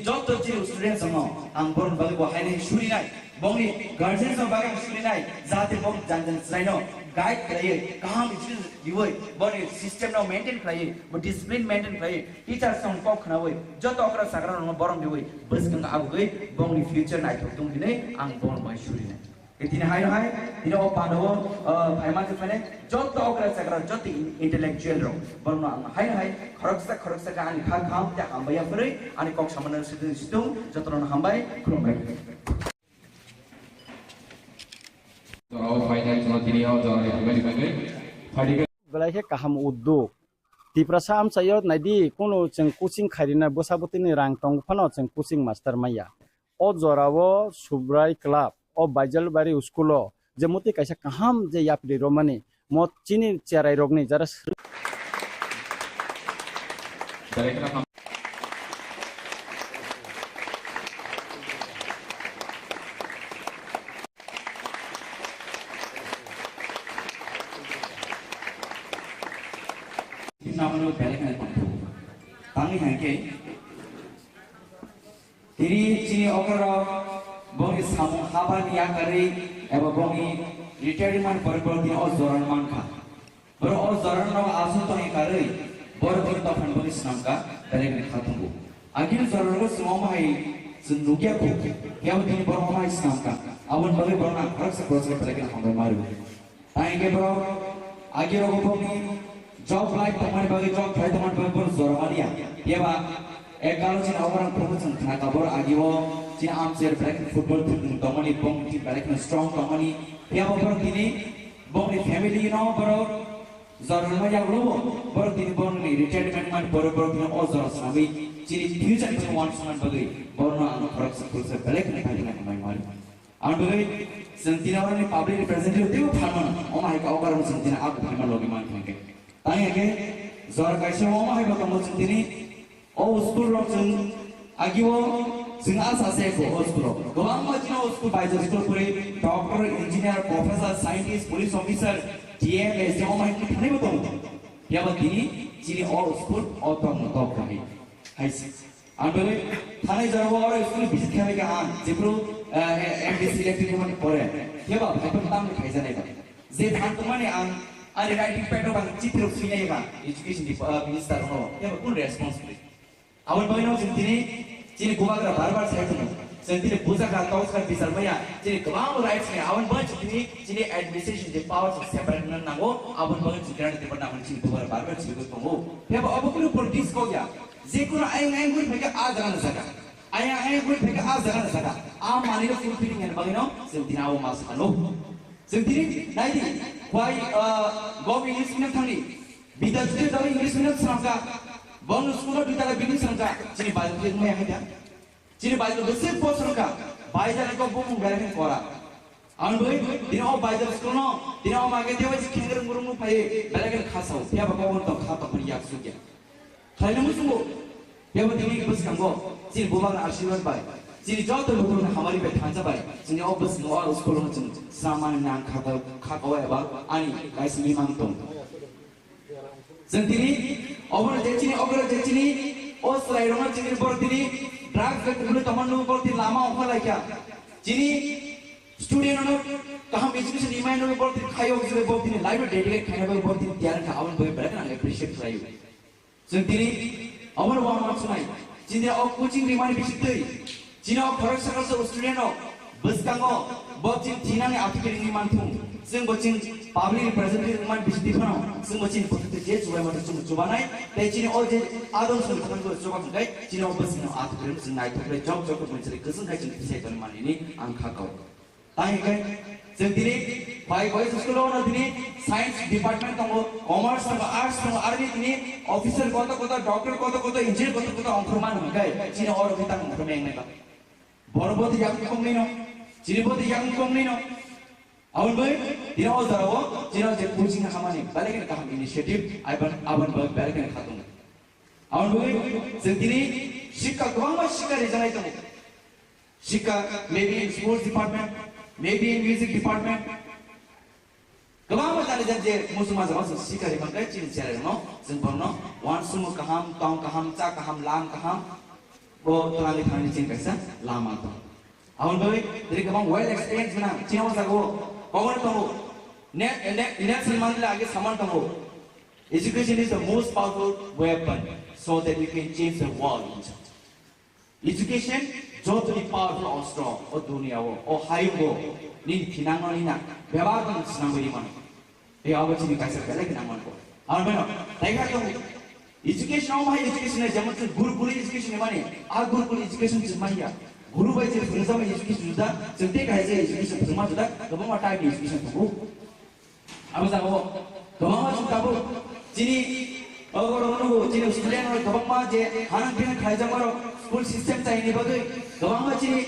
job to chill students no ang born bagi bo haine shuri nai bongni guardians of bagi shuri nai zate bong janjan slai no guide krai kaham ichil diwoi boni system no maintain krai bo discipline maintain krai teacher song kok khna woi joto okra sakra no borom diwoi bus kang agoi bongni future nai thoktung dinai ang born bai shuri nai Ketina hai dina o panowo phaima ke phane jot to okra sakra jot intellectual ro borno ang hai khoroksa ka ani kha kham ta hambaya pore ani kok samana sidung jotron hambai khumbai Jora final chuma tini au jora kembali phadi belai ke kaham uddog ti prasam sayot naidi kono jeng coaching kharina bosabotini rang tong phano jeng coaching master maya o jorawo subrai club o Bajalbari School je moti kaisa kaham je yapri romani mo chini cherai rogni jara namanya balik pantu tangi hangke diri chini okara bongi samu haban ya kari eba bongi retirement parbal din o zoran manka bro o zoran no asu to hi kari bor bor to phan bongi snamka balik khatungu agil zoran ro smomai sundugia ko yam din bor mai snamka awon bagi borna kharak se cross balik hambai maru ai ke bro agil ro bongi job like teman bagi job try teman bagi bor zormania ya ba ekalo chin orang promotion khana kabor agiwo chin am share black football tomani bong ti black strong tomani ya bor tini bong ni family no bor zormania globo bor tini bong ni retirement man bor tini o zor sami chin future ni one saman bagi bor no an khorok school se black ni khali na mai mari an bagi sentina ni public representative tiu phaman o mai ka ogar sentina ak phaman logi man thake Tanya ke, zor kaisa oma hai bakal macam ini, oh school rock jeng, agiwo jeng asase ko oh school rock. Gawang macam oh school baca school puri, doctor, engineer, professor, scientist, police officer, GM, SDM oma hai kita ni betul. Ya begini, ciri oh school otom kami. Hai sih. Ambil, thane jarwo orang school visit kami ke an, jepro MD selected ni mana pore. Ya bap, apa tam ni kaisa ni bap. Zed han tu mana an Ada writing pad orang citra punya ya kan, education di minister no, ya pun responsibility. Awal bagian orang sendiri, jadi gua agar barbar saya tu, sendiri buza kan tahu sekarang bisa maya, jadi kemana rights ni, awal bagian sendiri, jadi administration di powers separate dengan nango, awal bagian sekarang di depan nama jadi gua barbar jadi gua tunggu. Ya apa perlu politis kau ya, jika ayang gua mereka ajaran saja, ayang gua mereka ajaran saja, mani lo fulfilling yang bagian no, sendiri awal masuk anu. Sendiri, naik ni, why go English medium thangni, bida jadi tahu English medium serangka, bonus sekolah bida lagi bida serangka, jadi baju dia mana yang ada, jadi baju besar pos serangka, baju jadi kau bukan beresin kora, anggoi, dina oh baju sekolah no, dina oh makan dia wajib kengger ngurung pakai, beresin khasau, dia bawa orang tahu khata periak suja, kalau namun sungguh, dia buat ini bos kamu, jadi bukan arsiwan baik. Jadi jauh tu betul nak hamari bertanya sabai. Jadi obes luar sekolah macam saman yang kata awak apa, ani guys memang tu. Jadi orang jadi ni, oh selain orang jadi berarti drug kemudian teman lu berarti lama orang lagi. Jadi student orang kaham education email orang berarti kaya orang berarti live dedicate kaya orang berarti tiada kawan boleh berarti nak appreciate kaya. Jadi orang orang macam ni. Jadi orang coaching email bisik Cina orang sekarang student no, bus kango, bocin Cina ni artikel ini mantung, seng bocin public representative man bisnis di mana, seng bocin politik je cuba macam cuba naik, tapi Cina orang je adon seng kan tu cuba tu naik, Cina orang bus ni artikel ini seng naik tu boleh job mencari kesan naik cina bisa itu mana ini angka kau, tanya kan, seng tini, boys school orang tini, science department tunggu, commerce tunggu, arts tunggu, arti tini, officer kota, doctor kota, engineer kota, angkurman kan, Cina orang kita angkurman yang nak. Boroboti yang kong nino, ciri boti yang kong nino. Awal bayi, dia awal darawa, cina je coaching hamani, balik nak kaham inisiatif, awan bayi balik nak khatung. Awal bayi, sendiri, shika kau shika rezana itu. Shika maybe in sports department, maybe in music department. Kau macam je musuh macam shika rezana ciri ciri no, sempurna, wan semua kaham, tong kaham, cak kaham, lam kaham. tengah tengah cing kaisa lama tu. Awal bagai dari kebang well experience mana cina masa go kawan tu net Salman lagi saman tu. Education is the most powerful weapon so that we can change the world. Education जो तो नि powerful और strong और दुनिया वो high वो नि थिनांग नि ना व्यवहार तो सिनांग बड़ी मन ये आवाज़ नि कैसे पहले कि नाम को और बनो देखा तो education और हमारी education है जब मतलब गुरुकुल education है माने आ गुरुकुल education जिम्माइया गुरु भाई जब फिर में education जुदा जब देखा है education फिर में जुदा तो हम टाइप education तो वो अब जाओ तो हम जुदा वो जिनी अगर उन्होंने जिन स्टूडेंट और तो हम जे खाना पीना खाए जब मारो स्कूल सिस्टम चाहिए नहीं बगे तो हम जिनी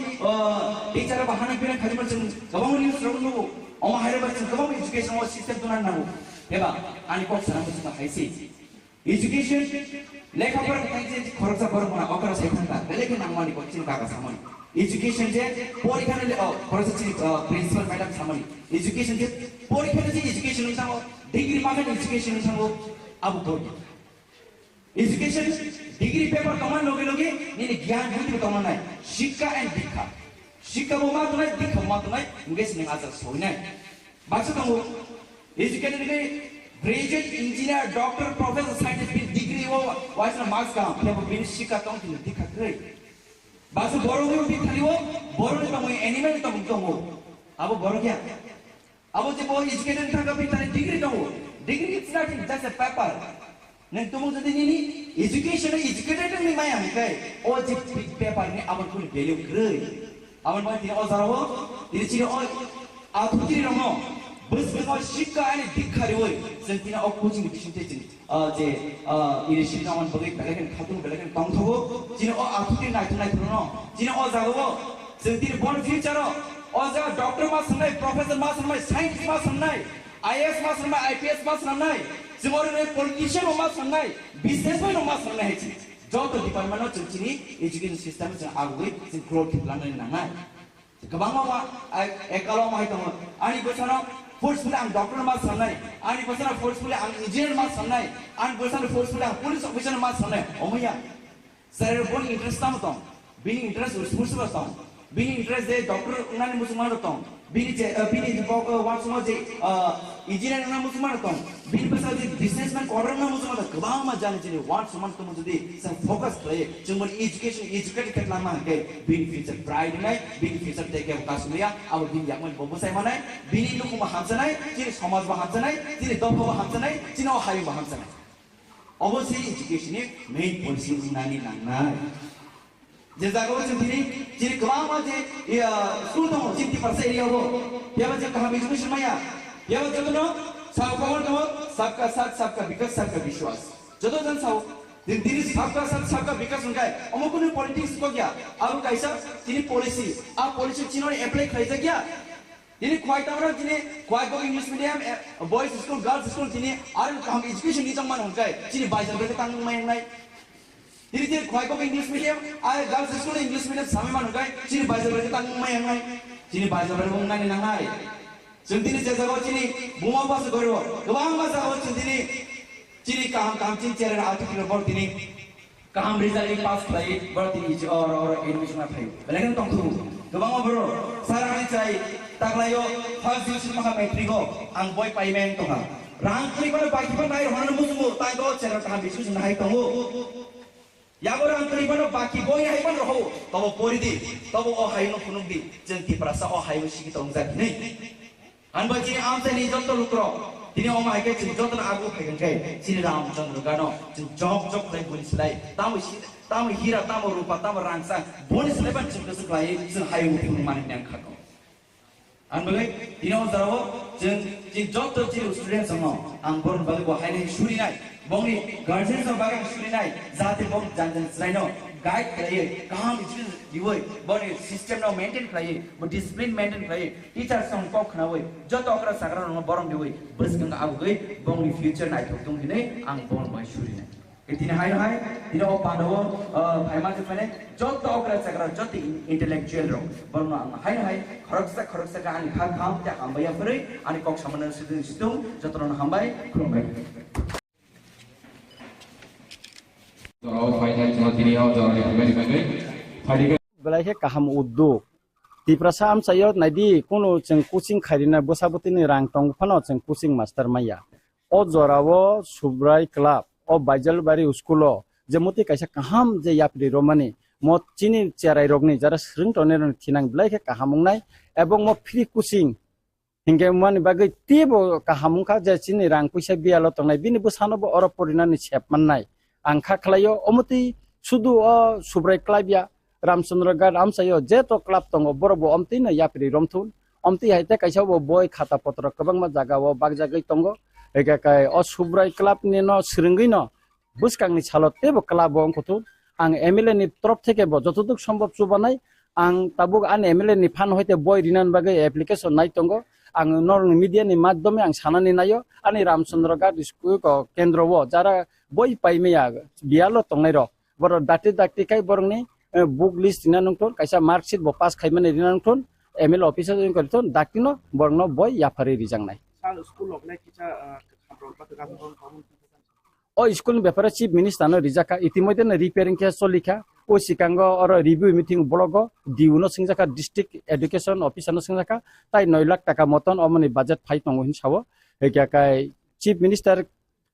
टीचर अब खाना पीना खाए जब तो हम न्यूज़ रखने को और हमारे बच्चे तो हम education और system तो ना हो है बा आने को सरांग बच्चों का ऐसे education लेखा पर कहीं से खर्च सा पर मना अगर सही था लेकिन नामानी को चिन्ह का सामान education जे परीक्षा ने खर्च चिन्ह principal madam सामान education जे परीक्षा ने education नहीं था डिग्री मांगे education नहीं था अब तो education डिग्री पेपर कमान लोगे नहीं ज्ञान बुद्धि कमान नहीं शिक्षा एंड दीक्षा शिक्षा वो मात्र नहीं दीक्षा मात्र नहीं मुझे सिंह आजर सोई नहीं बात तो वो education के graduate engineer doctor professor scientist degree वो वाइस ना मार्क्स का फिर वो बिन शिक्षा तो उनकी दीक्षा करे बात तो बोरो में भी खाली वो बोरो ने तो मुझे एनिमल तो मुझे वो अब बोरो क्या अब वो जब वो education था कभी तारे डिग्री तो वो degree it's not just a paper नहीं तो मुझे नहीं education educated नहीं माया है क्या ओ जब paper ने अब कुछ value करे अब मैं तीन और ज़रा वो तीन चीज़ और आधुनिक रहो बस में और शिक्षा है दिखा रहे हो जंतीना और coaching डिस्ट्रिक्ट जिन जे ये शिक्षा मान बगे बेलेगन खातुन बेलेगन काम था वो जिन और आधुनिक नाइट ना जिन और ज़रा वो जंतीने born future और ज़रा डॉक्टर मास सुनाई प्रोफेसर मास सुनाई साइंटिस्ट मास सुनाई IAS मास सुनाई IPS मास सुनाई जिमोरे ने politician मास सुनाई businessman मास सुनाई है जो तो डिपार्टमेंट में चलती education system में आगे जिन growth प्लान नहीं ना कबांग मामा एकालो माही तो आनी बसना forcefully ang doctor मास सुनाई आनी बसना forcefully ang engineer मास सुनाई आनी बसना forcefully ang police officer मास सुनाई ओमया सर बोल इंटरेस्ट था मतलब being interest responsible था being interest दे डॉक्टर उन्होंने मुझे होता हूँ being वाट समझ जे इंजीनियर उन्होंने मुझे होता हूँ being बस आज businessman कॉर्डर में मुझे होता कबांग मत जाने चाहिए वाट समझ तो मुझे दे सब फोकस करे जब education educated करना मांग के being future bright नहीं being future देखे अवकाश मिला अब being याक में बहुत सारे माने being लोग को महानसा नहीं जिन्हें समाज महानसा नहीं जिन्हें दौड़ महानसा नहीं जिन्हें हाई महानसा नहीं अवश्य education ने main policy नानी नाना जैसा को जिन्हें कमाल माजे ये स्कूल तो जितनी परसे एरिया वो ये बच्चे कहाँ education में या ये बच्चे तो ना सबका वन तो सबका साथ सबका विकास सबका विश्वास जब जन साउ दिन सबका साथ सबका विकास उनका है अमुक ने पॉलिटिक्स को क्या अब कैसा जिन्हें पॉलिसी आप पॉलिसी जिन्होंने अप्लाई करें क्या जिन्हें क्वाइट आवर जिन्हें क्वाइट को English medium boys school girls school जिन्हें आर कहाँ एजुकेशन की जमान उनका है जिन्हें बाइजल बजे तंग में नहीं धीरे क्वाइट को English medium are girls school English medium सामी मान उनका है जिन्हें बाइजल बजे तंग में नहीं जिन्हें बाइजल बजे उनका नहीं नंगा है जिन्हें जैसा वो जिन्हें बुमा पास करो कबांग पास वो जिन्हें काम चिन चेहरे आर्टिकल बोल जिन्हें काम रिजल्ट पास किए बढ़ती और एडमिशन में फाइव लेकिन तो कबांग बरो सारा आने चाहिए ताकलायो फर्स्ट डिवीजन में मैट्रिक हो आंग बॉय पाइमेंट तो हाँ रैंक में कोई बाकी पर नहीं होना मुझे ताकि वो चेहरा कहाँ बिस्कुट नहीं तो हो या वो रैंक में कोई बाकी बॉय नहीं बन रहो तो वो पूरी दी तो वो हाई नो फुनुक दी जंती परसा ओ हाई वो शिकी तो उनका नहीं अनबची आम से नहीं जब तो लुकरो तिने ओमा है कि जब तो आगू फेंकन गए सिने रामचंद्र गानो जॉब नहीं बोली सिलाई ताम हीरा ताम रूपा ताम रंगसा बोली सिलाई बन चुके से क्लाइ जिन हाई वो फुनुक माने नहीं खातो अनबले तिने ओ जरावो जिन जब तो स्टूडेंट्स हम आंबोर बगे वो हाई नहीं शुरी नहीं बोंगी गार्जियंस और बागे शुरी नहीं जाते बोंग जानजन सिलाई गाइड करिए कहाँ इचुकेशन दिवोई बने सिस्टम ना मेंटेन करिए वो डिसिप्लिन मेंटेन करिए टीचर्स हम को खना हुए जो तो अकरा सागरा ना बरम दिवोई बस गंगा आग गई बोंगी फ्यूचर नाइट हो तुम किने आंग बोंग बाय शुरी नहीं इतने हाई इन्हें वो पांडवों फाइमा जो मैंने जो तो अकरा सागरा जो ती इंटेलेक्चुअल रो बरम आंग हाई खरक से कहानी खाम त्या हम बाया फरे आने कॉक सामने सिद्धूं जो तो ना हम बाय खुम बाय Kalau final cuma tini awal jangan lebih baik. Final belai kaham udduk di prasam sayot naidi kuno jeng kucing kharina bosabotini rang tong phano jeng kucing master maya o jorawo subrai club o baijalbari school jemuti kaisa kaham je yapri romani mo chini cherai rogni jara sring toner thinang belai kahamungnai ebong mo free kucing hingga mani bagai tibo kahamungka je chini rang puisa bialo tongnai bini bosanobo oro porinani sepmannai angkha khlayo omuti sudu o subrai club ya Ramchandra Ghat amsayo jeto club tongo borobo omti na yapri romthun omti haite kaisa bo boy khata patra kabangma jaga o bagjagai tongo ega kai o subrai club ni no sringui no buskangni chalot tebo club ong kutu ang MLA ni trop theke bo jotoduk সম্ভব chubanai ang tabuk an MLA ni fan hoite boy rinan bagai application nai tongo ang nor media ni maddhome ang sanani nayo ani Ramchandra Ghat school ko kendro wo jara boy paimea bialo tongnai ro boro dakti kai borongni book list dina nongton kaisa mark sheet bo pass khaimane dina nongton ML officer join koriton daktino borno boy yapari rijangnai sal school oklai kicha khamrol pa ka kamun o school bepare chief minister no rijaka itimoide na repairing ke solika o sikango oro review meeting blogo diuno singjaka district education officer no singjaka tai 9 lakh taka moton omoni budget phai tongo hin sawo hekya kai chief minister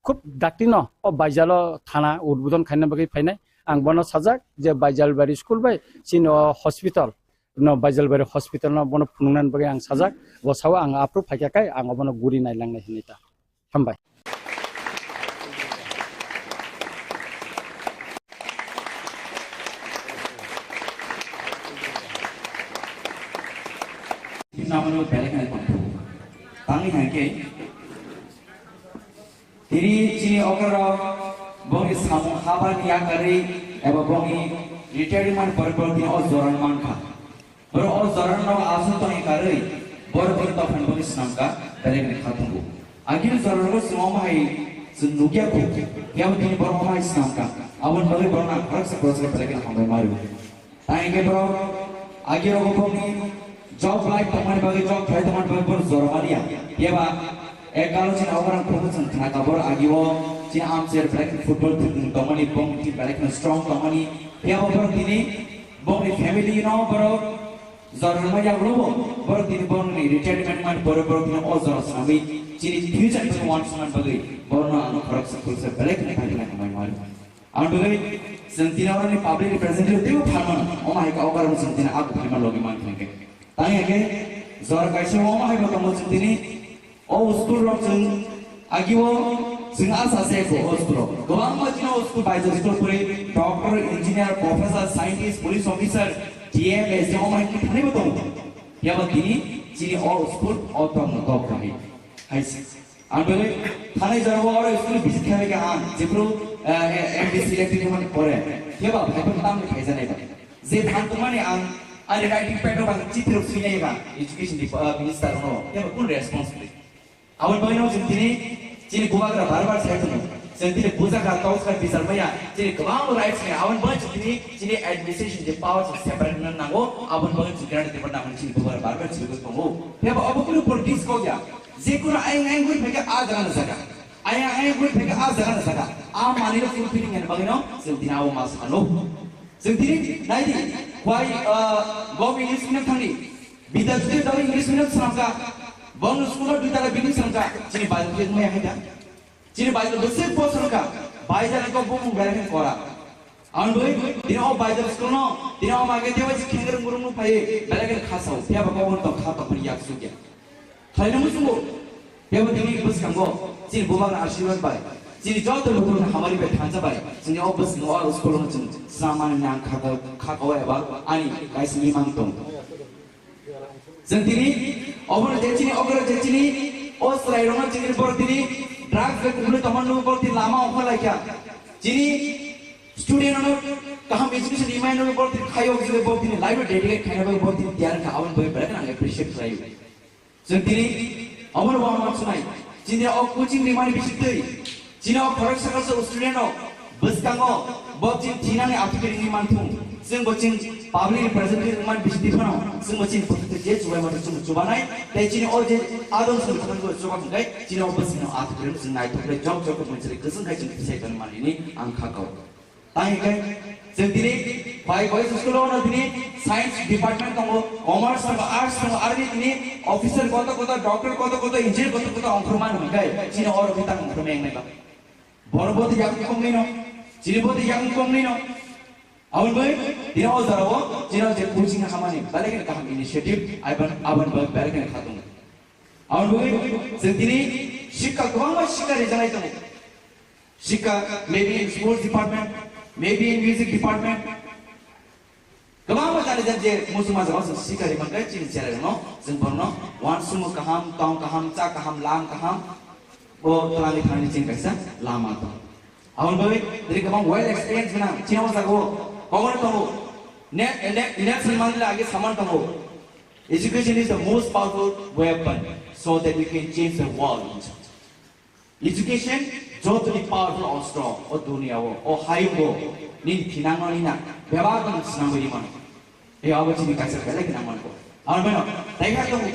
খুব daktino o baijalo thana udbodon khaina bagai phainai ang bono sajak je Baijalbari school bai sino hospital no Baijalbari hospital no bono phunungnan bagai ang sajak bo sawa ang approve phaikai ang bono guri nailangnai hinita hambai namanya balik nai pampu tangi hangke diri chini okara bongi samu haba niya kari eba bongi retirement parpati o zoran manka bro o zoran no asu to ni kari bor to fan bongi snamka balik nai khatungu agil zoran ko smoma hai sunugya ko yam dini bor ma snamka awon bali bor na kharak se process balik nai hambai maru tainge bro agil ko bongi job life tamani bagi job thai tamani bagi bor zormania yeba ekalo chin orang promotion thana kabor agiwo chin amcher black football tamani bong ti black strong tamani yeba bor dini bong ni family you know bor zormania globo bor dini bong ni retirement man bor dini o zor sami chini future to wants man bagi bor na anu kharak se black ni bagi na mai mar am bagi sentina orang ni public representative teu pharman o mai ka ogar sentina ak pharman logi man thenge tanya ke zor kaisa mo hai ba kamu sendiri oh school ro jeng agiwo jeng asa se ko school gobang ma jino school bai school puri doctor engineer professor scientist police officer DM se mo mai ki thani ba to ya ba dini jini all school auto no to kai hai andole thane jarbo aro school visit khame ke an jebro MBC electric man pore ya ba bhai tam khai janai ba je dhan tumani an ada writing paper bang citra sunya ya education di minister no ya pun responsibility awan bagaimana sendiri ciri gubernur barbar saya tu sendiri buza ka taus ka bisal maya ciri kebang rights ni awan bagaimana sendiri ciri administration di power separate nan nango awan bagaimana juga di depan nama ciri gubernur barbar ciri gubernur ya apa apa kulu politics kau ya zekur ayang gue mereka jangan saja ayang gue mereka jangan saja manila fulfilling yang bagaimana sendiri awan mas anu sendiri naik why go English medium thani bida jute dari English medium samka bong school du tala bini samka chini bayu ke mai haida chini bayu bese po samka bayu ko bong gare kora andoi dino bayu school no dino mage dewa ji khenger murum nu pai balage khasau ya ba ko to kha to pri yak su kya khaina musumo ya ba dini bus kango chini bumang ashirwad bai chini jot to lutu hamari be thansa bai chini obus no all school no chini saman nyang kha ko ba ani kais mi mang tong sendiri obor jechini ogor jechini os rairona chini bor dini drugs be kumle tamannu bor din lama okhala kya chini student no kaham education email no bor din khayo gile bor din live dedicate khana ba bor din tiar ka awan boy bra na appreciate krai sendiri amar wa ma sunai chini o coaching rimani bisitei chini o kharak sakal student no buskango bocin Cina ni artikel ini mantung, sing bocin public representative man bisiti kono, sing bocin je coba macam coba naik, tapi Cina je adon sing kono coba mengai, Cina bocin artikel sing naik, tapi job mencari keseng kai Cina saya kan man ini angka kau, ताहिकै जों दिनै बयस स्कुलावनो दिनै signs department दङ commerce दङ arts दङ आरो दिनै अफिसार कत डक्टर कत इन्जिनियर कत अंखुरमान हुँदै चिनो अरु kita अंखुरमेंनाय बा बरबोद yang komnino चिनिबोद yang komnino Awan boy, dina all zarawo, dina je coaching hamani, balakin kaham initiative, aban boy balakin khatung. Awan boy, sentini shika kawang shika rezalai tane. Shika maybe in sports department, maybe in music department. Kawang jale je musuma zawas shika remangai chin chere no, sempurna. Wan sumu kaham, tong kaham, cha kaham, lam kaham, bo telani khani chin kaisa lama to. Awan boy, dari kawang well experience na, cinawa zago. Kawan tahu, net Salman lagi saman tahu. Education is the most powerful weapon so that we can change the world. Education, jauh powerful or strong, or dunia or high wo, ni tinang ni na, beberapa kan senang beri mana. Awak jadi kasar kali kita mana ko. Awak mana? Tanya tahu.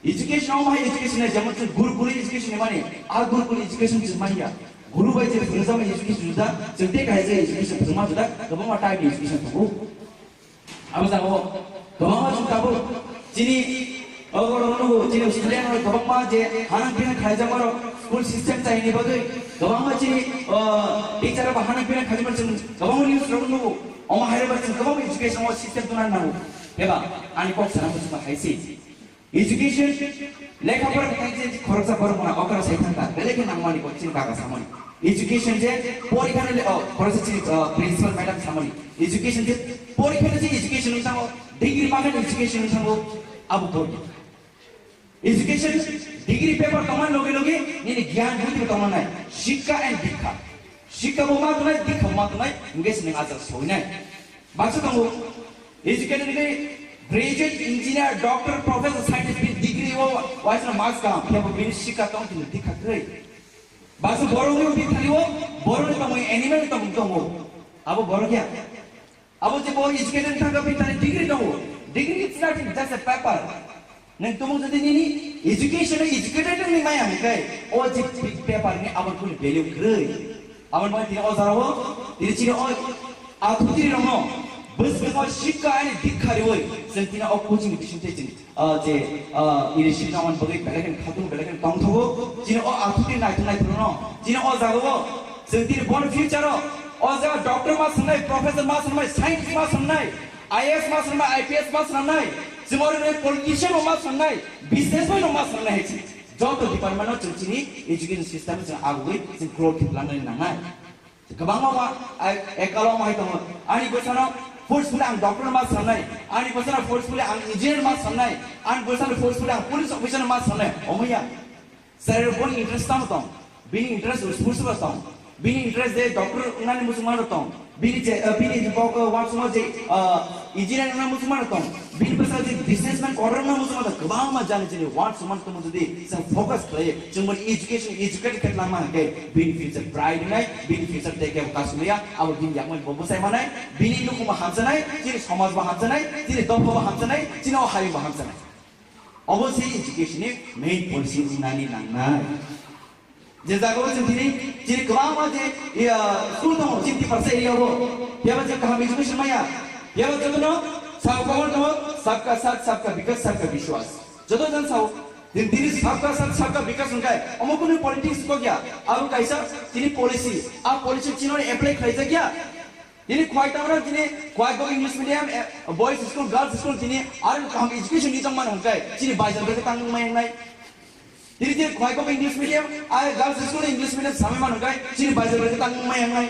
Education awak education ni zaman tu guru education ni mana? Guru education tu mana ya? Guru baca bersama education sudah, setiap kali education bersama sudah, kebama time education tu. Apa sahaja, kebama sudah tu. Jadi, orang orang jadi student orang kebama je, anak pina kaya jamar school system cai ni bagai, kebama jadi teacher apa anak pina kaya jamar cuma kebama ni orang tu, orang hire macam kebama education system tu nana, keba, anak kau sana macam apa sih? Education, lekha पर कहीं खर्च पर मना अकर सही था लेकिन नामवानी को चिन का सामने education जे परीक्षा ने खर्च चिन प्रिंसिपल मैडम सामने education जे परीक्षा ने education उनसा हो डिग्री मांगे education उनसा हो अब बोल education डिग्री पेपर कमान लोगे ये ज्ञान बुद्धि कमान है शिक्षा वो मात नहीं दिखा मात नहीं इंग्लिश में आजकल सोई नहीं बात तो वो education ने graduate engineer doctor professor scientist degree वो वाइस ना मार्क्स का क्या वो बिन शिक्षा तो उन्हें दिखा करे बासु बोरो में भी खाली वो बोरो ने तो वो एनिमल तो वो अब वो बोरो क्या अब वो जब वो education था कभी ताने degree तो वो degree it's not just a paper नहीं तुम उसे दिन नहीं education है educated नहीं माया है क्या वो जब paper ने अब उनको value करे अब उनको तीन और सारा वो तीन चीज़ और आधुनिक रंगों बस में शिक्षा है दिखा रही है सेंटिना और कोचिंग डिशुंटे जिन जे इरिशिना वन बगे बेलेगन खातुन बेलेगन तंगथो जिन और आधुनिक नाइट पुरनो जिन और जागो सेंटिना बॉन फ्यूचर और जा डॉक्टर मास सुनाई प्रोफेसर मास सुनाई साइंटिस्ट मास सुनाई आईएएस मास सुनाई आईपीएस मास सुनाई जिमोरे ने पॉलिटिशियन मास सुनाई बिजनेसमैन मास सुनाई जो तो डिपार्टमेंट में चलचिनी एजुकेशन सिस्टम से आगुई से ग्रोथ लाने नांगा कबांगा वा एकालो माहि तंग आनी बसना forcefully ang doctor mas sanai ani bosana forcefully ang engineer mas sanai ani bosana forcefully ang police officer mas sanai omaya sir bon interest tam tom bini interest forceful tom bini interest de doctor ngani musman tom bini pok wat sumo je engineer ngani musman tom bini basa je businessman order na musman tom kabang ma jane je wat suman tom jodi some focus play jumbo education educated ketla ma ke bini future bright nai bini future de ke kasmiya abo bin yakman bobo sai manai bini luku ma hamsanai jini samaj ma hamsanai jini dopo ma hamsanai jini o hai ma hamsanai obviously education ni main policy nani nangai je jago jini jini kabang ma je ya school tom 50% area wo ya ba je kaham education ma ya ba je no सबका साथ सबका विकास सबका विश्वास जदों जन साउ दिन सबका साथ सबका विकास उनका है अमुक ने पॉलिटिक्स को क्या अब कैसा जिनी पॉलिसी आप पॉलिसी चिनो ने अप्लाई कर क्या जिनी क्वाइट आवरा जिनी क्वाइट को English medium boys school girls school जिनी आर काम एजुकेशन निजम मान उनका है जिनी बाइजल के तांग में नहीं जिनी जिनी क्वाइट को English medium are girls school English medium सामे मान उनका है जिनी बाइजल के तांग में नहीं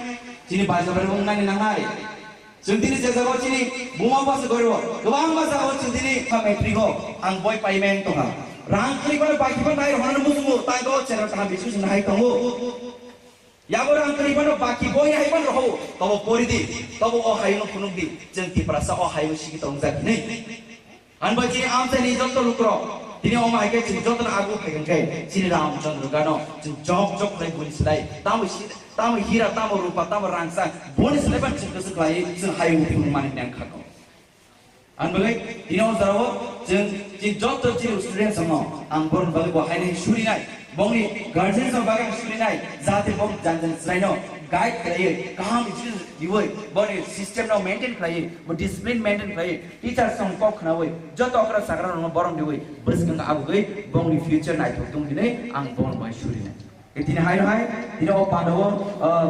जिनी बाइजल के उंगना ने नंगाई Sendiri saya bawa sini, bunga bahasa korbo. Kebang bahasa bawa sendiri. Kami trigo, ang boy payment tu kan. Rang kali kalau bagi pun naik orang musuh, tak kau cara tanah bisnis naik kamu. Ya orang kali kalau bagi boy naik pun roh, tahu pori di, tahu oh hayu punuk di, jangan perasa oh hayu sih kita ungkap ni. An baca ni am saya ni jom tu lukro. Ini om ayah kita jom tu aku pegang kai. Sini ram jom tu kan, jom lagi boleh selai. Tamu hira, tamu rupa, tamu rangsa, bonus lepas cerita sekali, sehari mungkin mana yang kau. Anbagai, ini orang tahu, jeng job tu jadi student sama, angkor bagai bahaya ni suri nai, bongi guardian sama bagai suri nai, zat bong jangan selain no, guide खालायो गाहाम इजिल दिवै बने system नाव maintain खालायो बो discipline maintain खालायो teacher सं पक खनावै जत अक्रा साग्रा न बरम दिवै बसगं आबुगै बंनि future नायथक दं दिनै आं बन बाय सुरिनाय इदिनो हाय हाय दिनो अ पादव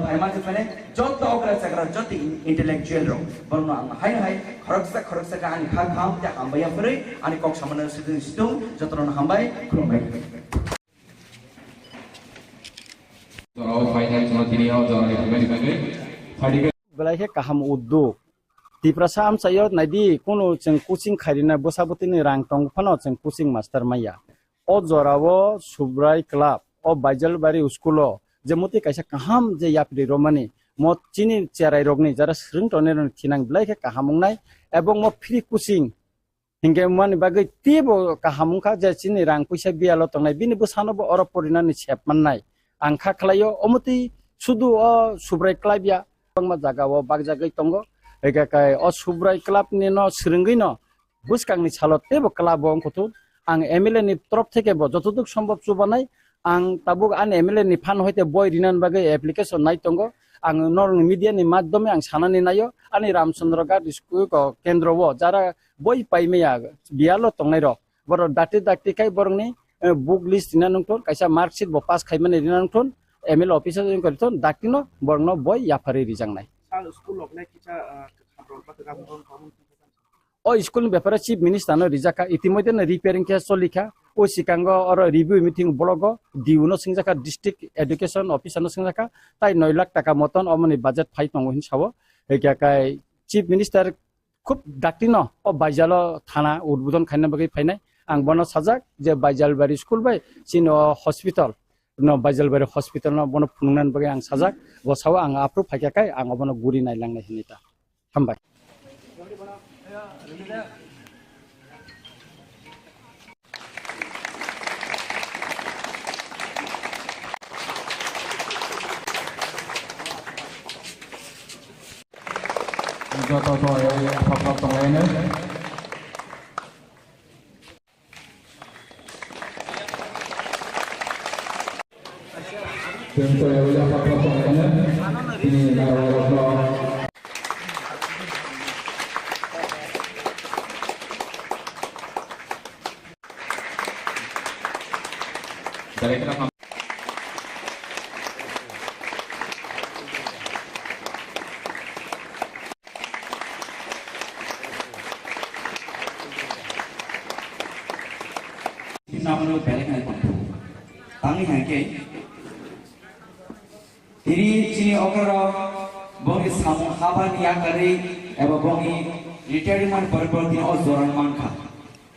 फाइमा जफाने जत अक्रा साग्रा जत इंटेलेक्चुअल रो बरनो आं हाय हाय खरकसा का आनि खा खाम त्या हामबाया फरै आनि कक सामना सिदुं जतन हामबाय खुलुमबाय Jorao final cuma tini jorao kembali bagai. Fadiga belai kaham udduk di prasam sayo nadi kuno ceng kucing kharina bosabotini rang tong phano ceng kucing master maya o jorawo subrai club o baijalbari schoolo jemuti kaisa kaham je yapri romani mo chini cherai rogni jara sring toner thinang belai kahamungnai ebong mo free kucing hingga mani bagai tibo kahamungka je chini rang puisa bialo tongnai bini bosanobo oro porinani chepmannai angka khlayo omuti sudu o subrai club ya bangma jaga o bag jagai tongo ega kai o subrai club ni no sringui no buskang ni chalot tebo club ong kutu ang MLA ni trop theke bo jotoduk সম্ভব chubanai ang tabuk an MLA ni fan hoite boy rinan bagai application nai tongo ang nor media ni maddhome ang sanani nayo ani ramchandra gar school ko kendro wo jara boy paimea bialo tongnai ro boro dati kai borongni book list dinanungton kaisa mark sheet bo pass khaimane dinanungton ML officer jeng kariton dakino borno boy yapari rijangnai Sang school lokne kita khamrol pa ka ton kamun o school ব্যাপারে chief minister no rijaka itimodhe na repairing ke solikha o sikango oro review meeting blogo diuno singjaka district education officer no singjaka tai 9 lakh taka moton omoni budget phai tongo hin sabo ekya kai chief minister খুব ডাক্তিনো ও বাইজালো থানা উদ্বোধন খাইনা বাকি ফাইনাই আং বনো সাজাক যে Baijalbari school by চিন hospital no Baijalbari hospital no বনো ফুংনান বাকি আং সাজাক বসাও আং আপ্রুভ ফাইকাkai আং বনো গুরি নাইলাংনাই হিনিতা হামবাই Joto to apa tong lainnya. Tentu ya udah apa tong lainnya. Ini naro. Dari kita namanya balik naik pantu, tangi hangke, diri cini okara bongi samu haba niya kari, eba bongi retirement berberdi ozoran mangka,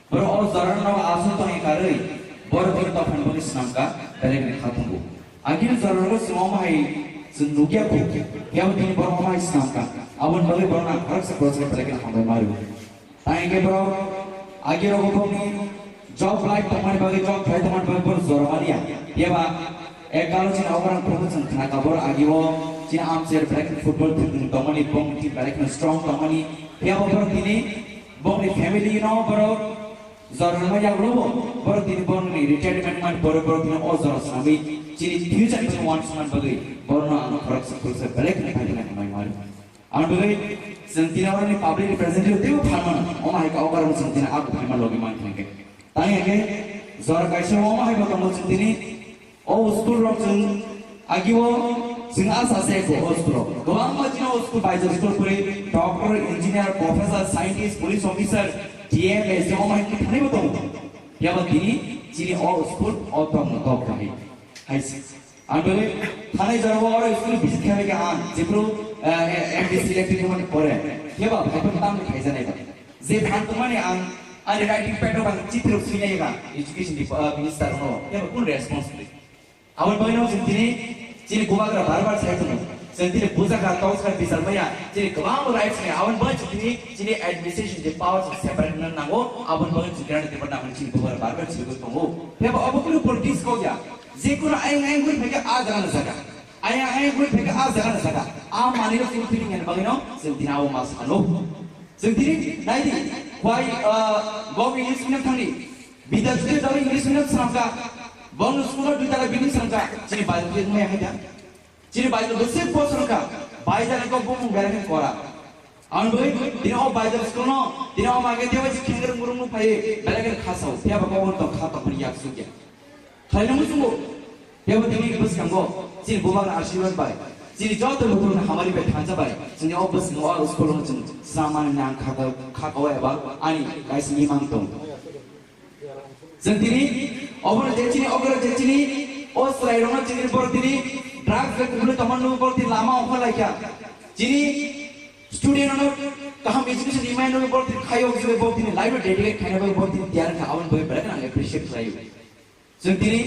ber ozoran nawa asu to yang kari, berber to fan bongi senangka balik naik hatungu, akhir zoran lo semua mahai sendukia ku, yang begini ber mahai senangka, awan balik ber nak harus seproses balik naik hambai maru, tangi ke bro, akhir aku bongi job life tomani bagi job try tomani bagi bor zormania ya ba ekalo cina orang promotion kana kabor agiwo cina amser black football team tomani bong team black strong tomani ya ba bor tini bong ni family no boro zorma ya robo bor tini bong ni retirement man bor tini o zor sami cini future ni wants man bagi bor no ano correct se black ni bagi na mai maru am bagi sentina orang ni public representative teu pharman o mai ka ogar sentina aku pharman logi man thenge tanya ke zor kaisa mo mai ba kamu sendiri oh school rock sing agiwo sing asa se ko school gawang ma jino school by the school puri doctor engineer professor scientist police officer TMS mo mai ki thani bato ya ba dini jini all school all tom no top kai hai andole thani jarbo or school visit khale ke an jepro MD selected mane pore ya ba bhai tam khai jane ba je than tumane an ada writing pad orang citra sini kan education di minister no ya pun responsibility awal bagian sendiri jadi gua agar barbar saya tu sendiri buza kan tahu sekarang bisa maya jadi kemana rights ni awal bagian sendiri jadi administration di powers separate nan nango awal bagian sendiri ada tempat nak jadi gua barbar sih gua tunggu ya apa perlu politis kau ya jika ayang gua mereka jangan saja ayang gua mereka jangan saja mana itu feeling yang bagian sendiri awal mas anu sendiri naik why bong English medium thani bidak se English medium samka bong school du tala bini samka chini balti me hada Ciri bajar besar bosor ka bajar ko bung berak kora. Aun boy dina o bajar school no dina o mage dia wajib kengger murung nu pai berak khasau dia ba ko to khata pani yak sugya. Khalina musungo dia ba dini bus kango ciri bubang आशीर्वाद bai. Ciri jauh tu betul nak hamari bet hanca bai. Ciri o bus no o school no ciri saman nang khata o eba ani guys ni mang tong. Sendiri over jecini o slide no ciri por diri drugs ke kulo teman nu por diri lama o lagi ya. Ciri student no kaham education email no por diri khayo ke por diri live dedicate khane bai por diri tiar ka awan bai berak nang appreciate khayo. Sendiri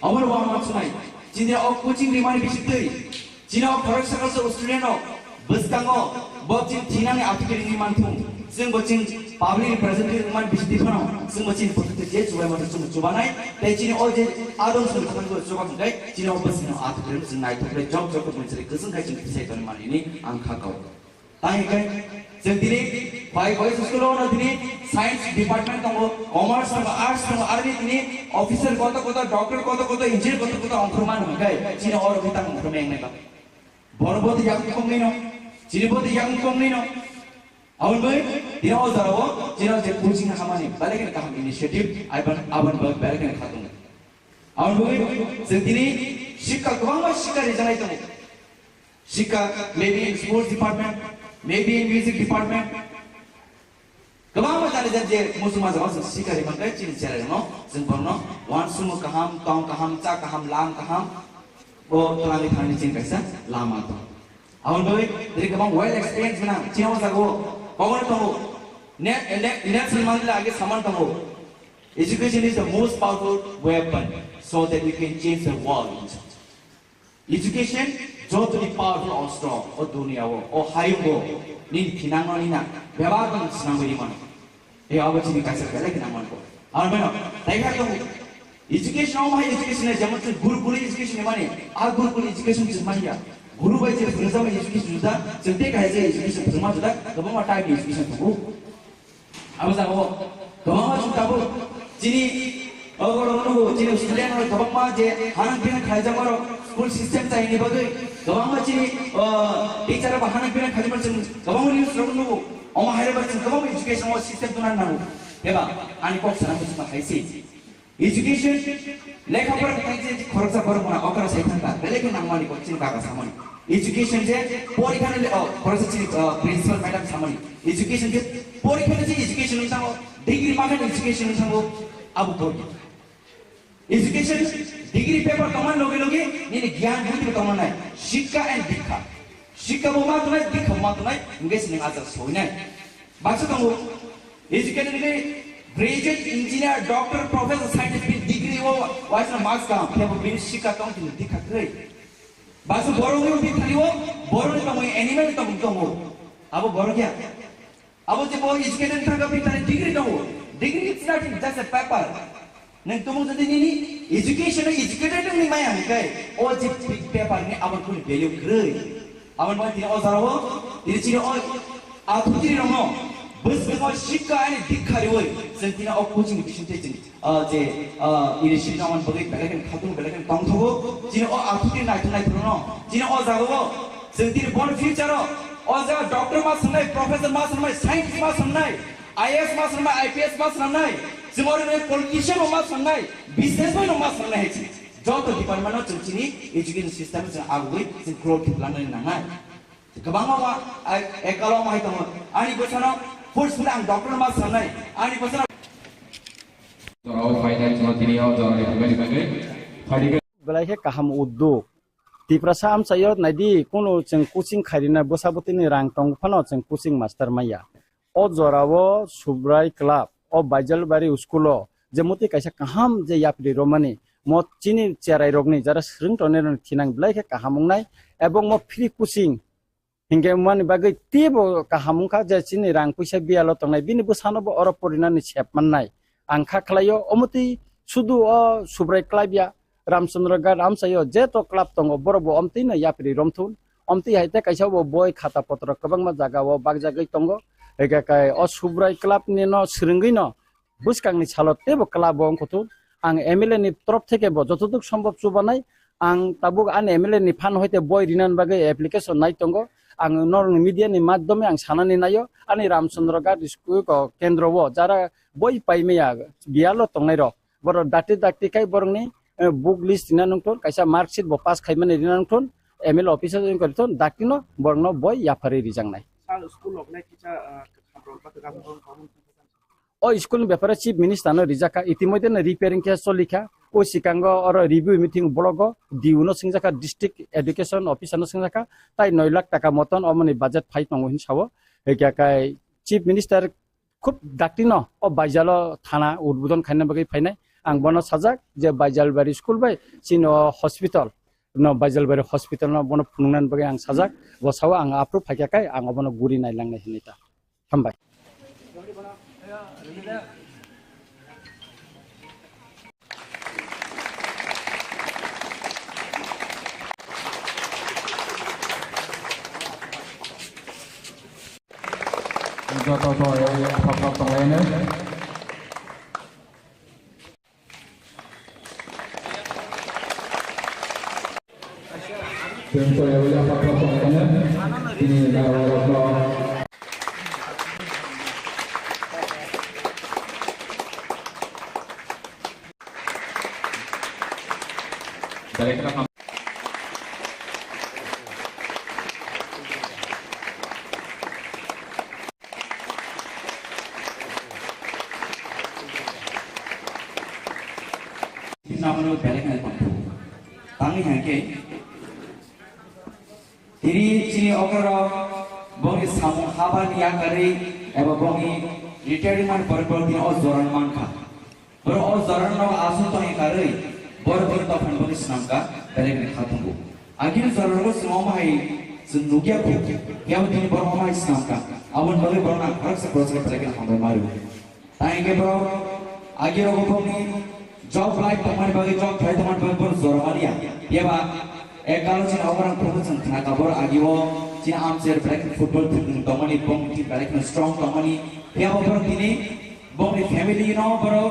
over one month sunai. Ciri o coaching email bisiteri. Cina correction also student no bus kango bocin Cina ni artikel ini mantung sing bocin public representative man bisiti kono sing bocin potete je coba mata coba nai te Cina o je adon sing kango coba ngai Cina o bus no artikel sing nai thokle job ko mencari keseng kai cing pisai ton man ini angka kau tai kai sing dini bai boys school no dini science department kango commerce kango arts kango arni dini officer kota doctor kota engineer kota angkurman ngai Cina or kita angkurman ngai Borobot yang kongino, Cinebot yang kongino. Awan boy, dia orang Zarawa, Cina je coaching hamani, balik kaham initiative, awan boy balik khatung. Awan boy, sendiri Shika kau Shika di sana itu. Shika maybe in sports department, maybe in music department. Kau macam je musuh mazhab Shika di mana Cina cari no, sempurna. Wan semua kaham, tong kaham, cak kaham, lam kaham. वो तलाली खाने चीन कैसा लामा तो आउन बोले तेरे कबांग well experience बना चीना वाला को कौन तो हो नेट सलमान ले आगे सामान तो हो education is the most powerful weapon so that we can change the world education जो तो दी powerful और strong और दुनिया वो और हाई वो नीं किनांग और नीना व्यवहार तो स्नांग बड़ी मन ये आवाज़ चीनी कैसे करे किनांग मन को आउन बोले देखा तो Education awam hai education jaman tu guru education mana? Guru education cuma ya. Guru baca bersama education sudah, setiap kali education bersama sudah, kebang apa time education tu? Apa sahaja, kebang apa cuma tahu. Jadi, orang orang jadi student orang kebang apa je, anak pina kerja maro school system saya ini bagai, kebang apa jadi teacher apa anak pina kerja macam, kebang apa news orang orang, orang hari macam kebang education system tu nana, ya ba? Anak kok sana cuma hai sih. Education, lekha पर कहीं खर्च करो मना अकर सही था, लेकिन नामानी को चिन्ह काका सामने. Education जे परीक्षा ने खर्च चिन्ह principal madam सामने. Education जे परीक्षा ने education नहीं सांगो, degree मांगे education नहीं सांगो, अब बोल. Education degree paper कमान लोगे नहीं ज्ञान बुद्धि कमान नहीं. शिक्षा and दीक्षा. शिक्षा वो मात नहीं, दीक्षा मात नहीं, इंग्लिश नहीं आता सोई नहीं. बात करूँ, education ने graduate engineer doctor professor scientific degree वो वाइसना मार्क्स का फिर वो बिन शिक्षा तो उनकी दिखा करे बासु बोरो में भी खाली वो बोरो ने कमोई एनिमल तो उनको वो अब वो बोरो क्या अब वो जब वो educated था कभी तारे degree तो वो degree it's not just a paper नहीं तुम उसे नहीं education है educated नहीं माया है क्या वो जब paper ने अब उनको value करे अब उनको तीन और सारा वो तीन चीज़ और आप तीन रंगों bus dengan Shika ini dikari sentina au coaching bisinte jini je ini Shika awan bagi belakan khatung belakan tang thogo jini au akuti nai thono jini au jago sentina born future au jago doctor mas samnai professor mas samnai scientist mas samnai IAS mas samnai IPS mas samnai jimori ne politician mas samnai businessman mas samnai hechi joto department no chini education system se agui se growth plan ni nangai kabang ma ekalo ma hitamu ani bosano First bilang dokter mas samnai, ani pasal. Orang final cuma tini orang yang bagi. Belai kaham uddog. Di prasam saya nadi kuno ceng coaching kharina bosaboti ni rang tong pano ceng coaching master maya. O zorawo subrai club, o bajal bari uskulo. Jemuti kaisa kaham je yapri romani. Mo chini cerai rogni jara sering toner tinang belai kahamung nai. Ebong mo free coaching. Hingga mana bagai tibo kahamungka jacini rang puisa bialo tongai bini busano bo oro porina ni siap manai angka klayo omuti sudu o subrai klabia Ramchandra Gad amsayo jeto klab tongo borobo omti na yapri romthun omti haite kaisa bo boy khata potro kabang ma jaga wo bag jagai tongo ega kai o subrai klab ni no sringi no buskang ni chalo tebo klab bo ongkotun ang MLA ni trop theke bo jotoduk সম্ভব চুবানাই ang tabuk an MLA ni fan hoite boy rinan bagai application nai tongo ang nor media ni maddome ang sanani nayo ani Ramchandra Ghat school ko kendro wo jara boy paimea bialo tongnai rok boro dati kai borongni book list dina nongton kaisa mark sheet bo pass khaimani dina nongton ML officer jeng korton dakino borno boy yapari rijangnai Sang school of like kita kabrol pa kabrol kamun o school ব্যাপারে chief minister no rijaka ইতিমধ্যে না repairing কে চলিখা ও সিকাঙ্গ অর review meeting block দিউনো সিংজাকা ডিস্ট্রিক্ট এডুকেশন অফিসার সিংজাকা তাই 9 লাখ টাকা মতন অমনি বাজেট ফাই নং হিসাব একাকাই চিফ মিনিস্টার খুব ডাক্তিনো ও বাইজালো থানা উদ্বোধন খাইনা বাগै ফাইনাই আং বনো সাজাক যে বাইজালবাড়ি স্কুল বাই চিনো hospital no Baijalbari hospital no বনো ফুনুনান বাগै আং সাজাক বসাও আং আপ্রুভ ফাইকাকাই আং বনো গুরি নাইলাংনাই হিনিতা হামবাই Joto apa tong lainnya. Tentu ya apa tong lainnya. Ini kalau dari kita namanya balik ngai pampu, tangi hangke, diri cini okoro bongi samung haba niya kari, eba bongi retirement perpeltin o zoran mangka, boro o zoran no asu to hi kari, boro to fan bongi snamka balik ngai khatungu, akhir zoran ko semua mahai senugia ko, ya begini boro mahai snamka, awan balik boro nak harus seproses balik ngai hambai maru, tangi ke boro, akhir ko bongi job life tomani bagi job try tomani bagi bor zormaria ya ba ekalo cina orang promotion kena kabar agiwo cina amser black football team tomani bong team black strong tomani ya ba bor tini bong ni family no boro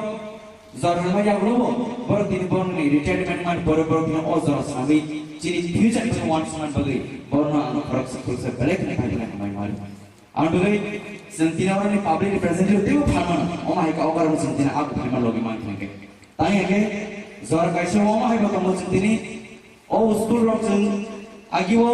zormaria globo bor tini bong ni retirement man bor tini o zor sami cini future cina want man bagi bor no anu korok sekul se black ni kali kan mai malu anu bagi sentina orang ni public representative tu phaman o mai ka ogar sentina aku phaman logi man thangke tanya ke zor kaisa mo hai ba kamu sendiri oh school rock sing agiwo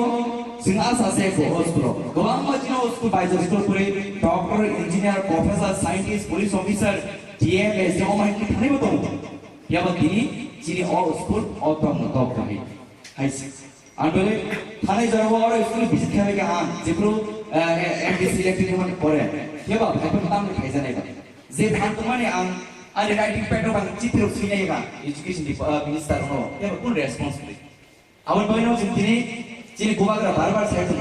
sing asa se ko school gawang ma jino school by the school pure doctor engineer professor scientist police officer TMS mo mai ki thani ba to ya ba tini chini all school all to no top hai hai andole thani jarbo or school visit khale ke han jebro MD selected hone pore ya ba bhai pa tam khai janai ba je than tumani ang ada writing pad orang citra sini ya education di minister no ya pun responsibility awan bagino sentini cini gubagra barbar saya tu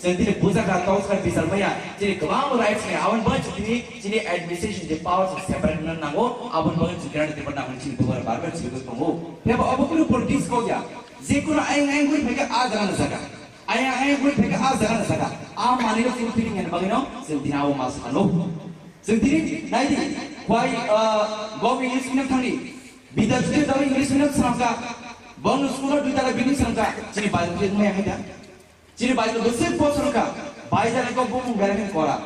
sentini buza ka kaus ka bisal maya cini kebang rights ne awan bang cini administration the powers of separate nan nango awan bagin cini grant department nango cini gubagra barbar cini ko kongo ya ba abu kuno politics ko ya je kuno ai gui pheka a jalan saka ai gui pheka a jalan saka a manilo fulfilling ne bagino sentini awu mas halo sentini naidi why go English medium thani bidajte daw English medium samka bon school du tala bini samka chini bai ke me haida chini bai to se po samka bai jane ko bum garake kora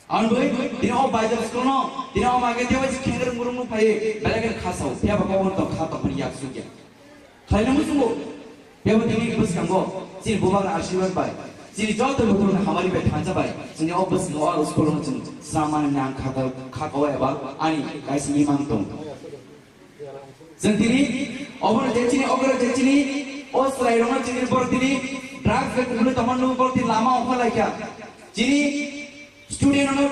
an boy dino bai jane school no dino mage dewa khinger murumu pai garake khasau ya ba ko to kha to pani yak sugya khaina musungo ya ba dini bus kango chini buba ashirwad bai chini jol to mutu hamari be thancha bai chini obus no school no chini saman nang kha ko eba ani kaisi imang tong sentiri obor jechini ogor jechini o slairona chini portini drugs ke kulu tamannu portin lama okha laikya chini student no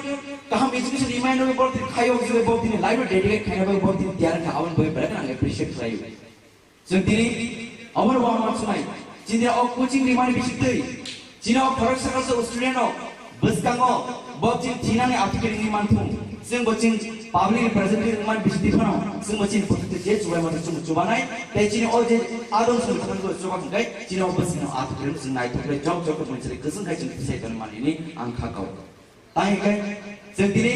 kaham education remind no portin khayo jile portin live dedicate khana ba portin tiar ka awan boy bara na appreciate khayo sentiri obor wa ma sunai chini o coaching remind bisikte chini o farak sakal se student no buskango bocin chinani article remind thum sing bocin public representative man bisiti phano sing bocin portin je chubai ma chu chubanai te chini o je adon sun khan go chuba kai chini o bosino article sing nai thukle job ko mun chile kusung kai chin sai tan man ini angkha kau tai kai जों दिनै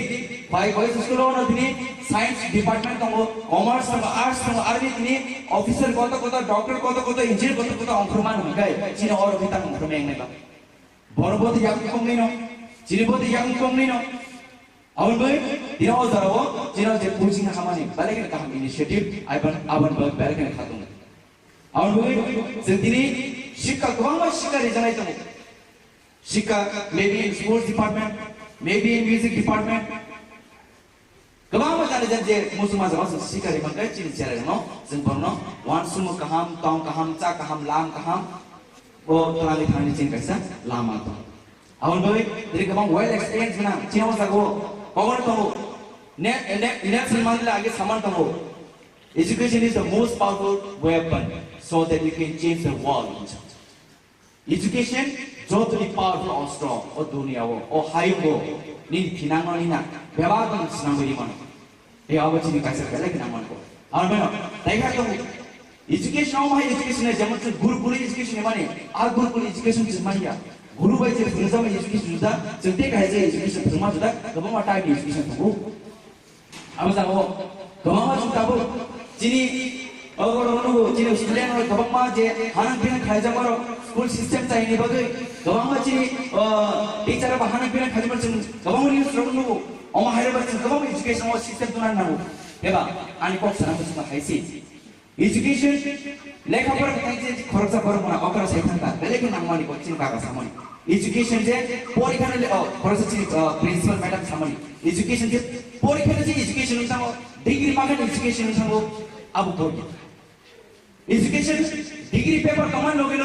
बयस स्कुलाव दिनै signs department दङ commerce दङ arts दङ आरो दिनै अफिसार कत कत डक्टर कत कत इन्जिनियर कत कत अंखुरमान हुनखाय चिनो अर बितां अंखुरमेंनायबा बरबोद यां कमनिनो चिनिबोद यां कमनिनो Awan boy, dina o zarawo, dina je coaching hamani, balakin kaham initiative, awan boy balakin khatung. Awan boy, zentini shikka kawang shikka rejanai tamu. Shikka maybe in sports department, maybe in music department. Kawang jane je musuma zawas shikka rejanai cini cere no, zentporno, wan sumu kaham, tong kaham, cha kaham, lam kaham, bo tolali thani cini kaisa lama to. Awan boy, dari kawang well experience mana, cina wasa go. Power to next month आगे सामान तो education is the most powerful weapon so that we can change the world. Education जो तो powerful और strong और दुनिया वो और high वो नी किनांग नी ना व्यवहार तो सिनांग बड़ी मानो ये आवश्यक नहीं कैसे पहले किनांग मान को और मैं देखा तो education और हमारी education है जब मतलब गुरुकुल education है माने आर गुरुकुल education किस मानिया Guru by the Prism education, so take as education to much that Gama type education to go. I was a Gama Tabu, Gini, Gino Silan, Gama, Hanapin, Kajamaro, school systems are in Gama, teacher of Hanapin, Kajaman, Gama used to know, on my Gama education was system to know. Eva, and Cox and High Seas. Education, like our corrupts of Okra Sekanta, the Lekin Amani, Chilka Samani. Education, principal madam Samani. Education, education is some degree market education is some Abu Dhabi. Education, degree paper, command Logi,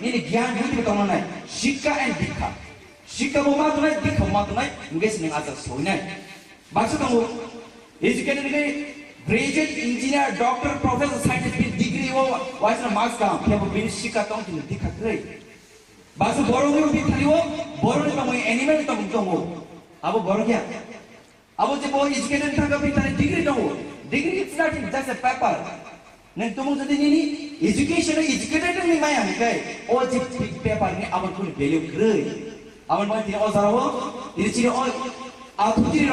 need a Gyan with command Shika and Dika. Shika Momatonight, Dika Momatonight, guessing others so night. Baxamu, educated. Graduate, engineer, doctor, professor, scientist, degree, why is the marks down? Have been shika count in the dick of grade. Basu borrow be Taliwo, borrow from animal to Mutomo. Abu Borgia. Abu the boy educated and degree no. Degree it's not just a paper. Nentomo education educated in my hand. All the big paper, our good value grade. Our money also, it's all out to the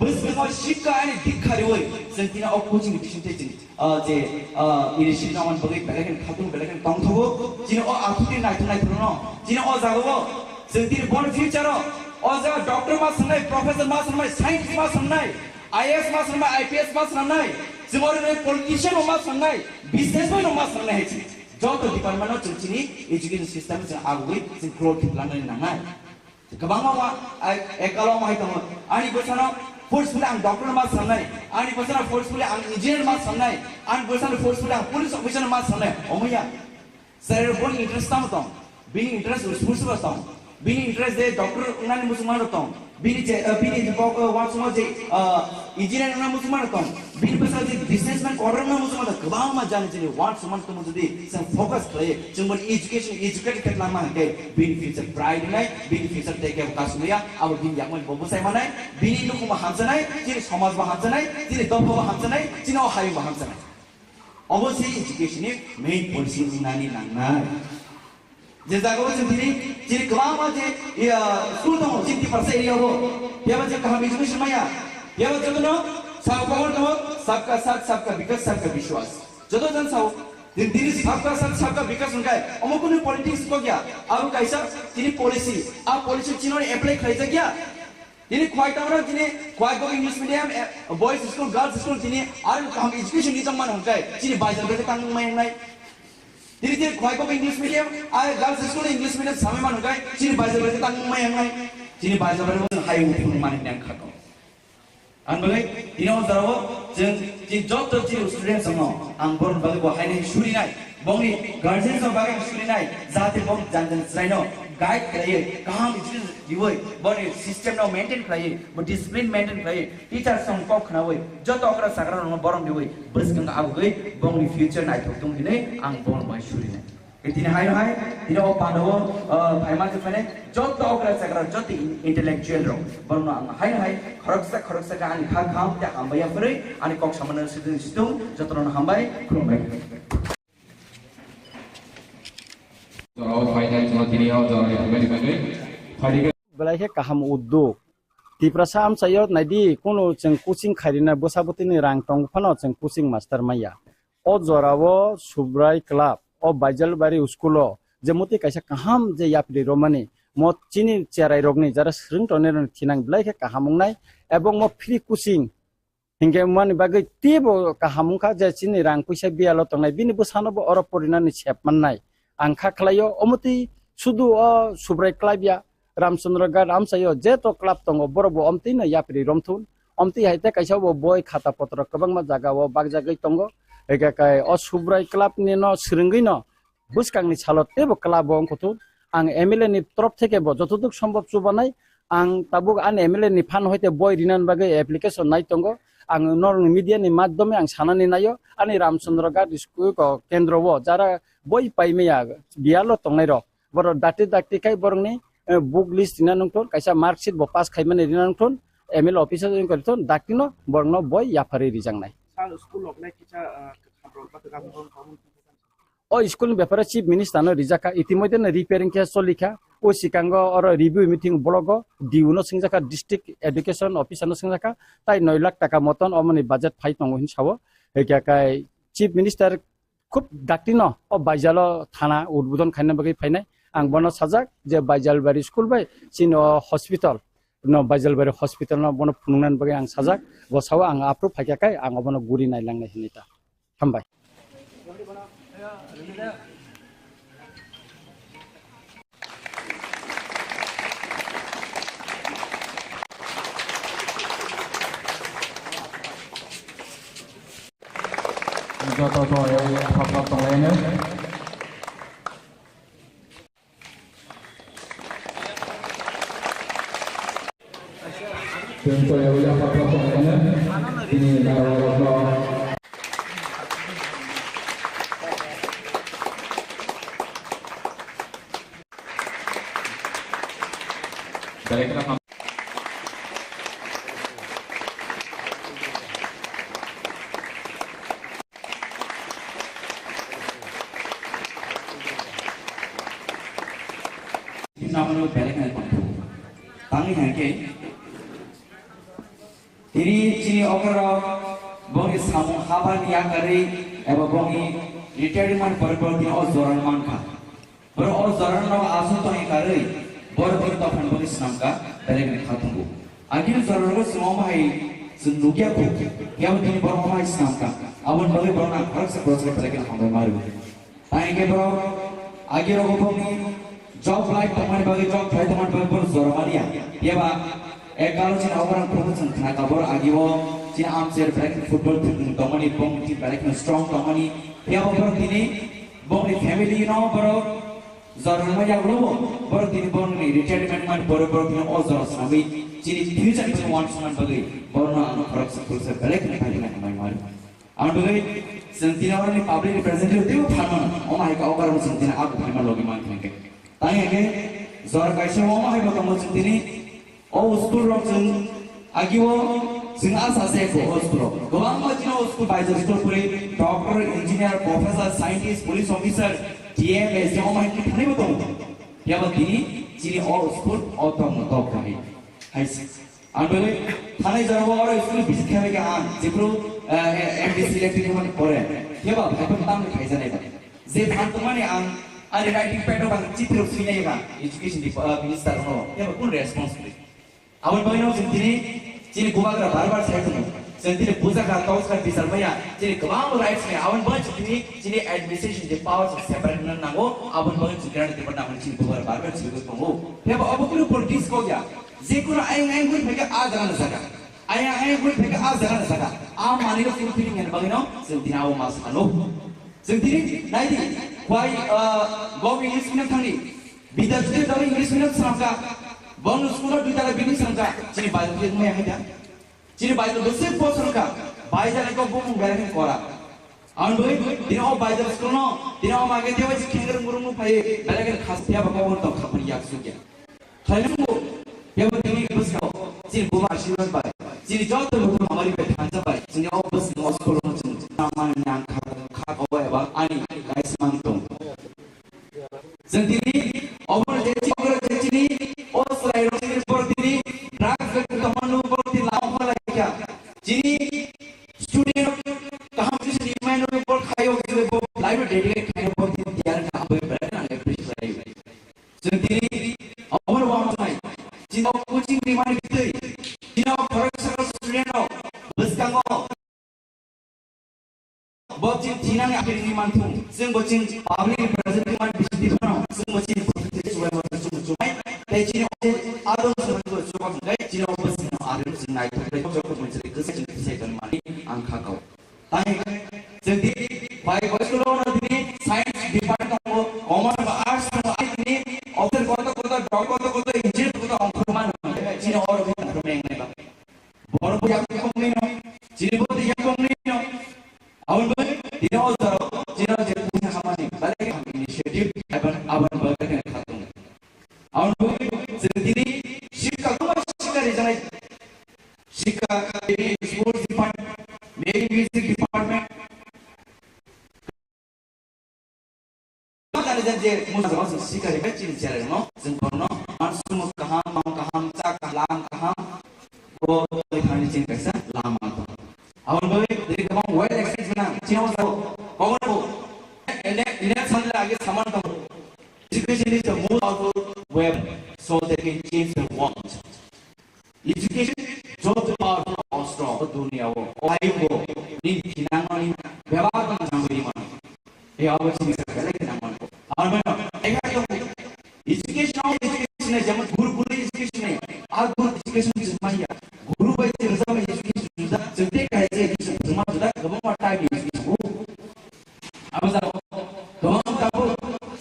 Bus Shika and Dikari, Sentina of coaching teaching, initiative on Balik, Belagan, Katu, Belagan, Tongo, Gino Akutin, Gino Ozago, Sentina born future, Oza, Doctor Masanai, Professor Masanai, Science Masanai, IS Masanai, IPS Masanai, Simone politician of Masanai, businessman of Masanai, Job Department of Chini, education systems are with the growth in London and night. Kabanga, Ekaloma, Ani Bosano. Forcefully and doctor must sunlight, and a person forcefully and engineer must sunlight, and person forcefully and police officer must sunlight. Oh, yeah. Sir, being interest being interest was Muslim, being interest there, doctor Unanimus Marathon, being once more engineer Musmarathon, being person businessman or Musmata, Kabama Janity, wants someone to do some focus play, somebody education, educated Lama, being future pride night, being future take care of Kasuya, our being Yaman Bobo Samanai, being Lukuma Hansanai, Jiris Thomas Bahansanai, Jiris Dobo Hansanai, Jino Hai Bahansanai. Obviously, education is main policy in Nani Nana. Jazago is in Kama, school, 50% area. Yavaja Education Maya, Yavaja, Sabka Sat Sabka because Sabka Vishwas. Jodan South, this is Sabka Sat Sabka because Omokuni politics Kogia, Abu Kaisa, Tini policy, our policy Chino apply Kaisakia. Tini quite out Tini, quite go English medium, boys school, girls school, Tini, our education is a man, Tini buys a better tongue my night. Did you quite go English medium? I girls school English medium, some man guy, Chini buys a better tongue my night. Chini buys a better high money than Kato. And believe, you know, the job of students among and born by the High Shuri night, Bongi, guardians of Bagan Shuri night, Zati Bong Janjan Srino, guide play, calm is but system now maintain play, but discipline maintain play, teachers some cock away, Jotokra Sakra no bottom the way, Busking away, Bongi future night of Tungine, and born by Shuri night. In high, you know, Pando, Paimatafane, Jot the Okra Sakra, Jot the intellectual room, Burma, high, Koroksa, and Hakam, the Hambaya Free, and Cox Samaner Citizen Stone, Jotron Hambai, Krumbai. Belai kaham uduk Tiprasa am sayot naidi kuno jeng coaching kharina bosabotini rang tong phano jeng coaching master maya. O jorawo subrai club o Baijalbari schoolo jemuti kaisa kaham je yapri romani mo chini cherai rogni jara sring toner thinang blai ke kahamungnai ebong mo free coaching hingke mani bagai tibo kahamungka je chini rang puisa bialo tongnai bini bosano bo oro porinani sepmannai angkha khlayo omuti sudu o subrai club ya Ramchandra Ghat amsayo jeto club tongo borobo omtina yapri romthun omti haite kaisa bo boy khata potra kabangma jaga o bagjagai tongo ega kai o subrai club ni no sringui no buskangni salot tebo club ong kotun ang MLA ni torop theke bo jotoduk সম্ভব chubanai ang tabuk an MLA ni phan hoite boy rinan bagai application nai tongo ang nor media ni madhyome ang sanani nayo ani Ramchandra Ghat school ko kendro bo jara boy paimya bialo tongnai ro boro dati kai borongni book list ina nungton kaisa mark sheet bo pass khaimani ina nungton ML officer join koriton dakino borno boy yapari rijangnai Sal school of like kita khamro ba ka kamun o school ব্যাপারে chief minister no rijaka ইতিমধ্যে repairing কে চলিখা ও সিকাঙ্গ or review meeting blogo diuno singjaka district education officer no singjaka tai 9 lakh টাকা মতন অমনি budget phi তঙ্গ হিন সাবো একাকাই chief minister খুব ডাক্তিনো ও বাইজালো থানা উদ্বোধন খাইনা বাগৈ ফাইনাই আং বনো সাজাক যে বাইজালবাড়ি স্কুল বাই চিন hospital no Baijalbari hospital no বনো ফুনুনান বাগৈ আং সাজাক বসাও আং আপ্রু ফাইকাকাই আং বনো গুরি নাইলাংনাই হিনিতা হামবাই Joto to apa tong lainnya. Contoh yang apa tong lainnya. Ini kalau dari kenapa namanya balik naik pantu, tangi hangke, diri cini okra bongi samu haba niya kari, eba bongi retirement peribadi ozoran mangka, baru ozoran nawa asu to yang kari, baru baru tahan bongi senangka balik naik khatungu, akhirnya ozoran nawa semua mahai senukia ku, yang begini baru mahai senangka, awan bagi baru nak harus seproses balik naik hambai maru, tangi ke baru akhirnya bongi job life teman bagi job try teman bagi ber zoramalia ya ba kalau cina orang promotion kena kabar agiwo cina amser break football tomani bong ti break strong tomani ya ba ber tini bong ni family no bro zoramalia bro ber tini bong ni retirement man ber tini all zor sami cini future ni want man bagi borna anu korok sepulse break ni kali nak mai mar amun bagi sentina orang ni public representative tu pharman omai ka ogar sentina aku pharman logi man kengke tanya ke, zor kaisa mau mahai bakal macam ini, oh school rock sing, agiwo sing asas eko oh school rock, gawang macam oh school baca school puri, doctor, engineer, professor, scientist, police officer, TM, SDM mau mahai kita ni betul, ya betul ini, jadi oh school otom kahai, hai sih, ambil, thane jarawa orang school bisik kaya kan, jepro MDC electric mana pore, ya bah, apa tamu kaisa ni bah, zephan tu mana yang ada writing pad orang citra sini ya kan education di minister no ya pun responsibility awal bagian sini gua agar bar saya tu sendiri puasa kan tahu sekarang bisa maya jadi kemana rights ni awal bagian sini administration the powers of separate nango awal bagian sekarang di department sini gua bar sini gua tunggu ya apa pun politics kau ya jika ayang gua mereka jangan saja ayang gua mereka jangan saja mana itu feeling yang bagian no sendiri awal masuk anu sendiri naik why go English medium thani bidat je dari English medium samka bang school di dalam bini samka cini bayu je mau yang ada cini bayu besar pos samka bayu jalan kau bung berekin kora anu dina oh bayu school no dina oh mage dia wajib kengger murung pai berekin khas dia bawa untuk kapan yak suja kalian mau ya begini bos kau cini buma asyik bayu cini jauh tu betul hamari betul sampai cini oh bos no school no cini nama yang kau kau apa ani guys mantong sendiri orang jadi ni oh selain orang ini seperti ini rak Jini student kaham kisi remind me por khayo kisi bo live dedicate khayo bo tiar kaham bo beran ang appreciate. Jini amar wa mai. Jini coaching remind kisi. Jini correction student no buskango. Bocin Cina ni akhir ini mantu, sing bocin public representative man bisnis mana, sing bocin politik suai macam cuma, tapi Cina ada orang tu suka mengai Cina bos ada orang sing naik, tapi jauh mencari kesehatan kesehatan mani angka kau. Tapi jadi baik bos kalau nanti science department ko, commerce arts ko ini, officer kota doctor kota engineer kota angka mana, Cina orang pun ada yang naik. Baru yang kau ni, Cina pun yang kau ni. Awan bagai tidak ada Cina jadi punya kamani, balik kami inisiatif awan bagai yang khatung. Awan bagai sendiri Shika cuma Shika di sana, Shika ini sports department, maybe music department. Kalau jadi musuh Shika di kecil jalan no, sempurna, masuk kaham cak lam kaham, oh lihat ni Cina kesa lama tu. Awan bagai dari kemang wild experience mana Cina orang kau mana ini sambil lagi saman tahu education is the most powerful weapon so they can change the world. Education jodoh powerful or strong dunia wo ayu wo ni kinangan ni beberapa kan sampai di mana awak sini sekali kinangan awan bagai ayah education ni zaman guru education ni guru education ni semaya guru baik bersama education sudah sedih kaji semua sudah kamu matai education apa tahu kamu tahu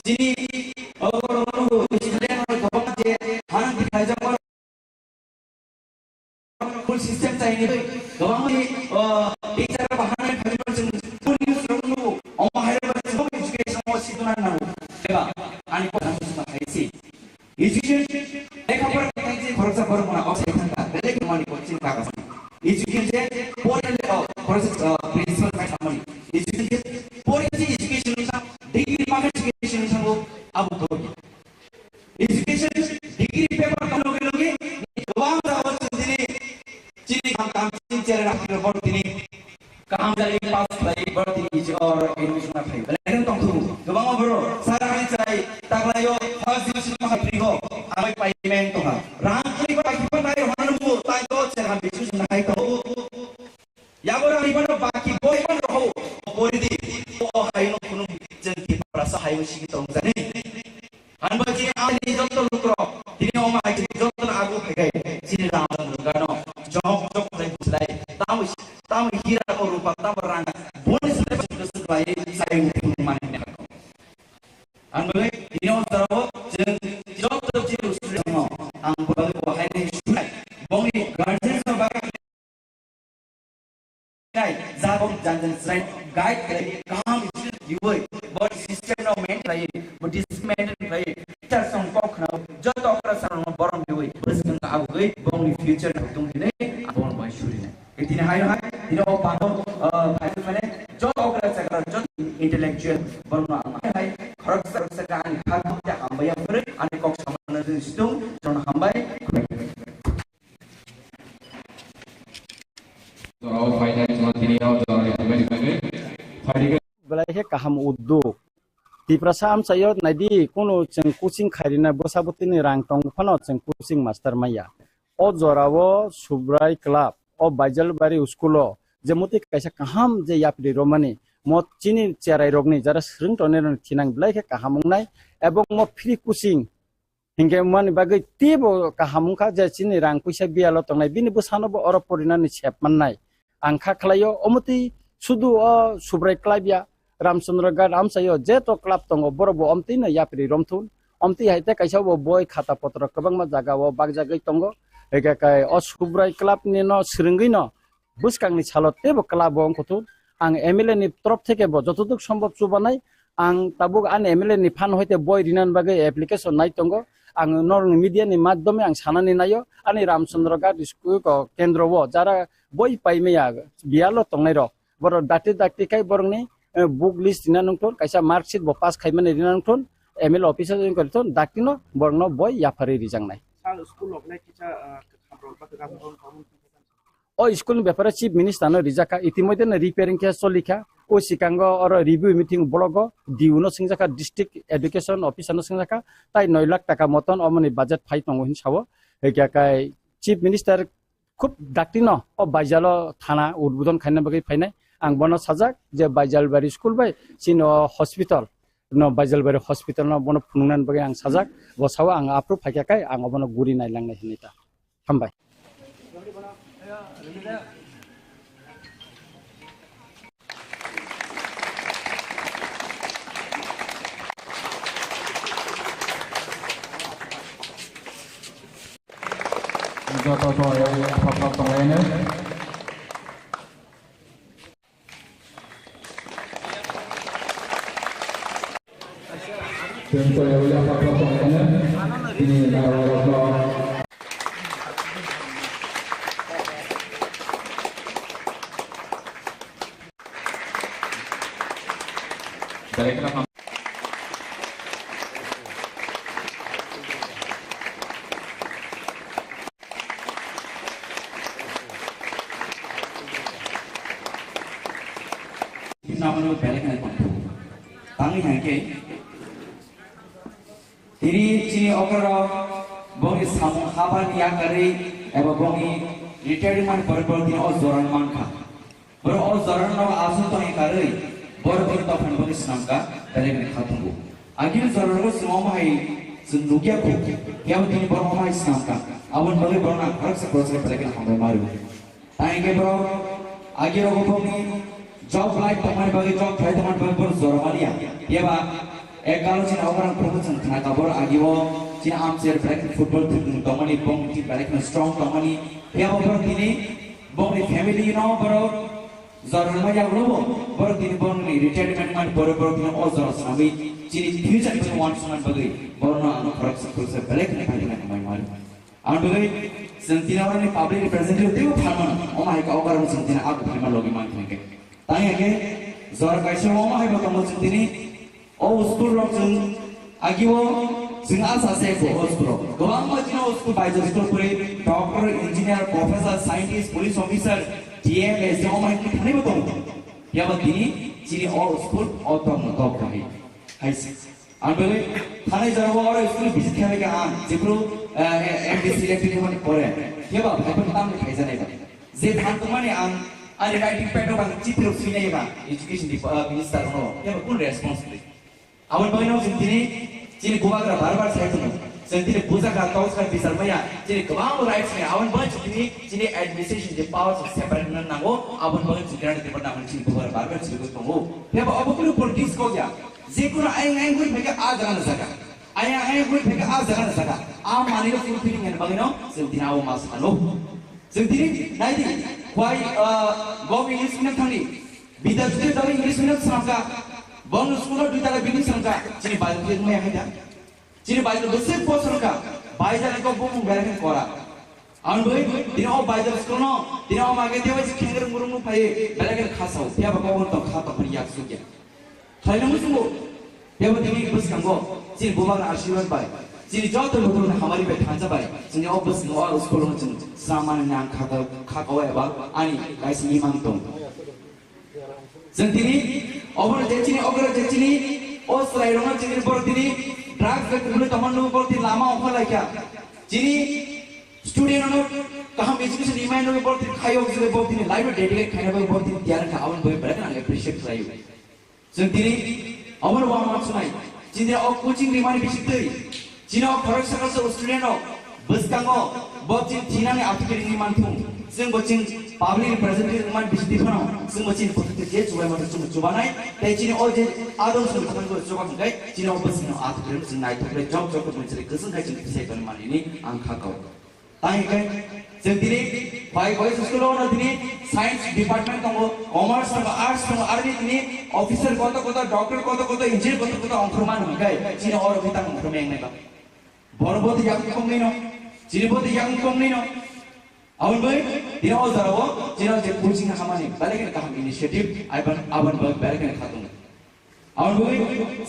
sini orang student kamu je hang dikaji full system saya ini kamu ni teacher bahan kali macam full news lalu orang hari macam education masih tu nana sebab ani pun semua kaji education mereka pun kaji korupsi mana apa saya tanya balik kemana coaching kakak education poin proses principal mai samani education poin education ni sam degree market education ni sam abu to education degree paper kalau lagi bang rawat sendiri ciri kam ciri rakyat report ini kam dari pass lagi berarti or education apa lagi lain tong tu bang bro sarang cai tak layo first division mah priho amai payment tu ha ranking bagi pandai hanu tai to cerah bisu naik to ya orang ni mana baki boy mana roh boy di oh hayo kuno jadi perasa hayo sih kita orang ni han bagi ani jodoh lutro ini oma itu jodoh aku pakai sini ramu gano jok dari bulai tahu hira ko rupa tahu rang bonus sudah sesuai saya untuk mana ni aku han bagi ini orang jodoh jiru sudah mau ang bagi wahai ni sudah bongi guardian sebagai Zabon jangan selain guide lagi kaham dibuat, buat sistem no maintain lagi, buat dismantle lagi, tersong kau kena jatuh kerana orang dibuat, bersama aku gay, bang di future hitung ini, abang buat shuri ni. Ini hai, ini orang pandang, hai mana, jatuh kerana jatuh intellectual, bang hai, kerana hal kita hamba yang berat, ane kau sama nanti situng, jangan hamba. Orang final cuma tini orang yang bagai final belai kaham uduk di prasam saya nadi kuno ceng kucing kharina bosabuti ni rang tong phano ceng kucing master maya o jorawo subrai club o bajal bari uskulo jemuti kaisa kaham je yapri romani mo chini cherai rogni jara sring toner thinang belai kaham nai ebong mo free kucing hingga man bagai tibo kaham ka je chini rang puisa bialo tongnai bini bosano bo oro porina ni chep mannai angka khlayo omuti sudu o subrai club ya Ramchandra Ghat amsayo jeto club tongo borobo omti na yapri romthun omti haite kaisa bo boy khata potra kabang ma jaga bo bag jagai tongo ega kai o subrai club ni no sringui no buskang ni chalot tebo club bo ongkotun ang MLA ni trop theke bo jotoduk সম্ভব chubanai ang tabuk an MLA ni phan hoite boy rinan bagai application nai tongo ang nor media ni maddhome ang sanani nayo ani Ramchandra Ghat school ko kendro bo jara boy paimeya bialo tongnai ro bor dakti kai borong ni book list dina nungton kaisa marksheet bo pass khaimane dina nungton ML officer join koriton dakino borno boy yapari rijang nai Sang school of like kita kamrol pa kamu kamu o school ni bepare chief minister no rijaka itimodhe na repairing ke solikha o sikango or review meeting blogo diuno singjaka district education officer no singjaka tai 9 lakh taka moton omoni budget phai tongo hin sawo hekai chief minister খুব ডাক্তিনো ও বাইজালো থানা উদ্বোধন খাইনা বাকি ফাইনাই আং বনো সাজাক যে Baijalbari school by চিন hospital ন বাইজালবাড়ি হসপিটাল ন বনো ফুনুনান বাকি আং সাজাক বসাও আং আপ্রু ফাইকাকাই আং বনো গুরি নাইলাংনাই হিনিতা হামবাই Joto apa tong lainnya. Contoh yang apa tong lainnya. Ini kalau baiklah. namanya balik na pampu. Tangi hangke. Diri cini okra bongi samung haba niya kari eba bongi retirement parbal din o zoran manka. Bro o zoran na asu to hi kari bor bor to phan bongi samka balik na khatungu. Agil zoran ko sumama hai sundukia ko. Kya din bor mama hai samka. Awon bagi bor na harak sa cross le balik na hambe maru. Tangi bro agil ko bongi job life tomar bagi job try tomar bagi bor zoramalia ye ba ek galo cina orang promotion thana kabor agiwo cina amser black football tomani bong ti black strong tomani ye ba bor tini bong ni family no boro zoramalia lobo bor tini bong ni retirement man bor tini o zor sami cini future ni wants man bagi bor na anu kharak se black ni bagi na mai mar an bagi sentina orang ni public representative teu phaman o mai ka ogar sentina aku phaman logi man thenge tanya ke zor kaisa mama hai ba kamu sendiri oh school rock sing agiwo sing asa se ko school gawang ma jino school by the school pure doctor engineer professor scientist police officer dm es mama ki thani ba tom ya ba dini chiri all school all tom to kai hai anbele thane jarbo or school visit khale ke an jebro mdc electric mane pore ya ba bhai pa tam khai jane ba je dhan tumane an ada writing pad bang cipro sini ya bang education di minister no ya pun responsibility awan bang no sendiri cini gubagra barbar saya tu sendiri buza ka taus ka bisar maya cini kebang rights ne awan bang cini administration the powers of separate nan nango awan bang cini di department cini gubagra barbar cini ko tongo ya ba abukuru politics ko ya jekuna ai gui pheka a jagan saka ai gui pheka a jagan saka am mani ko feeling ne bang no sendiri aw mas alo sendiri naidi why go English medium thani bidas ke dalam English medium samka bang school du tala bini samka cini bayu ke me ahida cini bayu bese po samka bayu ko bum bereng kora an boy dino bayu school no dino mage dewa ji khenger murung pai bereng khasau ya ba ko to kha to priya sugya khaina musugo ya ba dini bus kango cini bubang ashirwan bai cini joto lotul hamari be thanza bai cini obus no all school no cini saman nang kha ko eba ani guys ni mang tong sendiri obor jechini ogor jechini o slide no cini bor dini drugs ke kumle tamannu bor din lama okhala kya cini student no kaham education remind no bor din khayo gile bor din live dedicate khaina bai bor din tiar kha awan bai brak na appreciate khayo sendiri obor wa ma sunai cini o coaching remind bisitei cina korek sakal se student no buskango bocin cina ne artikel ini mantung sing bocin public representative man bisdi phano sing bocin potte je chubai ma chuba nai tai cini o je adon sing khaban ko chuba ngai cina o busino artikel sing nai thakle job ko mensre keseng kai cini sai kon man ini angka kau tai kai sendiri bai boys school no dini science department tongo commerce tongo arts tongo army dini officer kota doctor kota engineer kota angkhurman ngai cina or bitang angkhurmeng nai ba boroboti yang kong nino ciniboti yang kong nino awan boy dina all zarawo cina je coaching hamani balik ka ham initiative aban boy balik ka khatung awan boy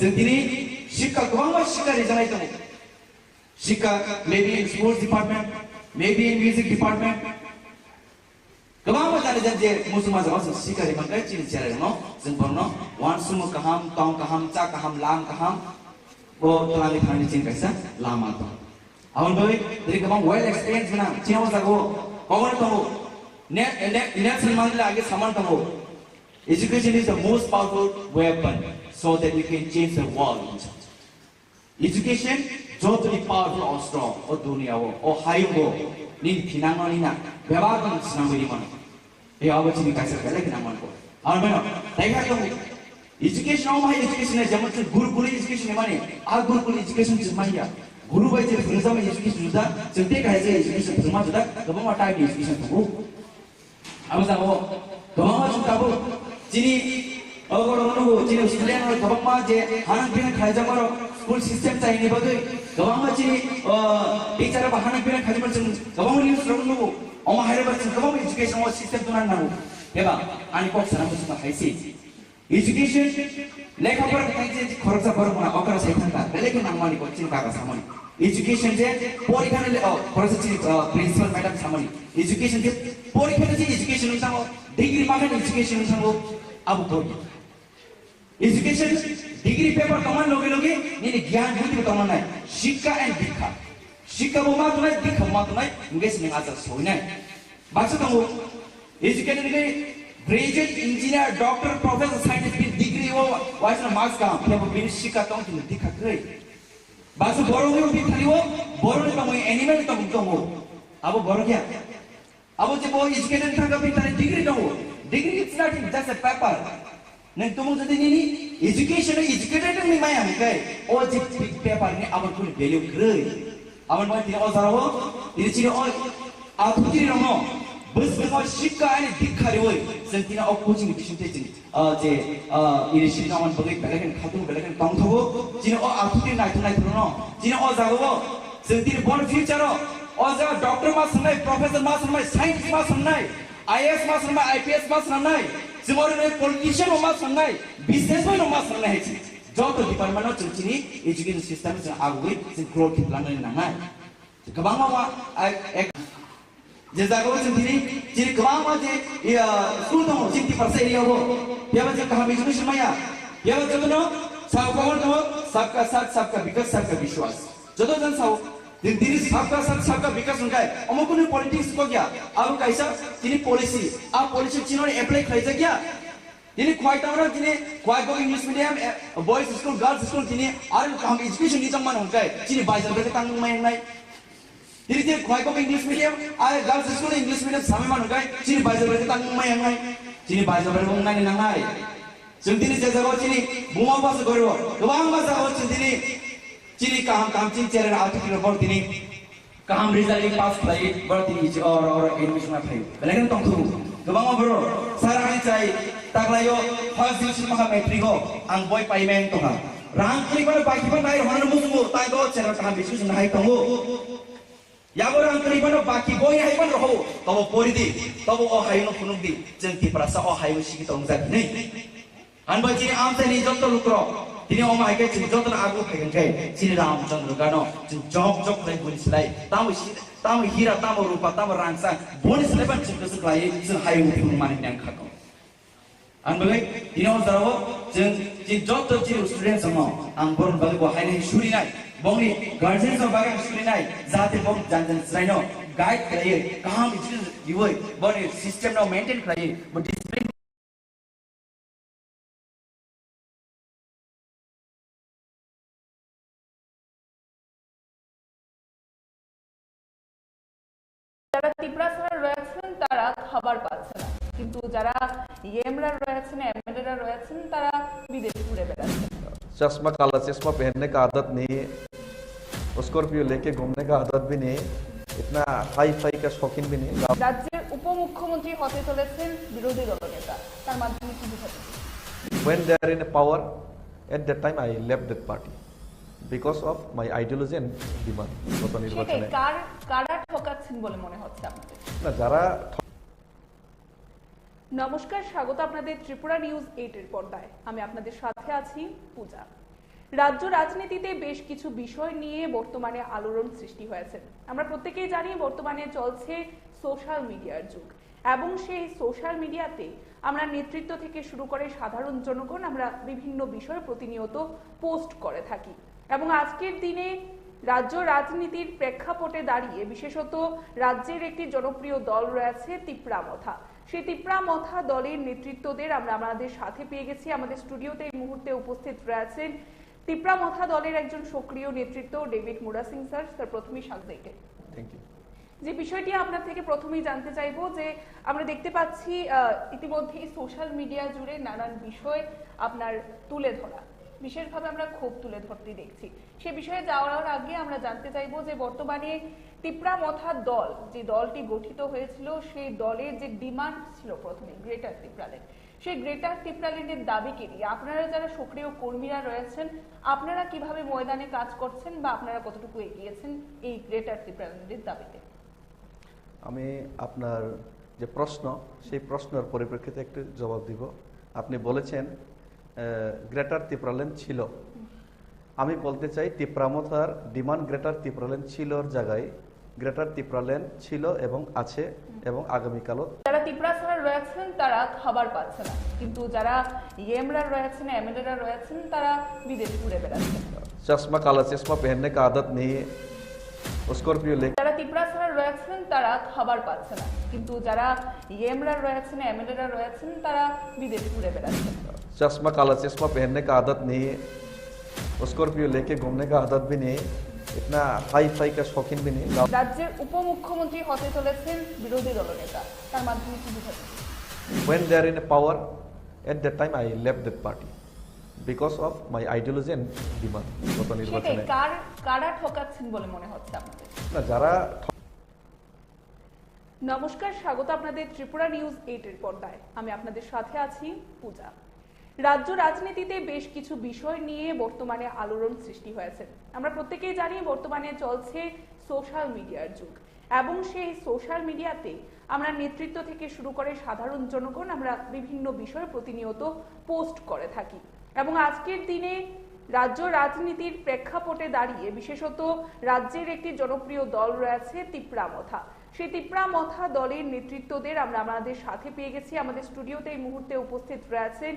sendiri shikka kwanga shikka rejanai tamu shikka maybe in sports department maybe in music department गोबां मोजाङै जों जे मुसलमान समाज सिखारि मोनबाय चिनि चेराय न जों बरनो वान सुमु गाहाम टं गाहाम चा गाहाम लां गाहाम bo tolani thani chin kaisa lama to awal boy dari gamang well experience na chino sago power to net salman la age saman to education is the most powerful weapon so that we can change the world education totally powerful or strong or dunia or high go ni thinang ni na byabar ko sinang beri man e awa chini kaisa bele kinang man ko awal boy taiga to education of my education is যেমন Gurukul education মানে আর Gurukul education জমাইয়া Guru by যে ফ্রিজম education जुदा जोंते गाय जे education जमा जुदा गोबां मा type education दं आबो जाबो गोबां मा जुदाबो जिनि अगरनो जिनि स्टुडेन्ट और गोबां मा जे हाना बिना खायजामारो स्कुल सिस्टेम चाहिने बगै गोबां मा जिनि टीचर बा हाना बिना खायजामार जों गोबां न्यूज रंनो अमा हायरबा जों गोबां education system दं नांगौ एबा आनि कक सानाबो जों हायसि education lekha par kai je khorcha par mona okara saitan ka lekha namani ko chin ka samani education je porikha ne khorcha chi principal madam samani education je porikha ne education sango degree magan education sango abu to education degree paper kaman loge loge ni gyan buddhi kaman nai shikha and dikha shikha bo ma to nai dikha ma to nai english ne ajar soi nai baksa tango education ne graduate engineer doctor professor scientist bin degree wo waisna marks ka phebo bin shika tong tin dikha kai basu boro wo bin thali wo boro ne tamo animal tamo tamo abo boro kya abo je bo educated thaga bin tane degree tamo degree it's not just a paper nang tumo jodi ni education educated ni maya kai o je paper ni abo kun value kai abo ma tin o zaro tin chini o athuri rono bus dengan shika ini dikhari woi, sentina ok coaching di sini jadi, je ini sih nawan bagai belakan khatung belakan tang thawo, jina ok atuti naik tu no, jina ok jago, sentina born future ok jago doctor mas sampai, professor mas sampai, scientist mas sampai, IAS mas sampai, IPS mas sampai, semua orang politician mas sampai, businessman mas sampai sih, jauh tu department no cini education system itu agui, sih growth kita lanjut nangai, kebang mama जैसा को चिंती चिरी कमांग वाजे ये school तो चिंती पर से रिया वो ये बच्चे कहाँ education माया ये बच्चे तो नो सबका वो तो सबका साथ सबका विकास सबका विश्वास जदों जन साव दिन दिन सबका साथ सबका विकास उनका है अमुक ने politics को क्या अब कैसा चिनी policy अब policy चिनों ने apply करें क्या चिनी ख्वाई तावरा चिनी ख्वाई को English medium boys school girls school चिनी आर कहाँ education निचंग मान उनका है चिनी बाइजर बच्चे तांग मायन नहीं Jadi dia kuai kok English medium, ay girls school English medium sama mana kai, cini baca baca tanggung mayang ngai, cini baca baca bunga ni nangai, cintini jasa kau cini bunga bahasa kau, kebang bahasa kau cini kaham cini ceri artikel baru cini kaham result ini pass lagi baru cini orang admission apa lagi, belakan tong tu, kebang baru, sarang ini cai, tak layo first division maka matrix ko, ang boy payment tu ha, rang kali pada bagi pada naik mana musuh, tak kau ceri kaham bisnis naik tunggu. Yang orang terima baki boy hai pun roh, tahu pori di, tahu oh hai no punuk di, jengti perasa oh hai mesti kita ungkap ni. Anba cini am tadi jatuh lukro, ini om hai kai cini jatuh aku hai kai, cini ram chandra gano, cini jok lagi bonus lagi, tamu hira, tamu rupa, tamu rangsa, bonus lagi pun cini kesuk lagi, cini hai mesti rumah ni yang khatam. Anba kai, ini orang zarawo, cini jatuh cini student semua, angkor bagi gua hai ni shuri nai. Bongi guardian so bagai student nai, zat bong jangan selaino guide kaya, kaham itu diwoi, bongi system no maintain kaya, but discipline. যারা ত্রিপুরা রয়েছেন তারা খাবার পাচ্ছে না, কিন্তু যারা ইএমরা রয়েছেন এমএলএরা রয়েছেন তারা বিদেশে ঘুরে বেড়াচ্ছেন। चश्मा काला चश्मा पहनने का आदत नहीं है, स्कॉर्पियो लेके घूमने का आदत भी नहीं है, इतना हाई फाई का शौकीन भी नहीं। রাজ্যের উপমুখ্যমন্ত্রী হতে চলেছেন বিরোধী দলনেতা, তার মাধ্যমে কি বোঝাতে? When they are in power, at that time I left that party because of my ideology and demand. সেটাই কারা ঠকাচ্ছেন বলে মনে হচ্ছে আপনাদের? না যারা নমস্কার, স্বাগত আপনাদের ত্রিপুরা নিউজ 8 এর পর্দায়। আমি আপনাদের সাথে আছি পূজা। রাজ্য রাজনীতিতে বেশ কিছু বিষয় নিয়ে বর্তমানে আলোড়ন সৃষ্টি হয়েছে। আমরা প্রত্যেকেই জানি বর্তমানে চলছে সোশ্যাল মিডিয়ার যুগ। এবং সেই সোশ্যাল মিডিয়াতে আমরা নেতৃত্ব থেকে শুরু করে সাধারণ জনগণ আমরা বিভিন্ন বিষয় প্রতিনিয়ত পোস্ট করে থাকি। এবং আজকের দিনে রাজ্য রাজনীতির প্রেক্ষাপটে দাঁড়িয়ে বিশেষত রাজ্যের একটি জনপ্রিয় দল রয়েছে তিপ্রামথা। সেই তিপ্রামথা দলের নেতৃত্বদের আমরা আমাদের সাথে পেয়ে গেছি। আমাদের স্টুডিওতে এই মুহূর্তে উপস্থিত রয়েছেন তিপ্রামথা দলের একজন সক্রিয় নেতৃত্ব David Mura Singh sir. Sir, প্রথমেই স্বাগত। Thank you. যে বিষয়টি আপনার থেকে প্রথমেই জানতে চাইবো যে আমরা দেখতে পাচ্ছি ইতিমধ্যেই সোশ্যাল মিডিয়া জুড়ে নানান বিষয় আপনার তুলে ধরা, বিশেষভাবে আমরা ক্ষোভ তুলে ধরতে দেখছি। সে বিষয়ে যাওয়ার আগে আমরা জানতে চাইবো যে বর্তমানে তিপ্রামথা দল, যে দলটি গঠিত হয়েছিল, সেই দলের যে ডিমান্ড ছিল প্রথমে গ্রেটার তিপ্রাল্যান্ড, সেই গ্রেটার তিপ্রাল্যান্ডের দাবিকে নিয়ে আপনারা যারা সক্রিয় কর্মীরা রয়েছেন, আপনারা কিভাবে ময়দানে কাজ করছেন বা আপনারা কতটুকু এগিয়েছেন এই গ্রেটার তিপ্রাল্যান্ডের দাবিতে? আমি আপনার যে প্রশ্ন, সেই প্রশ্নের পরিপ্রেক্ষিতে একটু জবাব দিব। আপনি বলেছেন গ্রেটার তিপ্রাল্যান্ড ছিল। আমি বলতে চাই তিপ্রামথার ডিমান্ড গ্রেটার তিপ্রাল্যান্ড ছিলর জায়গায় গ্রেটার তিপ্রাল্যান্ড ছিল এবং আছে এবং আগামীকালও। যারা তিপ্রাসারা রয়েছেন তারা খাবার পাচ্ছে না, কিন্তু যারা ইএমরা রয়েছেন, এমএলএরা রয়েছেন, তারা বিদেশ ঘুরে বেড়াচ্ছেন। चश्मा काला चश्मा पहनने का आदत नहीं है, स्कॉर्पियो लेके। যারা তিপ্রাসারা রয়েছেন তারা খাবার পাচ্ছে না, কিন্তু যারা ইএমরা রয়েছেন, এমএলএরা রয়েছেন, তারা বিদেশ ঘুরে বেড়াচ্ছেন। चश्मा काला चश्मा पहनने का आदत नहीं है, स्कॉर्पियो लेके घूमने का आदत भी नहीं है, इतना हाई फाई का शौकीन भी नहीं। রাজ্যের উপমুখ্যমন্ত্রী হতে চলেছেন বিরোধী দলনেতা, তার মাধ্যমে কি বোঝাতে? When they are in power, at that time I left that party because of my ideology and demand. গত সেটাই, নির্বাচনে কারা ঠকাচ্ছেন বলে মনে হচ্ছে আপনাদের? না, যারা নমস্কার, স্বাগত আপনাদের ত্রিপুরা নিউজ 8 এর পর্দায়। আমি আপনাদের সাথে আছি পূজা। রাজ্য রাজনীতিতে বেশ কিছু বিষয় নিয়ে বর্তমানে আলোড়ন সৃষ্টি হয়েছে। আমরা প্রত্যেকেই জানি বর্তমানে চলছে সোশ্যাল মিডিয়ার যুগ, এবং সেই সোশ্যাল মিডিয়াতে আমরা নেতৃত্ব থেকে শুরু করে সাধারণ জনগণ আমরা বিভিন্ন বিষয় প্রতিনিয়ত পোস্ট করে থাকি। এবং আজকের দিনে রাজ্য রাজনীতির প্রেক্ষাপটে দাঁড়িয়ে বিশেষত রাজ্যের একটি জনপ্রিয় দল রয়েছে তিপ্রামথা। সেই তিপ্রামথা দলের নেতৃত্বদের আমরা আমাদের সাথে পেয়ে গেছি। আমাদের স্টুডিওতে এই মুহূর্তে উপস্থিত রয়েছেন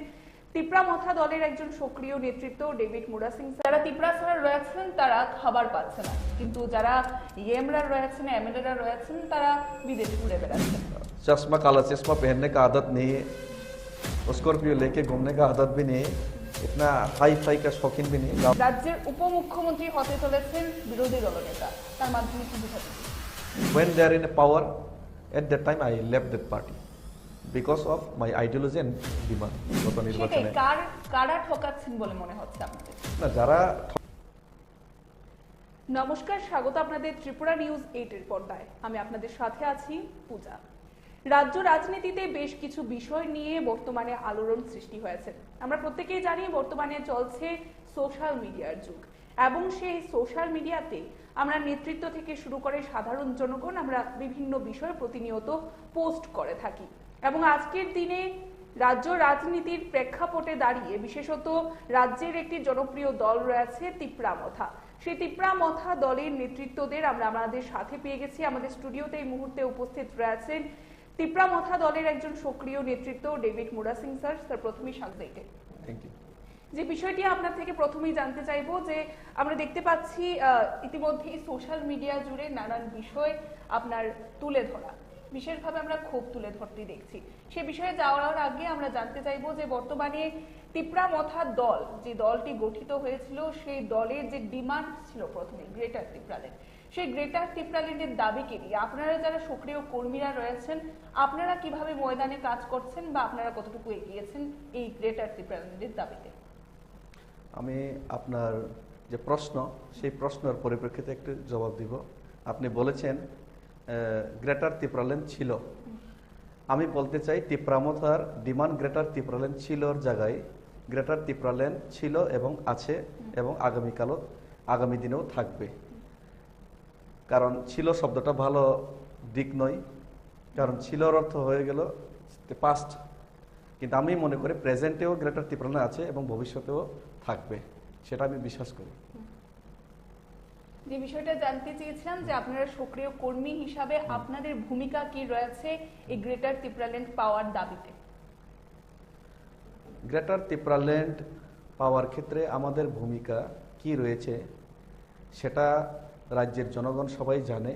তিপ্রামথা দলের একজন সক্রিয় নেতৃত্ব ডেভিড মুরা সিং। যারা তিপ্রাসারা রয়েছেন তারা খাবার পাচ্ছে না, কিন্তু যারা ইএমরা রয়েছেন, এমএলএরা রয়েছেন, তারা বিদেশ ঘুরে বেড়াচ্ছেন। चश्मा काला चश्मा पहनने का आदत नहीं है, स्कॉर्पियो लेके घूमने का आदत भी नहीं है, इतना हाई फाई का शौकीन भी नहीं। রাজ্যের উপমুখ্যমন্ত্রী হতে চলেছেন বিরোধী দলনেতা, তার মাধ্যমে কি বোঝাতে? When they are in power, at that time I left that party because of my ideology and demand. গত সেটাই, নির্বাচনে কারা ঠকাচ্ছেন বলে মনে হচ্ছে আপনাদের? না, যারা নমস্কার, স্বাগত আপনাদের ত্রিপুরা নিউজ 8 এর পর্দায়। আমি আপনাদের সাথে আছি পূজা। রাজ্য রাজনীতিতে বেশ কিছু বিষয় নিয়ে বর্তমানে আলোড়ন সৃষ্টি হয়েছে। আমরা প্রত্যেকেই জানি বর্তমানে চলছে সোশ্যাল মিডিয়ার যুগ, এবং সেই সোশ্যাল মিডিয়াতে আমরা নেতৃত্ব থেকে শুরু করে সাধারণ জনগণ আমরা বিভিন্ন বিষয় প্রতিনিয়ত পোস্ট করে থাকি। এবং আজকের দিনে রাজ্য রাজনীতির প্রেক্ষাপটে দাঁড়িয়ে বিশেষত রাজ্যের একটি জনপ্রিয় দল রয়েছে তিপ্রামথা। সেই তিপ্রামথা দলের নেতৃত্বদের আমরা আমাদের সাথে পেয়ে গেছি। আমাদের স্টুডিওতে এই মুহূর্তে উপস্থিত রয়েছেন তিপ্রামথা দলের একজন সক্রিয় নেতৃত্ব David Mura Singh sir. Sir, প্রথমেই স্বাগত। Thank you. যে বিষয়টি আপনার থেকে প্রথমেই জানতে চাইবো যে আমরা দেখতে পাচ্ছি ইতিমধ্যেই সোশ্যাল মিডিয়া জুড়ে নানান বিষয় আপনার তুলে ধরা, বিশেষভাবে আমরা ক্ষোভ তুলে ধরতে দেখছি। সে বিষয়ে যাওয়ার আগে আমরা জানতে চাইবো যে বর্তমানে তিপ্রামথা দল, যে দলটি গঠিত হয়েছিল, সেই দলের যে ডিমান্ড ছিল প্রথমে গ্রেটার তিপ্রাল্যান্ড, সেই গ্রেটার তিপ্রাল্যান্ডের দাবিকে নিয়ে আপনারা যারা সক্রিয় কর্মীরা রয়েছেন, আপনারা কিভাবে ময়দানে কাজ করছেন বা আপনারা কতটুকু এগিয়েছেন এই গ্রেটার তিপ্রাল্যান্ডের দাবিতে? আমি আপনার যে প্রশ্ন, সেই প্রশ্নের পরিপ্রেক্ষিতে একটু জবাব দিব। আপনি বলেছেন গ্রেটার তিপ্রাল্যান্ড ছিল। আমি বলতে চাই তিপ্রামথার ডিমান্ড গ্রেটার তিপ্রাল্যান্ড ছিলর জায়গায় গ্রেটার তিপ্রাল্যান্ড ছিল এবং আছে এবং আগামী দিনেও থাকবে। কারণ ছিল শব্দটা ভালো দিক নয়, কারণ ছিলর অর্থ হয়ে গেল পাস্ট, কিন্তু আমি মনে করি প্রেজেন্টেও গ্রেটার তিপ্রাল্যান্ড আছে এবং ভবিষ্যতেও থাকবে, সেটা আমি বিশ্বাস করি। যে বিষয়টা জানতে চেয়েছিলাম যে আপনারা সক্রিয় কর্মী হিসাবে আপনাদের ভূমিকা কি রয়েছে এই গ্রেটার ত্রিপুরাল্যান্ড পাওয়ার দাবিতে? গ্রেটার ত্রিপুরাল্যান্ড পাওয়ার ক্ষেত্রে আমাদের ভূমিকা কি রয়েছে সেটা রাজ্যের জনগণ সবাই জানে,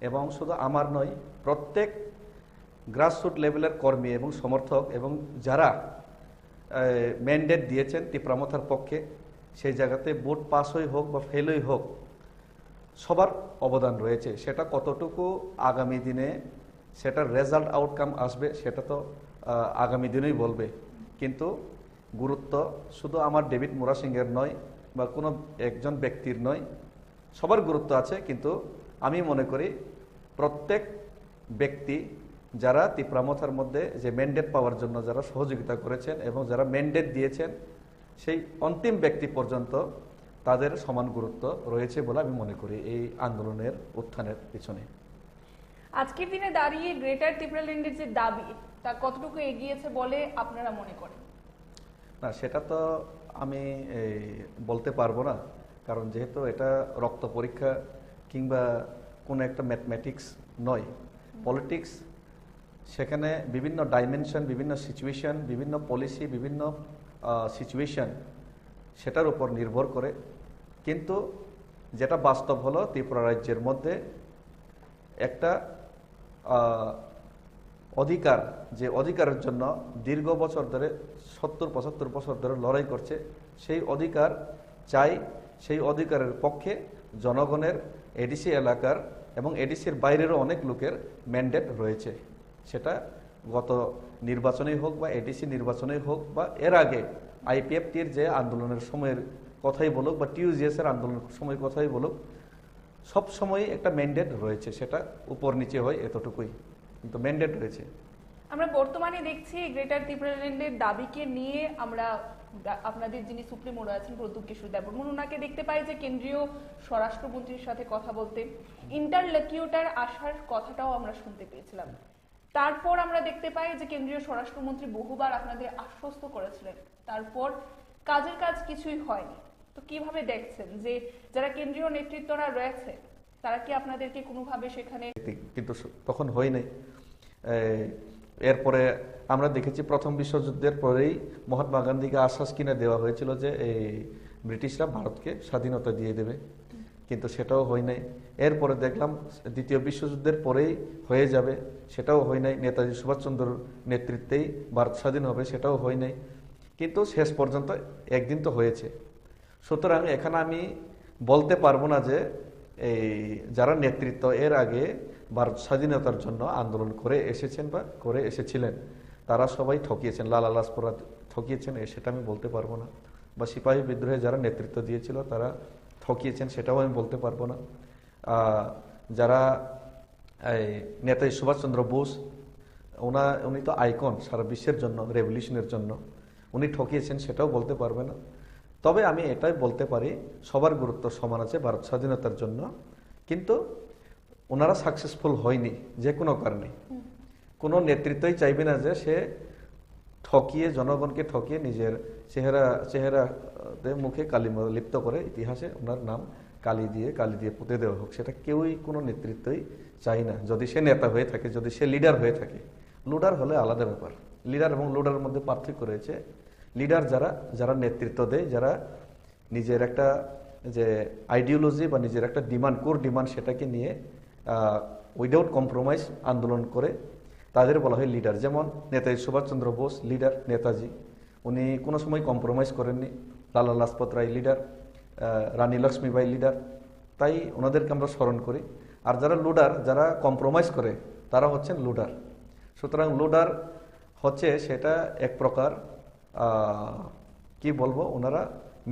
এবং শুধু আমার নয়, প্রত্যেক গ্রাসরুট লেভেলের কর্মী এবং সমর্থক এবং যারা ম্যান্ডেট দিয়েছেন ত্রিপুরামথার পক্ষে, সেই জায়গাতে ভোট পাস হই হোক বা ফেলই হোক, সবার অবদান রয়েছে। সেটা কতটুকু আগামী দিনে সেটার রেজাল্ট আউটকাম আসবে সেটা তো আগামী দিনেই বলবে, কিন্তু গুরুত্ব শুধু আমার ডেভিড মুরা সিংয়ের নয় বা কোনো একজন ব্যক্তির নয়, সবার গুরুত্ব আছে। কিন্তু আমি মনে করি প্রত্যেক ব্যক্তি যারা ত্রিপুরামথার মধ্যে যে ম্যান্ডেট পাওয়ার জন্য যারা সহযোগিতা করেছেন এবং যারা ম্যান্ডেট দিয়েছেন, সেই অন্তিম ব্যক্তি পর্যন্ত তাদের সমান গুরুত্ব রয়েছে বলে আমি মনে করি এই আন্দোলনের উত্থানের পিছনে। আজকের দিনে দাঁড়িয়ে গ্রেটার ত্রিপুরাল্যান্ডের যে দাবি তা কতটুকু এগিয়েছে বলে আপনারা মনে করেন? না, সেটা তো আমি বলতে পারবো না, কারণ যেহেতু এটা রক্ত পরীক্ষা কিংবা কোনো একটা ম্যাথমেটিক্স নয়, পলিটিক্স, সেখানে বিভিন্ন ডাইমেনশন, বিভিন্ন সিচুয়েশন, বিভিন্ন পলিসি, বিভিন্ন সিচুয়েশন সেটার উপর নির্ভর করে। কিন্তু যেটা বাস্তব হলো, ত্রিপুরা রাজ্যের মধ্যে একটা অধিকার, যে অধিকারের জন্য দীর্ঘ বছর ধরে 70-75 বছর ধরে লড়াই করছে, সেই অধিকার চাই। সেই অধিকারের পক্ষে জনগণের এডিসি এলাকার এবং এডিসির বাইরেরও অনেক লোকের ম্যান্ডেট রয়েছে। সেটা গত নির্বাচনেই হোক বা এডিসি নির্বাচনেই হোক বা এর আগে আইপিএফটির যে আন্দোলনের সময়ের কথাই বলুক বা টিউজিএস এর আন্দোলনের সময়ের কথাই বলুক, সব সময় একটা ম্যান্ডেট রয়েছে। সেটা উপর নিচে হয় এতটুকুই, কিন্তু ম্যান্ডেট রয়েছে। আমরা বর্তমানে দেখছি গ্রেটার ত্রিপুরাল্যান্ডের দাবিকে নিয়ে আমরা আপনাদের যিনি সুপ্রিমো রয়েছেন প্রদ্যুৎ কিশোর দেববর্মন, ওনাকে দেখতে পাই যে কেন্দ্রীয় স্বরাষ্ট্রমন্ত্রীর সাথে কথা বলতে, ইন্টারলকিউটার আসার কথাটাও আমরা শুনতে পেয়েছিলাম। তারপর আমরা দেখতে পাই যে কেন্দ্রীয় স্বরাষ্ট্রমন্ত্রী বহুবার আপনাদের আশ্বস্ত করেছিলেন, তারপর কাজের কাজ কিছুই হয়নি। তো কিভাবে দেখছেন যে যারা কেন্দ্রীয় নেতৃত্বরা রয়েছে তারা কি আপনাদেরকে কোনোভাবে সেখানে? কিন্তু তখন হয় নাই। এরপরে আমরা দেখেছি প্রথম বিশ্বযুদ্ধের পরেই মহাত্মা গান্ধীকে আশ্বাস কিনে দেওয়া হয়েছিল যে এই ব্রিটিশরা ভারতকে স্বাধীনতা দিয়ে দেবে, কিন্তু সেটাও হয় নাই। এরপরে দেখলাম দ্বিতীয় বিশ্বযুদ্ধের পরেই হয়ে যাবে, সেটাও হয় নাই। নেতাজি সুভাষচন্দ্রর নেতৃত্বেই ভারত স্বাধীন হবে, সেটাও হয় নাই। কিন্তু শেষ পর্যন্ত একদিন তো হয়েছে। সুতরাং এখানে আমি বলতে পারবো না যে এই যারা নেতৃত্ব এর আগে ভারত স্বাধীনতার জন্য আন্দোলন করে এসেছেন বা করে এসেছিলেন তারা সবাই ঠকিয়েছেন, লালা লাজপত রায় ঠকিয়েছেন, সেটা আমি বলতে পারবো না। বা সিপাহী বিদ্রোহে যারা নেতৃত্ব দিয়েছিল তারা ঠকিয়েছেন, সেটাও আমি বলতে পারবো না। যারা নেতাজি সুভাষচন্দ্র বোস, উনি তো আইকন সারা বিশ্বের জন্য, রেভলিউশনের জন্য, উনি ঠকিয়েছেন, সেটাও বলতে পারবে না। তবে আমি এটাই বলতে পারি সবার গুরুত্ব সমান আছে ভারত স্বাধীনতার জন্য, কিন্তু ওনারা সাকসেসফুল হয়নি যে কোনো কারণে। কোনো নেতৃত্বই চাইবে না যে সে ঠকিয়ে, জনগণকে ঠকিয়ে নিজের চেহারাতে মুখে কালি লিপ্ত করে ইতিহাসে ওনার নাম কালি দিয়ে পুঁতে দেওয়া হোক, সেটা কেউই কোনো নেতৃত্বই চাই না। যদি সে নেতা হয়ে থাকে, যদি সে লিডার হয়ে থাকে, লুডার হলে আলাদা ব্যাপার। লিডার এবং লুডারের মধ্যে পার্থক্য রয়েছে। লিডার যারা নেতৃত্ব দেয়, যারা নিজের একটা যে আইডিওলজি বা নিজের একটা ডিমান্ড, কোর ডিমান্ড, সেটাকে নিয়ে উইদাউট কম্প্রোমাইজ আন্দোলন করে, তাদের বলা হয় লিডার। যেমন নেতাজি সুভাষচন্দ্র বোস লিডার, নেতাজি উনি কোনো সময় কম্প্রোমাইজ করেননি। লালা লাজপত রায় লিডার, রানী লক্ষ্মীবাই লিডার, তাই ওনাদেরকে আমরা স্মরণ করি। আর যারা লুডার, যারা কম্প্রোমাইজ করে, তারা হচ্ছেন লুডার। সুতরাং লুডার হচ্ছে সেটা এক প্রকার কি বলবো, ওনারা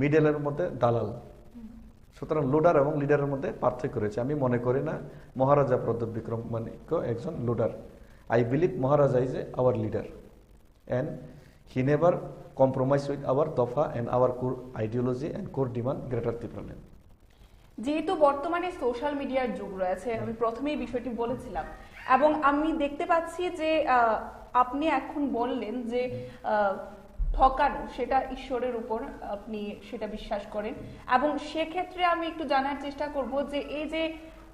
মিডলের মধ্যে দালাল। সুতরাং লুডার এবং লিডারের মধ্যে পার্থক্য রয়েছে। আমি মনে করি না মহারাজা প্রদ্যোৎ বিক্রম মানিক্য একজন লুডার। I believe Maharaja is our leader and he never compromised with our Dofa and our core ideology and core demand Greater Triplaland. যেহেতু বর্তমানে সোশ্যাল মিডিয়ার যুগ রয়েছে, আমি প্রথমেই বিষয়টি বলেছিলাম, এবং আমি দেখতে পাচ্ছি যে আপনি এখন বললেন যে ঠকানো সেটা ঈশ্বরের উপর আপনি সেটা বিশ্বাস করেন, এবং সেক্ষেত্রে আমি একটু জানার চেষ্টা করব যে এই যে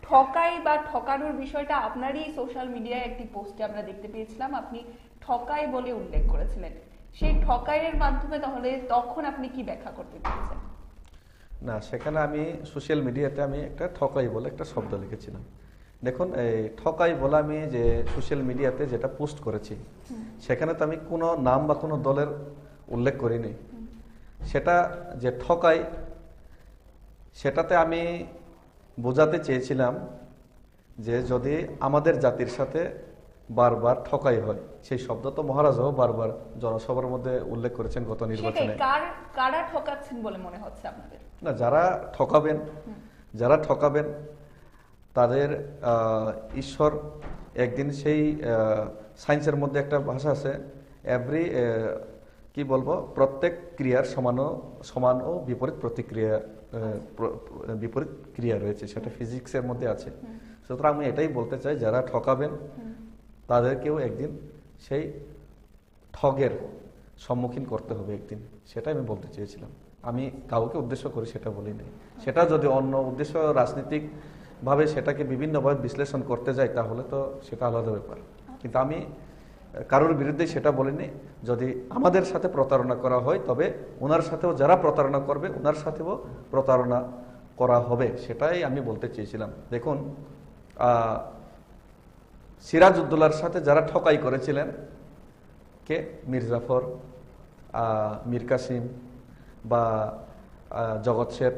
ঠকাই বা ঠকানোর বিষয়টা আপনারই সোশ্যাল মিডিয়ায় একটি পোস্টে আমরা দেখতে পেয়েছিলাম, আপনি ঠকাই বলে উল্লেখ করেছিলেন। সেই ঠকাইয়ের মাধ্যমে তাহলে তখন আপনি কি ব্যাখ্যা করতে পেরেছেন? না, সেখানে আমি সোশ্যাল মিডিয়াতে আমি একটা ঠকাই বলে একটা শব্দ লিখেছিলাম। দেখুন, এই ঠকাই বলে আমি যে সোশ্যাল মিডিয়াতে যেটা পোস্ট করেছি, সেখানে তো আমি কোনো নাম বা কোনো দলের উল্লেখ করিনি। সেটা যে ঠকাই, সেটাতে আমি বোঝাতে চেয়েছিলাম যে যদি আমাদের জাতির সাথে বারবার ঠকাই হয়, সেই শব্দ তো মহারাজও বারবার জনসভার মধ্যে উল্লেখ করেছেন গত নির্বাচনে। কারা ঠকাচ্ছেন বলে মনে হচ্ছে আপনাদের? না, যারা ঠকাবেন তাদের ঈশ্বর একদিন সেই সায়েন্সের মধ্যে একটা ভাষা আছে, এভরি কি বলবো, প্রত্যেক ক্রিয়ার সমান ও বিপরীত প্রতিক্রিয়া, বিপরীত ক্রিয়া রয়েছে, সেটা ফিজিক্সের মধ্যে আছে। সুতরাং আমি এটাই বলতে চাই, যারা ঠকাবেন তাদেরকেও একদিন সেই ঠগের সম্মুখীন করতে হবে একদিন, সেটাই আমি বলতে চেয়েছিলাম। আমি কাউকে উদ্দেশ্য করে সেটা বলি নাই। সেটা যদি অন্য উদ্দেশ্য রাজনৈতিক ভাবে সেটাকে বিভিন্নভাবে বিশ্লেষণ করতে যাই, তাহলে তো সেটা আলাদা ব্যাপার। কিন্তু আমি কারোর বিরুদ্ধে সেটা বলিনি। যদি আমাদের সাথে প্রতারণা করা হয়, তবে ওনার সাথেও যারা প্রতারণা করবে ওনার সাথেও প্রতারণা করা হবে, সেটাই আমি বলতে চেয়েছিলাম। দেখুন, সিরাজউদ্দৌলার সাথে যারা ঠকাই করেছিলেন, কে? মীর জাফর, মীর কাসিম বা জগৎ শেঠ,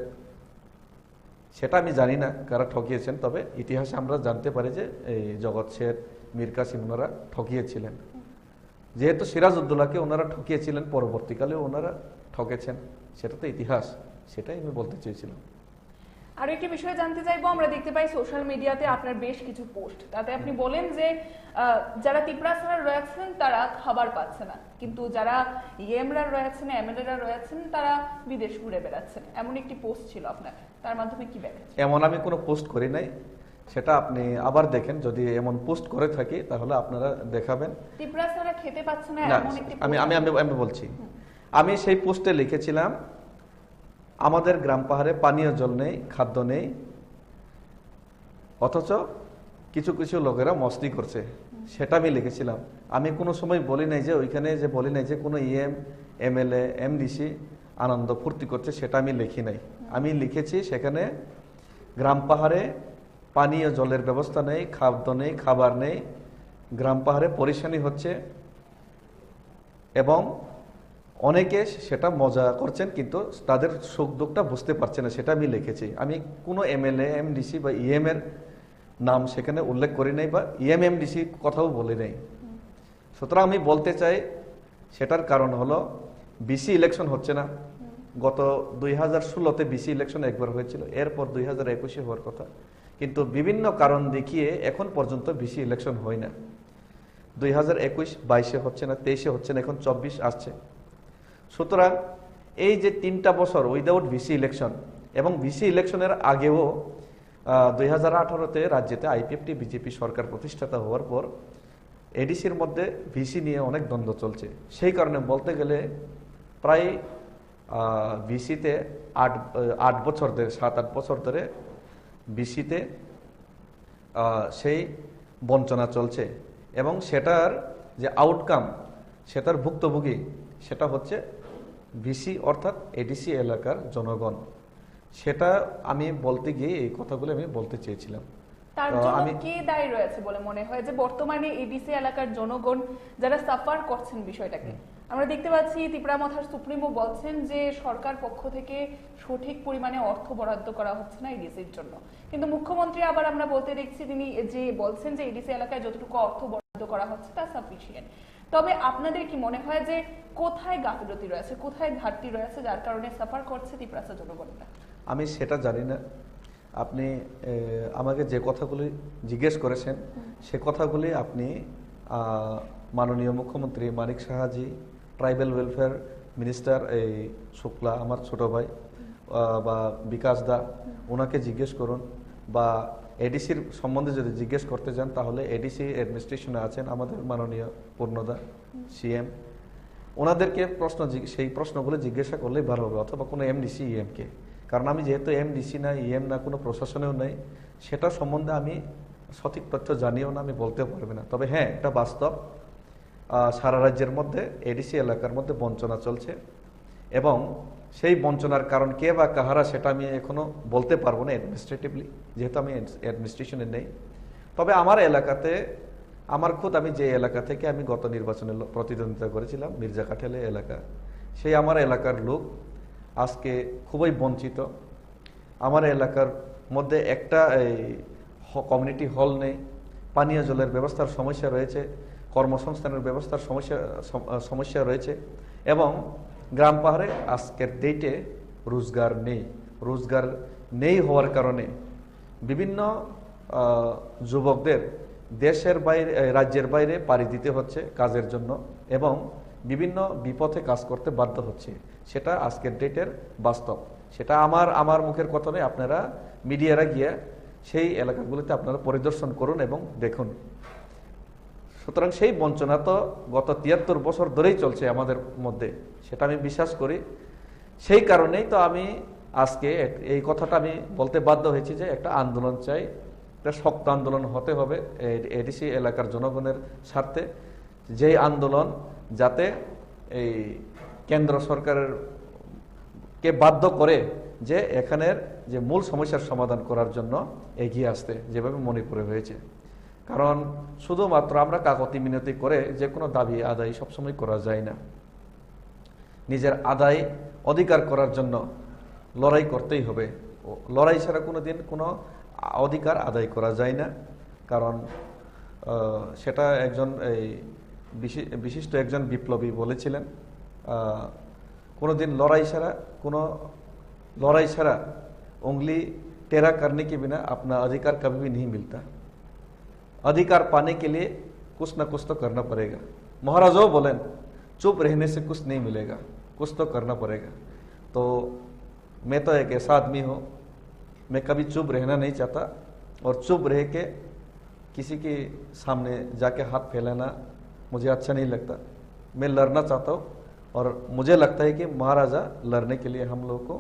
সেটা আমি জানি না কারা ঠকিয়েছেন, তবে ইতিহাসে আমরা জানতে পারি যে এই জগৎ শেঠ, মীর কাসিম ওনারা ঠকিয়েছিলেন। যেহেতু সিরাজউদ্দৌলাকে ওনারা ঠকিয়েছিলেন, পরবর্তীকালে ওনারা ঠকেছেন, সেটা তো ইতিহাস, সেটাই আমি বলতে চেয়েছিলাম। আরো একটি বিষয় জানতে চাইবো, আমরা দেখতে পাই সোশ্যাল মিডিয়াতে আপনার বেশ কিছু পোস্ট, তাতে আপনি বলেন যে যারা তিপ্রাসারা রয়েছেন তারা খাবার পাচ্ছে না, কিন্তু যারা ইএমরা রয়েছেন, এমএলএরা রয়েছেন, তারা বিদেশ ঘুরে বেড়াচ্ছেন, এমন একটি পোস্ট ছিল আপনার। তার মাধ্যমে কি ব্যাখ্যা? এমন আমি কোনো পোস্ট করি নাই, সেটা আপনি আবার দেখেন। যদি এমন পোস্ট করে থাকি তাহলে আপনারা দেখাবেন। তিপ্রাসারা খেতে পাচ্ছে না এমন একটি আমি বলছি, আমি সেই পোস্টে লিখেছিলাম আমাদের গ্রাম পাহাড়ে পানীয় জল নেই, খাদ্য নেই, অথচ কিছু কিছু লোকেরা মস্তি করছে, সেটা আমি লিখেছিলাম। আমি কোনো সময় বলি নাই যে ওইখানে যে বলি নাই যে কোনো ইএম, এমএলএ, এমডিসি আনন্দ ফুর্তি করছে, সেটা আমি লিখি নাই। আমি লিখেছি সেখানে গ্রাম পাহাড়ে পানীয় জলের ব্যবস্থা নেই, খাদ্য নেই, খাবার নেই, গ্রাম পাহাড়ে পরিশানি হচ্ছে এবং অনেকে সেটা মজা করছেন, কিন্তু তাদের সুখ দুঃখটা বুঝতে পারছে না, সেটা আমি লিখেছি। আমি কোনো এমএলএ, এমডিসি বা ইএম এর নাম সেখানে উল্লেখ করি নাই, বা ইএম, এমডিসি কথাও বলি নাই। সুতরাং আমি বলতে চাই, সেটার কারণ হলো বিসি ইলেকশন হচ্ছে না। গত 2016-তে বিসি ইলেকশন একবার হয়েছিল, এরপর 2021-এ হওয়ার কথা, কিন্তু বিভিন্ন কারণ দেখিয়ে এখন পর্যন্ত বিসি ইলেকশন হয় না। 2021, 22-এ হচ্ছে না, 23-এ হচ্ছে না, এখন 24 আসছে। সুতরাং এই যে 3টা বছর উইদাউট ভিসি ইলেকশন, এবং ভিসি ইলেকশনের আগেও 2018-তে রাজ্যেতে আইপিএফটি বিজেপি সরকার প্রতিষ্ঠাতা হওয়ার পর এডিসির মধ্যে ভিসি নিয়ে অনেক দ্বন্দ্ব চলছে। সেই কারণে বলতে গেলে প্রায় ভিসিতে 8 বছর ধরে, 7-8 বছর ধরে ভিসিতে সেই বঞ্চনা চলছে, এবং সেটার যে আউটকাম, সেটার ভুক্তভোগী সেটা হচ্ছে ভিসি অর্থাৎ এডিসি এলাকার জনগণ। সেটা আমি বলতে গিয়ে এই কথাগুলো আমি বলতে চেয়েছিলাম। তার জন্য কে দায়ী রয়েছে বলে মনে হয় যে বর্তমানে এডিসি এলাকার জনগণ যারা সাফার করছেন বিষয়টাকে? আমরা দেখতে পাচ্ছি তিপ্রামথার সুপ্রিমো বলছেন যে সরকার পক্ষ থেকে সঠিক পরিমাণে অর্থ বরাদ্দ করা হচ্ছে না এডিসির জন্য, কিন্তু মুখ্যমন্ত্রী আবার আমরা বলতে দেখছি তিনি যে বলছেন যে এডিসি এলাকায় যতটুকু অর্থ বরাদ্দ করা হচ্ছে তা সাফিসিয়েন্ট। তবে আপনাদের কি মনে হয় যে কোথায় গাফিলতি রয়েছে, কোথায় ঘাটতি রয়েছে, যার কারণে সাফার করছে তিপ্রাসা জনগণরা? আমি সেটা জানি না। আপনি আমাকে যে কথাগুলি জিজ্ঞেস করেছেন, সে কথাগুলি আপনি মাননীয় মুখ্যমন্ত্রী মানিক সাহাজি, ট্রাইবাল ওয়েলফেয়ার মিনিস্টার এই শুক্লা, আমার ছোট ভাই, বা বিকাশ দা, ওনাকে জিজ্ঞেস করুন, বা এডিসির সম্বন্ধে যদি জিজ্ঞেস করতে চান তাহলে এডিসি অ্যাডমিনিস্ট্রেশনে আছেন আমাদের মাননীয় পূর্ণদা সিএম, ওনাদেরকে সেই প্রশ্নগুলো জিজ্ঞাসা করলেই ভালো হবে, অথবা কোনো এমডিসি ইএমকে। কারণ আমি যেহেতু এমডিসি না, ইএম না, কোনো প্রশাসনেও নেই, সেটা সম্বন্ধে আমি সঠিক তথ্য জানিও না, আমি বলতে পারবো না। তবে হ্যাঁ, এটা বাস্তব, সারা রাজ্যের মধ্যে এডিসি এলাকার মধ্যে বঞ্চনা চলছে, এবং সেই বঞ্চনার কারণ কে বা কাহারা সেটা আমি এখনো বলতে পারবো না অ্যাডমিনিস্ট্রেটিভলি, যেহেতু আমি অ্যাডমিনিস্ট্রেশনে নেই। তবে আমার এলাকাতে, আমি যে এলাকা থেকে আমি গত নির্বাচনে প্রতিদ্বন্দ্বিতা করেছিলাম, মির্জা কাঠেলে এলাকা, সেই আমার এলাকার লোক আজকে খুবই বঞ্চিত। আমার এলাকার মধ্যে একটা কমিউনিটি হল নেই, পানীয় জলের ব্যবস্থার সমস্যা রয়েছে, কর্মসংস্থানের ব্যবস্থার সমস্যা রয়েছে, এবং গ্রাম পাহাড়ে আজকের ডেটে রোজগার নেই হওয়ার কারণে বিভিন্ন যুবকদের দেশের বাইরে, রাজ্যের বাইরে পাড়ি দিতে হচ্ছে কাজের জন্য, এবং বিভিন্ন বিপথে কাজ করতে বাধ্য হচ্ছে। সেটা আজকের ডেটের বাস্তব। সেটা আমার মুখের কথা নয়, আপনারা মিডিয়ারা গিয়ে সেই এলাকাগুলিতে আপনারা পরিদর্শন করুন এবং দেখুন। সুতরাং সেই বঞ্চনা তো গত 73 বছর ধরেই চলছে আমাদের মধ্যে, সেটা আমি বিশ্বাস করি। সেই কারণেই তো আমি আজকে এই কথাটা আমি বলতে বাধ্য হয়েছি যে একটা আন্দোলন চাই, একটা শক্ত আন্দোলন হতে হবে এডিসি এলাকার জনগণের স্বার্থে, যেই আন্দোলন যাতে এই কেন্দ্র সরকারের কে বাধ্য করে যে এখানের যে মূল সমস্যার সমাধান করার জন্য এগিয়ে আসতে, যেভাবে মণিপুরে হয়েছে। কারণ শুধুমাত্র আমরা কাকতি মিনতি করে যে কোনো দাবি আদায় সবসময় করা যায় না। নিজের অধিকার করার জন্য লড়াই করতেই হবে। লড়াই ছাড়া কোনোদিন কোনো অধিকার আদায় করা যায় না। কারণ সেটা একজন বিশিষ্ট একজন বিপ্লবী বলেছিলেন, কোনোদিন लड़ाई छड़ा उंगली टेढ़ा करने के बिना अपना अधिकार कभी भी नहीं मिलता। अधिकार पाने के लिए कुछ ना कुछ तो करना पड़ेगा। महाराजों बोलें, चुप रहने से कुछ नहीं मिलेगा, कुछ तो करना पड़ेगा। तो मैं तो एक ऐसा आदमी हूँ, मैं कभी चुप रहना नहीं चाहता, और चुप रह के किसी के सामने जाके हाथ फैलाना मुझे अच्छा नहीं लगता। मैं लड़ना चाहता हूँ, और मुझे लगता है कि महाराजा लड़ने के लिए हम लोग को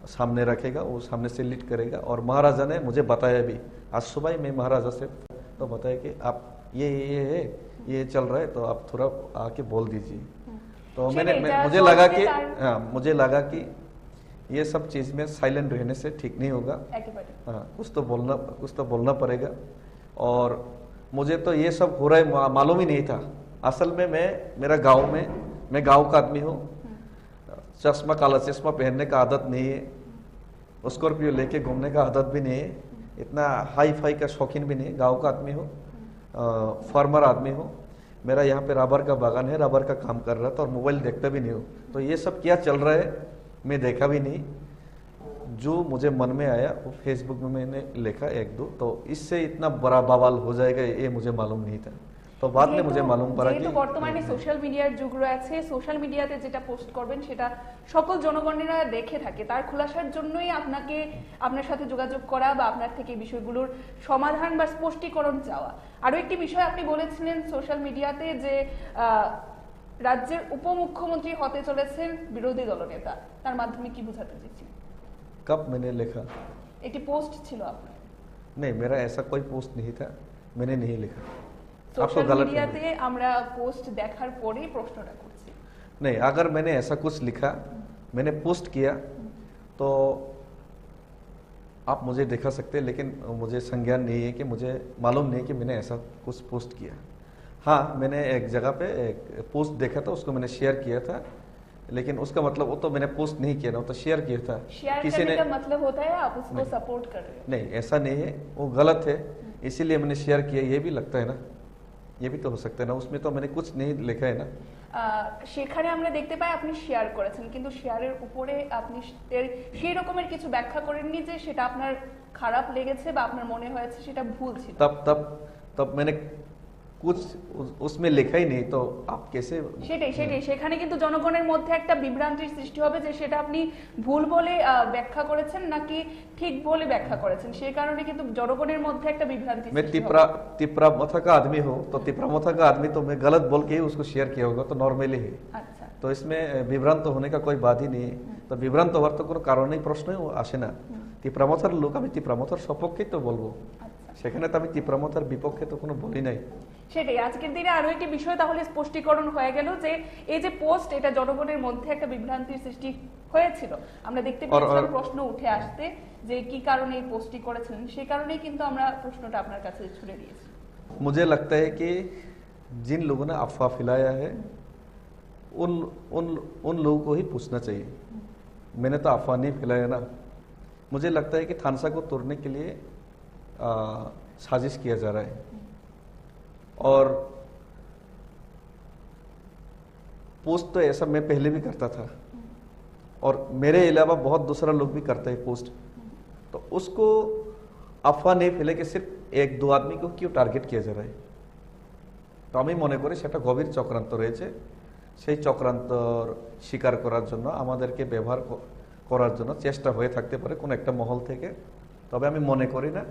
सामने रखेगा, वो सामने से लीड करेगा। और महाराजा ने मुझे बताया भी, आज सुबह ही मैं महाराजा से तो बताया कि आप ये चल रहा है, तो आप थोड़ा आके बोल दीजिए। तो मुझे लगा कि ये सब चीज़ में साइलेंट रहने से ठीक नहीं होगा। हाँ, कुछ तो बोलना पड़ेगा। और मुझे तो ये सब हो रहा है मालूम ही नहीं था। असल में मैं गांव का आदमी हूँ, काला चश्मा पहनने का आदत नहीं है, स्कॉर्पियो लेके घूमने का आदत भी नहीं है, इतना हाई फाई का शौकीन भी नहीं है। गांव का आदमी हूँ, फार्मर आदमी हूँ। मेरा यहाँ पे रबर का बागान है, रबर का काम कर रहा था, और मोबाइल देखता भी नहीं हूँ। तो ये सब क्या चल रहा है मैं देखा भी नहीं। जो मुझे मन में आया वो फेसबुक में मैंने लिखा एक दो, तो इससे इतना बड़ा बवाल हो जाएगा ये मुझे मालूम नहीं था। तो बाद में मुझे मालूम पड़ा कि বর্তমানে সোশ্যাল মিডিয়ার যুগ রয়েছে, সোশ্যাল মিডিয়াতে যেটা পোস্ট করবেন সেটা সকল জনগণেরা দেখে থাকে। তার খোলাসার জন্যই আপনার সাথে যোগাযোগ করা বা আপনার থেকে বিষয়গুলোর সমাধান বা স্পষ্টীকরণ চাওয়া। আরো একটি বিষয় আপনি বলেছিলেন সোশ্যাল মিডিয়াতে যে রাজ্যের উপমুখ্যমন্ত্রী হতে চলেছেন বিরোধী দলনেতা, তার মাধ্যমে কি বোঝাতে চাইছেন? कब मैंने लिखा? একটি পোস্ট ছিল আপনার। नहीं, मेरा ऐसा कोई पोस्ट नहीं था, मैंने नहीं लिखा। सोशल मीडियाते আমরা পোস্ট দেখার পরেই প্রশ্নটা করছি। नहीं, अगर मैंने ऐसा कुछ लिखा, मैंने पोस्ट किया, तो आप मुझे दिखा सकते हैं, लेकिन मुझे संज्ञान नहीं है कि मुझे मालूम नहीं कि मैंने ऐसा कुछ पोस्ट किया। हाँ, मैंने एक जगह पे एक पोस्ट देखा था, उसको मैंने शेयर किया था, लेकिन उसका मतलब वो तो मैंने पोस्ट नहीं किया ना, वो तो शेयर किया था। शेयर करने का मतलब होता है आप उसको सपोर्ट कर रहे हो? नहीं, ऐसा नहीं है, वो गलत है, इसीलिए मैंने शेयर किया, ये भी लगता है ना, ये भी तो हो सकता है ना, उसमें तो मैंने कुछ नहीं लिखा है ना। সেখানে আমরা দেখতে পাই আপনি শেয়ার করেছেন, কিন্তু শেয়ারের উপরে আপনি সেই রকমের কিছু ব্যাখ্যা করেননি যে সেটা আপনার খারাপ লেগেছে বা আপনার মনে হয়েছে সেটা ভুল ছিল। तब मैंने कुछ उसमें लिखा ही नहीं, तो आप कैसे? সেটাই সেখানে কিন্তু জনগণের মধ্যে একটা বিভ্রান্তির সৃষ্টি হবে যে সেটা আপনি ভুল বলে ব্যাখ্যা করেছেন নাকি ঠিক বলে ব্যাখ্যা করেছেন, সেই কারণে কিন্তু জনগণের মধ্যে একটা বিভ্রান্তি সৃষ্টি হবে। मैं तिपरा मथा का आदमी हूँ, तो तिपरा मथा का आदमी तो मैं गलत बोल के ही उसको शेयर किया होगा, तो नॉर्मली है। আচ্ছা, तो इसमें विभ्रांत होने का कोई बात ही नहीं है। तो विभ्रांत হওয়ার তো কোনো কারণেই প্রশ্নই আসে না। তিপ্রামথার লোক, আমি তিপ্রামথার সপক্ষেই তো বলবো, সেখানে তো আমি তিপ্রামথার বিপক্ষে তো কোনো বলি নাই। সেটাই আজকের দিনে আরো একটি বিষয় তাহলে স্পষ্টীকরণ হয়ে গেল যে এই যে পোস্ট, এটা জনগণের মধ্যে একটা বিভ্রান্তির সৃষ্টি হয়েছিল। আমরা দেখতে পেয়েছিলাম প্রশ্ন উঠে আসতে যে কি কারণে এই পোস্টটি করেছিলেন, সেই কারণেই কিন্তু আমরা প্রশ্নটা আপনার কাছে ছুড়ে দিয়েছি। मुझे लगता है कि जिन लोगों ने अफवाह फैलाया है उन उन उन लोगों को ही पूछना चाहिए। मैंने तो अफवाह नहीं फैलाया ना। मुझे लगता है कि थानसा को तोड़ने के लिए साजिश किया जा रहा है, और पोस्ट तो ऐसा मैं पहले भी करता था, और मेरे अलावा बहुत दूसरा लोग भी करते हैं पोस्ट। तो उसको अफवाह नहीं फैले कि सिर्फ एक दो आदमी को क्यों टार्गेट किया जा रहा है। তো আমি মনে করি সেটা গভীর চক্রান্ত রয়েছে। সেই চক্রান্তর শিকার করার জন্য আমাদেরকে ব্যবহার করার জন্য চেষ্টা হয়ে থাকতে পারে কোনো একটা মহল থেকে। তবে আমি মনে করি না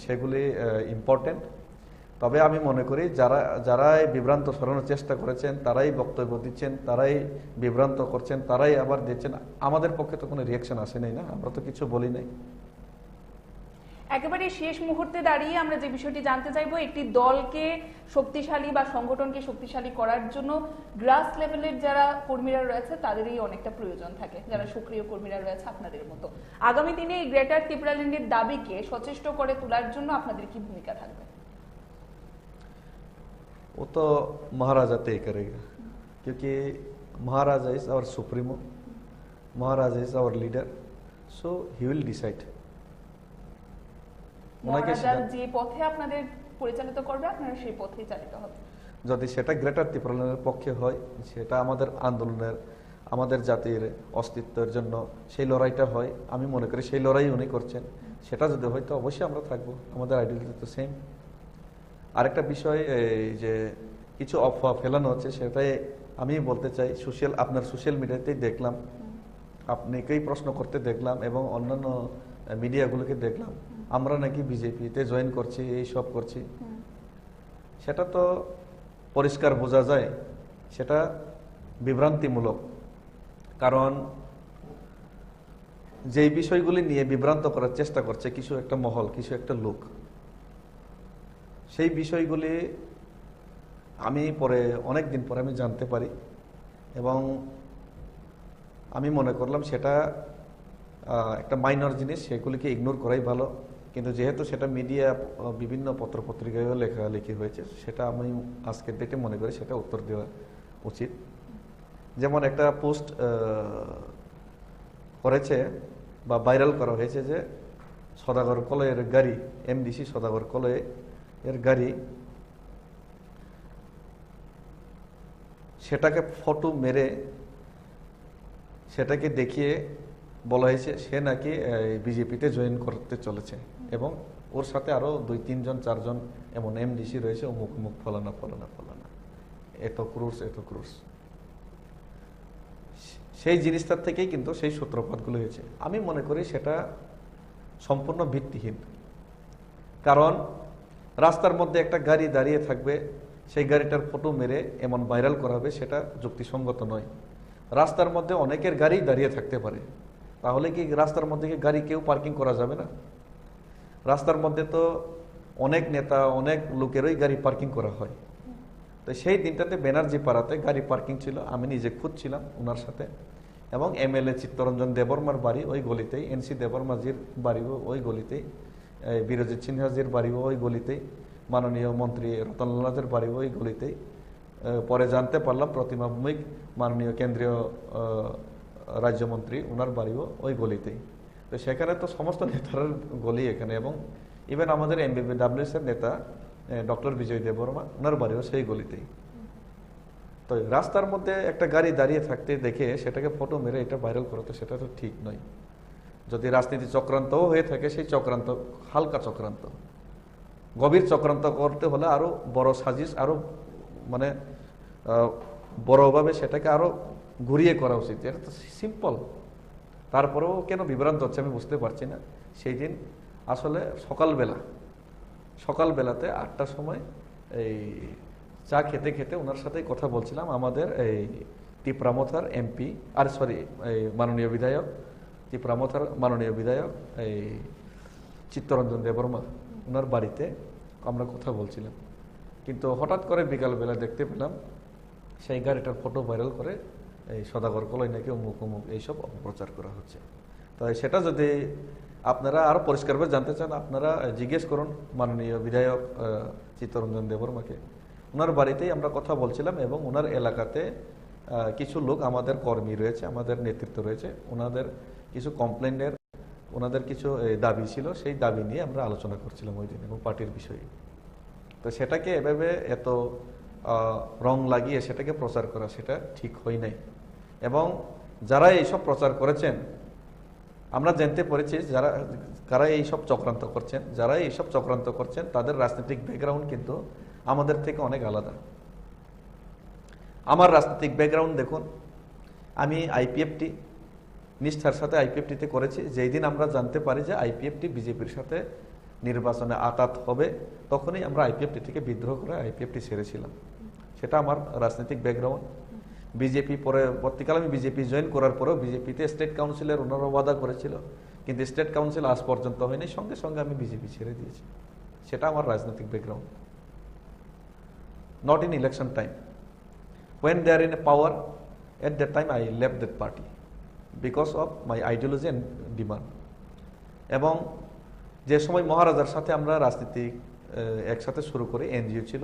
সেগুলি ইম্পর্টেন্ট। তবে আমি মনে করি যারা এই বিভ্রান্ত সরানোর চেষ্টা করেছেন, তারাই বক্তব্য দিচ্ছেন, তারাই বিভ্রান্ত করছেন, তারাই আবার দিচ্ছেন। আমাদের পক্ষে তো কোনো রিয়াকশন আসে নাই না, আমরা তো কিছু বলি নাই। একেবারে শেষ মুহূর্তে দাঁড়িয়ে আমরা যে বিষয়টি জানতে চাইবো, একটি দলকে শক্তিশালী বা সংগঠনকে শক্তিশালী করার জন্য গ্রাস লেভেলের যারা কর্মীরা রয়েছে তাদেরই অনেকটা প্রয়োজন থাকে, যারা সক্রিয় কর্মীরা রয়েছে আপনাদের মতো। আগামী দিনে এই গ্রেটার ত্রিপুরাল্যান্ডের দাবিকে সচেষ্ট করে তোলার জন্য আপনাদের কি ভূমিকা থাকবে? वो तो महाराजा तय करेगा, क्योंकि Maharaja is our supremo, Maharaja is our leader, so he will decide. Maharaja যে পথে আপনাদের পরিচালিত করবে আপনারা সেই পথেই চালিত হবে। যদি সেটা গ্রেটার ত্রিপুরাল্যান্ডের পক্ষে হয়, সেটা আমাদের আন্দোলনের, আমাদের জাতির অস্তিত্বের জন্য সেই লড়াইটা হয়, আমি মনে করি সেই লড়াই উনি করছেন। সেটা যদি হয় তো অবশ্যই আমরা থাকবো, আমাদের আইডিয়ালিটি তো সেম। আরেকটা বিষয়, এই যে কিছু অফওয়া ফেলানো হচ্ছে, সেটাই আমি বলতে চাই। আপনার সোশ্যাল মিডিয়াতেই দেখলাম, আপনাকেই প্রশ্ন করতে দেখলাম এবং অন্যান্য মিডিয়াগুলোকে দেখলাম আমরা নাকি বিজেপিতে জয়েন করছি, এই সব করছি। সেটা তো পরিষ্কার বোঝা যায় সেটা বিভ্রান্তিমূলক। কারণ যেই বিষয়গুলি নিয়ে বিভ্রান্ত করার চেষ্টা করছে কিছু একটা মহল, কিছু একটা লোক, সেই বিষয়গুলি আমি অনেক দিন পরে আমি জানতে পারি, এবং আমি মনে করলাম সেটা একটা মাইনর জিনিস, সেগুলিকে ইগনোর করাই ভালো। কিন্তু যেহেতু সেটা মিডিয়া, বিভিন্ন পত্রপত্রিকায়ও লেখালেখি হয়েছে, সেটা আমি আজকের ডেটে মনে করি সেটা উত্তর দেওয়া উচিত। যেমন একটা পোস্ট করেছে বা ভাইরাল করা হয়েছে যে সদাগর কলয়ের গাড়ি, এমডিসি সদাগর কলয় এর গাড়ি, সেটাকে ফটো মেরে সেটাকে দেখিয়ে বলা হয়েছে সে নাকি বিজেপিতে জয়েন করতে চলেছে, এবং ওর সাথে আরো 2-3 জন 4 জন এমন এমডিসি রয়েছে, অমুক মুখ ফলানা ফলানা ফলানা, এত ক্রুশ। সেই জিনিসটার থেকেই কিন্তু সেই সূত্রপাতগুলো হয়েছে। আমি মনে করি সেটা সম্পূর্ণ ভিত্তিহীন। কারণ রাস্তার মধ্যে একটা গাড়ি দাঁড়িয়ে থাকবে, সেই গাড়িটার ফটো মেরে এমন ভাইরাল করা হবে, সেটা যুক্তিসঙ্গত নয়। রাস্তার মধ্যে অনেকের গাড়ি দাঁড়িয়ে থাকতে পারে, তাহলে কি রাস্তার মধ্যে কি গাড়ি কেউ পার্কিং করা যাবে না? রাস্তার মধ্যে তো অনেক নেতা, অনেক লোকেরই গাড়ি পার্কিং করা হয়। তো সেই দিনটাতে ব্যানার্জি পাড়াতে গাড়ি পার্কিং ছিল, আমি নিজে খুঁজছিলাম ওনার সাথে, এবং এমএলএ চিত্তরঞ্জন দেববর্মার বাড়ি ওই গলিতেই, এনসি দেববর্মাজির বাড়িও ওই গলিতেই, বীরজিৎ সিনহাজির বাড়িও ওই গলিতেই, মাননীয় মন্ত্রী রতনলালের বাড়িও ওই গলিতেই। পরে জানতে পারলাম প্রতিমা ভৌমিক, মাননীয় কেন্দ্রীয় রাজ্যমন্ত্রী, ওনার বাড়িও ওই গলিতেই। তো সেখানে তো সমস্ত নেতার গলি এখানে, এবং ইভেন আমাদের এমবিবিডব্লিউএস এর নেতা ডক্টর বিজয় দেববর্মা, ওনার বাড়িও সেই গলিতেই। তো রাস্তার মধ্যে একটা গাড়ি দাঁড়িয়ে থাকতে দেখে সেটাকে ফটো মেরে এটা ভাইরাল করা, তো সেটা তো ঠিক নয়। যদি রাজনীতি চক্রান্তও হয়ে থাকে, সেই চক্রান্ত হালকা চক্রান্ত, গভীর চক্রান্ত করতে হলে আরো বড় সাজিশ, আরো মানে বড়ভাবে সেটাকে আরো ঘুরিয়ে করা উচিত। এটা তো সিম্পল, তারপরেও কেন বিভ্রান্ত হচ্ছে আমি বুঝতে পারছি না। সেই দিন আসলে সকালবেলাতে 8টার সময় এই চা খেতে খেতে ওনার সাথে কথা বলছিলাম। আমাদের এই তিপ্রামথার এমপি আর সরি মাননীয় বিধায়ক তিপ্রামথার মাননীয় বিধায়ক এই চিত্তরঞ্জন দেববর্মা ওনার বাড়িতে আমরা কথা বলছিলাম, কিন্তু হঠাৎ করে বিকালবেলা দেখতে পেলাম সেই গাড়িটার ফটো ভাইরাল করে এই সদাগর কলাই নাকি অমুক অমুক এইসব অপপ্রচার করা হচ্ছে। তাই সেটা যদি আপনারা আরও পরিষ্কারভাবে জানতে চান, আপনারা জিজ্ঞেস করুন মাননীয় বিধায়ক চিত্তরঞ্জন দেববর্মাকে। ওনার বাড়িতেই আমরা কথা বলছিলাম এবং ওনার এলাকাতে কিছু লোক আমাদের কর্মী রয়েছে, আমাদের নেতৃত্ব রয়েছে, ওনাদের কিছু কমপ্লেনের ওনাদের কিছু দাবি ছিল, সেই দাবি নিয়ে আমরা আলোচনা করছিলাম ওই দিন এবং পার্টির বিষয়ে। তো সেটাকে এভাবে এত রং লাগিয়ে সেটাকে প্রচার করা সেটা ঠিক হয় নাই। এবং যারা এইসব প্রচার করেছেন আমরা জানতে পেরেছি কারা এইসব চক্রান্ত করছেন, যারা এইসব চক্রান্ত করছেন তাদের রাজনৈতিক ব্যাকগ্রাউন্ড কিন্তু আমাদের থেকে অনেক আলাদা। আমার রাজনৈতিক ব্যাকগ্রাউন্ড দেখুন, আমি আইপিএফটি নিষ্ঠার সাথে আইপিএফটিতে করেছি। যেই দিন আমরা জানতে পারি যে আইপিএফটি বিজেপির সাথে নির্বাচনে আঘাত হবে, তখনই আমরা আইপিএফটি থেকে বিদ্রোহ করে আইপিএফটি ছেড়েছিলাম। সেটা আমার রাজনৈতিক ব্যাকগ্রাউন্ড। বিজেপি পরবর্তীকালে আমি বিজেপি জয়েন করার পরেও বিজেপিতে স্টেট কাউন্সিলের ওনারা ওয়াদা করেছিল, কিন্তু স্টেট কাউন্সিল আজ পর্যন্ত হয়নি, সঙ্গে সঙ্গে আমি বিজেপি ছেড়ে দিয়েছি। সেটা আমার রাজনৈতিক background. Not in election time, when they are in a power, at that time I left that party because of my ideology and demand. এবং যে সময় মহারাজার সাথে আমরা রাজনীতি একসাথে শুরু করি, এনজিও ছিল,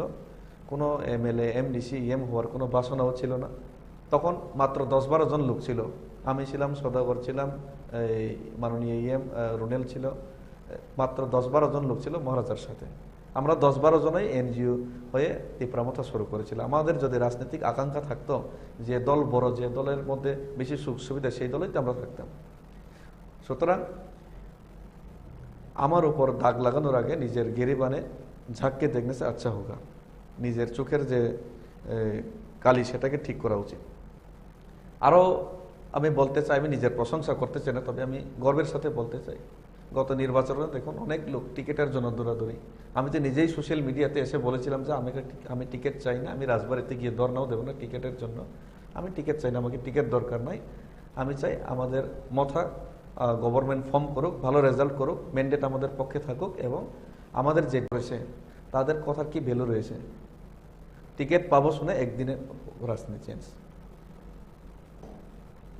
কোনো এমএলএ এমডিসি ইএম হওয়ার কোনো বাসনাও ছিল না। তখন মাত্র 10-12 জন লোক ছিল, আমি ছিলাম, সদাগর ছিলাম, এই মাননীয় ইএম রুনেল ছিল, মাত্র 10-12 জন লোক ছিল মহারাজার সাথে। আমরা 10-12 জনই এনজিও হয়ে তিপ্রামথা শুরু করেছিলাম। আমাদের যদি রাজনৈতিক আকাঙ্ক্ষা থাকতো যে দল বড়, যে দলের মধ্যে বেশি সুখ সুবিধা, সেই দলেই তো আমরা থাকতাম। সুতরাং আমার উপর দাগ লাগানোর আগে নিজের গেরিবানে ঝাঁককে দেখনে সে আচ্ছা হোগা, নিজের চোখের যে কালি সেটাকে ঠিক করা উচিত। আরও আমি বলতে চাই, আমি নিজের প্রশংসা করতে চাই না, তবে আমি গর্বের সাথে বলতে চাই, গত নির্বাচনে দেখুন অনেক লোক টিকিটের জন্য দৌড়াদৌড়ি। আমি তো নিজেই সোশ্যাল মিডিয়াতে এসে বলেছিলাম যে আমি টিকিট চাই না, আমি রাজবাড়িতে গিয়ে ধর্নাও দেবো না টিকিটের জন্য, আমি টিকিট চাই না, আমাকে টিকিট দরকার নাই। আমি চাই আমাদের মথা গভর্নমেন্ট ফর্ম করুক, ভালো রেজাল্ট করুক, ম্যান্ডেট আমাদের পক্ষে থাকুক, এবং আমাদের যে রয়েছে তাদের কথার কি ভ্যালু রয়েছে। টিকিট পাবো শুনে একদিনে রাজনীতি চেঞ্জ,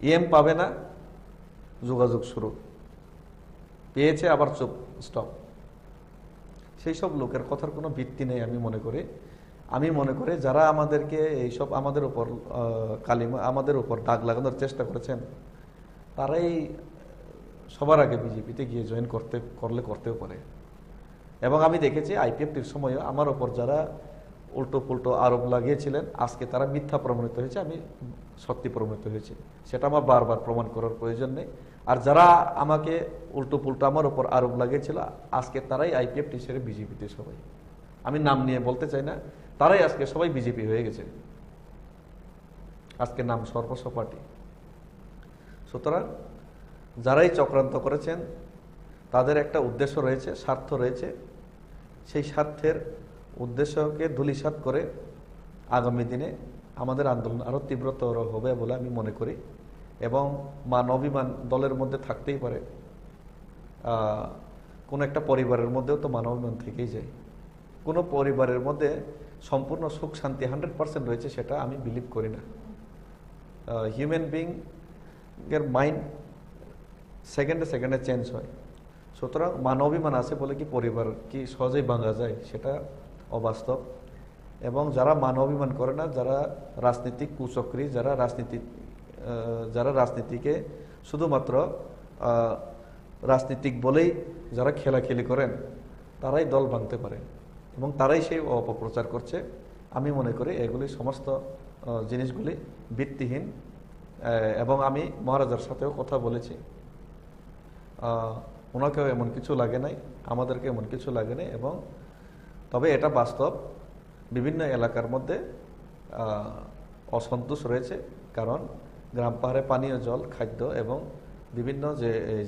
ইএম পাবে না, যোগাযোগ শুরু, পেয়েছে আবার চুপ, স্টপ। সেই সব লোকের কথার কোনো ভিত্তি নেই আমি মনে করি যারা আমাদেরকে এইসব আমাদের উপর আমাদের উপর দাগ লাগানোর চেষ্টা করেছেন, তারাই সবার আগে বিজেপিতে গিয়ে জয়েন করতেও পারে। এবং আমি দেখেছি আইপিএফটির সময়ও আমার ওপর যারা উল্টো পুল্টো আরোপ লাগিয়েছিলেন, আজকে তারা মিথ্যা প্রমাণিত হয়েছে, আমি সত্যি প্রমাণিত হয়েছে। সেটা আমার বারবার প্রমাণ করার প্রয়োজন নেই। আর যারা আমাকে উল্টো পুল্টো আমার ওপর আরোপ লাগিয়েছিল, আজকে তারাই আইপিএফটি ছেড়ে বিজেপিতে সবাই, আমি নাম নিয়ে বলতে চাই না, তারাই আজকে সবাই বিজেপি হয়ে গেছে, আজকে নাম সর্বস্ব পার্টি। সুতরাং যারাই চক্রান্ত করেছেন তাদের একটা উদ্দেশ্য রয়েছে, স্বার্থ রয়েছে। সেই স্বার্থের উদ্দেশ্যকে ধূলিসাৎ করে আগামী দিনে আমাদের আন্দোলন আরও তীব্রতর হবে বলে আমি মনে করি। এবং মান অভিমান দলের মধ্যে থাকতেই পারে, কোনো একটা পরিবারের মধ্যেও তো মান অভিমান থেকেই যায়। কোনো পরিবারের মধ্যে সম্পূর্ণ সুখ শান্তি 100% রয়েছে সেটা আমি বিলিভ করি না। হিউম্যান বিংয়ের মাইন্ড সেকেন্ডে চেঞ্জ হয়। সুতরাং মান অভিমান আছে বলে কি পরিবার কি সহজেই ভাঙা যায়, সেটা অবাস্তব। এবং যারা মান অভিমান করে না, যারা রাজনীতিক কুচক্রী, যারা রাজনীতিকে শুধুমাত্র রাজনীতিক বলেই যারা খেলাখেলি করেন, তারাই দল ভাঙতে পারে এবং তারাই সেই অপপ্রচার করছে। আমি মনে করি এগুলি সমস্ত জিনিসগুলি ভিত্তিহীন। এবং আমি মহারাজার সাথেও কথা বলেছি, ওনাকেও এমন কিছু লাগে নাই, আমাদেরকে এমন কিছু লাগে নাই। এবং তবে এটা বাস্তব, বিভিন্ন এলাকার মধ্যে অসন্তোষ রয়েছে, কারণ গ্রাম পাহাড়ে পানীয় জল, খাদ্য এবং বিভিন্ন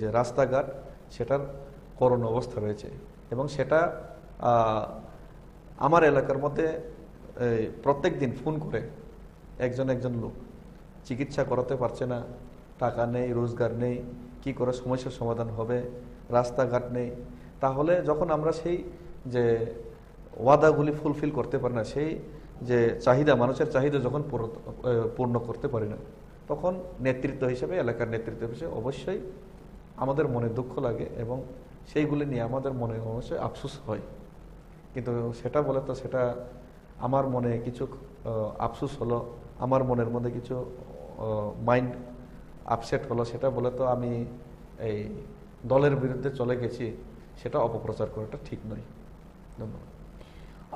যে রাস্তাঘাট, সেটার করুণ অবস্থা রয়েছে। এবং সেটা আমার এলাকার মধ্যে প্রত্যেক দিন ফোন করে একজন লোক চিকিৎসা করাতে পারছে না, টাকা নেই, রোজগার নেই, কি করে সমস্যার সমাধান হবে, রাস্তাঘাট নেই, তাহলে যখন আমরা সেই যে ওয়াদাগুলি ফুলফিল করতে পারি না, সেই যে চাহিদা, মানুষের চাহিদা যখন পূর্ণ করতে পারি না, তখন নেতৃত্ব হিসেবে, এলাকার নেতৃত্ব হিসেবে অবশ্যই আমাদের মনে দুঃখ লাগে এবং সেইগুলি নিয়ে আমাদের মনে অবশ্যই আফসোস হয়। কিন্তু সেটা বলে তো সেটা আমার মনে কিছু আফসোস হলো, আমার মনের মধ্যে কিছু মাইন্ড আপসেট হলো, সেটা বলে তো আমি এই দলের বিরুদ্ধে চলে গেছি, সেটা অপপ্রচার করাটা ঠিক নয়। ধন্যবাদ।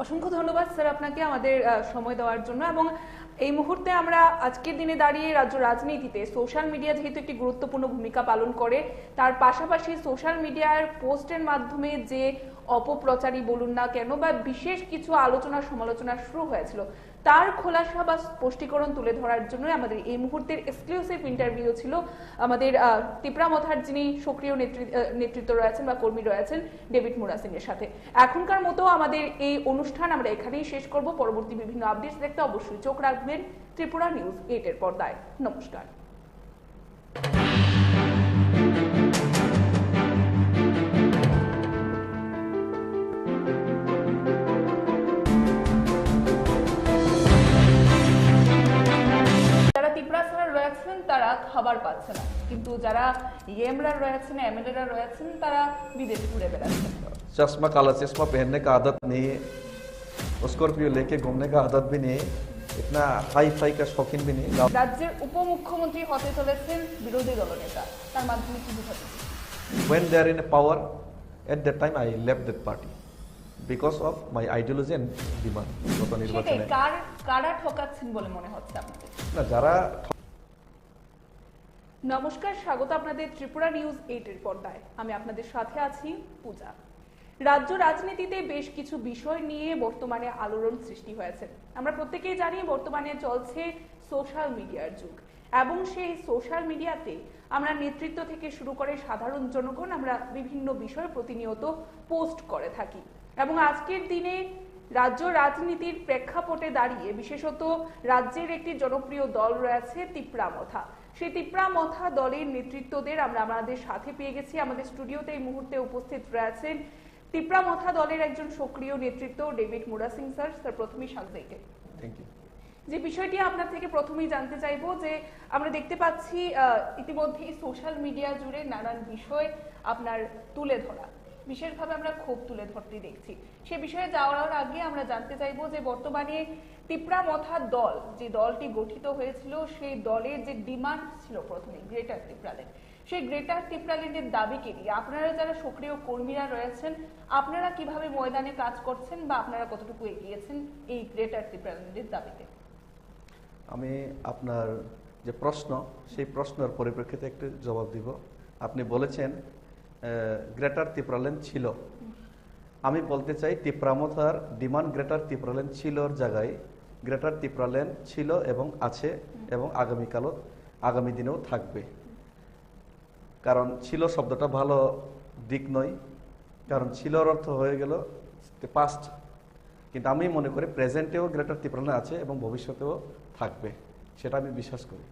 অসংখ্য ধন্যবাদ স্যার আপনাকে আমাদের সময় দেওয়ার জন্য। এবং এই মুহূর্তে আমরা আজকের দিনে দাঁড়িয়ে রাজ্য রাজনীতিতে সোশ্যাল মিডিয়া যেহেতু একটি গুরুত্বপূর্ণ ভূমিকা পালন করে, তার পাশাপাশি সোশ্যাল মিডিয়ার পোস্টের মাধ্যমে যে অপপ্রচারই বলুন না কেন বা বিশেষ কিছু আলোচনা সমালোচনা শুরু হয়েছিল, তার খোলাসা বা স্পষ্টীকরণ তুলে ধরার জন্য আমাদের এই মুহূর্তের এক্সক্লুসিভ ইন্টারভিউ ছিল আমাদের তিপ্রামথার যিনি সক্রিয় নেতৃত্ব রয়েছেন বা কর্মী রয়েছেন ডেভিড মুরাসিনের সাথে। এখনকার মতো আমাদের এই অনুষ্ঠান আমরা এখানেই শেষ করব। পরবর্তী বিভিন্ন আপডেটস দেখতে অবশ্যই চোখ রাখবেন ত্রিপুরা নিউজ 8 এর পর্দায়। নমস্কার। তারা খাবার পাচ্ছে না, কিন্তু যারা ইএমরা রয়েছেন, এমএলএরা রয়েছেন, তারা বিদেশ ঘুরে বেড়াচ্ছেন। चश्मा काला चश्मा पहनने का आदत नहीं है, स्कॉर्पियो लेके घूमने का आदत भी नहीं है, इतना हाई फाई का शौकीन भी नहीं। রাজ্যের উপমুখ্যমন্ত্রী হতে চলেছেন বিরোধী দলনেতা, তার মাধ্যমে কি বোঝাতে? When they are in power, at that time I left that party because of my ideology and demand. গত নির্বাচনে কারা ঠকাচ্ছেন বলে মনে হচ্ছে আপনাদের? না, যারা নমস্কার, স্বাগত আপনাদের ত্রিপুরা নিউজ 8 এর পর্দায়। আমি আপনাদের সাথে আছি পূজা। রাজ্য রাজনীতিতে বেশ কিছু বিষয় নিয়ে বর্তমানে আলোড়ন সৃষ্টি হয়েছে। আমরা প্রত্যেকেই জানি বর্তমানে চলছে সোশ্যাল মিডিয়ার যুগ, এবং সেই সোশ্যাল মিডিয়াতে আমরা নেতৃত্ব থেকে শুরু করে সাধারণ জনগণ আমরা বিভিন্ন বিষয় প্রতিনিয়ত পোস্ট করে থাকি। এবং আজকের দিনে রাজ্য রাজনীতির প্রেক্ষাপটে দাঁড়িয়ে বিশেষত রাজ্যের একটি জনপ্রিয় দল রয়েছে তিপ্রামথা। সেই তিপ্রামথা দলের নেতৃত্বদের আমরা আমাদের সাথে পেয়ে গেছি। আমাদের স্টুডিওতে এই মুহূর্তে উপস্থিত রয়েছেন তিপ্রামথা দলের একজন সক্রিয় নেতৃত্ব ডেভিড মুরাসিং স্যার। স্যার, প্রথমেই স্বাগত। Thank you. যে বিষয়টি আপনার থেকে প্রথমেই জানতে চাইবো, যে আমরা দেখতে পাচ্ছি ইতিমধ্যেই সোশ্যাল মিডিয়া জুড়ে নানান বিষয় আপনার তুলে ধরা, বিশেষভাবে আমরা ক্ষোভ তুলে ধরতে দেখছি। সে বিষয়ে যাওয়ার আগে আমরা জানতে চাইবো যে বর্তমানে তিপ্রামথা দল, যে দলটি গঠিত হয়েছিল, সেই দলের যে ডিমান্ড ছিল প্রথমে গ্রেটার তিপ্রাল্যান্ড, সেই গ্রেটার তিপ্রাল্যান্ডের দাবিকে নিয়ে আপনারা যারা সক্রিয় কর্মীরা রয়েছেন, আপনারা কিভাবে ময়দানে কাজ করছেন বা আপনারা কতটুকু এগিয়েছেন এই গ্রেটার তিপ্রাল্যান্ডের দাবিতে? আমি আপনার যে প্রশ্ন, সেই প্রশ্নের পরিপ্রেক্ষিতে একটু জবাব দিব। আপনি বলেছেন গ্রেটার তিপ্রাল্যান্ড ছিল, আমি বলতে চাই তিপ্রামথার ডিমান্ড গ্রেটার তিপ্রাল্যান্ড ছিলর জায়গায় গ্রেটার তিপ্রাল্যান্ড ছিল এবং আছে এবং আগামী দিনেও থাকবে। কারণ ছিল শব্দটা ভালো দিক নয়, কারণ ছিলর অর্থ হয়ে গেল পাস্ট, কিন্তু আমি মনে করি প্রেজেন্টেও গ্রেটার তিপ্রাল্যান্ড আছে এবং ভবিষ্যতেও থাকবে, সেটা আমি বিশ্বাস করি।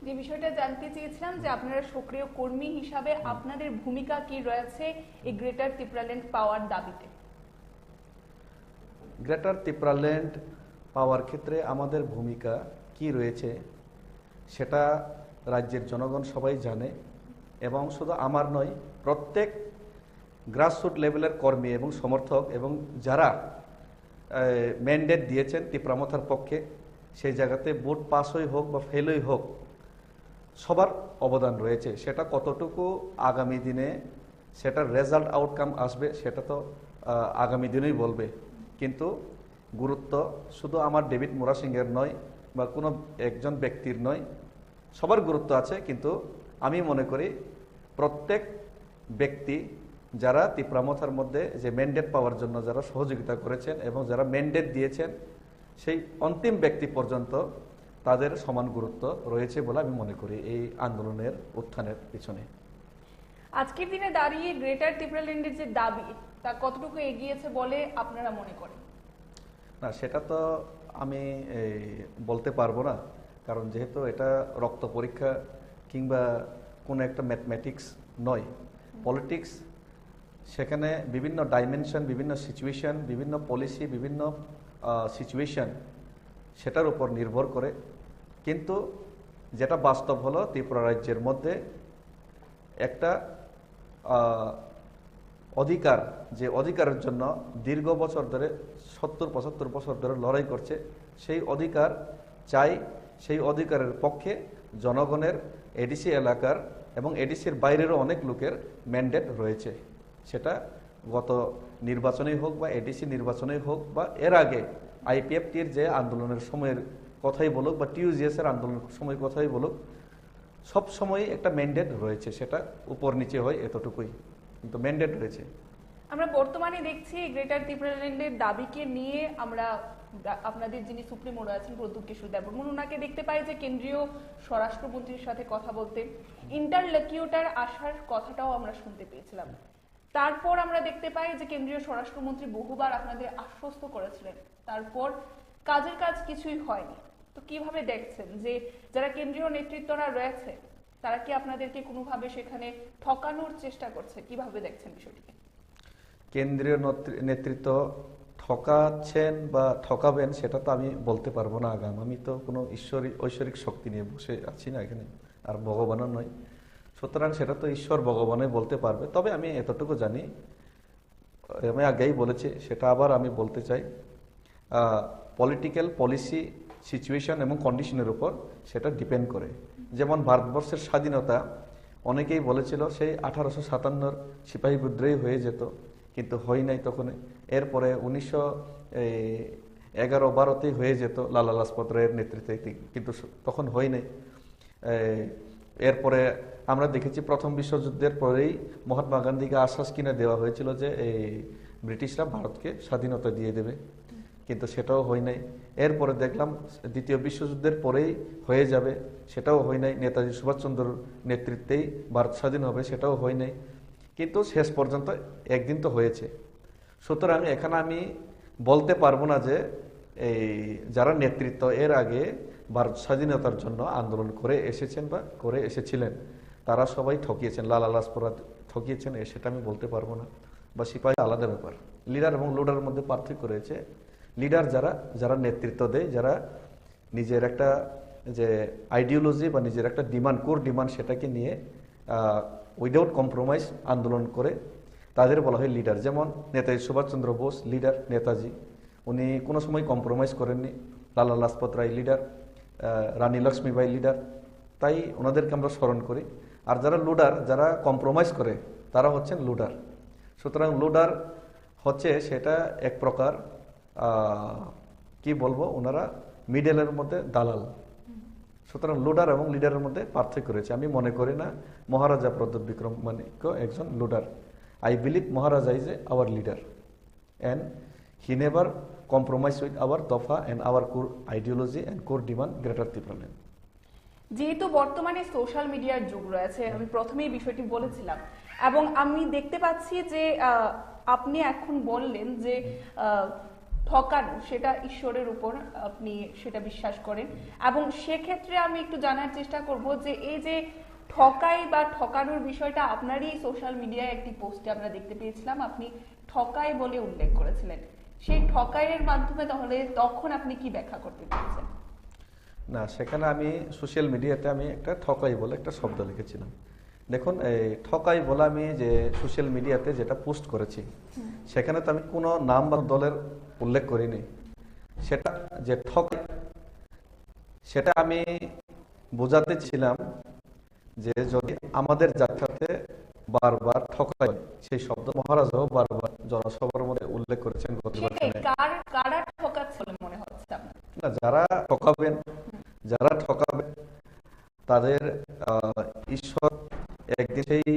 যে বিষয়টা জানতে চেয়েছিলাম যে আপনারা সক্রিয় কর্মী হিসাবে আপনাদের ভূমিকা কি রয়েছে এই গ্রেটার তিপ্রাল্যান্ড পাওয়ার দাবিতে? গ্রেটার তিপ্রাল্যান্ড পাওয়ার ক্ষেত্রে আমাদের ভূমিকা কি রয়েছে সেটা রাজ্যের জনগণ সবাই জানে, এবং শুধু আমার নয়, প্রত্যেক গ্রাসরুট লেভেলের কর্মী এবং সমর্থক এবং যারা ম্যান্ডেট দিয়েছেন তিপ্রামথার পক্ষে, সেই জায়গাতে ভোট পাসই হোক বা ফেলই হোক, সবার অবদান রয়েছে। সেটা কতটুকু আগামী দিনে সেটার রেজাল্ট আউটকাম আসবে সেটা তো আগামী দিনেই বলবে, কিন্তু গুরুত্ব শুধু আমার ডেভিড মুরাসিংয়ের নয় বা কোনো একজন ব্যক্তির নয়, সবার গুরুত্ব আছে। কিন্তু আমি মনে করি প্রত্যেক ব্যক্তি যারা তিপ্রামথার মধ্যে যে ম্যান্ডেট পাওয়ার জন্য যারা সহযোগিতা করেছেন এবং যারা ম্যান্ডেট দিয়েছেন, সেই অন্তিম ব্যক্তি পর্যন্ত তাদের সমান গুরুত্ব রয়েছে বলে আমি মনে করি এই আন্দোলনের উত্থানের পিছনে। আজকের দিনে দাঁড়িয়ে গ্রেটার তিপ্রাল্যান্ডের যে দাবি, তা কতটুকু এগিয়েছে বলে আপনারা মনে করেন? না, সেটা তো আমি বলতে পারবো না। কারণ যেহেতু এটা রক্ত পরীক্ষা কিংবা কোনো একটা ম্যাথমেটিক্স নয়, পলিটিক্স, সেখানে বিভিন্ন ডাইমেনশন, বিভিন্ন সিচুয়েশন, বিভিন্ন পলিসি, বিভিন্ন সিচুয়েশন সেটার উপর নির্ভর করে। কিন্তু যেটা বাস্তব হলো, ত্রিপুরা রাজ্যের মধ্যে একটা অধিকার, যে অধিকারের জন্য দীর্ঘ বছর ধরে 70-75 বছর ধরে লড়াই করছে, সেই অধিকার চাই। সেই অধিকারের পক্ষে জনগণের এডিসি এলাকার এবং এডিসির বাইরেরও অনেক লোকের ম্যান্ডেট রয়েছে। সেটা গত নির্বাচনেই হোক বা এডিসি নির্বাচনেই হোক বা এর আগে আইপিএফটির যে আন্দোলনের সময়ের কথাই বলুক বা টিউজিএস এর আন্দোলনের সময়ের কথাই বলুক, সব সময় একটা ম্যান্ডেট রয়েছে। সেটা উপর নিচে হয় এতটুকুই, কিন্তু ম্যান্ডেট রয়েছে। আমরা বর্তমানে দেখছি গ্রেটার ত্রিপুরাল্যান্ডের দাবিকে নিয়ে আমরা আপনাদের যিনি সুপ্রিমো আছেন প্রদ্যুৎ কিশোর দেববর্মন, ওনাকে দেখতে পাই যে কেন্দ্রীয় স্বরাষ্ট্রমন্ত্রীর সাথে কথা বলতে, ইন্টারলকিউটার আসার কথাটাও আমরা শুনতে পেয়েছিলাম। তারপর আমরা দেখতে পাই যে কেন্দ্রীয় স্বরাষ্ট্রমন্ত্রী বহুবার আপনাদের আশ্বস্ত করেছিলেন, তারপর কাজের কাজ কিছুই হয়নি। তো কিভাবে দেখছেন যে যারা কেন্দ্রীয় নেতৃত্বরা রয়েছে তারা কি আপনাদেরকে কোনোভাবে সেখানে ঠকানোর চেষ্টা করছে? কিভাবে দেখছেন বিষয়টিকে? কেন্দ্রীয় নেতৃত্ব ঠকাচ্ছেন বা ঠকাবেন সেটা তো আমি বলতে পারবো না আগাম। আমি তো কোনো ঐশ্বরিক শক্তি নিয়ে বসে আছি না এখানে, আর ভগবানও নয়। সুতরাং সেটা তো ঈশ্বর ভগবানই বলতে পারবে। তবে আমি এতটুকু জানি, আমি আগেই বলেছি, সেটা আবার আমি বলতে চাই, পলিটিক্যাল পলিসি, সিচুয়েশন এবং কন্ডিশনের উপর সেটা ডিপেন্ড করে। যেমন ভারতবর্ষের স্বাধীনতা অনেকেই বলেছিল সেই 1857 সিপাহী বিদ্রোহী হয়ে যেত, কিন্তু হয় নাই তখন। এরপরে 1911-12 হয়ে যেত লালা লাজপত রায়ের নেতৃত্বে, কিন্তু তখন হয় নাই। এরপরে আমরা দেখেছি প্রথম বিশ্বযুদ্ধের পরেই মহাত্মা গান্ধীকে আশ্বাস কিনে দেওয়া হয়েছিল যে এই ব্রিটিশরা ভারতকে স্বাধীনতা দিয়ে দেবে, কিন্তু সেটাও হয় নাই। এরপরে দেখলাম দ্বিতীয় বিশ্বযুদ্ধের পরেই হয়ে যাবে, সেটাও হয় নাই। নেতাজি সুভাষচন্দ্রর নেতৃত্বেই ভারত স্বাধীন হবে, সেটাও হয় নাই। কিন্তু শেষ পর্যন্ত একদিন তো হয়েছে। সুতরাং এখানে আমি বলতে পারবো না যে এই যারা নেতৃত্ব এর আগে ভারত স্বাধীনতার জন্য আন্দোলন করে এসেছেন বা করে এসেছিলেন তারা সবাই ঠকিয়েছেন, লালা লাজপত ঠকিয়েছেন, সেটা আমি বলতে পারবো না। বা সিপাহী আলাদা ব্যাপার। লিডার এবং লোডারের মধ্যে পার্থক্য রয়েছে। লিডার যারা নেতৃত্ব দেয়, যারা নিজের একটা যে আইডিওলজি বা নিজের একটা ডিমান্ড, কোর ডিমান্ড, সেটাকে নিয়ে উইদাউট কম্প্রোমাইজ আন্দোলন করে, তাদের বলা হয় লিডার। যেমন নেতাজি সুভাষচন্দ্র বোস লিডার, নেতাজি, উনি কোনো সময় কম্প্রোমাইজ করেননি। লালা লাজপত রায় লিডার, রানী লক্ষ্মীবাই লিডার, তাই ওনাদেরকে আমরা স্মরণ করি। আর যারা লুডার, যারা কম্প্রোমাইজ করে, তারা হচ্ছেন লুডার। সুতরাং লুডার হচ্ছে সেটা এক প্রকার কি বলবো, ওনারা মিডলের মধ্যে দালাল। সুতরাং লুডার এবং লিডারের মধ্যে পার্থক্য রয়েছে। আমি মনে করি না মহারাজা প্রদ্যোৎ বিক্রমাদিত্য একজন leader. I believe Maharaja is our leader and he never compromise with our দফা and our core ideology and core demand greater Tripuraland. যেহেতু বর্তমানে সোশ্যাল মিডিয়ার যুগ রয়েছে, আমি প্রথমেই বিষয়টি বলেছিলাম, এবং আমি দেখতে পাচ্ছি যে আপনি এখন বললেন যে ঠকানো সেটা ঈশ্বরের উপর আপনি সেটা বিশ্বাস করেন, এবং সেক্ষেত্রে আমি একটু জানার চেষ্টা করব যে এই যে ঠকাই বা ঠকানোর বিষয়টা আপনারই সোশ্যাল মিডিয়ায় একটি পোস্টে আমরা দেখতে পেয়েছিলাম, আপনি ঠকাই বলে উল্লেখ করেছিলেন। সেই ঠকাইয়ের মাধ্যমে তাহলে তখন আপনি কি ব্যাখ্যা করতে পেরেছেন? না, সেখানে আমি সোশ্যাল মিডিয়াতে আমি একটা ঠকাই বলে একটা শব্দ লিখেছিলাম। দেখুন, এই ঠকাই বলে আমি যে সোশ্যাল মিডিয়াতে যেটা পোস্ট করেছি, সেখানে তো আমি কোনো নাম বা দলের উল্লেখ করিনি। সেটা যে ঠকাই, সেটা আমি বোঝাতে ছিলাম যে যদি আমাদের জাতিতে বারবার ঠকাই, সেই শব্দ মহারাজাও বারবার জনসভার মধ্যে উল্লেখ করেছেন। কারা ঠকাচ্ছে বলে মনে হচ্ছে আপনার? না, যারা ঠকাবেন তাদের ঈশ্বর একদিন, সেই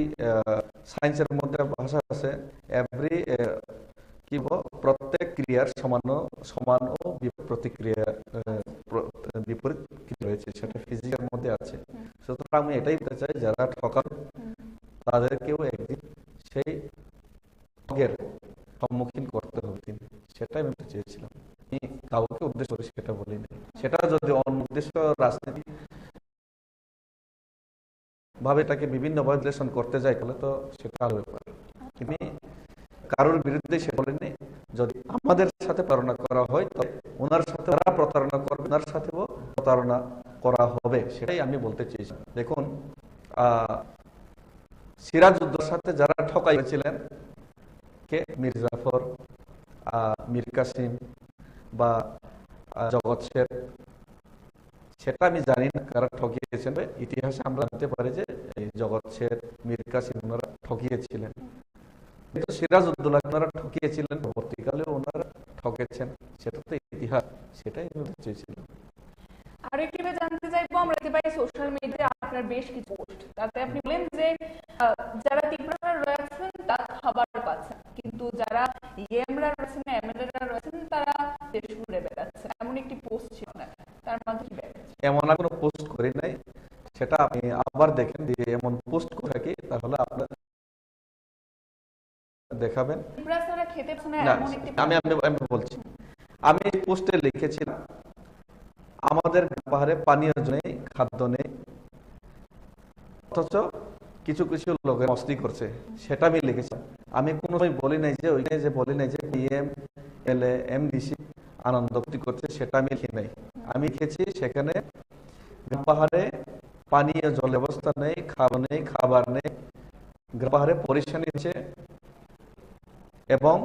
সায়েন্সের মধ্যে ভাষা আছে, এভরি প্রত্যেক ক্রিয়ার সমান ও প্রতিক্রিয়া, বিপরীত রয়েছে, সেটা ফিজিক্সের মধ্যে আছে। সুতরাং আমি এটাই বলতে চাই, যারা ঠকাবে তাদেরকেও একদিন সেই ঠকের সম্মুখীন করতে হবে। সেটাই আমি চেয়েছিলাম। আমি কাউকে উদ্দেশ্য করে সেটা বলিনি। সেটা যদি অন্য উদ্দেশ্য রাজনীতি ভাবে এটাকে বিভিন্ন ভাবে বিশ্লেষণ করতে যাই তাহলে তো সেটা আলাদা ব্যাপার। কিন্তু কারোর বিরুদ্ধে সে বলেনি, যদি আমাদের সাথে প্রতারণা করা হয় তবে ওনার সাথে ওরা প্রতারণা করবে, ওনার সাথেও প্রতারণা করা হবে, সেটাই আমি বলতে চেয়েছি। দেখুন, সিরাজউদ্দৌলার সাথে যারা ঠকাই হয়েছিলেন, কে মীর জাফর, মীর কাসিম বা জগৎ শেখ, সেটা আমি জানি না কারা ঠকিয়েছেন। ইতিহাসে আমরা জানতে পারি যে এই জগৎ শেখ, মীর কাসিম ওনারা ঠকিয়েছিলেন, কিন্তু সিরাজউদ্দৌলা ওনারা ঠকিয়েছিলেন, পরবর্তীকালে ওনারা ঠকেছেন, সেটা তো ইতিহাস, সেটাই আমি বলতে চেয়েছিলাম। আরেকটি জানতে চাইবো, আমরা দেখতে পাই সোশ্যাল মিডিয়ায় আপনার বেশ কিছু পোস্ট, তাতে আপনি বলেন যে যারা ত্রিপুরারা রয়েছেন তারা খাবার পাচ্ছেন, কিন্তু যারা ইএমরা রয়েছেন, এমএলএরা রয়েছেন তারা দেশ ঘুরে বেড়াচ্ছেন, এমন একটি পোস্ট ছিল না, তার মধ্যে কি ব্যাপার? এমন আর কোনো পোস্ট করি নাই, সেটা আপনি আবার দেখেন, দিয়ে এমন পোস্ট করে থাকি তাহলে আপনার দেখাবেন। ত্রিপুরা ছাড়া খেতে পাচ্ছে না না, এমন একটি আমি বলছি, আমি পোস্টে লিখেছিলাম আমাদের পাহাড়ে পানীয় নেই, খাদ্য নেই, অথচ কিছু কিছু লোকের মস্তি করছে, সেটা আমি লিখেছি। আমি কোনো বলি নাই যে ওইখানে যে বলি নাই যে পিএম এলএ এমডিসি আনন্দ করছে, সেটা আমি লিখি নাই। আমি লিখেছি সেখানে পাহাড়ে পানীয় জল ব্যবস্থা নেই, খাবার নেই, পাহাড়ে পরিশানি হচ্ছে এবং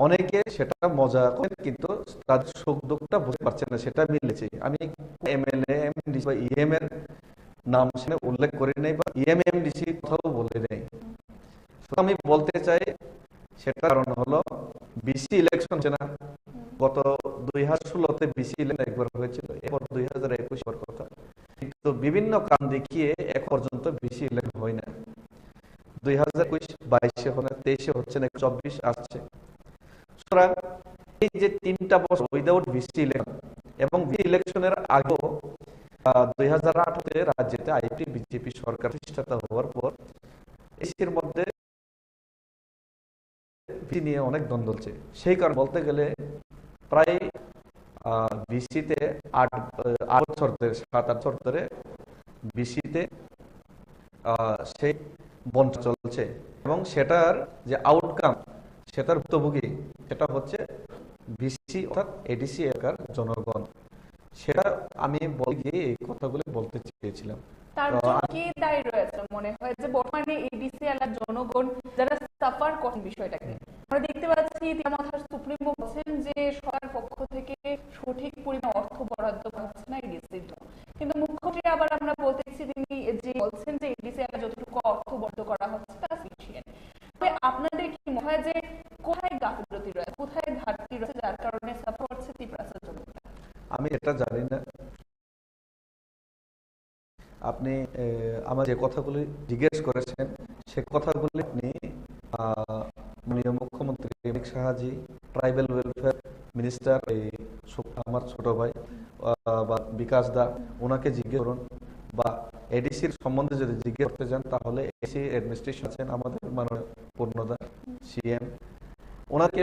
অনেকে সেটা মজা করে কিন্তু তাদের সুখ দুঃখটা বুঝতে পারছে না, সেটা আমি লিখেছি। আমি এমএলএ এমডিসি বা ইএম এর নাম সেখানে উল্লেখ করি নাই বা ইএম এমডিসি কোথাও বলে নেই। আমি বলতে চাই সেটা কারণ হলো বিসি ইলেকশন না, গত 2016-তে বিসি ইলেকশন একবার হয়েছিল, এরপর 2021 কথা, কিন্তু বিভিন্ন কারণ দেখিয়ে এক পর্যন্ত বিসি ইলেকশন হয় না। 2021-22 হয় না, 23-এ হচ্ছে না, 24 আসছে। সুতরাং এই যে 3টা বছর উইদাউট বিসি ইলেকশন এবং ইলেকশনের আগেও 2018-তে রাজ্যেতে আইপি বিজেপি সরকার প্রতিষ্ঠাতা হওয়ার পর এর মধ্যে নিয়ে অনেক দ্বন্দ্ব চলছে। সেই কারণে বলতে গেলে প্রায় বিসিতে 8 বছর ধরে 7-8 বছর ধরে বিসিতে সেই বন্ধ চলছে এবং সেটার যে আউটকাম, সেটার ভুক্তভোগী সেটা হচ্ছে বিসি অর্থাৎ এডিসি এলাকার জনগণ। সেটা আমি গিয়ে এই কথাগুলো বলতে চেয়েছিলাম। তার জন্য কি দায়ী রয়েছে মনে হয় যে বর্তমানে এডিসি এলাকার জনগণ যারা সাফার করেন বিষয়টাকে? আমরা দেখতে পাচ্ছি মাথার সুপ্রিমো বলছেন যে সরকার পক্ষ থেকে সঠিক পরিমাণ অর্থ বরাদ্দ করা হচ্ছে না এডিসির জন্য, কিন্তু মুখ্যমন্ত্রী আবার আমরা বলতেছি তিনি যে বলছেন যে এডিসি এলাকা যতটুকু অর্থ বরাদ্দ করা হচ্ছে তা সাফিসিয়েন্ট। তবে আপনাদের কি মনে হয় যে কোথায় গাফিলতি রয়েছে, কোথায় ঘাটতি রয়েছে যার কারণে সাফার হচ্ছে ত্রিপুরার জন্য? আমি এটা জানি না। আপনি আমার যে কথাগুলি জিজ্ঞেস করেছেন সে কথাগুলি আপনি মাননীয় মুখ্যমন্ত্রী Amit Shahji, tribal welfare minister আমার ছোট ভাই বা বিকাশ দা, ওনাকে জিজ্ঞেস করুন, বা এডিসির সম্বন্ধে যদি জিজ্ঞেস করতে চান তাহলে এডিসি অ্যাডমিনিস্ট্রেশন আছেন আমাদের মাননীয় পূর্ণদা সিএম, ওনাকে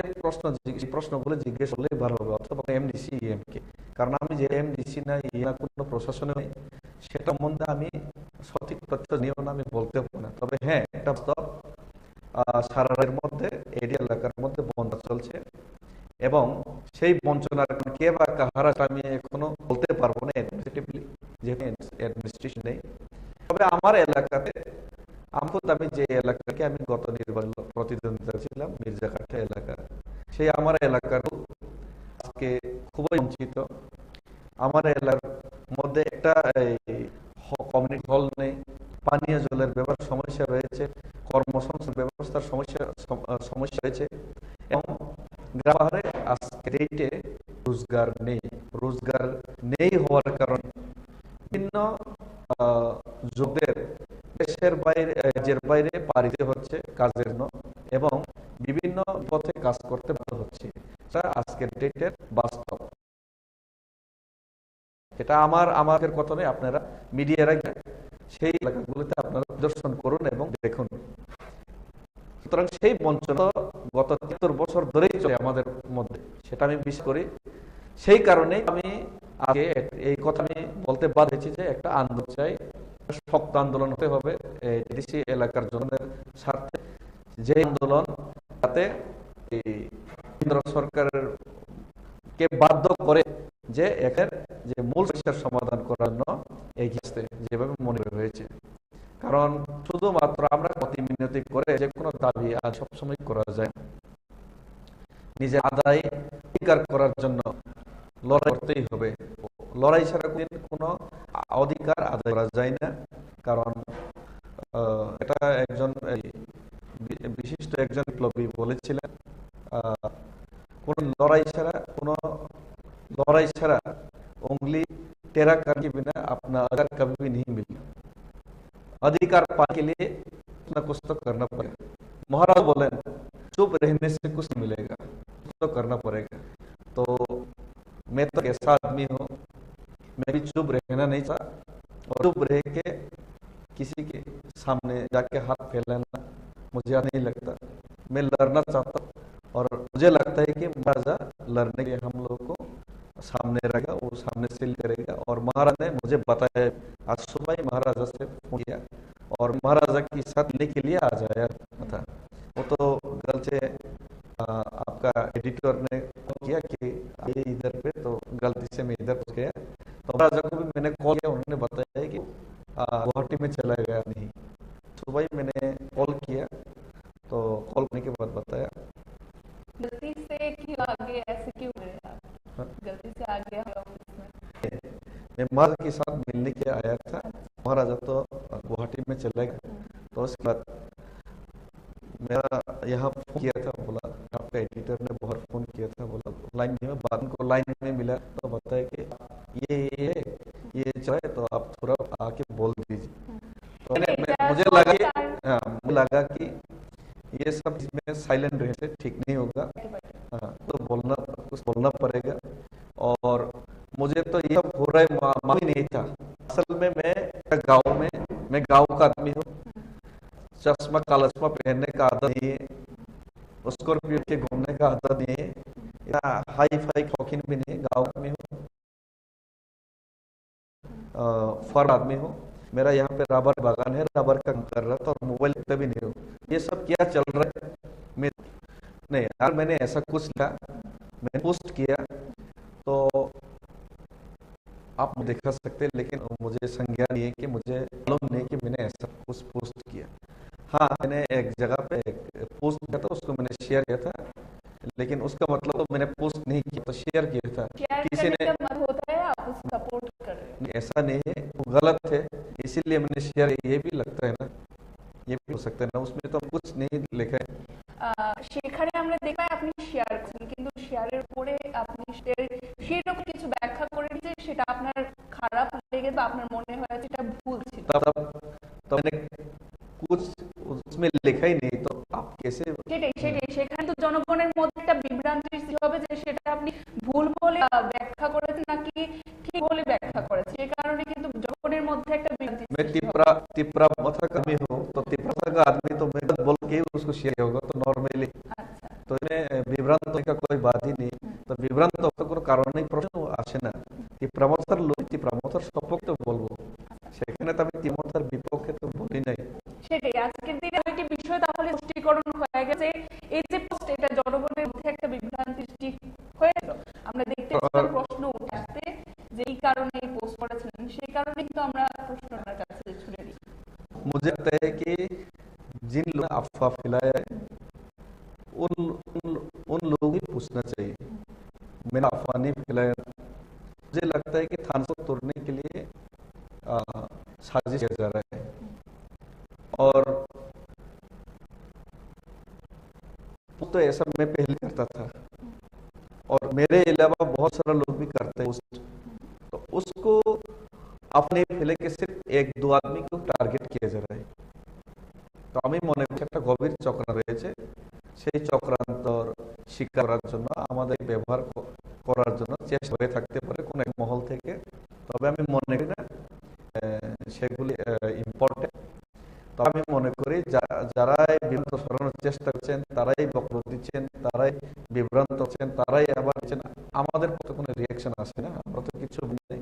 প্রশ্নগুলো জিজ্ঞেস করলেই ভালো হবে, অথবা এমডিসি ইএম কে। কারণ আমি যে এমডিসি না ইএম কোনো প্রশাসনে নেই, সেটা সম্বন্ধে আমি সঠিক তথ্য নিয়েও না, আমি বলতে পারবো না। তবে হ্যাঁ, এটা সারা রাজ্যের মধ্যে এরিয়া এলাকার মধ্যে বন্যা চলছে এবং সেই বঞ্চনার কে বা কাহারা আমি এখনো বলতে পারবো না অ্যাডমিনিস্ট্রেটিভলি, যেহেতু অ্যাডমিনিস্ট্রেশন নেই। তবে আমার এলাকাতে আমি যে এলাকাকে আমি গত নির্বাচন প্রতিদ্বন্দ্বিতা ছিলাম, মির্জাকাঠা এলাকা, সেই আমার এলাকার আজকে খুবই বঞ্চিত। আমার এলাকার মধ্যে একটা কমিউনিটি হল নেই, পানীয় জলের সমস্যা রয়েছে, কর্মসংস্থান ব্যবস্থার সমস্যা রয়েছে এবং গ্রামে আজকে ডেটে রোজগার নেই হওয়ার কারণে বিভিন্ন যুগের দেশের বাইরে, রাজ্যের বাইরে পাড়ি দিতে হচ্ছে কাজের জন্য এবং বিভিন্ন পথে কাজ করতে বাধ্য হচ্ছে। এটা আজকের ডেটের বাস্তব। এটা আমাদের কথা নয়, আপনারা মিডিয়ারা সেই এলাকাগুলোতে আপনারা দর্শন করুন এবং দেখুন। সুতরাং সেই বঞ্চনা গত 73 বছর ধরেই চলে আমাদের মধ্যে, সেটা আমি বিশ্বাস করি। সেই কারণে আমি আজকে এই কথা আমি বলতে বাধ্য হয়েছি যে একটা আন্দোলন চাই, শক্ত আন্দোলন হতে হবে এই ডিসি এলাকার জনের স্বার্থে, যে আন্দোলন যাতে এই কেন্দ্র সরকারের কে বাধ্য করে যে এখানে যে মূল সমস্যার সমাধান করার জন্য এগিয়ে আসতে, যেভাবে মনে হয়েছে। কারণ শুধুমাত্র আমরা অতি মিনতি করে যে কোনো দাবি আজ সবসময় করা যায় না। নিজের আদায় অধিকার করার জন্য লড়াই করতেই হবে। লড়াই ছাড়া কোনো অধিকার আদায় করা যায় না। কারণ এটা একজন বিশিষ্ট একজন বিপ্লবী বলেছিলেন, কোন लड़ाई छड़ा उंगली टेरा करके बिना अपना अधिकार कभी भी नहीं मिलता। अधिकार पाने के लिए कुछ न कुछ तो करना पड़ेगा। महाराज बोले चुप रहने से कुछ नहीं मिलेगा, कुछ तो करना पड़ेगा। तो मैं तो ऐसा आदमी हूँ, मैं भी चुप रहना नहीं चाहता, और चुप रह के किसी के सामने जाके हाथ फैलाना मुझे नहीं लगता। मैं लड़ना चाहता हूँ, और मुझे लगता है कि महाराजा लड़ने के हम लोग को सामने रहेगा, वो सामने से करेगा। और महाराज ने मुझे बताया, आज सुबह ही महाराजा से फोन किया और महाराजा की साथ लेने के लिए आ जाया था। वो तो गलत से आपका एडिटर ने किया कि ये इधर पे, तो गलती से मैं इधर पहुंच गया। तो महाराजा को भी मैंने कॉल किया, उन्होंने बताया कि गुवाहाटी में चला गया नहीं। सुबह ही मैंने कॉल किया, तो कॉल करने के बाद बताया गलती से क्यों आगे ऐसे क्यों गए आप? गलती से आ गया ऑफिस में? मैं महाराज के साथ मिलने के आया था। महाराजा तो गुवाहाटी में चला गया। तो उसके बाद मेरा यहाँ फोन किया था, बोला आपका एडिटर ने बाहर फोन किया था, बोला लाइन में, बाद को लाइन में मिला तो बताया कि ये चाहे तो आप थोड़ा आके बोल दीजिए। तो मुझे लगा कि ये सब इसमें साइलेंट रहने से ठीक नहीं होगा, तो कुछ बोलना पड़ेगा। और मुझे तो ये सब हो रहा है मालूम ही नहीं था। असल में मैं गांव का आदमी हूँ। चश्मा काला चश्मा पहनने का आदत नहीं है, स्कॉर्पियो के घूमने का आदत नहीं है, हाई फाई शौकीन भी नहीं है। गाँव में हूँ, फर्म आदमी हूँ। मेरा यहाँ पे रबर बागान है, रबर का काम कर रहा था, और मोबाइल भी नहीं हो। ये सब क्या चल रहा है मैं नहीं यार, मैंने ऐसा कुछ लिखा, मैंने पोस्ट किया, तो आप दिखा सकते, लेकिन मुझे संज्ञान नहीं है कि मुझे मालूम नहीं कि मैंने ऐसा कुछ पोस्ट किया। हाँ, मैंने एक जगह पे एक पोस्ट किया था, उसको मैंने शेयर किया था, लेकिन उसका मतलब तो मैंने पोस्ट नहीं किया, तो शेयर किया था। किसी ने होता है आप उसको सपोर्ट कर रहे हो, ऐसा नहीं है, वो गलत है, इसीलिए मैंने शेयर, ये भी लगता है ना, ये भी हो सकता है ना, उसमें तो कुछ नहीं लिखा है। সেখানে আমরা দেখলাম আপনি শেয়ার করছেন, কিন্তু শেয়ারের পরে আপনি সেরকম কিছু ব্যাখ্যা করেন যে সেটা আপনার খারাপ লেগে বা আপনার মনে হয় যে এটা ভুল ছিল। तो मैंने कुछ उसमें लिखा ही नहीं, तो आप कैसे? সেটাই সেখানে তো জনগণের মধ্যে একটা বিভ্রান্তির সৃষ্টি হবে যে সেটা আপনি ভুল বলে ব্যাখ্যা করেছেন নাকি ঠিক বলে ব্যাখ্যা করেছেন, সেই কারণে কিন্তু জনগণের মধ্যে একটা বিভ্রান্তি। मैं तिपरा मथा का आदमी हूँ, तो तिपरा का आदमी तो मैं बोल के उसको शेयर होगा, तो नॉर्मली तो मैं विभ्रांत होने का कोई बात ही नहीं। तो विभ्रांत होने का कारण नहीं, प्रश्न আসে না। তিপ্রামথার লোক তিপ্রামথার সপক্ষে বলবো, সেখানে তো আমি তিপ্রামথার বিপক্ষে তো বলি নাই। সেটাই আজকের দিনে একটি বিষয় তাহলে স্পষ্টীকরণ হয়ে গেছে, এই যে পোস্ট, এটা জনগণের মধ্যে একটা বিভ্রান্তি সৃষ্টি হয়েছিল। আমরা দেখতে পাচ্ছি প্রশ্ন উঠে আসতে যে এই কারণে এই পোস্ট করেছিলেন, সেই কারণে কিন্তু আমরা প্রশ্নটার কাছে ছুড়ে দিই। मुझे लगता है कि जिन लोगों ने अफवाह फैलाया है उन लोगों को पूछना चाहिए। मैंने अफवाह नहीं फैलाया। मुझे लगता है कि थाना को तोड़ने के लिए साजिश किया जा रहा है, और तो ऐसा मैं पहले करता था, और मेरे अलावा बहुत सारा लोग भी करते हैं। तो उसको अपने ফেলে के सिर्फ एक दो आदमी को টার্গেট किया जा रहा है। তো আমি মনে করি একটা গভীর চক্রান্ত রয়েছে, সেই চক্রান্তর শিকার করার জন্য আমাদের ব্যবহার করার জন্য চেষ্টা হয়ে থাকতে পারে কোন এক মহল থেকে। তবে আমি মনে করি না সেগুলি ইম্পর্টেন্ট। তো আমি মনে করি যারাই বিভ্রান্ত সরানোর চেষ্টা করছেন, তারাই বক্তব্য দিচ্ছেন, তারাই বিভ্রান্ত হচ্ছেন, তারাই আবার আমাদের কোনো রিয়াকশন আসে না, আমরা তো কিছু বলি।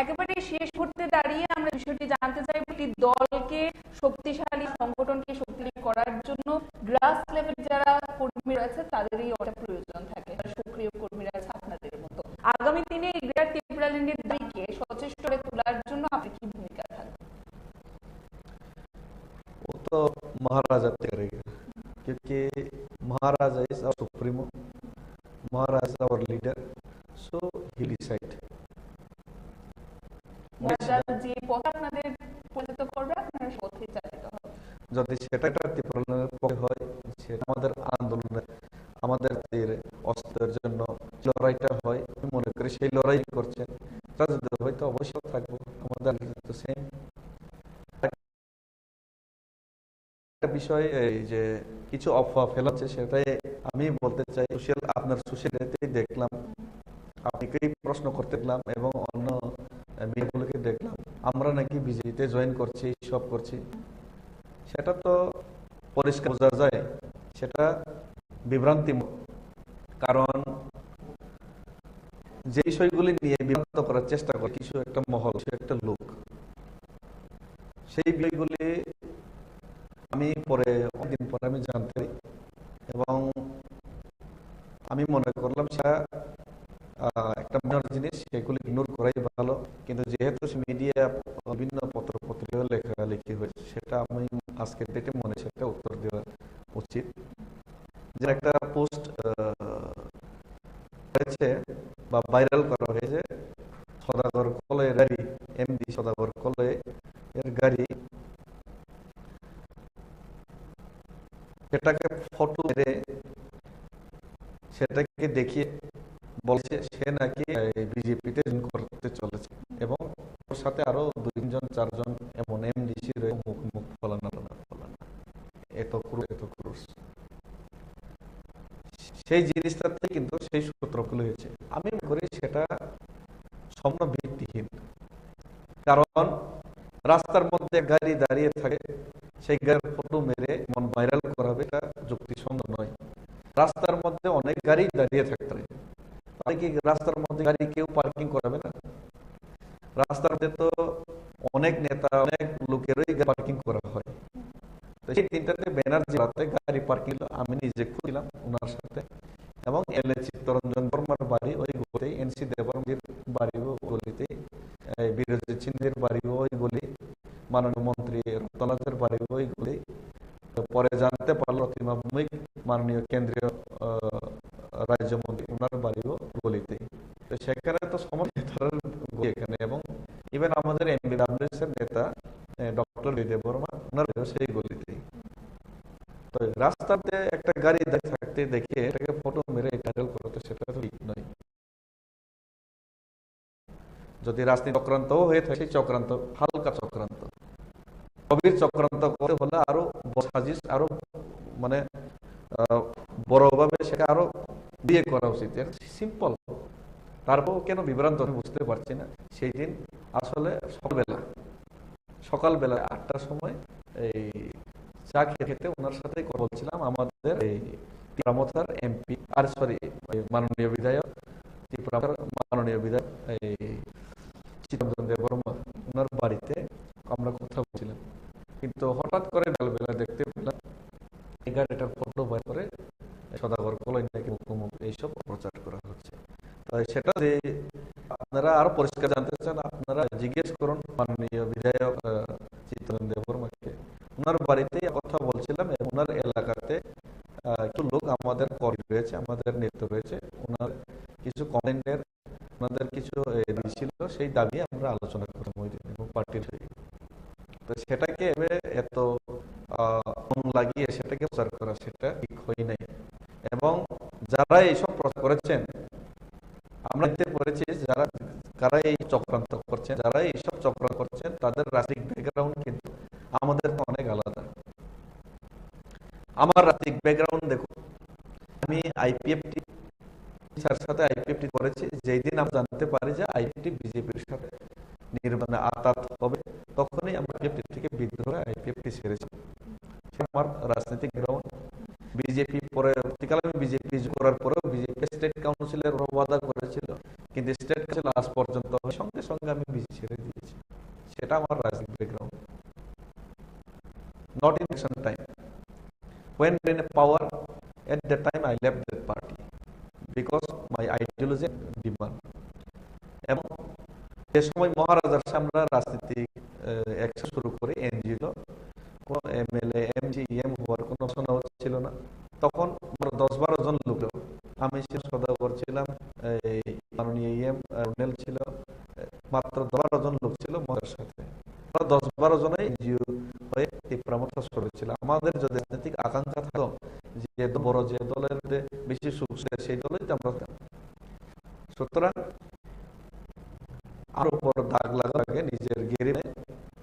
একেবারে শেষ মুহূর্তে দাঁড়িয়ে আমরা বিষয়টি জানতে চাই, একটি দলকে শক্তিশালী, সংগঠনকে শক্তিশালী করার জন্য গ্রাস লেভেল যারা কর্মী রয়েছে তাদেরই অনেক প্রয়োজন থাকে, সক্রিয় কর্মীরা আছে আপনাদের মতো। আগামী দিনে এই গ্রেটার ত্রিপুরাল্যান্ডের দাবিকে সচেষ্ট করে তোলার জন্য আপনি কি ভূমিকা থাকবে? वो तो महाराजा करेगा, क्योंकि Maharaja is our supremo, Maharaja our leader, so he decide. Maharaja যে পথ আপনাদের পরিচিত করবে আপনারা সে পথে চালিত হবে। যদি সেটা ত্রিপুরাল্যান্ডের পক্ষে হয়, সেটা আমাদের আন্দোলনের, আমাদের অস্ত্রের জন্য লড়াইটা হয়, আমি মনে করি সেই লড়াই করছেন, তা যদি হয়তো অবশ্যই থাকবো আমাদের তো সেম। বিষয় এই যে কিছু অফওয়া ফেলাচ্ছে, সেটাই আমি বলতে চাই। আপনার সোশ্যাল দেখলাম, আপনি প্রশ্ন করতে দেখলাম এবং অন্য মিডিয়াগুলোকে দেখলাম আমরা নাকি বিজেপিতে জয়েন করছি, সব করছি। সেটা তো পরিষ্কার বোঝা যায় সেটা বিভ্রান্তি, কারণ যে বিষয়গুলি নিয়ে বিভ্রান্ত করার চেষ্টা করে কিছু একটা মহল, কিছু একটা লোক, সেই বিষয়গুলি আমি পরে অনেকদিন পরে আমি জানতে পারি এবং আমি মনে করলাম সেটা একটা মিনর জিনিস, সেগুলি ইগনোর করাই ভালো। কিন্তু যেহেতু মিডিয়া বিভিন্ন পত্র পত্রিকা লেখালেখি হয়েছে, সেটা আমি আজকের ডেটে মনে সেটা উত্তর দেওয়া উচিত। যে একটা পোস্ট হয়েছে বা ভাইরাল করা হয়েছে, সদাগর কলয়ের গাড়ি, এমডি সদাগর কলয় এর গাড়ি, সেটাকে ফটো মেরে সেটাকে দেখিয়ে বলছে সে নাকি বিজেপিতে জয়েন করতে চলেছে এবং ওর সাথে আরো 2-4 এমন এমডিসি রয়ে মুখ মুখ ফলানো, এত ক্রুশ। সেই জিনিসটাতে কিন্তু সেই সূত্রগুলো হয়েছে। আমি মনে করি সেটা সম্পূর্ণ ভিত্তিহীন, কারণ রাস্তার মধ্যে গাড়ি দাঁড়িয়ে থাকে, সেই গাড়ির ফটো মেরে মন ভাইরাল করা হবে, এটা যুক্তিসঙ্গত নয়। রাস্তার মধ্যে অনেক গাড়ি দাঁড়িয়ে থাকতে পারে, তাহলে কি রাস্তার মধ্যে গাড়ি কেউ পার্কিং করাবে না? রাস্তার মধ্যে তো অনেক নেতা, অনেক লোকেরই পার্কিং করা হয়। তো সেই তিনটাতে ব্যানার্জি গাড়ি পার্কিং আমি নিজে খুঁজলাম ওনার সাথে, এবং এলএ চিত্তরঞ্জন বর্মার বাড়ি ওই গলিতে, এনসি দেবরমজির বাড়িও গলিতে, বিরোধী চিন্দের বাড়িও ওই গলি, মাননীয় মন্ত্রী রতনাথের বাড়িও ওই গলি। পরে জানতে পারলো প্রতিমা ভৌমিক মাননীয় কেন্দ্রীয় রাজ্যমন্ত্রী ওনার বাড়িও গলিতে। তো সেখানে তো সমস্ত নেতার এখানে, এবং ইভেন আমাদের এমবিডব্লিউএস এর নেতা ডক্টর দেববর্মা ওনার সেই গলিতেই। তো রাস্তাতে একটা গাড়ি থাকতে দেখে এটাকে ফটো মেরে ভাইরাল করতে, সেটা তো ঠিক নয়। যদি রাজনীতি চক্রান্ত হয়ে থাকে, সেই চক্রান্ত হালকা চক্রান্ত, গভীর চক্রান্ত করতে হলে আরো সাজিশ, আরো মানে বড়ভাবে সেটা আরো দিয়ে করা উচিত। সিম্পল, তারপর কেন বিভ্রান্ত আমি বুঝতে পারছি না। সেই দিন আসলে সকালবেলা 8টার সময় এই চা খেতে ওনার সাথে কথা বলছিলাম। আমাদের এই ত্রিপুরামথার এমপি মাননীয় বিধায়ক, ত্রিপুরার মাননীয় বিধায়ক এই চিত্তরঞ্জন দেববর্মা ওনার বাড়িতে আমরা কথা বলছিলাম, কিন্তু হঠাৎ করে বেলা দেখতে পেলাম এই গাড়িটার ফটো বাইর করে সদাগর কলয় নাকি মুখ এইসব প্রচার করা হচ্ছে। তাই সেটা যে আপনারা আরো পরিষ্কার জানতে চান, আপনারা জিজ্ঞেস করুন মাননীয় বিধায়ক চিত্তরঞ্জন দেববর্মাকে। ওনার বাড়িতে কথা বলছিলাম, ওনার এলাকাতে কিছু লোক আমাদের কর্মী রয়েছে, আমাদের নেতা রয়েছে, ওনার কিছু কমেন্টের ওনাদের কিছু ছিল, সেই দাবি আমরা আলোচনা করলাম ওই দিন এবং পার্টির হয়ে। তো সেটাকে এত লাগিয়ে সেটাকে প্রচার করা, সেটা ঠিক হয় নাই। এবং যারা এইসব প্রচার করেছেন, আমরা দেখতে পেরেছি কারা এই চক্রান্ত করছেন, যারা এইসব চক্রান্ত করছেন তাদের রাজনৈতিক ব্যাকগ্রাউন্ড কিন্তু আমাদের অনেক আলাদা। আমার রাজনৈতিক ব্যাকগ্রাউন্ড দেখুন, আমি আইপিএফটি সাথে আইপিএফটি করেছি। যেই দিন আমরা জানতে পারি যে আইপিএফটি বিজেপির সাথে নির্বাচনে আতাত হবে, তখনই আমরা আইপিএফটি থেকে বিদ্রোহ আইপিএফটি ছেড়েছি। আমার রাজনৈতিক গ্রাউন্ড বিজেপি, পরবর্তীকালে আমি বিজেপি করার পরেও বিজেপি স্টেট কাউন্সিলের কিন্তু স্টেট কাউন্সিল আজ পর্যন্ত সঙ্গে সঙ্গে আমি বিজি ছেড়ে দিয়েছি। সেটা আমার রাজনৈতিক background. Not in election time, when in power, at that time I left that party because my ideology demand. এবং যে সময় মহারাজার আমরা রাজনীতিক অ্যাকশন শুরু করে এনজিও, কোনো এমএলএ এমজিএম হওয়ার কোনো আলোচনা ছিল না। তখন 10-12 জন লোক, আমি সদাগর ছিলাম, মাননীয় এম রুনেল ছিল, মাত্র 12 জন লোক ছিল মহারাজার সাথে। 10-12 জনে এনজিও হয়ে তীব্রমতা শুরু ছিল। আমাদের যদি রাজনৈতিক আকাঙ্ক্ষা থাকতো যে বড় যে দলের বেশি সুখ সেই দলেই আমরা, সুতরাং আর উপর দাগ লাগার আগে নিজের গেরিমে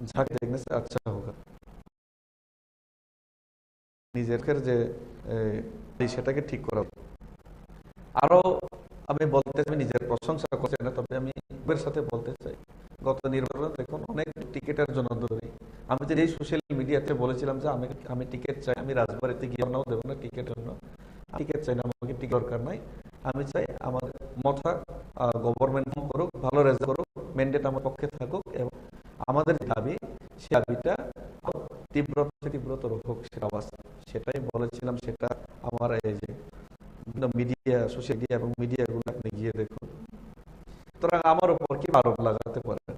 ঝাঁক দেখনে আচ্ছা হোক, নিজের যে সেটাকে ঠিক করা। আরো আমি বলতে চাই, নিজের প্রশংসা করছি না, তবে আমি এর সাথে বলতে চাই, গত নির্বাচনে দেখুন অনেক টিকিটের জন্য দৌড়ি। আমি যে এই সোশ্যাল মিডিয়াতে বলেছিলাম যে আমি টিকিট চাই, আমি রাজবাড়িতে গিয়ে নাও দেবো না টিকিটের জন্য, টিকিট চাই না, আমাকে টিকিট দরকার নাই। আমি চাই আমার মথা গভর্নমেন্ট করুক, ভালো রেজাল্ট করুক, ম্যান্ডেট আমার পক্ষে থাকুক, এবং আমাদের দাবি সেই দাবিটা তীব্রতর হোক সেটা আওয়াজ, সেটাই বলেছিলাম। সেটা আমার এই যে মিডিয়া, সোশ্যাল মিডিয়া এবং মিডিয়াগুলো আপনি গিয়ে দেখুন। সুতরাং আমার উপর কি আরোপ লাগাতে পারেন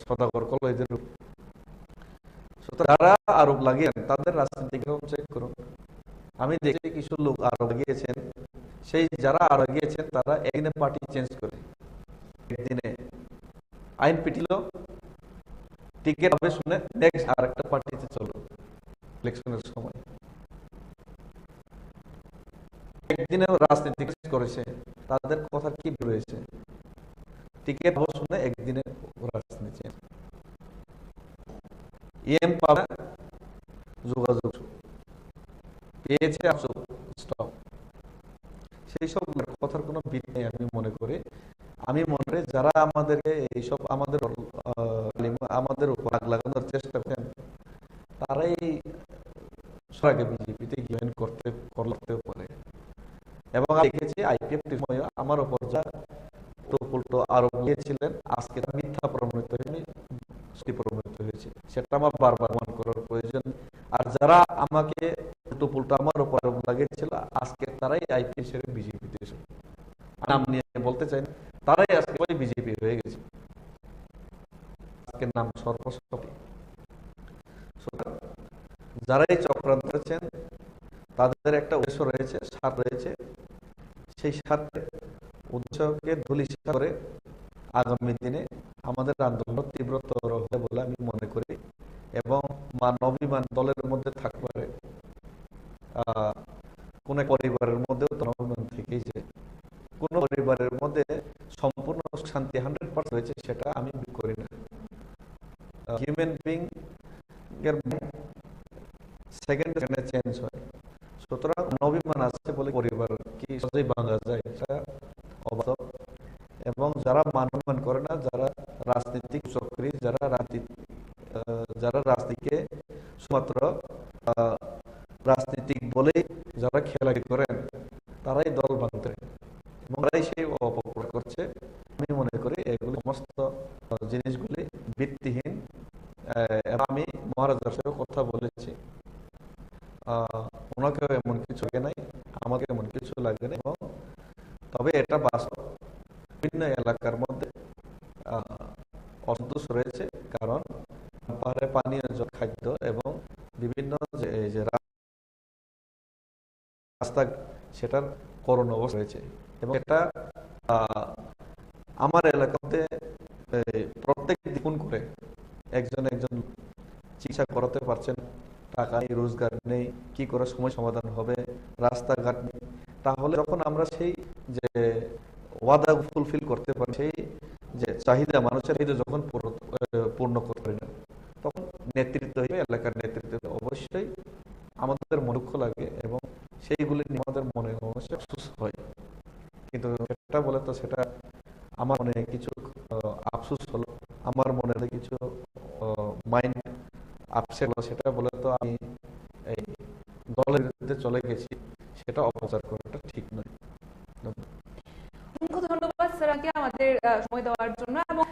সদাগর কলেজের, যারা আরোপ লাগিয়েছেন তাদের রাজনৈতিক চেক করুন। আমি দেখি কিছু লোক আরোপ লাগিয়েছেন, সেই যারা আরোপ লাগিয়েছেন তারা একদিনে পার্টি চেঞ্জ করে, একদিনে আইন পিটিল, টিকিট হবে শুনে নেক্সট আর একটা পার্টিতে চলো ইলেকশনের সময়। একদিনে রাজনীতি করেছে, তাদের কথা কি রয়েছে? টিকিট হবে শুনে একদিনে রাজনীতি ইএম পাবে, যোগাযোগ পেয়েছে, স্টপ, সেই সব কথার কোনো ভিত নেই। আমি মনে করি যারা আমাদেরকে এইসব আমাদের উপর আগ লাগানোর চেষ্টা করেন, তারাই আগে বিজেপিতে জয়েন করতে পারে। এবং দেখেছি আইপিএফ সময় আমার উপর যা উল্টো আরোপ নিয়েছিলেন, আজকে মিথ্যা প্রমাণিত হয়েছে, সেটা আমার বারবার মান করার প্রয়োজন। আর যারা আমাকে উল্টো আমার উপর আরোপ লাগিয়েছিল, আজকে তারাই আইপিএফ ছেড়ে বিজেপিতে এসে, নাম নিয়ে বলতে চাই না, তারাই আজকে বিজেপি হয়ে গেছে, আজকের নাম সর্বশক্তি। যারাই চক্রান্ত করেছেন তাদের একটা উদ্দেশ্য রয়েছে, স্বার্থ রয়েছে, সেই স্বার্থের উদ্দেশ্যকে ধূলিসাৎ করে আগামী দিনে আমাদের আন্দোলন তীব্রতর হবে বলে আমি মনে করি। এবং নবীমান দলের মধ্যে থাকতে পারে, কোন পরিবারের মধ্যেও তো নবীমান থেকেই যায়, কোন পরিবারের মধ্যে সম্পূর্ণ শান্তি 100% হয়েছে সেটা আমি করি না। হিউম্যান বিং এর সেকেন্ডে চেঞ্জ হয়, সুতরাং নবীমান আছে বলে পরিবার কি সহজেই ভাঙা যায়, এটা অবাস্তব। এবং যারা মানবান করে না, যারা রাজনীতিক চক্রী, যারা রাজনীতিকে শুধুমাত্র রাজনীতিক বলে যারা খেলাড়ি করেন, তারাই দল ভাঙতে এবং তারাই সেই অপপ্রচার করছে। আমি মনে করি এগুলো সমস্ত জিনিসগুলি ভিত্তিহীন। আমি মহারাজার সাথে কথা বলেছি, ওনাকেও এমন কিছু লাগে নাই, আমাকে এমন কিছু লাগে না। এবং তবে এটা বাস্তব, বিভিন্ন এলাকার মধ্যে অসন্তোষ রয়েছে, কারণ পাহাড়ে পানীয় জল, খাদ্য এবং বিভিন্ন যে রাস্তা, সেটার করুণ অবস্থা রয়েছে। এবং এটা আমার এলাকাতে প্রত্যেক দিন করে একজন চিকিৎসা করাতে পারছেন, টাকা নেই, রোজগার নেই, কি করে সময় সমাধান হবে, রাস্তাঘাট নেই। তাহলে যখন আমরা সেই যে ওয়াদা ফুলফিল করতে পারি, সেই যে চাহিদা, মানুষের চাহিদা যখন পূর্ণ করতে পারি না, তখন নেতৃত্ব হিসেবে এলাকার নেতৃত্ব অবশ্যই আমাদের দুঃখ লাগে এবং সেইগুলি নিয়ে আমাদের মনে অবশ্যই আফসোস হয়। কিন্তু সেটা বলে তো সেটা আমার মনে কিছু আফসোস হলো, আমার মনে কিছু মাইন্ড আপসেট হলো, সেটা বলে তো আমি এই দলের বিরুদ্ধে চলে গেছি, সেটা অপচার করাটা ঠিক নয়। দেওয়ার জন্য। এবং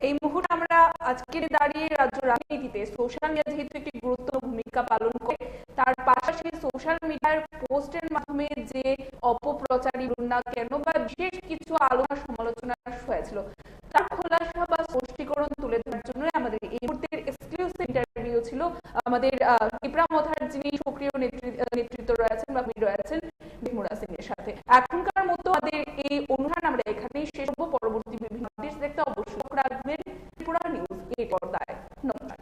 এই মুহূর্তে আমরা আজকে দাঁড়িয়ে রাজ্য রাজনীতিতে সোশ্যাল মিডিয়া যেহেতু একটি গুরুত্বপূর্ণ ভূমিকা পালন করে, তার পাশাপাশি সোশ্যাল মিডিয়ার পোস্টের মাধ্যমে যে অপপ্রচারই বলুন না কেন বা বিশেষ কিছু আলোচনা সমালোচনা হয়েছিল, তার খোলাসা বা স্পষ্টীকরণ তুলে ধরার জন্য আমাদের এই মুহূর্তের এক্সক্লুসিভ ইন্টারভিউ ছিল আমাদের ত্রিপুরা মথার যিনি সক্রিয় নেতৃত্ব রয়েছেন বা রয়েছেন মুরা সিং এর সাথে। এখনকার মতো আমাদের এই অনুষ্ঠান আমরা এখানেই শেষ করব। পরবর্তী বিভিন্ন আপডেট দেখতে অবশ্যই রাখবেন ত্রিপুরা নিউজ 8 পর্দায়। নমস্কার।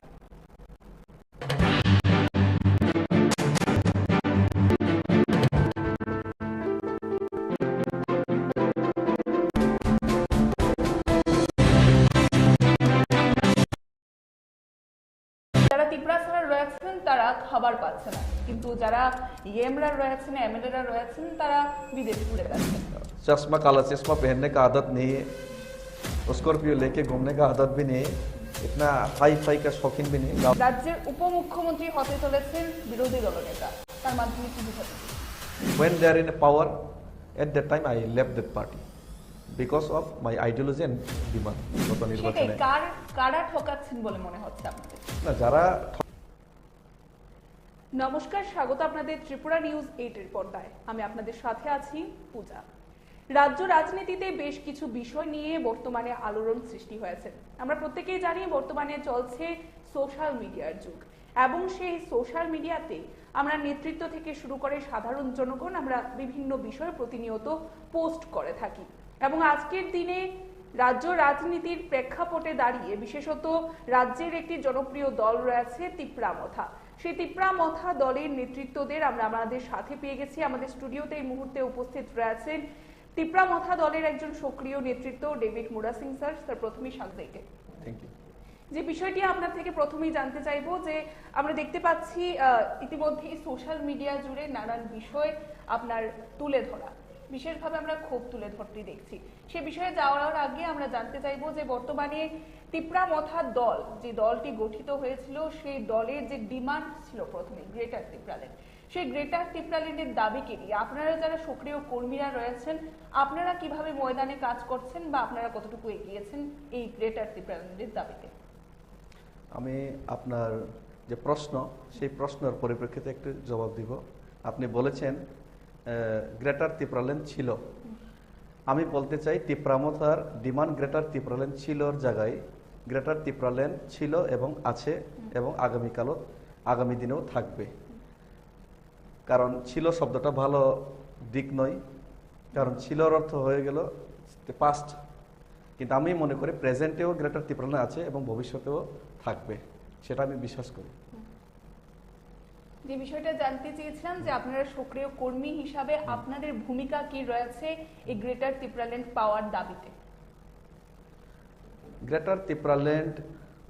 যারা ত্রিপুরা রয়েছেন তারা খাবার পাচ্ছে না, কিন্তু যারা ইএমরা রয়েছেন, এমএলএরা রয়েছেন, তারা বিদেশ ঘুরে যাচ্ছেন। चश्मा काला चश्मा पहनने का आदत नहीं है, स्कॉर्पियो लेके घूमने का आदत भी नहीं है, इतना हाई फाई का शौकीन भी नहीं है। রাজ্যের উপমুখ্যমন্ত্রী হতে চলেছেন বিরোধী দলনেতা, তার মাধ্যমে কি বোঝাতে? When they are in power, at that time I left that party because of my ideology and demand. গত সেটাই, নির্বাচনে কারা ঠকাচ্ছেন বলে মনে হচ্ছে আপনাদের? না, যারা নমস্কার, স্বাগত আপনাদের ত্রিপুরা নিউজ 8 এর পর্দায়। আমি আপনাদের সাথে আছি পূজা। রাজ্য রাজনীতিতে বেশ কিছু বিষয় নিয়ে বর্তমানে আলোড়ন সৃষ্টি হয়েছে। আমরা প্রত্যেকেই জানি বর্তমানে চলছে সোশ্যাল মিডিয়ার যুগ, এবং সেই সোশ্যাল মিডিয়াতে আমরা নেতৃত্ব থেকে শুরু করে সাধারণ জনগণ আমরা বিভিন্ন বিষয় প্রতিনিয়ত পোস্ট করে থাকি। এবং আজকের দিনে রাজ্য রাজনীতির প্রেক্ষাপটে দাঁড়িয়ে বিশেষত রাজ্যের একটি জনপ্রিয় দল রয়েছে ত্রিপুরা মথা। সেই ত্রিপুরা মথা দলের নেতৃত্বদের আমরা আমাদের সাথে পেয়ে গেছি। আমাদের স্টুডিওতে এই মুহূর্তে উপস্থিত রয়েছেন ত্রিপুরা মথা দলের একজন সক্রিয় নেতৃত্ব David Mura Singh sir. Sir, প্রথমেই স্বাগত। Thank you. যে বিষয়টি আপনার থেকে প্রথমেই জানতে চাইবো যে আমরা দেখতে পাচ্ছি ইতিমধ্যে সোশ্যাল মিডিয়া জুড়ে নানান বিষয় আপনার তুলে ধরা, বিশেষভাবে আমরা ক্ষোভ তুলে ধরতে দেখছি। সে বিষয়ে যাওয়ার আগে আমরা জানতে চাইবো যে বর্তমানে ত্রিপুরা মথার দল, যে দলটি গঠিত হয়েছিল, সেই দলের যে ডিমান্ড ছিল প্রথমে গ্রেটার ত্রিপুরাল্যান্ড, সেই গ্রেটার ত্রিপুরাল্যান্ডের দাবিকে নিয়ে আপনারা যারা সক্রিয় কর্মীরা রয়েছেন, আপনারা কিভাবে ময়দানে কাজ করছেন বা আপনারা কতটুকু এগিয়েছেন এই গ্রেটার ত্রিপুরাল্যান্ডের দাবিতে? আমি আপনার যে প্রশ্ন, সেই প্রশ্নের পরিপ্রেক্ষিতে একটু জবাব দিব। আপনি বলেছেন গ্রেটার ত্রিপুরাল্যান্ড ছিল। আমি বলতে চাই ত্রিপুরা মথার ডিমান্ড গ্রেটার ত্রিপুরাল্যান্ড ছিলর জায়গায় গ্রেটার ত্রিপুরাল্যান্ড ছিল এবং আছে, এবং আগামী দিনেও থাকবে। কারণ ছিল শব্দটা ভালো দিক নয়, কারণ ছিলর অর্থ হয়ে গেল পাস্ট, কিন্তু আমি মনে করি প্রেজেন্টেও গ্রেটার ত্রিপুরাল্যান্ড আছে এবং ভবিষ্যতেও থাকবে, সেটা আমি বিশ্বাস করি। যে বিষয়টা জানতে চেয়েছিলাম যে আপনারা সক্রিয় কর্মী হিসাবে আপনাদের ভূমিকা কি রয়েছে এই গ্রেটার ত্রিপুরাল্যান্ড পাওয়ার দাবিতে? গ্রেটার ত্রিপুরাল্যান্ড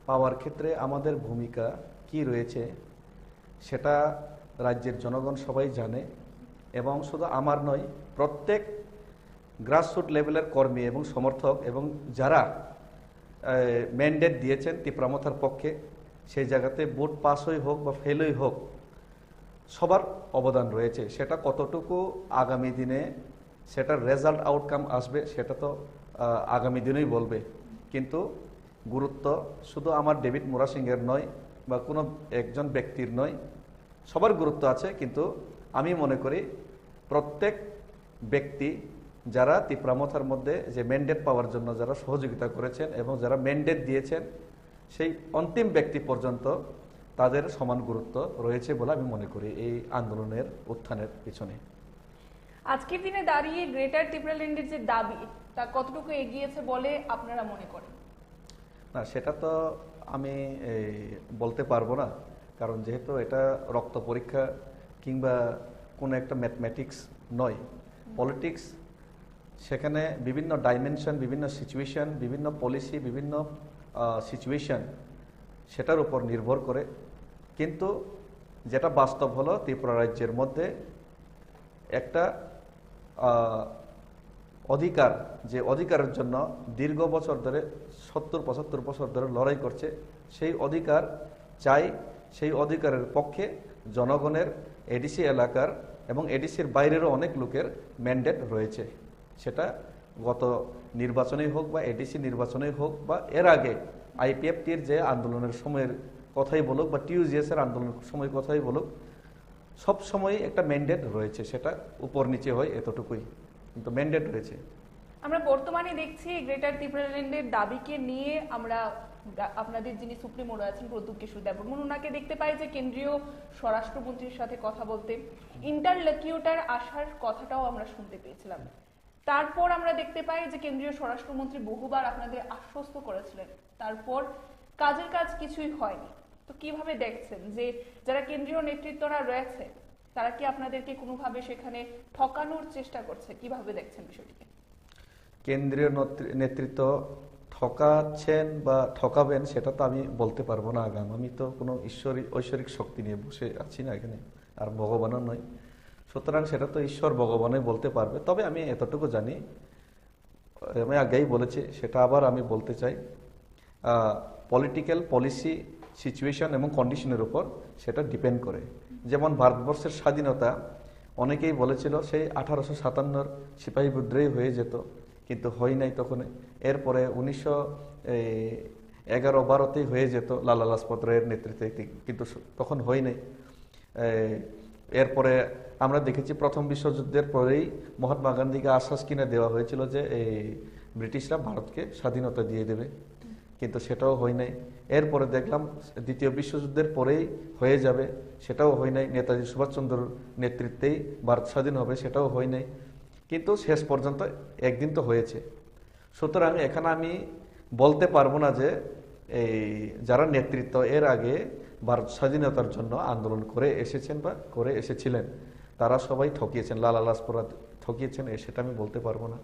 পাওয়ার ক্ষেত্রে আমাদের ভূমিকা কি রয়েছে সেটা রাজ্যের জনগণ সবাই জানে, এবং শুধু আমার নয়, প্রত্যেক গ্রাসরুট লেভেলের কর্মী এবং সমর্থক এবং যারা ম্যান্ডেট দিয়েছেন ত্রিপুরা মথার পক্ষে, সেই জায়গাতে ভোট পাস হই হোক বা ফেলই হোক, সবার অবদান রয়েছে। সেটা কতটুকু আগামী দিনে সেটার রেজাল্ট আউটকাম আসবে সেটা তো আগামী দিনেই বলবে, কিন্তু গুরুত্ব শুধু আমার ডেভিড মুরা সিংয়ের নয় বা কোনো একজন ব্যক্তির নয়, সবার গুরুত্ব আছে। কিন্তু আমি মনে করি প্রত্যেক ব্যক্তি যারা ত্রিপুরা মথার মধ্যে যে ম্যান্ডেট পাওয়ার জন্য যারা সহযোগিতা করেছেন এবং যারা ম্যান্ডেট দিয়েছেন, সেই অন্তিম ব্যক্তি পর্যন্ত তাদের সমান গুরুত্ব রয়েছে বলে আমি মনে করি এই আন্দোলনের উত্থানের পিছনে। আজকের দিনে দাঁড়িয়ে গ্রেটার ত্রিপুরাল্যান্ডের যে দাবি তা কতটুকু এগিয়েছে বলে আপনারা মনে করেন? না, সেটা তো আমি বলতে পারবো না, কারণ যেহেতু এটা রক্ত পরীক্ষা কিংবা কোনো একটা ম্যাথমেটিক্স নয়, পলিটিক্স, সেখানে বিভিন্ন ডাইমেনশন, বিভিন্ন সিচুয়েশন, বিভিন্ন পলিসি, বিভিন্ন সিচুয়েশন সেটার উপর নির্ভর করে। কিন্তু যেটা বাস্তব হলো ত্রিপুরা রাজ্যের মধ্যে একটা অধিকার, যে অধিকারের জন্য দীর্ঘ বছর ধরে 70-75 বছর ধরে লড়াই করছে, সেই অধিকার চাই। সেই অধিকারের পক্ষে জনগণের এডিসি এলাকার এবং এডিসির বাইরেরও অনেক লোকের ম্যান্ডেট রয়েছে। সেটা গত নির্বাচনেই হোক বা এডিসি নির্বাচনেই হোক বা এর আগে আইপিএফটির যে আন্দোলনের সময়ের কথাই বলুক বা টিউজিএস এর আন্দোলনের সময়ের কথাই বলুক, সব সময় একটা ম্যান্ডেট রয়েছে, সেটা উপর নিচে হয় এতটুকুই, কিন্তু ম্যান্ডেট রয়েছে। আমরা বর্তমানে দেখছি গ্রেটার ত্রিপুরাল্যান্ডের দাবিকে নিয়ে আমরা আপনাদের যিনি সুপ্রিমো রয়েছেন প্রদ্যুৎ কিশোর দেববর্মন, ওনাকে দেখতে পাই যে কেন্দ্রীয় স্বরাষ্ট্রমন্ত্রীর সাথে কথা বলতে, ইন্টারলকিউটার আসার কথাটাও আমরা শুনতে পেয়েছিলাম। তারপর আমরা দেখতে পাই যে কেন্দ্রীয় স্বরাষ্ট্রমন্ত্রী বহুবার আপনাদের আশ্বস্ত করেছিলেন, তারপর কাজের কাজ কিছুই হয়নি। তো কিভাবে দেখছেন যে যারা কেন্দ্রীয় নেতৃত্বরা রয়েছে তারা কি আপনাদেরকে কোনোভাবে সেখানে ঠকানোর চেষ্টা করছে? কিভাবে দেখছেন বিষয়টিকে? কেন্দ্রীয় নেতৃত্ব ঠকাচ্ছেন বা ঠকাবেন সেটা তো আমি বলতে পারবো না আগাম। আমি তো কোনো ঐশ্বরিক শক্তি নিয়ে বসে আছি না এখানে, আর ভগবানও নয়, সুতরাং সেটা তো ঈশ্বর ভগবানই বলতে পারবে। তবে আমি এতটুকু জানি, আমি আগেই বলেছি, সেটা আবার আমি বলতে চাই, পলিটিক্যাল পলিসি সিচুয়েশন এবং কন্ডিশনের উপর সেটা ডিপেন্ড করে। যেমন ভারতবর্ষের স্বাধীনতা অনেকেই বলেছিল সেই 1857 সিপাহী বিদ্রোহী হয়ে যেত, কিন্তু হয় নাই তখন। এরপরে 1911-12তেই হয়ে যেত লালা লাজপত রায়ের নেতৃত্বে, কিন্তু তখন হয় নাই। এরপরে আমরা দেখেছি প্রথম বিশ্বযুদ্ধের পরেই মহাত্মা গান্ধীকে আশ্বাস কিনে দেওয়া হয়েছিল যে এই ব্রিটিশরা ভারতকে স্বাধীনতা দিয়ে দেবে, কিন্তু সেটাও হয় নাই। এরপরে দেখলাম দ্বিতীয় বিশ্বযুদ্ধের পরেই হয়ে যাবে, সেটাও হয় নাই। নেতাজি সুভাষচন্দ্রর নেতৃত্বেই ভারত স্বাধীন হবে, সেটাও হয় নাই। কিন্তু শেষ পর্যন্ত একদিন তো হয়েছে। সুতরাং এখানে আমি বলতে পারবো না যে এই যারা নেতৃত্ব এর আগে ভারত স্বাধীনতার জন্য আন্দোলন করে এসেছেন বা করে এসেছিলেন তারা সবাই ঠকিয়েছেন, লালা লাজপত রায় ঠকিয়েছেন, সেটা আমি বলতে পারবো না।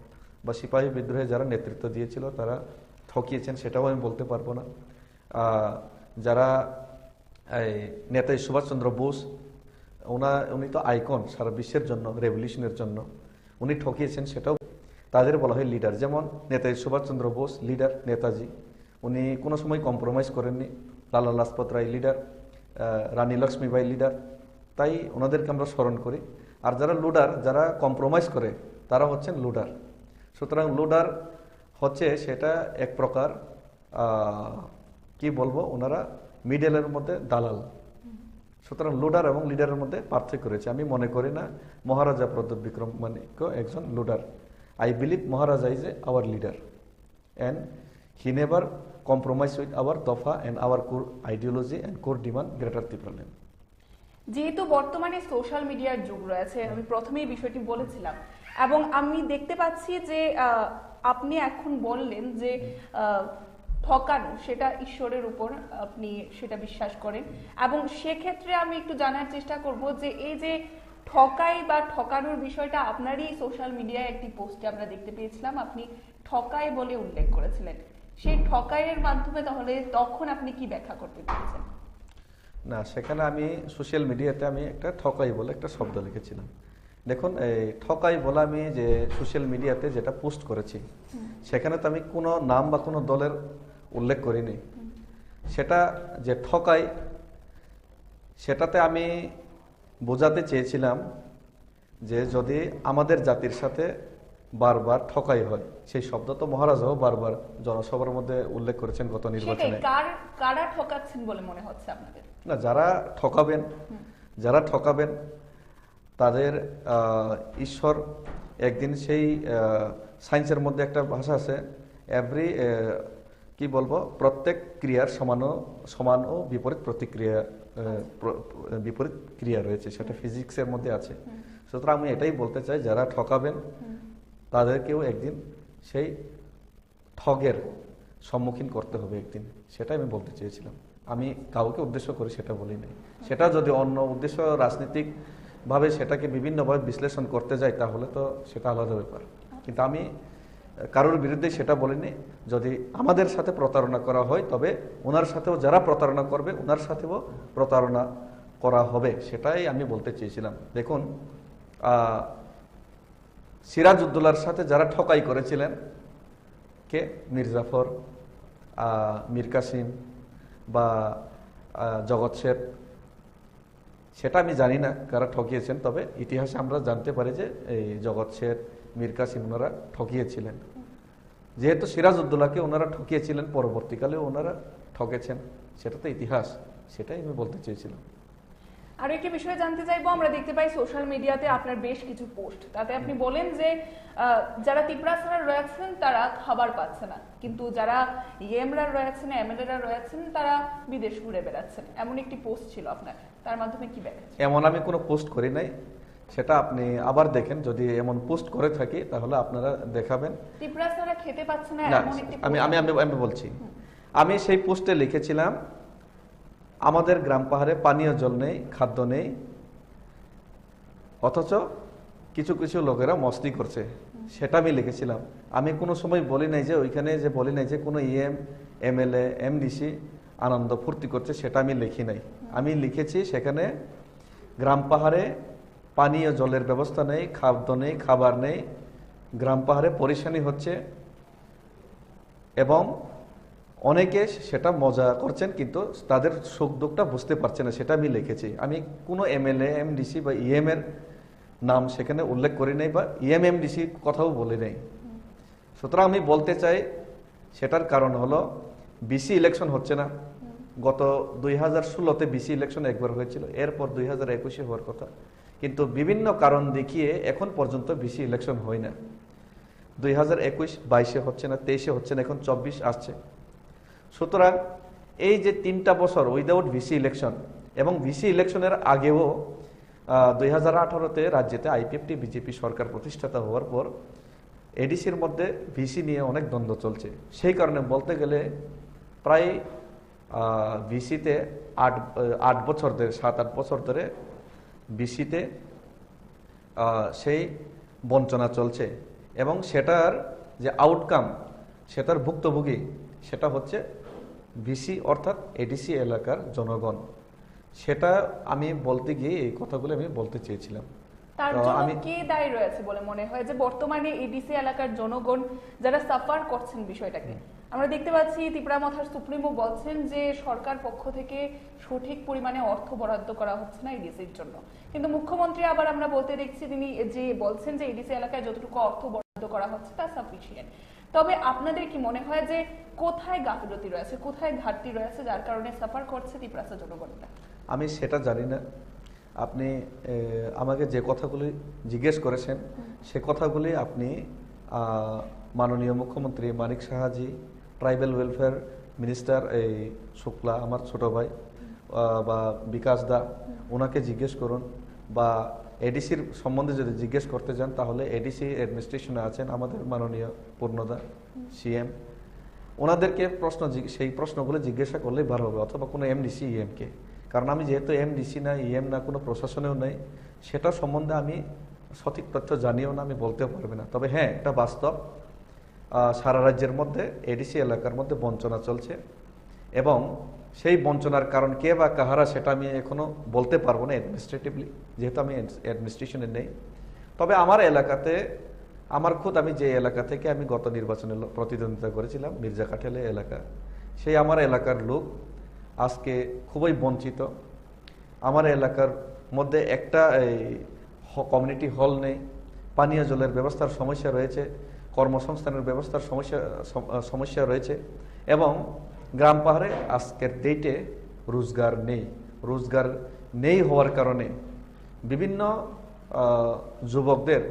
বা সিপাহী বিদ্রোহে যারা নেতৃত্ব দিয়েছিল তারা ঠকিয়েছেন, সেটাও আমি বলতে পারবো না। যারা এই নেতাজি সুভাষচন্দ্র বোস, উনি তো আইকন সারা বিশ্বের জন্য, রেভলিউশনের জন্য, উনি ঠকিয়েছেন, সেটাও তাদের বলা হয় লিডার। যেমন নেতাজি সুভাষচন্দ্র বোস লিডার, নেতাজি উনি কোনো সময় কম্প্রোমাইজ করেননি। লালা লাজপত রায় লিডার, রানী লক্ষ্মীবাই লিডার, তাই ওনাদেরকে আমরা স্মরণ করি। আর যারা লুডার, যারা কম্প্রোমাইজ করে, তারা হচ্ছেন লুডার। সুতরাং লুডার হচ্ছে সেটা এক প্রকার কি বলবো, ওনারা মিডলের মধ্যে দালাল। সুতরাং লুডার এবং লিডারের মধ্যে পার্থক্য রয়েছে। আমি মনে করি না মহারাজা প্রদ্যোৎ বিক্রম মানিক্য একজন লুডার। I believe Maharaja is our leader and he never compromise with our Dofa and our core ideology and core demand Greater Triplaland. যেহেতু বর্তমানে সোশ্যাল মিডিয়ার যুগ রয়েছে, আমি প্রথমেই বিষয়টি বলেছিলাম, এবং আমি দেখতে পাচ্ছি যে আপনি এখন বললেন যে ঠকানো সেটা ঈশ্বরের উপর আপনি সেটা বিশ্বাস করেন, এবং সেক্ষেত্রে আমি একটু জানার চেষ্টা করব যে এই যে ঠকাই বা ঠকানোর বিষয়টা আপনারই সোশ্যাল মিডিয়ায় একটি পোস্টে আমরা দেখতে পেয়েছিলাম, আপনি ঠকাই বলে উল্লেখ করেছিলেন। সেই ঠকাইয়ের মাধ্যমে তাহলে তখন আপনি কি ব্যাখ্যা করতে পেরেছেন? না, সেখানে আমি সোশ্যাল মিডিয়াতে আমি একটা ঠকাই বলে একটা শব্দ লিখেছিলাম। দেখুন, এই ঠকাই বলে আমি যে সোশ্যাল মিডিয়াতে যেটা পোস্ট করেছি সেখানে তো আমি কোনো নাম বা কোনো দলের উল্লেখ করিনি। সেটা যে ঠকাই, সেটাতে আমি বোঝাতে চেয়েছিলাম যে যদি আমাদের জাতির সাথে বারবার ঠকাই হয়, সেই শব্দ তো মহারাজাও বারবার জনসভার মধ্যে উল্লেখ করেছেন গত নির্বাচনে। কারা ঠকাচ্ছেন বলে মনে হচ্ছে আপনাদের? না, যারা ঠকাবেন তাদের ঈশ্বর একদিন সেই সায়েন্সের মধ্যে একটা ভাষা আছে, এভরি কি বলবো, প্রত্যেক ক্রিয়ার সমান ও বিপরীত বিপরীত ক্রিয়া রয়েছে, সেটা ফিজিক্সের মধ্যে আছে। সুতরাং আমি এটাই বলতে চাই, যারা ঠকাবেন তাদেরকেও একদিন সেই ঠগের সম্মুখীন করতে হবে একদিন, সেটাই আমি বলতে চেয়েছিলাম। আমি কাউকে উদ্দেশ্য করে সেটা বলি নাই। সেটা যদি অন্য উদ্দেশ্য রাজনৈতিক ভাবে সেটাকে বিভিন্নভাবে বিশ্লেষণ করতে যাই তাহলে তো সেটা আলাদা ব্যাপার, কিন্তু আমি কারোর বিরুদ্ধে সেটা বলিনি। যদি আমাদের সাথে প্রতারণা করা হয় তবে ওনার সাথেও যারা প্রতারণা করবে ওনার সাথেও প্রতারণা করা হবে, সেটাই আমি বলতে চেয়েছিলাম। দেখুন, সিরাজউদ্দৌলার সাথে যারা ঠকাই করেছিলেন, কে? মীর জাফর, মীর কাসিম বা জগৎ শেঠ, সেটা আমি জানি না কারা ঠকিয়েছেন, তবে ইতিহাসে আমরা জানতে পারি যে এই জগৎ শেঠ, মীর কাসিম ওনারা ঠকিয়েছিলেন। যেহেতু সিরাজউদ্দৌলাকে ওনারা ঠকিয়েছিলেন, পরবর্তীকালে ওনারা ঠকেছেন, সেটা তো ইতিহাস, সেটাই আমি বলতে চেয়েছিলাম। আরো একটি বিষয় জানতে চাইবো, আমরা দেখতে পাই সোশ্যাল মিডিয়াতে আপনার বেশ কিছু পোস্ট, তাতে আপনি বলেন যে যারা তিপ্রাসারা রয়েছেন তারা খাবার পাচ্ছে না, কিন্তু যারা ইএমরা রয়েছেন, এমএলএরা রয়েছেন তারা বিদেশ ঘুরে বেড়াচ্ছেন, এমন একটি পোস্ট ছিল আপনার, তার মাধ্যমে কি ব্যাখ্যা? এমন আমি কোনো পোস্ট করি নাই, সেটা আপনি আবার দেখেন, যদি এমন পোস্ট করে থাকি তাহলে আপনারা দেখাবেন। তিপ্রাসারা খেতে পাচ্ছে না না, এমন একটি আমি আমি আমি আমি বলছি, আমি সেই পোস্টে লিখেছিলাম আমাদের গ্রাম পাহাড়ে পানীয় জল নেই, খাদ্য নেই, অথচ কিছু কিছু লোকেরা মস্তি করছে, সেটা আমি লিখেছিলাম। আমি কোনো সময় বলি নাই যে ওইখানে যে বলি নাই যে কোনো ইএম, এমএলএ, এমডিসি আনন্দ ফুর্তি করছে, সেটা আমি লিখি নাই। আমি লিখেছি সেখানে গ্রাম পাহাড়ে পানীয় জলের ব্যবস্থা নেই, খাদ্য নেই, খাবার নেই, গ্রাম পাহাড়ে পরিশানি হচ্ছে এবং অনেকে সেটা মজা করছেন, কিন্তু তাদের সুখ দুঃখটা বুঝতে পারছে না, সেটা আমি লিখেছি। আমি কোনো এমএলএ, এমডিসি বা ইএম এর নাম সেখানে উল্লেখ করি নাই, বা ইএম এমডিসি কথাও বলি নাই। সুতরাং আমি বলতে চাই সেটার কারণ হলো বিসি ইলেকশন হচ্ছে না। গত 2016-তে বিসি ইলেকশন একবার হয়েছিল, এরপর 2021-এ হওয়ার কথা, কিন্তু বিভিন্ন কারণ দেখিয়ে এখন পর্যন্ত বিসি ইলেকশন হয় না। 2021, 22-এ হচ্ছে না, 23-এ হচ্ছে না, এখন 24 আসছে। সুতরাং এই যে 3টা বছর উইদাউট ভিসি ইলেকশন, এবং ভিসি ইলেকশনের আগেও 2018-তে রাজ্যেতে আইপিএফটি বিজেপি সরকার প্রতিষ্ঠাতা হওয়ার পর এডিসির মধ্যে ভিসি নিয়ে অনেক দ্বন্দ্ব চলছে। সেই কারণে বলতে গেলে প্রায় ভিসিতে 8 বছর ধরে, 7-8 বছর ধরে ভিসিতে সেই বঞ্চনা চলছে, এবং সেটার যে আউটকাম, সেটার ভুক্তভোগী সেটা হচ্ছে ভিসি অর্থাৎ এডিসি এলাকার জনগণ। সেটা আমি বলতে গিয়ে এই কথাগুলো আমি বলতে চেয়েছিলাম। তার জন্য কে দায়ী রয়েছে বলে মনে হয় যে বর্তমানে এডিসি এলাকার জনগণ যারা সাফার করছেন বিষয়টাকে? আমরা দেখতে পাচ্ছি তিপ্রামথার সুপ্রিমো বলছেন যে সরকার পক্ষ থেকে সঠিক পরিমাণে অর্থ বরাদ্দ করা হচ্ছে না এডিসির জন্য, কিন্তু মুখ্যমন্ত্রী আবার আমরা বলতে দেখছি তিনি যে বলছেন যে এডিসি এলাকায় যতটুকু অর্থ বরাদ্দ করা হচ্ছে তা সাফিসিয়েন্ট। তবে আপনাদের কি মনে হয় যে কোথায় গাফিলতি রয়েছে, কোথায় ঘাটতি রয়েছে যার কারণে সাফার করছে তিপ্রাসা জনগণটা? আমি সেটা জানি না। আপনি আমাকে যে কথাগুলি জিজ্ঞেস করেছেন সে কথাগুলি আপনি মাননীয় মুখ্যমন্ত্রী মানিক সাহাজি, ট্রাইবাল ওয়েলফেয়ার মিনিস্টার এই শুক্লা, আমার ছোট ভাই, বা বিকাশ দা, ওনাকে জিজ্ঞেস করুন, বা এডিসির সম্বন্ধে যদি জিজ্ঞেস করতে যান তাহলে এডিসি অ্যাডমিনিস্ট্রেশনে আছেন আমাদের মাননীয় পূর্ণদা সিএম, ওনাদেরকে সেই প্রশ্নগুলো জিজ্ঞাসা করলেই ভালো হবে, অথবা কোনো এমডিসি ইএমকে। কারণ আমি যেহেতু এমডিসি না, ইএম না, কোনো প্রশাসনেও নেই, সেটা সম্বন্ধে আমি সঠিক তথ্য জানিও না, আমি বলতেও পারবো না। তবে হ্যাঁ, এটা বাস্তব, সারা রাজ্যের মধ্যে এডিসি এলাকার মধ্যে বঞ্চনা চলছে, এবং সেই বঞ্চনার কারণ কে বা কাহারা সেটা আমি এখনো বলতে পারবো না অ্যাডমিনিস্ট্রেটিভলি, যেহেতু আমি অ্যাডমিনিস্ট্রেশনে নেই। তবে আমার এলাকাতে, আমি যে এলাকা থেকে আমি গত নির্বাচনে প্রতিদ্বন্দ্বিতা করেছিলাম, মির্জা কাঠেলে এলাকা, সেই আমার এলাকার লোক আজকে খুবই বঞ্চিত। আমার এলাকার মধ্যে একটা কমিউনিটি হল নেই, পানীয় জলের ব্যবস্থার সমস্যা রয়েছে, কর্মসংস্থানের ব্যবস্থার সমস্যা রয়েছে, এবং গ্রাম পাহাড়ে আজকের ডেটে রোজগার নেই হওয়ার কারণে বিভিন্ন যুবকদের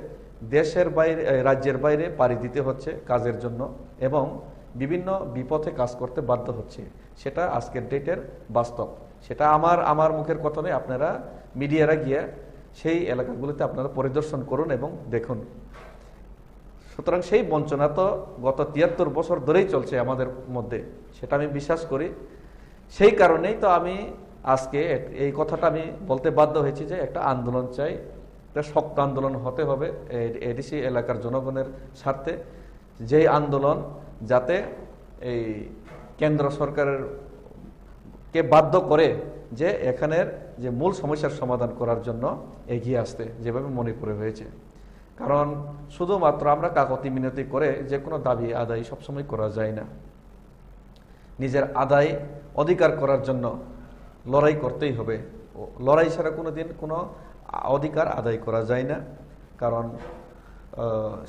দেশের বাইরে, রাজ্যের বাইরে পাড়ি দিতে হচ্ছে কাজের জন্য, এবং বিভিন্ন বিপথে কাজ করতে বাধ্য হচ্ছে। সেটা আজকের ডেটের বাস্তব। সেটা আমার মুখের কথা নয়, আপনারা মিডিয়ারা গিয়ে সেই এলাকাগুলোতে আপনারা পরিদর্শন করুন এবং দেখুন। সুতরাং সেই বঞ্চনা তো গত 73 বছর ধরেই চলছে আমাদের মধ্যে, সেটা আমি বিশ্বাস করি। সেই কারণেই তো আমি আজকে এই কথাটা আমি বলতে বাধ্য হয়েছি যে একটা আন্দোলন চাই, একটা শক্ত আন্দোলন হতে হবে এডিসি এলাকার জনগণের স্বার্থে, যেই আন্দোলন যাতে এই কেন্দ্র সরকারের কে বাধ্য করে যে এখানের যে মূল সমস্যার সমাধান করার জন্য এগিয়ে আসতে, যেভাবে মণিপুরে হয়েছে। কারণ শুধুমাত্র আমরা কাকতি মিনতি করে যে কোনো দাবি আদায় সবসময় করা যায় না। নিজের আদায় অধিকার করার জন্য লড়াই করতেই হবে। লড়াই ছাড়া কোনোদিন কোনো অধিকার আদায় করা যায় না। কারণ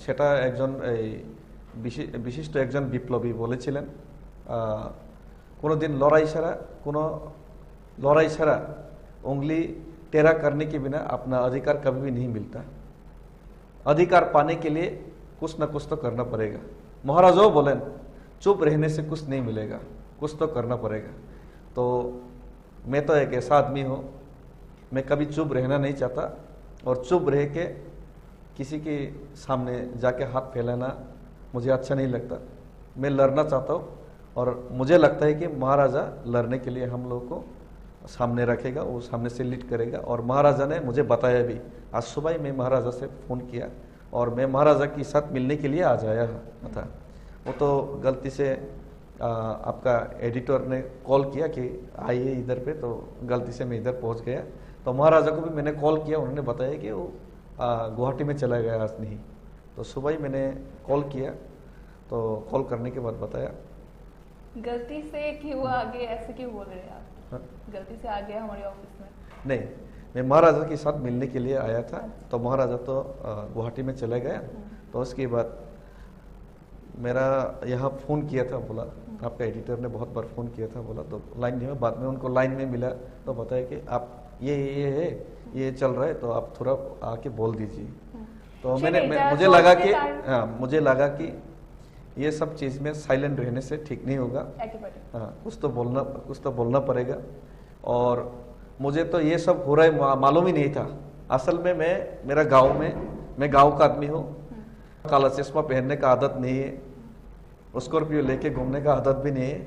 সেটা একজন এই বিশিষ্ট একজন বিপ্লবী বলেছিলেন, কোনোদিন लड़ाई छड़ा उंगली टेढ़ा करने के बिना अपना अधिकार कभी भी नहीं मिलता। अधिकार पाने के लिए कुछ ना कुछ तो करना पड़ेगा। महाराजाओं बोले चुप रहने से कुछ नहीं मिलेगा, कुछ तो करना पड़ेगा। तो मैं तो एक ऐसा आदमी हूँ, मैं कभी चुप रहना नहीं चाहता, और चुप रह के किसी के सामने जाके हाथ फैलाना मुझे अच्छा नहीं लगता। मैं लड़ना चाहता हूँ, और मुझे लगता है कि महाराजा लड़ने के लिए हम लोग को सामने रखेगा, वो सामने से लीड करेगा। और महाराजा ने मुझे बताया भी, आज सुबह ही मैं महाराजा से फ़ोन किया और मैं महाराजा के साथ मिलने के लिए आज आया था। वो तो गलती से आपका एडिटर ने कॉल किया कि आइए इधर पे, तो गलती से मैं इधर पहुंच गया। तो महाराजा को भी मैंने कॉल किया, उन्होंने बताया कि वो गुवाहाटी में चला गया आज नहीं। तो सुबह ही मैंने कॉल किया, तो कॉल करने के बाद बताया। गलती से क्यों आ गए, ऐसे क्यों बोल रहे हैं आप? हाँ? गलती से आ गया हमारे ऑफिस में? नहीं, मैं महाराजा के साथ मिलने के लिए आया था। तो महाराजा तो गुवाहाटी में चले गया। तो उसके बाद मेरा यहाँ फ़ोन किया था, बोला आपका एडिटर ने बहुत बार फ़ोन किया था, बोला तो लाइन नहीं है। बाद में उनको लाइन में मिला तो बताया कि आप ये है, ये चल रहा है, तो आप थोड़ा आके बोल दीजिए। तो मुझे लगा कि ये सब चीज़ में साइलेंट रहने से ठीक नहीं होगा। हाँ, कुछ तो बोलना पड़ेगा। और मुझे तो ये सब हो रहा है मालूम ही नहीं था। असल में मैं गांव का आदमी हूँ। काला चश्मा पहनने का आदत नहीं है, स्कॉर्पियो लेके घूमने का आदत भी नहीं है,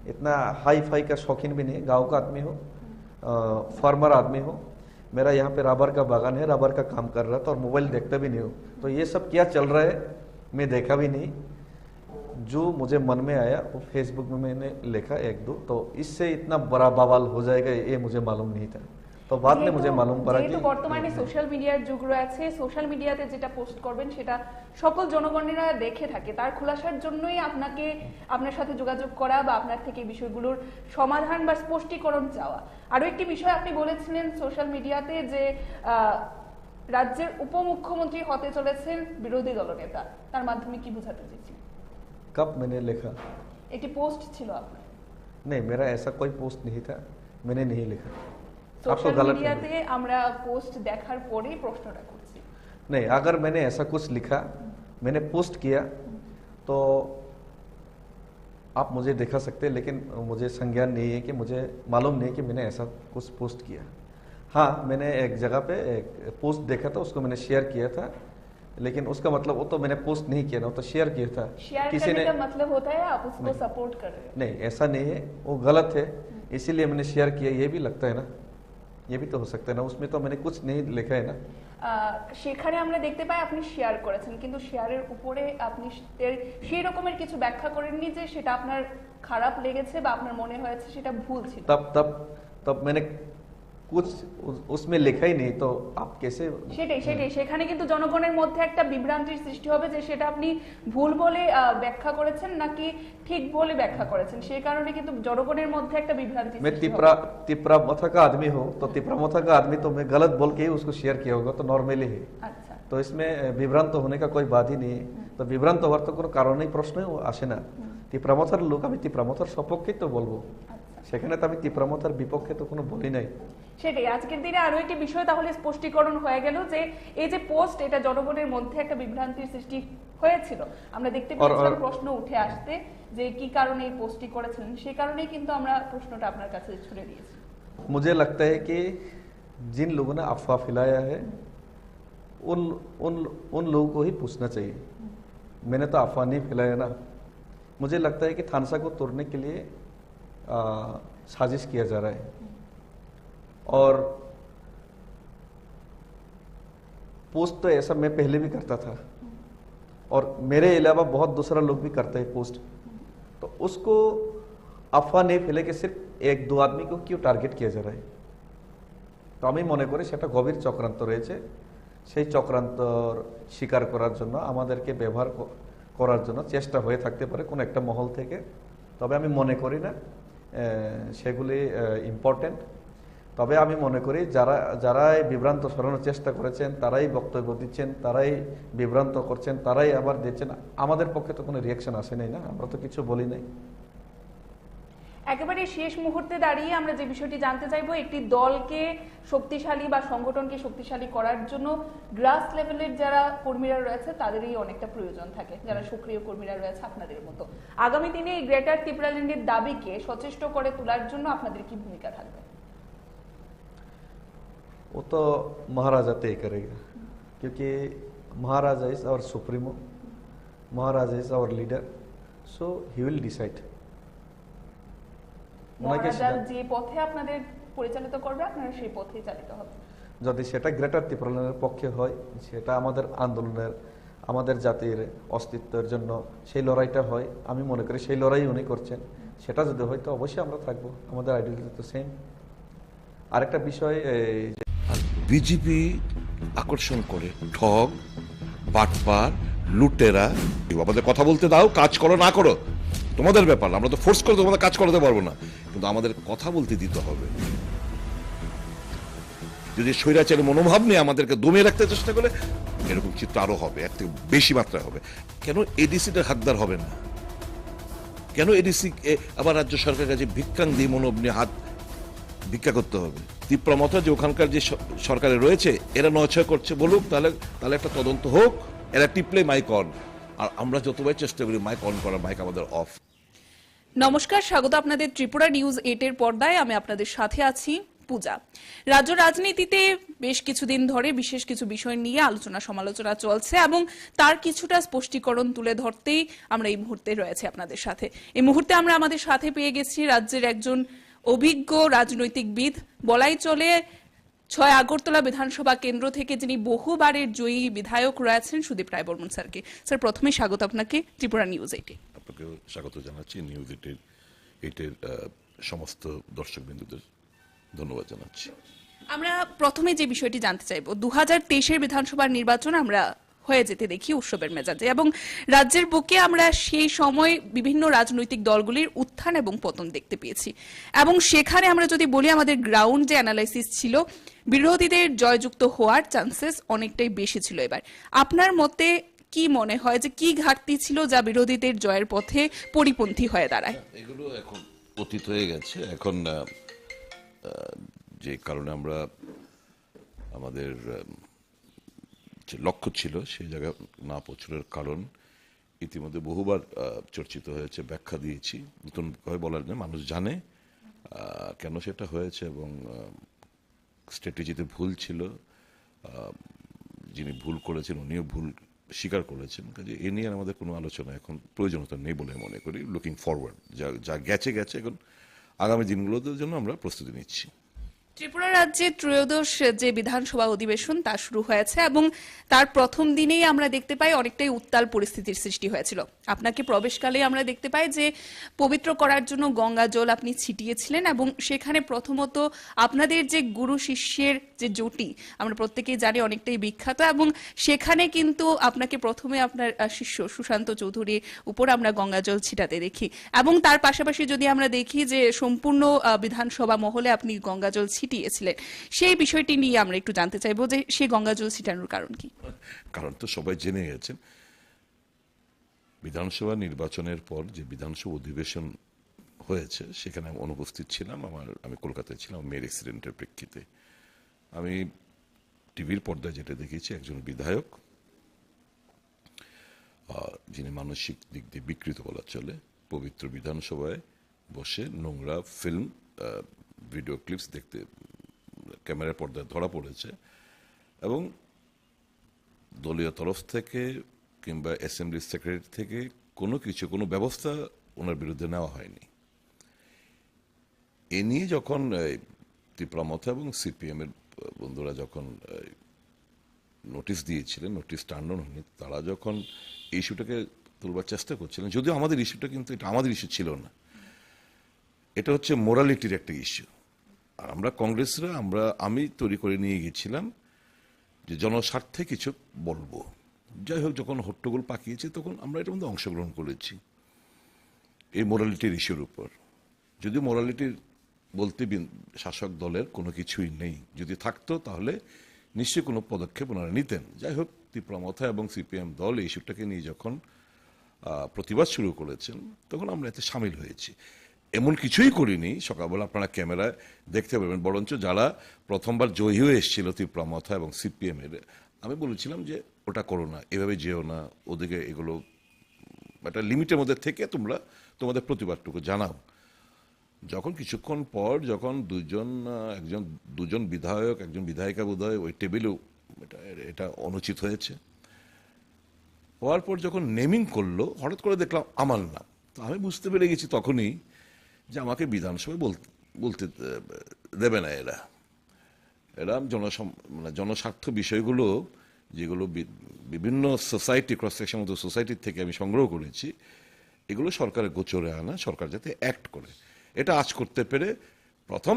इतना हाई फाई का शौकीन भी नहीं है। गाँव का आदमी हूँ, फार्मर आदमी हूँ। मेरा यहाँ पे रबर का बागान है, रबर का काम कर रहा था, और मोबाइल देखता भी नहीं हूँ। तो ये सब क्या चल रहा है मैं देखा भी नहीं। जो मुझे मन में आया वो फेसबुक में मैंने लिखा एक दो, तो इससे इतना बड़ा बवाल हो जाएगा ये मुझे मालूम नहीं था। तो बाद में मुझे मालूम पड़ा कि বর্তমানে সোশ্যাল মিডিয়ার যুগ রয়েছে, সোশ্যাল মিডিয়াতে যেটা পোস্ট করবেন সেটা সকল জনগণেরা দেখে থাকে। তার খোলাসার জন্যই আপনার সাথে যোগাযোগ করা বা আপনার থেকে এই বিষয়গুলোর সমাধান বা স্পষ্টীকরণ চাওয়া। আরো একটি বিষয় আপনি বলেছিলেন সোশ্যাল মিডিয়াতে যে রাজ্যের উপমুখ্যমন্ত্রী হতে চলেছেন বিরোধী দলনেতা, তার মাধ্যমে কি বোঝাতে চেয়েছিলেন? कब मैंने लिखा? একটি পোস্ট ছিল আপনার। नहीं, मेरा ऐसा कोई पोस्ट नहीं था, मैंने नहीं लिखा। সোশ্যাল মিডিয়াতে আমরা পোস্ট দেখার পরেই প্রশ্নটা করছি। नहीं, अगर मैंने ऐसा कुछ लिखा, मैंने पोस्ट किया, तो आप मुझे दिखा सकते हैं, लेकिन मुझे संज्ञान नहीं है कि मुझे मालूम नहीं कि मैंने ऐसा कुछ पोस्ट किया। हाँ, मैंने एक जगह पे एक पोस्ट देखा था, उसको मैंने शेयर किया था, लेकिन उसका मतलब वो तो मैंने पोस्ट नहीं किया ना, वो तो शेयर किया था। शेयर करने का मतलब होता है आप उसको सपोर्ट कर रहे हैं। नहीं, ऐसा नहीं है, वो गलत है, इसीलिए मैंने शेयर किया। ये भी लगता है ना, ये भी तो हो सकता है ना, उसमें तो मैंने कुछ नहीं लिखा है ना। সেখানে আমরা দেখতে পাই আপনি শেয়ার করেছেন, কিন্তু শেয়ারের উপরে আপনি সেই রকমের কিছু ব্যাখ্যা করেননি যে সেটা আপনার খারাপ লেগেছে বা আপনার মনে হয়েছে সেটা ভুল ছিল। तब मैंने कुछ उसमें लिखा ही नहीं, तो आप कैसे? সেটাই সেখানে কিন্তু জনগণের মধ্যে একটা বিভ্রান্তির সৃষ্টি হবে যে সেটা আপনি ভুল বলে ব্যাখ্যা করেছেন নাকি ঠিক বলে ব্যাখ্যা করেছেন, সেই কারণে কিন্তু জনগণের মধ্যে একটা বিভ্রান্তি সৃষ্টি হবে। मैं तिपरा मथा का आदमी हूँ, तो तिपरा मथा का आदमी तो मैं गलत बोल के ही उसको शेयर किया होगा, तो नॉर्मली है। আচ্ছা, तो इसमें विभ्रांत होने का कोई बात ही नहीं है। तो विभ्रांत हওয়ার तो কোনো কারণেই প্রশ্ন আসে না। তিপ্রামথার লোক, আমি তিপ্রামথার সপক্ষেই তো বলবো, সেখানে তো আমি তিপ্রামথার বিপক্ষে তো কোনো বলি নাই। সেটাই আজকের দিনে আরো একটি বিষয় তাহলে স্পষ্টীকরণ হয়ে গেল যে এই যে পোস্ট, এটা জনগণের মধ্যে একটা বিভ্রান্তির সৃষ্টি হয়েছিল। আমরা দেখতে পেয়েছিলাম প্রশ্ন উঠে আসতে যে কি কারণে এই পোস্টটি করেছিলেন, সেই কারণেই কিন্তু আমরা প্রশ্নটা আপনার কাছে ছুড়ে দিয়েছি। मुझे लगता है कि जिन लोगों ने अफवाह फैलाया है उन लोगों को ही पूछना चाहिए। मैंने तो अफवाह नहीं फैलाया ना। मुझे लगता है कि थानसा को तोड़ने के लिए साजिश किया जा रहा है, और पोस्ट तो ऐसा मैं पहले भी करता था, और मेरे अलावा बहुत दूसरा लोग भी करते हैं पोस्ट। तो उसको अफवाह नहीं फैले कि सिर्फ एक दो आदमी को क्यों टार्गेट किया जा रहा है। तो আমি মনে করি সেটা গভীর চক্রান্ত রয়েছে। সেই চক্রান্তর শিকার করার জন্য আমাদেরকে ব্যবহার করার জন্য চেষ্টা হয়ে থাকতে পারে কোনো একটা মহল থেকে। তবে আমি মনে করি না সেগুলি ইম্পর্টেন্ট। তবে আমি মনে করি যারাই বিভ্রান্ত সরানোর চেষ্টা করেছেন, তারাই বক্তব্য দিচ্ছেন, তারাই বিভ্রান্ত করছেন, তারাই আবার দিচ্ছেন। আমাদের পক্ষে তো কোনো রিয়াকশন আসে নাই, না, আমরা তো কিছু বলি নাই। একেবারে শেষ মুহূর্তে দাঁড়িয়ে আমরা যে বিষয়টি জানতে চাইবো, একটি দলকে শক্তিশালী বা সংগঠনকে শক্তিশালী করার জন্য গ্রাস লেভেলের যারা কর্মীরা রয়েছে তাদেরই অনেকটা প্রয়োজন থাকে, যারা সক্রিয় কর্মীরা রয়েছে আপনাদের মতো। আগামী দিনে এই গ্রেটার ত্রিপুরাল্যান্ডের দাবিকে সচেষ্ট করে তোলার জন্য আপনাদের কি ভূমিকা থাকবে? वो तो महाराजा तय करेगा, क्योंकि Maharaja is our supremo, Maharaja is our leader, so he will decide. Maharaja যে পথে আপনাদের পরিচালিত করবে আপনারা সেই পথেই চালিত হবে। যদি সেটা গ্রেটার ত্রিপুরাল্যান্ডের পক্ষে হয়, সেটা আমাদের আন্দোলনের, আমাদের জাতির অস্তিত্বের জন্য সেই লড়াইটা হয়, আমি মনে করি সেই লড়াই উনি করছেন, সেটা যদি হয় তো অবশ্যই আমরা থাকবো, আমাদের আইডিয়ালজি তো সেম। আরেকটা বিষয়, বিজেপি আকর্ষণ করে ঠগ, বাটপার, লুটেরা। আমাদের কথা বলতে দাও, কাজ করো না করো তোমাদের ব্যাপার, আমরা তো ফোর্স করে তোমাদের কাজ করাতে পারবো না, কিন্তু আমাদের কথা বলতে দিতে হবে। যদি স্বৈরাচারী মনোভাব নিয়ে আমাদেরকে দমিয়ে রাখতে চেষ্টা করে, এরকম চিত্র আরো হবে, এর থেকে বেশি মাত্রায় হবে। কেন এডিসিটার হাতদার হবে না? কেন এডিসি আবার রাজ্য সরকারের কাছে ভিক্ষাং দিয়ে মনোভ নিয়ে হাত ভিক্ষা করতে হবে? ত্রিপুরা মতো যে ওখানকার যে সরকারে রয়েছে, এরা নয়ছয় করছে বলুক, তাহলে একটা তদন্ত হোক, এরা টিপলে মাইক অন, আর আমরা যতবার চেষ্টা করি মাইক অন করার, মাইক আমাদের অফ। নমস্কার, স্বাগত আপনাদের ত্রিপুরা নিউজ 8 এর পর্দায়। আমি আপনাদের সাথে আছি পূজা। রাজ্য রাজনীতিতে বেশ কিছুদিন ধরে বিশেষ কিছু বিষয় নিয়ে আলোচনা সমালোচনা চলছে এবং তার কিছুটা স্পষ্টীকরণ তুলে ধরতেই আমরা এই মুহূর্তে রয়েছে আপনাদের সাথে। এই মুহূর্তে আমরা আমাদের সাথে পেয়ে গেছি রাজ্যের একজন অভিজ্ঞ রাজনৈতিকবিদ, বলাই চলে 6 আগরতলা বিধানসভা কেন্দ্র থেকে যিনি বহুবারের জয়ী বিধায়ক রয়েছেন, সুদীপ রায় বর্মন স্যারকে। স্যার, প্রথমে স্বাগত আপনাকে ত্রিপুরা নিউজ 8 এ। আপনাকে স্বাগত জানাচ্ছি, নিউজ 8-এর সমস্ত দর্শকবৃন্দদের ধন্যবাদ জানাচ্ছি। আমরা প্রথমে যে বিষয়টি জানতে চাইব, 2023-এর বিধানসভার নির্বাচন আমরা হয়ে যেতে দেখি উৎসবের মেজাজে, এবং রাজ্যের বুকে আমরা সেই সময় বিভিন্ন রাজনৈতিক দলগুলির উত্থান এবং পতন দেখতে পেয়েছি, এবং সেখানে আমরা যদি বলি আমাদের গ্রাউন্ড যে অ্যানালাইসিস ছিল, বিরোধীদের জয়যুক্ত হওয়ার চান্সেস অনেকটাই বেশি ছিল। এবার আপনার মতে কি মনে হয় যে কি ঘাটতি ছিল যা বিরোধীদের জয়ের পথে পরিপন্থী হয়ে দাঁড়ায়? এগুলো এখন অতীত হয়ে গেছে। এখন যে কারণে আমরা আমাদের যে লক্ষ্য ছিল সেই জায়গায় না পৌঁছানোর কারণ ইতিমধ্যে বহুবার চর্চিত হয়েছে, ব্যাখ্যা দিয়েছি, নতুনভাবে বলার জন্য মানুষ জানে কেন সেটা হয়েছে, এবং স্ট্র্যাটেজিতে ভুল ছিল, যিনি ভুল করেছেন উনিও ভুল স্বীকার করেছেন। কাজে এ নিয়ে আমাদের কোনো আলোচনা এখন প্রয়োজনীয়তা নেই বলে মনে করি। লুকিং ফরওয়ার্ড, যা গেছে এখন আগামী দিনগুলোর জন্য আমরা প্রস্তুতি নিচ্ছি। ত্রিপুরা রাজ্যে ত্রয়োদশ যে বিধানসভা অধিবেশন তা শুরু হয়েছে এবং তার প্রথম দিনেই আমরা দেখতে পাই অনেকটাই উত্তাল পরিস্থিতির সৃষ্টি হয়েছিল। আপনাকে প্রবেশকালে আমরা দেখতে পাই যে পবিত্র করার জন্য গঙ্গা জল আপনি ছিটিয়েছিলেন, এবং সেখানে প্রথমত আপনাদের যে গুরু শিষ্যের যে জুটি আমরা প্রত্যেকেই জানি অনেকটাই বিখ্যাত, এবং সেখানে কিন্তু আপনাকে প্রথমে আপনার শিষ্য সুশান্ত চৌধুরীর উপর আমরা গঙ্গা জল ছিটাতে দেখি, এবং তার পাশাপাশি যদি আমরা দেখি যে সম্পূর্ণ বিধানসভা মহলে আপনি গঙ্গা জল ছিটিয়েছিলেন, সেই বিষয়টি নিয়ে আমরা একটু জানতে চাইবো যে সেই গঙ্গা জল ছিটানোর কারণ কি? কারণ তো সবাই জেনে গেছেন, বিধানসভা নির্বাচনের পর যে বিধানসভা অধিবেশন হয়েছে সেখানে আমি অনুপস্থিত ছিলাম। আমি কলকাতায় ছিলাম মেয়ের অ্যাক্সিডেন্টের প্রেক্ষিতে। আমি টিভির পর্দায় যেটা দেখেছি, একজন বিধায়ক যিনি মানসিক দিক দিয়ে বিকৃত বলা চলে, পবিত্র বিধানসভায় বসে নোংরা ফিল্ম ভিডিও ক্লিপস দেখতে ক্যামেরার পর্দায় ধরা পড়েছে, এবং দলীয় তরফ থেকে কিংবা অ্যাসেম্বলি সেক্রেটারি থেকে কোনো ব্যবস্থা ওনার বিরুদ্ধে নেওয়া হয়নি। এ নিয়ে যখন ত্রিপুরা মথা এবং সিপিএম এর বন্ধুরা যখন নোটিশ দিয়েছিলেন, নোটিশ টার্ন অন হয়নি, তারা যখন ইস্যুটাকে তুলবার চেষ্টা করছিলেন, যদিও আমাদের ইস্যুটা কিন্তু এটা আমাদের ইস্যু ছিল না, এটা হচ্ছে মোরালিটির একটা ইস্যু। আর আমরা কংগ্রেসরা আমি তৈরি করে নিয়ে গেছিলাম যে জনস্বার্থে কিছু বলবো। যাই হোক, যখন হট্টগোল পাকিয়েছে তখন আমরা এটার মধ্যে অংশগ্রহণ করেছি এই মোরালিটির ইস্যুর উপর। যদিও মোরালিটির বলতে শাসক দলের কোনো কিছুই নেই। যদি থাকতো তাহলে নিশ্চয়ই কোনো পদক্ষেপ ওনারা নিতেন। যাই হোক, তীব্রমথা এবং সিপিএম দল এই ইস্যুটাকে নিয়ে যখন প্রতিবাদ শুরু করেছেন তখন আমরা এতে সামিল হয়েছি। এমন কিছুই করিনি, সকালবেলা আপনারা ক্যামেরায় দেখতে পাবেন, বরঞ্চ যারা প্রথমবার জয়ী হয়ে এসেছিল তীব্রমথা এবং সিপিএম এর, আমি বলেছিলাম যে ওটা করো না, এভাবে যেও না, ওদিকে এগুলো একটা লিমিটের মধ্যে থেকে তোমরা তোমাদের প্রতিবাদটুকু জানাও। যখন কিছুক্ষণ পর যখন দুজন বিধায়ক, একজন বিধায়িকা বোধহয় ওই টেবিলেও এটা অনুচিত হয়েছে, হওয়ার পর যখন নেমিং করলো হঠাৎ করে দেখলাম আমার নাম, তো আমি বুঝতে পেরে গেছি তখনই যে আমাকে বিধানসভায় বলতে দেবে না এরা জনস্বার্থ বিষয়গুলো যেগুলো বিভিন্ন সোসাইটি, ক্রস সেকশন মতো সোসাইটির থেকে আমি সংগ্রহ করেছি, এগুলো সরকারের গোচরে আনা, সরকার যাতে অ্যাক্ট করে। এটা আজ করতে পেরে প্রথম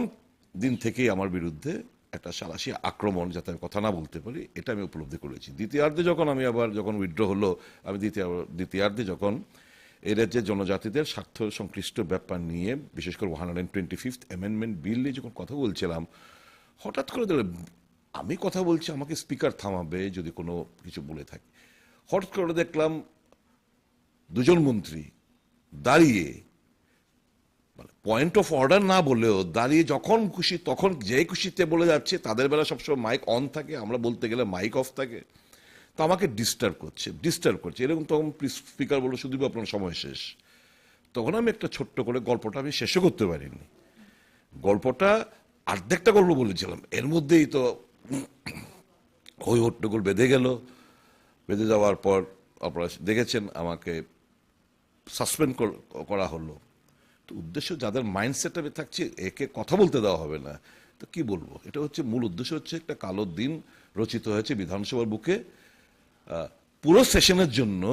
দিন থেকেই আমার বিরুদ্ধে একটা সালাসি আক্রমণ, যাতে আমি কথা না বলতে পারি, এটা আমি উপলব্ধি করেছি। দ্বিতীয়ার্ধে যখন উইথড্র হলো, আমি দ্বিতীয়ার্ধে যখন এই রাজ্যের জনজাতিদের স্বার্থ সংশ্লিষ্ট ব্যাপার নিয়ে, বিশেষ করে 125th অ্যামেন্ডমেন্ট বিল নিয়ে যখন কথা বলছিলাম, হঠাৎ করে আমি কথা বলছি, আমাকে স্পিকার থামাবে যদি কোনো কিছু বলে থাকি। হঠাৎ করে দেখলাম দুজন মন্ত্রী দাঁড়িয়ে, পয়েন্ট অফ অর্ডার না বলেও দাঁড়িয়ে যখন খুশি তখন যে খুশিতে বলে যাচ্ছে। তাদের বেলা সবসময় মাইক অন থাকে, আমরা বলতে গেলে মাইক অফ থাকে। তো আমাকে ডিস্টার্ব করছে এরকম। তখন স্পিকার বলল, শুধু আপনার সময় শেষ। তখন আমি একটা ছোট্ট করে গল্পটা আমি শেষও করতে পারিনি। গল্পটা অর্ধেকটা গল্প বলেছিলাম, এর মধ্যেই তো হই হট্টগোল বেঁধে যাওয়ার পর আপনারা দেখেছেন আমাকে সাসপেন্ড করা হলো। তো উদ্দেশ্য, যাদের মাইন্ডসেট আমি থাকছে একে কথা বলতে দেওয়া হবে না, তো কি বলবো, এটা হচ্ছে মূল উদ্দেশ্য। হচ্ছে একটা কালো দিন রচিত হয়েছে বিধানসভার বুকে। পুরো সেশনের জন্য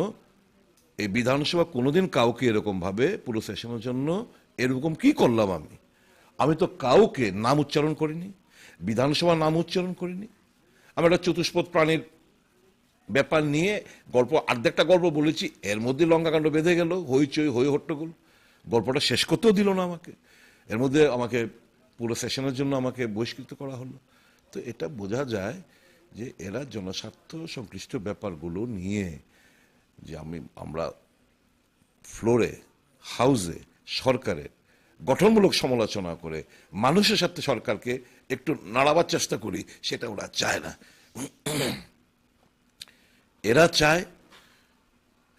এই বিধানসভা কোনোদিন কাউকে এরকম ভাবে পুরো সেশনের জন্য এরকম কি করলাম আমি তো কাউকে নাম উচ্চারণ করিনি, বিধানসভার নাম উচ্চারণ করিনি। আমি একটা চতুষ্পদ প্রাণীর ব্যাপার নিয়ে অর্ধেকটা গল্প বলেছি, এর মধ্যে লঙ্কাকাণ্ড বেঁধে গেল, হইচই হই হট্টগোল। গল্পটা শেষ করতেও দিল না আমাকে, এর মধ্যে আমাকে পুরো সেশনের জন্য আমাকে বহিষ্কৃত করা হলো। তো এটা বোঝা যায় যে এরা জনস্বার্থ সংশ্লিষ্ট ব্যাপারগুলো নিয়ে যে আমরা ফ্লোরে, হাউসে সরকারের গঠনমূলক সমালোচনা করে মানুষের সাথে সরকারকে একটু নাড়াবার চেষ্টা করি, সেটা ওরা চায় না। এরা চায়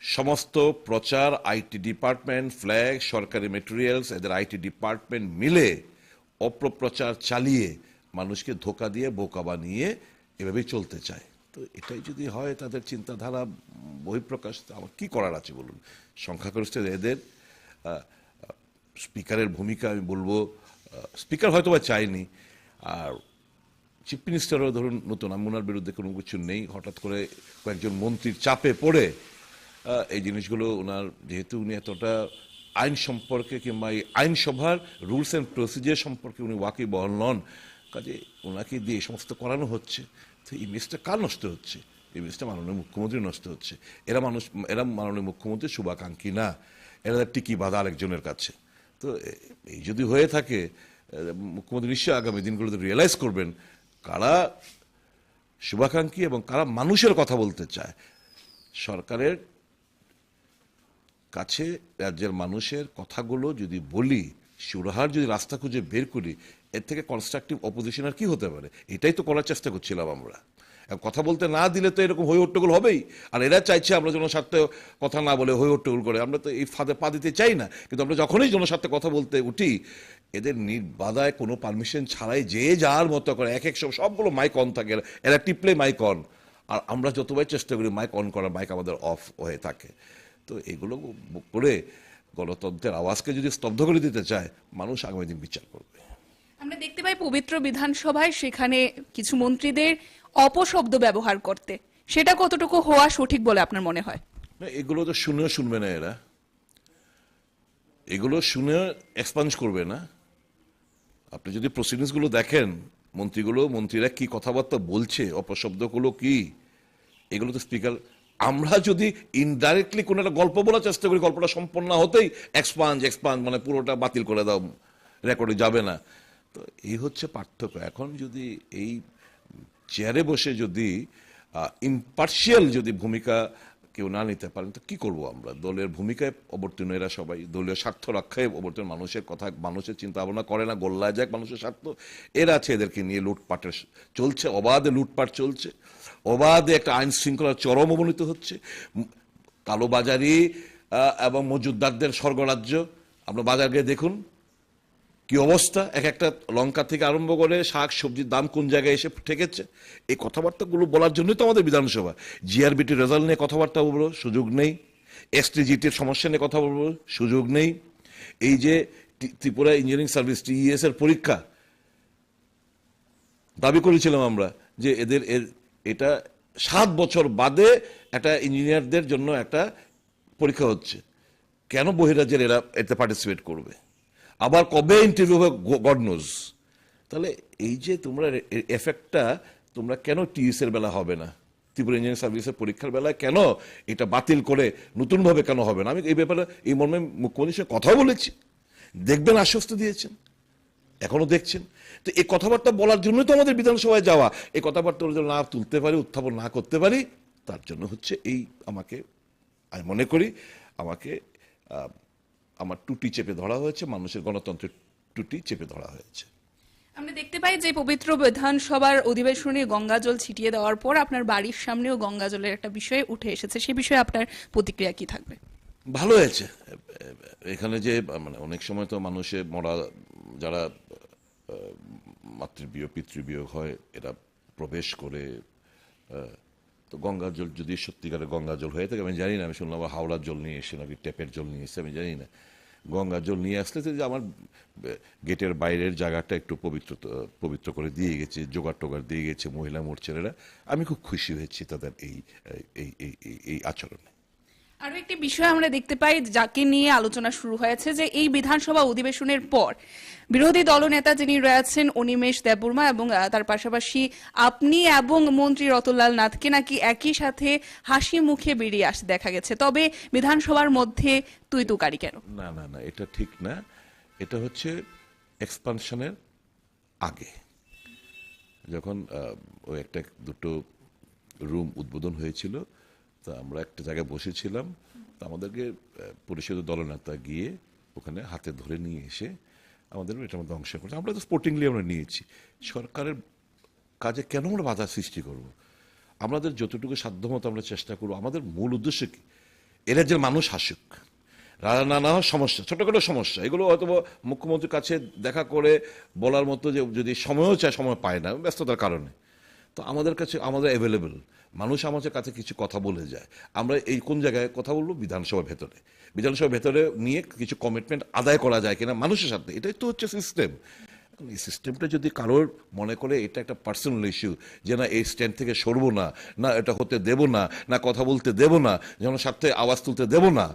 সমস্ত প্রচার, আইটি ডিপার্টমেন্ট, ফ্ল্যাগ, সরকারি মেটেরিয়ালস, এদের আইটি ডিপার্টমেন্ট মিলে অপপ্রচার চালিয়ে মানুষকে ধোকা দিয়ে বোকা বানিয়ে এভাবেই চলতে চায়। তো এটাই যদি হয় তাদের চিন্তাধারা বহিঃপ্রকাশ, আমার কি করার আছে বলুন। সংখ্যাগরিষ্ঠ এদের স্পিকারের ভূমিকা আমি বলবো, স্পিকার হয়তো বা চাইনি, আর চিফ মিনিস্টারও ধরুন নতুন, আমি ওনার বিরুদ্ধে কোনো কিছু নেই, হঠাৎ করে কয়েকজন মন্ত্রীর চাপে পড়ে এই জিনিসগুলো ওনার, যেহেতু উনি এতটা আইন সম্পর্কে কিংবা এই আইনসভার রুলস অ্যান্ড প্রসিজার সম্পর্কে উনি ওয়াকিবহাল নন, কাজে ওনাকে দিয়ে এই সমস্ত করানো হচ্ছে। তো ইমেজটা কার নষ্ট হচ্ছে? ইমেজটা মাননীয় মুখ্যমন্ত্রী নষ্ট হচ্ছে। এরা মাননীয় মুখ্যমন্ত্রী শুভাকাঙ্ক্ষী না, এরা টিকি বাঁধা আরেকজনের কাছে। তো এই যদি হয়ে থাকে, মুখ্যমন্ত্রী নিশ্চয়ই আগামী দিনগুলোতে রিয়েলাইজ করবেন কারা শুভাকাঙ্ক্ষী এবং কারা মানুষের কথা বলতে চায়। সরকারের কাছে রাজ্যের মানুষের কথাগুলো যদি বলি, সুরাহার যদি রাস্তা খুঁজে বের করি, এর থেকে কনস্ট্রাকটিভ অপোজিশন আর কি হতে পারে? এটাই তো করার চেষ্টা করছিলাম আমরা। কথা বলতে না দিলে তো এরকম হই হট্টগোল হবেই। আর এরা চাইছে আমরা জনস্বার্থে কথা না বলে হই হট্টগোল করে, আমরা তো এই ফাঁদে পা দিতে চাই না। কিন্তু আমরা যখনই জনস্বার্থে কথা বলতে উঠি, এদের নির্বাধায় কোনো পারমিশন ছাড়াই যে যার মতো করে এক সবগুলো মাইক অন থাকে, এরা টিপলে মাইক অন, আর আমরা যতবার চেষ্টা করি মাইক অন করার, মাইক আমাদের অফ হয়ে থাকে। তো এগুলো করে গণতন্ত্রের আওয়াজকে যদি স্তব্ধ করে দিতে চায়, মানুষ আগামী দিন বিচার করবে। আমরা দেখতে পাই পবিত্র বিধানসভায় সেখানে কিছু মন্ত্রীদের অপশব্দ ব্যবহার করতে, সেটা কতটুকু হওয়া সঠিক বলে আপনার মনে হয়? এগুলো তো শুনেও শুনবে না, এগুলো শুনে এক্সপাঞ্জ করবে না। আপনি যদি প্রসিডিংস গুলো দেখেন, মন্ত্রীরা কি কথাবার্তা বলছে, অপশব্দগুলো কি, এগুলো তো স্পিকার, আমরা যদি ইনডাইরেক্টলি কোনো একটা গল্প বলার চেষ্টা করি, গল্পটা সম্পন্ন হতেই এক্সপাঞ্জ মানে পুরোটা বাতিল করে দাও, রেকর্ডে যাবে না। তো এই হচ্ছে পার্থক্য। এখন যদি এই চেয়ারে বসে যদি ইম্পার্শিয়াল যদি ভূমিকা কেউ না নিতে পারেন তো কি করব আমরা? দলের ভূমিকায় অবতীর্ণ এরা সবাই, দলীয় স্বার্থ রক্ষায় অবতীর্ণ, মানুষের কথা মানুষের চিন্তা ভাবনা করে না, গোল্লায় যাক মানুষের স্বার্থ। এরা আছে, এদেরকে নিয়ে লুটপাটের চলছে, অবাধে লুটপাট চলছে, অবাধে একটা আইন শৃঙ্খলার চরম অবনতি হচ্ছে, কালোবাজারি এবং মজুদদারদের স্বর্গরাজ্য। আপনার বাজার গিয়ে দেখুন কি অবস্থা, এক একটা লঙ্কা থেকে আরম্ভ করে শাক সবজির দাম কোন জায়গায় এসে ঠেকেছে। এই কথাবার্তাগুলো বলার জন্যই তো আমাদের বিধানসভা। জিআরবিটির রেজাল্ট নিয়ে কথাবার্তা বলবো, সুযোগ নেই। এসটিজিটির সমস্যা নিয়ে কথা বলবো, সুযোগ নেই। এই যে ত্রিপুরা ইঞ্জিনিয়ারিং সার্ভিস TES এর পরীক্ষা, দাবি করেছিলাম আমরা যে এটা 7 বছর বাদে একটা ইঞ্জিনিয়ারদের জন্য একটা পরীক্ষা হচ্ছে, কেন বহিরাজ্যের এরা এতে পার্টিসিপেট করবে? আবার কবে ইন্টারভিউ হবে গড নোজ। তাহলে এই যে তোমরা এফেক্টটা তোমরা কেন TES এর বেলা হবে না, ত্রিপুরা ইঞ্জিনিয়ারিং সার্ভিসের পরীক্ষার বেলায় কেন এটা বাতিল করে নতুনভাবে কেন হবে না? আমি এই ব্যাপারে এই মর্মে মুখ্যমন্ত্রীর সঙ্গে কথা বলেছি, দেখবেন আশ্বস্ত দিয়েছেন, এখনো দেখছেন। তো এই কথাবার্তা বলার জন্যই তো আমাদের বিধানসভায় যাওয়া। এই কথাবার্তা না তুলতে পারি, উত্থাপন না করতে পারি, তার জন্য হচ্ছে এই আমাকে, আমি মনে করি আমাকে আমার টুটি চেপে ধরা হয়েছে, মানুষের গণতন্ত্রের টুটি চেপে ধরা হয়েছে। আমরা দেখতে পাই যে পবিত্র বিধানসভার অধিবেশনে গঙ্গা জল ছিটিয়ে দেওয়ার পর আপনার বাড়ির সামনেও গঙ্গা জলের একটা বিষয় উঠে এসেছে, সে বিষয়ে আপনার প্রতিক্রিয়া কি থাকবে? ভালো হয়েছে। এখানে যে মানে অনেক সময় তো মানুষের মরা যারা মাতৃবিয়োগ পিতৃবিয়োগ হয় এরা প্রবেশ করে, তো গঙ্গা জল যদি সত্যিকারের গঙ্গা জল হয়ে থাকে, আমি জানি না, আমি শুনলাম হাওড়ার জল নিয়ে এসে নাকি ট্যাপের জল নিয়ে এসে, আমি জানি না। গঙ্গা জল নিয়ে আসলে যে আমার গেটের বাইরের জায়গাটা একটু পবিত্র করে দিয়ে গেছে, জোগাড় টোগাড় দিয়ে গেছে মহিলা মোর্চারেরা, আমি খুব খুশি হয়েছি তাদের এই আচরণে। আরো একটি বিষয় আমরা দেখতে পাই যাকে নিয়ে আলোচনা শুরু হয়েছে যে এই বিধানসভা অধিবেশনের পর বিরোধী দলনেতা যিনি রয়েছেন অনিমেষ দেববর্মা এবং তার পাশাপাশি আপনি এবং মন্ত্রী রতনলাল নাথকে নাকি একই সাথে হাসি মুখে বেরিয়ে আসতে দেখা গেছে। তবে বিধানসভার মধ্যে তুই তুকারি কেন? না না না, এটা ঠিক না। এটা হচ্ছে এক্সপানশনের আগে, যখন ওই একটা দুটো রুম উদ্বোধন হয়েছিল, তা আমরা একটা জায়গায় বসেছিলাম, তা আমাদেরকে পরিষদের দলনেতা গিয়ে ওখানে হাতে ধরে নিয়ে এসে আমাদের এটার মধ্যে অংশ করছে। আমরা তো স্পোর্টিংলি আমরা নিয়েছি। সরকারের কাজে কেন আমরা বাধা সৃষ্টি করব? আমাদের যতটুকু সাধ্যমতো আমরা চেষ্টা করবো। আমাদের মূল উদ্দেশ্য কি? এরা যে মানুষ হাসুক, নানা সমস্যা, ছোটখাটো সমস্যা, এগুলো হয়তো মুখ্যমন্ত্রীর কাছে দেখা করে বলার মতো যে যদি সময়ও চায়, সময় পায় না ব্যস্ততার কারণে, তো আমাদের কাছে আমাদের অ্যাভেলেবেল মানুষ আমাদের কাছে কিছু কথা বলে যায়। আমরা এই কোন জায়গায় কথা বলবো? বিধানসভার ভেতরে। বিধানসভার ভেতরে নিয়ে কিছু কমিটমেন্ট আদায় করা যায় কিনা মানুষের সাথে, এটাই তো হচ্ছে সিস্টেম। এই সিস্টেমটা যদি কারোর মনে করে এটা একটা পার্সোনাল ইস্যু, যে না এই স্ট্যান্ড থেকে সরবো না, না এটা হতে দেব না, না কথা বলতে দেব না, জনস্বার্থে আওয়াজ তুলতে দেব না,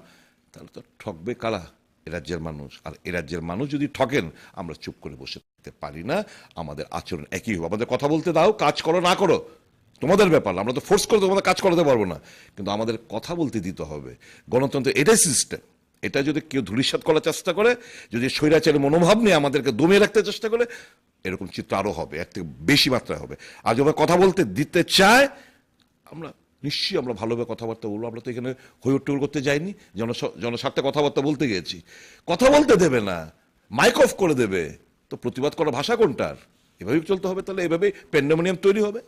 তাহলে তো ঠকবে কারা? এ রাজ্যের মানুষ। আর এ রাজ্যের মানুষ যদি ঠকেন, আমরা চুপ করে বসে থাকতে পারি না। আমাদের আচরণ একই হবে। আমাদের কথা বলতে দাও, কাজ করো না করো তোমাদের ব্যাপার, আমরা তো ফোর্স করে তোমাদের কাজ করাতে পারবো না, কিন্তু আমাদের কথা বলতে দিতে হবে। গণতন্ত্র এটাই সিস্টেম। এটা যদি কেউ ধূলিসাৎ করার চেষ্টা করে, যদি স্বৈরাচারের মনোভাব নিয়ে আমাদেরকে দমিয়ে রাখতে চেষ্টা করে, এরকম চিত্র আরো হবে, এর থেকে বেশি মাত্রায় হবে। আর যখন কথা বলতে দিতে চায়, আমরা নিশ্চয়ই আমরা ভালোভাবে কথাবার্তা বলবো। আমরা তো এখানে হইহট্টগোল করতে যাইনি, জনস্বার্থে কথাবার্তা বলতে গিয়েছি। কথা বলতে দেবে না, মাইক অফ করে দেবে, তো প্রতিবাদ করার ভাষা কোনটার? এভাবেই চলতে হবে। তাহলে এভাবেই প্যান্ডেমোনিয়াম তৈরি হবে।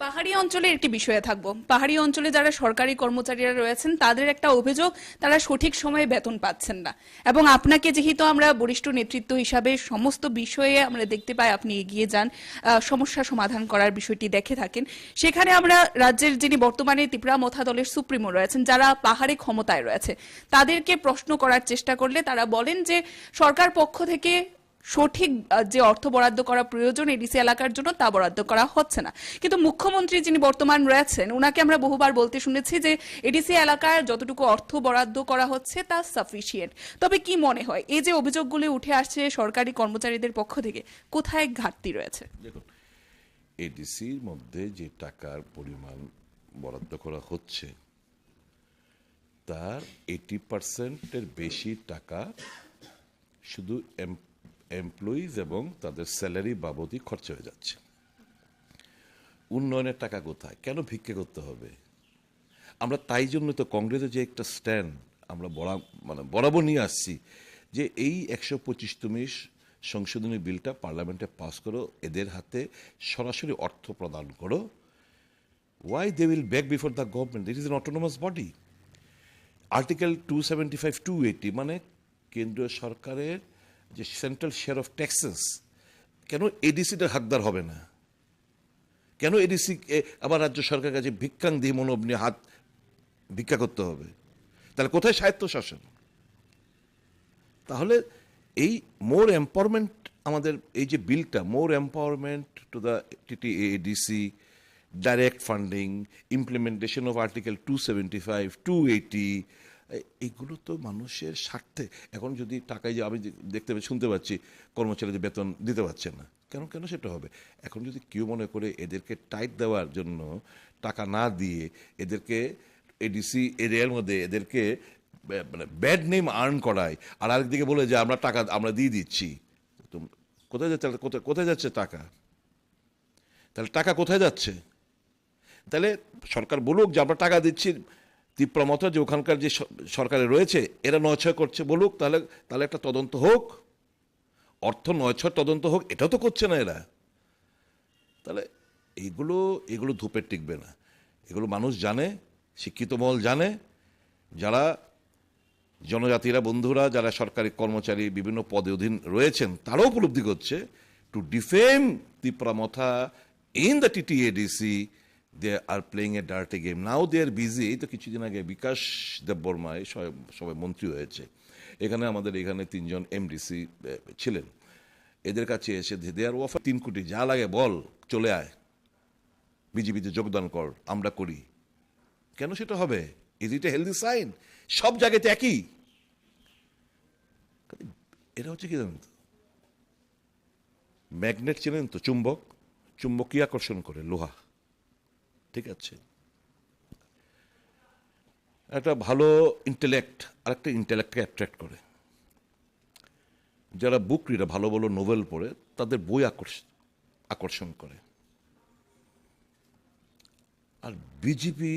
পাহাড়ি অঞ্চলের একটি বিষয়ে থাকবো। পাহাড়ি অঞ্চলে যারা সরকারি কর্মচারীরা রয়েছেন তাদের একটা অভিযোগ, তারা সঠিক সময়ে বেতন পাচ্ছেন না। এবং আপনাকে যেহেতু আমরা বরিষ্ঠ নেতৃত্ব হিসাবে সমস্ত বিষয়ে আমরা দেখতে পাই আপনি এগিয়ে যান, সমস্যা সমাধান করার বিষয়টি দেখে থাকেন, সেখানে আমরা রাজ্যের যিনি বর্তমানে ত্রিপুরা মথা দলের সুপ্রিমো রয়েছেন, যারা পাহাড়ে ক্ষমতায় রয়েছে, তাদেরকে প্রশ্ন করার চেষ্টা করলে তারা বলেন যে সরকার পক্ষ থেকে সঠিক যে অর্থ বরাদ্দ করা প্রয়োজন এডিসি এলাকার জন্য তা বরাদ্দ করা হচ্ছে না। কিন্তু মুখ্যমন্ত্রী যিনি বর্তমান রয়েছেন ওনাকে আমরা বহুবার বলতে শুনেছি যে এডিসি এলাকার যতটুকু অর্থ বরাদ্দ করা হচ্ছে তা সাফিসিয়েন্ট। তবে কি মনে হয় এই যে অভিযোগগুলি উঠে আসছে সরকারি কর্মচারীদের পক্ষ থেকে, কোথায় ঘাটতি রয়েছে? দেখুন, এডিসির মধ্যে যে টাকার পরিমাণ বরাদ্দ করা হচ্ছে তার 80% বেশি টাকা শুধু এমপ্লয়িজ এবং তাদের স্যালারি বাবদই খরচা হয়ে যাচ্ছে। উন্নয়নের টাকা কোথায়? কেন ভিক্ষে করতে হবে? আমরা তাই জন্য তো কংগ্রেসের যে একটা স্ট্যান্ড আমরা বরাবর নিয়ে আসছি যে এই 125তম সংশোধনী বিলটা পার্লামেন্টে পাস করো, এদের হাতে সরাসরি অর্থ প্রদান করো। Why they will beg before the government? It is an autonomous body. Article 275, 280 মানে কেন্দ্রীয় সরকারের যে সেন্ট্রাল শেয়ার অফ ট্যাক্সেস, কেন এডিসিটার হাকদার হবে না? কেন এডিসি আবার রাজ্য সরকারের কাছে ভিক্ষাং দিয়ে মনোভ নিয়ে হাত ভিক্ষা করতে হবে? তাহলে কোথায় স্বায়ত্তশাসন? তাহলে এই মোর এম্পাওয়ারমেন্ট, আমাদের এই যে বিলটা, more empowerment to the TTADC, direct funding, implementation of article 275, 280, এইগুলো তো মানুষের স্বার্থে। এখন যদি টাকায় যে আমি শুনতে পাচ্ছি কর্মচারীদের বেতন দিতে পারছে না, কেন কেন সেটা হবে? এখন যদি কেউ মনে করে এদেরকে টাইট দেওয়ার জন্য টাকা না দিয়ে এদেরকে এডিসি এরিয়ার মধ্যে এদেরকে মানে ব্যাড নেম আর্ন করায়, আর আরেকদিকে বলে যে আমরা টাকা আমরা দিয়ে দিচ্ছি, তো কোথায় যাচ্ছে? কোথায় যাচ্ছে টাকা? তাহলে টাকা কোথায় যাচ্ছে? তাহলে সরকার বলুক যে আমরা টাকা দিচ্ছি, তীব্রমতা যে ওখানকার যে সরকারে রয়েছে এরা নয়ছয় করছে, বলুক, তাহলে একটা তদন্ত হোক, অর্থ নয়ছয় তদন্ত হোক। এটাও তো করছে না এরা। তাহলে এগুলো ধূপের টিকবে না। এগুলো মানুষ জানে, শিক্ষিত মহল জানে, যারা জনজাতিরা বন্ধুরা যারা সরকারি কর্মচারী বিভিন্ন পদে অধীন রয়েছেন তারাও উপলব্ধি করছে। Two defame তীব্রমথা in the TTADC they are playing a dirty game. Now they are busy. এই তো কিছুদিন আগে বিকাশ দেববর্মায় সবাই মন্ত্রী হয়েছে, আমাদের এখানে 3 জন এমডিসি ছিলেন। এদের কাছে এসে দে আর অফার 3 কোটি, যা লাগে বল, চলে আয়, বিজেপিতে যোগদান কর, আমরা করি। কেন সেটা হবে? Is it a healthy sign? সব জায়গাতে একই। এটা হচ্ছে কি জানেন তো, ম্যাগনেট চেনেন তো, চুম্বক কি আকর্ষণ করে? লোহা। ঠিক আছে, একটা ভালো ইন্টেলেক্ট আর একটা ইন্টেলেক্টকে অ্যাট্রাক্ট করে। যারা বুক রিডার, ভালো ভালো নোভেল পড়ে, তাদের বই আকর্ষণ করে। আর বিজেপি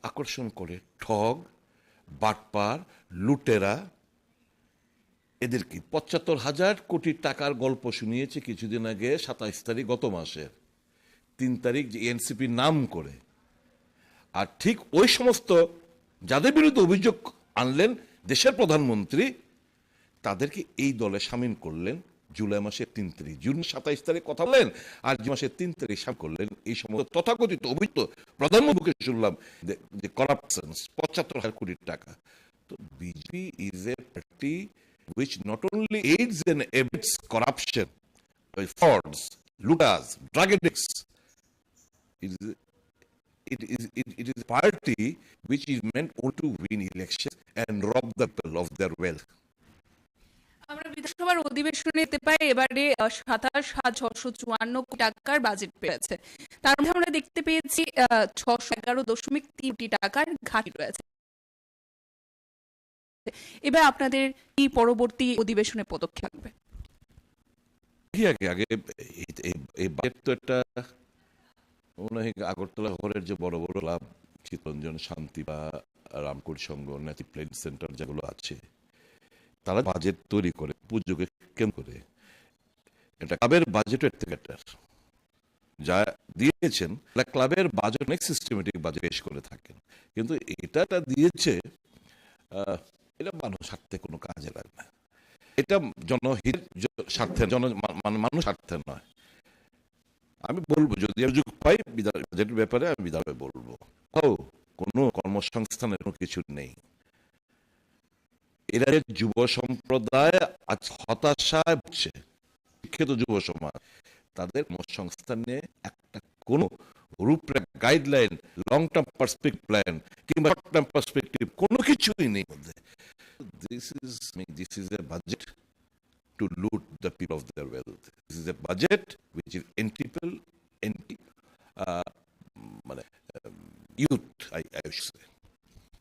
আকর্ষণ করে ঠগ, বাটপার, লুটেরা। এদের কি 75,000 কোটি টাকার গল্প শুনিয়েছে কিছুদিন আগে, 27 তারিখ গত মাসের 3 তারিখ, যে এনসিপি নাম করে। আর ঠিক ওই সমস্ত যাদের বিরুদ্ধে অভিযোগ আনলেন দেশের প্রধানমন্ত্রী, তাদেরকে এই দলে সামিল করলেন জুলাই মাসের 3 তারিখ। জুন 27 তারিখ কথা বললেন, আর জুন মাসের 3 তারিখ সামিল করলেন এই সমস্ত তথাকথিত অভিযুক্ত প্রধানমন্ত্রীকে শুনলাম যে করাপশন 75,000 কোটি টাকা। তো BJP is a party which not only aids and abets corruption by frauds, looters, drug addicts. It is a party which is meant only to win elections and rob the people of their wealth. আমরা বিধানসভার অধিবেশনে দেখতে পাই এবারে 27,654 কোটি টাকার budget পেয়েছে। তার মধ্যে আমরা দেখতে পেয়েছি 611.3 কোটি টাকার ঘাটতি রয়েছে। এবার আপনাদের কি পরবর্তী অধিবেশনে পদক্ষেপ থাকবে? আগে এই বাজেট তো একটা মনে হয় আগরতলা শহরের যে বড় বড় ক্লাব, চিত্তরঞ্জন, শান্তি বা রামকোট সংঘ, নেতি প্লেন সেন্টার যেগুলো আছে, তারা বাজেট তৈরি করে পুজোকে কেন্দ্র করে। এটা ক্লাবের বাজেটের থেকে যা দিয়েছেন, ক্লাবের বাজেট অনেক সিস্টেমেটিক বাজেট পেশ করে থাকেন, কিন্তু এটা দিয়েছে এটা মানুষ স্বার্থে কোনো কাজে লাগে না। এটা জনহিত স্বার্থে, মানুষ স্বার্থে নয়। আমি বলবো, যদি আমি সুযোগ পাই বাজেটের ব্যাপারে আমি বিধানসভায় বলবো, কোনো কর্মসংস্থানের কোনো কিছু নেই। এরা যুব সম্প্রদায় আজ হতাশায় ভুগছে, শিক্ষিত যুব সমাজ, তাদের কর্মসংস্থান নিয়ে একটা কোনো রূপরেখা, guideline, long term perspective plan কিংবা শর্ট টার্ম পার্সপেক্টিভ কোনো কিছুই নেই মধ্যে। This is a budget to loot the people of their wealth. This is a budget which is anti-people, youth, I should say.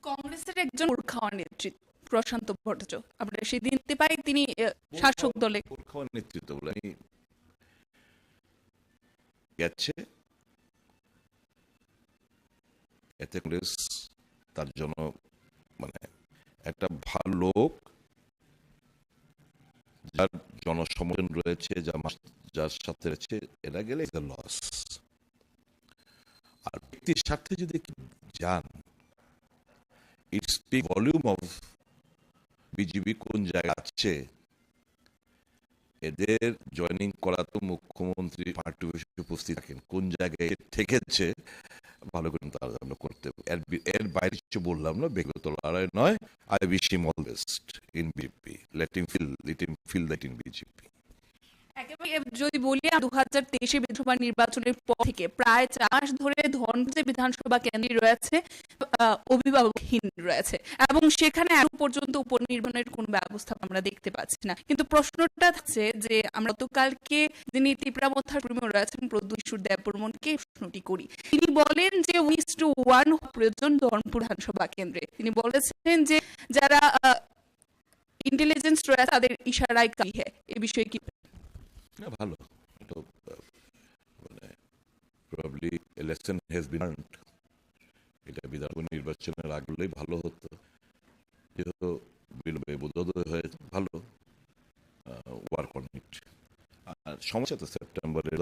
কংগ্রেসের একজন মূর্খা নেত্রী প্রশান্ত ভট্টাচার্য, আমরা সেদিন দেখতে পাই তিনি শাসক দলে। পোল খাওয়ার নেতৃত্ব বলে আমি গেছে, এতে কংগ্রেস তার জন্য মানে একটা ভালো লোক যার জনসমর্থন রয়েছে, যার সাথে রয়েছে, এরা গেলে লস। আর ব্যক্তির স্বার্থে যদি যান, ইট স্পিক ভলিউম অফ বিজেপি কোন জায়গায় আছে। এদের জয়েনিং করা তো মুখ্যমন্ত্রী পার্টি উপস্থিত থাকেন, কোন জায়গায় থেকেছে ভালো করে তারা আমরা করতে হবে। এর বাইরে কিছু বললাম না, ব্যক্তিগত লড়াই নয়। I wish him all best in BJP, let him feel that in BJP. একেবারে যদি বলি 2023 বিধানসভা নির্বাচনের পর থেকে প্রায় 4 মাস ধরে ধনকুঞ্জে বিধানসভা কেন্দ্রে রয়েছে অভিভাবকহীন রয়েছে এবং সেখানে এখন পর্যন্ত উপনির্বাচনের কোন ব্যবস্থা আমরা দেখতে পাচ্ছি না। কিন্তু প্রশ্নটা হচ্ছে যে আমরা গতকালকে যিনি ত্রিপুরামথার কর্মী রয়েছেন প্রদ্যুৎ কিশোর দেববর্মনকে প্রশ্নটি করি। তিনি বলেন যে 1:1 প্রয়োজন ধনপুর বিধানসভা কেন্দ্রে। তিনি বলেছেন যে যারা ইন্টেলিজেন্স রয়েছে তাদের ইশারায় কাজ হয়। এই বিষয়ে কি ভালো, এটা মানে probably election has been earned. এটা বিধানসভা নির্বাচনের আগলেই ভালো হতো, যেহেতু বিলম্বে বোধোদয় হয়ে ভালো ওয়ার্ক অন ইট। আর সমস্যা তো সেপ্টেম্বরের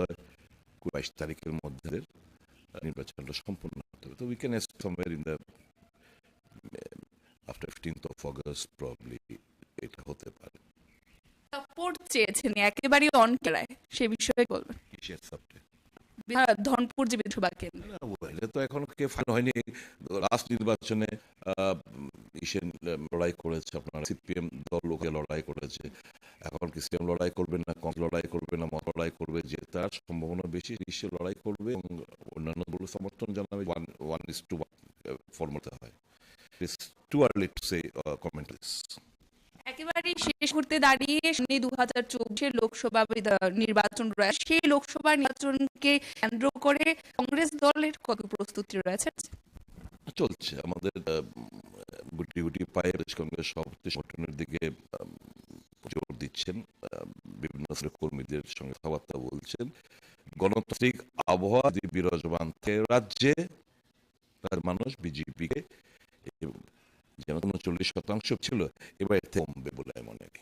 22 তারিখের মধ্যে নির্বাচনটা সম্পূর্ণ হতে হবে। তো we can somewhere in the after 15th of August probably এটা হতে পারে। সাপোর্ট চেয়েছেন একেবারে অন ক্যামেরায়, সে বিষয়ে বলবেন। কিসের সাবজেক্ট? ধনপুর যে বিধানসভা কেন্দ্র এটা তো এখন কে ফাইন হয়নি। লাস্ট নির্বাচনে লড়াই করেছে, আপনার সিপিএম দল লোকে লড়াই করেছে। এখন কি সিপিএম লড়াই করবে না কংগ্রেস লড়াই করবে না মত লড়াই করবে, যে তার সম্ভাবনা বেশি নিশ্চয় লড়াই করবে এবং অন্যান্য দল সমর্থন জানাবে। 1:1 ফর্মুলা হয়। It's two early to say comment this. একেবারে শেষ করতে দাঁড়িয়ে 2024 লোকসভা নির্বাচন রয়েছে, সেই লোকসভা নির্বাচনকে কেন্দ্র করে কংগ্রেস দলের কত প্রস্তুতি রয়েছে? চলছে আমাদের গুটি গুটি পায়ে কংগ্রেস সভাপতি সংগঠনের দিকে জোর দিচ্ছেন, বিভিন্ন কর্মীদের সঙ্গে কথাবার্তা বলছেন। গণতান্ত্রিক আবহাওয়া বিরাজমান রাজ্যে মানুষ বিজেপিকে যেন 39% ছিল, এবার কমবে বলে মনে হয়।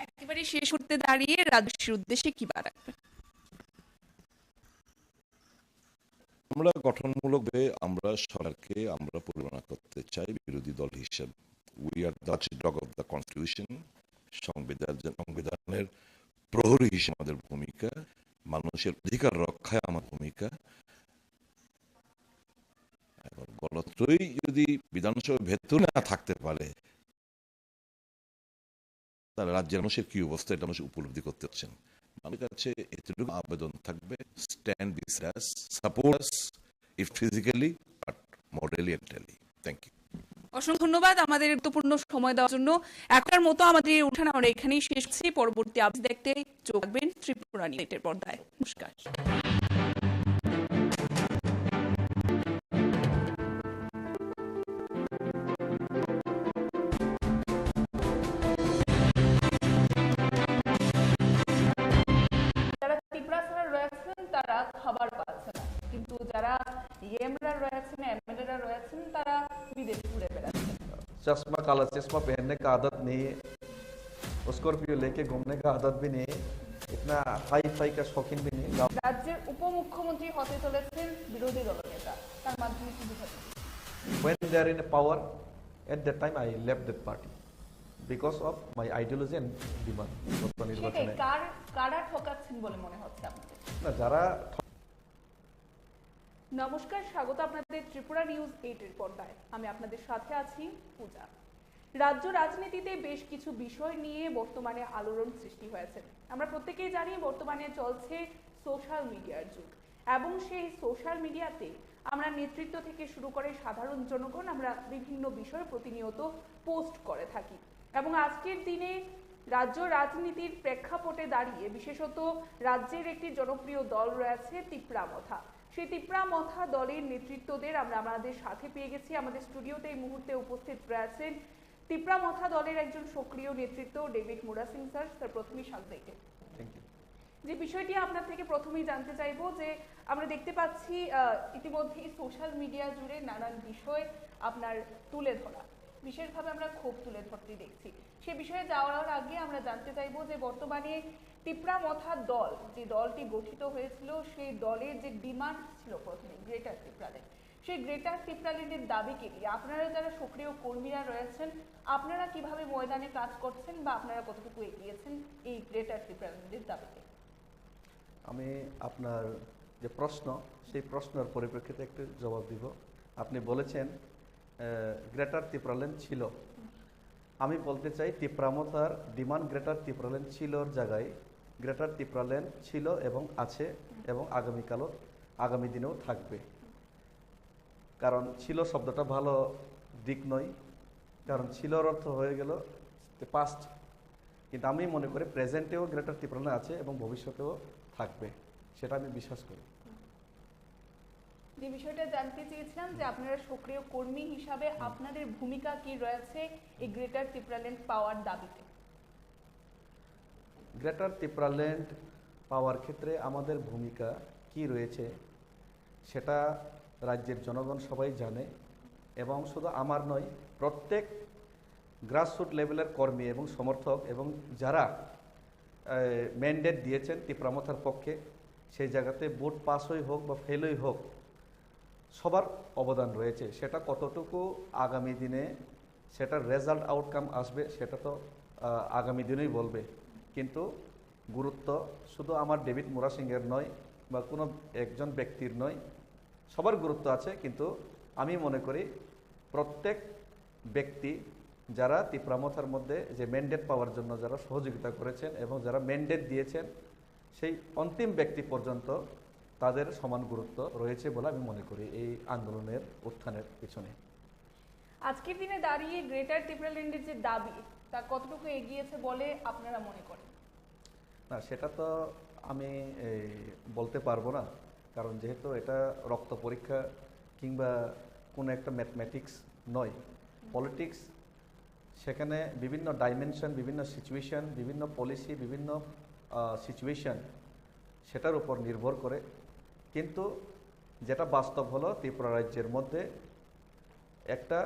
একেবারে শেষ করতে দাঁড়িয়ে রাজ্যের উদ্দেশ্যে কি বার্তা? আমরা গঠনমূলকভাবে আমরা সরকারকে আমরা পরিচালনা করতে চাই বিরোধী দল হিসেবে। We are the watchdog of the constitution. সংবিধানের প্রহরী হিসেবে আমাদের ভূমিকা, মানুষের অধিকার রক্ষায় আমার ভূমিকা। এখন গণতন্ত্রই যদি বিধানসভার ভেতরে না থাকতে পারে, তাহলে রাজ্যের মানুষের কি অবস্থা এটা মানুষ উপলব্ধি করতে পারছেন। আমাদের কাছে এতটুকু আবেদন থাকবে, স্ট্যান্ড বিস us, support us if physically but morally and mentally. Thank you. অসংখ্য ধন্যবাদ আমাদের গুরুত্বপূর্ণ সময় দেওয়ার জন্য। এখনকার মতো আমাদের এই উঠান আমরা এখানেই শেষ করছি। পরবর্তী আপডেট দেখতে চোখ রাখবেন ত্রিপুরা নিউজের পর্দায়। নমস্কার। খাবার পাচ্ছে না, কিন্তু যারা ইএমরা রয়েছেন এমএলএরা রয়েছেন তারা বিদেশ ঘুরে বেড়াচ্ছেন। चश्मा काला चश्मा पहनने का आदत नहीं है, स्कॉर्पियो लेके घूमने का आदत भी नहीं है, इतना हाई फाई का शौकीन भी नहीं है। রাজ্যের উপমুখ্যমন্ত্রী হতে চলেছেন বিরোধী দলনেতা, তার মাধ্যমে কি বোঝাতে? When they are in power, at that time I left that party because of my ideology and demand. সেটাই কারা ঠকাচ্ছেন বলে মনে হচ্ছে আপনাদের? না, যারা নমস্কার, স্বাগত আপনাদের ত্রিপুরা নিউজ 8 এর পর্দায়। আমি আপনাদের সাথে আছি পূজা। রাজ্য রাজনীতিতে বেশ কিছু বিষয় নিয়ে বর্তমানে আলোড়ন সৃষ্টি হয়েছে। আমরা প্রত্যেকেই জানি বর্তমানে চলছে সোশ্যাল মিডিয়ার যুগ এবং সেই সোশ্যাল মিডিয়াতে আমরা নেতৃত্ব থেকে শুরু করে সাধারণ জনগণ আমরা বিভিন্ন বিষয় প্রতিনিয়ত পোস্ট করে থাকি এবং আজকের দিনে রাজ্য রাজনীতির প্রেক্ষাপটে দাঁড়িয়ে বিশেষত রাজ্যের একটি জনপ্রিয় দল রয়েছে ত্রিপুরামথা। সেই ত্রিপুরামথা দলের নেতৃত্বদের আমরা আমাদের সাথে পেয়ে গেছি। আমাদের স্টুডিওতে এই মুহূর্তে উপস্থিত রয়েছেন তিপ্রা মথা দলের একজন সক্রিয় নেতৃত্ব ডেভিড মুরাসিং স্যার, স্যার প্রথমেই স্বাগত। Thank you. যে বিষয়টি আপনার থেকে প্রথমেই জানতে চাইবো যে আমরা দেখতে পাচ্ছি ইতিমধ্যেই সোশ্যাল মিডিয়া জুড়ে নানান বিষয় আপনার তুলে ধরা, বিশেষভাবে আমরা ক্ষোভ তুলে ধরতে দেখছি। সে বিষয়ে যাওয়ার আগে আমরা জানতে চাইবো যে বর্তমানে তিপ্রা মথা দল, যে দলটি গঠিত হয়েছিল, সেই দলের যে ডিমান্ড ছিল প্রথমে গ্রেটার তিপ্রাল্যান্ড, সেই গ্রেটার তিপ্রাল্যান্ডের দাবিকে নিয়ে আপনারা যারা সক্রিয় কর্মীরা রয়েছেন, আপনারা কিভাবে ময়দানে কাজ করছেন বা আপনারা কতটুকু এগিয়েছেন এই গ্রেটার তিপ্রাল্যান্ডের দাবিতে? আমি আপনার যে প্রশ্ন, সেই প্রশ্নের পরিপ্রেক্ষিতে একটু জবাব দিব। আপনি বলেছেন গ্রেটার তিপ্রাল্যান্ড ছিল। আমি বলতে চাই তিপ্রামথার ডিমান্ড গ্রেটার তিপ্রাল্যান্ড ছিলর জায়গায় গ্রেটার তিপ্রাল্যান্ড ছিল এবং আছে এবং আগামী দিনেও থাকবে। কারণ ছিল শব্দটা ভালো দিক নয়, কারণ ছিলর অর্থ হয়ে গেল পাস্ট, কিন্তু আমি মনে করি প্রেজেন্টেও গ্রেটার তিপ্রাল্যান্ড আছে এবং ভবিষ্যতেও থাকবে, সেটা আমি বিশ্বাস করি। যে বিষয়টা জানতে চেয়েছিলাম যে আপনারা সক্রিয় কর্মী হিসাবে আপনাদের ভূমিকা কি রয়েছে এই গ্রেটার তিপ্রাল্যান্ড পাওয়ার দাবিতে? গ্রেটার তিপ্রাল্যান্ড পাওয়ার ক্ষেত্রে আমাদের ভূমিকা কি রয়েছে সেটা রাজ্যের জনগণ সবাই জানে, এবং শুধু আমার নয়, প্রত্যেক গ্রাসরুট লেভেলের কর্মী এবং সমর্থক এবং যারা ম্যান্ডেট দিয়েছেন তিপ্রামথার পক্ষে, সেই জায়গাতে ভোট পাস হই হোক বা ফেলই হোক, সবার অবদান রয়েছে। সেটা কতটুকু আগামী দিনে সেটার রেজাল্ট আউটকাম আসবে সেটা তো আগামী দিনেই বলবে, কিন্তু গুরুত্ব শুধু আমার ডেভিড মুরাসিংয়ের নয় বা কোনো একজন ব্যক্তির নয়, সবার গুরুত্ব আছে। কিন্তু আমি মনে করি প্রত্যেক ব্যক্তি যারা তিপ্রামথার মধ্যে যে ম্যান্ডেট পাওয়ার জন্য যারা সহযোগিতা করেছেন এবং যারা ম্যান্ডেট দিয়েছেন, সেই অন্তিম ব্যক্তি পর্যন্ত তাদের সমান গুরুত্ব রয়েছে বলে আমি মনে করি এই আন্দোলনের উত্থানের পিছনে। আজকের দিনে দাঁড়িয়ে গ্রেটার তিপ্রাল্যান্ডের যে দাবি তা কতটুকু এগিয়েছে বলে আপনারা মনে করেন? না, সেটা তো আমি বলতে পারবো না, কারণ যেহেতু এটা রক্ত পরীক্ষা কিংবা কোনো একটা ম্যাথমেটিক্স নয়, পলিটিক্স, সেখানে বিভিন্ন ডাইমেনশন, বিভিন্ন সিচুয়েশন, বিভিন্ন পলিসি, বিভিন্ন সিচুয়েশন সেটার উপর নির্ভর করে। কিন্তু যেটা বাস্তব হলো ত্রিপুরা রাজ্যের মধ্যে একটা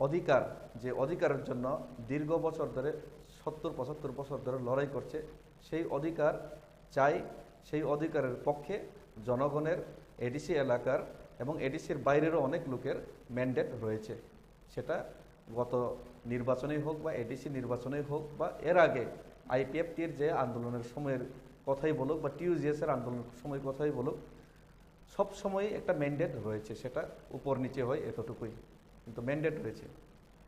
অধিকার, যে অধিকারের জন্য দীর্ঘ বছর ধরে 70-75 বছর ধরে লড়াই করছে, সেই অধিকার চাই। সেই অধিকারের পক্ষে জনগণের এডিসি এলাকার এবং এডিসির বাইরেরও অনেক লোকের ম্যান্ডেট রয়েছে। সেটা গত নির্বাচনেই হোক বা এডিসি নির্বাচনেই হোক বা এর আগে আইপিএফটির যে আন্দোলনের সময়ের কথাই বলুক বা টিউজিএসের আন্দোলনের সময় কথাই বলুক, সব সময় একটা ম্যান্ডেট রয়েছে। সেটা উপর নিচে হয় এতটুকুই, কিন্তু ম্যান্ডেট রয়েছে।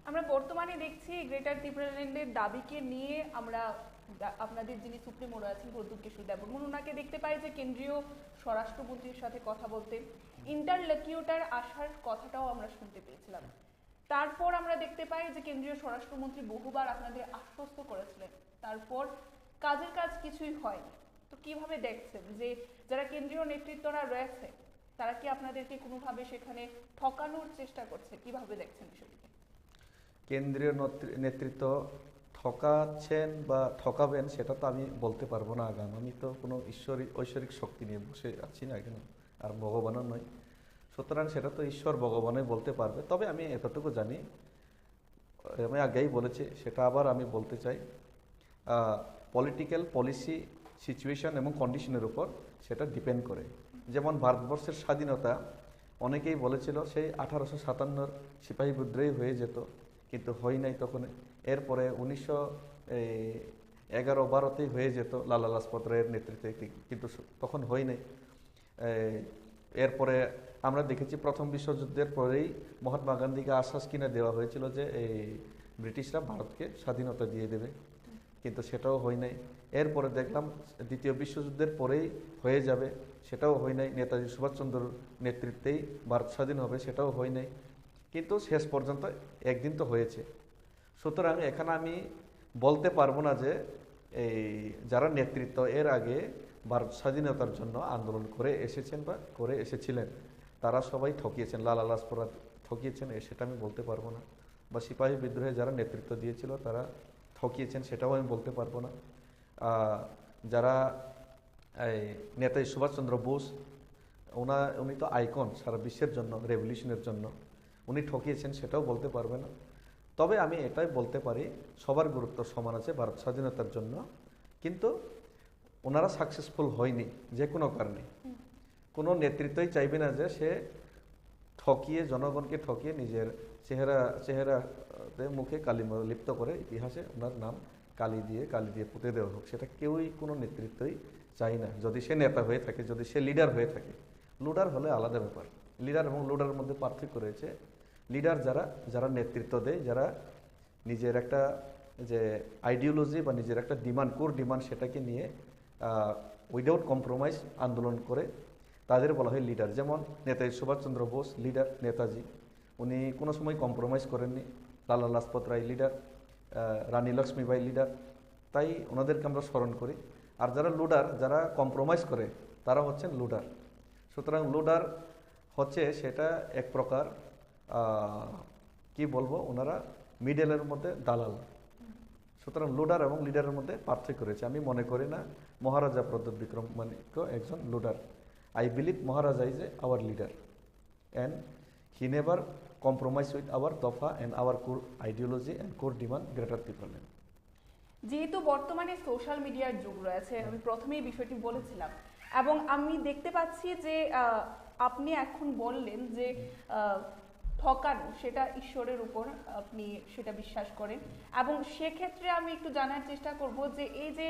আমরা বর্তমানে দেখছি গ্রেটার তিপ্রাল্যান্ডের দাবিকে নিয়ে আমরা আপনাদের যিনি সুপ্রিমো রয়েছেন প্রদ্যুৎ কিশোর দেববর্মন, ওনাকে দেখতে পাই যে কেন্দ্রীয় স্বরাষ্ট্রমন্ত্রীর সাথে কথা বলতে, ইন্টারলকিউটার আসার কথাটাও আমরা শুনতে পেয়েছিলাম। তারপর আমরা দেখতে পাই যে কেন্দ্রীয় স্বরাষ্ট্রমন্ত্রী বহুবার আপনাদের আশ্বস্ত করেছিলেন, তারপর কাজের কাজ কিছুই হয়নি। তো কিভাবে দেখছেন যে যারা কেন্দ্রীয় নেতৃত্বরা রয়েছে তারা কি আপনাদেরকে কোনোভাবে সেখানে ঠকানোর চেষ্টা করছে? কিভাবে দেখছেন বিষয়টিকে? কেন্দ্রীয় নেতৃত্ব ঠকাচ্ছেন বা ঠকাবেন সেটা তো আমি বলতে পারবো না আগাম। আমি তো কোনো ঐশ্বরিক শক্তি নিয়ে বসে আছি না এখানে, আর ভগবানও নয়, সুতরাং সেটা তো ঈশ্বর ভগবানই বলতে পারবে। তবে আমি এতটুকু জানি, আমি আগেই বলেছি, সেটা আবার আমি বলতে চাই, পলিটিক্যাল পলিসি সিচুয়েশন এবং কন্ডিশনের উপর সেটা ডিপেন্ড করে। যেমন ভারতবর্ষের স্বাধীনতা অনেকেই বলেছিল সেই 1857 সিপাহী বিদ্রোহী হয়ে যেত, কিন্তু হয় নাই তখন। এরপরে 1911-12তেই হয়ে যেত লালা লাজপত রায়ের নেতৃত্বে, কিন্তু তখন হয় নাই। এরপরে আমরা দেখেছি প্রথম বিশ্বযুদ্ধের পরেই মহাত্মা গান্ধীকে আশ্বাস কিনে দেওয়া হয়েছিল যে এই ব্রিটিশরা ভারতকে স্বাধীনতা দিয়ে দেবে, কিন্তু সেটাও হয় নাই। এরপরে দেখলাম দ্বিতীয় বিশ্বযুদ্ধের পরেই হয়ে যাবে, সেটাও হয় নাই। নেতাজি সুভাষচন্দ্রর নেতৃত্বেই ভারত স্বাধীন হবে, সেটাও হয় নাই। কিন্তু শেষ পর্যন্ত একদিন তো হয়েছে। সুতরাং এখানে আমি বলতে পারবো না যে এই যারা নেতৃত্ব এর আগে ভারত স্বাধীনতার জন্য আন্দোলন করে এসেছেন বা করে এসেছিলেন তারা সবাই ঠকিয়েছেন, লালা লাজপত ঠকিয়েছেন সেটা আমি বলতে পারবো না, বা সিপাহী বিদ্রোহে যারা নেতৃত্ব দিয়েছিল তারা ঠকিয়েছেন সেটাও আমি বলতে পারবো না। যারা এই নেতাজি সুভাষচন্দ্র বোস, উনি তো আইকন সারা বিশ্বের জন্য, রেভলিউশনের জন্য, উনি ঠকিয়েছেন সেটাও বলতে পারবে না। তবে আমি এটাই বলতে পারি সবার গুরুত্ব সমান আছে ভারত স্বাধীনতার জন্য, কিন্তু ওনারা সাকসেসফুল হয়নি যে কোনো কারণে। কোনো নেতৃত্বই চাইবে না যে সে ঠকিয়ে, জনগণকে ঠকিয়ে নিজের চেহারাতে মুখে কালি লিপ্ত করে ইতিহাসে ওনার নাম কালি দিয়ে পুঁতে দেওয়া হোক, সেটা কেউই কোনো নেতৃত্বই চাই না। যদি সে নেতা হয়ে থাকে, যদি সে লিডার হয়ে থাকে, লুডার হলে আলাদা ব্যাপার। লিডার এবং লুডারের মধ্যে পার্থক্য রয়েছে। লিডার যারা নেতৃত্ব দেয়, যারা নিজের একটা যে আইডিওলজি বা নিজের একটা ডিমান্ড, কোর ডিমান্ড, সেটাকে নিয়ে উইদাউট কম্প্রোমাইজ আন্দোলন করে, তাদের বলা হয় লিডার। যেমন নেতাজি সুভাষচন্দ্র বোস লিডার, নেতাজি, উনি কোনো সময় কম্প্রোমাইজ করেননি। লালা লাজপত রায় লিডার, রানী লক্ষ্মীবাই লিডার, তাই ওনাদেরকে আমরা স্মরণ করি। আর যারা লুডার, যারা কম্প্রোমাইজ করে, তারা হচ্ছেন লুডার। সুতরাং লুডার হচ্ছে সেটা এক প্রকার কি বলবো, ওনারা মিডলের মধ্যে দালাল। সুতরাং লুডার এবং লিডারের মধ্যে পার্থক্য রয়েছে। আমি মনে করি না মহারাজা প্রদ্যোৎ বিক্রম মানিক্য একজন লুডার। I believe Maharaja is our leader and he never compromised with our Tofa and our core ideology and core demand greater Tipraland. যেহেতু বর্তমানে সোশ্যাল মিডিয়ার যুগ রয়েছে, আমি প্রথমেই বিষয়টি বলেছিলাম, এবং আমি দেখতে পাচ্ছি যে আপনি এখন বললেন যে ঠকানো সেটা ঈশ্বরের উপর আপনি সেটা বিশ্বাস করেন, এবং সেক্ষেত্রে আমি একটু জানার চেষ্টা করব যে এই যে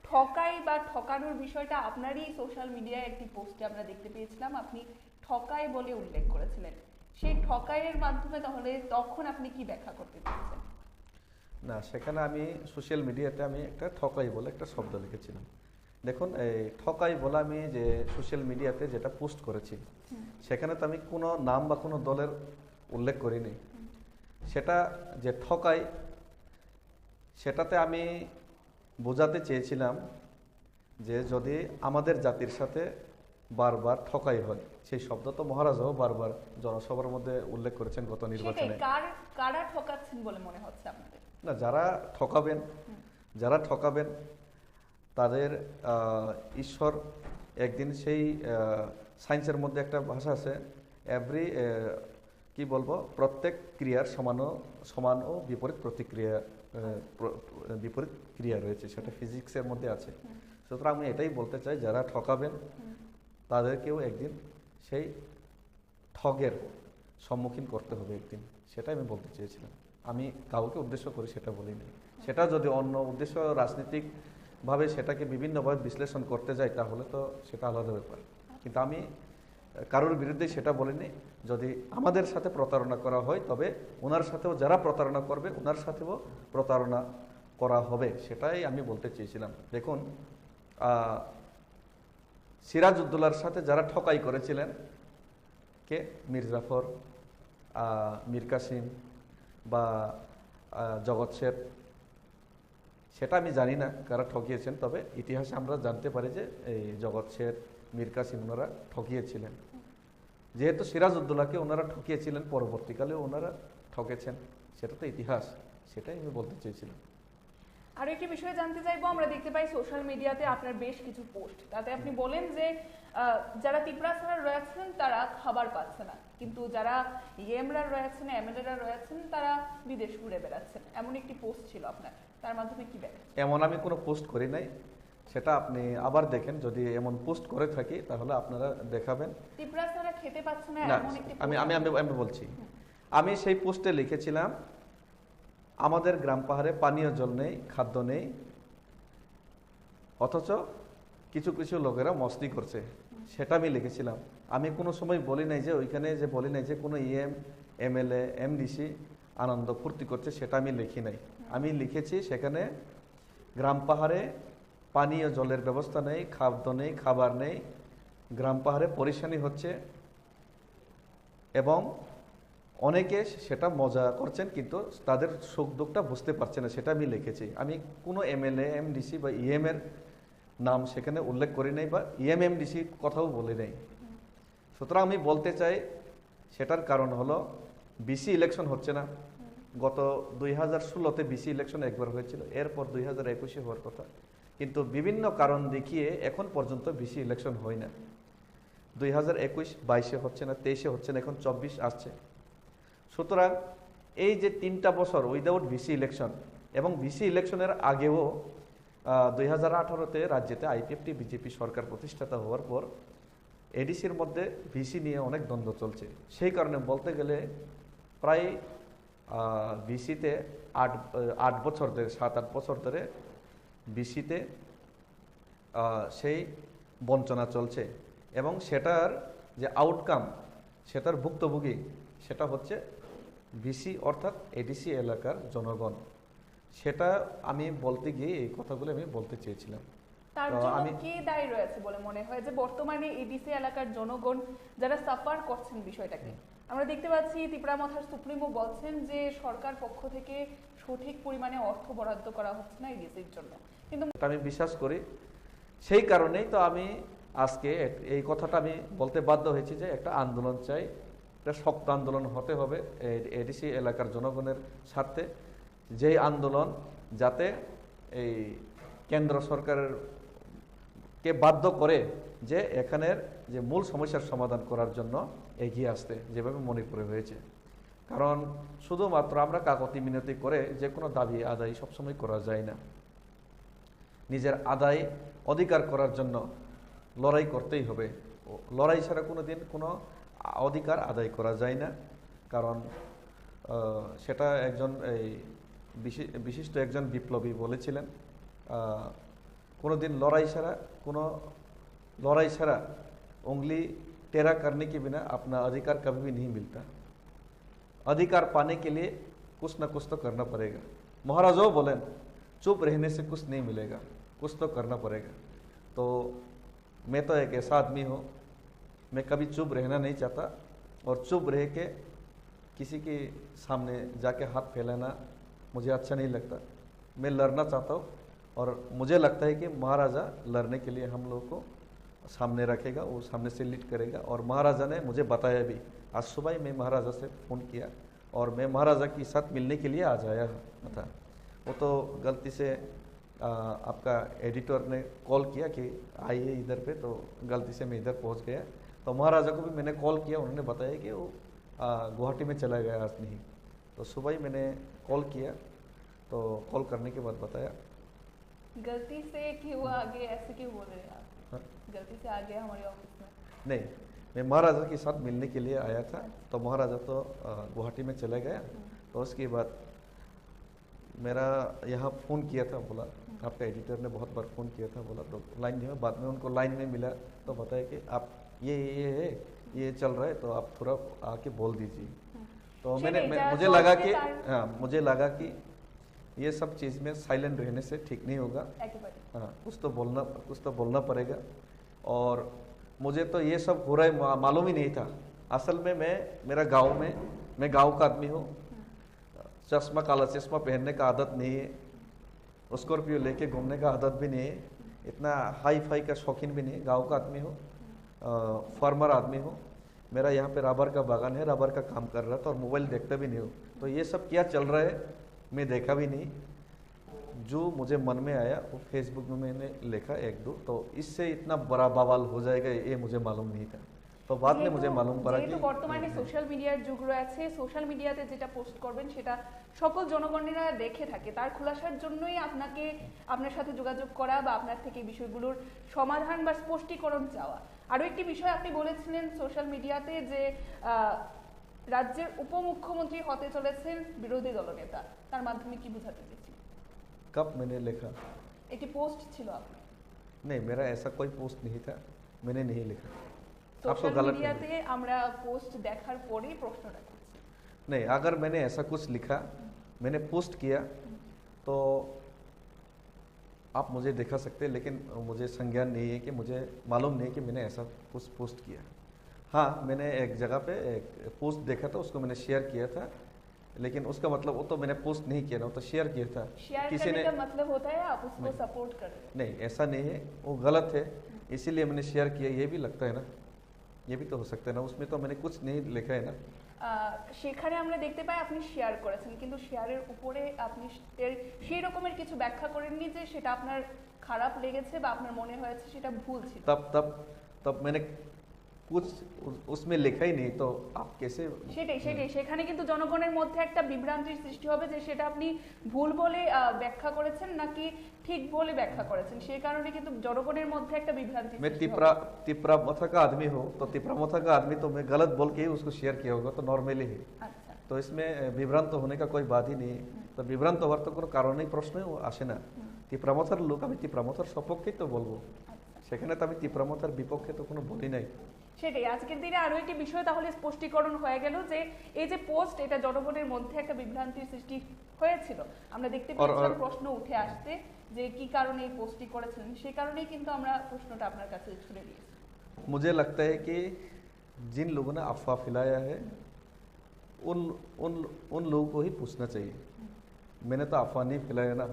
ঠকাই বা ঠকানোর বিষয়টা আপনারই সোশ্যাল মিডিয়ায় একটি পোস্টে আমরা দেখতে পেয়েছিলাম, আপনি ঠকাই বলে উল্লেখ করেছিলেন। সেই ঠকাইয়ের মাধ্যমে তাহলে তখন আপনি কি ব্যাখ্যা করতে চাইছেন? না, সেখানে আমি সোশ্যাল মিডিয়াতে আমি একটা ঠকাই বলে একটা শব্দ লিখেছিলাম। দেখুন, এই ঠকাই বলে আমি যে সোশ্যাল মিডিয়াতে যেটা পোস্ট করেছি, সেখানে তো আমি কোনো নাম বা কোনো দলের উল্লেখ করিনি। সেটা যে ঠকাই, সেটাতে আমি বোঝাতে চেয়েছিলাম যে যদি আমাদের জাতির সাথে বারবার ঠকাই হয়, সেই শব্দ তো মহারাজাও বারবার জনসভার মধ্যে উল্লেখ করেছেন গত নির্বাচনে। কারা ঠকাচ্ছেন বলে মনে হচ্ছে আপনাদের? না, যারা ঠকাবেন তাদের ঈশ্বর একদিন, সেই সায়েন্সের মধ্যে একটা ভাষা আছে, এভরি কি বলবো, প্রত্যেক ক্রিয়ার সমান ও বিপরীত প্রতিক্রিয়া, বিপরীত ক্রিয়া রয়েছে, সেটা ফিজিক্সের মধ্যে আছে। সুতরাং আমি এটাই বলতে চাই, যারা ঠকাবেন তাদেরকেও একদিন সেই ঠগের সম্মুখীন করতে হবে একদিন, সেটাই আমি বলতে চেয়েছিলাম। আমি কাউকে উদ্দেশ্য করে সেটা বলিনি। সেটা যদি অন্য উদ্দেশ্য, রাজনৈতিকভাবে সেটাকে বিভিন্নভাবে বিশ্লেষণ করতে যাই, তাহলে তো সেটা আলাদা ব্যাপার। কিন্তু আমি কারোর বিরুদ্ধে সেটা বলিনি। যদি আমাদের সাথে প্রতারণা করা হয়, তবে ওনার সাথেও যারা প্রতারণা করবে, ওনার সাথেও প্রতারণা করা হবে, সেটাই আমি বলতে চেয়েছিলাম। দেখুন, সিরাজউদ্দৌলার সাথে যারা ঠকাই করেছিলেন, কে? মীর জাফর, মীর কাসিম বা জগৎ শেঠ, সেটা আমি জানি না কারা ঠকিয়েছেন, তবে ইতিহাসে আমরা জানতে পারি যে এই জগৎ শেঠ, মীর কাসিম ওনারা ঠকিয়েছিলেন। যেহেতু সিরাজউদ্দৌলাকে ওনারা ঠকিয়েছিলেন, পরবর্তীকালে ওনারা ঠকেছেন, সেটা তো ইতিহাস, সেটাই আমি বলতে চেয়েছিলাম। আর একটি বিষয় জানতে চাইবো, আমরা দেখতে পাই সোশ্যাল মিডিয়াতে আপনার বেশ কিছু পোস্ট, তাতে আপনি বলেন যে যারা তিপ্রাসারা রয়েছেন তারা খাবার পাচ্ছে না, কিন্তু যারা ইএমরা রয়েছেন, এমএলএরা রয়েছেন, তারা বিদেশ ঘুরে বেড়াচ্ছেন, এমন একটি পোস্ট ছিল আপনার, তার মাধ্যমে কি ব্যাখ্যা? এমন আমি কোনো পোস্ট করি নাই, সেটা আপনি আবার দেখেন। যদি এমন পোস্ট করে থাকি তাহলে আপনারা দেখাবেন। তিপ্রাসারা খেতে পাচ্ছে না না, এমন একটি আমি বলছি, আমি সেই পোস্টে লিখেছিলাম আমাদের গ্রাম পাহাড়ে পানীয় জল নেই, খাদ্য নেই, অথচ কিছু কিছু লোকেরা মস্তি করছে, সেটা আমি লিখেছিলাম। আমি কোনো সময় বলি নাই যে ওইখানে যে বলি নাই যে কোনো ইএম, এমএলএ, এমডিসি আনন্দ ফুর্তি করছে, সেটা আমি লিখি নাই। আমি লিখেছি সেখানে গ্রাম পাহাড়ে পানীয় জলের ব্যবস্থা নেই, খাদ্য নেই, খাবার নেই, গ্রাম পাহাড়ে পরেশানি হচ্ছে, এবং অনেকে সেটা মজা করছেন, কিন্তু তাদের সুখ দুঃখটা বুঝতে পারছে না, সেটা আমি লিখেছি। আমি কোনো এমএলএ, এমডিসি বা ইএম এর নাম সেখানে উল্লেখ করি নাই, বা ইএম, এমডিসির কথাও বলি নাই। সুতরাং আমি বলতে চাই, সেটার কারণ হলো বিসি ইলেকশন হচ্ছে না। গত 2016-তে বিসি ইলেকশন একবার হয়েছিল, এরপর 2021-এ হওয়ার কথা, কিন্তু বিভিন্ন কারণ দেখিয়ে এখন পর্যন্ত বিসি ইলেকশন হয় না। 2021, 22-এ হচ্ছে না, 23-এ হচ্ছে না, এখন 24 আসছে। সুতরাং এই যে 3টা বছর উইদাউট ভিসি ইলেকশন, এবং ভিসি ইলেকশনের আগেও 2018-তে রাজ্যেতে আইপিএফটি বিজেপি সরকার প্রতিষ্ঠাতা হওয়ার পর এডিসির মধ্যে ভিসি নিয়ে অনেক দ্বন্দ্ব চলছে। সেই কারণে বলতে গেলে প্রায় ভিসিতে 8 বছর ধরে, 7-8 বছর ধরে ভিসিতে সেই বঞ্চনা চলছে, এবং সেটার যে আউটকাম, সেটার ভুক্তভোগী সেটা হচ্ছে ভিসি অর্থাৎ এডিসি এলাকার জনগণ। সেটা আমি বলতে গিয়ে এই কথাগুলো আমি বলতে চেয়েছিলাম। তার তো জন্য আমি কে দায়ী রয়েছে বলে মনে হয় যে বর্তমানে এডিসি এলাকার জনগণ যারা সাফার করছেন বিষয়টাকে? আমরা দেখতে পাচ্ছি ত্রিপুরামথার সুপ্রিমো বলছেন যে সরকার পক্ষ থেকে সঠিক পরিমাণে অর্থ বরাদ্দ করা হচ্ছে না এডিসির জন্য, কিন্তু আমি বিশ্বাস করি, সেই কারণেই তো আমি আজকে এই কথাটা আমি বলতে বাধ্য হয়েছি যে একটা আন্দোলন চাই, একটা শক্ত আন্দোলন হতে হবে এডিসি এলাকার জনগণের স্বার্থে, যেই আন্দোলন যাতে এই কেন্দ্র সরকারের কে বাধ্য করে যে এখানের যে মূল সমস্যার সমাধান করার জন্য এগিয়ে আসতে, যেভাবে মণিপুরে হয়েছে। কারণ শুধুমাত্র আমরা কাকতি মিনতি করে যে কোনো দাবি আদায় সবসময় করা যায় না। নিজের আদায় অধিকার করার জন্য লড়াই করতেই হবে। লড়াই ছাড়া কোনো দিন কোনো অধিকার আদায় করা যায় না। কারণ সেটা একজন এই বিশিষ্ট একজন বিপ্লবী বলেছিলেন, কোনো দিন लड़ाई छड़ा उंगली टेढ़ा करने के बिना अपना अधिकार कभी भी नहीं मिलता। अधिकार पाने के लिए कुछ न कुछ तो करना पड़ेगा। महाराजों बोले चुप रहने से कुछ नहीं मिलेगा, कुछ तो करना पड़ेगा। तो मैं तो एक ऐसा आदमी हूँ, मैं कभी चुप रहना नहीं चाहता, और चुप रह के किसी के सामने जाके हाथ फैलाना मुझे अच्छा नहीं लगता। मैं लड़ना चाहता हूँ, और मुझे लगता है कि महाराजा लड़ने के लिए हम लोग को सामने रखेगा, वो सामने से लीड करेगा। और महाराजा ने मुझे बताया भी, आज सुबह ही मैं महाराजा से फ़ोन किया और मैं महाराजा के साथ मिलने के लिए आज आया था। वो तो गलती से आपका एडिटर ने कॉल किया कि आइए इधर पे, तो गलती से मैं इधर पहुंच गया। तो महाराजा को भी मैंने कॉल किया, उन्होंने बताया कि वो गुवाहाटी में चला गया आज नहीं। तो सुबह ही मैंने कॉल किया, तो कॉल करने के बाद बताया। गलती से क्यों आ गए, ऐसे क्यों बोल रहे हैं आप? हाँ? गलती से आ गया हमारे ऑफिस में? नहीं, मैं महाराजा के साथ मिलने के लिए आया था। तो महाराजा तो गुवाहाटी में चले गया। तो उसके बाद मेरा यहाँ फ़ोन किया था, बोला आपका एडिटर ने बहुत बार फ़ोन किया था, बोला तो लाइन नहीं हुआ। बाद में उनको लाइन में मिला तो बताया कि आप ये है, ये चल रहा है, तो आप थोड़ा आके बोल दीजिए। तो मुझे लगा कि ये सब चीज़ में साइलेंट रहने से ठीक नहीं होगा। हाँ, कुछ तो बोलना पड़ेगा। और मुझे तो ये सब हो रहा है मालूम ही नहीं था। असल में मैं गांव का आदमी हूँ। चश्मा, काला चश्मा पहनने का आदत नहीं है, स्कॉर्पियो लेके घूमने का आदत भी नहीं है, इतना हाई फाई का शौकीन भी नहीं है। गाँव का आदमी हूँ, फार्मर आदमी हूँ। मेरा यहाँ पे रबर का बागान है, रबर का काम कर रहा था, और मोबाइल देखता भी नहीं हूँ। तो ये सब क्या चल रहा है मैं देखा भी नहीं। जो मुझे मन में आया वो फेसबुक में मैंने लिखा 1-2, तो इससे इतना बड़ा बवाल हो जाएगा ये मुझे मालूम नहीं था। तो बाद में मुझे मालूम पड़ा कि বর্তমানে সোশ্যাল মিডিয়ার যুগ রয়েছে, সোশ্যাল মিডিয়াতে যেটা পোস্ট করবেন সেটা সকল জনগণেরা দেখে থাকে। তার খোলাসার জন্যই আপনার সাথে যোগাযোগ করা বা আপনার থেকে বিষয়গুলোর সমাধান বা স্পষ্টীকরণ চাওয়া। আরও একটি বিষয় আপনি বলেছিলেন সোশ্যাল মিডিয়াতে যে রাজ্যের উপমুখ্যমন্ত্রী হতে চলেছেন বিরোধী দলনেতা, তার মাধ্যমে কি বোঝাতে চেয়েছি? कब मैंने लिखा? একটি পোস্ট ছিল আপনার। नहीं, मेरा ऐसा कोई पोस्ट नहीं था, मैंने नहीं लिखा। आपको সোশ্যাল गलत মিডিয়াতে আমরা পোস্ট দেখার পরেই প্রশ্নটা করছি। नहीं, अगर मैंने ऐसा कुछ लिखा, मैंने पोस्ट किया, तो आप मुझे दिखा सकते हैं, लेकिन मुझे संज्ञान नहीं है कि मुझे मालूम नहीं कि मैंने ऐसा कुछ पोस्ट किया। हाँ, मैंने एक जगह पे एक पोस्ट देखा था, उसको मैंने शेयर किया था, लेकिन उसका मतलब वो तो मैंने पोस्ट नहीं किया ना, वो तो शेयर किया था। शेयर किसी करने ने का मतलब होता है आप उसको सपोर्ट कर रहे हैं। नहीं, ऐसा नहीं है, वो गलत है, इसीलिए मैंने शेयर किया। ये भी लगता है ना, ये भी तो हो सकता है ना, उसमें तो मैंने कुछ नहीं लिखा है ना। সেখানে আমরা দেখতে পাই আপনি শেয়ার করেছেন, কিন্তু শেয়ারের উপরে আপনি সেই রকমের কিছু ব্যাখ্যা করেননি যে সেটা আপনার খারাপ লেগেছে বা আপনার মনে হয়েছে সেটা ভুল ছিল। तब मैंने कुछ उसमें लिखा ही नहीं, तो आप कैसे? সেটাই সেখানে কিন্তু জনগণের মধ্যে একটা বিভ্রান্তির সৃষ্টি হবে যে সেটা আপনি ভুল বলে ব্যাখ্যা করেছেন নাকি ঠিক বলে ব্যাখ্যা করেছেন, সেই কারণে কিন্তু জনগণের মধ্যে একটা বিভ্রান্তি मैं সৃষ্টি হবে। तिपरा मथा का आदमी हूँ, तो तिपरा मथा का आदमी तो मैं गलत बोल के ही उसको शेयर किया होगा, तो नॉर्मली ही। আচ্ছা, तो इसमें विभ्रांत होने का कोई बात ही नहीं है। तो विभ्रांत हওয়ার তো কোনো কারণেই প্রশ্নই আসে না। তিপ্রামথার লোক, আমি তিপ্রামথার সপক্ষেই তো বলবো, সেখানে তো আমি তিপ্রামথার বিপক্ষে তো কোনো বলি নাই। সেটাই আজকের দিনে আরো একটি বিষয় তাহলে স্পষ্টীকরণ হয়ে গেল যে এই যে পোস্ট, এটা জনগণের মধ্যে একটা বিভ্রান্তির সৃষ্টি হয়েছিল। আমরা দেখতে পেয়েছিলাম প্রশ্ন উঠে আসতে যে কি কারণে এই পোস্টটি করেছিলেন, সেই কারণেই কিন্তু আমরা প্রশ্নটা আপনার কাছে ছুড়ে দিয়েছি। मुझे लगता है कि जिन लोगों ने अफवाह फैलाया है उन उन उन लोगों को ही पूछना चाहिए। मैंने तो अफवाह नहीं फैलाया ना।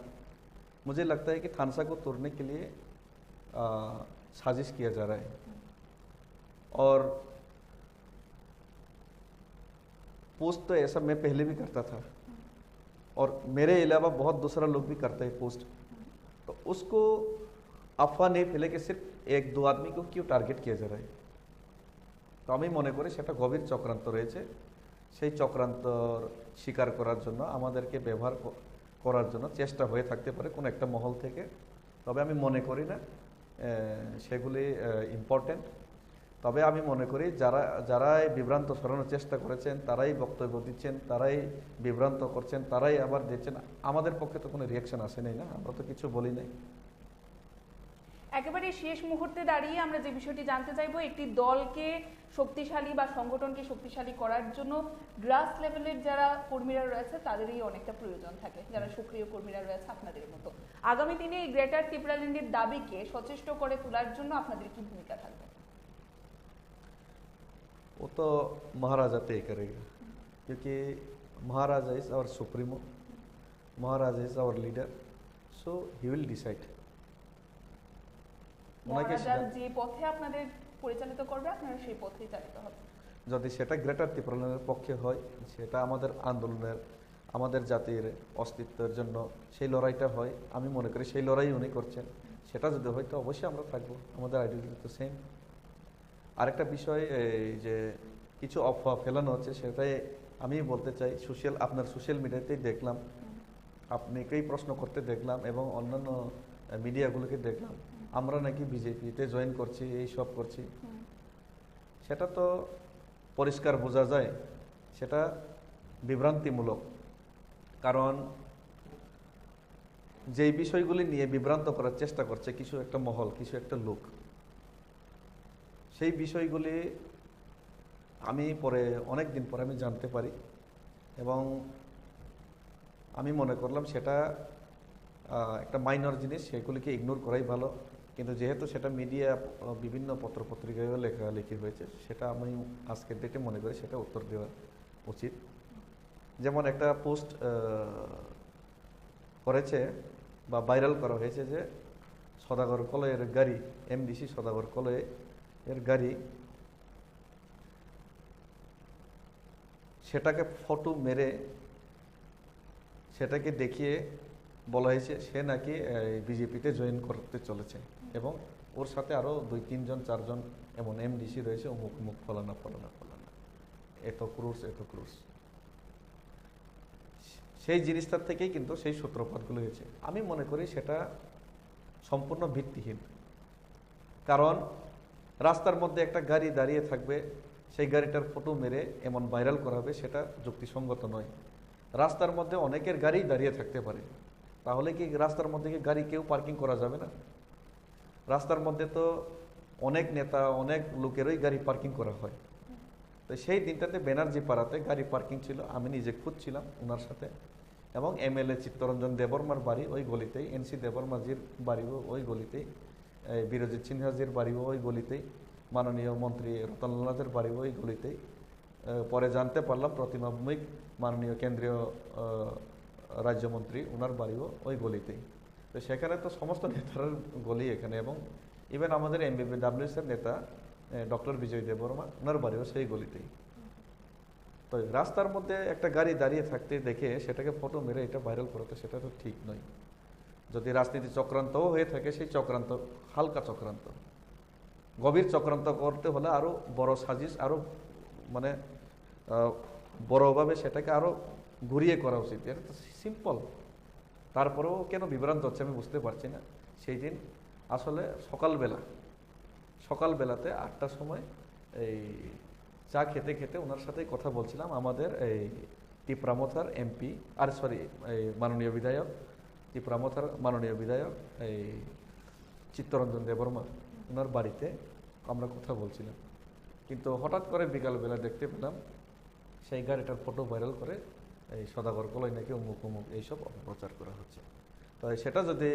मुझे लगता है कि थानसा को तोड़ने के लिए साजिश किया जा रहा है, और पोस्ट तो ऐसा मैं पहले भी करता था, और मेरे अलावा बहुत दूसरा लोग भी करते हैं पोस्ट। तो उसको अफवाह नहीं फैले कि सिर्फ एक दो आदमी को क्यों टार्गेट किया जा रहा है। তো আমি মনে করি সেটা গভীর চক্রান্ত রয়েছে। সেই চক্রান্তর স্বীকার করার জন্য আমাদেরকে ব্যবহার করার জন্য চেষ্টা হয়ে থাকতে পারে কোনো একটা মহল থেকে। তবে আমি মনে করি না সেগুলি ইম্পর্টেন্ট। তবে আমি মনে করি যারা এই বিভ্রান্ত সরানোর চেষ্টা করেছেন, তারাই বক্তব্য দিচ্ছেন, তারাই বিভ্রান্ত করছেন, তারাই আবার দিচ্ছেন। আমাদের পক্ষে তো কোনো রিয়াকশন আসে নাই না, আমরা তো কিছু বলি নাই। একেবারে শেষ মুহূর্তে দাঁড়িয়ে আমরা যে বিষয়টি জানতে চাইবো, একটি দলকে শক্তিশালী বা সংগঠনকে শক্তিশালী করার জন্য গ্রাস লেভেলের যারা কর্মীরা রয়েছে তাদেরই অনেকটা প্রয়োজন থাকে, যারা সক্রিয় কর্মীরা রয়েছে আপনাদের মতো। আগামী দিনে এই গ্রেটার ত্রিপুরাল্যান্ডের দাবিকে সচেষ্ট করে তোলার জন্য আপনাদের কি ভূমিকা থাকবে? वो तो महाराजा तय करेगा, क्योंकि Maharaja is our supremo, Maharaja is our leader, so he will decide. Maharaja যে পথে আপনাদের পরিচালিত করবে আপনারা সেই পথেই চালিত হবে। যদি সেটা গ্রেটার ত্রিপুরাল্যান্ডের পক্ষে হয়, সেটা আমাদের আন্দোলনের, আমাদের জাতির অস্তিত্বের জন্য সেই লড়াইটা হয়, আমি মনে করি সেই লড়াই উনি করছেন। সেটা যদি হয় তো অবশ্যই আমরা থাকবো, আমাদের আইডিয়ালজি তো সেম। আরেকটা বিষয়, এই যে কিছু অফওয়া ফেলানো হচ্ছে, সেটাই আমি বলতে চাই। আপনার সোশ্যাল মিডিয়াতেই দেখলাম, আপনাকেই প্রশ্ন করতে দেখলাম এবং অন্যান্য মিডিয়াগুলোকে দেখলাম আমরা নাকি বিজেপিতে জয়েন করছি, এই সব করছি। সেটা তো পরিষ্কার বোঝা যায় সেটা বিভ্রান্তিমূলক। কারণ যেই বিষয়গুলি নিয়ে বিভ্রান্ত করার চেষ্টা করছে কিছু একটা মহল, কিছু একটা লোক, সেই বিষয়গুলি আমি অনেক দিন পরে আমি জানতে পারি এবং আমি মনে করলাম সেটা একটা মাইনর জিনিস, সেগুলিকে ইগনোর করাই ভালো। কিন্তু যেহেতু সেটা মিডিয়া, বিভিন্ন পত্রপত্রিকায় লেখালেখি হয়েছে, সেটা আমি আজকের ডেটে মনে করি সেটা উত্তর দেওয়া উচিত। যেমন একটা পোস্ট করেছে বা ভাইরাল করা হয়েছে যে সদাগর কলয়ের গাড়ি, এমডিসি সদাগর কলয়ের গাড়ি, সেটাকে ফটো মেরে সেটাকে দেখিয়ে বলা হয়েছে সে নাকি বিজেপিতে জয়েন করতে চলেছে এবং ওর সাথে আরও 2-3 জন 4 জন এমন এমডিসি রয়েছে, অমুক মুখ ফলানা, এত ক্রুশ। সেই জিনিসটার থেকেই কিন্তু সেই সূত্রপাতগুলো হয়েছে। আমি মনে করি সেটা সম্পূর্ণ ভিত্তিহীন। কারণ রাস্তার মধ্যে একটা গাড়ি দাঁড়িয়ে থাকবে, সেই গাড়িটার ফটো মেরে এমন ভাইরাল করা হবে, সেটা যুক্তিসঙ্গত নয়। রাস্তার মধ্যে অনেকের গাড়ি দাঁড়িয়ে থাকতে পারে, তাহলে কি রাস্তার মধ্যে কি গাড়ি কেউ পার্কিং করা যাবে না? রাস্তার মধ্যে তো অনেক নেতা, অনেক লোকেরই গাড়ি পার্কিং করা হয়। তো সেই দিনটাতে ব্যানার্জি পাড়াতে গাড়ি পার্কিং ছিল, আমি নিজে খুঁজছিলাম ওনার সাথে, এবং এমএলএ চিত্তরঞ্জন দেববর্মার বাড়ি ওই গলিতেই, এনসি দেববর্মাজির বাড়িও ওই গলিতেই, বীরজিৎ সিনহাজির বাড়িও ওই গলিতেই, মাননীয় মন্ত্রী রতনলালের বাড়িও ওই গলিতেই। পরে জানতে পারলাম প্রতিমা ভৌমিক, মাননীয় কেন্দ্রীয় রাজ্যমন্ত্রী, ওনার বাড়িও ওই গলিতেই। তো সেখানে তো সমস্ত নেতার গলি এখানে, এবং ইভেন আমাদের এমবিপিডব্লিউএস এর নেতা ডক্টর বিজয় দেববর্মা, ওনার বাড়িও সেই গলিতেই। তো রাস্তার মধ্যে একটা গাড়ি দাঁড়িয়ে থাকতে দেখে সেটাকে ফটো মেরে এটা ভাইরাল করাতে সেটা তো ঠিক নয়। যদি রাজনীতি চক্রান্তও হয়ে থাকে, সেই চক্রান্ত হালকা চক্রান্ত, গভীর চক্রান্ত করতে হলে আরও বড় সাজিশ, আরও মানে বড়ভাবে সেটাকে আরও ঘুরিয়ে করা উচিত। এটা তো সিম্পল, তারপরেও কেন বিভ্রান্ত হচ্ছে আমি বুঝতে পারছি না। সেই দিন আসলে সকালবেলাতে 8টার সময় এই চা খেতে খেতে ওনার সাথে কথা বলছিলাম। আমাদের এই টিপরামথার এমপি, এই মাননীয় বিধায়ক, টিপরামথার মাননীয় বিধায়ক এই চিত্তরঞ্জন দেববর্মা, ওনার বাড়িতে আমরা কথা বলছিলাম। কিন্তু হঠাৎ করে বিকালবেলা দেখতে পেলাম সেই গাড়িটার ফটো ভাইরাল করে এই সদাগর কলাই নাকি অমুক অমুক এইসব অপপ্রচার করা হচ্ছে। তো সেটা যদি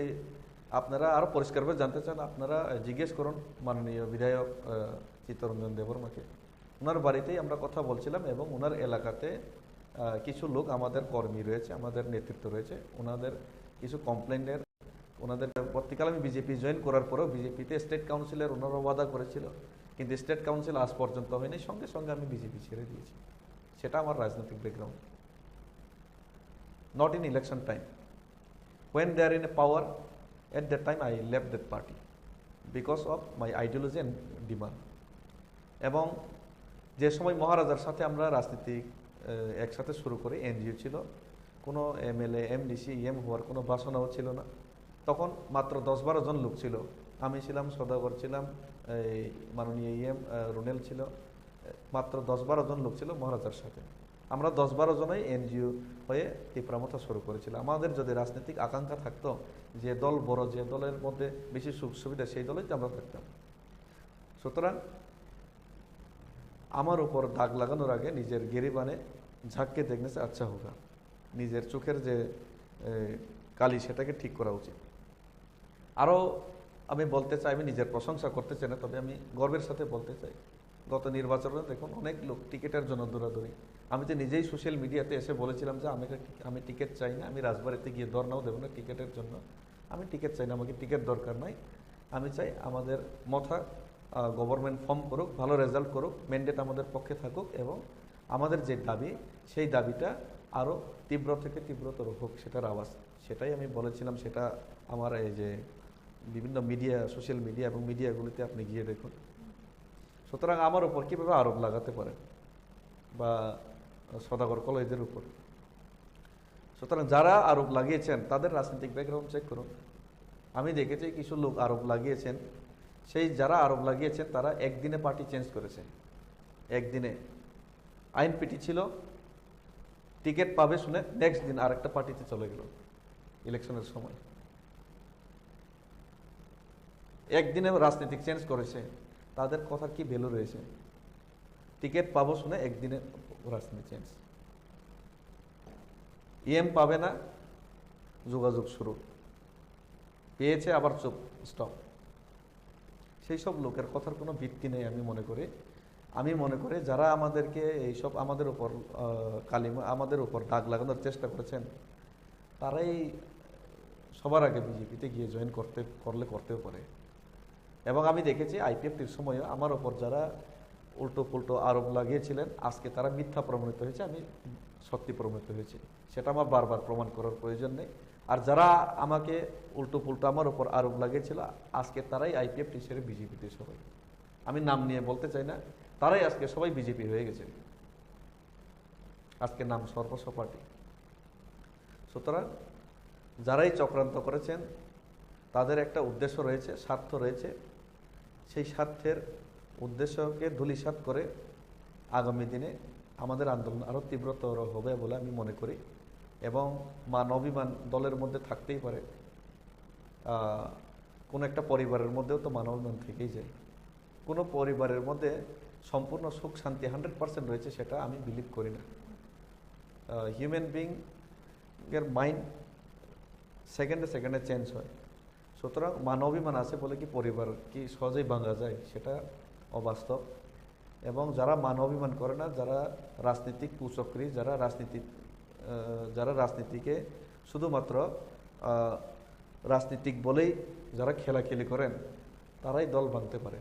আপনারা আরও পরিষ্কারভাবে জানতে চান, আপনারা জিজ্ঞেস করুন মাননীয় বিধায়ক চিত্তরঞ্জন দেববর্মাকে। ওনার বাড়িতেই আমরা কথা বলছিলাম এবং ওনার এলাকাতে কিছু লোক, আমাদের কর্মী রয়েছে, আমাদের নেতৃত্ব রয়েছে, ওনাদের কিছু কমপ্লেনের, ওনাদের পরবর্তীকালে আমি বিজেপি জয়েন করার পরেও বিজেপিতে স্টেট কাউন্সিলের ওনারা ওয়াদা করেছিল, কিন্তু স্টেট কাউন্সিল আজ পর্যন্ত হয়নি। সঙ্গে সঙ্গে আমি বিজেপি ছেড়ে দিয়েছি। সেটা আমার রাজনৈতিক background. Not in election time, when they are in a power, at that time I left that party because of my ideology and demand. এবং যে সময় মহারাজার সাথে আমরা রাজনীতি একসাথে শুরু করি, এনজিও ছিল, কোনো এমএলএ এমডিসি ইএম হওয়ার কোনো বাসনাও ছিল না। তখন মাত্র 10-12 জন লোক ছিল। আমি ছিলাম, সদাগর ছিলাম, এই মাননীয় ইএম রুনেল ছিল, মাত্র 10-12 জন লোক ছিল মহারাজার সাথে। আমরা 10-12 জনই এনজিও হয়ে টিপরামথা শুরু করেছিলাম। আমাদের যদি রাজনৈতিক আকাঙ্ক্ষা থাকতো, যে দল বড়, যে দলের মধ্যে বেশি সুখ সুবিধা, সেই দলেই আমরা থাকতাম। সুতরাং আমার উপর দাগ লাগানোর আগে নিজের গেরিবানে ঝাঁককে দেখনে সে আচ্ছা হোগা, নিজের চোখের যে কালি সেটাকে ঠিক করা উচিত। আরও আমি বলতে চাই, আমি নিজের প্রশংসা করতে চাই না, তবে আমি গর্বের সাথে বলতে চাই, গত নির্বাচনে দেখুন অনেক লোক টিকিটের জন্য দৌড়াদৌড়ি। আমি তো নিজেই সোশ্যাল মিডিয়াতে এসে বলেছিলাম যে আমি টিকিট চাই না, আমি রাজবাড়িতে গিয়ে ধর্নাও দেবো না টিকিটের জন্য। আমি টিকিট চাই না, আমাকে টিকিট দরকার নাই। আমি চাই আমাদের মথা গভর্নমেন্ট ফর্ম করুক, ভালো রেজাল্ট করুক, ম্যান্ডেট আমাদের পক্ষে থাকুক এবং আমাদের যে দাবি, সেই দাবিটা আরও তীব্র থেকে তীব্রতর হোক, সেটার আওয়াজ। সেটাই আমি বলেছিলাম। সেটা আমার এই যে বিভিন্ন মিডিয়া, সোশ্যাল মিডিয়া এবং মিডিয়াগুলিতে আপনি গিয়ে দেখুন। সুতরাং আমার উপর কীভাবে আরোপ লাগাতে পারেন, বা সদাগর কলেজের উপর। সুতরাং যারা আরোপ লাগিয়েছেন তাদের রাজনৈতিক ব্যাকগ্রাউন্ড চেক করুন। আমি দেখেছি কিছু লোক আরোপ লাগিয়েছেন, সেই যারা আরোপ লাগিয়েছেন তারা একদিনে পার্টি চেঞ্জ করেছে। একদিনে আইন পিটি ছিল, টিকিট পাবে শুনে নেক্সট দিন আরেকটা পার্টিতে চলে গেল ইলেকশনের সময়। একদিনে রাজনীতিক চেঞ্জ করেছে, তাদের কথা কি ভ্যালু রয়েছে? টিকিট পাবো শুনে একদিনে রাজনীতি চেঞ্জ, ইএম পাবে না, যোগাযোগ শুরু, পেয়েছে আবার চুপ, স্টপ। সেই সব লোকের কথার কোনো ভিত্তি নেই আমি মনে করি যারা আমাদেরকে এইসব আমাদের উপর কালিমা, আমাদের উপর দাগ লাগানোর চেষ্টা করেছেন, তারাই সবার আগে বিজেপিতে গিয়ে জয়েন করতেও পারে। এবং আমি দেখেছি আইপিএফটির সময়ও আমার ওপর যারা উল্টো পুল্টো আরোপ লাগিয়েছিলেন, আজকে তারা মিথ্যা প্রমাণিত হয়েছে, আমি সত্যি প্রমাণিত হয়েছি। সেটা আমার বারবার প্রমাণ করার প্রয়োজন নেই। আর যারা আমাকে উল্টো পুল্টো আমার ওপর আরোপ লাগিয়েছিল, আজকে তারাই আইপিএফটি ছেড়ে বিজেপিতে সবাই, আমি নাম নিয়ে বলতে চাই না, তারাই আজকে সবাই বিজেপি হয়ে গেছে। আজকে নাম সর্বস্ব পার্টি। সুতরাং যারাই চক্রান্ত করেছেন তাদের একটা উদ্দেশ্য রয়েছে, স্বার্থ রয়েছে। সেই স্বার্থের উদ্দেশ্যকে ধূলিসাৎ করে আগামী দিনে আমাদের আন্দোলন আরও তীব্রতর হবে বলে আমি মনে করি। এবং মান-অভিমান দলের মধ্যে থাকতেই পারে, কোনো একটা পরিবারের মধ্যেও তো মান-অভিমান থেকেই যায়। কোনো পরিবারের মধ্যে সম্পূর্ণ সুখ শান্তি 100% রয়েছে সেটা আমি বিলিভ করি না। হিউম্যান বিংয়ের মাইন্ড সেকেন্ডে চেঞ্জ হয়। সুতরাং মান-অভিমান আছে বলে কি পরিবার কি সহজেই ভাঙা যায়, সেটা অবাস্তব। এবং যারা মান-অভিমান করে না, যারা রাজনীতিক কুচক্রী, যারা রাজনীতিকে শুধুমাত্র রাজনীতিক বলেই যারা খেলাখেলি করেন, তারাই দল ভাঙতে পারে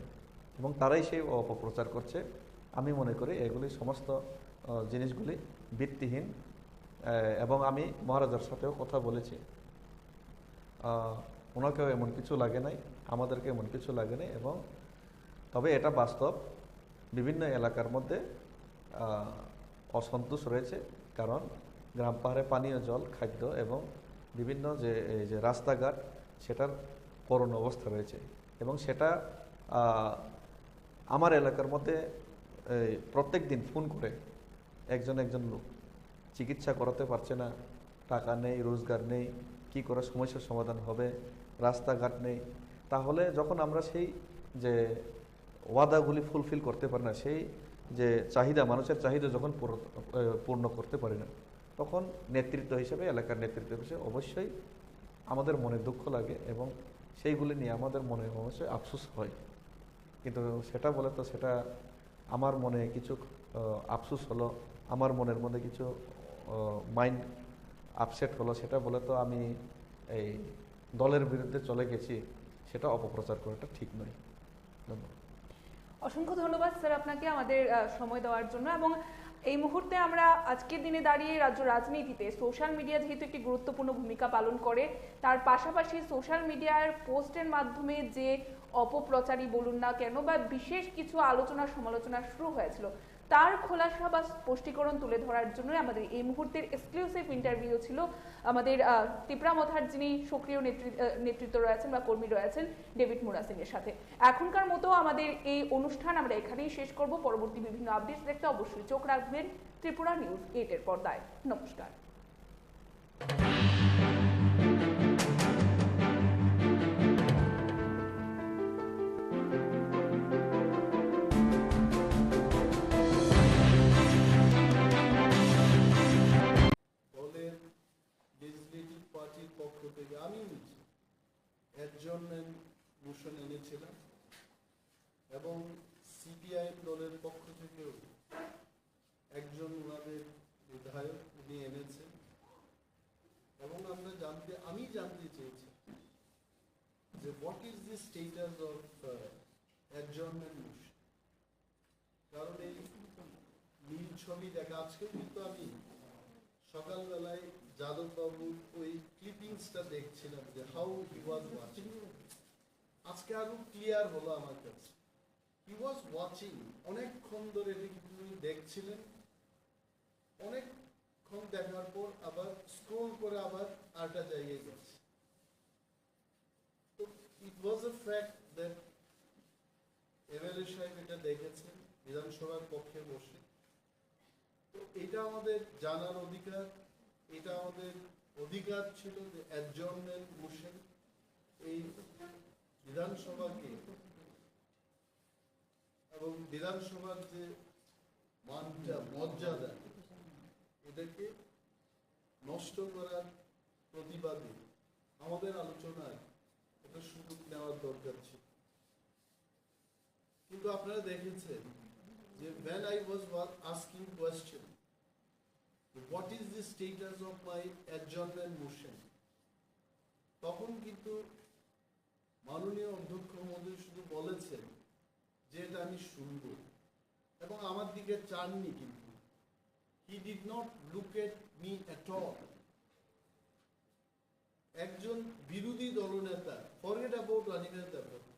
এবং তারাই সেই অপপ্রচার করছে। আমি মনে করি এগুলি সমস্ত জিনিসগুলি ভিত্তিহীন, এবং আমি মহারাজার সাথেও কথা বলেছি। ওনাকেও এমন কিছু লাগে নাই, আমাদেরকে এমন কিছু লাগে নাই, এবং তবে এটা বাস্তব বিভিন্ন এলাকার মধ্যে অসন্তোষ রয়েছে, কারণ গ্রাম পাহাড়ে পানীয় জল, খাদ্য এবং বিভিন্ন এই যে রাস্তাঘাট, সেটার করুণ অবস্থা রয়েছে। এবং সেটা আমার এলাকার মধ্যে প্রত্যেক দিন ফোন করে একজন লোক চিকিৎসা করাতে পারছে না, টাকা নেই, রোজগার নেই, কি করে সমস্যার সমাধান হবে, রাস্তাঘাট নেই। তাহলে যখন আমরা সেই যে ওয়াদাগুলি ফুলফিল করতে পারি না, সেই যে চাহিদা, মানুষের চাহিদা যখন পূর্ণ করতে পারি না, তখন নেতৃত্ব হিসেবে, এলাকার নেতৃত্ব হিসেবে অবশ্যই আমাদের মনে দুঃখ লাগে, এবং সেইগুলি নিয়ে আমাদের মনে অবশ্যই আফসোস হয়। কিন্তু সেটা বলে তো সেটা আমার মনে কিছু আফসোস হলো, আমার মনের মধ্যে কিছু মাইন্ড আপসেট হলো, সেটা বলে তো আমি এই দলের বিরুদ্ধে চলে গেছি, সেটা অপপ্রচার করাটা ঠিক নয়। ধন্যবাদ। অসংখ্য ধন্যবাদ স্যার আপনাকে আমাদের সময় দেওয়ার জন্য। এবং এই মুহূর্তে আমরা আজকের দিনে দাঁড়িয়ে রাজ্য রাজনীতিতে সোশ্যাল মিডিয়া যেহেতু একটি গুরুত্বপূর্ণ ভূমিকা পালন করে, তার পাশাপাশি সোশ্যাল মিডিয়ার পোস্টের মাধ্যমে যে অপপ্রচারই বলুন না কেন বা বিশেষ কিছু আলোচনা সমালোচনা শুরু হয়েছিল, তার খোলাসা বা স্পষ্টীকরণ তুলে ধরার জন্য আমাদের এই মুহূর্তের এক্সক্লুসিভ ইন্টারভিউ ছিল আমাদের তিপ্রামথার যিনি সক্রিয় নেতৃত্ব রয়েছেন বা কর্মী রয়েছেন ডেভিড মুরা সিং এর সাথে। এখনকার মতো আমাদের এই অনুষ্ঠান আমরা এখানেই শেষ করব। পরবর্তী বিভিন্ন আপডেটস দেখতে অবশ্যই চোখ রাখবেন ত্রিপুরা নিউজ 8 এর পর্দায়। নমস্কার। দলের লেজিসলেটিভ পার্টির পক্ষ থেকে আমি নিজে অ্যাডজর্নমেন্ট মোশন এনেছিলাম, এবং সিপিআইএম দলের পক্ষ থেকেও একজন ওনাদের বিধায়ক উনি এনেছেন। এবং আমি জানতে চেয়েছি যে what is the status of adjournment motion, কারণ এই নীল ছবি দেখা আজকেও কিন্তু আমি সকালবেলায় যাদববাবুর ওই ক্লিপিংসটা দেখছিলাম যে হাউ হি ওয়াজ ওয়াচিং। আজকে আরো ক্লিয়ার হলো আমার কাছে, হি ওয়াজ ওয়াচিং। অনেকক্ষণ ধরে এটা কিন্তু উনি দেখছিলেন, অনেকক্ষণ দেখার পর আবার স্ক্রোল করে আবার আরেকটা জায়গায় গেছে। তো ইট ওয়াজ এ ফ্যাক্ট দ্যাট এমএলএ সাহেব এটা দেখেছেন বিধানসভার পক্ষে বসে। তো এটা আমাদের জানার অধিকার, এটা আমাদের অধিকার ছিল যে অ্যাডজর্নমেন্ট মোশন এই বিধানসভাকে এবং বিধানসভার যে মানটা, মর্যাদা, এটাকে নষ্ট করার প্রতিবাদে আমাদের আলোচনায় একটা সুযোগ নেওয়ার দরকার ছিল। কিন্তু আপনারা দেখেছেন যে when I was asking question, what is the status of my adjournment motion, তখন কিন্তু মাননীয় অধ্যক্ষ মহোদয় শুধু বলেছেন যে এটা আমি শুনব, এবং আমার দিকে চাননি। কিন্তু he did not look at me at all. একজন বিরোধী দলনেতা, forget about running a debate,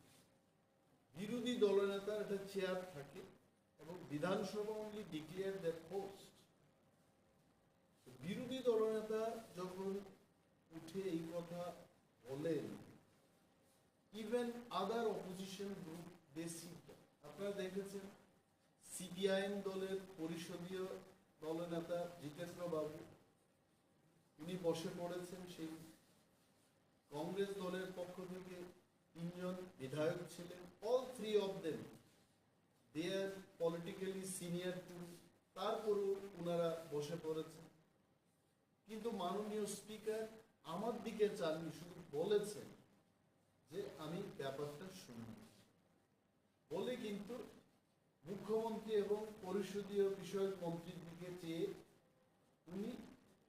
বিরোধী দলনেতার একটা চেয়ার থাকে এবং বিধানসভা only declare their post. বিরোধী দলনেতা যখন উঠে এই কথা বলেন, even other opposition group they sit. আপনারা দেখেছেন সিপিআইএম দলের পরিষদীয় দলনেতা জিতেন্দ্র বাবু, উনি বসে পড়েছেন। সেই কংগ্রেস দলের পক্ষ থেকে 3 জন বিধায়ক ছিলেন, all 3 of them they are politically senior to, তারপরও ওনারা বসে পড়েছেন। কিন্তু মাননীয় স্পিকার আমার দিকে চাননি, শুধু বলেছেন যে আমি ব্যাপারটা শুনি বলে, কিন্তু মুখ্যমন্ত্রী এবং পরিষদীয় বিষয়ক মন্ত্রীর দিকে চেয়ে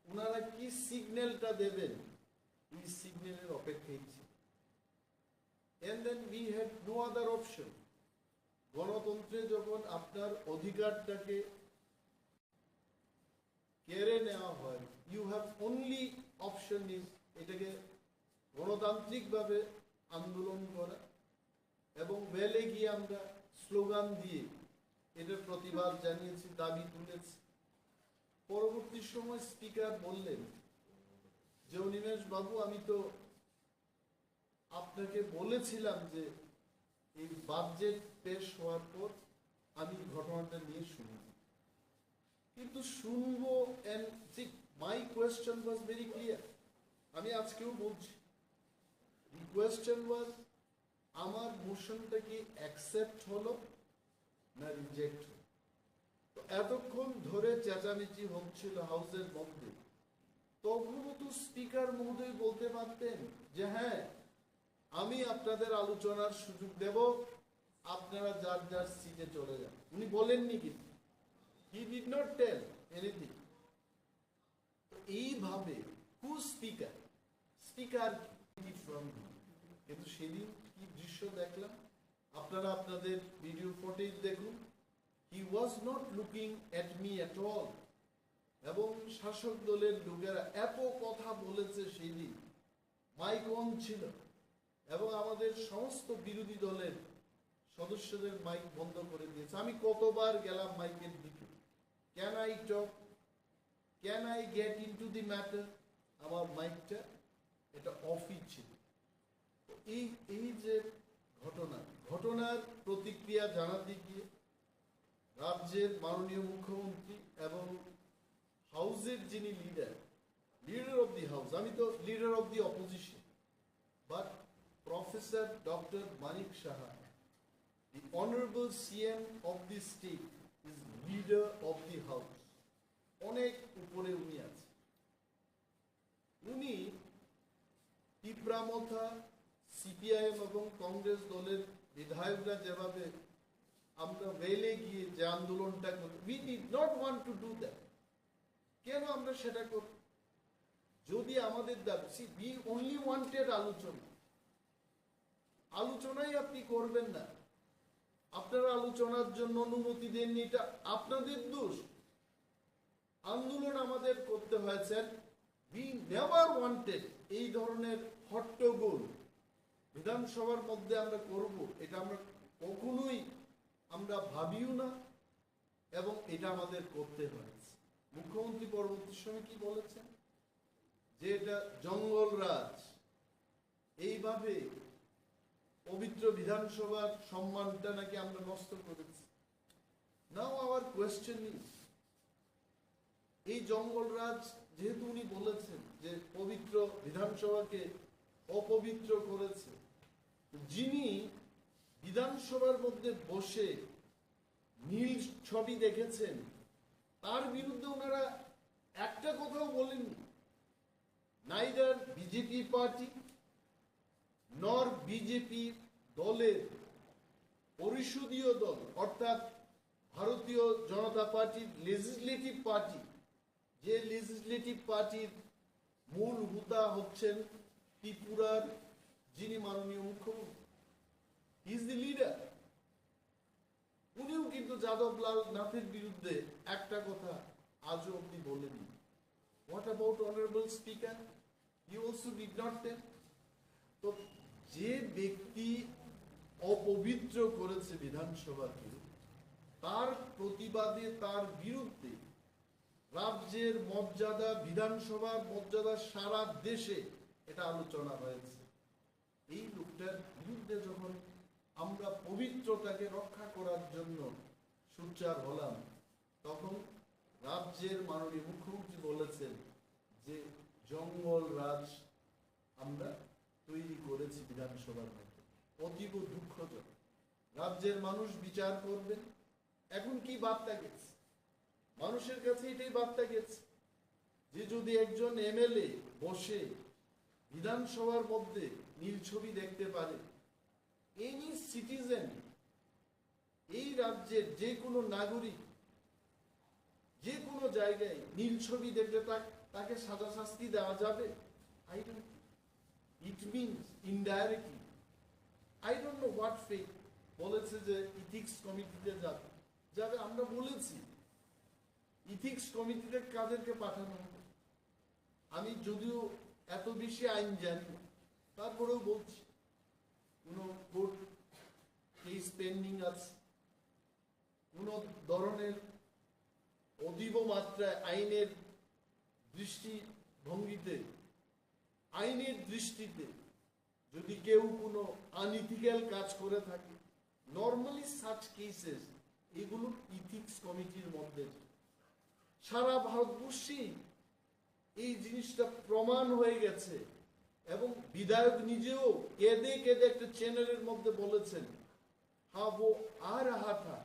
ওনারা কি সিগন্যালটা দেবেন, এই সিগন্যালের অপেক্ষায় ছিল। And then we had no other option. গণতন্ত্রে যখন আপনার অধিকারটাকে কেড়ে নেওয়া হয়, you have only option is এটাকে গণতান্ত্রিকভাবে আন্দোলন করা এবং বেলে গিয়ে আমরা স্লোগান দিয়ে এটার প্রতিবাদ জানিয়েছি, দাবি তুলেছি। পরবর্তী সময় স্পিকার বললেন যে অনিমেষ বাবু, আমি তো আপনাকে বলেছিলাম যে এই বাজেট পেশ হওয়ার পর আমি ঘটনাটা নিয়ে শুনব, কিন্তু শুনবো and my question was very clear. আমি আজকেও বলছি, দি কোয়েশ্চেন ওয়াজ আমার মোশনটা কি অ্যাকসেপ্ট হলো না রিজেক্ট হলো। তো এতক্ষণ ধরে চেঁচামেচি হচ্ছিল হাউসের মধ্যে, তখনও তো স্পিকার মহোদয় বলতে পারতেন যে হ্যাঁ আমি আপনাদের আলোচনার সুযোগ দেব, আপনারা যার যার সিটে চলে যান। উনি বলেননি, কিন্তু he did not tell anything. এইভাবে হু স্পিকার স্পিকার কিন্তু সেদিন কি দৃশ্য দেখলাম, আপনারা আপনাদের ভিডিও ফুটেজ দেখুন। He was not looking at me at all. এবং শাসক দলের লোকেরা এত কথা বলেছে সেদিন, মাইক অন ছিল এবং আমাদের সমস্ত বিরোধী দলের সদস্যদের মাইক বন্ধ করে দিয়েছে। আমি কতবার গেলাম মাইকের দিকে, can I talk, can I get into the matter, আমার মাইকটা এটা অফই ছিল। এই যে ঘটনার প্রতিক্রিয়া জানাতে গিয়ে রাজ্যের মাননীয় মুখ্যমন্ত্রী এবং হাউসের যিনি লিডার অফ দি হাউস, আমি তো leader of the opposition, but professor doctor Manik Saha, the honorable CM of the state, is leader of the house. অনেক উপরে উনি আছে। উনি তীব্রামথা সিপিআইএম এবং কংগ্রেস দলের বিধায়করা যেভাবে আমরা রেলে গিয়ে যে আন্দোলনটা করি, we did not want to do that. কেন আমরা সেটা করি? যদি আমাদের দাবি, we only wanted আলোচনাই আপনি করবেন না, আপনারা আলোচনার জন্য অনুমতি দেননি, এটা আপনাদের দোষ। আন্দোলন আমাদের করতে হয়েছে। We never wanted এই ধরনের হট্টগোল বিধানসভার মধ্যে আমরা করব, এটা আমরা কখনোই আমরা ভাবিও না এবং এটা আমাদের করতে হয়েছে। মুখ্যমন্ত্রী পরবর্তী সময় কি বলেছেন যে এটা জঙ্গলরাজ, এইভাবে পবিত্র বিধানসভার সম্মানটা নাকি আমরা নষ্ট করেছি। নাও আওয়ার কোয়েশ্চেন ইজ, এই জঙ্গলরাজ যেহেতু উনি বলেছেন যে পবিত্র বিধানসভাকে অপবিত্র করেছে, যিনি বিধানসভার মধ্যে বসে নীল ছবি দেখেছেন তার বিরুদ্ধে ওনারা একটা কথাও বলেননি। নাইদার বিজেপি পার্টি নর বিজেপি দলের পরিষদীয় দল অর্থাৎ ভারতীয় জনতা পার্টির লেজিসলেটিভ পার্টি, যে লেজিসলেটিভ পার্টির মূল হুতা হচ্ছেন ত্রিপুরার যিনি মাননীয় মুখ্যমন্ত্রী, ইজ দি লিডার, উনিও কিন্তু যাদবলাল নাথের বিরুদ্ধে একটা কথা আজও অব্দি বলেননি। What about honourable speaker? He also did not tell. তো যে ব্যক্তি অপবিত্র করেছে বিধানসভাকে, তার প্রতিবাদে তার বিরুদ্ধে রাজ্যের মর্যাদা, বিধানসভার মর্যাদা সারা দেশে এটা আলোচনা হয়েছে। এই লোকটার বিরুদ্ধে যখন আমরা পবিত্রতাকে রক্ষা করার জন্য সোচ্চার হলাম, তখন রাজ্যের মাননীয় মুখ্যমন্ত্রী বলেছেন যে জঙ্গল রাজ আমরা তৈরি করেছি বিধানসভার মধ্যে। অতীব দুঃখজনক। রাজ্যের মানুষ বিচার করবেন। এখন কি বার্তা গেছে মানুষের কাছে? এটাই বার্তা গেছে যে যদি একজন এমএলএ বসে বিধানসভার মধ্যে নীল ছবি দেখতে পারে, এনি সিটিজেন, এই রাজ্যের যে কোনো নাগরিক যে কোনো জায়গায় নীল ছবি দেখলে তাকে সাজা শাস্তি দেওয়া যাবে? I don't, it means indirectly, I don't know what fake বলেছে যে ইথিক্স কমিটিতে যাবে। আমরা বলেছি ইথিক্স কমিটিতে কাদেরকে পাঠানো হবে? আমি যদিও এত বেশি আইন জানি না, তারপরেও বলছি কোন কোর্ট কেস পেন্ডিং আছে, কোন ধরনের অতীব মাত্রায় আইনের দৃষ্টিভঙ্গিতে, আইনের দৃষ্টিতে যদি কেউ কোনো আনইথিক্যাল কাজ করে থাকে, নর্মালি সাচ কেসেস এগুলো ইথিক্স কমিটির মধ্যে। সারা ভারতবর্ষে এই জিনিসটা প্রমাণ হয়ে গেছে এবং বিধায়ক নিজেও কেঁদে কেঁদে একটা চ্যানেলের মধ্যে বলেছেন, হ্যাঁ ও আর রাহা থা,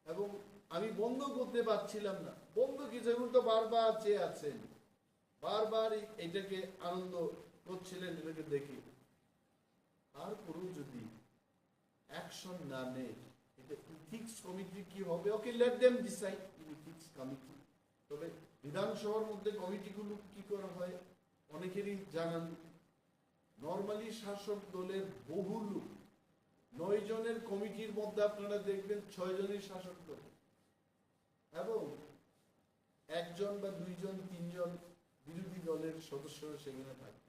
এবং আমি বন্ধ করতে পারছিলাম না। বন্ধ কি, যেমন তো বারবার চেয়ে আছেন, বারবার এটাকে আনন্দ করছিলেন এটাকে দেখে। তারপরেও যদি অ্যাকশন না নেয়, এটা ইথিক্স কমিটি কি হবে? Okay, let them decide in ethics committee. তবে বিধানসভার মধ্যে কমিটিগুলো কি করা হয় অনেকেরই জানান। নর্মালি শাসক দলের বহু লোক, 9 জনের কমিটির মধ্যে আপনারা দেখবেন 6 জনই শাসক দল এবং 1 জন বা 2 জন 3 জন বিরোধী দলের সদস্যরা সেখানে থাকে।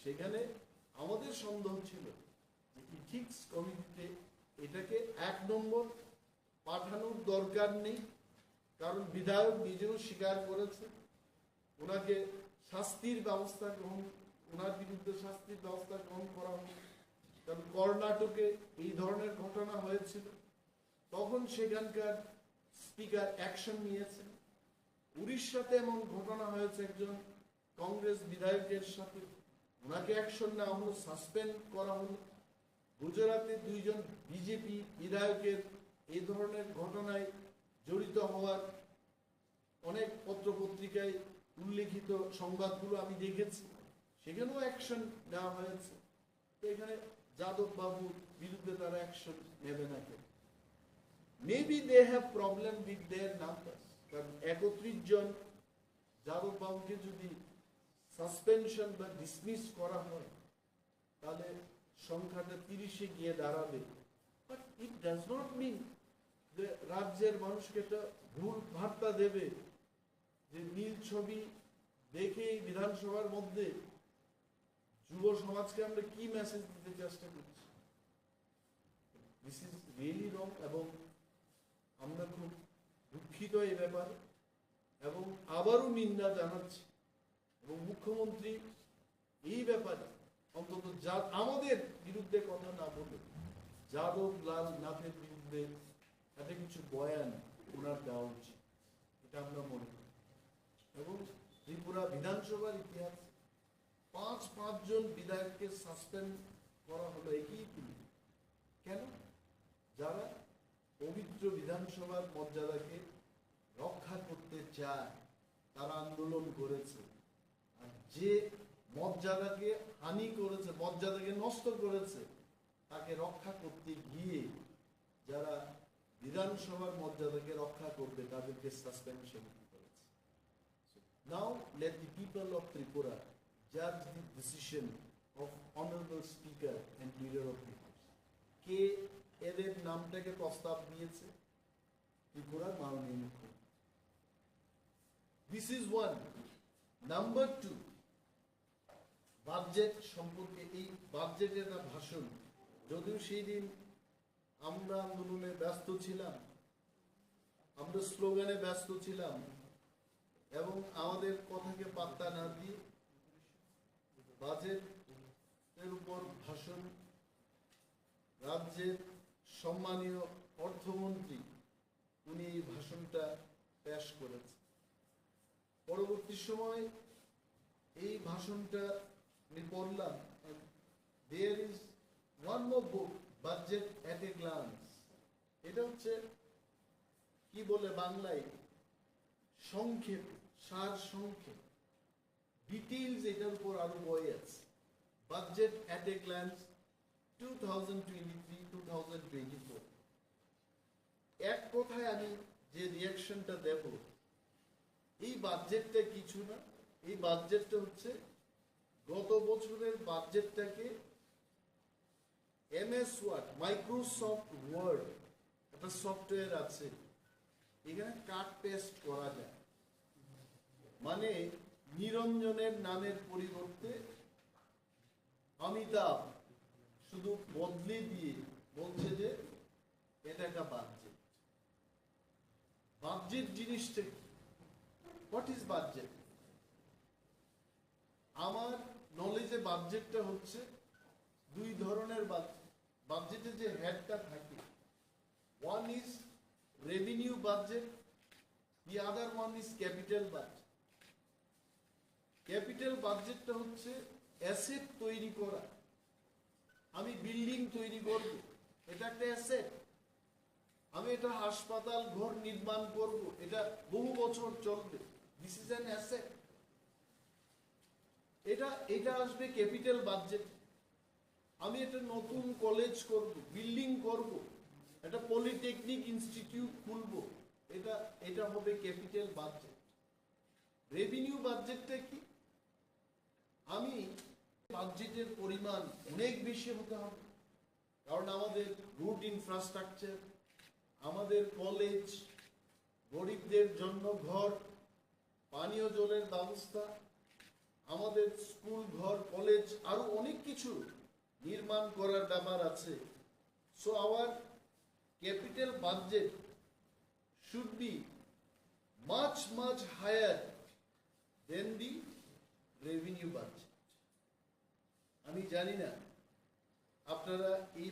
সেখানে আমাদের সন্দেহ ছিল যে ইথিক্স কমিটিতে এটাকে 1 নম্বর পাঠানোর দরকার নেই, কারণ বিধায়ক নিজেও স্বীকার করেছে ওনাকে শাস্তির ব্যবস্থা গ্রহণ, ওনার বিরুদ্ধে শাস্তির ব্যবস্থা গ্রহণ করা হবে। কারণ কর্ণাটকে এই ধরনের ঘটনা হয়েছিল, তখন সেখানকার স্পিকার অ্যাকশন নিয়েছেন। উড়িষ্যাতে এমন ঘটনা হয়েছে একজন কংগ্রেস বিধায়কের সাথে, ওনাকে অ্যাকশন নেওয়া হলো, সাসপেন্ড করা হলো। গুজরাটে 2 জন বিজেপি বিধায়কের এই ধরনের ঘটনায় জড়িত হওয়ার অনেক পত্রপত্রিকায় উল্লেখিত সংবাদগুলো আমি দেখেছি, সেখানেও অ্যাকশন নেওয়া হয়েছে। তো এখানে যাদব বাবুর বিরুদ্ধে তারা অ্যাকশন নেবে না কেন? Maybe they have problem with their numbers, কারণ 31 জন যাদব বাবুকে যদি সাসপেনশন বা ডিসমিস করা হয় তাহলে সংখ্যাটা 30-এ গিয়ে দাঁড়াবে। But it does not mean যে রাজ্যের মানুষকে একটা ভুল বার্তা দেবে যে নীল ছবি দেখে বিধানসভার মধ্যে যুব সমাজকে আমরা কি মেসেজ দিতে চেষ্টা করছি। দিস ইজ রিয়েলি রং এবং আমরা খুব দুঃখিত এই ব্যাপারে এবং আবারও নিন্দা জানাচ্ছি এবং মুখ্যমন্ত্রী এই ব্যাপারে অন্তত আমাদের বিরুদ্ধে কথা না বলে যাদব লাল নাথের বিরুদ্ধে একটা কিছু বয়ান ওনার দেওয়া উচিত, এটা আমরা মনে করি। এবং ত্রিপুরা বিধানসভার ইতিহাস 5 জন বিধায়ককে সাসপেন্ড করা হলো একই দিনে। কেন? যারা পবিত্র বিধানসভার মর্যাদাকে রক্ষা করতে চায় তারা আন্দোলন করেছে, আর যে মর্যাদাকে হানি করেছে, মর্যাদাকে নষ্ট করেছে, তাকে রক্ষা করতে গিয়ে যারা বিধানসভার মর্যাদাকে রক্ষা করবে তাদেরকে সাসপেনশন করেছে। Now let the people of Tripura judge the decision of honorable speaker and leader of the house. কে এদের নামটাকে প্রস্তাব দিয়েছে? ত্রিপুরার মাননীয় মুখ্যমন্ত্রী। This is one. Number 2, budget সম্পর্কে, এই বাজেটের একটা ভাষণ, যদিও সেই দিন আমরা আন্দোলনে ব্যস্ত ছিলাম, আমরা স্লোগানে ব্যস্ত ছিলাম এবং আমাদের কথাকে পাত্তা না দিয়ে বাজেটের উপর ভাষণ রাজ্যের সম্মানীয় অর্থমন্ত্রী উনি এই ভাষণটা পেশ করেছেন। পরবর্তী সময় এই ভাষণটা আমি পড়লাম। There is one more book, budget at a glance. এটা হচ্ছে কি বলে বাংলায়, সংক্ষেপ, সার সংক্ষেপ, ডিটেইলস এটার উপর আরো বই আছে। Budget at a glance 2023-2024। এক কথায় আমি যে রিয়াকশনটা দেব, এই বাজেটটা কিছু না, এই বাজেটটা হচ্ছে গত বছরের বাজেটটাকে MS ওয়ার্ড, মাইক্রোসফট ওয়ার্ড একটা সফটওয়্যার আছে, এখানে কাট পেস্ট করা যায়, মানে নিরঞ্জনের নামের পরিবর্তে অমিতাভ শুধু বদলে দিয়ে বলছে যে এটা একটা বাজেট। বাজেট জিনিসটা হোয়াট ইজ বাজেট? আমার নলেজে বাজেটটা হচ্ছে দুই ধরনের বাজেট। বাজেটে যে হেডটা থাকে, one is revenue budget, the other one is capital budget. Capital বাজেটটা হচ্ছে অ্যাসেট তৈরি করা। আমি বিল্ডিং তৈরি করব, এটা একটা অ্যাসেট। আমি এটা হাসপাতাল ঘর নির্মাণ করব, এটা বহু বছর চলবে, দিস ইজ অ্যান অ্যাসেট। এটা আসবে ক্যাপিটাল বাজেট। আমি একটা নতুন কলেজ করব, বিল্ডিং করব, একটা পলিটেকনিক ইনস্টিটিউট খুলব, এটা হবে ক্যাপিটাল বাজেট। রেভিনিউ বাজেটটা কি? আমি বাজেটের পরিমাণ অনেক বেশি হতে হবে, কারণ আমাদের রুট ইনফ্রাস্ট্রাকচার, আমাদের কলেজ, গরিবদের জন্য ঘর, পানীয় জলের ব্যবস্থা, আমাদের স্কুল ঘর কলেজ আরো অনেক কিছু নির্মাণ করার ব্যাপার আছে। So our capital budget should be much much higher than the revenue budget. আমি জানি না আপনারা এই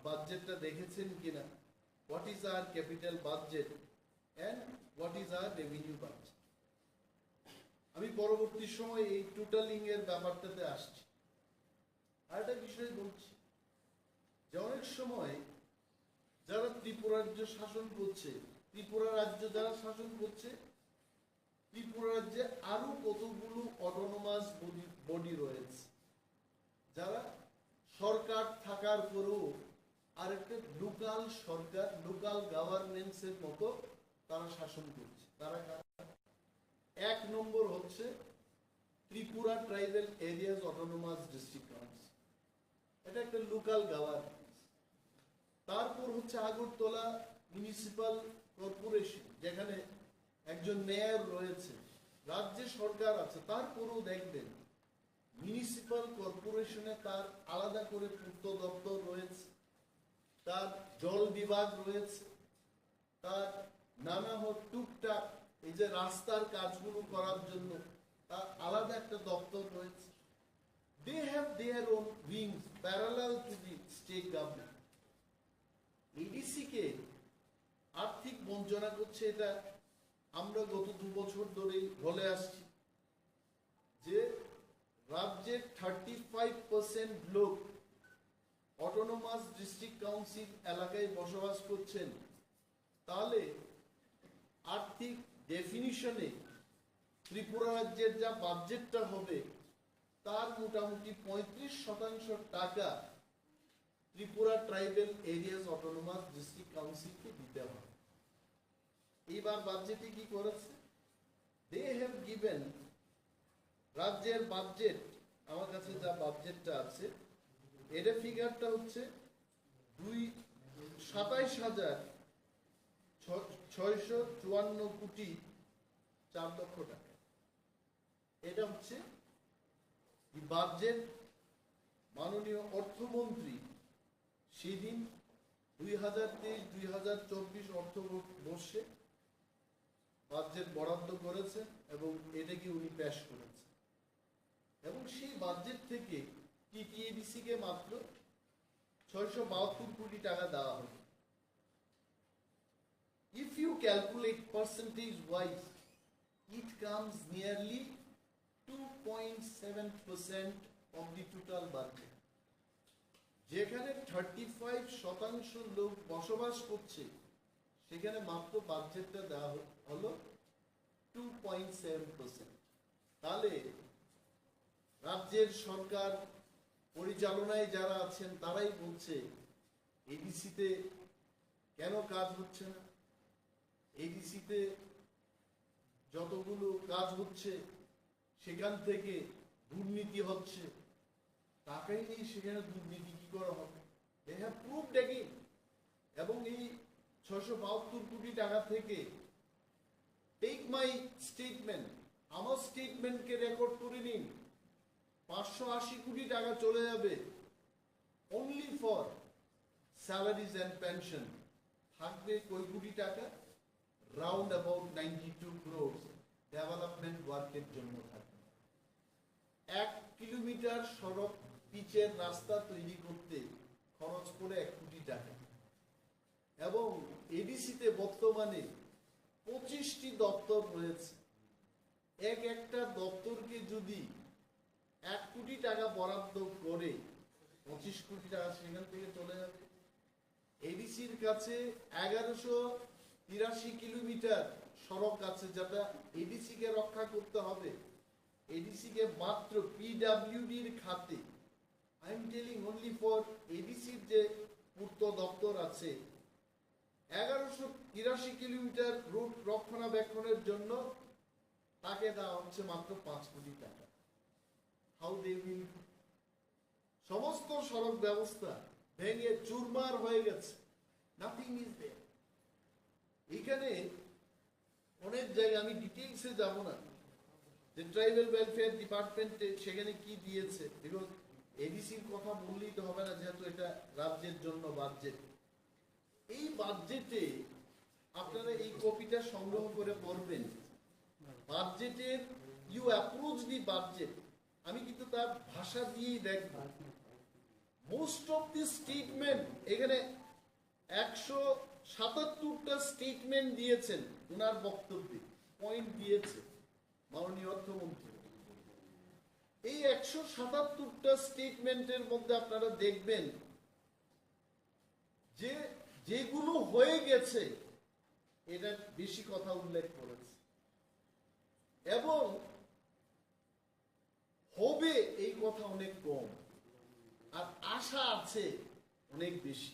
বাজেটটা দেখেছেন কিনা, what is our capital budget and what is our revenue budget. আমি পরবর্তী সময় এই টোটালিং এর ব্যাপারটাতে আসছি। আর একটা বিষয় বলছি যে অনেক সময় যারা ত্রিপুরা রাজ্য শাসন করছে, ত্রিপুরা রাজ্য যারা শাসন করছে, ত্রিপুরা রাজ্যে আরো কতগুলো অটোনোমাস বডি রয়েছে যারা সরকার থাকার পরেও আর একটা লোকাল সরকার, লোকাল গভর্নেন্সের মতো তারা শাসন করছে। তারা এক নম্বর হচ্ছে Tripura tribal areas autonomous district council, এটা একটা লোকাল গভর্নেন্স। তারপর হচ্ছে আগরতলা মিউনিসিপাল কর্পোরেশন, যেখানে একজন মেয়র রয়েছে, রাজ্যে সরকার আছে, তারপরেও দেখবেন মিউনিসিপাল কর্পোরেশনে তার আলাদা করে পূর্ত দপ্তর রয়েছে, তার জল বিভাগ রয়েছে, তার নানা টুকটাক এই যে রাস্তার কাজগুলো করার জন্য তার আলাদা একটা দপ্তর রয়েছে। They have their own wings parallel to the state government. ADC কে আর্থিক বঞ্চনা করছে, এটা আমরা গত 2 বছর ধরেই বলে আসছি যে রাজ্যের 35% লোক অটোনোমাস ডিস্ট্রিক্ট কাউন্সিল এলাকায় বসবাস করছেন। তাহলে আর্থিক ডেফিনিশনে ত্রিপুরা রাজ্যের যা বাজেটটা হবে তার মোটামুটি 35% টাকা Tripura tribal areas autonomous district কাউন্সিলকে দিতে হবে। এইবার বাজেটে কি করেছে? দে হ্যাভ গিভেন, রাজ্যের বাজেট, আমার কাছে যা বাজেটটা আছে এটা ফিগারটা হচ্ছে 27,654 কোটি 4 লক্ষ টাকা। এটা হচ্ছে বাজেট মাননীয় অর্থমন্ত্রী সেদিন 2023-2024 অর্থবর্ষে বাজেট বরাদ্দ করেছেন এবং এটাকে উনি পেশ করেছেন। এবং সেই বাজেট থেকে টিটিএডিসি কে মাত্র 672 কোটি টাকা দেওয়া হবে। If you calculate percentage wise, it comes nearly 2.7% of the total budget. যেখানে 35% লোক বসবাস করছে সেখানে মাত্র বাজেটটা দেওয়া হলো 2.7%। তাহলে রাজ্যের সরকার পরিচালনায় যারা আছেন তারাই বলছে এডিসিতে কেন কাজ হচ্ছে না, এডিসিতে যতগুলো কাজ হচ্ছে সেখান থেকে দুর্নীতি হচ্ছে, টাকাই নেই সেখানে দুর্নীতি কি করে হবে? They have proved again। এবং এই 672 কোটি টাকা থেকে টেক মাই স্টেটমেন্ট, আমার স্টেটমেন্টকে রেকর্ড করে নিন, 580 কোটি টাকা চলে যাবে only for salaries and pension. থাকবে কয় কোটি টাকা? রাউন্ড অ্যাবাউট 92 crore ডেভেলপমেন্ট ওয়ার্কের জন্য থাকবে। 1 কিলোমিটার সড়ক পিচের রাস্তা তৈরি করতে খরচ করে 1 কোটি টাকা। এবং এডিসিতে বর্তমানে 25টি দপ্তর রয়েছে। একটা দপ্তরকে যদি 1 কোটি টাকা বরাদ্দ করে 25 কোটি টাকা সেখান থেকে চলে যাবে। এডিসির কাছে 1183 কিলোমিটার সড়ক আছে, যেটা এডিসি কে রক্ষা করতে হবে। এডিসি কে মাত্র পিডব্লিউডির খাতে, I am telling only for এডিসির যে পূর্ত দপ্তর আছে, 1183 কিলোমিটার রুট রক্ষণাবেক্ষণের জন্য তাকে দেওয়া হচ্ছে মাত্র 5 কোটি টাকা। How they will? সমস্ত সড়ক ব্যবস্থা ভেঙে চুরমার হয়ে গেছে, নাথিং ইজ দেয়ার। এখানে অনেক জায়গায়, আমি ডিটেইলসে যাব না, যে ট্রাইবাল ওয়েলফেয়ার ডিপার্টমেন্টে সেখানে কি দিয়েছে, বিকজ এডিসির কথা বললেই তো হবে না, যেহেতু এটা রাজ্যের জন্য বাজেট। এই বাজেটে আপনারা এই কপিটা সংগ্রহ করে পড়বেন। বাজেটের ইউ অ্যাপ্রোচ দি বাজেট, আমি কিন্তু তার ভাষা দিয়েই দেখব। মোস্ট অফ দি স্টেটমেন্ট, এখানে 177টা স্টেটমেন্ট দিয়েছেন ওনার বক্তব্যে, পয়েন্ট দিয়েছে মাননীয় অর্থমন্ত্রী। এই 177টা স্টেটমেন্টের মধ্যে আপনারা দেখবেন যে যেগুলো হয়ে গেছে এটা বেশি কথা উল্লেখ করেছে, এবং হবে এই কথা অনেক কম, আর আশা আছে অনেক বেশি।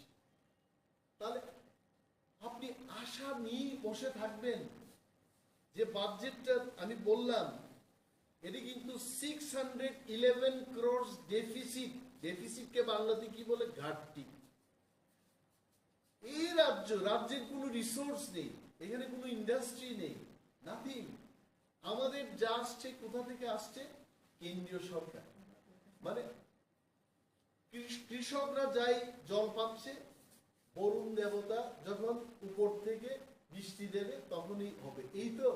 তাহলে আপনি আশা নিয়ে বসে থাকবেন যে বাজেটটা আমি বললাম, এটি কিন্তু 611 crore ডেফিসিট। ডেফিসিটকে বাংলাতে কি বলে? ঘাটতি। এই রাজ্যের কোনো রিসোর্স নেই, এখানে কোনো ইন্ডাস্ট্রি নেই, নাথিং। আমাদের যা আসছে কোথা থেকে আসছে? কেন্দ্রীয় সরকার। মানে কৃষকরা যাই জল পাচ্ছে, বরুণ দেবতা যখন উপর থেকে বৃষ্টি দেবে তখনই হবে। এই তো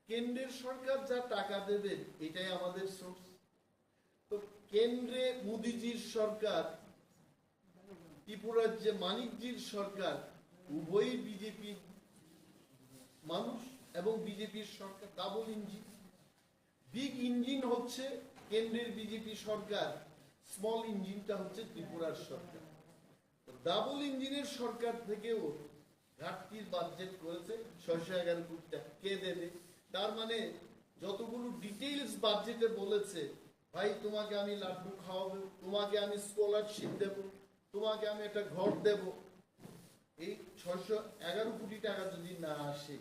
কেন্দ্রের সরকার যা টাকা দেবেন, এটাই আমাদের সোর্স। তো কেন্দ্রে মোদিজির সরকার, ত্রিপুরার যে মানিকজির সরকার, উভয়ই বিজেপি মানুষ এবং বিজেপির সরকার, ডাবল ইঞ্জিন। বিগ ইঞ্জিন হচ্ছে কেন্দ্রের বিজেপি সরকার, স্মল ইঞ্জিনটা হচ্ছে ত্রিপুরার সরকার। ডাবল ইঞ্জিনের সরকার থেকেও ঘাটতির বাজেট করেছে 611 কোটি টাকা। কে দেবে? তার মানে যতগুলো ডিটেইলস বাজেটে বলেছে, ভাই তোমাকে আমি লাড্ডু খাওয়াবো, তোমাকে আমি স্কলারশিপ দেব, তোমাকে আমি একটা ঘর দেব, এই 611 কোটি টাকা যদি না আসে,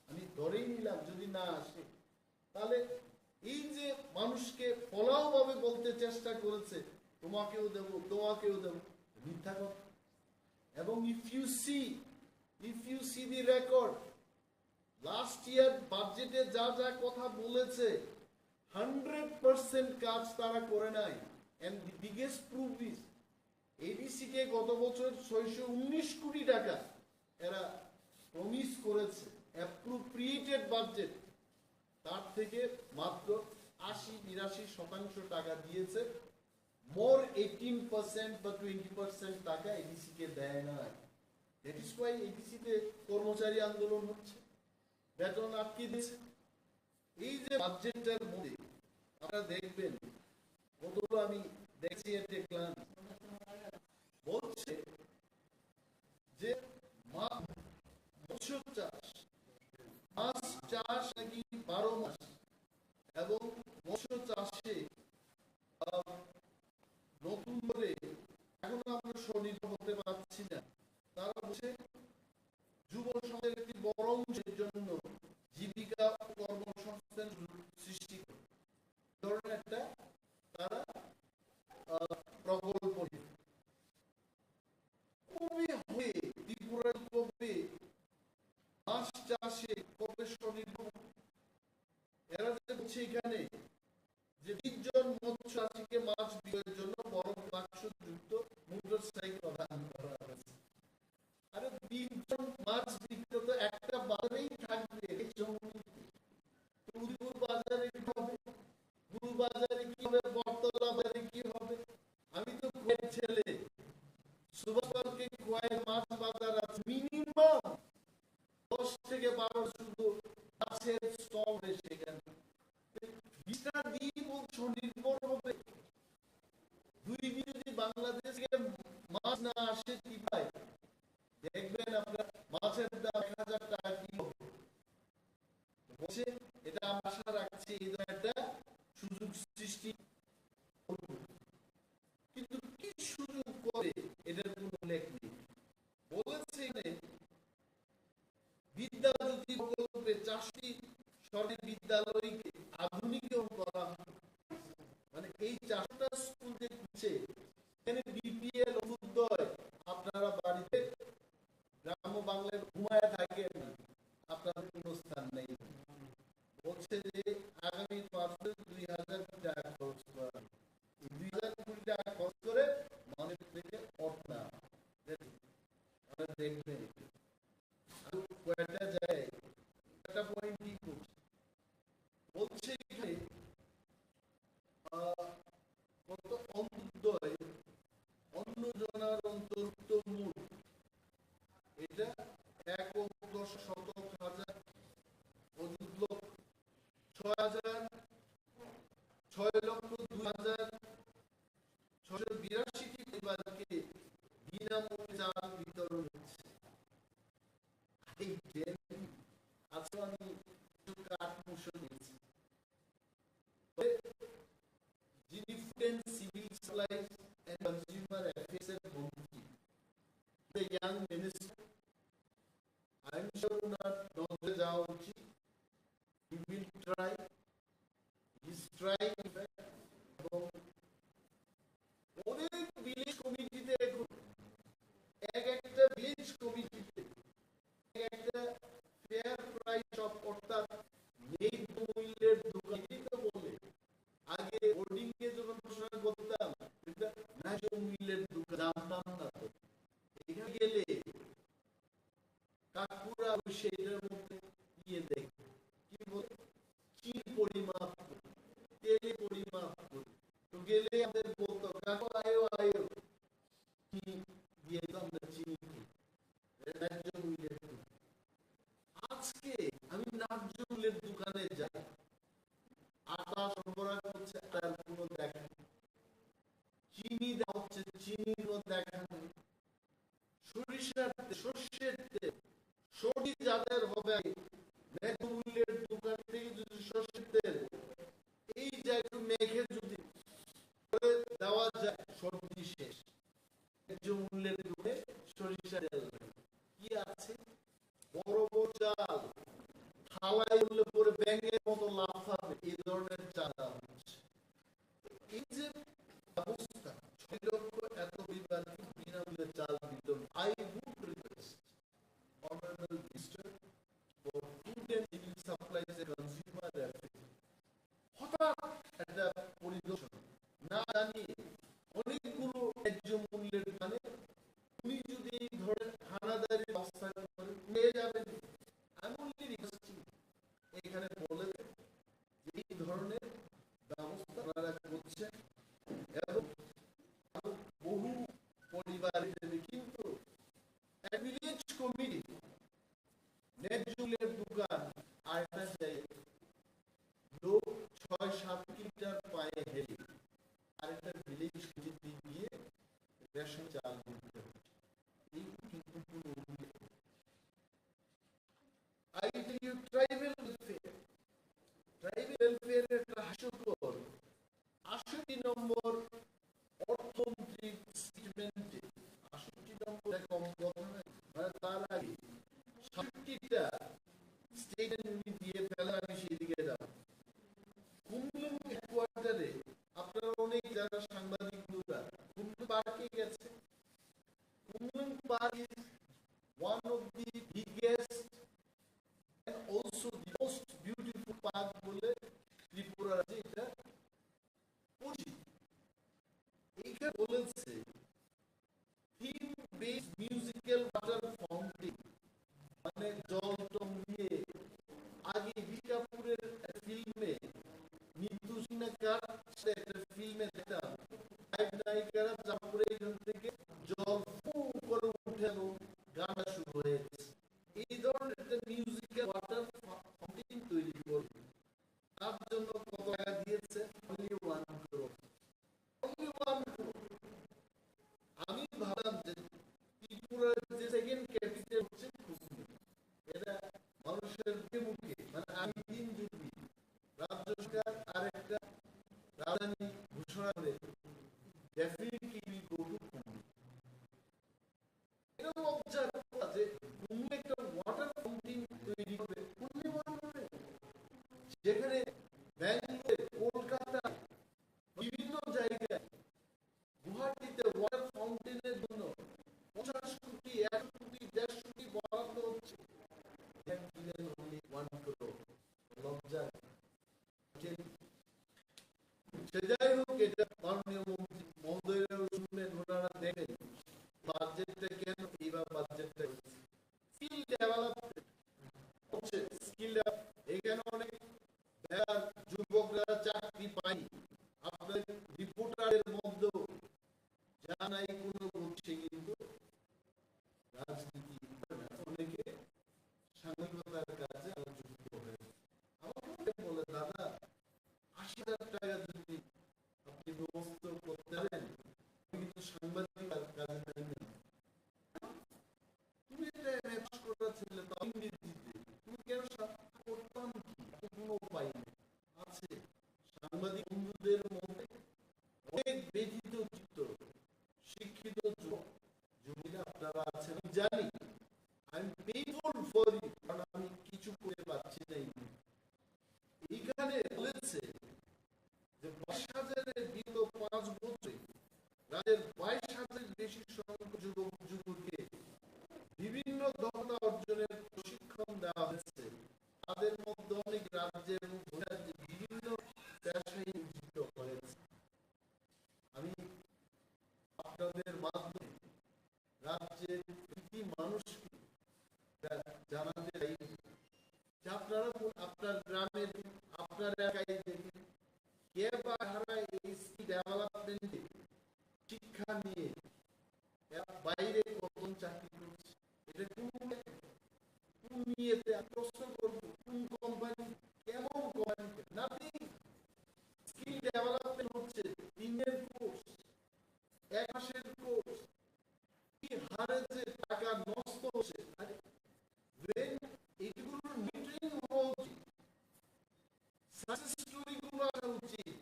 আমি ধরেই নিলাম যদি না আসে, তাহলে এই যে মানুষকে ফলাও ভাবে বলতে চেষ্টা করেছে তোমাকেও দেব, তোমাকেও দেব, মিথ্যা কথা। এবং if you see the record, last year বাজেটে যা যা কথা বলেছে 100% কাজ তারা করে নাই। And the biggest proof is ADC কে গত বছর 619 কোটি টাকা এরা প্রমিস করেছে অ্যাপ্রোপ্রিয়েটেড বাজেট, তার থেকে মাত্র 80-82% টাকা দিয়েছে। মোর 18% বা 20% টাকা এডিসি কে দেয় না। দ্যাট ইজ ওয়াই এডিসি তে কর্মচারী আন্দোলন হচ্ছে, বেতন আটকে দিয়েছে। এই যে বাজেটটার মধ্যে আপনারা দেখবেন, কতগুলো আমি দেখছি দেখলাম, বলছে যে মৎস্য চাষ, মাছ চাষ নাকি 12 মাস, এবং মৎস্য চাষে নতুন করে এখনো আমরা স্বনির্ভর হতে পারছি না। তারা বলছে যুব সমাজের একটি বড় অংশের জন্য জীবিকা ও কর্মসংস্থান সৃষ্টি করে ধরনের একটা তারা প্রকল্প কবে হবে, ত্রিপুরার কবে সেখানে যে 20 জন মৎস্য চাষীকে মাছ বিক্রয়ের জন্য বড় বাক্স যুক্ত মোটর সাইকেল প্রদান করা হয়েছে। আরে 20 জন মাছ বিক্রেতা একটা বাজারেই থাকবে, এই জমিতে উদয়পুর বাজারে কি হবে, গুরু বাজারে কি হবে, বটতলা বাজারে কি হবে? আমি তো কুয়েত ছেলে, সুভাষবাবুকে কুয়ায় মাছ বাজার আছে, মিনিমাম 10 থেকে 12 শুধু মাছের স্টল হবে সেখানে। ভিসা দিয়ে নির্ভর হবে। 2 দিন যদি বাংলাদেশ থেকে মাছ না আসে টিপায়, দেখবেন আপনার মাছের দাম 1000 টাকা কিলো বলছে। এটা আমরা আশা রাখছি এই ধরনের একটা সুযোগ সৃষ্টি করব। কিন্তু কি সুযোগ করে এটার কোনো উল্লেখ নেই। বলেছে বিদ্যাজ্যোতি প্রকল্পে 4টি সরকারি বিদ্যালয়কে আধুনিকীকরণ করা হবে। মানে এই 4টা স্কুল যে খুলছে, এখানে বিপিএল অভ্যুদয়, আপনারা বাড়িতে গ্রাম্য বাংলায় ঘুমায় থাকেন, আপনাদের কোনো স্থান নেই। বলছে যে আগামী 2000 কোটি টাকা খরচ করা, 2000 কোটি টাকা খরচ করে মানুষ থেকে অর্থ না দেখবেন কয়েকটা যায় একটা পয়েন্ট কি করছে বলছে এখানে কত অন্তর্দয় অন্য জনার অন্তর্ভুক্ত মূল এটা 1,10,000 অযুত লোক 6,02,682টি পরিবারকে বিনামূল্যে চাল বিতরণ হচ্ছে। এই আজকে আমি কাঠমুশ দিয়েছি, যিনি food and civil supplies and consumer affairs এর মন্ত্রী, the young minister, I am sure ওনার নজরে যাওয়া উচিত। He will try, he's trying, এবং অনেক ভিলেজ কমিটিতে একটা ভিলেজ কমিটিতে একটা ফেয়ার প্রাইস অফ, অর্থাৎ ন্যায্য মূল্যের দোকান তো বলে আগে হোর্ডিং এ যখন ঘোষণা করতাম এটা ন্যায্য মূল্যের দোকান জানতাম না। তো এখানে গেলে কাকুরা সেইটার মধ্যে দিয়ে দেখে কি বলে, কি পরিমাপ করে, তেলে পরিমাপ করে। তো গেলে আমাদের বলতো কাকু আয়ো আয়ো, কি দিয়ে তো আমরা চিনি ন্যায্য মূল্যের দোকান। আজকে আমি ন্যায্য মূল্যের দোকানে যাই, আটা সরবরাহ করছে, তার কোনো দেখা নেই। চিনি দেওয়া হচ্ছে, চিনিরও দেখা নেই। সরিষার তেল, সর্ষের তেল, সবই যাদের হবে ন্যায্য মূল্যের দোকান থেকে যদি সর্ষের তেল এই জায়গায় মেখে যদি দেওয়া যায়, সবজি শেষ। ন্যায্য মূল্যের দোকানে সরিষার তেল কি আছে, বড় বড় চাল থালায় উঠলে পরে ব্যাঙের মতো লাফাবে, এই ধরনের চাল হচ্ছে। এই যে ব্যবস্থা 6 লক্ষ এত বিদ্যার্থী বিনামূল্যে চাল বিতরণ, I would request honourable minister for food and civil supplies and consumer affairs হঠাৎ একটা পরিদর্শন না জানিয়ে অনেকগুলো ন্যায্য মূল্যের দোকানে উনি যদি এই ধরনের হানাদারি ব্যবস্থা করেন নিয়ে যাবেন। আমি বলি রিকোয়েস্ট এখানে বলে যে এই ধরনের ব্যবস্থা আপনারা করছেন এবং বহু পরিবারের, কিন্তু ভিলেজ কমিটি ন্যায্য মূল্যের দোকান আরেকটা জায়গায় লোক 6-7 কিলোমিটার পায়ে হেঁটে আরেকটা ভিলেজ কমিটি গিয়ে রেশন চাল দিতে হচ্ছে। এই কিন্তু কোনো উল্লেখ নেই। I tell you, tribal welfare একটা হাস্যকর 68 নম্বর অর্থমন্ত্রীর স্টেটমেন্টে, 68 নম্বর কম কথা নয়, মানে তার আগে 60টা স্টেটমেন্ট দিয়ে ফেলে। আমি সেদিকে যাব। কুমলুং হেডকোয়ার্টারে আপনারা অনেক যারা সাংবাদিক কুমলুং পার্কে গেছে, এইখানে বলেছে theme base musical water fountain, মানে জল টল নিয়ে আগে বিকাপুরের ফিল্মে নিতু সিনহার একটা ফিল্মে দেখতাম নায়ক নায়িকারা চাপুরে এখান থেকে জল ফু করে উঠে গানটা শুরু হয়েছে। এই ধরনের একটা মিউজিক্যাল ওয়াটার ফাউন্টেন তৈরি করে তার জন্য কত টাকা দিয়েছে? only 1 crore। only 1 crore। আমি ভাবলাম যে ত্রিপুরার যে সেকেন্ড ক্যাপিটাল হচ্ছে খুলনা, এটা মানুষের মুখে মানে আমি দিন যদি রাজ্য সরকার আরেকটা রাজধানী ঘোষণা করে ডেফিনেটলি গো টু খুলনা। এটা লজ্জার কথা যে খুলনা একটা ওয়াটার ফাউন্টেন তৈরি করে খুলনা বানাবে, যেখানে ব্যাঙ্গালোরে, কলকাতা, বিভিন্ন জায়গায়, গুয়াহাটিতে ওয়াটার ফাউন্টেনের জন্য 50 কোটি, 100 কোটি, 150 কোটি বরাদ্দ হচ্ছে। only 1 crore। লজ্জা। সে যাই হোক, এটা মাননীয় মন্ত্রী মহোদয়েরা শুনবেন, ওনারা দেখেন বাজেটটা কেন এইবার বাজেটটা স্কিল ডেভেলপমেন্ট হচ্ছে। স্কিল এখানে অনেক বেকার যুবকরা চাকরি পায়। আপনার রিপোর্টারের মধ্যে যা নাই কোনো হচ্ছে, কিন্তু রাজনীতি অনেকে সাংবাদিকতার কাজে যুক্ত হয়ে আমাকে বলে, দাদা 80,000 টাকা যদি আপনি ব্যবস্থা করতে পারেন কিন্তু সাংবাদিকতার কাজে নাই না। তুমি এটা এমএ পাস করা ছেলে, তাও ইংরেজিতে তুমি কেন করতাম কি? কোনো উপায় নেই। আছে সাংবাদিক বন্ধুদের মধ্যে অনেক ব্যথিত চিত্ত শিক্ষিত যুবীরা আপনারা আছেন, আমি জানি। আমি পেইনফুল ফর ইউ, কারণ আমি কিছু করে পাচ্ছি না। এইখানে বলেছে যে 22,000-এর বিগত 5 বছরে রাজ্যের 22,000-এর বেশি সংখ্যক যুবক যুবতীকে বিভিন্ন দক্ষতা অর্জনের প্রশিক্ষণ দেওয়া হয়েছে। তাদের মধ্যে অনেক রাজ্যের বিভিন্ন পেশায় নিযুক্ত হয়েছে। আমি আপনাদের মাধ্যমে রাজ্যের প্রতি মানুষকে জানাতে চাই যে আপনারা আপনার গ্রামের, আপনার এলাকায় দেখেন কে বা কারা এই স্কিল ডেভেলপমেন্টে শিক্ষা নিয়ে বাইরে কখন চাকরি করছে। এটা কোন নিয়েতে প্রশ্ন করবো, কোন কোম্পানি, কেমন কোম্পানিতে? নাথিং। স্কিল ডেভেলপমেন্ট হচ্ছে 3 এর কোর্স, 1 মাসের কোর্স। কি হারে যে টাকা নষ্ট হচ্ছে, আরে এইগুলোর মিটিং হওয়া উচিত, সাকসেস স্টোরি গুলো আসা উচিত।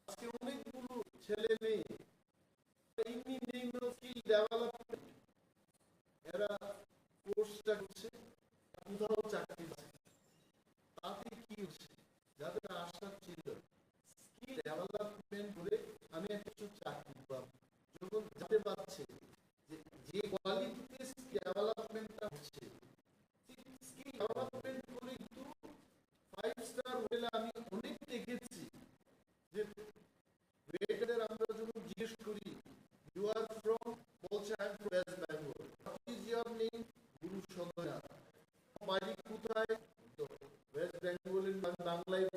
আজকে অনেকগুলো ছেলে মেয়ে স্কিল ডেভেলপমেন্ট এরা কোর্সটা করছে, কোথাও চাকরি পাচ্ছে। তাতে কি হচ্ছে, যাদের আশা ছিল স্কিল ডেভেলপমেন্ট করে আমি কিছু চাকরি পাবো, যখন জানতে পারছে যে কোয়ালিটিতে স্কিল ডেভেলপমেন্টটা হচ্ছে, স্কিল ডেভেলপমেন্ট করে কিন্তু 5 স্টার হোটেলে আমি অনেক দেখেছি যে ওয়েটারদের আমরা যখন জিজ্ঞেস করি ইউ আর ফ্রম, বলছে I am from West Bengal. What is your name? গুরু সদয়া। বাড়ি কোথায়? ওয়েস্ট বেঙ্গলের বাংলায়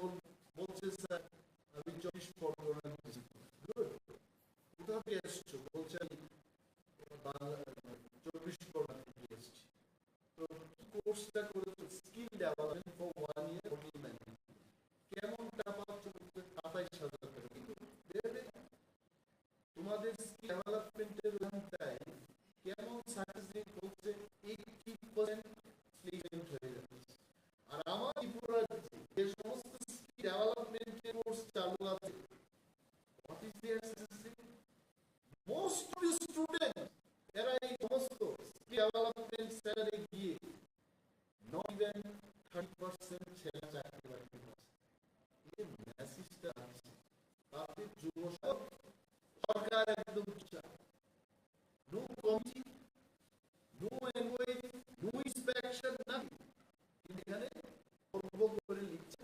বলছে স্যার আমি 24 পরগনা। গুড। কোথা থেকে এসছো? বলছে আমি 24 পরগনা থেকে এসছি। তো কোর্সটা করেছো skill development for 1 year hotel management. কেমন টাকা চলছে? 27,000 টাকা। কিন্তু তোমাদের স্কিল ডেভেলপমেন্টের ওখানটায় কেমন সাকসেস রেট হচ্ছে? 80% প্লেসমেন্ট হয়ে যাচ্ছে। আর আমার ত্রিপুরা যে সমস্ত স্কিল ডেভেলপমেন্টের কোর্স চালু আছে, what is their success rate? Most of the student এরা এই সমস্ত স্কিল ডেভেলপমেন্ট সেন্টারে গিয়ে নট ইভেন 30% ছেলে চাকরি বাকরি পাচ্ছে। এই মেসেজটা আছে। তাতে যুব সরকার একদম no committee, no NY, no inspection, nothing. এখানে গর্ব করে লিখছে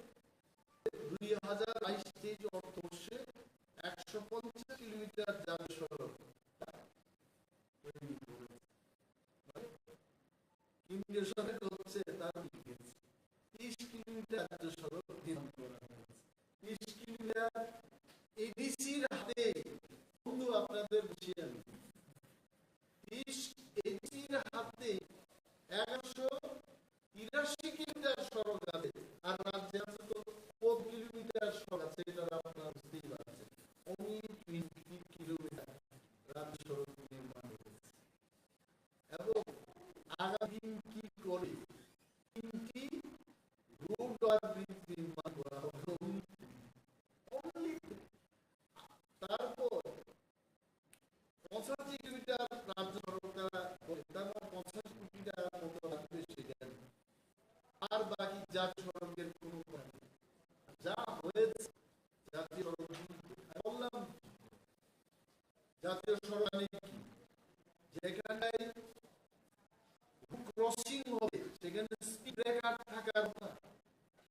2022-23 অর্থবর্ষে 150 কিলোমিটার জাতীয় সড়ক তৈরি করেছে। মানে কেন্দ্রীয় সরকার হচ্ছে তার 30 কিলোমিটার জাতীয় সড়ক নির্মাণ করা হয়েছে। 30 কিলোমিটার এডিসির হাতে, বন্ধু আপনাদের বুঝিয়ে আমি, 30 এডিসির হাতে 183 কিলোমিটার সড়ক আছে, আর রাজ্যে আছে তো 4 কিলোমিটার সড়ক আছে। এটা আপনারা বুঝতেই পারছেন, only 20 কিলোমিটার রাজ্য সড়ক নির্মাণ হয়েছে। এবং আগামী কি করে 3টি রোড আর ব্রিজ নির্মাণ করা হবে only। তারপর 85 কিলোমিটার রাজ্য সড়ক তারা করে, তার মানে 50 কোটি টাকা মতো লাগবে সেখানে। আর বাকি জাতীয় সড়কের কোনো কাজ নেই। যা হয়েছে জাতীয় সড়ক, বললাম জাতীয় সড়ক মানে কি, যেখানটায় ক্রসিং হবে সেখানে স্পিড ব্রেকার থাকার কথা,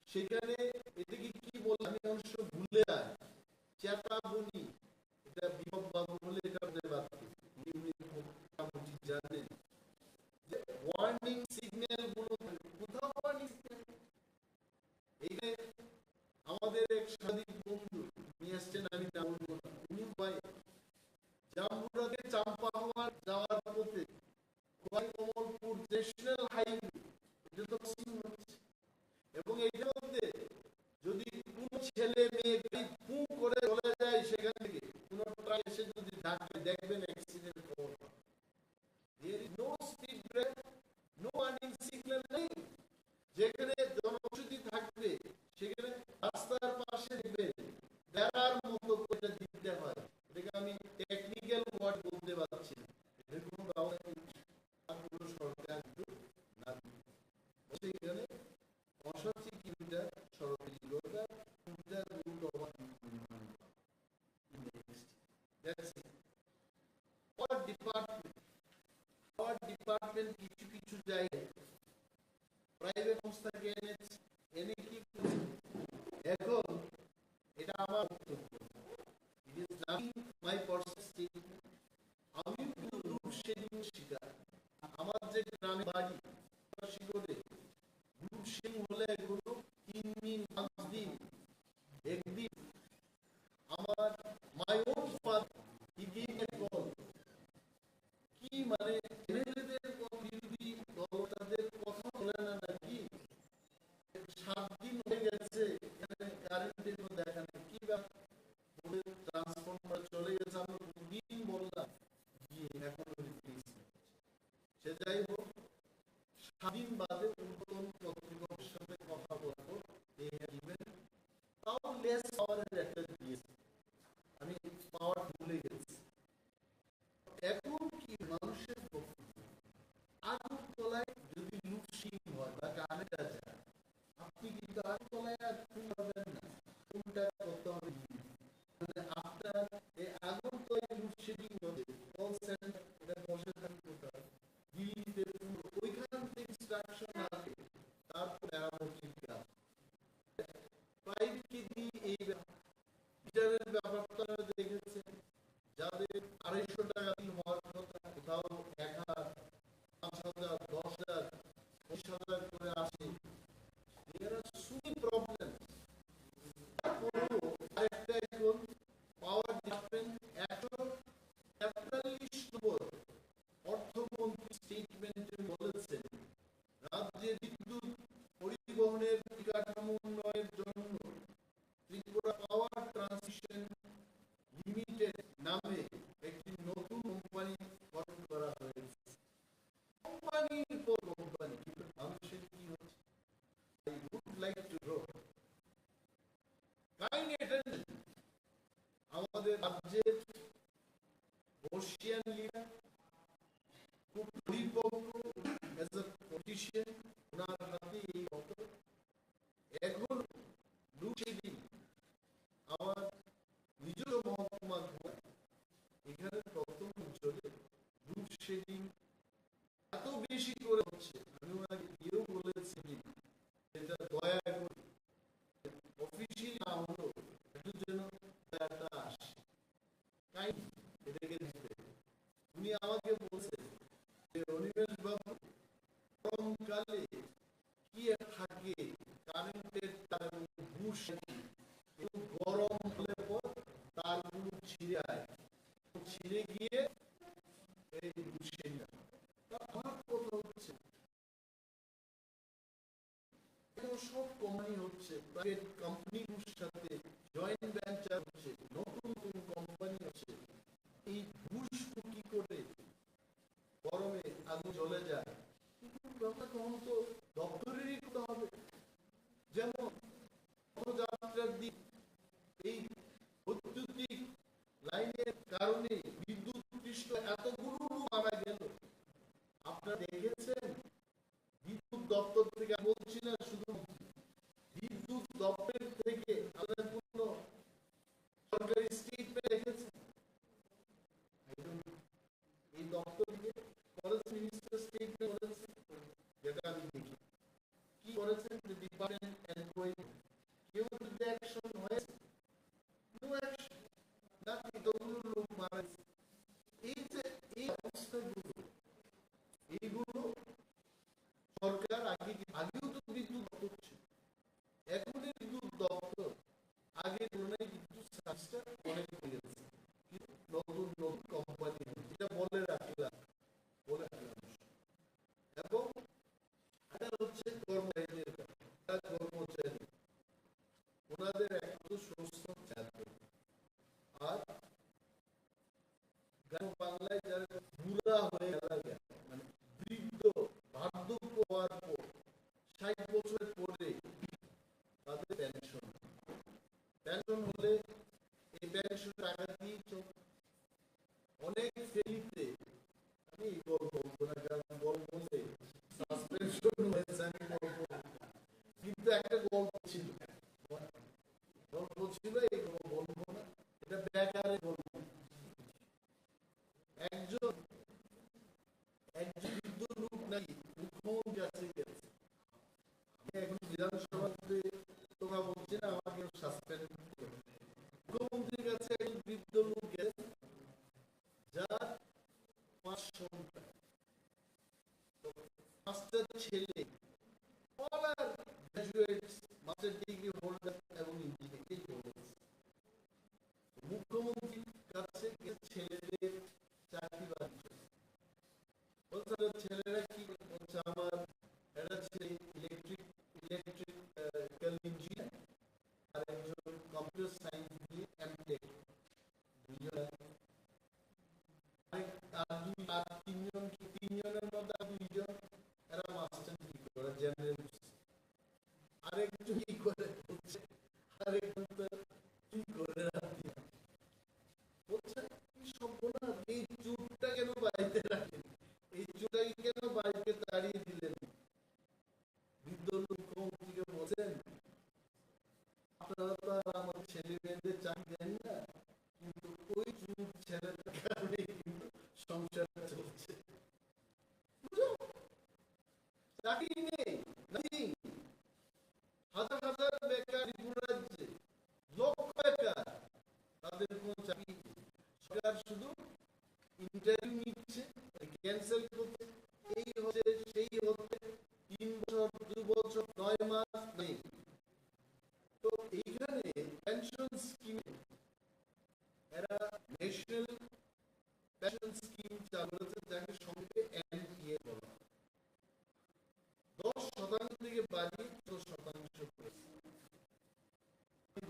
সেখানে এটাকে কি বলে আমি অংশ ভুলে যাই, চেতাবনী, এটা বিপদ বাবু বলে এটা বলতে পারছি, মোটামুটি জানেন যে ওয়ার্নিং সিগন্যাল গুলো কোথাও ওয়ার্নিং সিগন্যাল। এইখানে আমাদের এক সাংবাদিক বন্ধু নিয়ে আসছেন, আমি নাম বলবো না, উনি ভাই জামপুরাতে চাম্পা হওয়ার যাওয়ার পথে কমলপুর ন্যাশনাল হাইওয়ে এটা তো হচ্ছে, এবং এইটার মধ্যে যদি কোনো ছেলে মেয়ে গাড়ি ফু করে চলে যায়, সেখান থেকে কোনো ট্রাক এসে যদি ধাক্কা, দেখবেন অ্যাক্সিডেন্ট খবর। there is no speed break, no warning signal নেই। যেখানে জনবসতি থাকবে সেখানে রাস্তার পাশে দেখবেন বেড়ার মতো করে দিতে হয়, এটাকে আমি টেকনিক্যাল ওয়ার্ড বলতে পারছি না, এর কোনো ব্যবস্থা নেই। আর পুরো সরকার কিন্তু না বলছে এখানে 85 কিলোমিটার সড়ক তৈরি করবে, কিলোমিটার রুট ওভার নির্মাণ করা। That's it. Our department কিছু কিছু জায়গায় প্রাইভেট সংস্থাকে এনে কি করছে? এখন এটা আমার বক্তব্য, it is nothing my personal statement. আমি কিন্তু লোডশেডিং শিকার। আমার যে গ্রামে বাড়ি শিকরে লোডশেডিং হলে এগুলো 3 দিন 5 দিন একদিন আমার my own father he gave a call, কি মানে এমএলএদের বিরোধী দল তাদের কথা বলে না নাকি 7 দিন হয়ে গেছে এখানে কারেন্টের কোনো দেখা নেই, কি ব্যাপার বলে ট্রান্সফরমার চলে গেছে। আমরা দিন বললাম গিয়ে এখন সে যাই হোক, 7 দিন বাদে উদ্বোধন কর্তৃপক্ষের সাথে কথা বলবো, তাও লেস পাওয়ারের একটা দিয়েছে, আমি পাওয়ার ভুলে গেছি। এখন কি মানুষের আগরতলায় যদি লুটশিং হয় বা কানেটা যায়, আপনি কিন্তু আগরতলায় আর পাবেন না, কোনটা করতে হবে। মানে আপনার এই আগরতলায় লুটশেডিং হচ্ছে, কল সেন্টার এটা বসে থাকতে হবে, দিল্লিতে ওইখান থেকে ইনস্ট্রাকশন আসে, তারপর মেরামতির কাজ প্রাইভেটকে দিয়ে এই মিটারের ব্যাপারটা দেখেছেন, যাদের 250 টাকা বিল হওয়ার কথা কোথাও 1000, 5000, 10000, 20000 করে আসে। There are so many problems. তারপরেও আরেকটা এখন পাওয়ার ডিপার্টমেন্ট 143 নম্বর অর্থমন্ত্রী স্টেটমেন্টে বলেছেন, রাজ্যের বিদ্যুৎ পরিবহনের পরিকাঠামো উন্নয়নের জন্য ত্রিপুরা পাওয়ার ট্রান্সমিশন লিমিটেড নামে একটি নতুন কোম্পানি গঠন করা হয়েছে। কোম্পানির পর কোম্পানি, মানুষের কি হচ্ছে? I would like to know kind attendance আমাদের রাজ্যের বর্ষিয়ান লিডার খুব পরিপক্ক as a politician, ওনার হাতে এই মতো এখন লুটশেডিং। আমার নিজের মহকুমা এখানে প্রথম অঞ্চলে লুটশেডিং এত বেশি করে হচ্ছে, আমি ওনাকে গিয়েও বলেছি এটা দয়া করে অফিসিয়াল না হলো একটু যেন দয়াটা আসে। টাইম এটাকে দিতে। উনি আমাকে বলছেন যে অনিমেষ বাবু, গরমকালে কি থাকে কারেন্টের তার বুশ এবং গরম হলে পর তারগুলো ছিঁড়ে আয়, ছিঁড়ে গিয়ে এই বুঝে না। আমার কথা হচ্ছে সব কোম্পানি হচ্ছে প্রাইভেট কোম্পানিগুলোর সাথে জয়েন্ট ভেঞ্চার হচ্ছে, নতুন নতুন কোম্পানি হচ্ছে। এই বুশ কি করে গরমে আগুন জ্বলে যায়, ব্যাপারটা কখন তো দপ্তরেরই করতে হবে। যেমন পথযাত্রার দিক এই বৈদ্যুতিক লাইনের কারণে বিদ্যুৎ পৃষ্ঠ এতগুলো মারা গেল। আপনারা দেখেছেন বিদ্যুৎ দপ্তর থেকে, বলছি না শুধু বিদ্যুৎ দপ্তর থেকে আপনার পূর্ণ সরকারি স্টেটমেন্ট দেখেছেন। এই দপ্তরকে ফরেস্ট মিনিস্টার স্টেটমেন্ট করেছে, যেটা আমি দেখি কি করেছেন ডিপার্টমেন্ট এমপ্লয়ি, কেউ যদি অ্যাকশন হয়েছে, নো অ্যাকশন, না কতগুলো লোক মারা গেছে। এই যে এই অবস্থাগুলো, এইগুলো সরকার আগেও তো বিদ্যুৎ দপ্তর ছিল, এখন বিদ্যুৎ দপ্তর আগের তুলনায় বিদ্যুৎ সার্ভিসটা অনেক হয়ে গেছে, কিন্তু নতুন নতুন কোম্পানি এটা বলে রাখলাম। এবং এটা হচ্ছে কর্মচারীদের কর্মচারী ওনাদের একটু সুস্থ থাকবে। আর গ্রাম বাংলায় যারা বুড়া হয়ে গেল, মানে বৃদ্ধ বার্ধক্য হওয়ার পর 60 বছরের পরে তাদের পেনশন হলে এই পেনশন টাকা দিয়ে অনেক ফেরিতে, আমি গল্প বলবো না কারণ গল্প বললে সাসপেনশন হয়েছে, আমি গল্প, কিন্তু একটা গল্প ছিল এই গল্প বলবো না, এটা বেকারে গল্প। একজন বৃদ্ধ লোক নাকি মুখ্যমন্ত্রীর কাছে গেছে, এখন বিধানসভাতে তোমরা বলছি না আমাকে সাসপেন্ড করে, মুখ্যমন্ত্রীর কাছে একজন বৃদ্ধ লোক গেছে যার 5 সন্তান, 5টা ছেলে, অল আর গ্রাজুয়েটস, মাস্টার ডিগ্রি হোল্ডার এবং ইঞ্জিনিয়ারিং। মুখ্যমন্ত্রীর কাছে ছেলেদের চাকরি বাণিজ্য বলছে, ছেলেরা কি বলছে, আমার একটা ছেলে ইলেকট্রিক্যাল ইঞ্জিনিয়ার আর একজন কম্পিউটার সায়েন্স নিয়ে এমটেক, তিনজনের মধ্যে আর 2জন এরা মাস্টার ডিগ্রি করে জেনারেল, আরেকজন কি করে বলছে, আরেকজন তো কি করে রাখি বলছে কি সম্পূর্ণ। এই চুপটা কেন বাড়িতে রাখেন, এই চুপটাকে কেন বাড়িতে তাড়িয়ে দিলেন? বৃদ্ধ মুখ্যমন্ত্রীকে বলছেন আপনারা তো আর আমার ছেলে মেয়েদের চাকরি দেন না, কিন্তু ওই চুপ ছেলেদের কারণে কিন্তু সংসারটা চলছে। চাকরি নেই, হাজার হাজার বেকার ত্রিপুরা রাজ্যে, লক্ষ বেকার, তাদের কোনো চাকরি নেই। সরকার শুধু ইন্টারভিউ নিচ্ছে, ক্যান্সেল করছে, এই হচ্ছে সেই হচ্ছে, 3 বছর 2 বছর 9 মাস নেই। তো এইখানে পেনশন স্কিম, এরা ন্যাশনাল পেনশন স্কিম চালু করেছে, যাকে সংক্ষেপে এনপিএ বলা, 10% থেকে বাড়িয়ে 10% করেছে।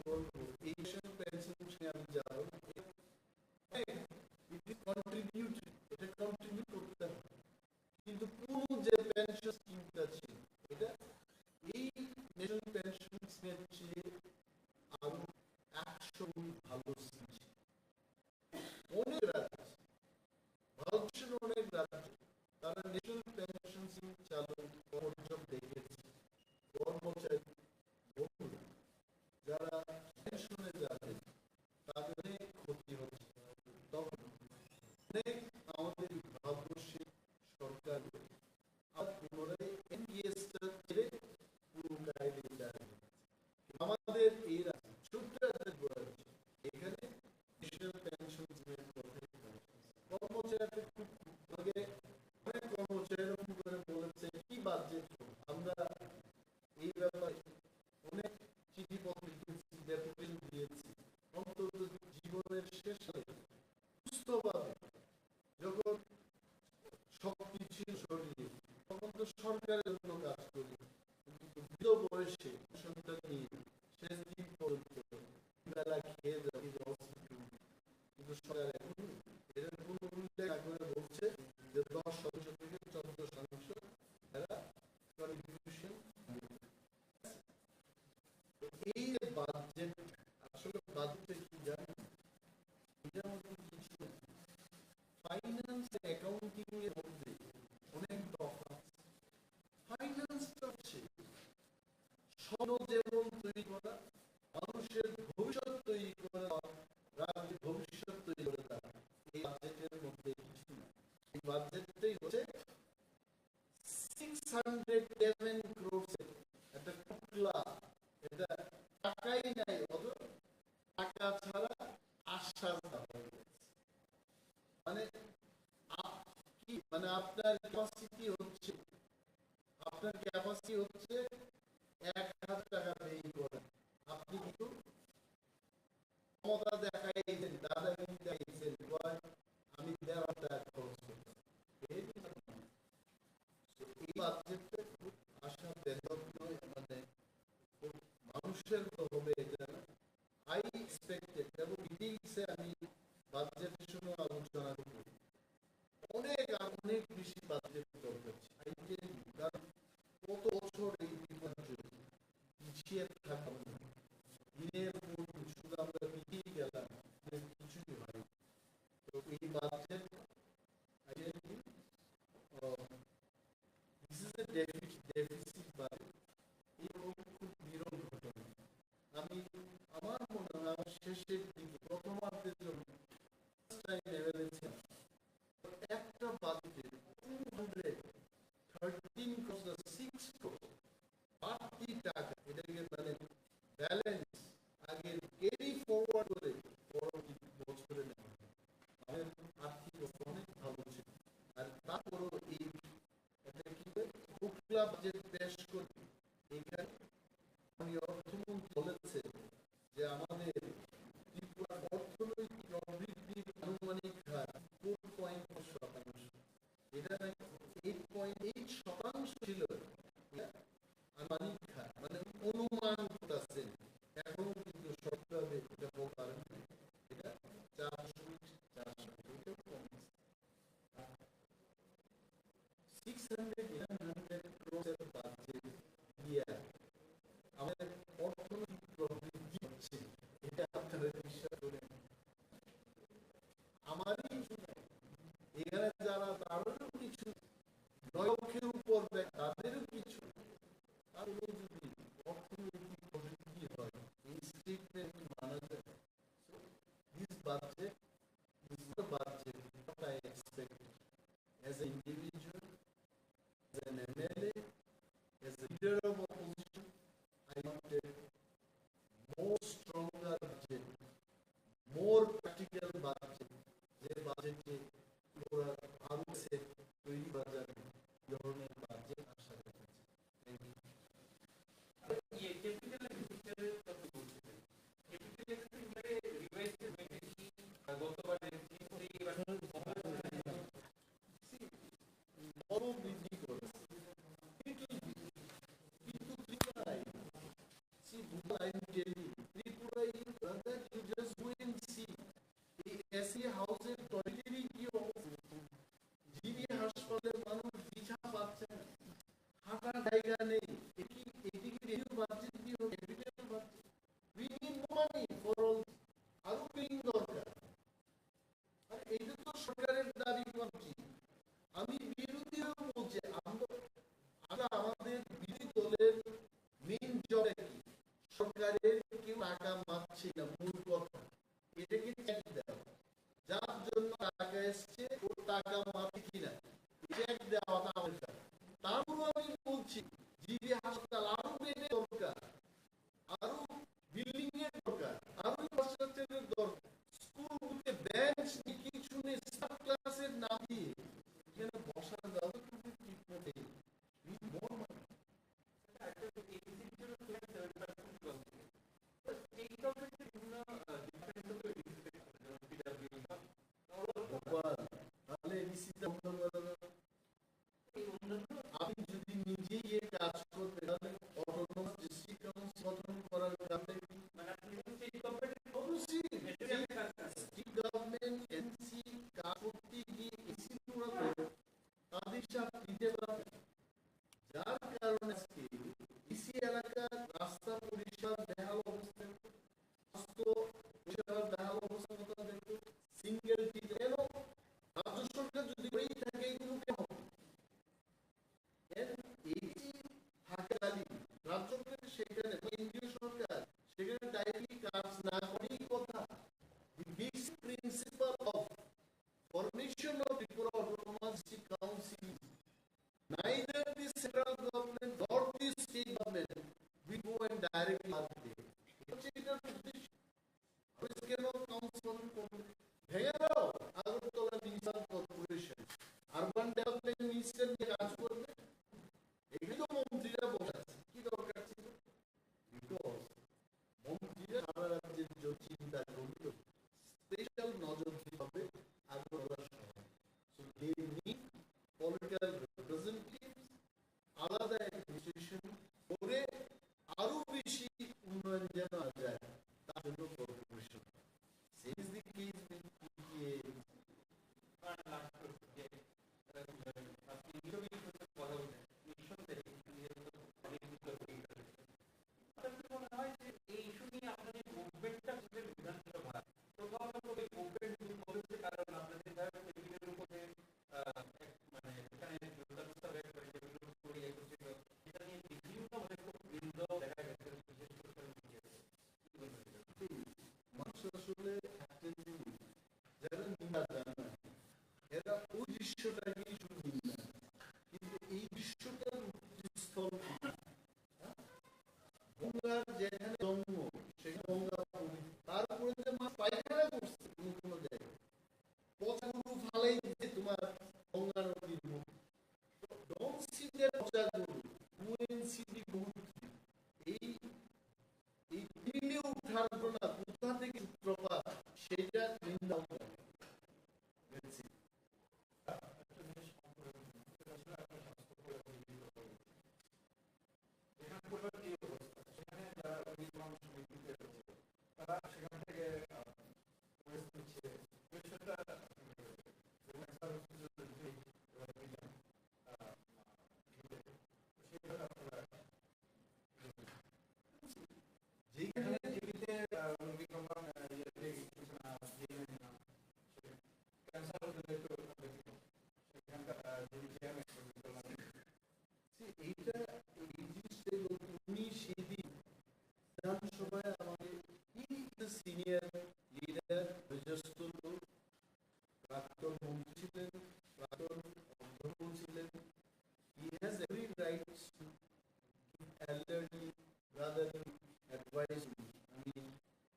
বলবো এই পেনশন আমি যাবো, এটা কন্ট্রিবিউট করতে হবে, কিন্তু পুরো যে পেনশন স্কিমটা ছিল এটা এই ন্যাশনাল পেনশন স্কিমের চেয়ে আরো 100 গুণ ভালো স্কিম ছিল। অনেক রাজ্য, ভারতের অনেক রাজ্য তারা ন্যাশনাল পেনশন স্কিম চালু পর্যন্ত দেখেছে। কর্মচারী বন্ধুরা যারা পেনশনে যাবে তাদের অনেক ক্ষতি হচ্ছে, তখন অনেক আমাদের ভারতবর্ষের সরকার আর পুনরায় এনপিএসটা ছেড়ে পুরো গাইডে যায়। আমাদের এই রাজ্য ছোট্ট একটা রাজ্য, এখানে ন্যাশনাল পেনশন স্কিমের সরকারের জন্য কাজ করি, কিন্তু বৃদ্ধ বয়সে সন্তান নিয়ে শেষ দিন পর্যন্ত বেলা খেয়ে যাবে, কিন্তু সরকার এখন এর কোনো উল্লেখ না করে বলছে যে 10 শতাংশ থেকে 14% এরা কন্ট্রিবিউশন। এই বাজেট আসলে বাজেটে কি জানেন, এটার মধ্যে কিছু ফাইন্যান্স অ্যাকাউন্টিং এর মধ্যে অনেক তফাৎ। ফাইন্যান্সটা হচ্ছে যেমন তৈরি করা, মানুষের ভবিষ্যৎ তৈরি করা, রাজ্যের ভবিষ্যৎ তৈরি করে দেওয়া, এই বাজেটের মধ্যে কিছু না। এই বাজেটটাই হচ্ছে 611 crores একটা টুকলা, এটা টাকাই নাই, অথচ টাকা ছাড়া আশ্বাস দেওয়া হয়েছে। মানে কি, মানে আপনার ক্যাপাসিটি হচ্ছে 1000 টাকা ব্যয় করেন, আপনি কিন্তু ক্ষমতা দেখাইছেন, দাদাগিরি দেখাইছেন, আমি 1,500 টাকা খরচ করছি। এই বাজেটটা খুব আশা বেদক নয়, মানে মানুষের তো হবে এটা না। আই এক্সপেক্টেড, এবং মিটিংসে আমি বাজেটের সময় আলোচনা করি, অনেক বেশি বাজেট দরকার। কারণ কত বছর এই পিছিয়ে থাকা, দিনের পর দিন শুধু আমরা পিছিয়ে গেলাম, কিছুই হয়। তো এই বাজেট ডেফিসিট বাজেট, এরকম খুব বিরল ঘটনা। আমার মনে হয় আমার শেষের দিকে প্রথমার্ধের জন্য একটা বাজেটে 213 crores 6 crores বাড়তি টাকা, এটাকে মানে ব্যালেন্স আগে ক্যারি ফরওয়ার্ড করে পরবর্তী বছরে নেওয়া। আমাদের আর্থিক অবস্থা অনেক ভালো ছিল, আর তারপরও এই এটা কি বুকলা বাজেট পেশ করে এখানে আমি অর্থমন্ত্রী বলেছে যে আমাদের ত্রিপুরার অর্থনৈতিক প্রবৃদ্ধির আনুমানিক হার 4.4%। এটা নাকি 8.8% ছিল আনুমানিক হার, মানে অনুমান করতেছেন, এখনো কিন্তু সঠিকভাবে এটা বলতে পারেন না। এটা 611 crores বাজেট দিয়ে আমাদের অর্থনৈতিক প্রবৃদ্ধি হচ্ছে, এটা আপনারা বিশ্বাস করেন? আমারই এখানে যারা, তাদেরও কিছু 9 লক্ষের উপর তাদেরও কিছু, তারও যদি অর্থনৈতিক প্রবৃদ্ধি হয়, এই স্টেটমেন্ট মানা যায়। This budget is the budget that I expect as an individual, as an MLA, as a leader of opposition. I wanted more stronger budget, more practical budget, যে বাজেটে ওরা আরো সে তৈরি করা যাবে, ধরনের বাজেট আশা রেখেছে। বড় বৃদ্ধি করেছে, কিন্তু ত্রিপুরায়, you just go and see the SC হাউসের টয়লেটই কি অবস্থা। জিবি হাসপাতালের মানুষ বিছা পাচ্ছে না, হাঁটার জায়গা নেই। এদিকে বাজেট কি হবে, capital budget. We need money for all, আরো বিল্ডিং দরকার। আর এটা তো সরকারের দাবি করছি, আমি বিরোধীও বলছি, আমরা আমাদের বিরোধী দলের মেইন জব কি, সরকারের কেউ টাকা মারছে না, মূল কথা এটাকে চেক দেওয়া, যার জন্য টাকা এসছে ও টাকা মারছে কিনা চেক দেওয়াটা আমার কাজ। তারপর আমি বলছি জিবি হাসপাতাল আরো বেডের দরকার, আরো বিল্ডিং এর দরকার, আরো ইনফ্রাস্ট্রাকচারের দরকার। স্কুলগুলোতে বেঞ্চ কিছু নেই, সাব ক্লাসের না দিয়ে এখানে বসার ব্যবস্থা ঠিক মতো তাহলে আপনি যদি প্রাক্তন মন্ত্রী ছিলেন, প্রাক্তন অধ্যক্ষ ছিলেন। He has every right to give elderly brotherly advice. আমি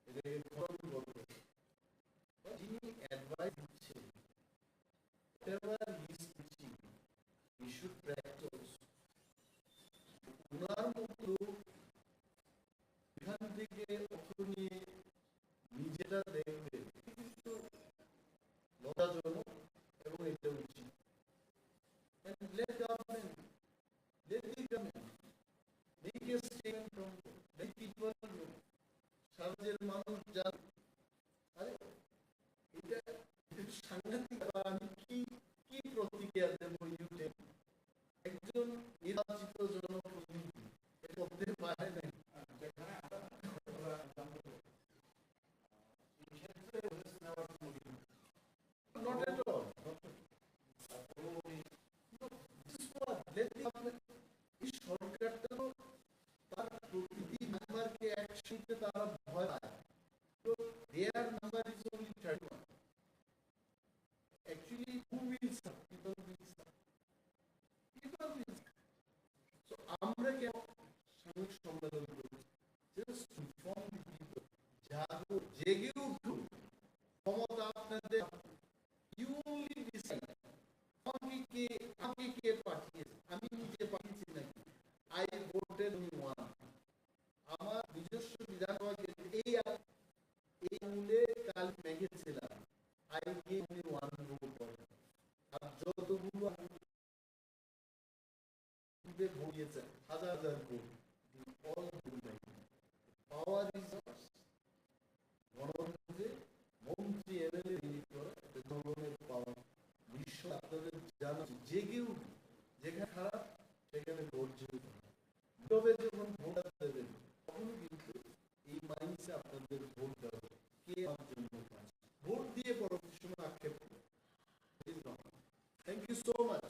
এটাকে খরচ করবো, যিনি অ্যাডভাইস দিচ্ছেন, whatever he is teaching, he should practice. ওনার মতো এখান থেকে অর্থ নিয়ে নিজেটা দেখবে, কিন্তু লজ্জাজনক এবং এটা উচিত। And let government, let the government make a statement from them. Let people know, সমাজের মানুষ জানে, আরে এটা সাংঘাতিক। আমি কি কি প্রতিক্রিয়া দেবো? ইউটে একজন নির্বাচিত জনপ্রতিনিধি এটা করতে পারে না। Not at all. This is what let the government, এই সরকারটা তো তার প্রতিটি মেম্বারকে একসাথে তারা ভয় পায়। তো their number is only 31. Actually, who will serve? People will serve. People will serve. So আমরা কেন সাময়িক সম্মেলন করি? Just to inform the people. জাগো, জেগে উঠুন, ক্ষমতা আপনাদের। You only decide. আমাকে কে পাঠিয়েছে? আমি নিজে পাঠিয়েছি নাকি? I voted only one. আমার নিজস্ব বিধানসভা এই মূলে কাল মেঘেছিলাম। I gave only one vote. আর যতগুলো ভোট দিয়েছে, হাজার হাজার vote, all voted. Power is yours. গণতন্ত্রে মন্ত্রী এমএলএ নিয়োগ করা এটা জনগণের পাওয়ার। বিশ্ব আপনাদের জানা জেগে উঠুন, যেখানে খারাপ সেখানে ভোট যেতে হবে। তবে যখন ভোট দেবেন তখন কিন্তু এই মাইন্ডসে আপনাদের ভোট দেওয়া হবে, কে আমার জন্য কাজ। ভোট দিয়ে পরবর্তী সময় আক্ষেপ করবে। Thank you so much.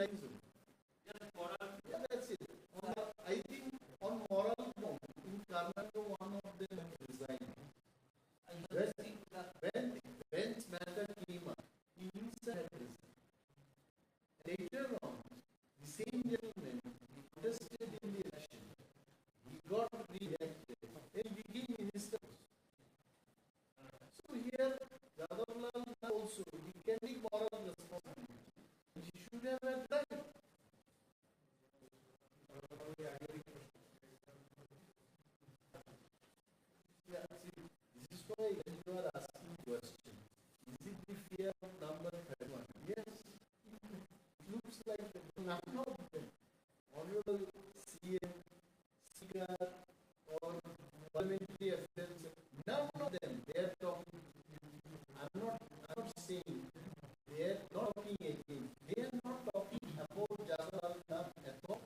lines only. Yeah, that's it. I think on moral ground, in Karnataka, one of them has resigned. When bench matter came up, he himself resigned. Later on, the same gentleman contested in the election. He got re-elected and became minister. So here, Yadav also, he can take moral responsibility. He should have had time. Yeah, see, this is why when you are asking question, is it the fear of number 31? Yes, it looks like none of them. Honorable CM, Speaker, or parliamentary affairs, none of them, they are talking. I'm not saying they are not talking again. They are not talking about Jawaharlal at all.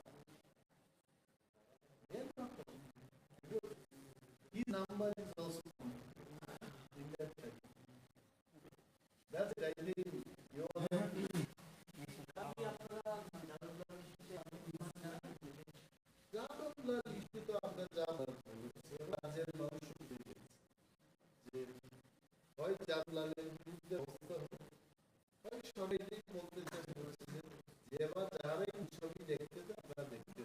They are not talking. His number is also in that time. That's it. I think you all have to. Jawaharlal issue to आपका Jawaharlal রাজের মানুষ যে হয় জাওয়ারলালের বিরুদ্ধে অবস্থা হয় সবাই বলতে চাইছিলেন যে এবার যারাই ছবি দেখতে তো আমরা দেখতে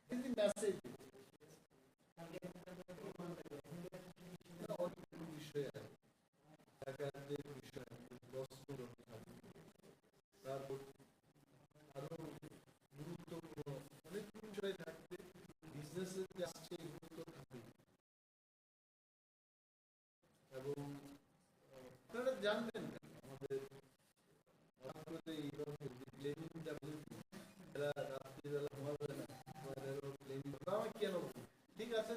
কিন্তু মেসেজ অনেক বিষয় আছে টাকাদের বিষয় বস্ত্র তারপর আরো গুরুত্বপূর্ণ অনেক বিষয় থাকবে বিজনেসের যে আসছে এগুলো তো থাকবে এবং আপনারা জানবেন আমাদের এইভাবে প্লেনিং এরা রাত্রিবেলা ঘুমাবে না প্লেনিং কেন ঠিক আছে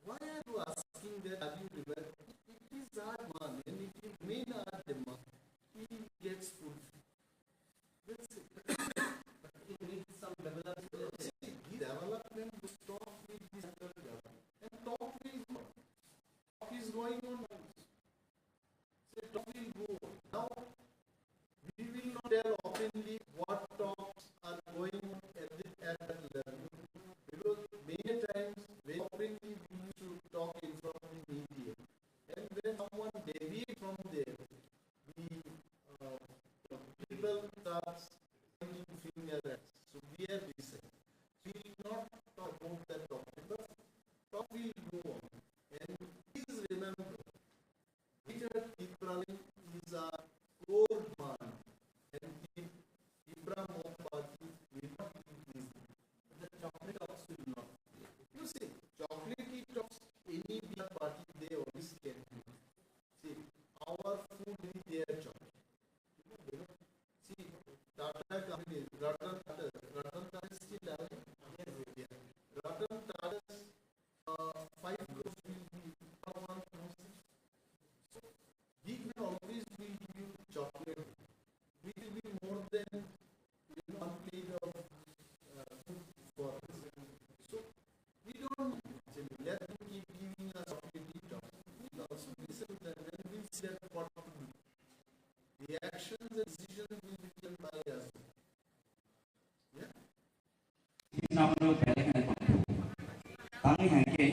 why are you asking that? Have you read? It is our man, and if you remain our demand, he gets fulfilled. That's it. It needs some development. See, development will stop with this and talk will go. Talk is going on. So talk will go on. Now, we will not tell openly what talks are going on at that level. Because many times, very openly we used to talk in front of the media. And when someone deviates from there, the people start pointing fingers at us. So we are listening. We will not talk about that topic, but talk will go on. And please remember, Peter Tipraling is our core man. And the Ibram Party will not increase. The chocolate talks will not. You see, chocolate talks, any beer party, they always can do. See, our food is their chocolate. See, Tata company, Ratan Tata is still alive. Yeah. Ratan Tata's 5 crores will be 1 crore. So, we can always will give you chocolate. We will be more than 1 plate of food for us. So, we don't let them keep giving us chocolate talks. We also listen to them and we'll see that what to do. The actions and decisions will be taken by us. Yeah? namno belakan tangi hangke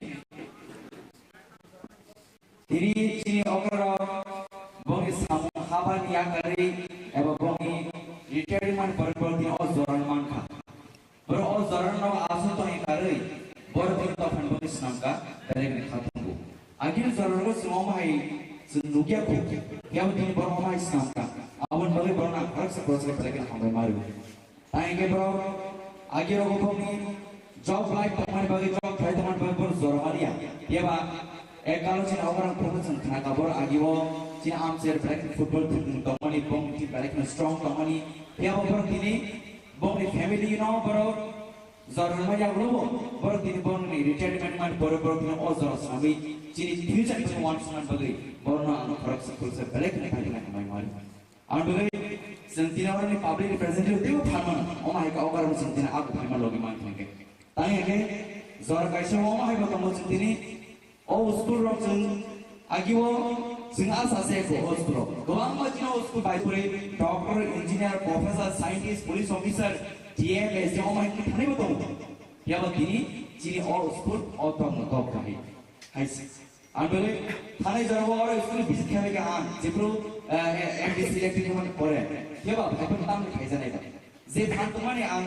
tiri chini okra bongi samu haban yakari eba bongi retirement parpor din o zoran manka bro o zoran no asu to ikari bor din to fan bongi snamka belakan khatungu agil zoran ko somai sunugya ko yam din bor mai snamka awon bagi bor na farak se process belakan hamai maru tangi bro agil ko bongi job life tomar bagi job try tomar bagi bor zormaria yeba ekalo cina orang profesional kena kabar agiwo cina amser black football company bong di black strong company dia bor tini bong di family you know bro zormaria globo bor tini bong ni retirement man bor tini o zor sami cini future cina one sunan bagi bor na anu farak sekul se black ne kali na mai mari an bagi sentina orang ni public representative dia phaman o mai ka ogar sentina aku phaman logi man thenge tani age जरा गाइसे मामा हाय बता मोच दिनी ओ school रक जों आगिवो जों आसासे को school गोबां माजिनो स्कूल बायपुरे doctor engineer professor scientist police officer टीएमएस जो माय की थाने बतो याबा दिनी जिनि ओ स्कूल ओ तो मतो काहि हाइस आबले थाने जरबो और स्कूल विजिट खाले का आन जेब्रो एमडी सिलेक्टेड होन परे याबा भाइपन ताम खाइ जानाय दा जे धान तमाने आं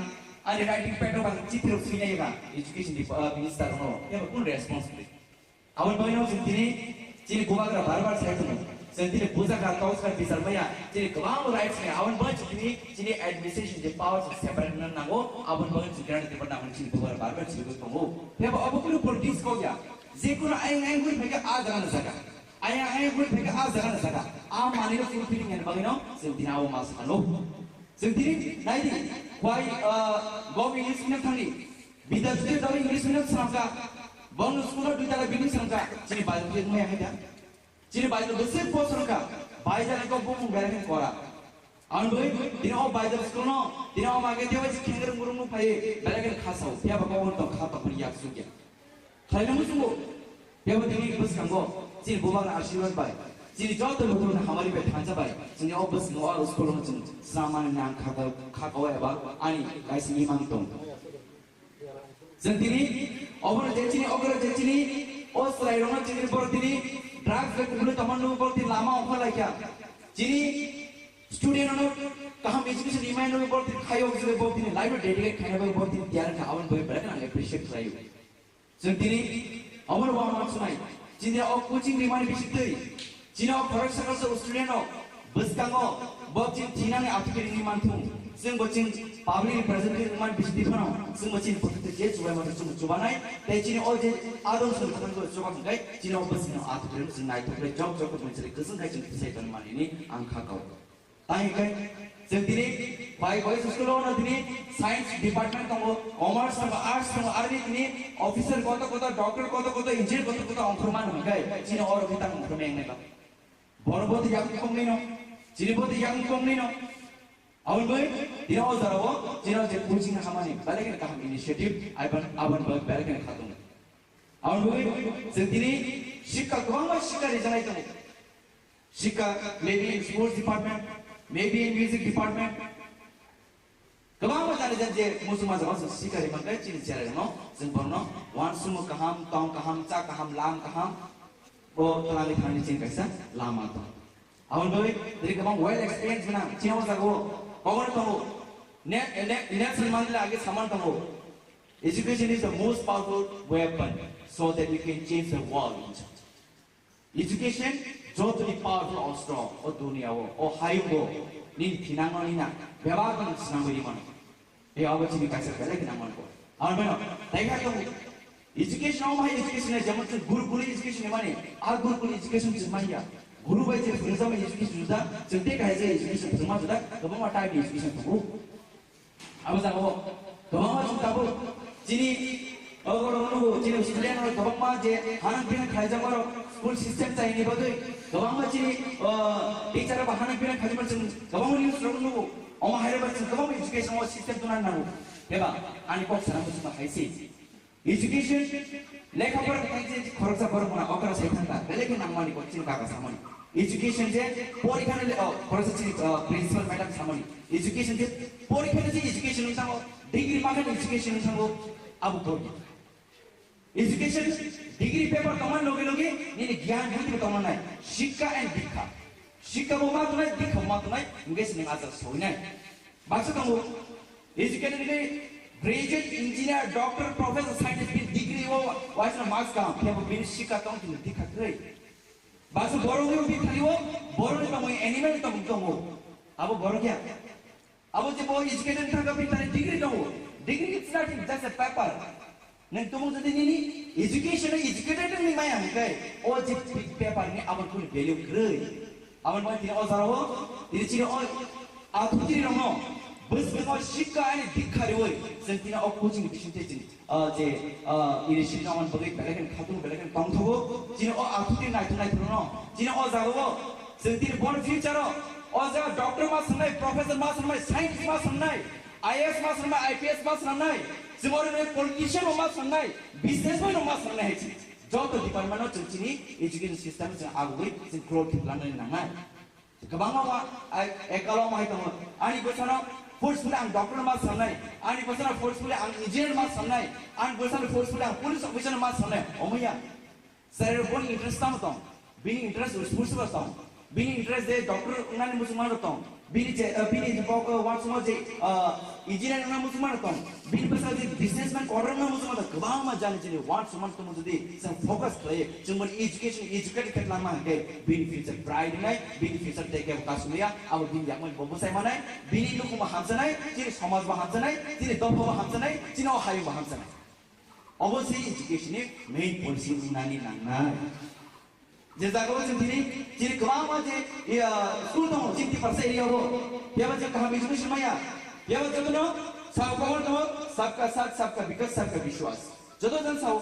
आनि राइटिं पैड बा चित्र सिनायबा एजुकेशन मिनिस्टर नो याबा कुन रेस्पोंसिबिलिटी आवन बयनो जों दिनै जिनि गोबाग्रा बार-बार सायखनो जों दिनै बुजाग्रा काउन्सिलर बिसारबाया दिनै गोबां राइट्स ने आवन बय दिनै एडमिनिस्ट्रेशन जे पावर्स सेपारेट नांगौ आवन बय ग्रान्ट पेपर नांगौ दिनै गोबाग्रा बार-बार सिबो दङो याबा अब कुन पॉलिटिक्स को गया जेकुन आइ गुन फेका आ जाना सका आइ गुन फेका आ जाना सका आ मानिनो फुल फिलिंग ने बगिनो जों दिनै आव मास खानो जों दिनै नायदि वाइ गव इंग्लिश मिडियाम थांनि विद्यार्थी दाव इंग्लिश मिडियाम सामका बंग स्कूल दुइटा बिल्डिं सामका जिनि बायदि मया हैदा जिनि बायदि बेसे पोसरका बायजाले को बुं बेरके करा आं बै दिनो बायजा स्कूल न दिनो मागे देव खेंगर मुरुमु फाय बेरके खासाव याबा को तो खाता पर याक सुगिया खाइनो मुसुगो याबा दिनि बस कांगो जिनि बुबार आशीर्वाद बाय जिनि जत लोगन हमारी बे थांजा बाय जिनि ओ बस नो स्कूल न जों सामान नां खागाव एबा आनि गाइस निमां दं जों दिनै अबर जेचिनि ओ स्लाइडों जिनि बर दिनै ड्रग्स बेकुले तमन्नु बर दिन लामा अखा लाइका जिनि स्टुडेन्टनो कहाम एजुकेशन इमाइनो बर दिन खायो जिनि बर दिन लाइफ डेडिकेट खाने बर दिन त्यार का आवन बय बरक ना एप्रिशिएट खायो जों दिनै अबर वामा सुनाय जिनि ओ कोचिं रिमाइन बिसितै जिनि ओ फरेस्ट सर्कल स्टुडेन्टनो बसकांगो बचिन थिनानि आर्टिकल रिमाइनथुं जों बचिन पाब्लिक रिप्रेजेंटेटिव मान बिसिति फनो जों बचिन पथते जे जुबाय मते जों जुबानाय ते जिनि ओ जे आदम सरखारखौ जुबाखै जिनि ओ बसिन आर्टिकल जों नायथुखै जब मोनसे गोजोनखाय जों फिसायगोन मानिनि आं खागाव ताइखाय जों दिनै बाय स्कुलाव न दिनै साइन्स डिपार्टमेन्ट दङ कमार्स दङ आर्ट्स दङ आरो दिनै अफिसार कत डॉक्टर कत इन्जिनियर कत अंखरमान होनखाय जिनि अर बितां अंखरमेंनाय बा बरबोद यां कमनिनो जिनिबोद यां कमनिनो आवन बै दिनो जरावो जिनो जे कोचिंग खामानि बालेगन काम इनिशिएटिभ आवन बै बालेगन खादों आवन बै जों दिनै शिक्षा गोबां शिक्षा रिजानाय दङ शिक्षा maybe in sports department maybe in music department गोबां जाने जे मुसुमा जबां शिक्षा रिमानखाय चिनि चेराय दङ जों बरनो वान सुमु काहाम तंग काहाम चा काहाम लाम काहाम बो तलालि खानि चिन कायसा लामा दङ आवन बै दिनै गोबां वेल एक्सपीरियंस गोनां चिनो जागो कमन तंगो नेक्स्ट रिमांडले आगे सामान तंगो education is the most powerful weapon so that we can change the world education जो तो पावरफुल और स्ट्रांग और दुनिया वो और हाइबो नी थिनांगो नीना बेबाग न सिनांगो इमान ए आबची भी कैसे पहले कि नामन को और बनो देखा तो एजुकेशन ओ माय एजुकेशन है जमत गुरुकुल एजुकेशन माने आ Gurukul education जिमाया Guru by J फुरजाम education जुदा जोंते गायजे एजुकेशन जुमा जुदा गोबां टाइप एजुकेशन दङ अब जागो गोबां जुदाबो जिनि अगरनो जिनि स्टुडेन्ट गोबां मा जे हानां बिना खायजामारो स्कुल सिस्टेम चाहिने बदै गोबां जिनि टीचर बाहानां बिना खायजामार जों गोबां निउस रनो अमा हायरबा जों गोबां एजुकेशन सिस्टेम दुना नांगौ एबा आनि पक्ष साना बुझमा हायसि एजुकेशन लेखाफोर खायसे खरसा बरमना अकरा सायथांता बेलेग नांगमानि को चिन काका सामनि एजुकेशन जे परीक्षाने खरसा चिन प्रिन्सिपल मैडम सामनि एजुकेशन जे परीक्षाने जे एजुकेशन थांगो डिग्री माने एजुकेशन थांगो अब कोई एजुकेशन डिग्री पेपर तमन लोगे नि ज्ञान बुद्धि तमन नाय शिक्षा एंड दीक्षा शिक्षा बो मा तुनाय दीक्षा मा तुनाय इंगेस ने आजा सोइनाय बासो तंगो एजुकेशन ने graduate engineer doctor professor scientist degree वो वाइसना मार्क्स का फेब बिन शिक्षा तंग तिन दीक्षा रै बासो बरो गयो बि खाली वो बरो ने तमय एनिमल तंग तंगो अब बरो क्या अब जे बो एजुकेशन थांगा बि ताने डिग्री दंगो degree it's not just a paper नों तुम जदि नि एजुकेशन एजुकेटेड नि माया हकै ओ जे पेपर नि आबन कुन वैल्यू ग्रै आबन मा तिन अजाराव तिन चिन ओ आथुति रंग बस बेमा शिक्षा अनि दीक्षा रे वय जों तिन ओ कोचिं बिसिनते जिन जे इनिशिएटिभ आमन बगै बेलेगन खातु बेलेगन तंथगो जिन ओ आथुति नायथु न जिन ओ जागो जों तिन बर फ्यूचर ओ जा डॉक्टर मा सनाय प्रोफेसर मा सनाय साइंस मा सनाय आईएएस मा सनाय आईपीएस मा सनाय जों पलिटिशियन मा साननाय बिजनेसमैन मा साननाय है जत डिपार्टमेन्टआव जों दिनै एजुकेशन सिस्टेम जों आगुयै जों ग्रोथ खालामनो नाङा गोबां मा एकालाव माय दङ आंनि बोसोराव फोर्सफुली आं डक्टर मा साननाय आंनि बोसोराव फोर्सफुली आं इंजिनियर मा साननाय आंनि बोसोराव फोर्सफुली आं पुलिस अफिसार मा साननाय अमैया सर कोन इंटरेस्ट दं बिनि इंटरेस्ट स्पोर्ट्स दं बिनि इंटरेस्ट दे डक्टर उनानि मुसलमान दं बिनि जबाव वाट समाव जे इंजिनियर उना मुसलमान दं बिनि बोसोराव जे बिजनेसमैन कॉर्नर मुसलमान दं गोबां मा जानो जे वाट समाव दं जुदि जों फोकस खालायो जों मोन एजुकेशन एजुकेटेड खालामनो हागे बिनि फ्यूचर ब्राइट नाय बिनि फ्यूचर टेक अफ कासुमिया आबो बिनि यामन बबसाय मानाय बिनि लुकुमा हामजानाय दिनै समाजबा हामजानाय दिनै दफाबा हामजानाय दिनै हायुबा हामजानाय अबसे एजुकेशननि मेन पॉलिसी उनानि नांनाय जे जागाव जों दिनै गोबां मा जे स्कुल दङ 50% एरियाव बेयाव जों गाहाम एजुकेशन माया बेयाव जों सावगाव दङ सबका साथ सबका विकास सबका विश्वास जतो जों साव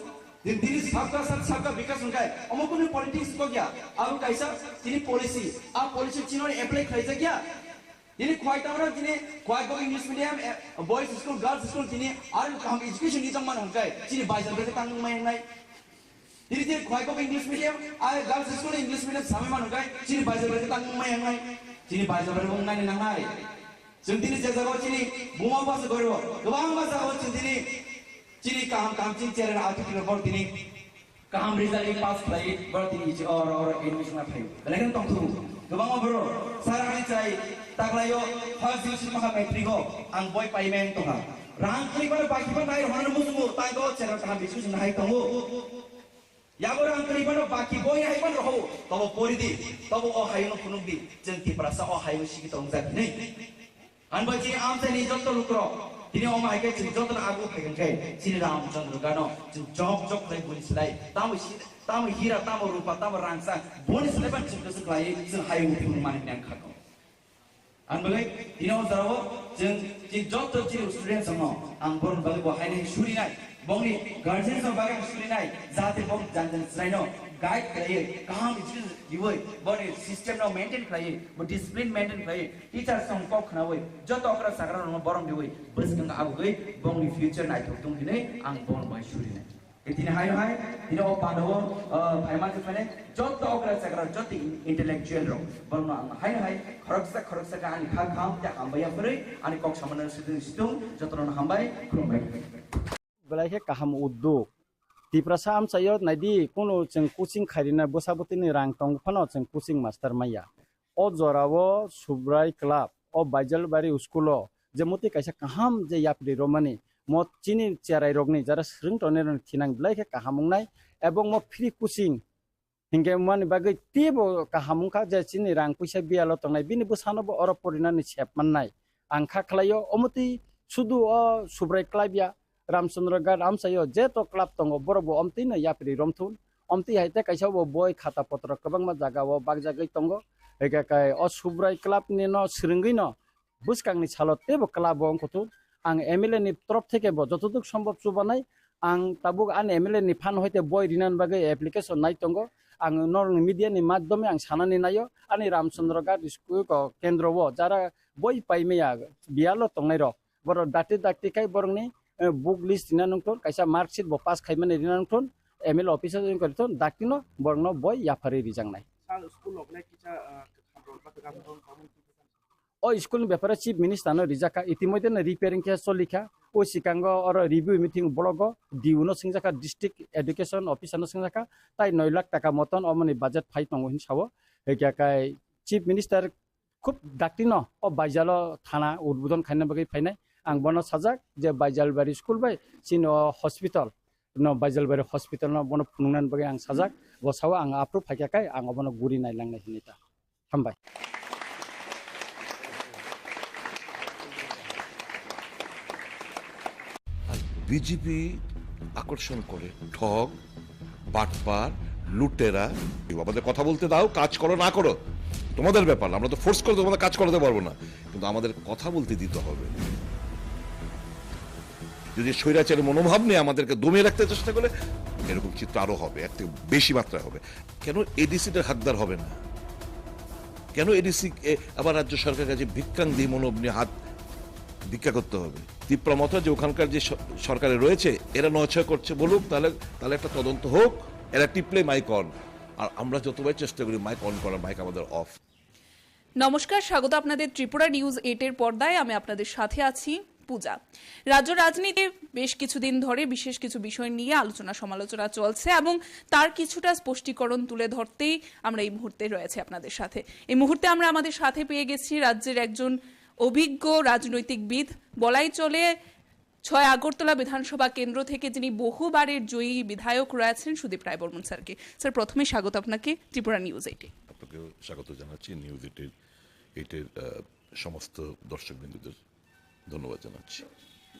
दिनै सबका साथ सबका विकास उनकाय अमुकुनि पॉलिटिक्स को गया अब कैसा दिनै पॉलिसी आ पॉलिसी चिनो एप्लाई खाइजा गया दिनै क्वाइटावरा दिनै क्वाइटो English medium boys school girls school दिनै आरो गाहाम एजुकेशन नि जमान उनकाय दिनै बायजों तांग मायनाय Diri diri kuai kau English medium, ay girls school English medium sama mana kai, ciri baca baca tanggung main ngai, ciri baca baca bungai ni nangai, cintini jaga kau ciri bunga pas kau, kebang pas kau ciri kaham kaham ciri ciri ada artikel kau ciri kaham result ini pass lagi, baru ciri or English mana pay, lagi tong tu, kebang bro, sarang ni cai, tak layo first division mah metri kau, ang boy payment tu kan, rang kali pada bagi pada air mana musuh, tak kau ciri kaham bisnis naik tunggu. Yago ang kaliban baki boy ay man roho tabo poridi tabo o hayo punugdi jenti prasa o hayo sigi tong zat nei anba ji am se ni jotto lukro tini o ma ke jin jotto agu phagen kai sini ram chandra gano jin jok jok lai bonis lai tamu hira tamu rupa tamu rangsa bonis lai ban jin kesu lai jin hayo pun man nyang khako anba lai tini o zarawo jin jotto ji student samo ang bon bagi bo hayo shuri nai Bongi guardians of bagai suri nai zate bong janjan sraino guide krai kaham education diwoi body system no maintain krai but discipline maintain krai teacher song kok na woi joto okra sakra no borong diwoi bus ganga abu goi bongi future nai thok tung dine ang bon bai suri nai etine hai dine o padawo phaiman ke phane joto okra sakra joti intellectual ro bong no ang hai khoroksa ka ani kham ta ambaya pare ani kok samana situng joto no hambai khumbai belai kaham uddog tiprasa am sayot naidi kono jeng coaching kharina bosabotini rang tong phano jeng coaching master maya o jorawo subrai club o baijalbari school jemuti kaisa kaham je yapri romani mo chini cherai rogni jara sring toner thinang belai kahamungnai ebong mo free coaching hingge man bagai tibo kahamungka je chini rang puisa bialo tongnai bini bosanobo oro porinani chepmannai angkha khlayo omuti sudu o subrai club ya Ramchandra Gad am sayo jeto club tongo borobo omti na yapri romthun omti haite kaisa bo boy khata patra kabang ma jaga wo bag jagai tongo ega kai o subrai club ni no sringui no buskang ni chalote bo club ong kutu ang MLA ni trop theke bo jotoduk সম্ভব subanai ang tabuk an MLA ni phan hoite boy rinan bagai application nai tongo ang nor media ni madhyome ang sanani nayo ani Ramchandra Gad school ko kendro wo jara boy paimea bialo tongnai ro boro dati kai borong ni book list dina nungton kaisa mark sheet bo pass khaimane dina nungton ML officer join koriton dakino borno boy yapari rijangnai sang school lokne kicha khamro pataka kamun o school bepare chief minister no rijaka itimodhe na repairing ke solikha o sikango or review meeting blogo diuno singjaka district education officer no singjaka tai 9 lakh taka moton omoni budget phai tongo hin sawo ekya kai chief minister খুব ডাক্তিনো ও বাইজালো থানা উদ্বোধন খাইনা বাকি ফাইনাই आं बनो साजाक जे बाइजालबारि school bye सिनो hospital no बाइजालबारि hospital no बनो फुनुंनान बागै आं साजाक बसाव आं आप्रुभ फायखाखाय आं बनो गुरि नायलांनाय हिनिता हामबाय বিজেপি আকর্ষণ করে ঠগ বাটপার লুটেরা আমাদের কথা বলতে দাও কাজ করো না করো তোমাদের ব্যাপার আমরা তো ফোর্স করে তোমাদের কাজ করাতে পারবো না কিন্তু আমাদের কথা বলতে দিতে হবে যদি স্বৈরাচারের মনোভাব নিয়ে আমাদেরকে দমিয়ে রাখতে চেষ্টা করে এরকম চিত্র আরো হবে এর থেকে বেশি মাত্রায় হবে কেন এডিসিটার হকদার হবে না কেন এডিসি আবার রাজ্য সরকারের কাছে ভিক্ষাং দিয়ে মনোভ নিয়ে হাত ভিক্ষা করতে হবে তীব্রমথা যে ওখানকার যে সরকারে রয়েছে এরা নয়ছয় করছে বলুক, তাহলে তাহলে একটা তদন্ত হোক, এরা টিপলে মাইক অন, আর আমরা যতবার চেষ্টা করি মাইক অন করার, মাইক আমাদের অফ। নমস্কার, স্বাগত আপনাদের ত্রিপুরা নিউজ 8-এর পর্দায়। আমি আপনাদের সাথে আছি পূজা। রাজ্য রাজনীতিতে বেশ কিছুদিন ধরে বিশেষ কিছু বিষয় নিয়ে আলোচনা সমালোচনা চলছে এবং তার কিছুটা স্পষ্টীকরণ তুলে ধরতেই আমরা এই মুহূর্তে রয়েছে আপনাদের সাথে। এই মুহূর্তে আমরা আমাদের সাথে পেয়ে গেছি রাজ্যের একজন অভিজ্ঞ রাজনৈতিকবিদ, বলাই চলে 6 আগরতলা বিধানসভা কেন্দ্র থেকে যিনি বহুবারের জয়ী বিধায়ক রয়েছেন, সুদীপ রায় বর্মন স্যারকে। স্যার, প্রথমে স্বাগত আপনাকে ত্রিপুরা নিউজ 8-এ। আপনাকেও স্বাগত জানাচ্ছি, নিউজ 8-এর সমস্ত দর্শকবৃন্দদের ধন্যবাদ জানাচ্ছি।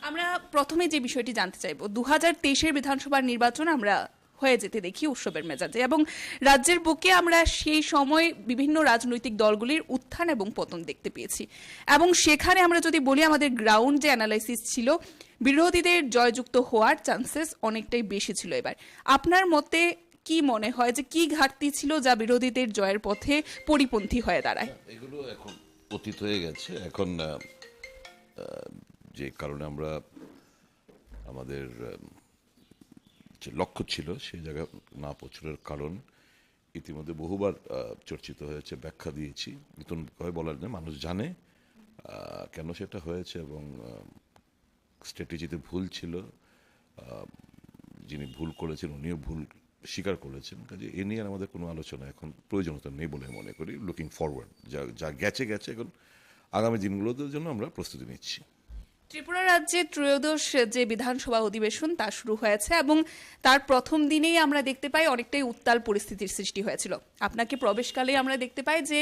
আমরা প্রথমে যে বিষয়টি জানতে চাইব, 2023-এর বিধানসভার নির্বাচন আমরা হয়ে যেতে দেখি উৎসবের মেজাজে, এবং রাজ্যের বুকে আমরা সেই সময় বিভিন্ন রাজনৈতিক দলগুলির উত্থান এবং পতন দেখতে পেয়েছি। এবং সেখানে আমরা যদি বলি, আমাদের গ্রাউন্ড যে অ্যানালাইসিস ছিল, বিরোধীদের জয়যুক্ত হওয়ার চান্সেস অনেকটাই বেশি ছিল। এবার আপনার মতে কি মনে হয় যে কি ঘাটতি ছিল যা বিরোধীদের জয়ের পথে পরিপন্থী হয়ে দাঁড়ায়? এগুলো এখন অতীত হয়ে গেছে। এখন যে কারণে আমরা আমাদের যে লক্ষ্য ছিল সেই জায়গায় না পৌঁছানোর কারণ ইতিমধ্যে বহুবার চর্চিত হয়েছে, ব্যাখ্যা দিয়েছি, নতুনভাবে বলার জন্য মানুষ জানে কেন সেটা হয়েছে, এবং স্ট্র্যাটেজিতে ভুল ছিল, যিনি ভুল করেছেন উনিও ভুল স্বীকার করেছেন। কাজে এ নিয়ে আমাদের কোনো আলোচনা এখন প্রয়োজনীয়তা নেই বলে মনে করি। লুকিং ফরওয়ার্ড, যা গেছে গেছে, এখন আগামী দিনগুলোর জন্য আমরা প্রস্তুতি নিচ্ছি। ত্রিপুরা রাজ্যে ত্রয়োদশ যে বিধানসভা অধিবেশন তা শুরু হয়েছে এবং তার প্রথম দিনেই আমরা দেখতে পাই অনেকটাই উত্তাল পরিস্থিতির সৃষ্টি হয়েছিল। আপনাকে প্রবেশকালে আমরা দেখতে পাই যে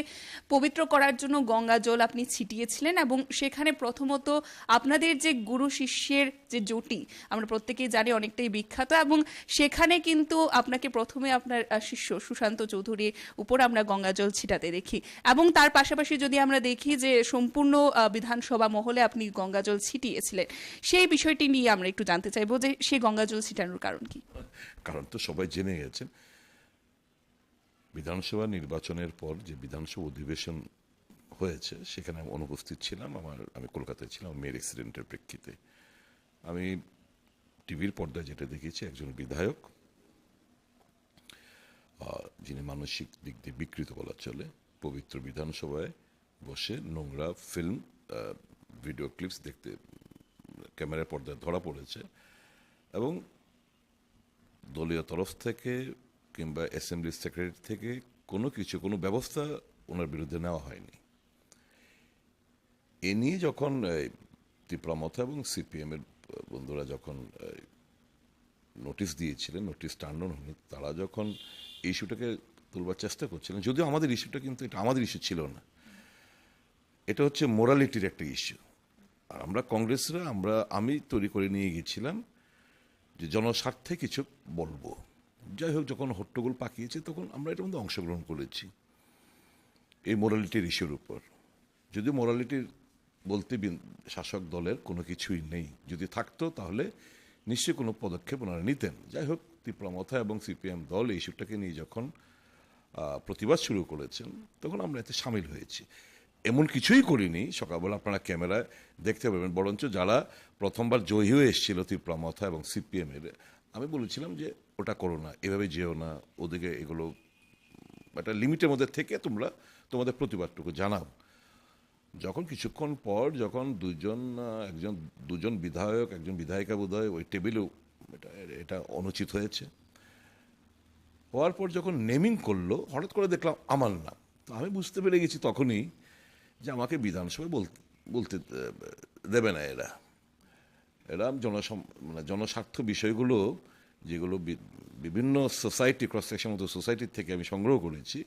পবিত্র করার জন্য গঙ্গা জল আপনি ছিটিয়েছিলেন, এবং সেখানে প্রথমত আপনাদের যে গুরু শিষ্যের যে জুটি আমরা প্রত্যেকেই জানি অনেকটাই বিখ্যাত, এবং সেখানে কিন্তু আপনাকে প্রথমে আপনার শিষ্য সুশান্ত চৌধুরীর উপর আমরা গঙ্গা জল ছিটাতে দেখি, এবং তার পাশাপাশি যদি আমরা দেখি যে সম্পূর্ণ বিধানসভা মহলে আপনি গঙ্গা জল ছিটিয়েছিলেন, সেই বিষয়টি নিয়ে আমরা একটু জানতে চাইবো যে সেই গঙ্গা জল ছিটানোর কারণ কি? কারণ তো সবাই জেনে গেছেন, বিধানসভা নির্বাচনের পর যে বিধানসভা অধিবেশন হয়েছে সেখানে আমি অনুপস্থিত ছিলাম। আমি কলকাতায় ছিলাম মেয়ের অ্যাক্সিডেন্টের প্রেক্ষিতে। আমি টিভির পর্দায় যেটা দেখেছি, একজন বিধায়ক যিনি মানসিক দিক দিয়ে বিকৃত বলা চলে, পবিত্র বিধানসভায় বসে নোংরা ফিল্ম ভিডিও ক্লিপস দেখতে ক্যামেরার পর্দায় ধরা পড়েছে, এবং দলীয় তরফ থেকে কিংবা অ্যাসেম্বলি সেক্রেটারি থেকে কোনো ব্যবস্থা ওনার বিরুদ্ধে নেওয়া হয়নি। এ নিয়ে যখন তীব্রমথা এবং সিপিএম এর বন্ধুরা যখন নোটিশ দিয়েছিলেন, নোটিশ টান্ডন হয়নি, তারা যখন ইস্যুটাকে তুলবার চেষ্টা করছিলেন, যদিও আমাদের ইস্যুটা কিন্তু এটা আমাদের ইস্যু ছিল না, এটা হচ্ছে মোরালিটির একটা ইস্যু। আর আমরা কংগ্রেসরা আমি তৈরি করে নিয়ে গেছিলাম যে জনস্বার্থে কিছু বলবো। যাই হোক, যখন হট্টগোল পাকিয়েছে তখন আমরা এটার মধ্যে অংশগ্রহণ করেছি এই মোরালিটির ইস্যুর উপর। যদিও মোরালিটির বলতে শাসক দলের কোনো কিছুই নেই, যদি থাকতো তাহলে নিশ্চয়ই কোনো পদক্ষেপ ওনারা নিতেন। যাই হোক, তীব্রমথা এবং সিপিএম দল এই ইস্যুটাকে নিয়ে যখন প্রতিবাদ শুরু করেছেন তখন আমরা এতে সামিল হয়েছি। এমন কিছুই করিনি, সকালবেলা আপনারা ক্যামেরায় দেখতে পাবেন, বরঞ্চ যারা প্রথমবার জয়ী হয়ে এসেছিল তীব্রমথা এবং সিপিএম এর, আমি বলেছিলাম যে ওটা করো না, এভাবে যেও না, ওদিকে এগুলো একটা লিমিটের মধ্যে থেকে তোমরা তোমাদের প্রতিবাদটুকু জানাও। যখন কিছুক্ষণ পর যখন দুজন বিধায়ক একজন বিধায়িকা বোধহয় ওই টেবিলেও এটা অনুচিত হয়েছে, হওয়ার পর যখন নেমিং করলো, হঠাৎ করে দেখলাম আমার নাম। তো আমি বুঝতে পেরে গেছি তখনই যে আমাকে বিধানসভায় বলতে দেবে না এরা জনস্বার্থ বিষয়গুলো, যেগুলো বিভিন্ন সোসাইটি, ক্রস সেকশন মতো সোসাইটির থেকে আমি সংগ্রহ করেছি,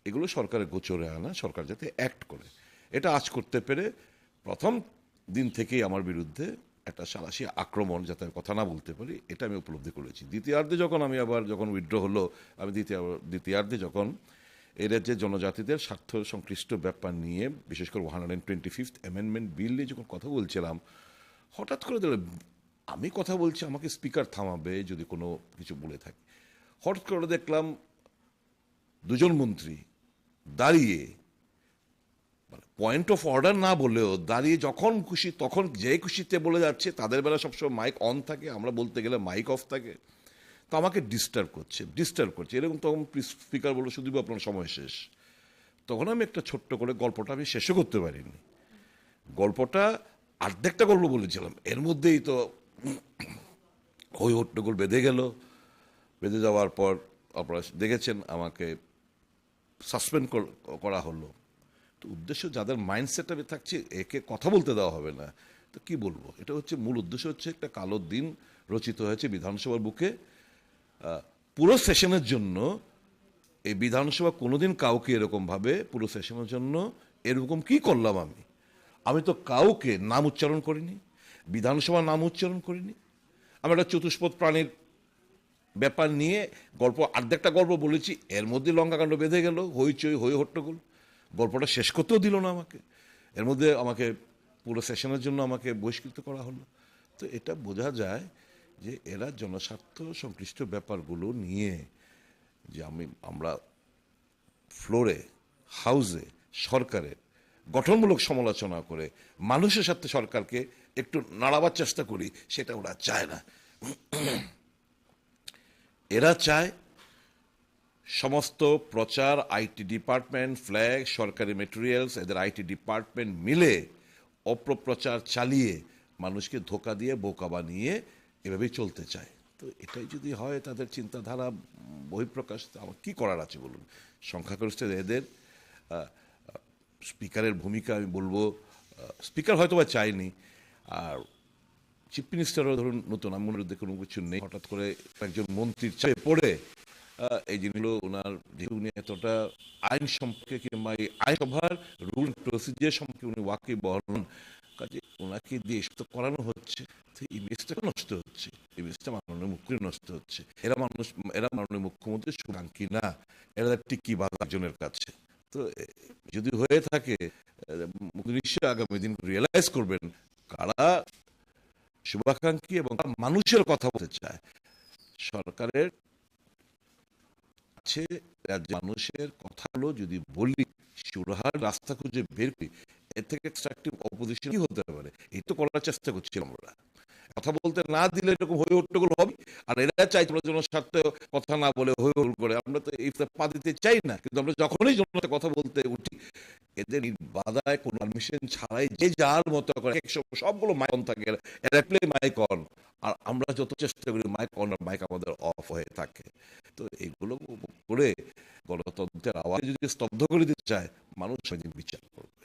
এগুলো সরকারের গোচরে আনা, সরকার যাতে অ্যাক্ট করে। এটা আজ করতে পেরে প্রথম দিন থেকেই আমার বিরুদ্ধে একটা সালাসি আক্রমণ, যাতে আমি কথা না বলতে পারি, এটা আমি উপলব্ধি করেছি। দ্বিতীয়ার্ধে যখন উইথড্র হলো, আমি দ্বিতীয়ার্ধে যখন এর যে জনজাতিদের স্বার্থ সংশ্লিষ্ট ব্যাপার নিয়ে, বিশেষ করে 125th অ্যামেন্ডমেন্ট বিল নিয়ে যখন কথা বলছিলাম, হঠাৎ করে আমি কথা বলছি, আমাকে স্পিকার থামাবে যদি কোনো কিছু বলে থাকে। হঠাৎ করে দেখলাম দুজন মন্ত্রী দাঁড়িয়ে পয়েন্ট অফ অর্ডার না বলেও দাঁড়িয়ে যখন খুশি তখন যে খুশিতে বলে যাচ্ছে, তাদের বেলা সবসময় মাইক অন থাকে, আমরা বলতে গেলে মাইক অফ থাকে। তো আমাকে ডিস্টার্ব করছে এরকম। তখন স্পিকার বললো, শুধু আপনার সময় শেষ। তখন আমি একটা ছোট্ট করে গল্পটা আমি শেষও করতে পারিনি। গল্পটা অর্ধেকটা গল্প বলেছিলাম, এর মধ্যেই তো হই হট্টগোল বেঁধে গেল। বেঁধে যাওয়ার পর আপনারা দেখেছেন আমাকে সাসপেন্ড করা হলো। তো উদ্দেশ্য, যাদের মাইন্ডসেট আমি থাকছে একে কথা বলতে দেওয়া হবে না, তো কি বলবো, এটা হচ্ছে মূল উদ্দেশ্য। হচ্ছে একটা কালো দিন রচিত হয়েছে বিধানসভার বুকে। পুরো সেশনের জন্য এই বিধানসভা কোনোদিন কাউকে এরকমভাবে পুরো সেশনের জন্য এরকম কি করলাম আমি তো কাউকে নাম উচ্চারণ করিনি, বিধানসভার নাম উচ্চারণ করিনি। আমি একটা চতুষ্পদ প্রাণীর ব্যাপার নিয়ে অর্ধেকটা গল্প বলেছি, এর মধ্যে লঙ্কাকাণ্ড বেঁধে গেল, হইচই হই হট্টগোল। গল্পটা শেষ করতেও দিল না আমাকে, এর মধ্যে আমাকে পুরো সেশনের জন্য আমাকে বহিষ্কৃত করা হলো। তো এটা বোঝা যায় যে এরা জনস্বার্থ সংশ্লিষ্ট ব্যাপারগুলো নিয়ে যে আমরা ফ্লোরে, হাউসে সরকারের গঠনমূলক সমালোচনা করে মানুষের সাথে সরকারকে একটু নাড়াবার চেষ্টা করি, সেটা ওরা চায় না। এরা চায় সমস্ত প্রচার, আইটি ডিপার্টমেন্ট, ফ্ল্যাগ, সরকারি মেটেরিয়ালস, এদের আইটি ডিপার্টমেন্ট মিলে অপপ্রচার চালিয়ে মানুষকে ধোকা দিয়ে বোকা বানিয়ে এভাবেই চলতে চায়। তো এটাই যদি হয় তাদের চিন্তাধারা বহিঃপ্রকাশ, আমার কী করার আছে বলুন। সংখ্যাগরিষ্ঠ এদের স্পিকারের ভূমিকা আমি বলবো, স্পিকার হয়তো বা চাইনি, আর চিফ মিনিস্টারও ধরুন নতুন, আমি মনে দেখে কোনো কিছু নেই, হঠাৎ করে একজন মন্ত্রীর চাপে পড়ে এই জিনিসগুলো ওনার, যেহেতু উনি এতটা আইন সম্পর্কে কিংবা এই আইনসভার রুল প্রসিডিয়ার সম্পর্কে উনি ওয়াকিবহাল, কাজে ওনাকে দিয়ে এসব তো করানো হচ্ছে, ইমেজটা নষ্ট হচ্ছে, ইমেজটা মাননীয় মুখ্যমন্ত্রী নষ্ট হচ্ছে। এরা মাননীয় মুখ্যমন্ত্রী শুভাকাঙ্ক্ষী না, এরা টিকি বাধা একজনের কাছে। তো যদি হয়ে থাকে, নিশ্চয়ই আগামী দিন রিয়েলাইজ করবেন কারা শুভাকাঙ্ক্ষী এবং মানুষের কথা বলতে চায়। সরকারের আছে মানুষের কথাগুলো যদি বলি, সুরাহার রাস্তা খুঁজে বের করি, এর থেকে এক্সট্রাকটিভ অপোজিশন কি হতে পারে, এই তো করার চেষ্টা করছিলাম। আমরা কথা বলতে না দিলে এরকম হয়ে হট্টগোল হবে, আর এরা চাই তোমরা জনস্বার্থে কথা না বলে হয়ে হল করে। আমরা তো এই পা দিতে চাই না, কিন্তু আমরা যখনই জনস্বার্থে কথা বলতে উঠি, এদের বাধায় কোনো পারমিশন ছাড়াই যে যার মতো করে সবগুলো মাইক অন থাকে, এরা প্লে মাইক অন, আর আমরা যত চেষ্টা করি মাইক অন আর মাইক আমাদের অফ হয়ে থাকে। তো এইগুলো করে গণতন্ত্রের আওয়াজ যদি স্তব্ধ করে দিতে চায়, মানুষ সেদিন বিচার করবে।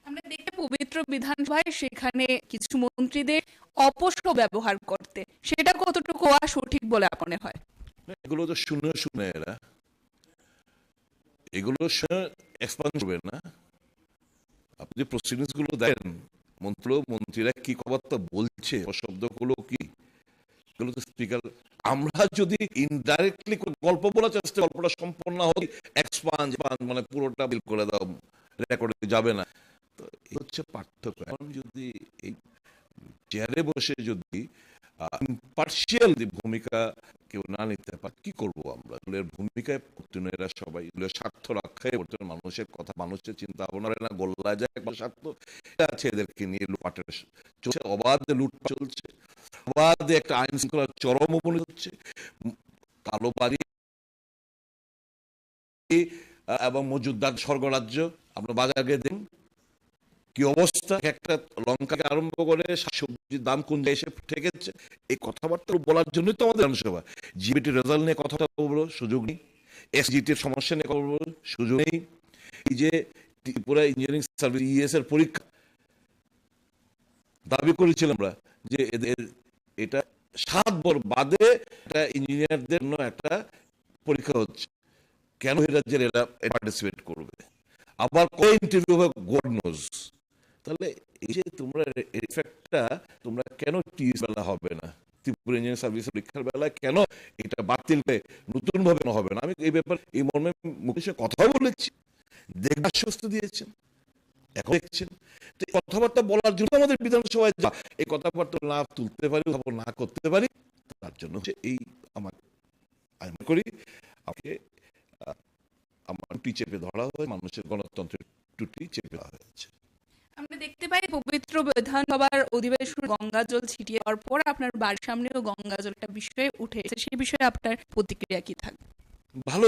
আমরা দেখতে পবিত্র বিধানসভায় সেখানে কিছু মন্ত্রীদের অপস্র ব্যবহার করতে, সেটা কতটুকু সঠিক বলে মনে হয়? এগুলো তো শুনে এরা এগুলো শুনে এক্সপান্ড করবে না। আপনি যে প্রসিডিংস গুলো দেখেন, মন্ত্রীরা কি কথাবার্তা বলছে, শব্দগুলো কি, এগুলো তো স্পিকার। আমরা যদি ইনডাইরেক্টলি গল্প বলার চেষ্টা, গল্পটা সম্পূর্ণ হয় এক্সপান্ড মানে পুরোটা বিল করে দাও, রেকর্ডে যাবে না। তো এই হচ্ছে পার্থক্য। এখন যদি এই চেয়ারে বসে যদি ইম্পার্শিয়াল ভূমিকা কেউ না নিতে পারে, কি করবো আমরা? এর ভূমিকায় এরা সবাই স্বার্থ রক্ষায় মানুষের কথা, মানুষের চিন্তা ভাবনা না গোল্লা যায় একবার স্বার্থ আছে, এদেরকে নিয়ে লুটপাটের চলছে, অবাধে লুটপাট চলছে, অবাধে একটা আইন শৃঙ্খলার চরম অবনতি হচ্ছে। কালো বাড়ি এবং মজুদার স্বর্গরাজ্য আপনার বাজারে দেখুন কি অবস্থা। একটা লঙ্কাকে আরম্ভ করে সবজির দাম কোন এসে ঠেকেছে, এই কথাবার্তা বলার জন্যই তো আমাদের বিধানসভা। জিবিটি রেজাল্ট নিয়ে কথা বলবো সুযোগ নেই, এসজিটির সমস্যা নিয়ে কথা বলবো সুযোগ নেই, এই যে ত্রিপুরা ইঞ্জিনিয়ারিং সার্ভিস ইএস এর পরীক্ষা দাবি করেছিলাম আমরা যে এদের এটা 7 বছর বাদে একটা ইঞ্জিনিয়ারদের জন্য একটা পরীক্ষা হচ্ছে, কেন এই রাজ্যের এরা পার্টিসিপেট করবে, আবার কোন ইন্টারভিউ হবে গড নোজ। তাহলে এই যে তোমরা এফেক্টটা তোমরা কেন টিএস বেলা হবে না, ত্রিপুরা ইঞ্জিনিয়ারিং সার্ভিস পরীক্ষার বেলায় কেন এটা বাতিল করে নতুন ভাবে হবে না? আমি এই ব্যাপারে এই মর্মে মুখের সাথে কথা বলেছি, দেখবার আশ্বস্ত দিয়েছেন, এখন দেখছেন। তো এই কথাবার্তা বলার জন্য আমাদের বিধানসভায় যা এই কথাবার্তা না তুলতে পারি, না করতে পারি, তার জন্য হচ্ছে এই আমার আমি করি আমাকে আমার চেপে ধরা হয়, মানুষের গণতন্ত্রের টুটি চেপে দেওয়া হয়েছে। আমরা দেখতে পাই পবিত্র বিধানসভার অধিবেশন গঙ্গা জল ছিটিয়ে দেওয়ার পর আপনার বাড়ির সামনেও গঙ্গা জল একটা বিষয়ে উঠে এসেছে, সেই বিষয়ে আপনার প্রতিক্রিয়া কি থাকবে? ভালো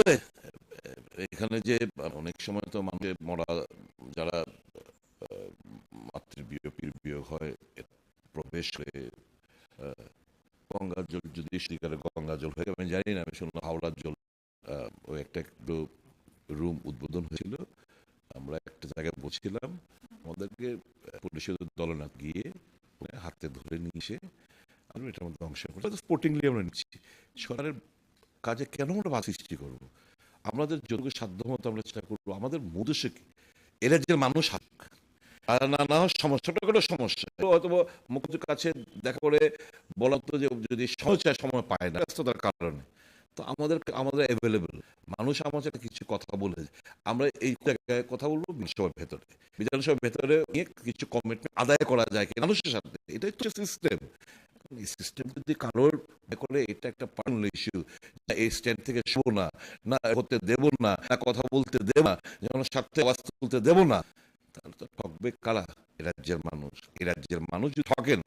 এখানে যে অনেক সময় তো মানুষের মরা যারা মাতৃবিয়োগের বিয়োগ হয় প্রবেশ হয়ে গঙ্গা জল যদি সেখানে গঙ্গা জল হয়ে, আমি জানি না, আমি শুনলাম হাওড়ার জল ওই একটা একটু রুম উদ্বোধন হয়েছিল, আমরা একটা জায়গায় বসছিলাম, আমাদেরকে পরিষদের দলনা গিয়ে হাতে ধরে নিয়ে এসে আমরা এটার মধ্যে অংশ করছি, স্পোর্টিংলি আমরা নিচ্ছি। সরকারের কাজে কেন আমরা বাধা সৃষ্টি করবো? আমাদের যতটুকু সাধ্য মতো আমরা চেষ্টা করবো, আমাদের উদ্দেশ্য কি এ রাজ্যের মানুষ হাক আর না সমস্যাটা কোনো সমস্যা হয়তো মুখ্যমন্ত্রীর কাছে দেখা করে বলা তো যে যদি সময় পায় না ব্যস্ততার কারণে, তো আমাদের অ্যাভেলেবেল মানুষ আমাদের কিছু কথা বলে, আমরা এই জায়গায় কথা বলবো বিধানসভার ভেতরে নিয়ে কিছু কমিটমেন্ট আদায় করা যায় কি মানুষের সাথে, এটাই তো সিস্টেম। এই সিস্টেম যদি কারোর করে এটা একটা পার্সোনাল ইস্যু, এই স্ট্যান্ড থেকে শোবো না, না হতে দেবো না, না কথা বলতে দেবো না, যেমন স্বার্থে আওয়াজ তুলতে দেবো না, তাহলে তো ঠকবে কারা? এ রাজ্যের মানুষ। এ রাজ্যের মানুষ যদি ঠকেন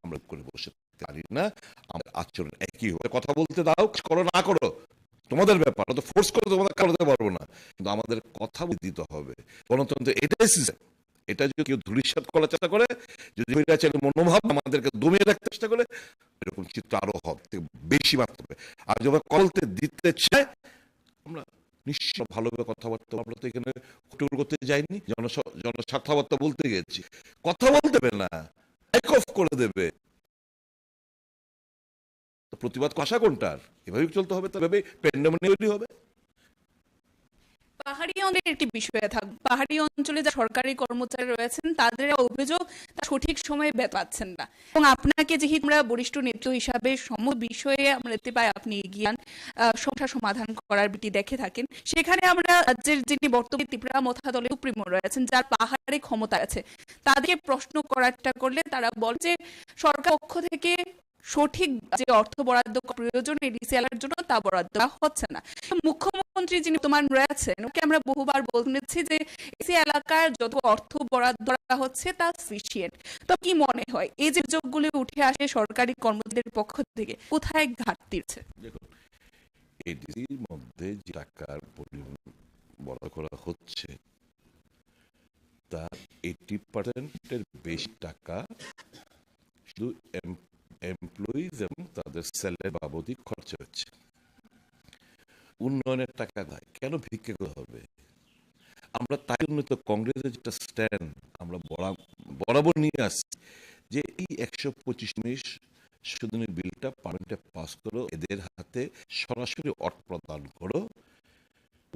আমরা করে বসে পারি না, আমাদের আচরণ একই হবে। কথা বলতে দাও, করো না করো তোমাদের ব্যাপার, তো ফোর্স করে তোমাদের কারোতে পারবো না, কিন্তু আমাদের কথা দিতে হবে। গণতন্ত্র এটাই সিস্টেম। এটা যদি কেউ ধূলিসাৎ করার চেষ্টা করে, যদি মনোভাব আমাদেরকে দমিয়ে রাখতে চেষ্টা করে, এরকম চিত্র আরো হবে, বেশি মাত্রা হবে। আর যখন কলতে দিতে চায় আমরা নিশ্চয় ভালোভাবে কথাবার্তা, আমরা তো এখানে হুটুর করতে যাইনি, জনস্বার্থবার্তা বলতে গেছি, কথা বলতে দেবে না, অফ করে দেবে, প্রতিবাদ আশা কোনটার? এভাবেই চলতে হবে, তবে প্যান্ডেমিক হবে। পাহাড়ি অঞ্চলের একটি বিষয়ে থাকবে, পাহাড়ি অঞ্চলে যা সরকারি কর্মচারী রয়েছেন তাদের অভিযোগ তা সঠিক সময়ে বেতন পাচ্ছেন না, এবং আপনাকে যেহেতু আমরা বরিষ্ঠ নেতৃত্ব হিসাবে সমস্ত বিষয়ে আমরা দেখতে পাই আপনি এগিয়ে সমস্যা সমাধান করার বিটি দেখে থাকেন, সেখানে আমরা রাজ্যের যিনি বর্তমানে ত্রিপুরা মথা দলের সুপ্রিমো রয়েছেন, যার পাহাড়ে ক্ষমতা আছে, তাদেরকে প্রশ্ন করাটা করলে তারা বলে যে সরকার পক্ষ থেকে সঠিক যে অর্থ বরাদ্দ প্রয়োজন এডিসিএল-এর জন্য তা বরাদ্দ হচ্ছে না। মুখ্যমন্ত্রী যিনি বর্তমান রয়েছেন ওকে আমরা বহুবার বলেছি যে এসি এলাকার যত অর্থ বরাদ্দ করা হচ্ছে তা সাফিসিয়েন্ট। তো কি মনে হয় এই যে অভিযোগগুলো উঠে আসে সরকারি কর্মচারীদের পক্ষ থেকে, কোথায় ঘাটতি আছে? দেখুন, এডিসির মধ্যে যে টাকার পরিমাণ বরাদ্দ করা হচ্ছে তার 80% বেশি টাকা শুধু এমপ্লয়িজ এবং তাদের স্যালারি বাবদই খরচ হচ্ছে। উন্নয়নের টাকা দেয় কেন ভিক্ষে হবে? আমরা তাই জন্য তো কংগ্রেসের যেটা স্ট্যান্ড আমরা বরাবর নিয়ে আসছি যে এই 125 সংশোধনী বিলটা পার্লামেন্টে পাস করো, এদের হাতে সরাসরি অর্থ প্রদান করো।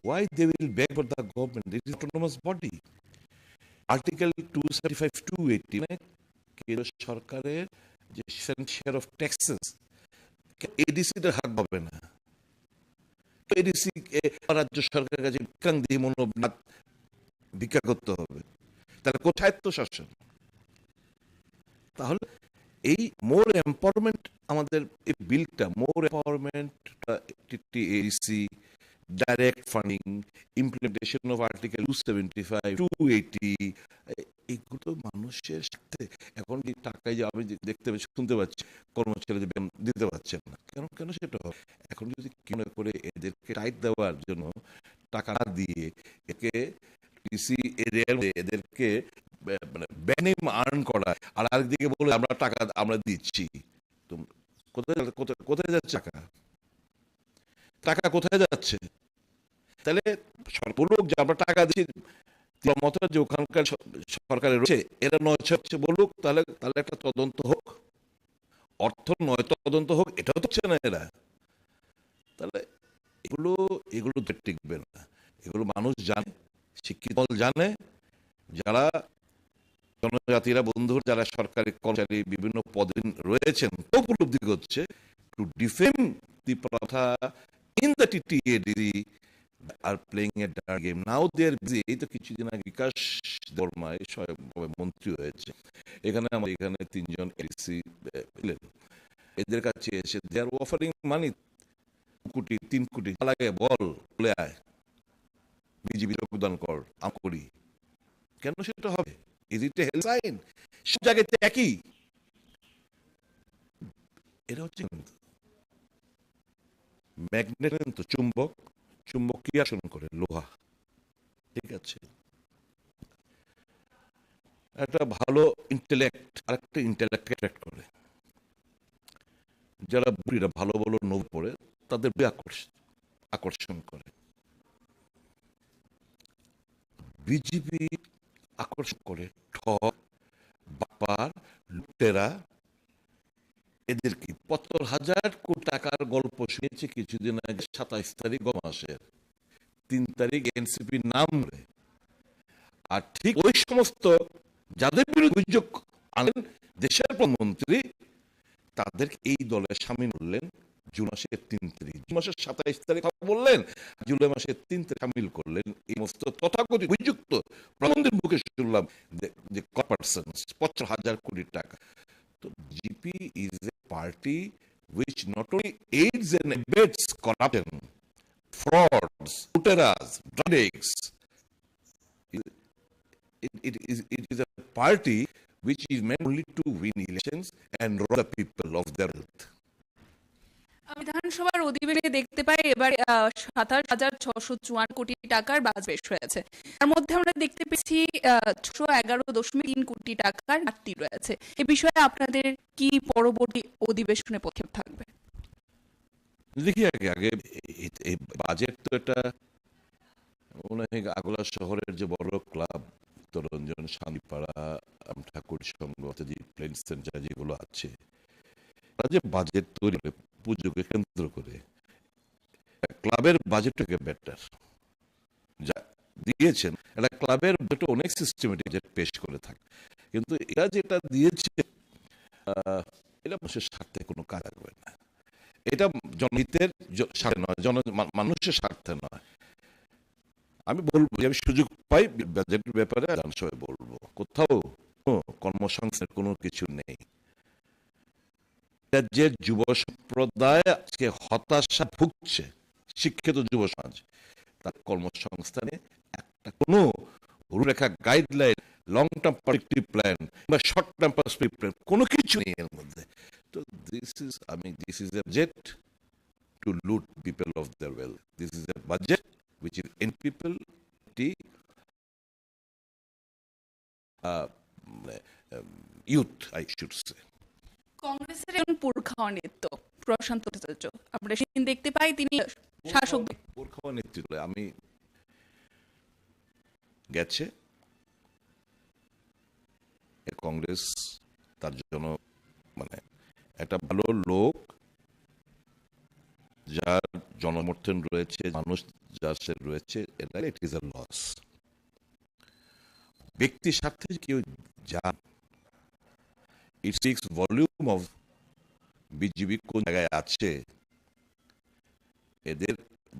Why they will beg for the government? It is autonomous body. Article 275-280 কেন্দ্র সরকারের যে শেয়ার অফ ট্যাক্সেস এডিসিটার হাত পাবে না, এডিসি রাজ্য সরকারের কাছে ভিক্ষা করতে হবে, তাহলে কোথায় তো শাসন? তাহলে এই মোর এম্পাওয়ারমেন্ট, আমাদের এই বিলটা more empowerment, ADC direct funding, implementation of article 275-280, এইগুলো মানুষের সাথে এখন এই টাকায় যে আমি দেখতে পাচ্ছি, শুনতে পাচ্ছি কর্মচারীদের দিতে পারছেন না, কেন সেটা হবে? এখন যদি কেন করে এদেরকে টাইট দেওয়ার জন্য টাকা না দিয়ে একে এদেরকে মানে ব্যানিম আর্ন করা, আর আরেকদিকে বলে আমরা টাকা আমরা দিচ্ছি, তো কোথায় যাচ্ছে টাকা কোথায় যাচ্ছে? তাহলে বলুক যে আমরা টাকা দিচ্ছি, মতো যে ওখানকার সরকারের রয়েছে এরা নয় হচ্ছে বলুক, তাহলে একটা তদন্ত হোক, অর্থ নয় তদন্ত হোক, এটাও তো হচ্ছে না এরা। তাহলে এগুলো টিকবে না, এগুলো মানুষ জানে, শিক্ষিত জানে, যারা জনজাতিরা বন্ধুর যারা সরকারি কর্মচারী বিভিন্ন পদে রয়েছেন তো উপলব্ধি করছে টু ডিফেন্ড দি প্রথা in the TTADC are playing a dark game. Now they are busy. এই তো কিছুদিন আগে বিকাশ বর্মায় মন্ত্রী হয়েছে, এখানে 3জন এডিসি পেলেন, এদের কাছে এসে they are offering money 3 কোটি লাগে বলে আয় বিজেপি যোগদান কর, আমি করি, কেন সেটা হবে? Is it a help sign? সব জায়গাতে একই। এটা হচ্ছে ম্যাগনেট, তো চুম্বক, চুম্বক কি আকর্ষণ করে? লোহা। ঠিক আছে, একটা ভালো ইন্টেলেক্ট আরেকটা ইন্টেলেক্ট অ্যাট্রাক্ট করে। যারা বুড়িরা ভালো ভালো নোবেল পড়ে তাদের বই আকর্ষণ করে। বিজেপি আকর্ষণ করে ঠক, বাপার, লুটেরা, এদের কি ৭৫,০০০ কোটি টাকার গল্প শুনেছি কিছুদিন আগে। ২৭ তারিখ মাসের ৩ তারিখ এনসিপি নাম করে, আর ঠিক ওই সমস্ত যাদের বিরুদ্ধে অভিযোগ আনেন দেশের প্রধানমন্ত্রী, তাদেরকে এই দলে সামিল করলেন জুন মাসের ৩ তারিখ। জুন মাসের ২৭ তারিখ বললেন, জুলাই মাসের ৩ তারিখ সামিল করলেন এই সমস্ত তথাকথিত অভিযুক্ত। প্রধানমন্ত্রীর মুখে শুনলাম যে কর্পোরেশনস ৭৫,০০০ কোটি টাকা। তো GP is a party which not only aids and abets corruption, frauds, looteras, drug addicts. It is a party which is meant only to win elections and rob the people of their wealth. বিধানসভার অধিবেশনে দেখতে পাই এবার ২৭,৬৫৪ কোটি টাকার budget পেশ হয়েছে। তার মধ্যে আমরা দেখতে পেয়েছি ৬১১.৩ কোটি টাকার ঘাটতি রয়েছে। এ বিষয়ে আপনাদের কি পরবর্তী অধিবেশনে পদক্ষেপ থাকবে? দেখি আগে এই বাজেট তো এটা মনে হয় আগলা শহরের যে বড় ক্লাব তরঞ্জন, শান্তিপাড়া, ঠাকুর সংঘ, যে প্লেন সেন্টার যেগুলো আছে, তারা যে বাজেট তৈরি করে পুজোকে কেন্দ্র করে, ক্লাবের বাজেটটাকে বেটার যা দিয়েছেন। একটা ক্লাবের বাজেট অনেক সিস্টেমেটিক পেশ করে থাকে, কিন্তু এরা যেটা দিয়েছে এটা মানুষের স্বার্থে কোনো কাজ আসবে না। এটা জনহিতের স্বার্থে নয়, মানুষের স্বার্থে নয়। আমি বলবো যে আমি সুযোগ পাই বাজেটের ব্যাপারে সবাই বলবো, কোথাও কর্মসংস্থানের কোনো কিছু নেই। রাজ্যের যুব সম্প্রদায় আজকে হতাশা ভুগছে, শিক্ষিত যুব সমাজ, তার কর্মসংস্থানে একটা কোনো রূপরেখা, guideline, long term projective plan বা শর্ট টার্ম পার্সপেক্টিভ প্ল্যান কোনো কিছু নেই এর মধ্যে। তো this is a budget to loot people of their wealth. This is a budget which is in people youth, I should say. কংগ্রেসের একজন পুরখাওয়া নেতৃত্ব প্রশান্ত ভট্টাচার্য, আমরা সেদিন দেখতে পাই তিনি শাসক পুরখাওয়া নেতৃত্ব আমি গেছে কংগ্রেস, তার জন্য মানে একটা ভালো লোক যার জনসমর্থন রয়েছে, মানুষ যার রয়েছে, এটা ইট ইজ এ লস। ব্যক্তি স্বার্থে কেউ যান, ইট স্পিক্স ভলিউম অফ বিজেপি কোন জায়গায় আছে। এদের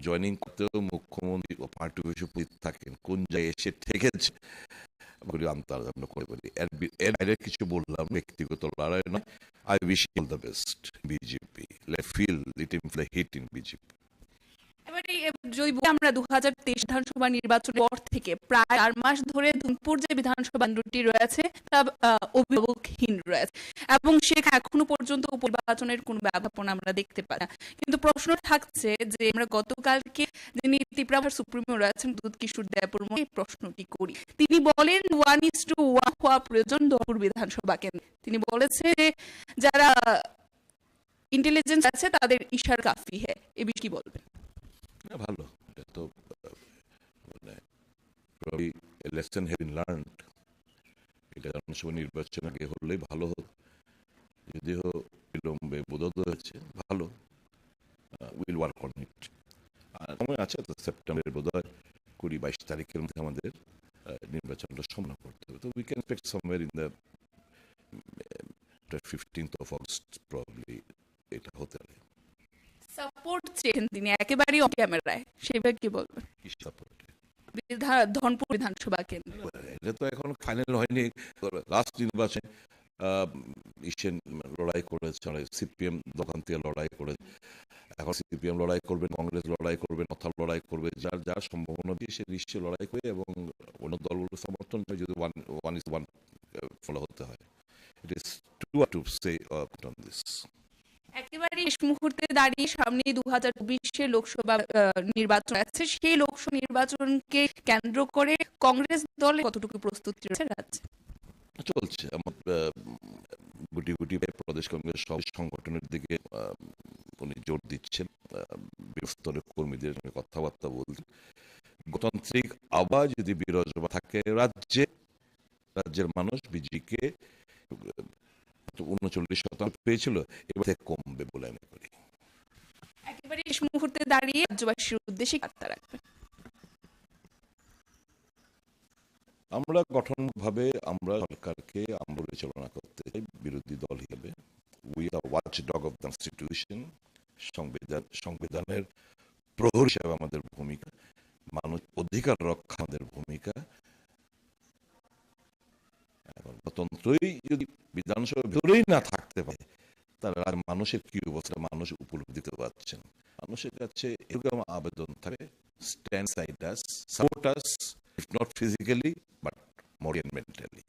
জয়নিং করতেও মুখ্যমন্ত্রী ও পার্টি অফিসে উপস্থিত থাকেন, কোন জায়গায় এসে ঠেকেছে আমরা করে বলি। এর বাইরে কিছু বললাম, ব্যক্তিগত লড়াই নয়। I wish you all the best, BJP. Let's feel the heat in BJP. এবারে যদি আমরা ২০২৩ বিধানসভা নির্বাচনের পর থেকে প্রায় ৪ মাস ধরে ধুনপুর যে বিধানসভা কেন্দ্রটি রয়েছে তা অভিভাবকহীন রয়েছে, এবং সেখানে এখনো পর্যন্ত উপনির্বাচনের কোনো ব্যবস্থাপনা আমরা দেখতে পাই না। কিন্তু প্রশ্ন থাকছে যে আমরা গতকালকে যিনি ত্রিপুরার সুপ্রিমো রয়েছেন কিশোর দেববর্মা, এই প্রশ্নটি করি। তিনি বলেন 1:1 হওয়া প্রয়োজন ধুনপুর বিধানসভা কেন্দ্রে। তিনি বলেছে যে যারা ইন্টেলিজেন্স আছে তাদের ইশারা কাফি হ্যাঁ, এ বিষয়ে কি বলবেন? ভালো, এটা তো মানে লেসন হ্যাভ বিন লার্নড। এটা বিধানসভা নির্বাচন আগে হলেই ভালো হতো, যদিও বিলম্বে বোধ হয়েছে, ভালো। Will work on it. আর সময় আছে তো, সেপ্টেম্বরের বোধ হয় ২০-২২ তারিখের মধ্যে আমাদের নির্বাচনটা সম্পন্ন করতে হবে। তো we can expect somewhere in the 15th of August probably এটা হতে পারে। সাপোর্ট চেয়েছেন তিনি একেবারেই অন ক্যামেরায়, সেভাবে কি বলবেন? কি সাপোর্ট? ধনপুর বিধানসভা কেন্দ্র এটা তো এখন ফাইনাল হয়নি, লাস্ট নির্বাচন ইসেন লড়াই করেছে, সিপিএম দোকান থেকে লড়াই করে, এখন সিপিএম লড়াই করবেন, কংগ্রেস লড়াই করবে, নথা লড়াই করবে, যার যার সম্ভাবনা দিয়ে সে নিশ্চয়ই লড়াই করে এবং অন্য দলগুলো সমর্থন করে যদি ওয়ান ইজ ওয়ান ফলো হতে হয়। It is to say on this. একেবারে শেষ মুহূর্তে দাঁড়িয়ে সামনে 2024 লোকসভা নির্বাচন আছে, সেই লোকসভা নির্বাচনকে কেন্দ্র করে কংগ্রেস দলে কতটুকু প্রস্তুতি রয়েছে রাজ্যে? চলছে আমার গুটি গুটি প্রদেশ কংগ্রেস সব সংগঠনের দিকে উনি জোর দিচ্ছেন, বৃহত্তর কর্মীদের সঙ্গে কথাবার্তা বলছেন। গণতান্ত্রিক আওয়াজ যদি বিরাজমান থাকে রাজ্যের মানুষ বিজেপিকে 39% পেয়েছিল, এবার থেকে কমবে বলে আমি করি। একেবারে শেষ মুহূর্তে দাঁড়িয়ে রাজ্যবাসীর উদ্দেশ্যে বার্তা রাখবেন। আমরা গঠনভাবে আমরা সরকারকে আমরা পরিচালনা করতে চাই বিরোধী দল হিসেবে। We are watch dog of the constitution, সংবিধানের প্রহরী হিসেবে আমাদের ভূমিকা, মানুষ অধিকার রক্ষা আমাদের ভূমিকা। গণতন্ত্রই যদি বিধানসভার ভিতরেই না থাকতে পারে তাহলে আর মানুষের কি অবস্থা মানুষ উপলব্ধি করতে পারছেন। মানুষের কাছে এরকম আবেদন থাকে, stand side us, support us, if not physically but more mentally.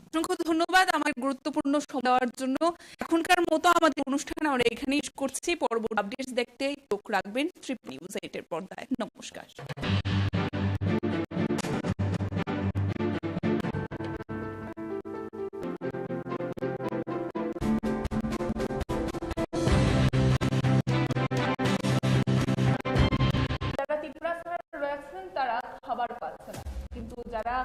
অসংখ্য ধন্যবাদ আমার গুরুত্বপূর্ণ সময় দেওয়ার জন্য। এখনকার মতো আমাদের অনুষ্ঠান আমরা এখানেই শেষ করছি। পরবর্তী আপডেটস দেখতে চোখ রাখবেন ট্রিপল নিউজ 8 এর পর্দায়। নমস্কার। যারা ত্রিপুরা রয়েছেন তারা খাবার পাচ্ছে না, কিন্তু যারা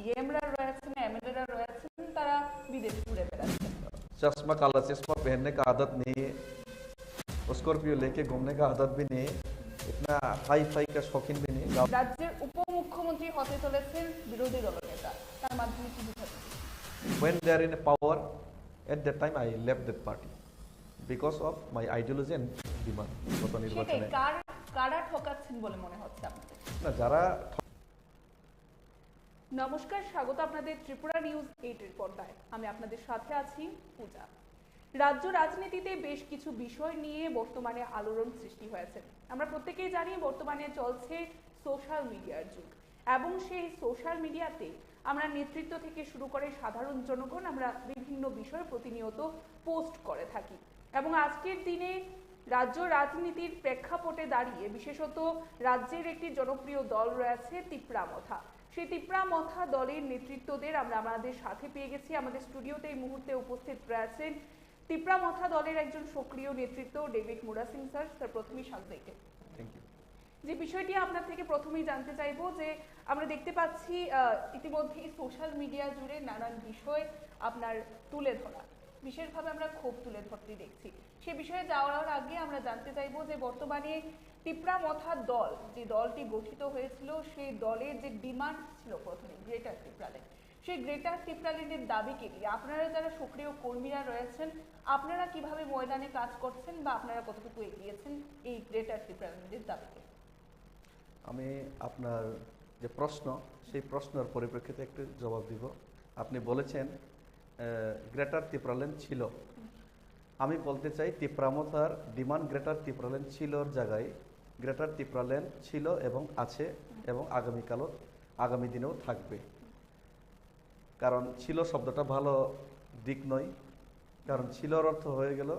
ইএমরা রয়েছেন, এমএলএরা রয়েছেন, তারা বিদেশ ঘুরে বেড়াচ্ছেন। चश्मा काला चश्मा पहनने का आदत नहीं है, स्कॉर्पियो लेके घूमने का आदत भी नहीं है, इतना हाई फाई का शौकीन भी नहीं। রাজ্যের উপমুখ্যমন্ত্রী হতে চলেছেন বিরোধী দলনেতা, তার মাধ্যমে কি বোঝাতে? When they are in power, at that time I left that party because of my ideology and demand. গত সেটাই, নির্বাচনে কারা ঠকাচ্ছেন বলে মনে হচ্ছে আপনাদের? না, যারা নমস্কার, স্বাগত আপনাদের ত্রিপুরা নিউজ 8 এর পর্দায়। আমি আপনাদের সাথে আছি পূজা। রাজ্য রাজনীতিতে বেশ কিছু বিষয় নিয়ে বর্তমানে আলোড়ন সৃষ্টি হয়েছে। আমরা প্রত্যেকেই জানি বর্তমানে চলছে সোশ্যাল মিডিয়ার যুগ, এবং সেই সোশ্যাল মিডিয়াতে আমরা নেতৃত্ব থেকে শুরু করে সাধারণ জনগণ আমরা বিভিন্ন বিষয় প্রতিনিয়ত পোস্ট করে থাকি। এবং আজকের দিনে রাজ্য রাজনীতির প্রেক্ষাপটে দাঁড়িয়ে বিশেষত রাজ্যের একটি জনপ্রিয় দল রয়েছে তিপ্রা মথা। সেই তিপ্রা মথা দলের নেতৃত্বদের আমরা আমাদের সাথে পেয়ে গেছি। আমাদের স্টুডিওতে এই মুহূর্তে উপস্থিত রয়েছেন তিপ্রা মথা দলের একজন সক্রিয় নেতৃত্ব David Mura Singh sir. Sir, প্রথমেই স্বাগত। যে বিষয়টি আপনার থেকে প্রথমেই জানতে চাইবো যে আমরা দেখতে পাচ্ছি ইতিমধ্যেই সোশ্যাল মিডিয়া জুড়ে নানান বিষয় আপনার তুলে ধরা, বিশেষভাবে আমরা ক্ষোভ তুলে ধরতে দেখছি। সে বিষয়ে যাওয়ার আগে আমরা জানতে চাইবো যে বর্তমানে তিপ্রা মথা দল, যে দলটি গঠিত হয়েছিল, সেই দলের যে ডিমান্ড ছিল প্রথমে গ্রেটার ত্রিপুরাল্যান্ড, সেই গ্রেটার ত্রিপুরাল্যান্ডের দাবিকে নিয়ে আপনারা যারা সক্রিয় কর্মীরা রয়েছেন, আপনারা কিভাবে ময়দানে কাজ করছেন বা আপনারা কতটুকু এগিয়েছেন এই গ্রেটার ত্রিপুরাল্যান্ডের দাবিতে? আমি আপনার যে প্রশ্ন, সেই প্রশ্নের পরিপ্রেক্ষিতে একটু জবাব দিব। আপনি বলেছেন গ্রেটার ত্রিপুরাল্যান্ড ছিল, আমি বলতে চাই তিপ্রামথার ডিমান্ড গ্রেটার ত্রিপুরাল্যান্ড ছিলর জায়গায় গ্রেটার ত্রিপুরাল্যান্ড ছিল এবং আছে এবং আগামী দিনেও থাকবে। কারণ ছিল শব্দটা ভালো দিক নয়, কারণ ছিলর অর্থ হয়ে গেল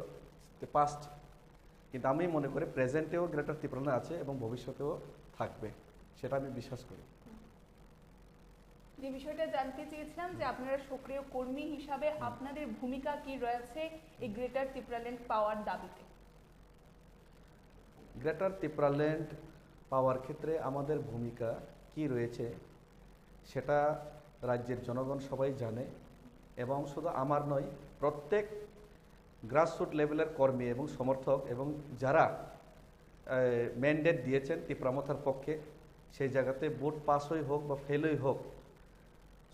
পাস্ট, কিন্তু আমি মনে করি প্রেজেন্টেও গ্রেটার ত্রিপুরাল্যান্ড আছে এবং ভবিষ্যতেও থাকবে, সেটা আমি বিশ্বাস করি। যে বিষয়টা জানতে চেয়েছিলাম যে আপনারা সক্রিয় কর্মী হিসাবে আপনাদের ভূমিকা কি রয়েছে এই গ্রেটার ত্রিপুরাল্যান্ড পাওয়ার দাবিতে? গ্রেটার ত্রিপুরাল্যান্ড পাওয়ার ক্ষেত্রে আমাদের ভূমিকা কি রয়েছে সেটা রাজ্যের জনগণ সবাই জানে, এবং শুধু আমার নয়, প্রত্যেক গ্রাসরুট লেভেলের কর্মী এবং সমর্থক এবং যারা ম্যান্ডেট দিয়েছেন ত্রিপুরামথার পক্ষে, সেই জায়গাতে ভোট পাস হই হোক বা ফেলই হোক,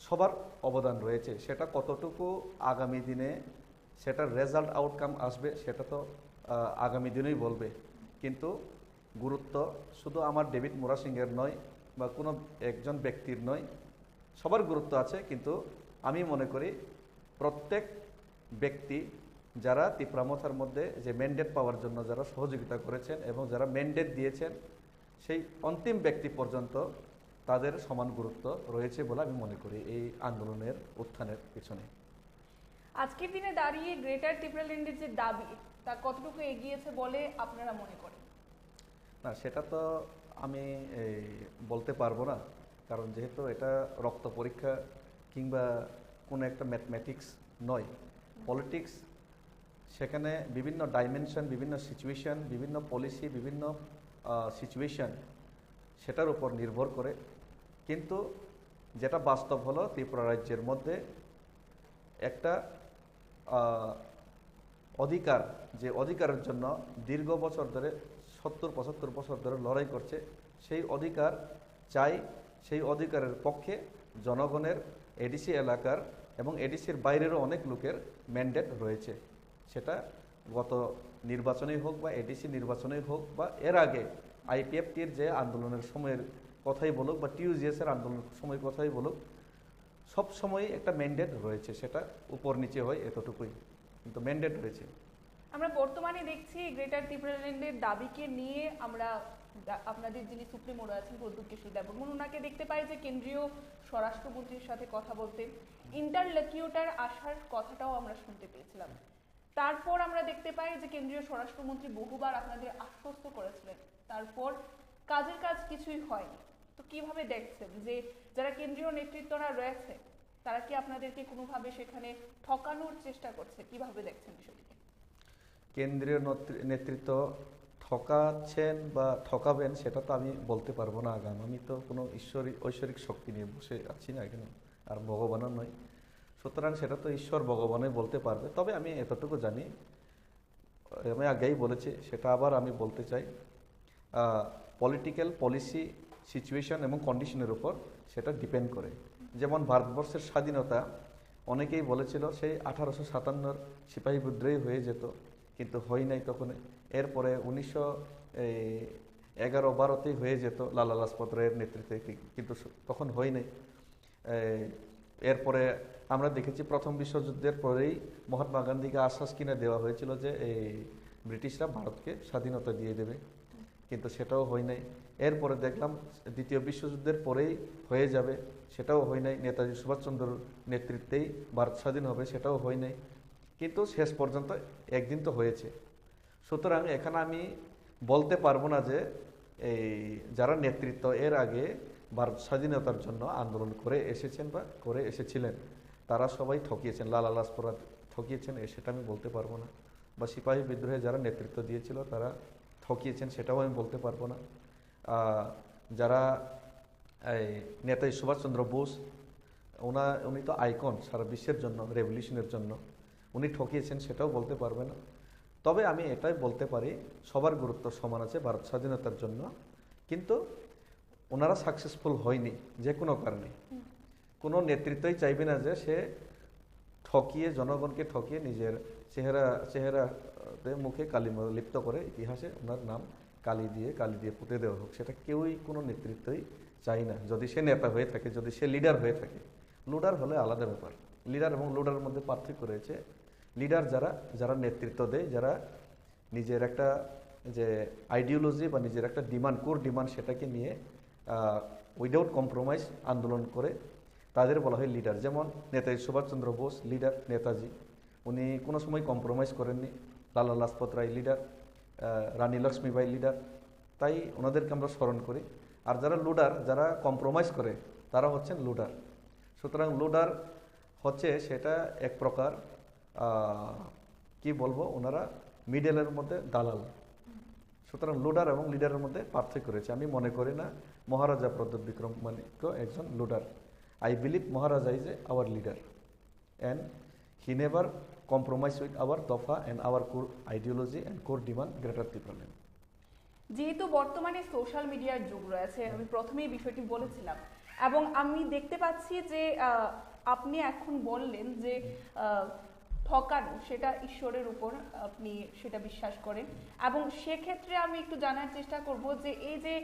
সবার অবদান রয়েছে। সেটা কতটুকু আগামী দিনে সেটার রেজাল্ট আউটকাম আসবে সেটা তো আগামী দিনেই বলবে, কিন্তু গুরুত্ব শুধু আমার ডেভিড মুরা সিংয়ের নয় বা কোনো একজন ব্যক্তির নয়, সবার গুরুত্ব আছে। কিন্তু আমি মনে করি প্রত্যেক ব্যক্তি যারা তিপ্রামথার মধ্যে যে ম্যান্ডেট পাওয়ার জন্য যারা সহযোগিতা করেছেন এবং যারা ম্যান্ডেট দিয়েছেন সেই অন্তিম ব্যক্তি পর্যন্ত তাদের সমান গুরুত্ব রয়েছে বলে আমি মনে করি এই আন্দোলনের উত্থানের পিছনে। আজকের দিনে দাঁড়িয়ে গ্রেটার ত্রিপুরাল্যান্ডের যে দাবি তা কতটুকু এগিয়েছে বলে আপনারা মনে করেন? না, সেটা তো আমি বলতে পারবো না, কারণ যেহেতু এটা রক্ত পরীক্ষা কিংবা কোনো একটা ম্যাথমেটিক্স নয়, পলিটিক্স, সেখানে বিভিন্ন ডাইমেনশন, বিভিন্ন সিচুয়েশন, বিভিন্ন পলিসি, বিভিন্ন সিচুয়েশন সেটার উপর নির্ভর করে। কিন্তু যেটা বাস্তব হলো ত্রিপুরা রাজ্যের মধ্যে একটা অধিকার, যে অধিকারের জন্য দীর্ঘ বছর ধরে 70-75 বছর ধরে লড়াই করছে, সেই অধিকার চাই। সেই অধিকারের পক্ষে জনগণের এডিসি এলাকার এবং এডিসির বাইরেরও অনেক লোকের ম্যান্ডেট রয়েছে। সেটা গত নির্বাচনেই হোক বা এডিসি নির্বাচনেই হোক বা এর আগে আইপিএফটির যে আন্দোলনের সময়ের কথাই বলুক বা টিউজিএসের আন্দোলনের সময়ের কথাই বলুক, সব সময় একটা ম্যান্ডেট রয়েছে। সেটা উপর নিচে হয় এতটুকুই, কিন্তু ম্যান্ডেট রয়েছে। আমরা বর্তমানে দেখছি গ্রেটার ত্রিপুরাল্যান্ডের দাবিকে নিয়ে আমরা আপনাদের যিনি সুপ্রিমো রয়েছেন প্রদ্যুৎ কিশোর দেববর্মন, ওনাকে দেখতে পাই যে কেন্দ্রীয় স্বরাষ্ট্রমন্ত্রীর সাথে কথা বলতে ইন্টারলকিউটার আসার কথাটাও আমরা শুনতে পেয়েছিলাম। তারপর আমরা দেখতে পাই যে কেন্দ্রীয় স্বরাষ্ট্রমন্ত্রী বহুবার আপনাদের আশ্বস্ত করেছিলেন, তারপর কাজের কাজ কিছুই হয়নি। তো কিভাবে দেখছেন যে যারা কেন্দ্রীয় নেতৃত্বরা রয়েছে তারা কি আপনাদেরকে কোনোভাবে সেখানে ঠকানোর চেষ্টা করছে? কিভাবে দেখছেন বিষয়টিকে? কেন্দ্রীয় নেতৃত্ব ঠকাচ্ছেন বা ঠকাবেন সেটা তো আমি বলতে পারবো না আগাম। আমি তো কোনো ঐশ্বরিক শক্তি নিয়ে বসে আছি না এখানে, আর ভগবানও নয়। সুতরাং সেটা তো ঈশ্বর ভগবানই বলতে পারবে। তবে আমি এতটুকু জানি, আমি আগেই বলেছি, সেটা আবার আমি বলতে চাই, পলিটিক্যাল পলিসি, সিচুয়েশন এবং কন্ডিশনের উপর সেটা ডিপেন্ড করে। যেমন ভারতবর্ষের স্বাধীনতা অনেকেই বলেছিল সেই 1857 সিপাহী বিদ্রোহী হয়ে যেত, কিন্তু হয় নাই তখন। এরপরে 1911-12তেই হয়ে যেত লালা লাজপত রায়ের নেতৃত্বে, কিন্তু তখন হয় নাই। এরপরে আমরা দেখেছি প্রথম বিশ্বযুদ্ধের পরেই মহাত্মা গান্ধীকে আশ্বাস কিনে দেওয়া হয়েছিল যে এই ব্রিটিশরা ভারতকে স্বাধীনতা দিয়ে দেবে, কিন্তু সেটাও হয় নাই। এরপরে দেখলাম দ্বিতীয় বিশ্বযুদ্ধের পরেই হয়ে যাবে, সেটাও হয় নাই। নেতাজি সুভাষচন্দ্রর নেতৃত্বেই ভারত স্বাধীন হবে, সেটাও হয় নাই। কিন্তু শেষ পর্যন্ত একদিন তো হয়েছে। সুতরাং এখানে আমি বলতে পারবো না যে এই যারা নেতৃত্ব এর আগে ভারত স্বাধীনতার জন্য আন্দোলন করে এসেছেন বা করে এসেছিলেন তারা সবাই ঠকিয়েছেন, লালা লাজপত রায় ঠকিয়েছেন, সেটা আমি বলতে পারবো না। বা সিপাহী বিদ্রোহে যারা নেতৃত্ব দিয়েছিল তারা ঠকিয়েছেন, সেটাও আমি বলতে পারবো না। যারা এই নেতাজি সুভাষচন্দ্র বোস, উনি তো আইকন সারা বিশ্বের জন্য, রেভলিউশনের জন্য, উনি ঠকিয়েছেন, সেটাও বলতে পারবে না। তবে আমি এটাই বলতে পারি, সবার গুরুত্ব সমান আছে ভারত স্বাধীনতার জন্য, কিন্তু ওনারা সাকসেসফুল হয়নি যে কোনো কারণে। কোনো নেতৃত্বই চাইবে না যে সে ঠকিয়ে, জনগণকে ঠকিয়ে নিজের চেহারাতে মুখে কালি লিপ্ত করে ইতিহাসে ওনার নাম কালি দিয়ে পুঁতে দেওয়া হোক। সেটা কেউই, কোনো নেতৃত্বই চাই না, যদি সে নেতা হয়ে থাকে, যদি সে লিডার হয়ে থাকে। লিডার হলে আলাদা ব্যাপার। লিডার এবং লিডারের মধ্যে পার্থক্য রয়েছে। লিডার যারা নেতৃত্ব দেয়, যারা নিজের একটা যে আইডিওলজি বা নিজের একটা ডিমান্ড, কোর ডিমান্ড, সেটাকে নিয়ে উইদাউট কম্প্রোমাইজ আন্দোলন করে, তাদের বলা হয় লিডার। যেমন নেতাজি সুভাষচন্দ্র বোস লিডার, নেতাজি, উনি কোনো সময় কম্প্রোমাইজ করেননি। লালা লাজপত রায় লিডার, রানী লক্ষ্মীবাই লিডার, তাই ওনাদেরকে আমরা স্মরণ করি। আর যারা লুডার, যারা কম্প্রোমাইজ করে, তারা হচ্ছেন লুডার। সুতরাং লুডার হচ্ছে সেটা এক প্রকার কি বলবো, ওনারা মিডলের মধ্যে দালাল। সুতরাং লুডার এবং লিডারের মধ্যে পার্থক্য রয়েছে। আমি মনে করি না মহারাজা প্রদ্যোৎ বিক্রম মানিক্য একজন লুডার। I believe Maharaja is our leader and he never compromised with our Tofa and our core ideology and core demand Greater Tripolitan. যেহেতু বর্তমানে সোশ্যাল মিডিয়ার যুগ রয়েছে, আমি প্রথমেই বিষয়টি বলেছিলাম, এবং আমি দেখতে পাচ্ছি যে আপনি এখন বললেন যে ঠকানো সেটা ঈশ্বরের উপর আপনি সেটা বিশ্বাস করেন, এবং সেক্ষেত্রে আমি একটু জানার চেষ্টা করব যে এই যে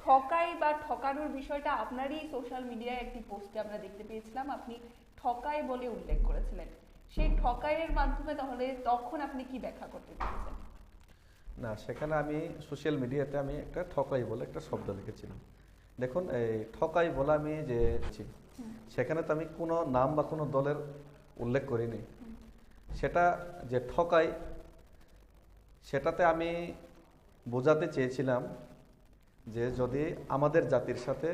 ঠকাই বা ঠকানোর বিষয়টা আপনারই সোশ্যাল মিডিয়ায় একটি পোস্টে আমরা দেখতে পেয়েছিলাম, আপনি ঠকাই বলে উল্লেখ করেছিলেন। সেই ঠকাইয়ের মাধ্যমে তাহলে তখন আপনি কি ব্যাখ্যা করতে চাচ্ছেন? না, সেখানে আমি সোশ্যাল মিডিয়াতে আমি একটা ঠকাই বলে একটা শব্দ লিখেছিলাম। দেখুন, এই ঠকাই বলে আমি যে সেখানে তো আমি কোনো নাম বা কোনো দলের উল্লেখ করিনি। সেটা যে ঠকাই, সেটাতে আমি বোঝাতে চেয়েছিলাম যে যদি আমাদের জাতির সাথে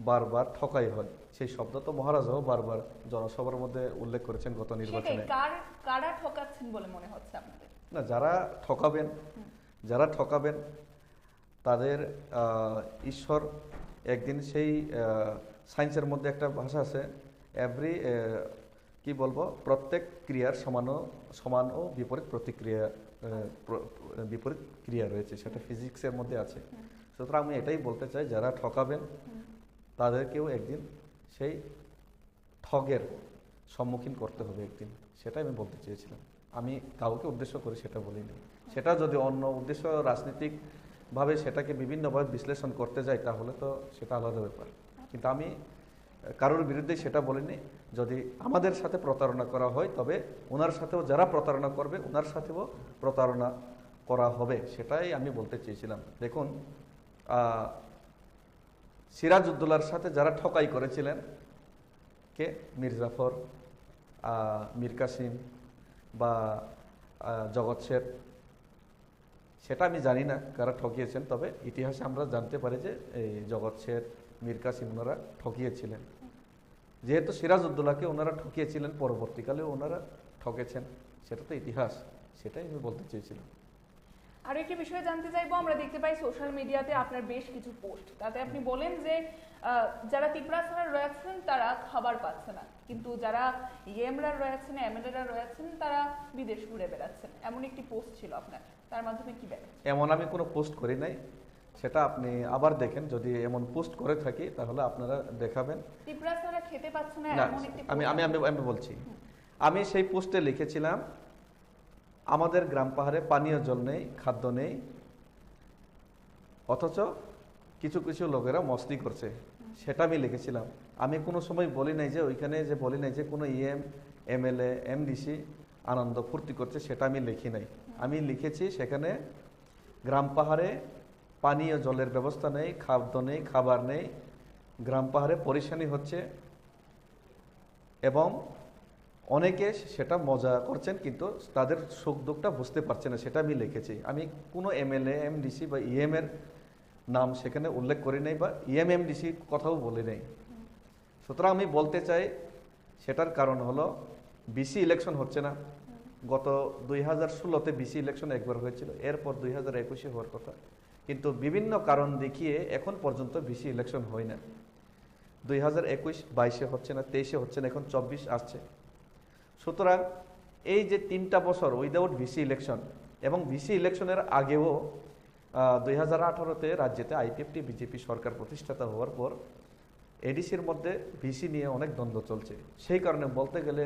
বারবার ঠকাই হয়, সেই শব্দ তো মহারাজও বারবার জনসভার মধ্যে উল্লেখ করেছেন গত সেটাই, নির্বাচনে। কারা ঠকাচ্ছেন বলে মনে হচ্ছে আপনাদের? না, যারা ঠকাবেন তাদের ঈশ্বর একদিন সেই সায়েন্সের মধ্যে একটা ভাষা আছে, এভরি কি বলবো, প্রত্যেক ক্রিয়ার সমান ও বিপরীত প্রতিক্রিয়া, বিপরীত ক্রিয়া রয়েছে, সেটা ফিজিক্সের মধ্যে আছে। সুতরাং আমি এটাই বলতে চাই, যারা ঠকাবেন তাদেরকেও একদিন সেই ঠগের সম্মুখীন করতে হবে একদিন, সেটাই আমি বলতে চেয়েছিলাম। আমি কাউকে উদ্দেশ্য করে সেটা বলিনি। সেটা যদি অন্য উদ্দেশ্য রাজনৈতিকভাবে সেটাকে বিভিন্নভাবে বিশ্লেষণ করতে যাই তাহলে তো সেটা আলাদা ব্যাপার, কিন্তু আমি কারোর বিরুদ্ধে সেটা বলিনি। যদি আমাদের সাথে প্রতারণা করা হয় তবে ওনার সাথেও যারা প্রতারণা করবে ওনার সাথেও প্রতারণা করা হবে, সেটাই আমি বলতে চেয়েছিলাম। দেখুন, সিরাজউদ্দৌলার সাথে যারা ঠকাই করেছিলেন, কে? মীর জাফর, মীর কাসিম বা জগৎ শেঠ, সেটা আমি জানি না কারা ঠকিয়েছেন, তবে ইতিহাসে আমরা জানতে পারি যে এই জগৎ শেঠ, মীর কাসিম ওনারা ঠকিয়েছিলেন। যেহেতু সিরাজউদ্দৌলাকে ওনারা ঠকিয়েছিলেন, পরবর্তীকালে ওনারা ঠকেছেন, সেটা তো ইতিহাস, সেটাই আমি বলতে চেয়েছিলাম। আর একটি বিষয় জানতে চাইবো, আমরা দেখতে পাই সোশ্যাল মিডিয়াতে আপনার বেশ কিছু পোস্ট, তাতে আপনি বলেন যে যারা তিপ্রাসারা রয়েছেন তারা খাবার পাচ্ছে না, কিন্তু যারা ইএমরা রয়েছেন, এমএলএরা রয়েছেন তারা বিদেশ ঘুরে বেড়াচ্ছেন, এমন একটি পোস্ট ছিল আপনার, তার মাধ্যমে কি ব্যাখ্যা? এমন আমি কোনো পোস্ট করি নাই, সেটা আপনি আবার দেখেন, যদি এমন পোস্ট করে থাকি তাহলে আপনারা দেখাবেন। তিপ্রাসারা খেতে পাচ্ছে না না, এমন একটি আমি বলছি, আমি সেই পোস্টে লিখেছিলাম আমাদের গ্রাম পাহাড়ে পানীয় জল নেই, খাদ্য নেই, অথচ কিছু কিছু লোকেরা মস্তি করছে, সেটা আমি লিখেছিলাম। আমি কোনো সময় বলি নাই যে ওইখানে যে বলি নাই যে কোনো ইএম, এমএলএ, এমডিসি আনন্দ ফুর্তি করছে, সেটা আমি লিখি নাই। আমি লিখেছি সেখানে গ্রাম পাহাড়ে পানীয় জলের ব্যবস্থা নেই, খাদ্য নেই, খাবার নেই, গ্রাম পাহাড়ে পরেশানি হচ্ছে এবং অনেকে সেটা মজা করছেন, কিন্তু তাদের সুখ দুঃখটা বুঝতে পারছে না, সেটা আমি লিখেছি। আমি কোনো এমএলএ, এমডিসি বা ইএম এর নাম সেখানে উল্লেখ করি নাই, বা ইএম এমডিসি কথাও বলি নাই। সুতরাং আমি বলতে চাই, সেটার কারণ হলো বিসি ইলেকশন হচ্ছে না। গত 2016-তে বিসি ইলেকশন একবার হয়েছিল, এরপর 2021-এ হওয়ার কথা, কিন্তু বিভিন্ন কারণ দেখিয়ে এখন পর্যন্ত বিসি ইলেকশন হয় না। 2021-22-এ হচ্ছে না, 23-এ হচ্ছে না, এখন 24 আসছে। সুতরাং এই যে 3টা বছর উইদাউট ভিসি ইলেকশন, এবং ভিসি ইলেকশনের আগেও 2018-তে রাজ্যেতে আইপিএফটি বিজেপি সরকার প্রতিষ্ঠাতা হওয়ার পর এডিসির মধ্যে ভিসি নিয়ে অনেক দ্বন্দ্ব চলছে। সেই কারণে বলতে গেলে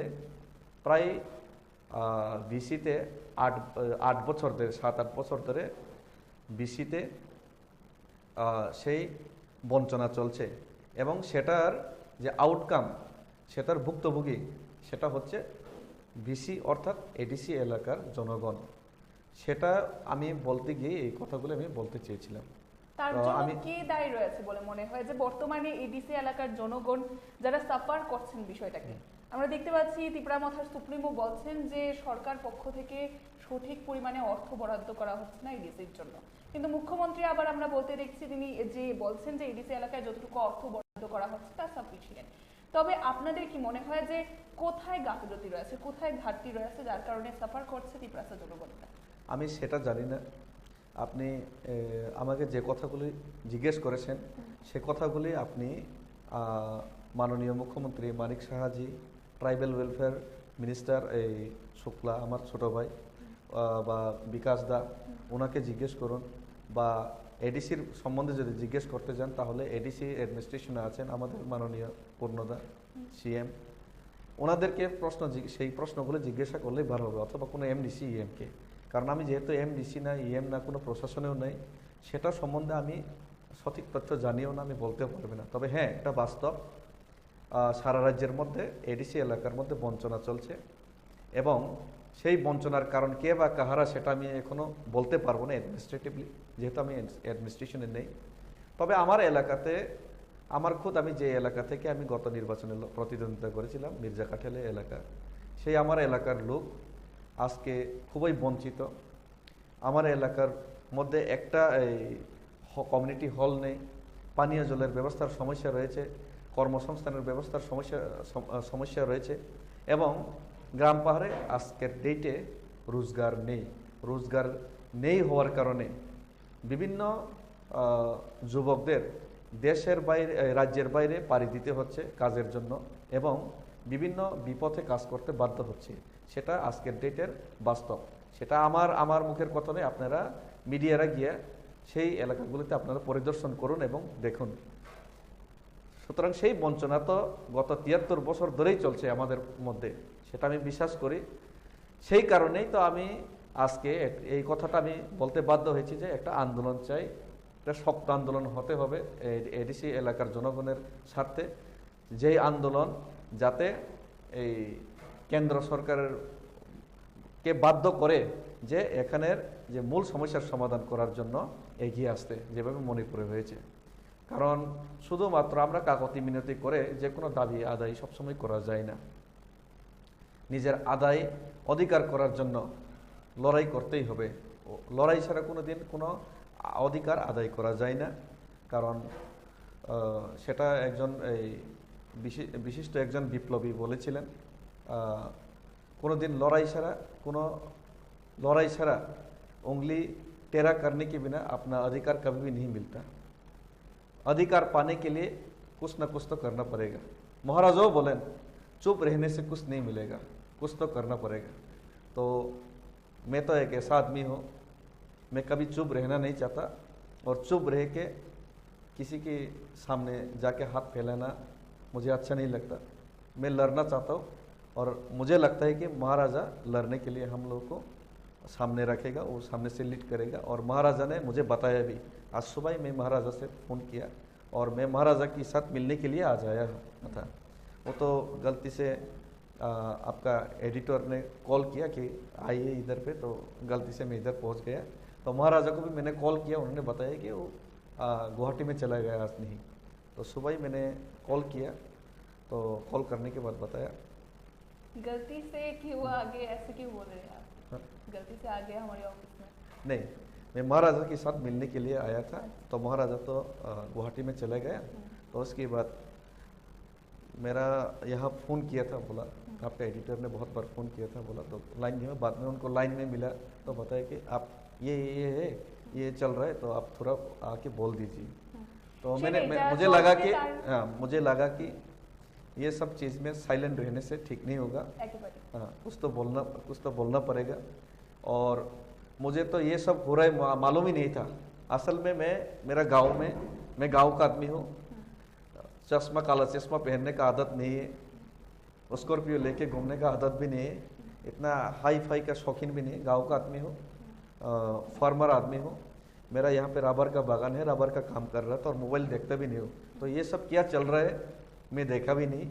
প্রায় ভিসিতে 8 বছর ধরে, 7-8 বছর ধরে ভিসিতে সেই বঞ্চনা চলছে, এবং সেটার যে আউটকাম, সেটার ভুক্তভোগী সেটা হচ্ছে ভিসি অর্থাৎ এডিসি এলাকার জনগণ। সেটা আমি বলতে গিয়ে এই কথাগুলো আমি বলতে চেয়েছিলাম। তার জন্য কি দায়ী রয়েছে বলে মনে হয় যে বর্তমানে এডিসি এলাকার জনগণ যারা সাফার করছেন বিষয়টাকে? আমরা দেখতে পাচ্ছি তিপ্রামথার সুপ্রিমো বলছেন যে সরকার পক্ষ থেকে সঠিক পরিমাণে অর্থ বরাদ্দ করা হচ্ছে না এডিসির জন্য, কিন্তু মুখ্যমন্ত্রী আবার আমরা বলতে দেখছি তিনি যে বলছেন যে এডিসি এলাকায় যতটুকু অর্থ বরাদ্দ করা হচ্ছে তা সাফিসিয়েন্ট। তবে আপনাদের কি মনে হয় যে কোথায় গাফিলতি রয়েছে, কোথায় ঘাটতি রয়েছে যার কারণে সাফার করছে তিপ্রাসা জনগণটা? আমি সেটা জানি না। আপনি আমাকে যে কথাগুলি জিজ্ঞেস করেছেন সে কথাগুলি আপনি মাননীয় মুখ্যমন্ত্রী মানিক সাহাজি, ট্রাইবাল ওয়েলফেয়ার মিনিস্টার এই শুক্লা আমার ছোট ভাই, বা বিকাশ দা, ওনাকে জিজ্ঞেস করুন, বা এডিসির সম্বন্ধে যদি জিজ্ঞেস করতে যান তাহলে এডিসি অ্যাডমিনিস্ট্রেশনে আছেন আমাদের মাননীয় পূর্ণদা সিএম, ওনাদেরকে সেই প্রশ্নগুলো জিজ্ঞাসা করলেই ভালো হবে, অথবা কোনো এমডিসি ইএমকে। কারণ আমি যেহেতু এমডিসি না, ইএম না, কোনো প্রশাসনেও নেই, সেটা সম্বন্ধে আমি সঠিক তথ্য জানিও না, আমি বলতেও পারবো না। তবে হ্যাঁ, এটা বাস্তব, সারা রাজ্যের মধ্যে এডিসি এলাকার মধ্যে বঞ্চনা চলছে, এবং সেই বঞ্চনার কারণ কে বা কাহারা সেটা আমি এখনও বলতে পারবো না অ্যাডমিনিস্ট্রেটিভলি, যেহেতু আমি অ্যাডমিনিস্ট্রেশনে নেই। তবে আমার এলাকাতে, আমি যে এলাকা থেকে আমি গত নির্বাচনে প্রতিদ্বন্দ্বিতা করেছিলাম, মির্জা কাঠেলে এলাকা, সেই আমার এলাকার লোক আজকে খুবই বঞ্চিত। আমার এলাকার মধ্যে একটা কমিউনিটি হল নেই, পানীয় জলের ব্যবস্থার সমস্যা রয়েছে, কর্মসংস্থানের ব্যবস্থার সমস্যা রয়েছে, এবং গ্রাম পাহাড়ে আজকের ডেটে রোজগার নেই হওয়ার কারণে বিভিন্ন যুবকদের দেশের বাইরে, রাজ্যের বাইরে পাড়ি দিতে হচ্ছে কাজের জন্য, এবং বিভিন্ন বিপথে কাজ করতে বাধ্য হচ্ছে। সেটা আজকের ডেটের বাস্তব। সেটা আমার মুখের কথা নয়, আপনারা মিডিয়ারা গিয়ে সেই এলাকাগুলিতে আপনারা পরিদর্শন করুন এবং দেখুন। সুতরাং সেই বঞ্চনা তো গত 73 বছর ধরেই চলছে আমাদের মধ্যে, সেটা আমি বিশ্বাস করি। সেই কারণেই তো আমি আজকে এই কথাটা আমি বলতে বাধ্য হয়েছি যে একটা আন্দোলন চাই, একটা শক্ত আন্দোলন হতে হবে এডিসি এলাকার জনগণের স্বার্থে, যেই আন্দোলন যাতে এই কেন্দ্র সরকারের কে বাধ্য করে যে এখানের যে মূল সমস্যার সমাধান করার জন্য এগিয়ে আসতে, যেভাবে মণিপুরে হয়েছে। কারণ শুধুমাত্র আমরা কাকতি মিনতি করে যে কোনো দাবি আদায় সবসময় করা যায় না। নিজের অধিকার করার জন্য লড়াই করতেই হবে। লড়াই ছাড়া কোনো দিন কোনো অধিকার আদায় করা যায় না। কারণ সেটা একজন বিশিষ্ট একজন বিপ্লবী বলেছিলেন, কোনো দিন लड़ाई छड़ा उंगली टेढ़ा करने के बिना अपना अधिकार कभी भी नहीं मिलता। अधिकार पाने के लिए कुछ ना कुछ तो करना पड़ेगा। महाराजों बोलें चुप रहने से कुछ नहीं मिलेगा, कुछ तो करना पड़ेगा। तो मैं तो एक ऐसा आदमी हूँ, मैं कभी चुप रहना नहीं चाहता, और चुप रह के किसी के सामने जाके हाथ फैलाना मुझे अच्छा नहीं लगता। मैं लड़ना चाहता हूँ, और मुझे लगता है कि महाराजा लड़ने के लिए हम लोगों को सामने रखेगा, वो सामने से लीड करेगा। और महाराजा ने मुझे बताया भी, आज सुबह ही मैं महाराजा से फ़ोन किया और मैं महाराजा के साथ मिलने के लिए आ जाया था। वो तो गलती से आपका एडिटर ने कॉल किया कि आइए इधर पे, तो गलती से मैं इधर पहुंच गया। तो महाराजा को भी मैंने कॉल किया, उन्होंने बताया कि वो गुवाहाटी में चला गया आज नहीं। तो सुबह ही मैंने कॉल किया, तो कॉल करने के बाद बताया। गलती से क्यों आगे, ऐसे क्यों बोल रहे हैं आप? गलती से आ गया हमारे ऑफिस में? नहीं, मैं महाराजा के साथ मिलने के लिए आया था। तो महाराजा तो गुवाहाटी में चला गया। तो उसके बाद मेरा यहाँ फ़ोन किया था, बोला आपका एडिटर ने बहुत बार फ़ोन किया था, बोला तो लाइन में, बाद में उनको लाइन में मिला तो बताया कि आप ये है, ये चल रहा है, तो आप थोड़ा आके बोल दीजिए। तो मुझे लगा कि ये सब चीज़ में साइलेंट रहने से ठीक नहीं होगा। हाँ, कुछ तो बोलना पड़ेगा। और मुझे तो ये सब हो रहा है मालूम ही नहीं था। असल में मेरा गांव में, मैं गांव का आदमी हूँ। काला चश्मा पहनने का आदत नहीं है, स्कॉर्पियो लेके घूमने का आदत भी नहीं है, इतना हाई फाई का शौकीन भी नहीं है। गाँव का आदमी हूँ, फार्मर आदमी हूँ। मेरा यहाँ पे रबर का बागान है, रबर का काम कर रहा था, और मोबाइल देखता भी नहीं हूँ। तो ये सब क्या चल रहा है मैं देखा भी नहीं।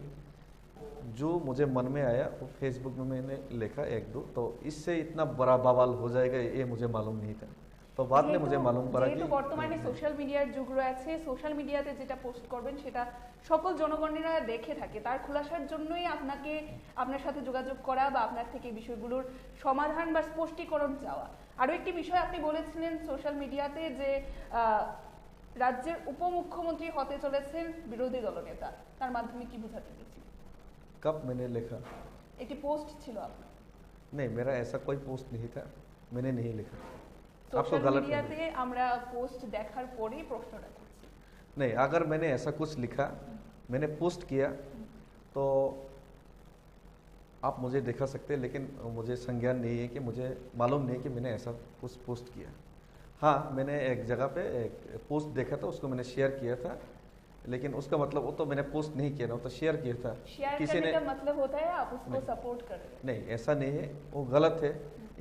जो मुझे मन में आया वो फेसबुक में मैंने लिखा एक दो, तो इससे इतना बड़ा बवाल हो जाएगा ये मुझे मालूम नहीं था। तो बाद में मुझे मालूम पड़ा कि বর্তমানে সোশ্যাল মিডিয়ার যুগ রয়েছে, সোশ্যাল মিডিয়াতে যেটা পোস্ট করবেন সেটা সকল জনগণেরা দেখে থাকে। তার খোলাসার জন্যই আপনার সাথে যোগাযোগ করা বা আপনার থেকে বিষয়গুলোর সমাধান বা স্পষ্টীকরণ চাওয়া। আরও একটি বিষয় আপনি বলেছিলেন সোশ্যাল মিডিয়াতে যে রাজ্যের উপমুখ্যমন্ত্রী হতে চলেছেন বিরোধী দলনেতা, তার মাধ্যমে কি বোঝাতে চাইছি? कब मैंने लिखा? একটি পোস্ট ছিল আপনার। नहीं, मेरा ऐसा कोई पोस्ट नहीं था, मैंने नहीं लिखा। সোশ্যাল মিডিয়াতে আমরা পোস্ট দেখার পরেই প্রশ্নটা করছি। नहीं, अगर मैंने ऐसा कुछ लिखा, मैंने पोस्ट किया, तो आप मुझे दिखा सकते हैं, लेकिन मुझे संज्ञान नहीं है कि मुझे मालूम नहीं कि मैंने ऐसा कुछ पोस्ट किया। हाँ, मैंने एक जगह पे एक पोस्ट देखा था, उसको मैंने शेयर किया था, लेकिन उसका मतलब वो तो मैंने पोस्ट नहीं किया ना, वो तो शेयर किया था। शेयर करने का मतलब होता है आप उसको सपोर्ट कर रहे हैं? नहीं, ऐसा नहीं है, वो गलत है,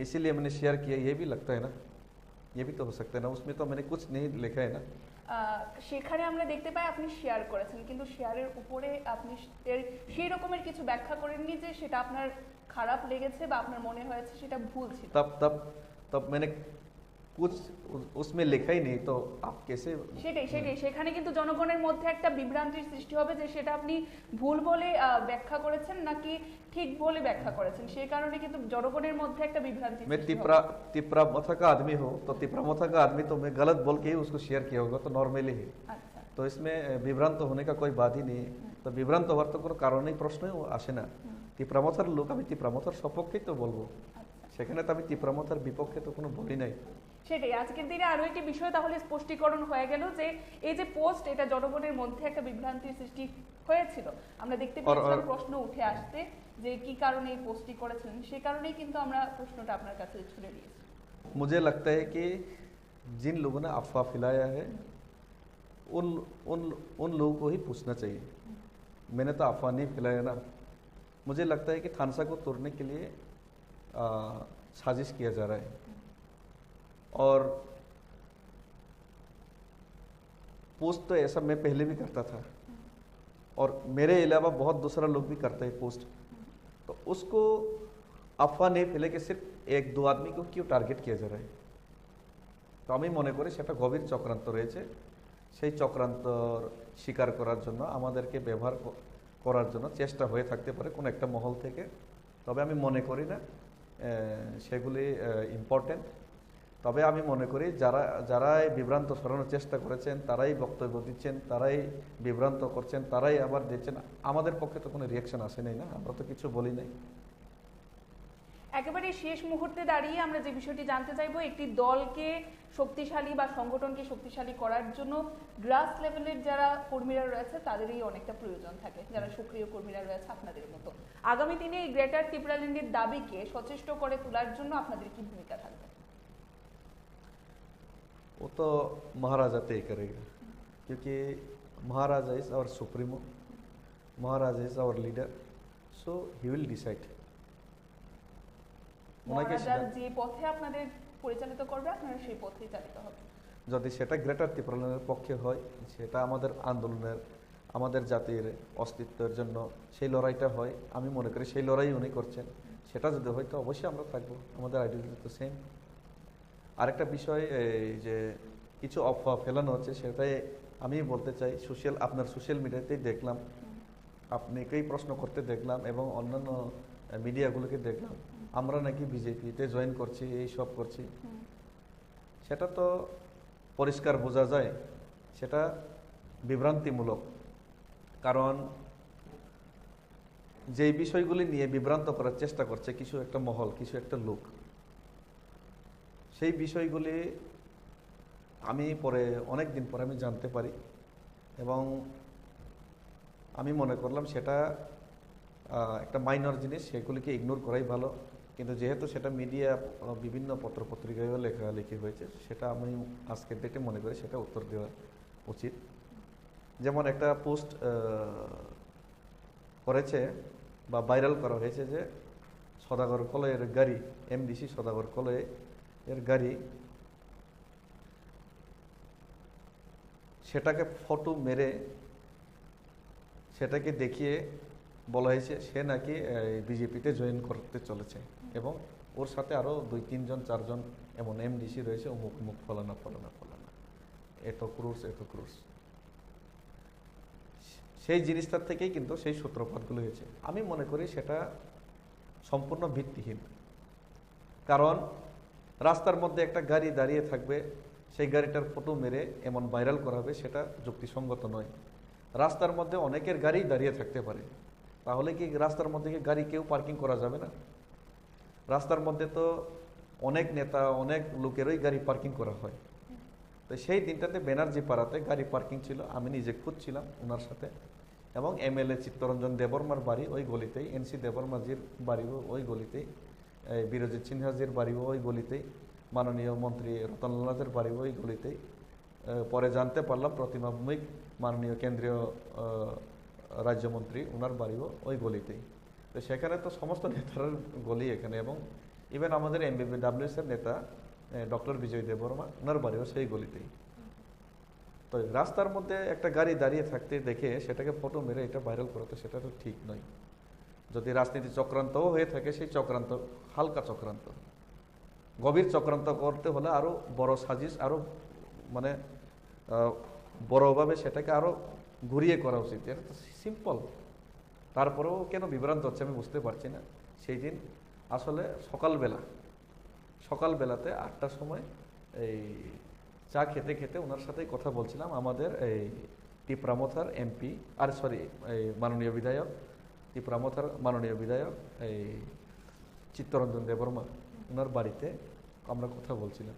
इसीलिए मैंने शेयर किया, ये भी लगता है ना, ये भी तो हो सकता है ना, उसमें तो मैंने कुछ नहीं लिखा है ना। সেখানে আমরা দেখতে পাই আপনি শেয়ার করেছেন, কিন্তু শেয়ারের উপরে আপনি সেই রকমের কিছু ব্যাখ্যা করেননি যে সেটা আপনার খারাপ লেগেছে বা আপনার মনে হয়েছে সেটা ভুল ছিল? तब तब तब मैंने कुछ उसमें लिखा ही नहीं, तो आप कैसे? সেটাই সেখানে কিন্তু জনগণের মধ্যে একটা বিভ্রান্তির সৃষ্টি হবে যে সেটা আপনি ভুল বলে ব্যাখ্যা করেছেন নাকি ঠিক বলে ব্যাখ্যা করেছেন, সেই কারণে কিন্তু জনগণের মধ্যে একটা বিভ্রান্তি मैं সৃষ্টি হবে। तिपरा मथा का आदमी हूँ, तो तिपरा मथा का आदमी तो मैं गलत बोल के ही उसको शेयर किया होगा, तो नॉर्मली ही। আচ্ছা तो इसमें विभ्रांत होने का कोई बात ही नहीं है। तो विभ्रांत हওয়ার তো কোনো কারণই প্রশ্নই আসে না। তিপ্রামথার লোক, আমি তিপ্রামথার সপক্ষেই তো বলবো, সেখানে তো আমি তিপ্রামথার বিপক্ষে তো কোনো বলি নাই। সেটাই আজকের দিনে আরো একটি বিষয় তাহলে স্পষ্টীকরণ হয়ে গেল যে এই যে পোস্ট, এটা জনগণের মধ্যে একটা বিভ্রান্তির সৃষ্টি হয়েছিল। আমরা দেখতে পেয়েছিলাম প্রশ্ন উঠে আসতে যে কি কারণে এই পোস্টটি করেছিলেন, সেই কারণেই কিন্তু আমরা প্রশ্নটা আপনার কাছে ছুড়ে দিয়েছি। मुझे लगता है कि जिन लोगों ने अफवाह फैलाया है उन उन उन लोगों को ही पूछना चाहिए। मैंने तो अफवाह नहीं फैलाया ना। मुझे लगता है कि थानसा को तोड़ने के लिए साजिश किया जा रहा है, और पोस्ट तो ऐसा मैं पहले भी करता था, और मेरे अलावा बहुत दूसरा लोग भी करते हैं पोस्ट। तो उसको अफवाह नहीं फैले कि सिर्फ एक दो आदमी को क्यों टार्गेट किया जा रहा है। তো আমি মনে করি সেটা গভীর চক্রান্ত রয়েছে। সেই চক্রান্তর শিকার করার জন্য আমাদেরকে ব্যবহার করার জন্য চেষ্টা হয়ে থাকতে পারে কোনো একটা মহল থেকে। তবে আমি মনে করি না সেগুলি ইম্পর্টেন্ট। তবে আমি মনে করি যারাই বিভ্রান্ত সরানোর চেষ্টা করেছেন, তারাই বক্তব্য দিচ্ছেন, তারাই বিভ্রান্ত করছেন, তারাই আবার দিচ্ছেন। আমাদের পক্ষে তো কোনো রিয়াকশন আসে নাই না, আমরা তো কিছু বলি নাই। একেবারে শেষ মুহূর্তে দাঁড়িয়ে আমরা যে বিষয়টি জানতে চাইবো, একটি দলকে শক্তিশালী বা সংগঠনকে শক্তিশালী করার জন্য গ্রাস লেভেলের যারা কর্মীরা রয়েছে তাদেরই অনেকটা প্রয়োজন থাকে, যারা সক্রিয় কর্মীরা রয়েছে আপনাদের মতো। আগামী দিনে এই গ্রেটার ত্রিপুরাল্যান্ডের দাবিকে সচেষ্ট করে তোলার জন্য আপনাদের কি ভূমিকা থাকবে? वो तो महाराजा तय करेगा, क्योंकि Maharaja is our supremo, Maharaja is our leader, so he will decide. Maharaja যে পথে আপনাদের পরিচালিত করবে আপনারা সেই পথেই চালিত হবে। যদি সেটা গ্রেটার ত্রিপুরাল্যান্ডের পক্ষে হয়, সেটা আমাদের আন্দোলনের, আমাদের জাতির অস্তিত্বের জন্য সেই লড়াইটা হয়, আমি মনে করি সেই লড়াই উনি করছেন। সেটা যদি হয় তো অবশ্যই আমরা থাকবো, আমাদের আইডিয়ালজি তো সেম। আরেকটা বিষয়, এই যে কিছু অফওয়াহ ফেলানো হচ্ছে, সেটাই আমি বলতে চাই। আপনার সোশ্যাল মিডিয়াতেই দেখলাম, আপনাকেই প্রশ্ন করতে দেখলাম এবং অন্যান্য মিডিয়াগুলোকে দেখলাম আমরা নাকি বিজেপিতে জয়েন করছি, এই সব করছি। সেটা তো পরিষ্কার বোঝা যায় সেটা বিভ্রান্তিমূলক। কারণ যেই বিষয়গুলি নিয়ে বিভ্রান্ত করার চেষ্টা করছে কিছু একটা মহল, কিছু একটা লোক, সেই বিষয়গুলি আমি অনেক দিন পরে আমি জানতে পারি, এবং আমি মনে করলাম সেটা একটা মাইনর জিনিস, সেগুলিকে ইগনোর করাই ভালো। কিন্তু যেহেতু সেটা মিডিয়া, বিভিন্ন পত্রপত্রিকায়ও লেখালেখি হয়েছে, সেটা আমি আজকের ডেটে মনে করি সেটা উত্তর দেওয়া উচিত। যেমন একটা পোস্ট করেছে বা ভাইরাল করা হয়েছে যে সদাগর কলয়ের গাড়ি, এমডিসি সদাগর কলয় এর গাড়ি, সেটাকে ফটো মেরে সেটাকে দেখিয়ে বলা হয়েছে সে নাকি বিজেপিতে জয়েন করতে চলেছে, এবং ওর সাথে আরও 2-3 জন 4 জন এমন এমডিসি রয়েছে, অমুক মুখ ফলানা ফলানা ফলানা, এত ক্রুশ। সেই জিনিসটার থেকেই কিন্তু সেই সূত্রপাতগুলো হয়েছে। আমি মনে করি সেটা সম্পূর্ণ ভিত্তিহীন। কারণ রাস্তার মধ্যে একটা গাড়ি দাঁড়িয়ে থাকবে, সেই গাড়িটার ফটো মেরে এমন ভাইরাল করা হবে, সেটা যুক্তিসঙ্গত নয়। রাস্তার মধ্যে অনেকের গাড়ি দাঁড়িয়ে থাকতে পারে, তাহলে কি রাস্তার মধ্যে কি গাড়ি কেউ পার্কিং করা যাবে না? রাস্তার মধ্যে তো অনেক নেতা, অনেক লোকেরই গাড়ি পার্কিং করা হয়। তো সেই দিনটাতে ব্যানার্জি পাড়াতে গাড়ি পার্কিং ছিল, আমি নিজে খুঁজছিলাম ওনার সাথে, এবং এমএলএ চিত্তরঞ্জন দেববর্মার বাড়ি ওই গলিতেই, এনসি দেববর্মাজির বাড়িও ওই গলিতেই, বিরজিৎ সিনহাজির বাড়িও ওই গলিতেই, মাননীয় মন্ত্রী রতনলালের বাড়িও ওই গলিতেই। পরে জানতে পারলাম প্রতিমা ভৌমিক, মাননীয় কেন্দ্রীয় রাজ্যমন্ত্রী, ওনার বাড়িও ওই গলিতেই। তো সেখানে তো সমস্ত নেতার গলি এখানে, এবং ইভেন আমাদের এমবিবিডব্লিউএস এর নেতা ডক্টর বিজয় দেববর্মা, ওনার বাড়িও সেই গলিতেই। তো রাস্তার মধ্যে একটা গাড়ি দাঁড়িয়ে থাকতে দেখে সেটাকে ফটো মেরে এটা ভাইরাল করা, তো সেটা তো ঠিক নয়। যদি রাজনীতি চক্রান্তও হয়ে থাকে, সেই চক্রান্ত হালকা চক্রান্ত। গভীর চক্রান্ত করতে হলে আরও বড় সাজিশ, আরও মানে বড়ভাবে সেটাকে আরও ঘুরিয়ে করা উচিত। এটা তো সিম্পল, তারপরেও কেন বিভ্রান্ত হচ্ছে আমি বুঝতে পারছি না। সেই দিন আসলে সকালবেলাতে 8টার সময় এই চা খেতে খেতে ওনার সাথেই কথা বলছিলাম। আমাদের এই টিপরামথার এমপি এই মাননীয় বিধায়ক, টিপরামথার মাননীয় বিধায়ক এই চিত্তরঞ্জন দেববর্মা, ওনার বাড়িতে আমরা কথা বলছিলাম।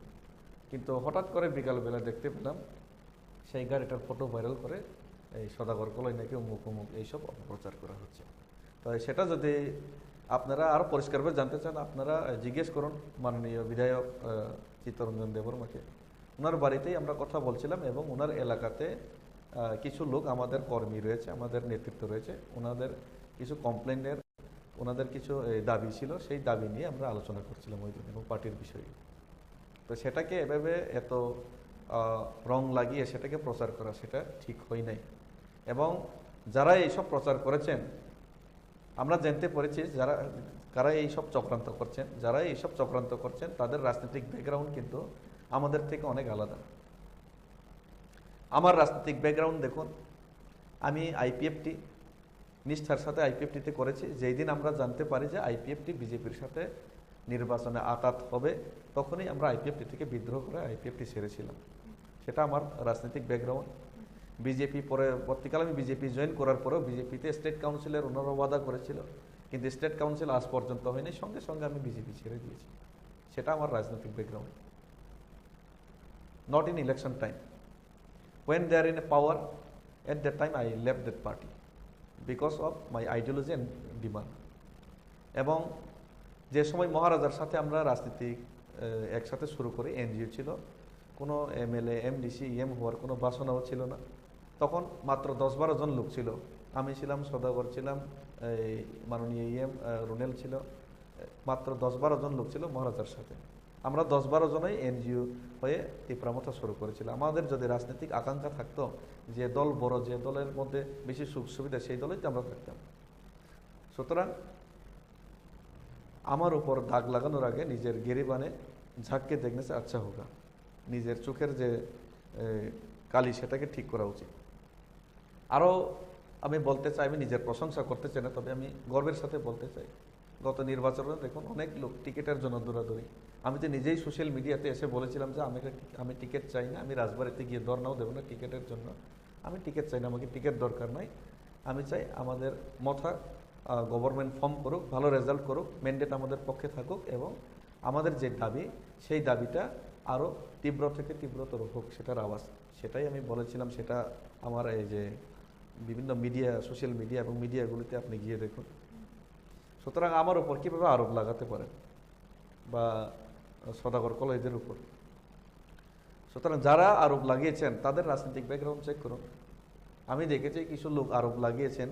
কিন্তু হঠাৎ করে বিকালবেলা দেখতে পেলাম সেই গাড়িটার ফটো ভাইরাল করে এই সদাগর কলাই নাকি অমুক এইসব অপপ্রচার করা হচ্ছে। তো সেটা যদি আপনারা আরও পরিষ্কারভাবে জানতে চান, আপনারা জিজ্ঞেস করুন মাননীয় বিধায়ক চিত্তরঞ্জন দেববর্মাকে। ওনার বাড়িতেই আমরা কথা বলছিলাম এবং ওনার এলাকাতে কিছু লোক, আমাদের কর্মী রয়েছে, আমাদের নেতৃত্ব রয়েছে, ওনাদের কিছু কমপ্লেনের, ওনাদের কিছু দাবি ছিল, সেই দাবি নিয়ে আমরা আলোচনা করছিলাম ওই দিন এবং পার্টির বিষয়ে। তো সেটাকে এভাবে এত রং লাগিয়ে সেটাকে প্রচার করা, সেটা ঠিক হয় নাই। এবং যারা এইসব প্রচার করেছেন, আমরা জানতে পেরেছি কারা এইসব চক্রান্ত করছেন। যারা এইসব চক্রান্ত করছেন তাদের রাজনৈতিক ব্যাকগ্রাউন্ড কিন্তু আমাদের থেকে অনেক আলাদা। আমার রাজনৈতিক ব্যাকগ্রাউন্ড দেখুন, আমি আইপিএফটি নিষ্ঠার সাথে আইপিএফটিতে করেছি। যেই দিন আমরা জানতে পারি যে আইপিএফটি বিজেপির সাথে নির্বাচনে আঘাত হবে, তখনই আমরা আইপিএফটি থেকে বিদ্রোহ করে আইপিএফটি ছেড়েছিলাম। সেটা আমার রাজনৈতিক ব্যাকগ্রাউন্ড। বিজেপি পরবর্তীকালে আমি বিজেপি জয়েন করার পরেও বিজেপিতে স্টেট কাউন্সিলের ওনারা ওয়াদা করেছিল, কিন্তু স্টেট কাউন্সিল আজ পর্যন্ত হয়নি, সঙ্গে সঙ্গে আমি বিজেপি ছেড়ে দিয়েছি। সেটা আমার রাজনৈতিক background. Not in election time, when they are in a power, at that time I left that party because of my ideology and demand. এবং যে সময় মহারাজার সাথে আমরা রাজনীতি একসাথে শুরু করি, এনজিও ছিল, কোনো এমএলএ এমডিসি ইএম হওয়ার কোনো বাসনাও ছিল না। তখন মাত্র 10-12 জন লোক ছিল। আমি ছিলাম, সদাগর ছিলাম, এই মাননীয় ইএম রুনেল ছিল, মাত্র 10-12 জন লোক ছিল মহারাজার সাথে। আমরা 10-12 জনই এনজিও হয়ে টিপরামথা শুরু করেছিলাম। আমাদের যদি রাজনৈতিক আকাঙ্ক্ষা থাকতো যে দল বড়, যে দলের মধ্যে বেশি সুখ সুবিধা, সেই দলেই তো আমরা থাকতাম। সুতরাং আমার উপর দাগ লাগানোর আগে নিজের গেরিবানে ঝাঁককে দেখনে সে আচ্ছা হোগা, নিজের চোখের যে কালি সেটাকে ঠিক করা উচিত। আরও আমি বলতে চাই, আমি নিজের প্রশংসা করতে চাই না, তবে আমি গর্বের সাথে বলতে চাই, গত নির্বাচনে দেখুন অনেক লোক টিকিটের জন্য দৌড়াদৌড়ি। আমি তো নিজেই সোশ্যাল মিডিয়াতে এসে বলেছিলাম যে আমি টিকিট চাই না, আমি রাজবাড়িতে গিয়ে ধর্নাও দেবো না টিকিটের জন্য। আমি টিকিট চাই না, আমাকে টিকিট দরকার নাই। আমি চাই আমাদের মথা গভর্নমেন্ট ফর্ম করুক, ভালো রেজাল্ট করুক, ম্যান্ডেট আমাদের পক্ষে থাকুক এবং আমাদের যে দাবি, সেই দাবিটা আরও তীব্র থেকে তীব্রতর হোক, সেটার আওয়াজ। সেটাই আমি বলেছিলাম। সেটা আমার এই যে বিভিন্ন মিডিয়া, সোশ্যাল মিডিয়া এবং মিডিয়াগুলিতে আপনি গিয়ে দেখুন। সুতরাং আমার উপর কীভাবে আরোপ লাগাতে পারেন, বা সদাগর কলেজের উপর। সুতরাং যারা আরোপ লাগিয়েছেন তাদের রাজনৈতিক ব্যাকগ্রাউন্ড চেক করুন। আমি দেখেছি কিছু লোক আরোপ লাগিয়েছেন,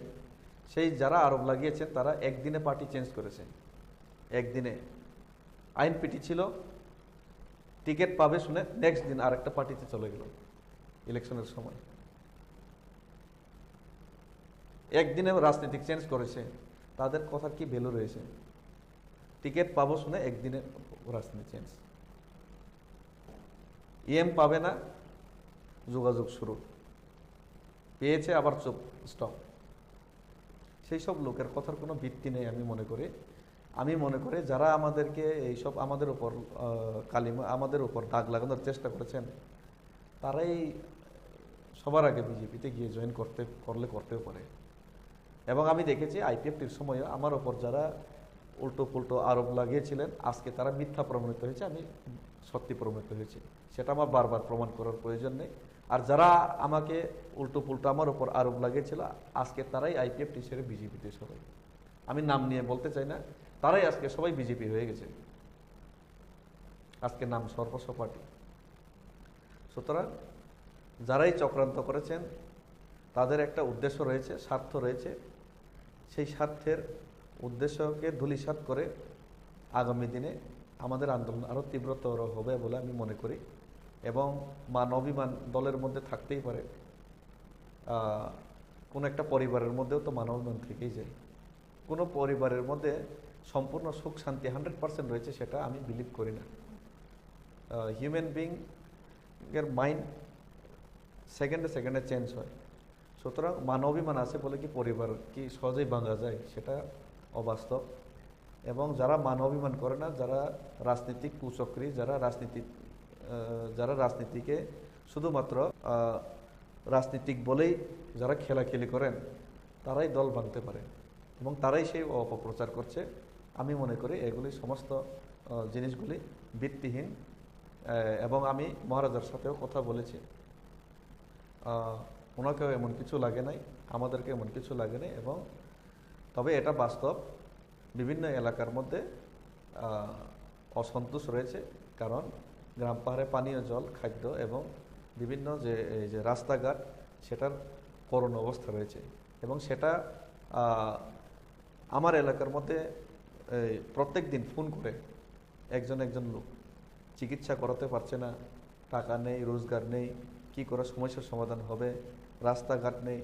সেই যারা আরোপ লাগিয়েছেন তারা একদিনে পার্টি চেঞ্জ করেছে। একদিনে আইএনপিটি ছিল, টিকিট পাবে শুনে নেক্সট দিন আরেকটা পার্টিতে চলে গেল ইলেকশনের সময়। একদিনে রাজনৈতিক চেঞ্জ করেছে, তাদের কথার কি ভ্যালু রয়েছে? টিকিট পাবো শুনে একদিনে রাজনীতি চেঞ্জ। ইএম পাবে না, যোগাযোগ শুরু, পেয়েছে আবার চুপ, স্টপ। সেই সব লোকের কথার কোনো ভিত্তি নেই আমি মনে করি যারা আমাদেরকে এইসব আমাদের উপর আমাদের উপর দাগ লাগানোর চেষ্টা করেছেন, তারাই সবার আগে বিজেপিতে গিয়ে জয়েন করতেও পারে। এবং আমি দেখেছি আইপিএফটির সময়ও আমার ওপর যারা উল্টো পুল্টো আরোপ লাগিয়েছিলেন, আজকে তারা মিথ্যা প্রমাণিত হয়েছে, আমি সত্যি প্রমাণিত হয়েছি। সেটা আমার বারবার প্রমাণ করার প্রয়োজন নেই। আর যারা আমাকে উল্টো পুল্টো আমার ওপর আরোপ লাগিয়েছিল, আজকে তারাই আইপিএফটি ছেড়ে বিজেপিতে সবাই, আমি নাম নিয়ে বলতে চাই না, তারাই আজকে সবাই বিজেপি হয়ে গেছে। আজকে নাম সর্বস্ব পার্টি। সুতরাং যারাই চক্রান্ত করেছেন তাদের একটা উদ্দেশ্য রয়েছে, স্বার্থ রয়েছে। সেই স্বার্থের উদ্দেশ্যকে ধূলিসাৎ করে আগামী দিনে আমাদের আন্দোলন আরও তীব্রতর হবে বলে আমি মনে করি। এবং মান অভিমান দলের মধ্যে থাকতেই পারে, কোনো একটা পরিবারের মধ্যেও তো মান অভিমান থেকেই যায়। কোনো পরিবারের মধ্যে সম্পূর্ণ সুখ শান্তি 100% রয়েছে সেটা আমি বিলিভ করি না। হিউম্যান বিং এর মাইন্ড সেকেন্ডে সেকেন্ডে চেঞ্জ হয়। সুতরাং মানবিমান আছে বলে কি পরিবার কি সহজেই ভাঙা যায়, সেটা অবাস্তব। এবং যারা মানবিমান করে না, যারা রাজনীতিক কুচক্রী, যারা রাজনীতিকে শুধুমাত্র রাজনীতিক বলেই যারা খেলাখেলি করেন, তারাই দল ভাঙতে পারে এবং তারাই সেই অপপ্রচার করছে। আমি মনে করি এগুলি সমস্ত জিনিসগুলি ভিত্তিহীন। এবং আমি মহারাজার সাথেও কথা বলেছি, ওনাকেও এমন কিছু লাগে নাই, আমাদেরকে এমন কিছু লাগে নাই। এবং তবে এটা বাস্তব, বিভিন্ন এলাকার মধ্যে অসন্তোষ রয়েছে, কারণ গ্রাম পাহাড়ে পানীয় জল, খাদ্য এবং বিভিন্ন এই যে রাস্তাঘাট, সেটার করুণ অবস্থা রয়েছে। এবং সেটা আমার এলাকার মধ্যে প্রত্যেক দিন ফোন করে একজন লোক চিকিৎসা করাতে পারছে না, টাকা নেই, রোজগার নেই, কি করে সমস্যার সমাধান হবে, রাস্তাঘাট নেই।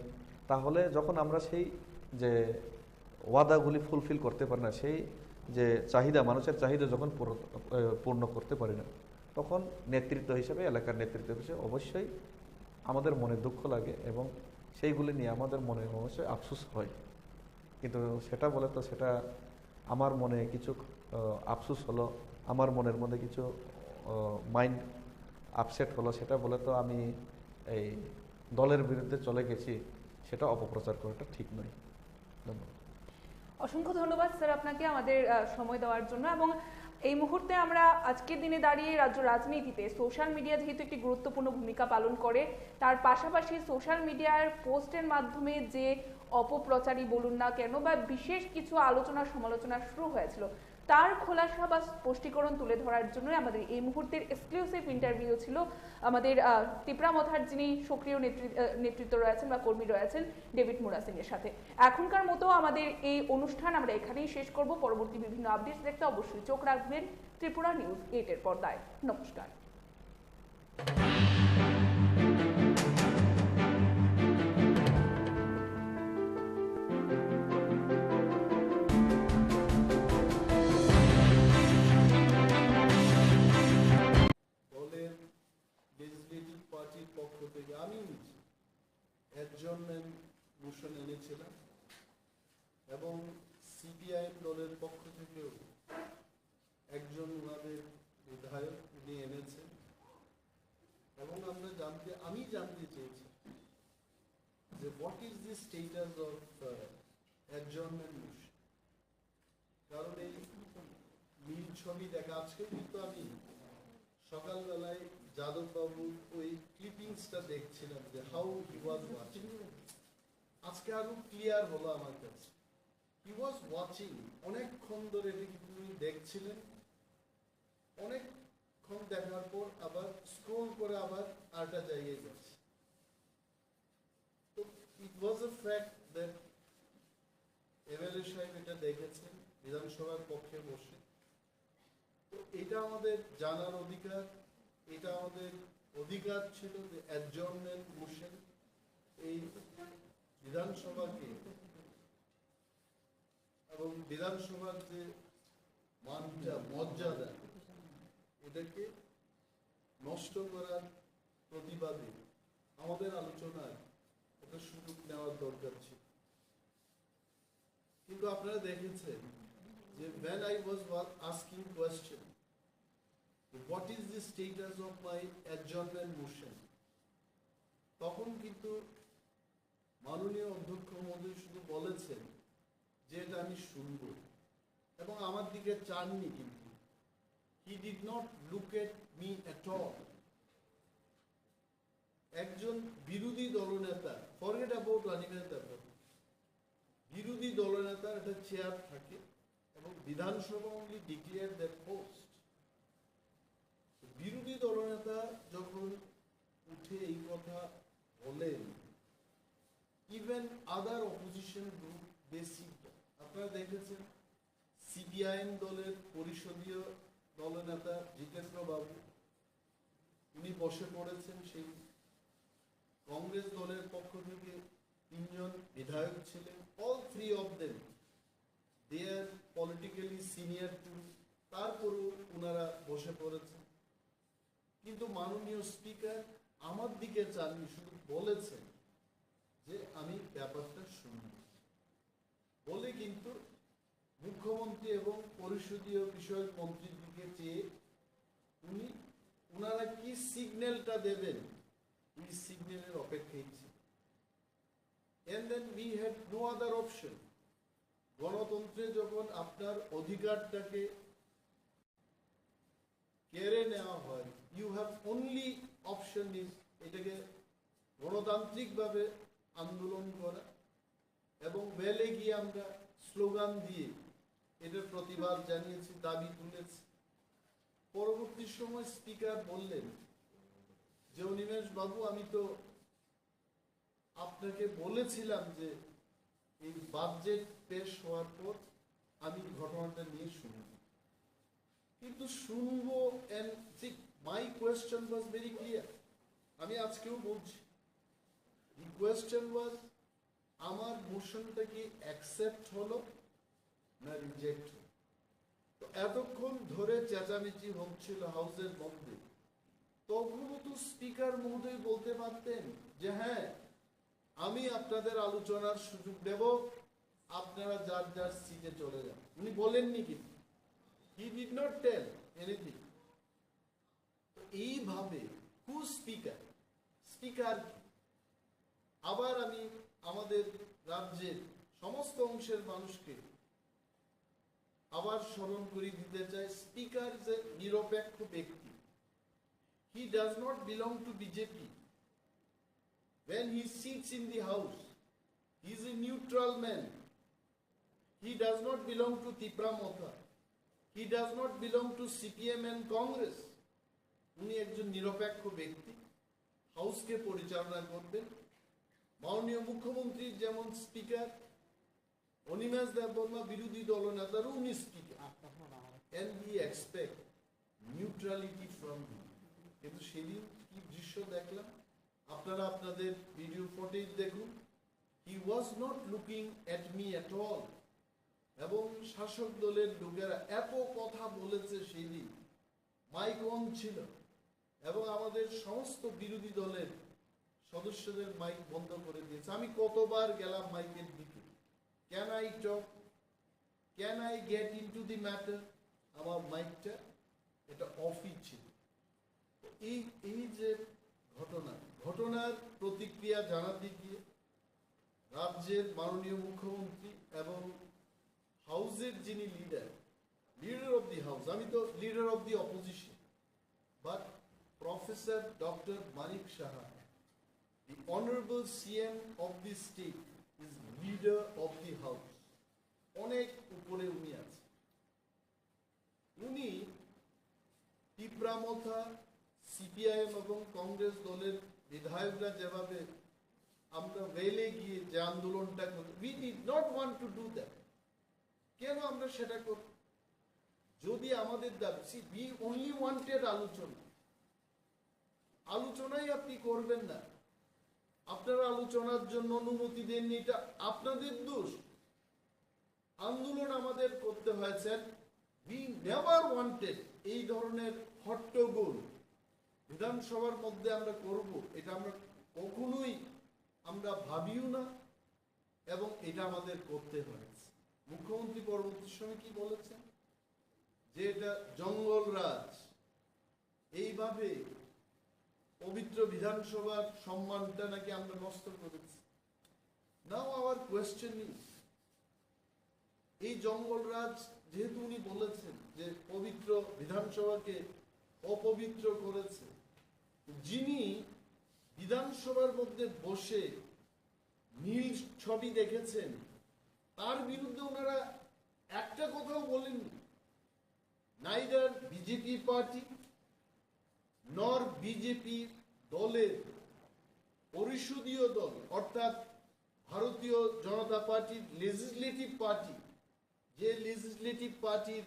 তাহলে যখন আমরা সেই যে ওয়াদাগুলি ফুলফিল করতে পারি না, সেই যে চাহিদা, মানুষের চাহিদা যখন পূর্ণ করতে পারি না, তখন নেতৃত্ব হিসেবে, এলাকার নেতৃত্ব হিসেবে অবশ্যই আমাদের মনে দুঃখ লাগে এবং সেইগুলি নিয়ে আমাদের মনে অবশ্যই আফসোস হয়। কিন্তু সেটা বলে তো সেটা আমার মনে কিছু আফসোস হলো, আমার মনের মধ্যে কিছু মাইন্ড আপসেট হলো, সেটা বলে তো আমি এই দলের বিরুদ্ধে চলে গেছি, সেটা অপপ্রচার করাটা ঠিক নয়। ধন্যবাদ। অসংখ্য ধন্যবাদ স্যার আপনাকে আমাদের সময় দেওয়ার জন্য। এবং এই মুহূর্তে আমরা আজকের দিনে দাঁড়িয়ে রাজ্য রাজনীতিতে সোশ্যাল মিডিয়া যেহেতু একটি গুরুত্বপূর্ণ ভূমিকা পালন করে, তার পাশাপাশি সোশ্যাল মিডিয়ার পোস্টের মাধ্যমে যে অপপ্রচারই বলুন না কেন বা বিশেষ কিছু আলোচনা সমালোচনা শুরু হয়েছিল, তার খোলাসা বা স্পষ্টীকরণ তুলে ধরার জন্য আমাদের এই মুহূর্তের এক্সক্লুসিভ ইন্টারভিউ ছিল আমাদের তিপ্রামথার যিনি সক্রিয় নেতৃত্ব রয়েছেন বা কর্মী রয়েছেন ডেভিড মুরা সিং এর সাথে। এখনকার মতো আমাদের এই অনুষ্ঠান আমরা এখানেই শেষ করব। পরবর্তী বিভিন্ন আপডেটস দেখতে অবশ্যই চোখ রাখবেন ত্রিপুরা নিউজ 8 এর পর্দায়। নমস্কার। দলের লেজিসলেটিভ পার্টির পক্ষ থেকে আমি নিজে অ্যাডজর্নমেন্ট মোশন এনেছিলাম এবং সিপিআইএম দলের পক্ষ থেকেও একজন ওনাদের বিধায়ক উনি এনেছেন এবং আমি জানতে চেয়েছি যে what is the status of adjournment motion. কারণ এই মিল ছবি দেখা, আজকে কিন্তু আমি সকালবেলায় যাদব বাবুর ওই ক্লিপিংসটা দেখছিলাম যে হাউ হি ওয়াজ ওয়াচিং। আজকে আরো ক্লিয়ার হলো আমার কাছে, হি ওয়াজ ওয়াচিং। অনেকক্ষণ ধরে তিনি দেখছিলেন, অনেকক্ষণ দেখার পর আবার স্ক্রোল করে আবার আরেকটা জায়গায় যাচ্ছে। তো ইট ওয়াজ এ ফ্যাক্ট দ্যাট এমএলএ সাহেব এটা দেখেছেন বিধানসভার পক্ষে বসে। তো এটা আমাদের জানার অধিকার, এটা আমাদের অধিকার ছিল যে অ্যাডজর্নমেন্ট মোশন এই বিধানসভাকে এবং বিধানসভার যে মানটা, মর্যাদা, এটাকে নষ্ট করার প্রতিবাদে আমাদের আলোচনায় একটা সুযোগ নেওয়ার দরকার ছিল। কিন্তু আপনারা দেখেছেন যে when I was asking question, what is the status of my adjournment motion, তখন কিন্তু মাননীয় অধ্যক্ষ মহোদয় শুধু বলেছেন যে এটা আমি শুনব এবং আমার দিকে চাননি, কিন্তু he did not look at me at all. একজন বিরোধী দলনেতা, forget about running as a বিরোধী দলনেতার একটা চেয়ার থাকে এবং বিধানসভা only declared that post. বিরোধী দলনেতা যখন উঠে এই কথা বলেন, even other opposition group basic, আপনারা দেখেছেন সিপিআইএম দলের পরিষদীয় দলনেতা জিতেন্দ্র বাবু, উনি বসে পড়েছেন। সেই কংগ্রেস দলের পক্ষ থেকে 3 জন বিধায়ক ছিলেন, all 3 of them they are politically senior too, তারপরেও ওনারা বসে পড়েছেন। কিন্তু মাননীয় স্পিকার আমার দিকে চাননি, শুধু বলেছেন যে আমি ব্যাপারটা শুনব বলে, কিন্তু মুখ্যমন্ত্রী এবং পরিষদীয় বিষয়ক মন্ত্রীর দিকে চেয়ে ওনারা কি সিগন্যালটা দেবেন এই সিগন্যালের অপেক্ষায় ছিল। And then we had no other option. গণতন্ত্রে যখন আপনার অধিকারটাকে কেড়ে নেওয়া হয়, you have only option is এটাকে গণতান্ত্রিকভাবে আন্দোলন করা এবং বেলে গিয়ে আমরা স্লোগান দিয়ে এটার প্রতিবাদ জানিয়েছি, দাবি তুলেছি। পরবর্তী সময় স্পিকার বললেন যে অনিমেষ বাবু, আমি তো আপনাকে বলেছিলাম যে এই বাজেট পেশ হওয়ার পর আমি ঘটনাটা নিয়ে শুনব, কিন্তু শুনবো। And my question was very clear, আমি আজকেও বলছি, দি কোয়েশ্চেন ওয়াজ আমার মোশনটা কি অ্যাকসেপ্ট হলো না রিজেক্ট হলো। তো এতক্ষণ ধরে চেঁচামেচি হচ্ছিল হাউসের মধ্যে, তখনও তো স্পিকার মহোদয় বলতে পারতেন যে হ্যাঁ আমি আপনাদের আলোচনার সুযোগ দেব, আপনারা যার যার সিটে চলে যান। উনি বলেননি, কিন্তু he did not tell anything. এইভাবে হু স্পিকার, স্পিকার আবার আমি আমাদের রাজ্যের সমস্ত অংশের মানুষকে আবার স্মরণ করে দিতে চাই, স্পিকার যে নিরপেক্ষ ব্যক্তি। He does not belong to BJP. When he sits in the house, he is a neutral man. He does not belong to Tipra Motha. He does not belong to CPM and Congress. উনি একজন নিরপেক্ষ ব্যক্তি, হাউসকে পরিচালনা করবেন। মাননীয় মুখ্যমন্ত্রীর যেমন speaker, Animesh Debbarma বিরোধী দলনেতারও উনি speaker. And we expect neutrality from him. কিন্তু সেদিন কি দৃশ্য দেখলাম, আপনারা আপনাদের ভিডিও ফুটেজ দেখুন। He was not looking at me at all. এবং শাসক দলের লোকেরা এত কথা বলেছে সেদিন, মাইক অন ছিল এবং আমাদের সমস্ত বিরোধী দলের সদস্যদের মাইক বন্ধ করে দিয়েছে। আমি কতবার গেলাম মাইকের দিকে, can I talk, can I get into the matter, আমার মাইকটা এটা অফই ছিল। এই যে ঘটনার প্রতিক্রিয়া জানাতে গিয়ে রাজ্যের মাননীয় মুখ্যমন্ত্রী এবং হাউসের যিনি লিডার অফ দি হাউস, আমি তো leader of the opposition, but professor doctor Manik Saha, the honourable CM of the state, is leader of the house. অনেক উপরে উনি আছে। উনি টিপ্রামথা সিপিআইএম এবং কংগ্রেস দলের বিধায়করা যেভাবে আমরা রেলে গিয়ে যে আন্দোলনটা করি, we did not want to do that. কেন আমরা সেটা করি? যদি আমাদের দাবি, উই অনলি ওয়ান্টেড আলোচনাই আপনি করবেন না, আপনারা আলোচনার জন্য অনুমতি দেননি, এটা আপনাদের দোষ। আন্দোলন আমাদের করতে হয়েছে। উই নেভার ওয়ান্টেড এই ধরনের হট্টগোল বিধানসভার মধ্যে আমরা করব, এটা আমরা কখনোই আমরা ভাবিও না, এবং এটা আমাদের করতে হয়েছে। মুখ্যমন্ত্রী পরবর্তী সময় কি বলেছেন যে এটা জঙ্গলরাজ, এইভাবে পবিত্র বিধানসভার সম্মানটা নাকি আমরা নষ্ট করেছি। নাও আওয়ার কোয়েশ্চেন ইজ, এই জঙ্গলরাজ যেহেতু উনি বলেছেন যে পবিত্র বিধানসভাকে অপবিত্র করেছে, যিনি বিধানসভার মধ্যে বসে নীল ছবি দেখেছেন, তার বিরুদ্ধে ওনারা একটা কথাও বলেননি। নাইদার বিজেপি পার্টি নর বিজেপি দলের পরিষদীয় দল, অর্থাৎ ভারতীয় জনতা পার্টির লেজিসলেটিভ পার্টি, যে লেজিসলেটিভ পার্টির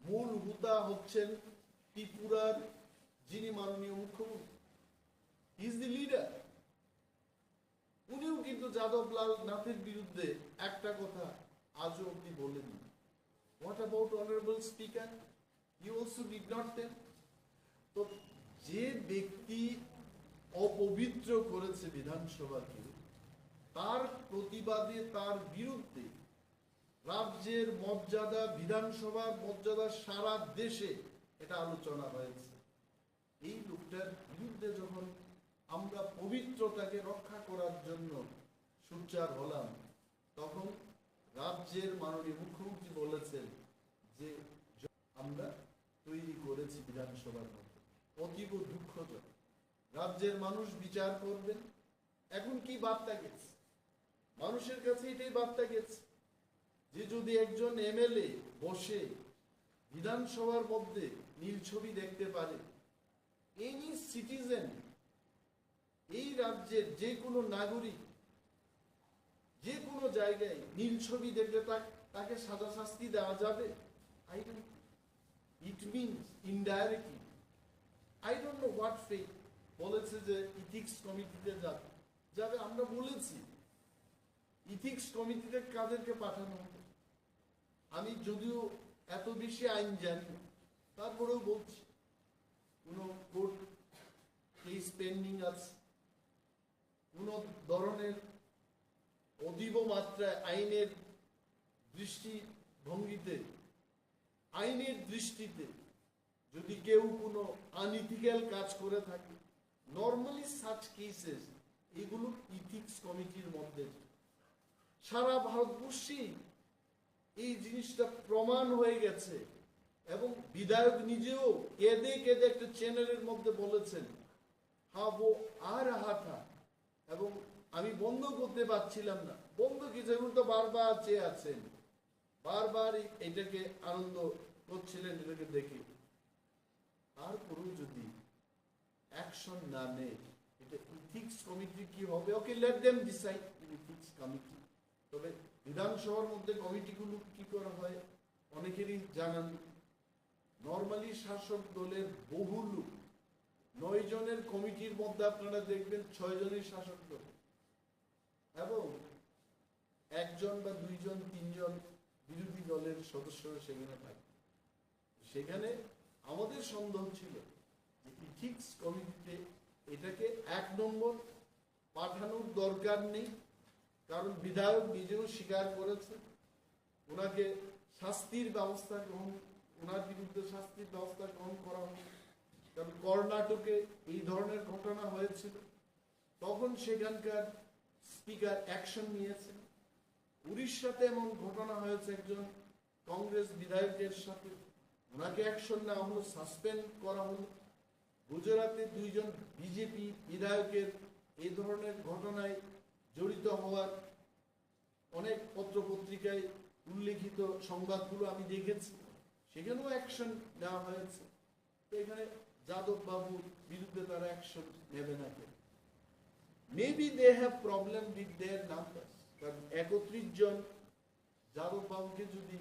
মূল হুতা হচ্ছেন ত্রিপুরার যিনি মাননীয় মুখ্যমন্ত্রী, হি ইজ দি লিডার। উনিও কিন্তু যাদবলাল নাথের বিরুদ্ধে একটা কথা আজও অব্দি বলেনি। What about honourable speaker, he also did not tell. তো যে ব্যক্তি অপবিত্র করেছে বিধানসভাকে, তার প্রতিবাদে, তার বিরুদ্ধে রাজ্যের মর্যাদা, বিধানসভার মর্যাদা সারা দেশে এটা আলোচনা হয়েছে। এই লোকটার বিরুদ্ধে যখন আমরা পবিত্রতাকে রক্ষা করার জন্য সোচ্চার হলাম, তখন রাজ্যের মাননীয় মুখ্যমন্ত্রী বলেছেন যে আমরা তৈরি করেছি বিধানসভার মধ্যে। অতীব দুঃখজনক। রাজ্যের মানুষ বিচার করবেন। এখন কি বার্তা গেছে মানুষের কাছে? এটাই বার্তা গেছে যে যদি একজন এমএলএ বসে বিধানসভার মধ্যে নীল ছবি দেখতে পারে, এনি সিটিজেন, এই রাজ্যের যে কোনো নাগরিক যে কোনো জায়গায় নীল ছবি দেখলে তাকে সাজা শাস্তি দেওয়া যাবে? I don't, it means indirectly, I don't know what fate বলেছে যে ইথিক্স কমিটিতে যাবে। আমরা বলেছি ইথিক্স কমিটিতে কাদেরকে পাঠানো হবে। আমি যদিও এত বেশি আইন জানি না, তারপরেও বলছি কোন কোর্ট কেস পেন্ডিং আছে, কোন ধরনের অতীব মাত্রায় আইনের দৃষ্টিভঙ্গিতে, আইনের দৃষ্টিতে যদি কেউ কোনো আনইথিক্যাল কাজ করে থাকে, নর্মালি সাচ কেসেস এগুলো ইথিক্স কমিটির মধ্যে। সারা ভারতবর্ষে এই জিনিসটা প্রমাণ হয়ে গেছে এবং বিধায়ক নিজেও কেঁদে কেঁদে একটা চ্যানেলের মধ্যে বলেছেন, হ্যাঁ ও আর রাহা থা, এবং আমি বন্ধ করতে পারছিলাম না। বন্ধ কি, যেমন তো বারবার চেয়ে আছেন, বারবার এটাকে আনন্দ করছিলেন এটাকে দেখে। তারপরেও যদি অ্যাকশন না নেয়, এটা ইথিক্স কমিটি কি হবে? Okay, let them decide in ethics committee. তবে বিধানসভার মধ্যে কমিটিগুলো কি করা হয় অনেকেরই জানান। নর্মালি শাসক দলের বহু লোক, 9 জনের কমিটির মধ্যে আপনারা দেখবেন 6 জনই শাসক দল এবং 1 জন বা 2 জন 3 জন বিরোধী দলের সদস্যরা সেখানে থাকে। সেখানে আমাদের সন্দেহ ছিল যে ইথিক্স কমিটিতে এটাকে 1 নম্বর পাঠানোর দরকার নেই, কারণ বিধায়ক নিজেও স্বীকার করেছে ওনাকে শাস্তির ব্যবস্থা গ্রহণ, ওনার বিরুদ্ধে শাস্তির ব্যবস্থা গ্রহণ করা হবে। কারণ কর্ণাটকে এই ধরনের ঘটনা হয়েছিল, তখন সেখানকার স্পিকার অ্যাকশন নিয়েছেন। উড়িষ্যাতে এমন ঘটনা হয়েছে একজন কংগ্রেস বিধায়কের সাথে, ওনাকে অ্যাকশন নেওয়া হলো, সাসপেন্ড করা হলো। গুজরাটে 2 জন বিজেপি বিধায়কের এই ধরনের ঘটনায় জড়িত হওয়ার অনেক পত্রপত্রিকায় উল্লেখিত সংবাদগুলো আমি দেখেছি, সেখানেও অ্যাকশন নেওয়া হয়েছে। তো এখানে যাদব বাবুর বিরুদ্ধে তারা অ্যাকশন নেবে না কেন? Maybe they have problem with their numbers, কারণ 31 জন যাদব বাবুকে যদি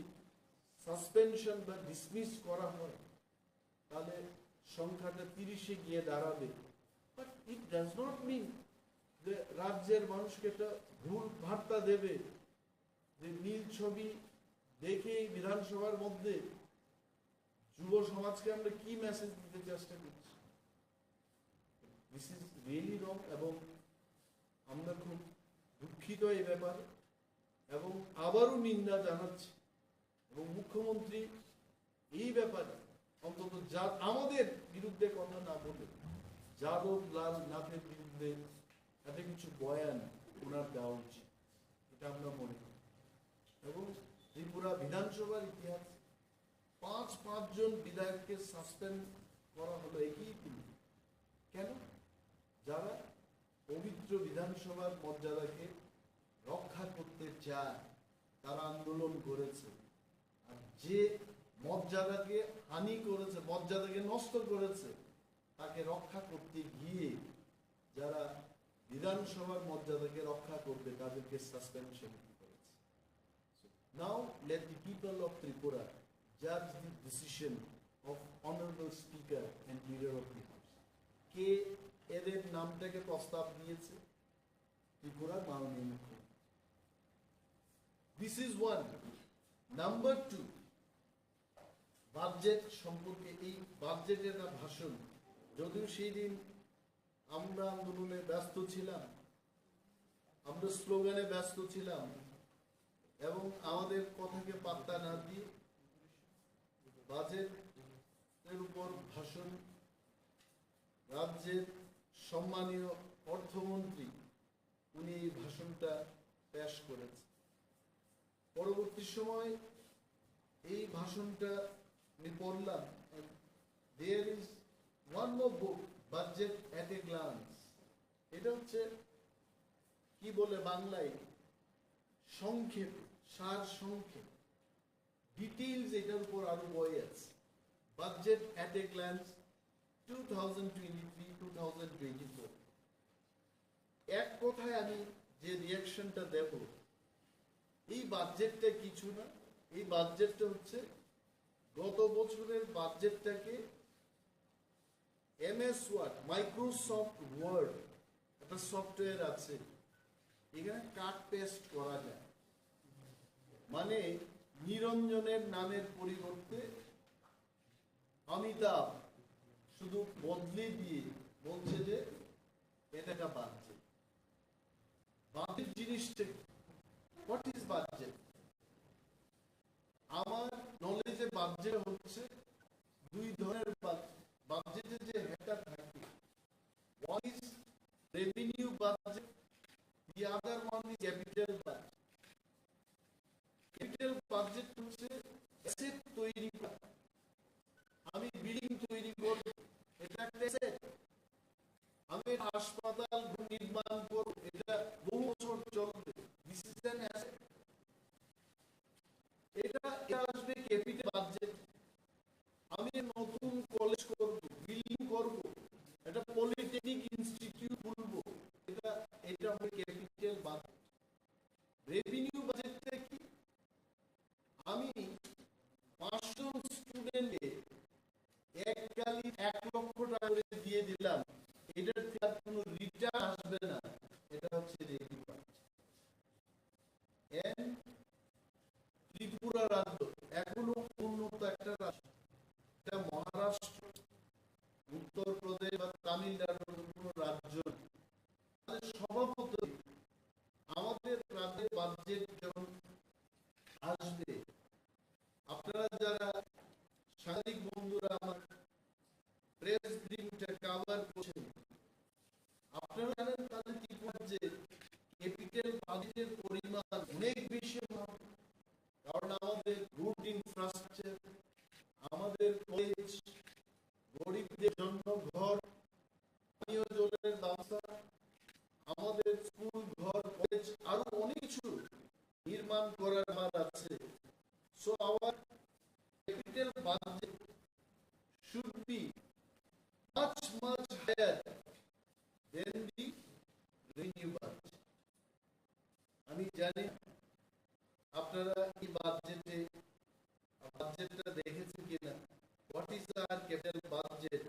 সাসপেনশন বা ডিসমিস করা হয় তাহলে সংখ্যাটা 30-এ গিয়ে দাঁড়াবে। But it does not mean যে রাজ্যের মানুষকে একটা ভুল বার্তা দেবে যে নীল ছবি দেখে বিধানসভার মধ্যে যুব সমাজকে আমরা কি মেসেজ দিতে চেষ্টা করছি? দিস ইজ রিয়েলি রং এবং আমরা খুব দুঃখিত এই ব্যাপারে এবং আবারও নিন্দা জানাচ্ছি। এবং মুখ্যমন্ত্রী এই ব্যাপারে অন্তত আমাদের বিরুদ্ধে কথা না বলে যাদব লাল নাথের বিরুদ্ধে এত কিছু বয়ান ওনার দেওয়া উচিত, এটা আমরা মনে করি। এবং ত্রিপুরা বিধানসভার ইতিহাস 5 জন বিধায়ককে সাসপেন্ড করা হলো একই দিন। কেন? যারা পবিত্র বিধানসভার মর্যাদাকে রক্ষা করতে চায়, তারা আন্দোলন করেছে। আর যে মর্যাদাকে হানি করেছে, মর্যাদাকে নষ্ট করেছে, তাকে রক্ষা করতে গিয়ে যারা বিধানসভার মর্যাদাকে রক্ষা করবে তাদেরকে সাসপেনশন করেছে। Now let the people of Tripura জাজ the decision of honourable speaker and leader of the house. কে এদের নামটাকে প্রস্তাব দিয়েছে? ত্রিপুরার মাননীয় মুখ্যমন্ত্রী। This is one. Number two, budget সম্পর্কে, এই বাজেটের একটা ভাষণ, যদিও সেই দিন আমরা আন্দোলনে ব্যস্ত ছিলাম, আমরা স্লোগানে ব্যস্ত ছিলাম এবং আমাদের কথাকে পাত্তা না দিয়ে বাজেটের উপর ভাষণ রাজ্যের সম্মানীয় অর্থমন্ত্রী উনি এই ভাষণটা পেশ করেছেন। পরবর্তী সময় এই ভাষণটা আমি পড়লাম। There is one more book, budget at a glance. এটা হচ্ছে কি বলে বাংলায়, সংক্ষেপ, সার সংক্ষেপ, ডিটেইলস এটার উপর আরো বই আছে। Budget at a glance 2023-2024। এক কথায় আমি যে রিয়াকশনটা দেব, এই বাজেটটা কিছু না, এই বাজেটটা হচ্ছে গত বছরের বাজেটটাকে MS ওয়ার্ড, মাইক্রোসফট ওয়ার্ড একটা সফটওয়্যার আছে, এখানে কাট পেস্ট করা যায়। মানে নিরঞ্জনের নামের পরিবর্তে অমিতাভ শুধু বদলে দিয়ে বলছে যে এটা একটা বাজেট। বাজেট জিনিসটা, হোয়াট ইজ বাজেট? আমার নলেজে বাজেট হচ্ছে দুই ধরনের বাজেটের যে হেডটা থাকে, one is revenue budget, the other one is capital budget. Capital budget হচ্ছে অ্যাসেট তৈরি করা। আমি বিল্ডিং তৈরি করব, এটা একটা অ্যাসেট। আমি হাসপাতাল নির্মাণ করব, এটা বহু বছর চলবে, দিস ইজ অ্যান অ্যাসেট। এটা আসবে ক্যাপিটাল বাজেট। আমি নতুন কলেজ করব, বিল্ডিং করব, এটা পলিটেকনিক ইনস্টিটিউট খুলবো, এটা হবে ক্যাপিটাল বাজেট। রেভিনিউ বাজেটটা কি? আমি 5 জন স্টুডেন্টকে এককালীন 1 লক্ষ টাকা করে দিয়ে দিলাম, এটার থেকে আর কোনো রিটার্ন আসবে না, এটা হচ্ছে রেভিনিউ বাজেট। ত্রিপুরা রাজ্য এখনো উন্নত একটা রাষ্ট্র, এটা মহারাষ্ট্র, উত্তরপ্রদেশ বা তামিলনাড়ুর কোনো রাজ্য। স্বভাবতই আমাদের রাজ্যের বাজেট যখন আসবে, আপনারা যারা সাংবাদিক বন্ধুরা আমার প্রেস ব্রিফটা কভার করছেন, আপনারা জানেন তাদের ত্রিপুরার যে ক্যাপিটাল বাজেটের পরিমাণ অনেক বেশি হবে। কারণ আমাদের রুট ইনফ্রাস্ট্রাকচার, আমাদের কলেজ, গরিবদের জন্য ঘর, পানীয় জলের ব্যবস্থা, আমাদের স্কুল, ঘর, কলেজ, আরো অনেক কিছু নির্মাণ করার মান আছে। So our capital budget should be much higher than the revenue budget. আমি জানি আপনারা এই বাজেটটা দেখেছেন কিনা, what is our capital budget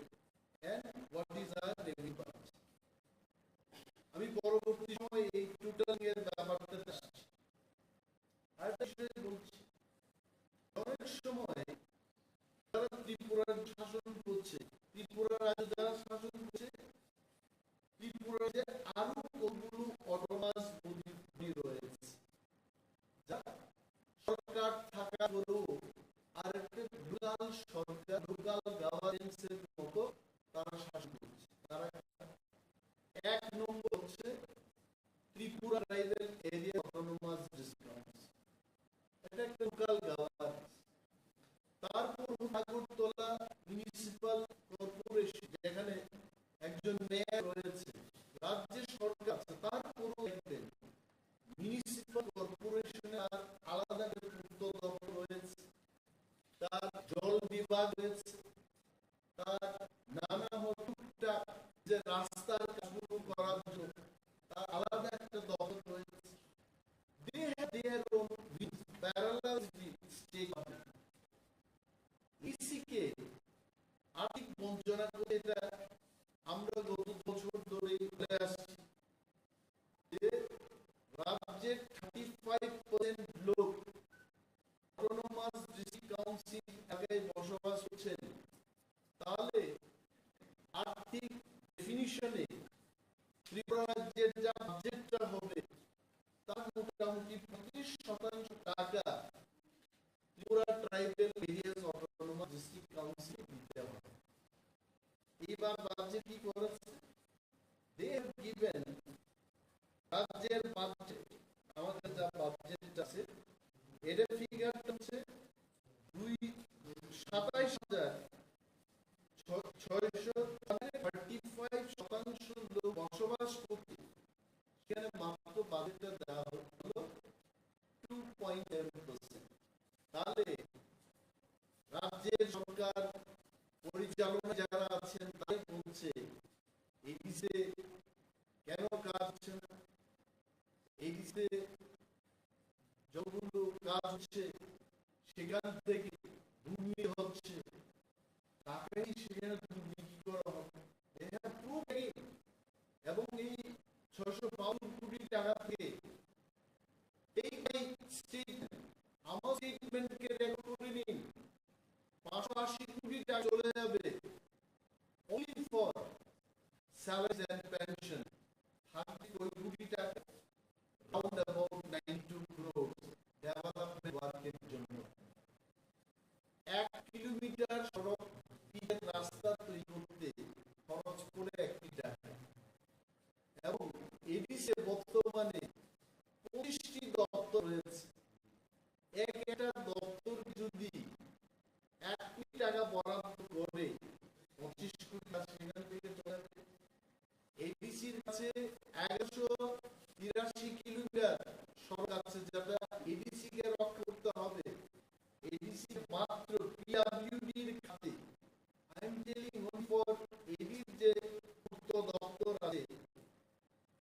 and what is our revenue budget. আমি পরবর্তী সময় এই টোটাল এর ব্যাপারটা আসছি। আরেকটা বিষয় বলছি, অনেক সময় যারা ত্রিপুরার শাসন করছে, ত্রিপুরা রাজ্য যারা শাসন করছে, ত্রিপুরার যে আরো কতগুলো অটোনমাস বডি রয়েছে, যা সরকার থাকা পরেও আরেকটা লোকাল সরকার, লোকাল গভর্নেন্সের মতো তারা শাসন করছে। তারা 1 নম্বর হচ্ছে Tripura tribal area autonomous district, এটা একটা লোকাল গভর্নেন্স। তারপর আগরতলা মিউনিসিপাল কর্পোরেশন, যেখানে একজন মেয়র রয়েছে, রাজ্যের সরকার আছে, তারপরও দেখবেন মিউনিসিপাল কর্পোরেশনে আর আলাদা পূর্ত দপ্তর রয়েছে, তার জল বিভাগ রয়েছে, তার নানা টুকটাক যে রাস্তার কাজগুলো করার জন্য তার আলাদা একটা দপ্তর রয়েছে। They have their own with parallel state government. ইসিকে আর্থিক বঞ্চনা করে, এটা আমরা গত বছর ধরে বলে আসছি যে রাজ্যের 35% লোক ডেফিনিশনে ত্রিপুরা রাজ্যের যা বাজেটটা হবে তার মোটামুটি 25% টাকা Tripura tribal various autonomous district council দিতে হবে। এইবার রাজ্যে কি করেছে, দে হ্যাভ গিভেন রাজ্যের বাজেট, আমাদের যা বাজেট আছে এর ফিগার হচ্ছে 27,635 লোক বসবাস করতে, সেখানে মাত্র বাজেটটা দেওয়া হলো 2.7%। তাহলে রাজ্যের সরকার পরিচালনা যারা আছেন তাই বলছে এই দিশে কেন কাজ হচ্ছে না, এই দিশে যতগুলো কাজ হচ্ছে সেখান থেকে দুর্নীতি হচ্ছে, টাকাই সেখানে দুর্নীতি করা হবে। এবং এই 652 কোটি টাকা থেকে এই আমার স্টেটমেন্টকে রেকর্ড করে নিন, 580 কোটি টাকা চলে যাবে only for salaries and pension, 30 কোটি টাকা round about 92 crores ডেভেলপমেন্ট ওয়ার্কের জন্য। 1 কিলোমিটার সড়ক রাস্তা তৈরি করতে খরচ করে 1 কোটি টাকা। এবং এডিসে বর্তমানে 25টি দপ্তর রয়েছে, একটা দপ্তর যদি 1 কোটি টাকা বরাদ্দ করে 25 কোটি টাকা সেখান থেকে চলে যাবে। এডিসির কাছে 1183 কিলোমিটার সড়ক আছে যেটা এডিসি কে রক্ষা করতে হবে। এডিসি মাত্র পিডব্লিউডির খাতে, I am telling only for এডির যে পূর্ত দপ্তর আছে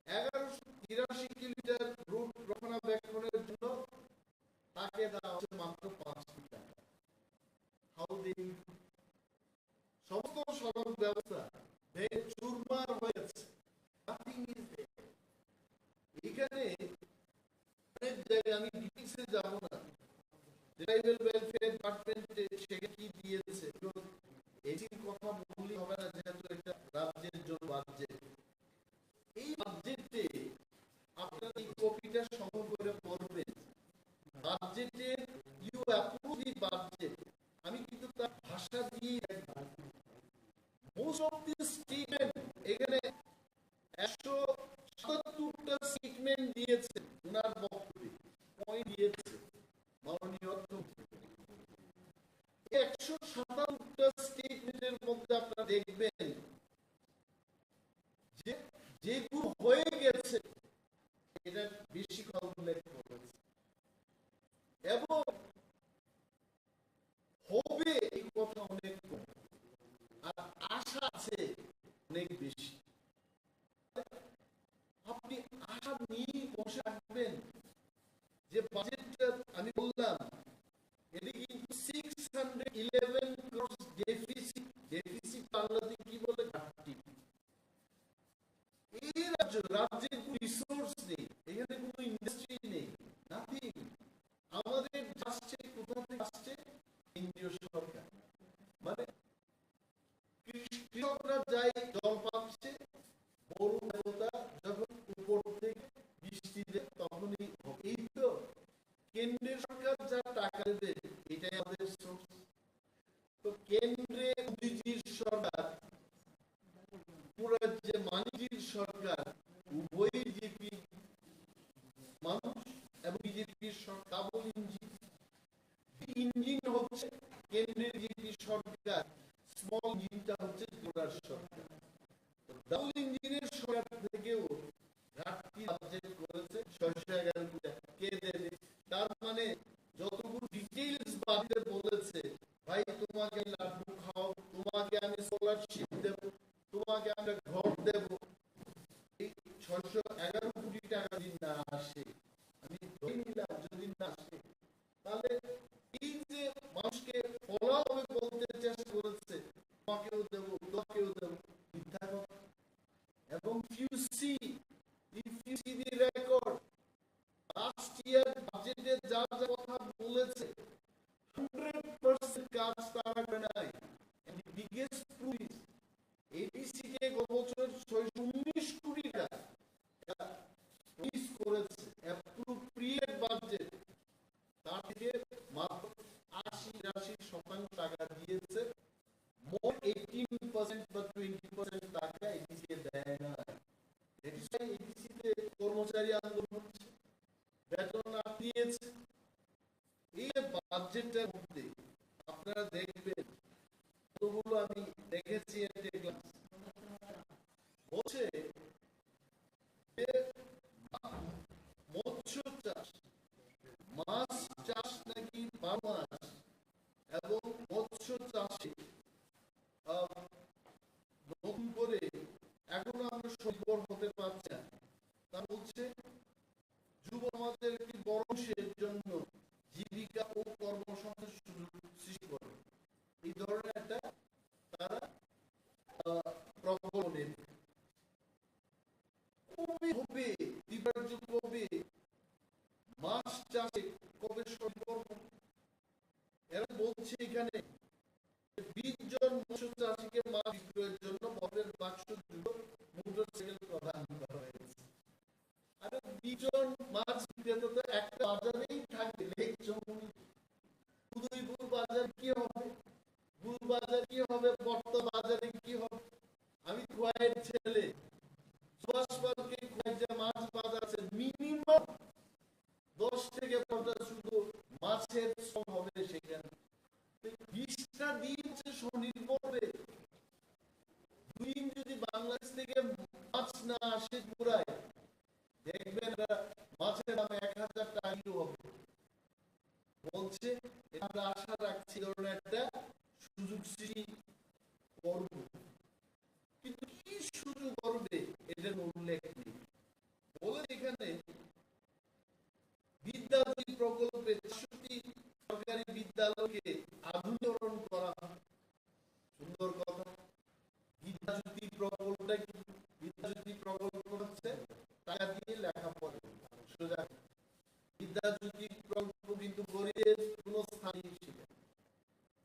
1183 কিলোমিটার রুট রক্ষণাবেক্ষণের জন্য তাকে দেওয়া হচ্ছে মাত্র 5 কোটি টাকা। হাউ দে সমস্ত সড়ক ব্যবস্থা চুরমার হয়েছে, নাথিং ইজ দেয়ার। এখানে অনেক জায়গায় আমি ডিটেইলসে যাব না, ট্রাইবাল ওয়েলফেয়ার ডিপার্টমেন্টে সেখানে কি দিয়েছে এটির কথা বললেই হবে না, যেহেতু এটা রাজ্যের জন্য বাজেট। এই বাজেটে আপনারা এই কপিটা সংগ্রহ করে পড়বেন, বাজেটের ইউ অ্যাপ্রুভ দি বাজেট, আমি কিন্তু তার ভাষা দিয়েই রাখবো। মোস্ট অফ দি স্টেটমেন্ট এখানে 177টা স্টেটমেন্ট দিয়েছে ওনার বক্তব্যে, পয়েন্ট দিয়েছে মাননীয় অর্থমন্ত্রী। 157টা স্টেটমেন্টের মধ্যে আপনারা দেখবেন যে যেগুলো হয়ে গেছে এটা বেশি কথা উল্লেখ করেছে, এবং হবে এই কথা অনেক কম, আর আশা আছে অনেক বেশি। আপনি আশা নিয়ে বসে থাকবেন যে বাজেটটা আমি বললাম এটা কিন্তু 611 ক্রোস ডেফিসিট, ডেফিসিট বাংলাতে কি বলে ঘাটতি। এই রাজ্যের কোনো রিসোর্স নেই, এখানে কোনো ইন্ডাস্ট্রি নেই, নাথিং। আমাদের আসছে কোথা থেকে আসছে, কেন্দ্রীয় সরকার। মানে কৃষকরা যাই জল পাচ্ছে, বড় দেবতা যখন উপর থেকে বৃষ্টি দেয় তখনই এই তো কেন্দ্রীয় সরকার যা টাকা দেবে এটাই আমাদের সোর্স। তো কেন্দ্রে মোদীজির সরকার, পুরো যে মানিজির সরকার, উভয় বিজেপি মানুষ এবং বিজেপির ডাবল ইঞ্জিন। ইঞ্জিন হচ্ছে কেন্দ্রের বিজেপি সরকার, স্মল ইঞ্জিনটা হচ্ছে ত্রিপুরার সরকার। ডাবল ইঞ্জিনের সরকার থেকেও ঘাটতি বাজেট করেছে 611 কোটি টাকা। কে দেবে? তার মানে যতগুলো ডিটেইলস বাজেট বলেছে, ভাই তোমাকে লাড্ডু খাও, তোমাকে আমি স্কলারশিপ দেব, তোমাকে আমরা ঘর দেব, এই 611 কোটি টাকা যদি না আসে, আমি ধরে নিলাম যদি না আসে, তাহলে এই যে মানুষকে ফলাভাবে বলতে চেষ্টা আহ, নতুন করে এখনো আমরা স্বনির্ভর হতে পারছি না। তা বলছে যুব সমাজের একটি বড় অংশের জন্য জীবিকা ও কর্মসংস্থানের সুযোগ সৃষ্টি করে, এই ধরনের একটা তারা প্রকল্প নেবে। কবে হবে ত্রিপুরার যুব, কবে মাছ চাষে কবে স্বনির্ভর হবে? এরা বলছে এখানে 20 জন মৎস্য চাষীকে মাছ বিক্রয়ের জন্য বনের বাক্স দুটো মোটরসাইকেল প্রদান করা হয়েছে। আর 20 জন মাছ বিক্রেতা তো একটা বাজারেই থাকবে, লেক জমুনি। উদয়পুর বাজার কি হবে, গুল বাজার কি হবে, বর্তা বাজারে কি হবে? আমি খোয়াইয়ের ছেলে, সুভাষ পালকে খোয়াই যে মাছ বাজার আছে, মিনিমাম 10 থেকে 15 শুধু মাছের স্টল হবে সেখানে। 20টা দিন যে স্বনির্ভর হবে, 2 দিন যদি বাংলাদেশ থেকে মাছ না আসে পুরায়, দেখবেন মাছের দাম 1000 টাকা কিলো হবে। বলছে আমরা আশা রাখছি ধরনের একটা সুযোগ সৃষ্টি করব, কিন্তু কি সুযোগ করবে এটার উল্লেখ নেই। বলে এখানে বিদ্যালয় প্রকল্পে ৬০টি সরকারি বিদ্যালয়কে আধুনিকরণ করা হয়। সুন্দর কথা। বিদ্যাজ্যোতি প্রকল্পটা কি? বিদ্যাজ্যোতি প্রকল্প হচ্ছে টাকা দিয়ে লেখাপড়া সোজা। বিদ্যাজ্যোতি প্রকল্প কিন্তু গরিবের কোন স্থানই ছিল,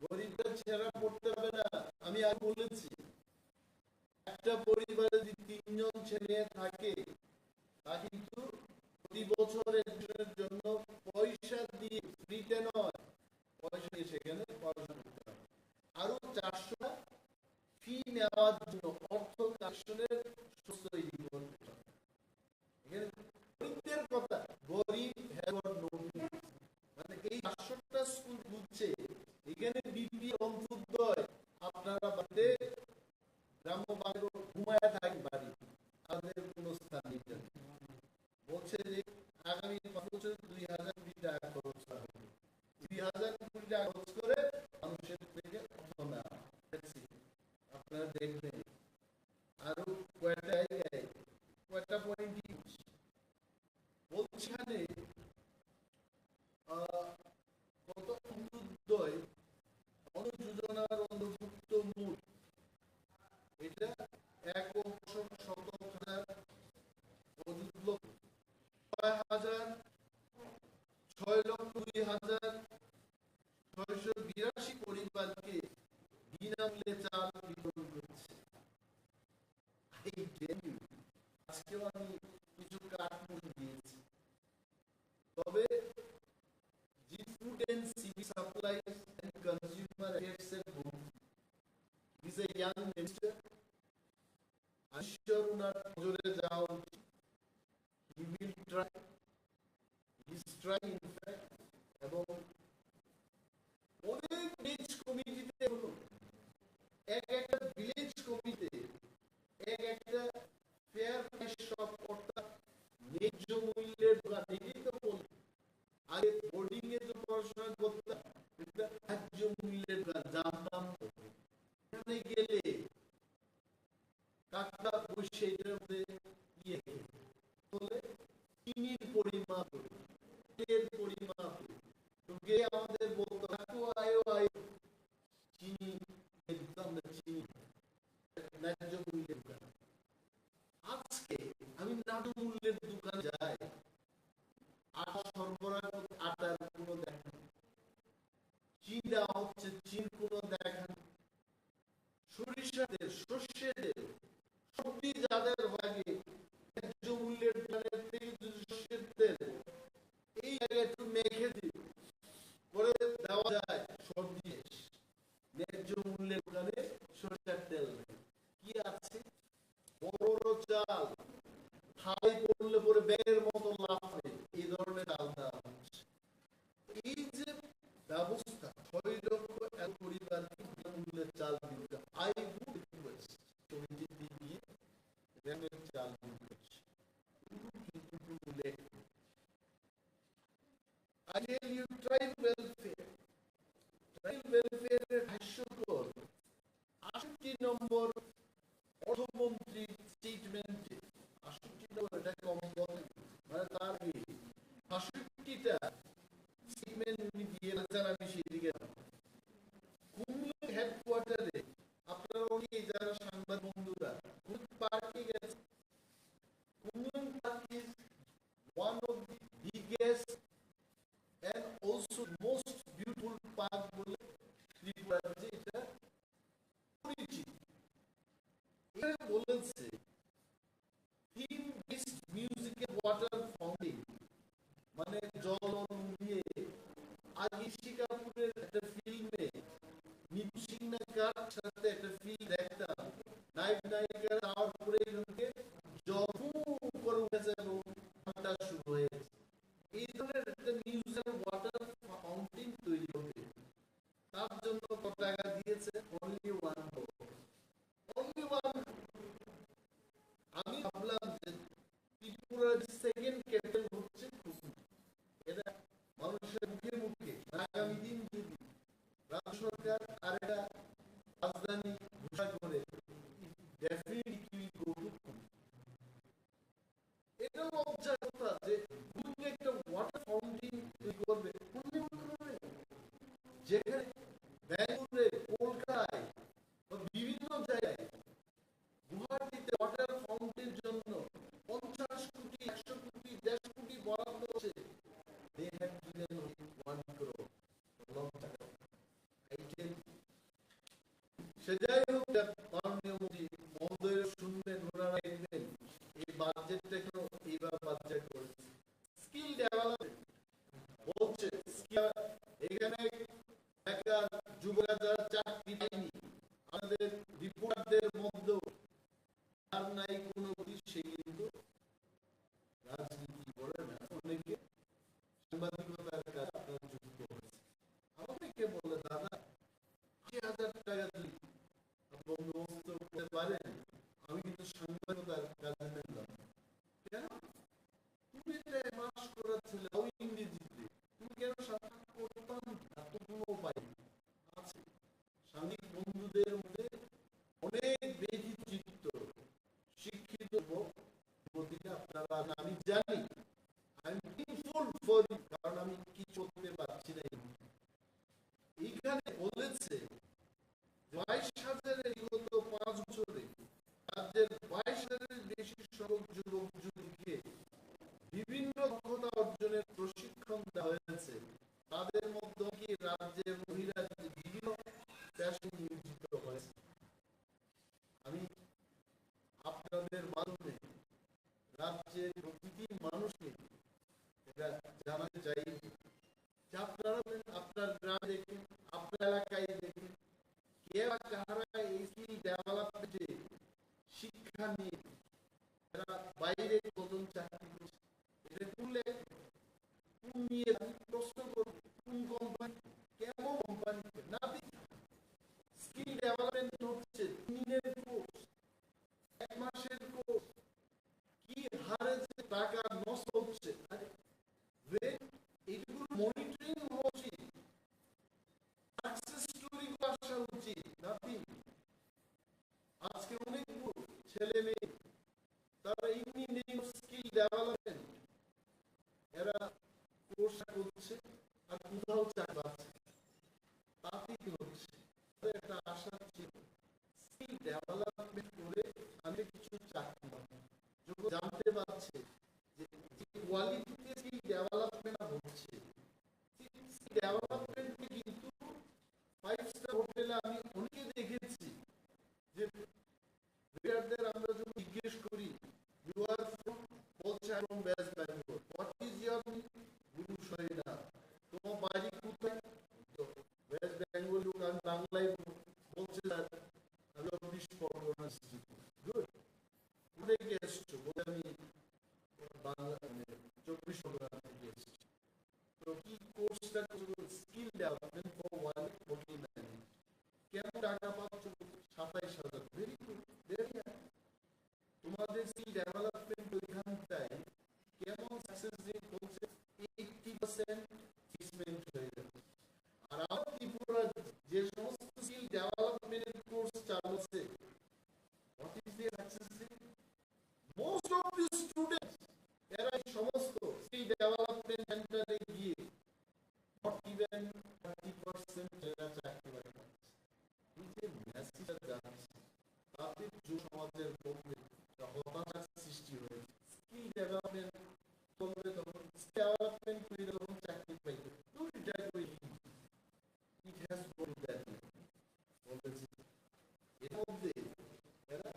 গরিবের ছেলেরা পড়তে হবে না। আমি আগে বলেছি, একটা পরিবারে যদি 3 জন ছেলে থাকে, তা কিন্তু প্রতি বছর এডমিশনের জন্য পয়সা দিয়ে, ফ্রিতে নয়, পয়সা দিয়ে সেখানে পড়াশোনা করতে হবে। আরো 400 ফি নেওয়ার জন্য অর্থ কালেকশনের সোর্স তৈরি করতে হবে। এখানে গরিবদের কথা, গরিব হ্যাভ নো, মানে এই 400টা স্কুল বুঝছে এখানে বিপি অন্তর্দয় আপনারা বাড়িতে গ্রাম্য বাংলা ঘুমায় থাকি বাড়ি, তাদের কোনো স্থান নেই। বলছে যে আগামী 5 বছর 2000 কোটি টাকা খরচ হবে, 2000 কোটি টাকা খরচ করে মানুষের থেকে না। আপনারা দেখবেন আরো কয়েকটা জায়গায় কয়েকটা পয়েন্ট বলছে কত অন্তর্দয় যোজনার অন্তর্ভুক্ত মূল এটা 1,70,000 6,02,682 পরিবারকে বিনামূল্যে চাল বিতরণ করছে। আজকেও আমি কিছু কাঠমুড়ি দিয়েছি। তবে the food and civil supplies and consumer affairs এর ইজ এ ইয়াং মিনিস্টার। আশিসর উনার নজরে যাওয়া উচিত। He will try, he is trying in fact. এবং অনেক ভিলেজ কমিটিতে হলো, একটা ভিলেজ কমিটিতে একটা ফেয়ার প্রাইস শপ, অর্থাৎ ন্যায্য মূল্যের দোকান। এটাই তো বলি, আগে বোর্ডিং এ তো পড়াশোনা করতাম, এটা ন্যায্য মূল্যের দোকান, জানতাম। এখানে গেলে কাকটা বসে এটার মধ্যে বলে চিনির পরিমাপ, তেল পরিমাপ, তোকে আমাদের বলতো কাকু আয়ো আয়ো চিনি, চিনি ন্যায্য মূল্যের দোকান। আজকে আমি ন্যায্য মূল্যের দোকানে যাই, আটা সরবরাহ আটার কোনো দেখা নেই, চিনি দেওয়া হচ্ছে চিন কোনো দেখা নেই, সরিষাদের শস্যেদের সবজি যাদের ভাগে ন্যায্য মূল্যের দোকানের থেকে যদি শস্যের তেল এই জায়গায় একটু মেখে দিই করে দেওয়া যায়, সবজি ন্যায্য মূল্যের দোকানে সরিষার তেল কি আছে? বড় চাল থাই পড়লে পরে ব্যাগের মতো লাফে, এই ধরনের চাল দেওয়া হচ্ছে। এই যে ব্যবস্থা 6 লক্ষ এক পরিবারকে মূল্যের চাল দিতে, আই উড রিকোয়েস্ট কমিটি দিয়ে ব্যাগের চাল দিতে। I tell you, tribe welfare এর হাস্যকর। আসলে নম্বর অর্থমন্ত্রীর স্টেটমেন্টে 68 নম্বর, এটা কম বলে, মানে তার 68টা স্টেটমেন্ট উনি দিয়ে যাচ্ছেন। আমি সেদিকে কুমিল্লা হেডকোয়ার্টারে আপনারা অনেকে যারা সাংবাদিক বন্ধুরা পার্কে গেছে, Comilla park is one of the biggest and also most beautiful park বলে ত্রিপুরার যে এটা পরিচিত। এখানে বলেছে theme based musical water fountain, মানে জল নিয়ে আগে শিকাপুরের একটা ফিল্মে নিতু সিংনাকার সাথে একটা ফিল্ম দেখতাম, নায়ক নায়িকা যাওয়ার পরে এখানে জল করে উঠেছে এবং ঠান্ডা শুরু হয়েছে। এই ধরনের একটা মিউজিয়াম ওয়াটার ফাউন্টেন তৈরি হবে, তার জন্য কত টাকা দিয়েছে? Only one. আমি ভাবলাম যে ত্রিপুরার সেকেন্ড ক্যাপিটাল হচ্ছে খুলনা। এটা মানুষের মুখে মুখে আগামী দিন যদি রাজ্য সরকার আর একটা রাজধানী ঘোষণা করে, ডেফিনেটলি গো টু খুলনা। এটা লজ্জার কথা যে খুলনা একটা ওয়াটার ফাউন্টেন তৈরি করবে, যেখানে ব্যাঙ্গালোরে, কলকাতায় বা বিভিন্ন জায়গায়, গুয়াহাটিতে ওয়াটার ফাউন্টেনের জন্য 50 কোটি, 100 কোটি, 150 কোটি বরাদ্দ হচ্ছে। They have given only 1 crore. সে যাই হোক, মাননীয় মোদী মহোদয় শুনবেন, ওনারা দেখবেন এই বাজেটটা কেন এইবার বাজেট করেছে। স্কিল ডেভেলপমেন্ট বলছে, এখানে বেকার যুবকরা যারা চাকরি পায়নি, আমাদের রিপোর্টদের মধ্যেও আর নাই কোনো সে কিন্তু রাজনীতি করে না, অনেকে সাংবাদিকতার কাজ আপনারা যুক্ত হয়েছে। আমাদেরকে বলে দাদা 80,000 টাকা দিই বন্দোবস্ত করতে পারেন, আমি কিন্তু সাংবাদিকতার কাজে নিলাম। কেন তুমি এটা মাস করাচ্ছিলে ইংরেজিতে, তুমি কেন সাক্ষাৎ করতাম? এত কোনো উপায় আছে। সাংবাদিক বন্ধুদের মধ্যে অনেক বেশি চিত্ত শিক্ষিত প্রতিটা আপনারা, আমি জানি, আমি থ্যাঙ্কফুল ফর ইউ, কারণ আমি কিছু করতে পারছি না। এইখানে বলেছে 22,000-এর বিগত 5 বছরে রাজ্যের 22,000-এর বেশি সংখ্যক যুবক যুবতীকে বিভিন্ন দক্ষতা অর্জনের প্রশিক্ষণ দেওয়া হয়েছে। তাদের মধ্যে কি রাজ্যের মহিলা বিভিন্ন পেশায় নিয়োজিত হয়েছে। আমি আপনাদের মাধ্যমে রাজ্যের প্রতিটি মানুষকে এটা জানাতে চাই যে আপনারা আপনার গ্রামে দেখেন, আপনার এলাকায় দেখেন, কে বা কারা এই স্কিল ডেভেলপমেন্টে শিক্ষা নিয়ে তারা বাইরে কতজন চাকরি করছে। এটা করলে কোন নিয়ে প্রশ্ন করবে, কোন কোম্পানি, কেমন কোম্পানি না। স্কিল ডেভেলপমেন্ট হচ্ছে 3 দিনের কোর্স, 1 মাসের কোর্স, কি হারে যে টাকা নষ্ট হচ্ছে, এইগুলো মনিটরিং হওয়া উচিত, সাকসেস স্টোরি আসা উচিত। নাথিং। আজকে অনেকগুলো ছেলে মেয়ে তারা ইঞ্জিনিয়ারিং স্কিল ডেভেলপমেন্ট এরা কোর্স করছে আর কোথাও চাকরি পাচ্ছে, তাতে কি হচ্ছে? একটা আশা ছিল স্কিল ডেভেলপমেন্ট করে আমি কিছু চাকরি পাবো। যখন জানতে পারছে যে কোয়ালিটিতে স্কিল ডেভেলপমেন্ট হচ্ছে, স্কিল ডেভেলপমেন্ট কিন্তু 5 স্টার হোটেলে আমি অনেকে দেখেছি যে ওয়েটারদের আমরা যখন জিজ্ঞেস করি ইউ আর ফ্রম, বলছে I from West Bengal, what is your name, গুরু শহীদা, তোমার বাড়ি কোথায়? তো ওয়েস্ট বেঙ্গল লোক, আমি বাংলায় বলছে আমি 24 পরগনা ডিস্ট্রিক্ট। গুড, কোথায় এসছো? বলে আমি বাংলা 24 পরগনা থেকে এসেছি। তো কি কোর্সটা skill development for one hotel management, কেন টাকা পাচ্ছ? 27,000। Very good, very high. তোমাদের স্কিল ডেভেলপমেন্ট ওইখানটায় কেমন সাকসেস রেট হচ্ছে? 80% প্লেসমেন্ট হয়ে যাচ্ছে। আর আমার ত্রিপুরা যে সমস্ত স্কিল ডেভেলপমেন্টের কোর্স চালু আছে যুব সমাজের মধ্যে হতাশার সৃষ্টি হয়েছে। স্কিল ডেভেলপমেন্ট করবে তখন ডেভেলপমেন্ট করে তখন চাকরি পাইবে, রিটায়ার করে ইট হ্যাজ গন দ্যাট বলেছে। এর মধ্যে এরা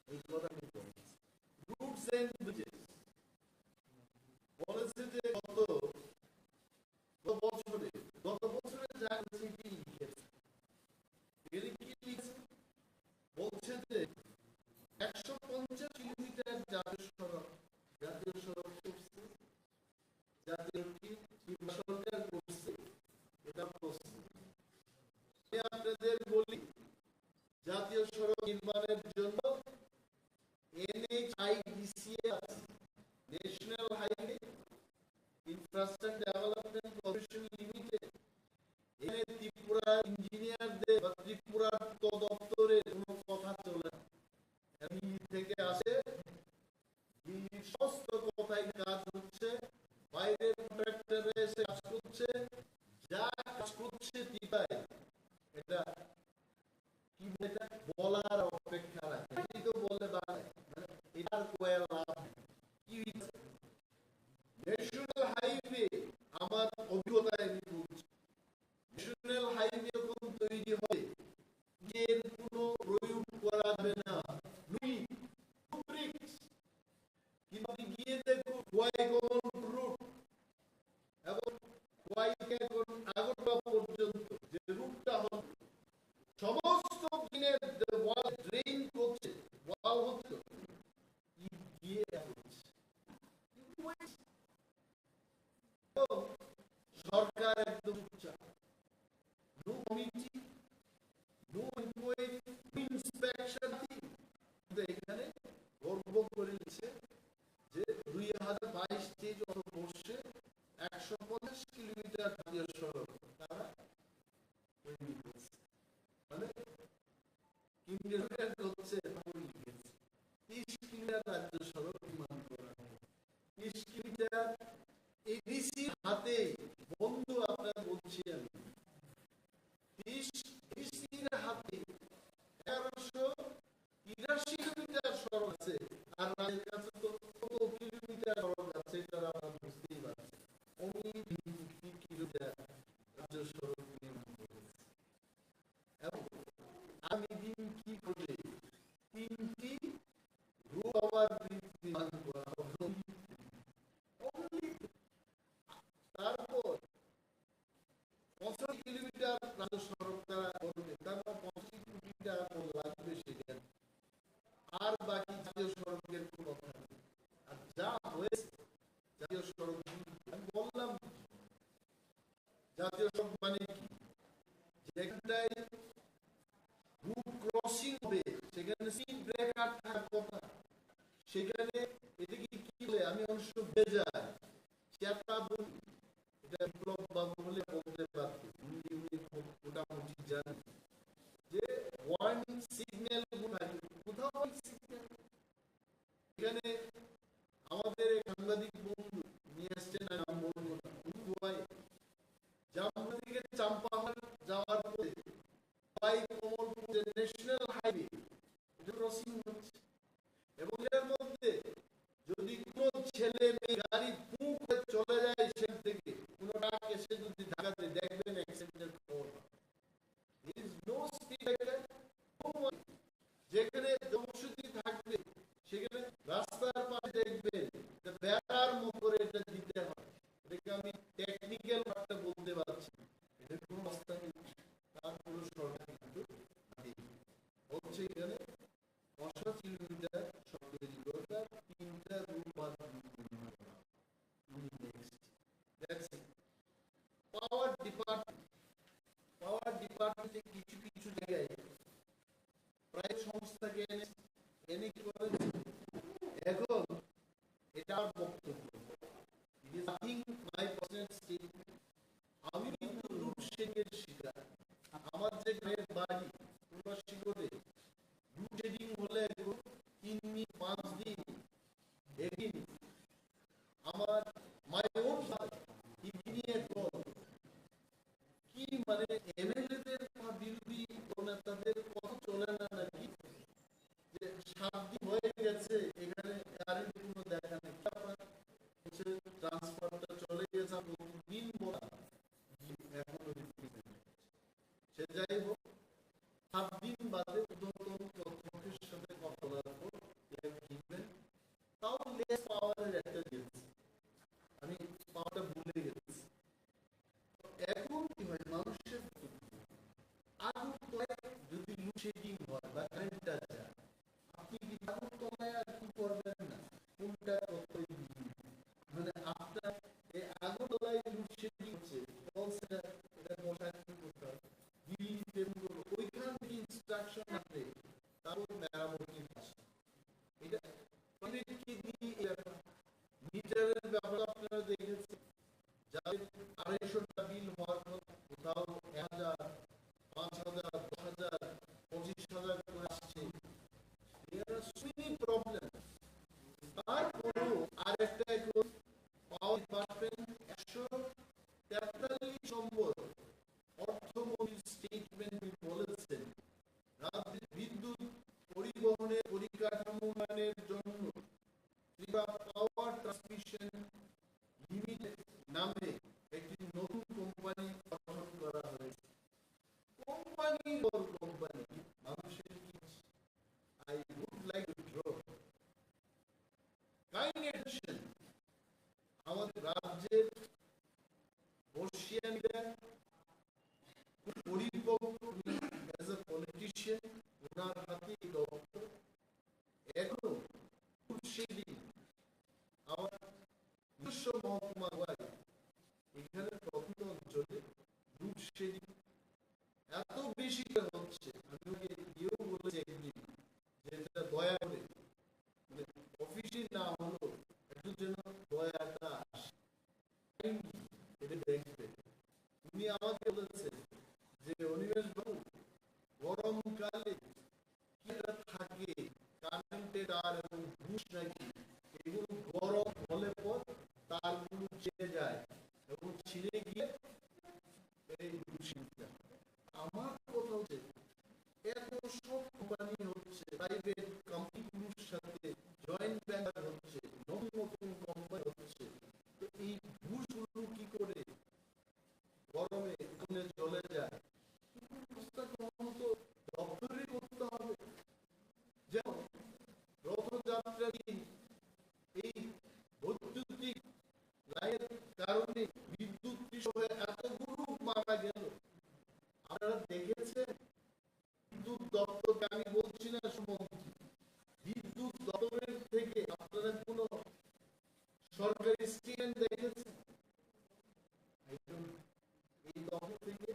এই কথা আমি বলেছি রুটস এন্ড ব্রিজেস বলেছে যে গত বছরে যা হয়েছে কি লিখেছে, এর কি লিখেছে বলছে যে 150 কিলোমিটার জাতীয় সড়ক করছে, জাতীয় কি সরকার করছে, এটা প্রশ্ন। আমি আপনাদের বলি জাতীয় সড়ক নির্মাণের জন্য NHIDCA আছে, national highway infrastructure development corporation limited. এখানে ত্রিপুরা ইঞ্জিনিয়ারদের বা ত্রিপুরার দপ্তরের কোনো কথা চলে না, থেকে আসে সমস্ত কথাই কাজ হচ্ছে, বাইরের কন্ট্রাক্টরে এসে কাজ করছে, যা কাজ করছে ত্রিপুরায় এটা কি এটা বলার অপেক্ষা রাখে, এটাই তো বলে দাঁড়ায়, মানে এটার কোয়া লাভ কি ন্যাশনাল হাইওয়ে। আমার অভিজ্ঞতায় আমি বলছি ন্যাশনাল হাইওয়ে যখন তৈরি হয় এর কোনো প্রয়োগ করা যাবে না, কিন্তু গিয়ে দেখো গোয়াইগমন রুট এবং আগরতলা পর্যন্ত যে রুটটা হল সমস্ত দিনের ওয়াল ড্রেন করছে, ওয়াল হচ্ছে গিয়ে সরকার একদম no committee, no inquiry, inspection. এখানে গর্ব করে নিচ্ছে যে 2022 যত বর্ষে 150 কিলোমিটার জাতীয় সড়ক তারা তৈরি করছে, মানে ইন্ডিয়ান হচ্ছে 30 কিলোমিটার রাজ্য সড়ক নির্মাণ করা, 30 কিলোমিটার এডিসির হাতে বন্ধু। আপনার বলছি আমি 30 এডিসির হাতে 1183 কিলোমিটার সড়ক আছে, আর রাজ্যের কাছে তো কত কিলোমিটার সড়ক আছে এটা আমরা বুঝতেই পারছি। অনলি 50 কিলোমিটার রাজ্য সড়ক নির্মাণ করেছে এবং আমি দিন কি করে 3টি রুট ওভার ব্রিজ নির্মাণ করা হলো। তারপর 65 কিলোমিটার রাজ্য সড়ক তারা করবে, তারপর 25 কোটি টাকা লাগবে সেখানে, আর বাকি জাতীয় সড়কের কোনো কথা নেই। আর যা হয়েছে জাতীয় সড়ক, আমি বললাম জাতীয় সড়ক মানে কি, যেখানটায় রুট ক্রসিং হবে সেখানে স্পিড ব্রেকার থাকার কথা, সেখানে এদিকে কি বলে আমি অবশ্য বেজায় চেতা বলি, এটা বিপ্লব বাবু বলে বলতে পারত, উনি মোটামুটি জানেন যে ওয়ার্নিং সিগন্যাল কোথাও সিগন্যাল। এখানে আমাদের সাংবাদিক বন্ধু নিয়ে আসছেন, নাম বলবো না, জামনা থেকে চাম্পাহার যাওয়ার পরে কমলপুর ন্যাশনাল হাইওয়ে এটা ক্রসিং হচ্ছে, এবং এর মধ্যে যদি কোন ছেলে মেয়ে গাড়ি পুক হয়ে চলে যায় সেখান থেকে কোন ট্রাক এসে যদি ধাক্কাতে দেখবেন অ্যাক্সিডেন্টের খবর, there is no speed breaker, যেখানে জনবসতি থাকবে সেখানে রাস্তার পাশে দেখবেন ব্যারার মতো করে এটা দিতে হয়। এটাকে আমি টেকনিক্যাল ভাবে বলতে পারছি, এটা কোনো রাস্তা নেই, তারপরে সরকার কিন্তু হচ্ছে এখানে 500 কিলোমিটার সরকারি দরকার, 3টা রুট বা পাওয়ার ডিপার্টমেন্টে কিছু কিছু জায়গায় প্রায় সংস্থাকে এনে কি করেছে, এখন এটা আর বক্তব্য আমি কিন্তু লোডশেডিংয়ের শিকার। আমার যে গ্রামের বাড়ি শিকড়ে লোডশেডিং হলে 3 দিন 5 দিন একদিন আমার মাই ওন ইঞ্জিনিয়ার কি মানে এমএলএদের বা বিরোধী নেতাদের কথা চলে না নাকি 7 দিন বাদে ঊর্ধ্বতন কর্তৃপক্ষের সাথে কথা বলার পর কিনবেন, তাও লেস পাওয়ারের একটা দিয়েছে, আমি পাওয়ারটা ভুলে গেছি। এখন কি হয়, মানুষের আগরতলায় যদি লোডশেডিং হয় বা কারেন্টটা যায়, আপনি কি আগরতলায় আর কি করবেন না, কোনটা কতই মানে আপনার এই আগরতলায় লোডশেডিং হচ্ছে, এটা বসায় কি করতে হবে, দিল্লিতে ওইখান থেকে ইনস্ট্রাকশন আসবে, তারপর মেরামতির কাজ। এটা কি দিয়ে মিটারের ব্যাপারে আপনারা দেখেছেন, যাদের 250 বিল হওয়ার পর কোথাও 1000, 5000, 10000, 25,000 করে আসছে, প্রবলেম। তারপরেও আরেকটা এখন পাওয়ার ডিপার্টমেন্ট 143 নম্বর অর্থমন্ত্রীর স্টেটমেন্ট বলেছেন, রাজ্যের বিদ্যুৎ পরিবহনের পরিকাঠামো উন্নয়নের জন্য ত্রিপুরা পাওয়ার ট্রান্সমিশন লিমিটেড নামে একটি নতুন কোম্পানি গঠন করা হয়েছে। কোম্পানি মানুষের কি, I would like to draw kind attention, আমাদের রাজ্যের বর্ষিয়ানিরা খুব পরিপক্ক, as a politician ওনার হাতে এই দপ্তর এখনো খুব সেদিন আমার নিজস্ব মহকুমা এখানে প্রকৃত অঞ্চলে লোডশেডিং এত বেশি হচ্ছে, আমি গিয়েও বলেছি একদিন যে এটা দয়া করে মানে অফিসে না হলো একটু যেন দয়াটা আসে, এটা দেখবে। উনি আমাকে বলেছেন যে অনিমেষ বাবু, গরমকালে কি থাকে কারেন্টের আর এবং বুশ নাকি এগুলো গরম হলে পর তারগুলো ছিঁড়ে যায় এবং ছিঁড়ে গিয়ে এই দূষিতটা। আমার কথা হচ্ছে এত সব কোম্পানি হচ্ছে, প্রাইভেট কোম্পানিগুলোর সাথে জয়েন্ট ভেঞ্চার হচ্ছে, নতুন নতুন কোম্পানি হচ্ছে, তো এই বুশগুলো কি করে গরমে কোনে চলে যায়, দপ্তরে করতে হবে। যেমন রথযাত্রা দিন এই বৈদ্যুতিক লাইনের কারণে বিদ্যুৎ হয়ে এতগুলো মারা গেল, আপনারা দেখেছেন? বিদ্যুৎ দপ্তরকে আমি বলছি না সুমন্ত্রী, বিদ্যুৎ দপ্তরের থেকে আপনারা কোন সরকারি স্টেটমেন্ট দেখেছেন? এই দপ্তর থেকে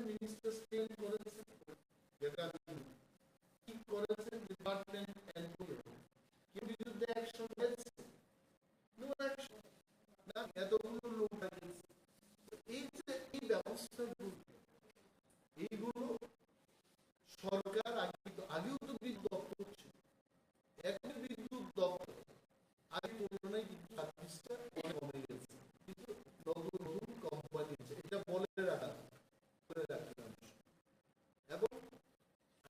মিনিস্টার স্টেটমেন্ট করেছেন, যেটা কি করেছেন ডিপার্টমেন্ট কেউ বিরুদ্ধে অ্যাকশন হয়েছে? নো অ্যাকশন, না এতগুলো লোক লাগিয়েছে। এই যে এই ব্যবস্থাগুলো, এইগুলো সরকার আগেও তো বিদ্যুৎ দপ্তর ছিল, এখন বিদ্যুৎ দপ্তর আগে তুলনায় কিন্তু সার্ভিসটা কমে গেছে, কিন্তু নতুন নতুন কোম্পানি এটা বলে রাখা এবং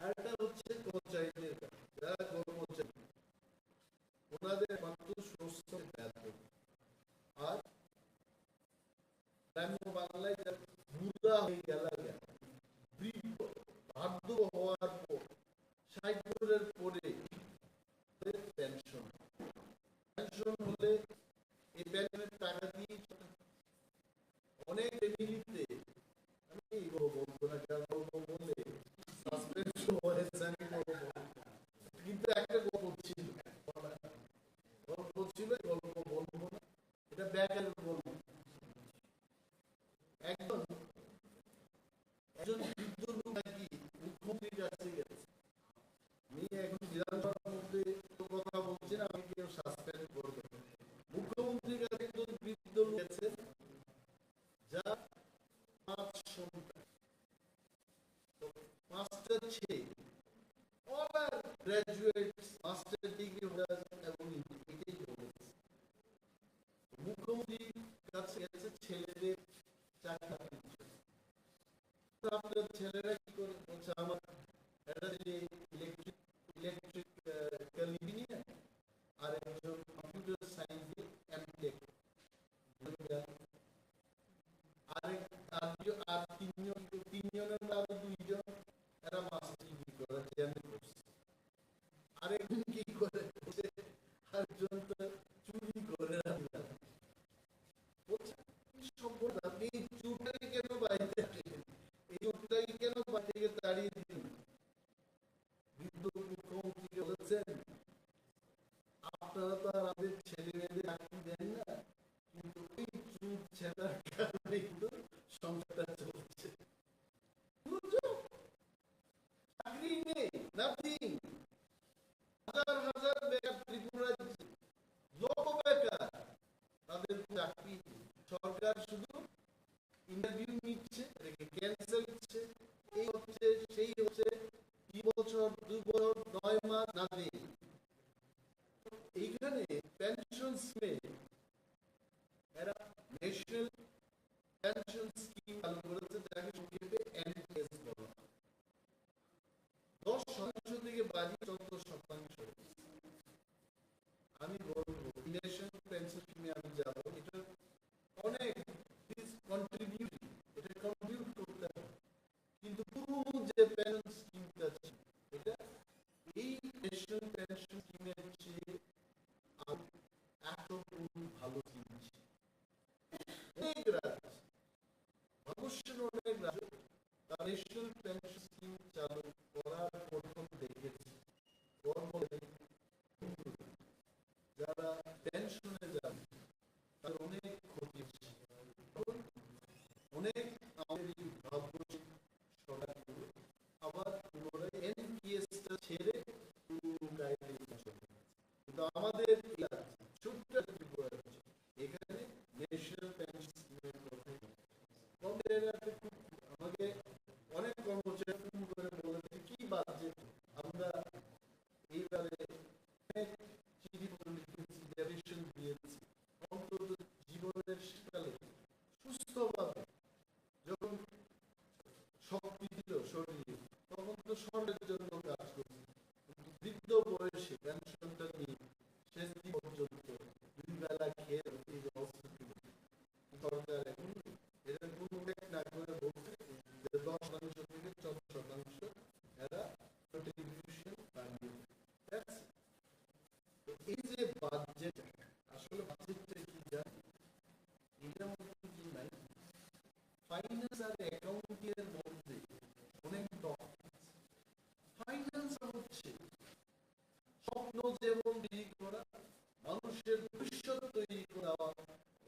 আরেকটা হচ্ছে কর্মচারীদের, যারা কর্মচারী ওনাদের মাত্র সুস্থ বেতন, আর গ্রাম্য বাংলায় বুড়া হয়ে গেল, বৃদ্ধ বার্ধ হওয়ার পর 60 বছরের পরে পেনশন হলে এই পেনশনের টাকা দিয়ে অনেক ফ্যামিলিতে, আমি বলবো না যার গল্প বললে সাসপেনশন হয়েছে, আমি বলবো কিন্তু একটা গল্প ছিল, গল্প বলবো না, এটা ব্যাকের গল্প। একজন বৃদ্ধ লোক নাকি মুখ্যমন্ত্রীর কাছে গেছে, আমি এখন বিধানসভার মধ্যে কথা বলছি না, আমি কেউ সাসপেন্ড করবে, মুখ্যমন্ত্রীর কাছে একজন বৃদ্ধ লোক গেছে যা 5 সন্তান, 5টা ছেলে, all are graduates, master degree holder, এবং এটাই বলেছে মুখ্যমন্ত্রীর কাছে গেছে ছেলেদের চাকরি, আপনার ছেলেরা কি করে বলছে, আমার একটা ইলেকট্রিক ইঞ্জিনিয়ার আর একজন কম্পিউটার সায়েন্সে এমটেক, আর তিনজনের আরো 2জন এরা মাস্টার। নাথিং। হাজার হাজার বেকার ত্রিপুরায়, লক্ষ বেকার, তাদের চাকরি সরকার শুধু ইন্টারভিউ নিচ্ছে, ক্যান্সেল হচ্ছে, এই হচ্ছে সেই হচ্ছে, 3 বছর 2 বছর 9 মাস নাথিং। এইখানে পেনশন স্কিমে এরা ন্যাশনাল পেনশন স্কিম চালু করেছে, যাকে সংক্ষেপে এনপিএস বলা হয়। 10% থেকে বাড়িয়ে 14%। আমি বলবো ন্যাশনাল পেনশন স্কিমে আমি যাব, এটা অনেক কন্ট্রিবিউট, এটা কন্ট্রিবিউট করতে হবে, কিন্তু পুরো যে পেনশন স্কিমটা ছিল এটা এই ন্যাশনাল পেনশন স্কিমের চেয়ে 100 গুণ ভালো জিনিস। অনেক রাজ্য, ভারতবর্ষের অনেক রাজ্য তার ন্যাশনাল পেনশন স্কিম চালু করার প্রথম দেখেছি, যারা পেনশনে যাবে তার অনেক ক্ষতি হচ্ছে। অনেক আমাদের এই ভারতবর্ষ সরকারগুলো আবার পুনরায় এনপিএসটা ছেড়ে পুরো গাইডে চলে। কিন্তু আমাদের ছোট্ট ত্রিপুরা এখানে ন্যাশনাল পেনশন স্কিমের কথা আমাকে অনেক কর্মচারী ফোন করে বলেছে কি বাজেট, আমরা এইবারে অনেক চিঠি লিখেছি, ডেভিশন দিয়েছি, অন্তত জীবনের কালে সুস্থভাবে যখন শক্তি দিল শরীরে, তখন তো সরকারের জন্য কাজ করছি, কিন্তু বৃদ্ধ বয়সে পেনশনটা নিয়ে শেষ দিন পর্যন্ত 2 বেলা খেয়ে এই ব্যবস্থা ছিল। সরকার এখন এরা কোনো না করে বলছে যে 10% থেকে 14% এরা কন্ট্রিবিউশন বাড়িয়ে। এই যে বাজেট, আসলে বাজেটটা কি জানি, এটার মধ্যে কি নাই, ফাইন্যান্স আর অ্যাকাউন্টিং এর মধ্যে অনেক ফাইন্যান্স হচ্ছে স্বপ্ন যেমন তৈরি করা, মানুষের ভবিষ্যৎ তৈরি করা,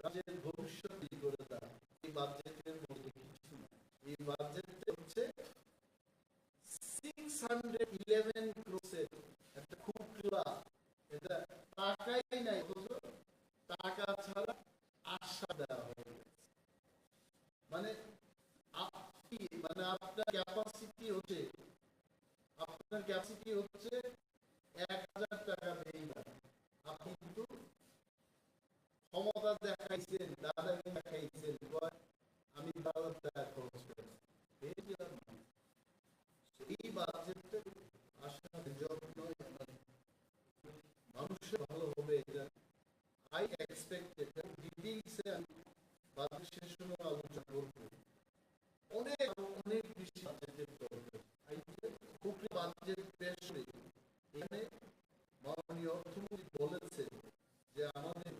রাজ্যের ভবিষ্যৎ তৈরি করে দেওয়া, এই বাজেটের মধ্যে কিছু না। এই বাজেটে হচ্ছে 611 ক্রোসের একটা খুচরা, এটা টাকাই নাই, টাকা ছাড়া আশা দেওয়া হয়ে গেছে। মানে আপনি মানে আপনার ক্যাপাসিটি হচ্ছে 1000 টাকা বেইমান, আপনি কিন্তু ক্ষমতা দেখাইছেন, দাদাগিরি দেখাইছেন, আমি 1000 টাকা খরচ করেছি। এই বাজেটটা আসলে যত্ন মানুষের ভালো হবে, এটা আই এক্সপেক্টেড। ডিটেইলসে আমি বাজেট শেষ হলে আলোচনা করব। অনেক অনেক বেশি বাজেটের দরকার। খুব বাজেট পেশ করে এখানে মাননীয় অর্থমন্ত্রী বলেছেন যে আমাদের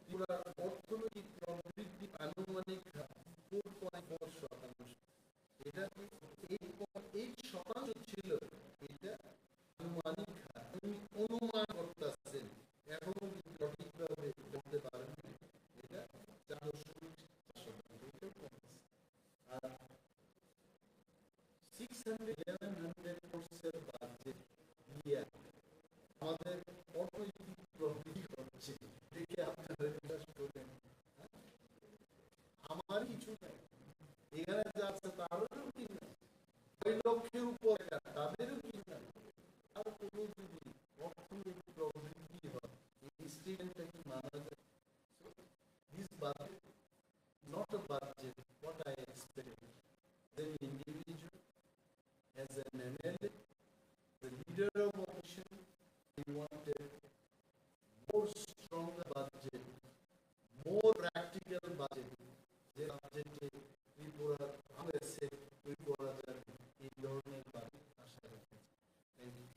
পুরো অর্থনৈতিক প্রবৃদ্ধি আনুমানিক 4.4%। এটা 8% ছিল, এটা আনুমানিক অনুমান করতেছেন, এখনো সঠিকভাবে বলতে পারেন এটা 4.4%। আর 611 কোর্সের বাজেট দিয়ে আমাদের অর্থনৈতিক প্রবৃদ্ধি হচ্ছে, দেখে আপনারা বিশ্বাস করবেন। আমার কিছু নাই, এখানে যা আছে তাদেরও কি না, 6 লক্ষের উপর তাদেরও কি না। আর কোনো যদি অর্থনৈতিক প্রবৃদ্ধি হয়, এই স্টেটমেন্টটা কি মানা যায়? This budget not a budget what I expected. As an individual, as an MLA, the leader of opposition, we wanted more stronger budget, more practical budget. যে বাজেটে ত্রিপুরার আমলেছে ওই করা যাবে, এই ধরনের বাজেট আশা রাখছি। Thank you.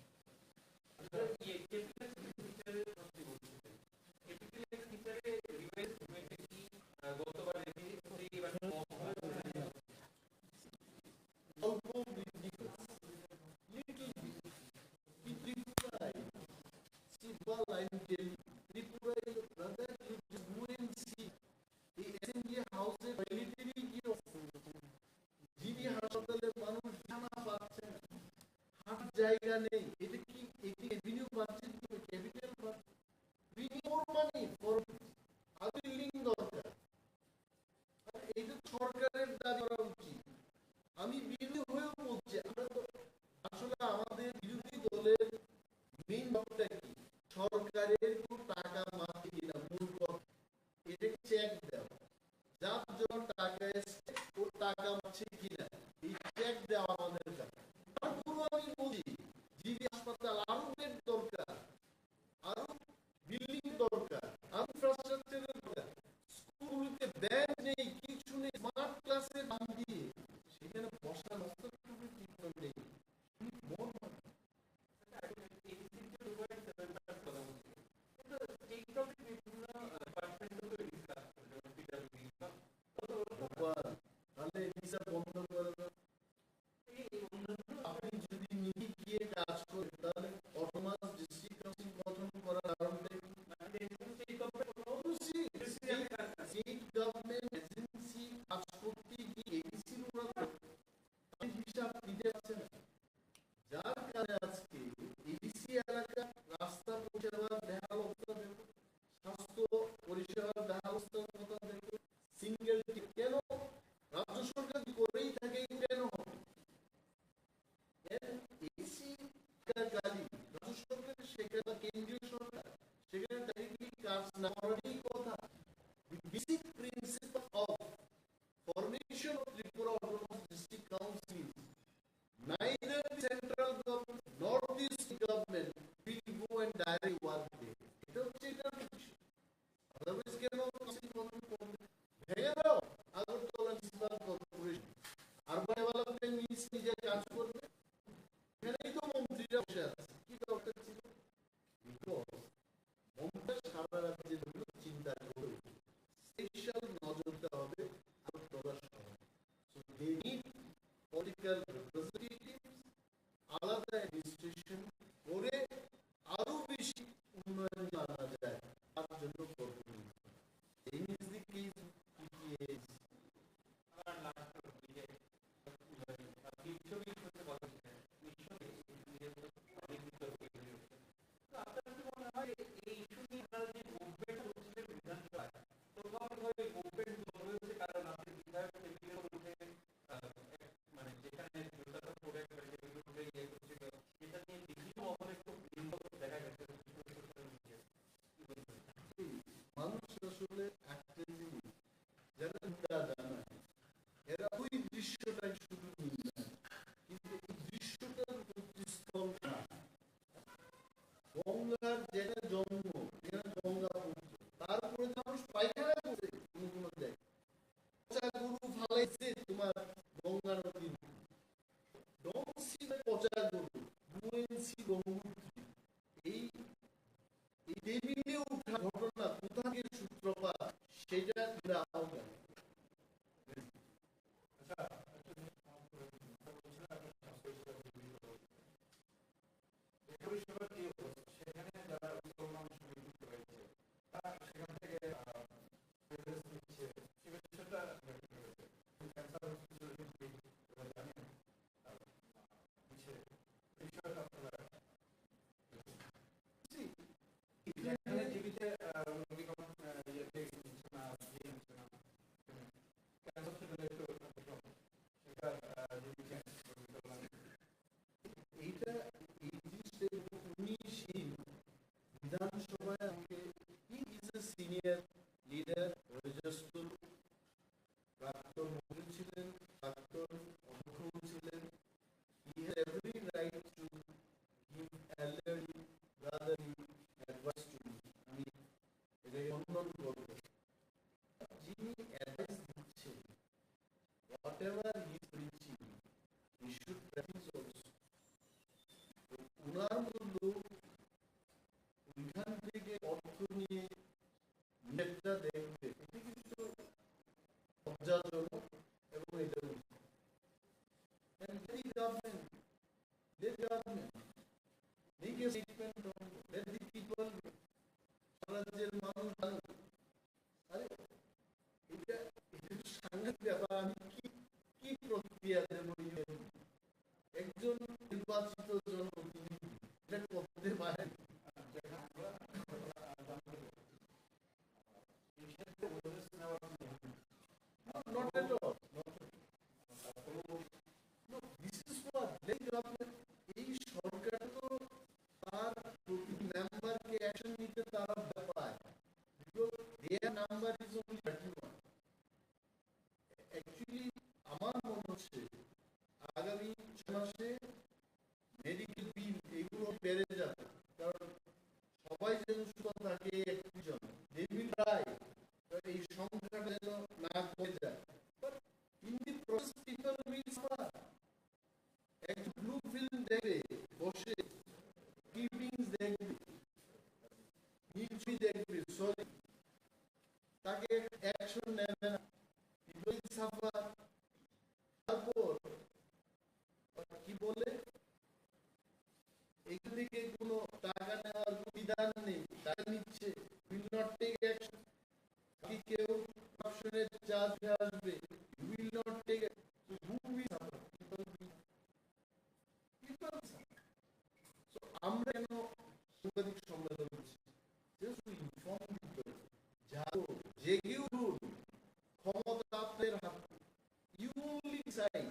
অল্প বৃদ্ধি ত্রিপুরায় সিলভার লাইন ত্রিপুরায় ব্রাদার এই এসএনজি হাউসের মিলিটারি জিবি হাসপাতালের মানুষ জানা পাচ্ছে না, জায়গা নেই, এটা কি এটি রেভিনিউ বাজেট দিবে, capital budget? We need more money for other link দরকার। আর এটা সরকারের দাবি করা উচিত। আমি বিরোধী হয়েও বলছি, আমরা তো আসলে আমাদের বিরোধী দলের মেইন ব্যাপারটা কি, সরকারের কোনো টাকা মাফি কিনা মূল কথা, এটা চেক দেওয়া, যার জন্য টাকা এসছে ওর টাকা মারছে কিনা এই চেক দেওয়া আমাদের কাজ। তারপরও আমি বলি জিবি হাসপাতাল আরো বেড দরকার, আরো বিল্ডিং দরকার, ইনফ্রাস্ট্রাকচারের দরকার। স্কুলগুলিতে ব্যাংক নেই, কিছু নেই, স্মার্ট ক্লাসের নাম দিয়ে সেখানে বসা নষ্ট নেই। তাহলে ভিসা বন্ধ করে দাও। আপনি যদি নিজে গিয়ে কাজ করেন তাহলে অটোমাস ডিস্ট্রিক্ট কাউন্সিল গঠন করার কারণটা স্টেট গভর্নমেন্ট এজেন্সি কাজ করতে গিয়ে এডিসির হিসাব দিতে পারছে না, যার কারণে আজকে এডিসি এলাকা রাস্তা পরিষেবার বেহাল অবস্থা দেখো, স্বাস্থ্য পরিষেবার বেহাল অবস্থার কথা দেখো, সিঙ্গেল কেন রাজ্য সরকার করেই থাকে কেন এডিসি গাড়ি রাজ্য সরকার সেখানে কেন্দ্রীয় সরকার সেখানে ডাইরেক্টলি কাজ না করারই কথা। Basic principal of formation of Tripura Autonomous District Council, neither the central government nor the state government will go and directly work there. এটা হচ্ছে এটার বিষয়। আদারওয়াইজ কেন কাউন্সিল গঠন করবে? ভেঙে দাও Agartala municipal corporation, urban development ministry নিজে কাজ করবে, এখানেই তো মন্ত্রীরা বসে আছে। কি দরকার ছিল? মমতা সারা রাজ্যের চিন্তা করে স্পেশাল নজর দেওয়া হবে আগরতলা শহরে। So they need political representatives, আলাদা অ্যাডমিনিস্ট্রেশন করে আরো বেশি উন্নয়ন আনা যায়, তার জন্য করবে। এই ইজ দি কেস পিপিএস। মানুষ আসলে একটা জিনিস যারা নিন্দা জানায় এরা ওই দৃশ্যটাই শুধু নিন্দা, কিন্তু এই দৃশ্যটার প্রতিস্থল না। গঙ্গার যেখানে জন্ম, যেখানে গঙ্গা পুত্র, তারপরে যে মানুষ পায়খানা করে কোনো কোনো জায়গায় পচা গরু ফালাইছে তোমার গঙ্গা নদীর, ডোন্ট সি পচা গরু, ডুয়েন্সি গঙ্গোত্রী। এই টেবিলে ওঠা ঘটনা কোথা থেকে সূত্রপাত সেটা আমরা আহ্বান। এইটা এই জিনিসটা উনিশহীন বিধানসভায় আমাকে হি ইজ এ সিনিয়র লিডার, বয়োজ্যেষ্ঠ, প্রাক্তন মন্ত্রী ছিলেন, প্রাক্তন অধ্যক্ষ ছিলেন। He has every right to give elderly brotherly advice to me. আমি এটাকে খণ্ডন করব। যিনি অ্যাডভাইস দিচ্ছেন, what ever he is preaching, he should practice also. উনার মূল্য ওইখান থেকে অর্থ নিয়ে নেটটা দেখবে, এটা কিন্তু লজ্জাজনক এবং এটা উচিত। রাজ্যের মানুষ জানুক। আরে এটা সাংঘাতিক ব্যাপার। আমি কি কি প্রক্রিয়া দেব? একজন নির্বাচিত এখান থেকে কোনো টাকা নেওয়ার বিধান নেই, টাকা নিচ্ছে, will not take action. কি কেউ corruption-এর চার্জে আসবে, will not take action. So who will suffer? People suffer. So আমরা কেন সাংবাদিক সম্মেলন করছি? Just to inform people. জাগো, জেগে উঠুন, ক্ষমতা আপনার হাতে। You only decide.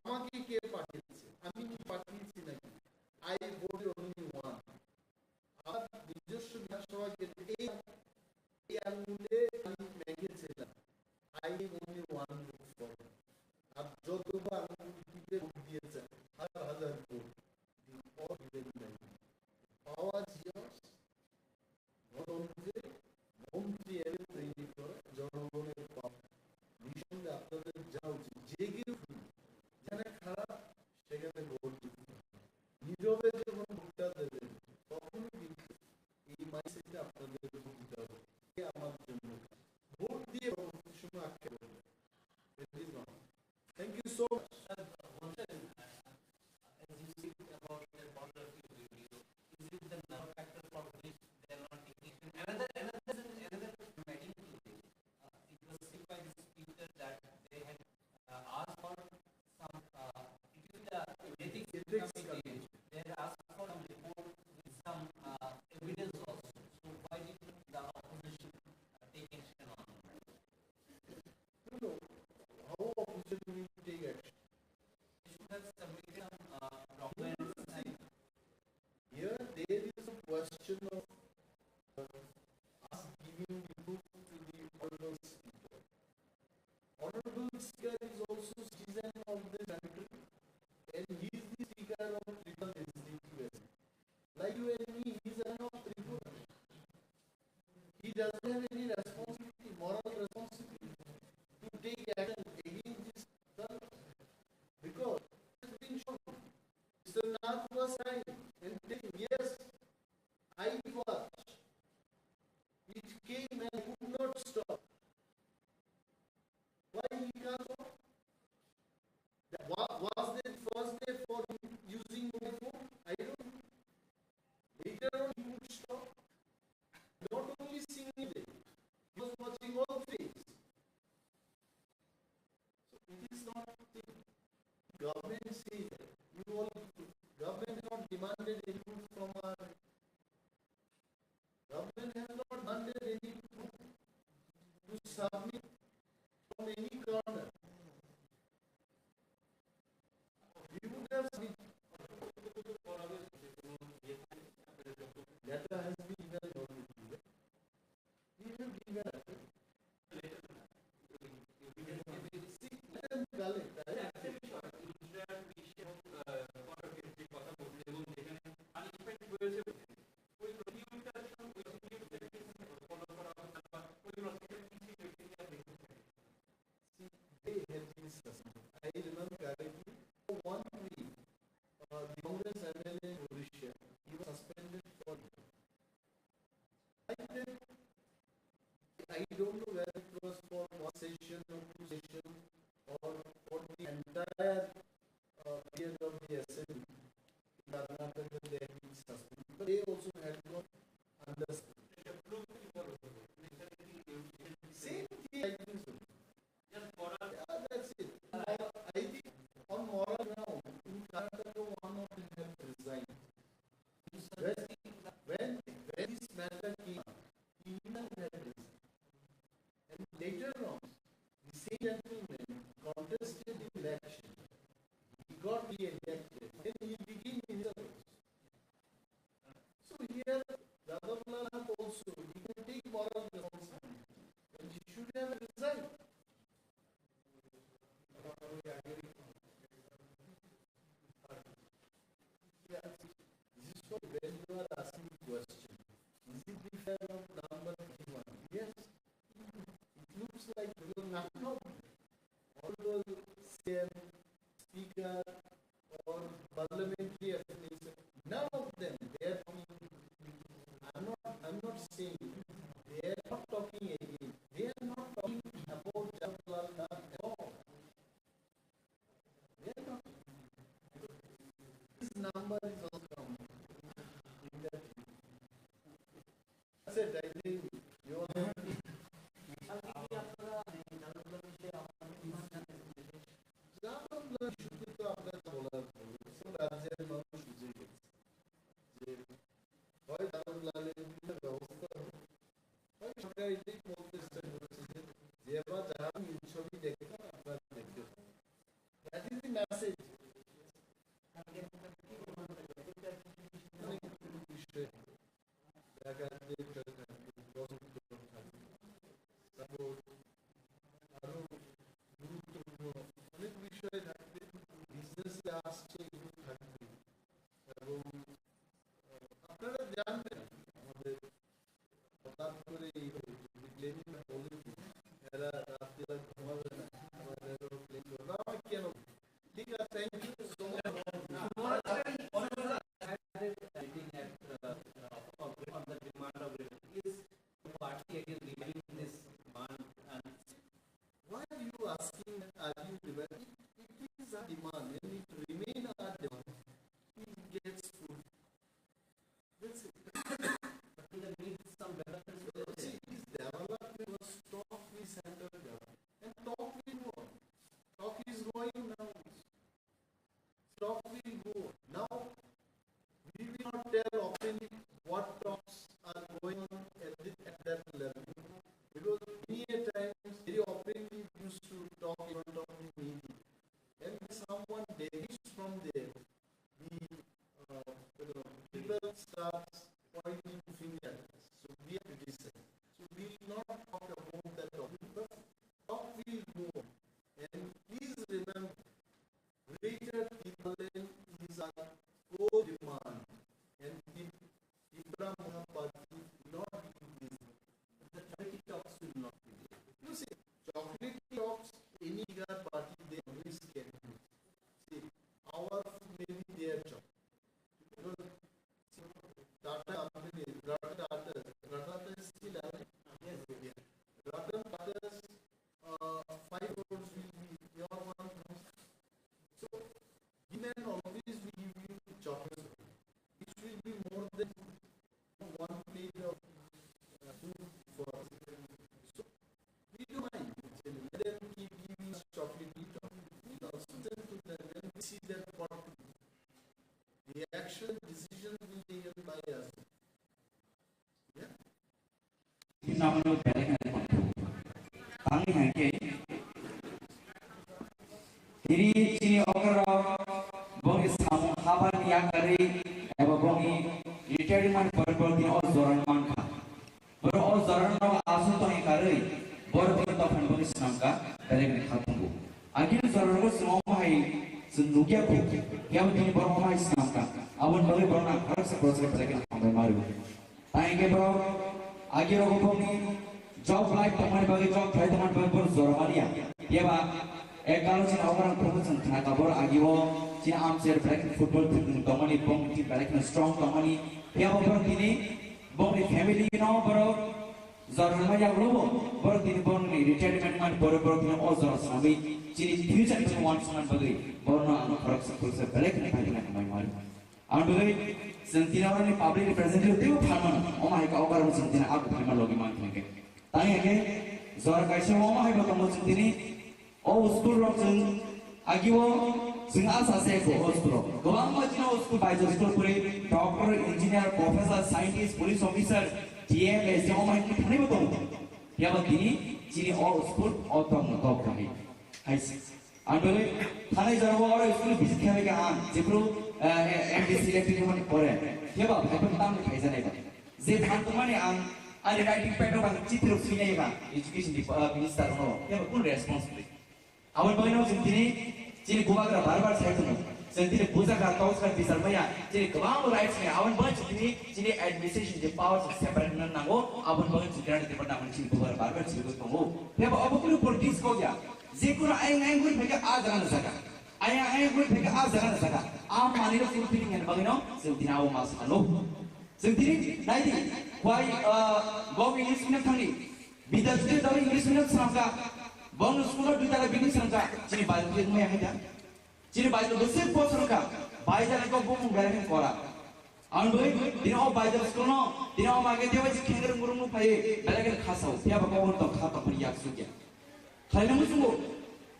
আমাকে কে পাঠিয়েছে, আমি কি পাঠিয়েছি নাকি? I voted only one. আমার নিজস্ব বিধানসভা ক্ষেত্রে এই আঙুলে আমি মেঘেছিলাম। I am only one vote for. আর যতবার আঙুলটিতে ভোট দিয়েছেন, হাজার vote, all given by me. Power is yours. গণতন্ত্রে মন্ত্রী এনে তৈরি করে জনগণের পাওয়া। নিঃসন্দেহে আপনাদের যাওয়া উচিত, জেগে উঠুন। যেখানে খারাপ সেখানে ভোট দিতে হবে। নীরবে যখন ভোটটা দেবেন তখনই কিন্তু এই মাইন্ডসেটে আপনাদের ভোট দিতে হবে। আমার জন্য ভোট দিয়ে পরবর্তী সময় আটকে দেবেন। Thank you so much. Here there is a question of us giving the book to the Honorable Speaker. Honorable Speaker is also citizen of the country and he is the Speaker of Tribunal Legislative. Like you and me, he is an of Tribunal. He doesn't have any responsibility, moral responsibility to take action against this done because it has been shown. Mr. Nath was right and saying, yes, I watched. It came and could not stop. Why he can't stop? Was there first day for him using mobile phone? I don't know. Later on he would stop. Not only single day, he was watching all things. So it is not the government says that you all government has not demanded any proof from our government has not demanded any proof to submit from any corner. We would have submitted. Letter has been given already. We have given a see, let them collect. They have been suspended. I remember correctly, for 1 week, the Congress MLA in Odisha, he was suspended for like that. I don't know whether it was for 1 session or 2 sessions or for the entire period of the assembly. In Karnataka, they have been suspended, but they also had gone under suspension. Same thing, I think so. Yeah, that's it. I think on moral ground, in Karnataka, one of them have resigned. When this matter came, that's it. I think you all have রাজ্যের মানুষ বুঝে গেছে যে হয় দারুণলালের ব্যবস্থা হয় সরকার এটাই বলতে চেষ্টা করেছে যে বা যারা ছবি দেখবেন আপনারা দেখতে পাবেন। That is the message. বিষয় আরো গুরুত্বপূর্ণ অনেক বিষয় থাকবে, বিজনেসে আসছে এগুলো থাকবে এবং আপনারা জানবেন আমাদের হঠাৎ করে বলে এরা রাত্রিবেলা ঘুমাবে না, আমাদের প্লেন করবে না কেন। ঠিক আছে, thank you so much. Why are you asking, are you demanding? It is a demand and it remain a demand. He gets food. That's it. But he needs some development. See, his development was talk we centered development. And talk will go on. Talk is going now. Talk will go on. Now, we will not tell openly what talks are going on at that level. Because many a times, very openly used to talk in front of the media. And someone deviates from there, people starts pointing fingers. So we are criticized. So we will not talk about that topic, but talk will go on. And please remember, greater Tipraland is our core demand. And Tipra Mahaparty will not be this. The charity talks will not be there. You see, chocolate talks, any other party, they always can do. See, our may be their job. Because Tata company, Rata is still alive. Yes, yeah. Rata Tata's 5 crores will be your 1 crore. So, we can always be giving you chocolate, which will be more than 1 plate of food for us. So, we don't mind. Let them keep giving us chocolate. We also tell to them when we see that part, the action decision will be taken by us. Yeah. Phenomenal Tangi hangke diri chini okra bongi samu haban yakari eba bongi retirement parpordin o zoran manka boro o zoran no asu to ikari bor bin to phan bongi samka dalek khatungu agin zoran ko smai sunugya ko yam din bor mai samka abun bagi borna harap se proses dalek hambai maru taike bro agir ko bongi job life tomani bagi job try tomani bagi bor zormaria yeba ekalo chin orang promotion thana kabor agibo chin amser black football tomani bong team black strong tomani yeba bor tini bong family no boro zormaria globo bor tini bong retirement man bor tini o zor sabi chin future to wants man bagi bor no ano farak se kurse black ne bagi na mai mar am bagi sentina orang ni public representative teu pharman o mai ka ogar sentina ab pharman logi man thenge tai age zor kaise o mai ba kamu sentini o school rock jeng agiwo jeng asa se ko school gobang majina school by school puri doctor engineer professor scientist police officer tm se o mai thani ba to ya ba tini chini o school o tom no top kai hai andole thane jarbo aro school visit khame ga an jebro MDC electric mani pore ya ba ekon tam khai jane ba je dhan tumani an ani writing paper ba chitro sinai ba education minister no ya ba kun responsibility awal bagino sentini chini gubagra barbar saitunu sentini bujaga tauska bisar maya chini kawang rights me awan ba chini administration the powers separate nan nango awan bagin chini de department man chini gubagra barbar chini ko mo ya ba abukulu politics ko ya je kuna ai gur phega a jana saka ai gur phega a jana saka am maniro sin feeling en bagino sentini awu mas halo sentini naidi why go English medium thani bidasde daw English medium samka bang school of Ditala Bini Sanka, Chini Bible Maya, Chini Bible the same person, Baja like a boom bearing Kora. Ang boy, dino o bajar school no, dino o mage dia wajib kenggerung gurung nu paye, belakan khasau, dia bapak orang tak khata periak suja. Kalau namu sungguh,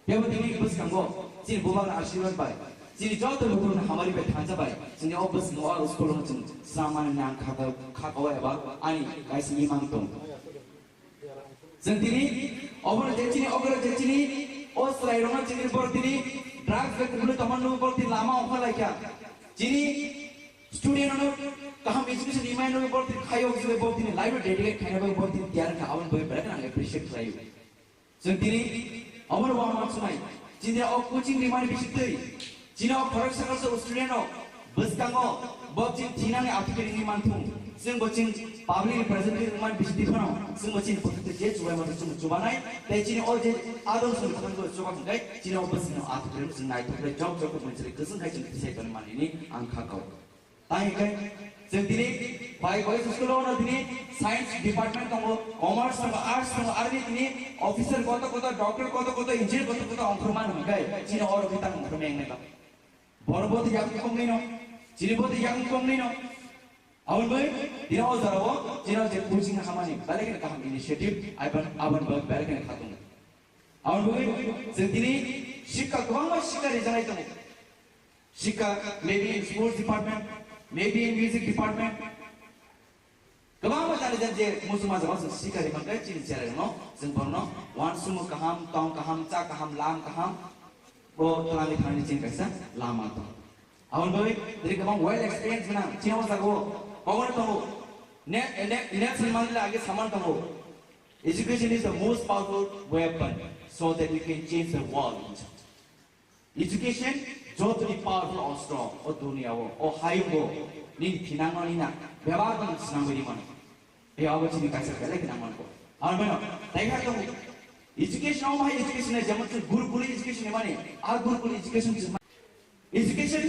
dia berdiri bus kanggo, sini bukan asyirwan bay, sini jauh tu lukur hamari bay thanja bay, sini o bus no arus school no ceng, saman yang khata awal bay, ani guys ni mang tong. Sendiri, orang jecini, o selain orang jecini berdiri, drugs betul teman nu berdiri lama orang lagi ya, jini student orang kaham education email orang berdiri kaya orang juga berdiri live dedicate kaya orang berdiri tiar kawan boleh berapa orang appreciate live. Sendiri, orang orang macamai, jini o coaching email bisiteri, jini o correction kalau student o, bus kango, bocin Cina ni artikel ini mantung, sing bocin public representative email bisiteri kono, sing bocin betul je cuba macam cuba naik, tapi jini o je adon sing kango cuba kangai, jini o bus ni artikel sing naik tu job mencari kesan kai jini saya tuan man ini angka kau. Tanya kan, sendiri, baik sekolah orang ini science department kamu, commerce kamu, arts kamu, arti ini officer kota, doctor kota, engineer kota, angkuman mengai, Cina orang kita angkuman yang mereka. Baru yang kongni no, Cina yang kongni no. Awan boy, dia orang zarawo, Cina je coaching hamani, balik nak ham initiative, awan boy balik nak khatung. Awan boy, sendiri, shika kau shika rezana itu. Shika maybe in sports department, maybe in music department. Kebang macam ni je musuh macam shika di mana ciri ciri no, sempurna. Wan semua kaham, tong kaham, cak kaham, lam kaham. Bo telah ni ciri kaisa lama tu. Awan boy, jadi kebang well experience mana? Cina masa ko, kawan tahu. Net selama ni lagi saman tahu. Education is the most powerful weapon, so that we can change the world. Education जो तो powerful और strong और दुनिया वो और high वो नी फिनांग नी ना व्यवहार तो सिनांग बड़ी मन ये आवाज़ नहीं कैसे करे कि नामान को और बनो देखा तो education और माही education है जब मतलब गुरुकुल education है माने आग गुरुकुल education education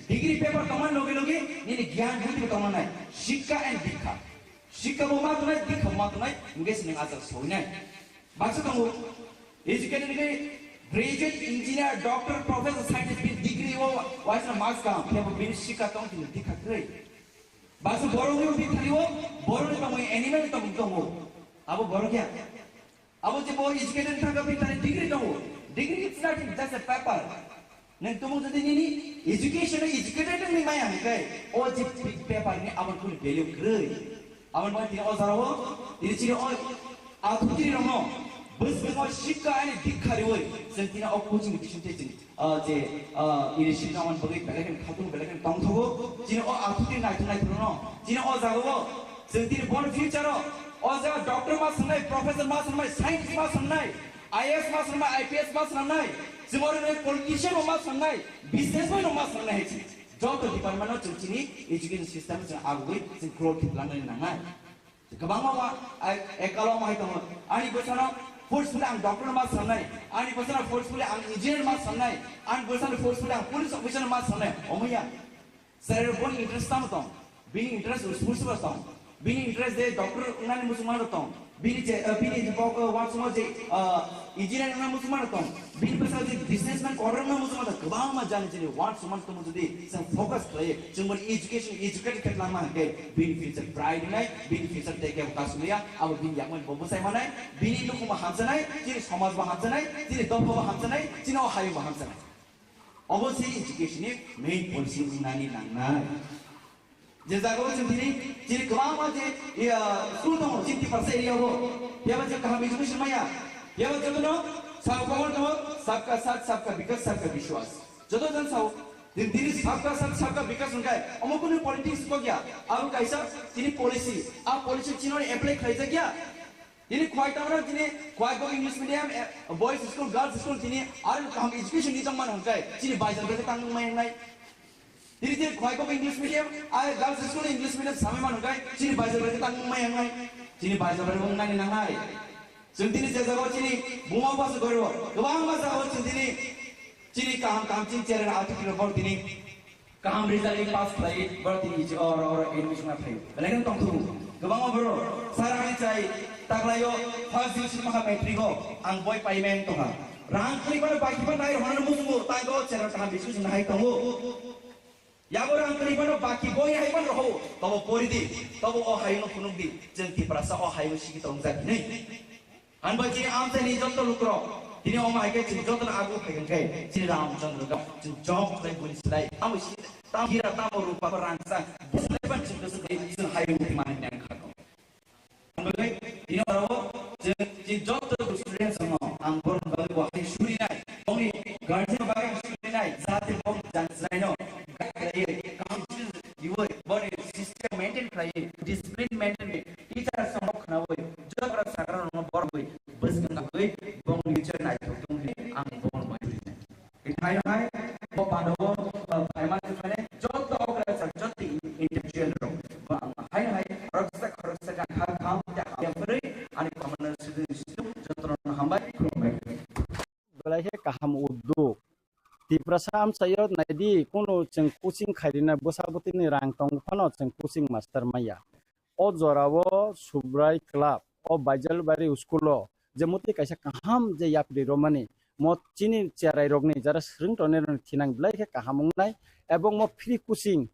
डिग्री पेपर कमान लोगे नी ज्ञान बुद्धि पे कमान है शिक्षा and दीक्षा शिक्षा वो मात नहीं दीक्षा मात नहीं इंग्लिश में आजकल सोई नहीं बात तो education ने graduate engineer doctor professor scientist degree वो वाइस ना मार्क्स का हम जब बिन शिक्षा तो हम दिखा करे बस बोरो में भी खाली वो बोरो ने तो मैं एनिमल तो मुझे वो अब बोरो क्या अब जब वो educated था कभी तारे degree तो वो degree it's not just a paper नहीं तो मुझे तो नहीं education है educated नहीं मैं यहाँ गए और जब paper ने अब उनको value करे अब उनको तीन और सारा वो तीन चीज़ और आप खुद ही रहो बस में वो शिक्षा है दिखा रहे हो सेंटिना और कोचिंग डिशन टेचिंग जे ये शिक्षा वन बगे बेलेगन खातुन बेलेगन टाउन थो जिन और आखुती नाइट नो जिन और जागो सेंटिना बॉन फ्यूचर और जागा डॉक्टर मास नहीं प्रोफेसर मास नहीं साइंस मास नहीं आईएएस मास नहीं आईपीएस मास नहीं सिमोरे में पॉलिटिशियन मास नहीं बिजनेसमैन मास नहीं जो तो डिपार्टमेंट में चुनचिनी एजुकेशन सिस्टम से आगे से ग्रोथ प्लान नहीं ना कबांग मां एकalo मां itu ani besana forcefully ang doctor mas sanai ani besana forcefully ang engineer mas sanai ani besana forcefully ang police officer mas sanai omaya sare bon interest tam tom being interest responsible tom being interest de doctor unani musman tom being what so much engineer unani musman tom being besana de businessman corner na musman kebang ma jane jene what so much tom jodi some focus play jumber education educated ketla ma ke being future pride nai being future take of kasulia abo being yang mo bosai manai being lu kuma hamsanai jini samaj ba hamsanai jini dopo ba hamsanai jini o hayo ba hamsanai obviously education ni main policy unani nangnai जैसा sendiri jadi kelama je ya school tu 50% area वो dia macam kami education maya dia macam tu no सावकावन तो सबका साथ सबका विकास सबका विश्वास जदों जन साव diri सबका साथ सबका विकास उनका है अमुक ने पॉलिटिक्स को क्या अब कैसा जिन्हें पॉलिसी आप पॉलिसी जिन्होंने अप्लाई खाई क्या जिन्हें ख्वाहिश तावरा जिन्हें ख्वाहिश को English medium boys school girls school जिन्हें आर हम एजुकेशन निजाम मान उनका है जिन्हें बाइजल के कानून में नहीं जिन्हें ख्वाहिश को English medium are girls school English medium सामे मान उनका है जिन्हें बाइजल के कानून में नहीं जिन्हें बाइजल के कानून में नहीं Sendiri saya jawab sini, bunga bahasa guru, kebang bahasa jawab sendiri, sini kaham cing cari artikel baru ini, kaham result ini pas lagi baru ini orang Indonesia nak tahu. Belakan tong tu, kebang baru, sarang ini cai, tak layo first division maka matriko, ang boy payment tu ha. Rang kali pada bagi pada naik, mana musuh, tak kau cari kaham diskusi naik tahu. Yang orang terima baki boy haiman roh, tahu poridi, tahu oh hayu punung di, jengki perasa oh hayu sih kita ungzak ini. Anba jadi amsa ni jodoh lukro, ini om hayu jodoh agu hayu kai, si Ram Chandra ka, jom kai polis lai, tamu sih, tamu kira tamu rupa perangsang, selepan jodoh sedih, hayu di mana yang kau. Anba ini orang jadi jodoh student semua, angkor kalau wahai suri nai, only guardian bagai suri nai, zat bom jangan selain body system maintain krai discipline maintain teacher samok na hoy job ra sakra no bor hoy bas ganga hoy bong teacher na tung ang bor mai hai hai bo pado paiman fane job to okra sa joti individual ro hai hai raksa ka kham ta ya free ani commoner system jotron hambai kromai belai kaham udduk di prasam sayot naidi kuno ceng kucing kharina bosabuti ni rang tong phano ceng kucing master maya o jorawo subrai club o bajal bari schoolo jemuti kaisa kaham je yapri romani mo chini charai rogni jara sring toner thinang blai ke kahamung nai ebong mo free kucing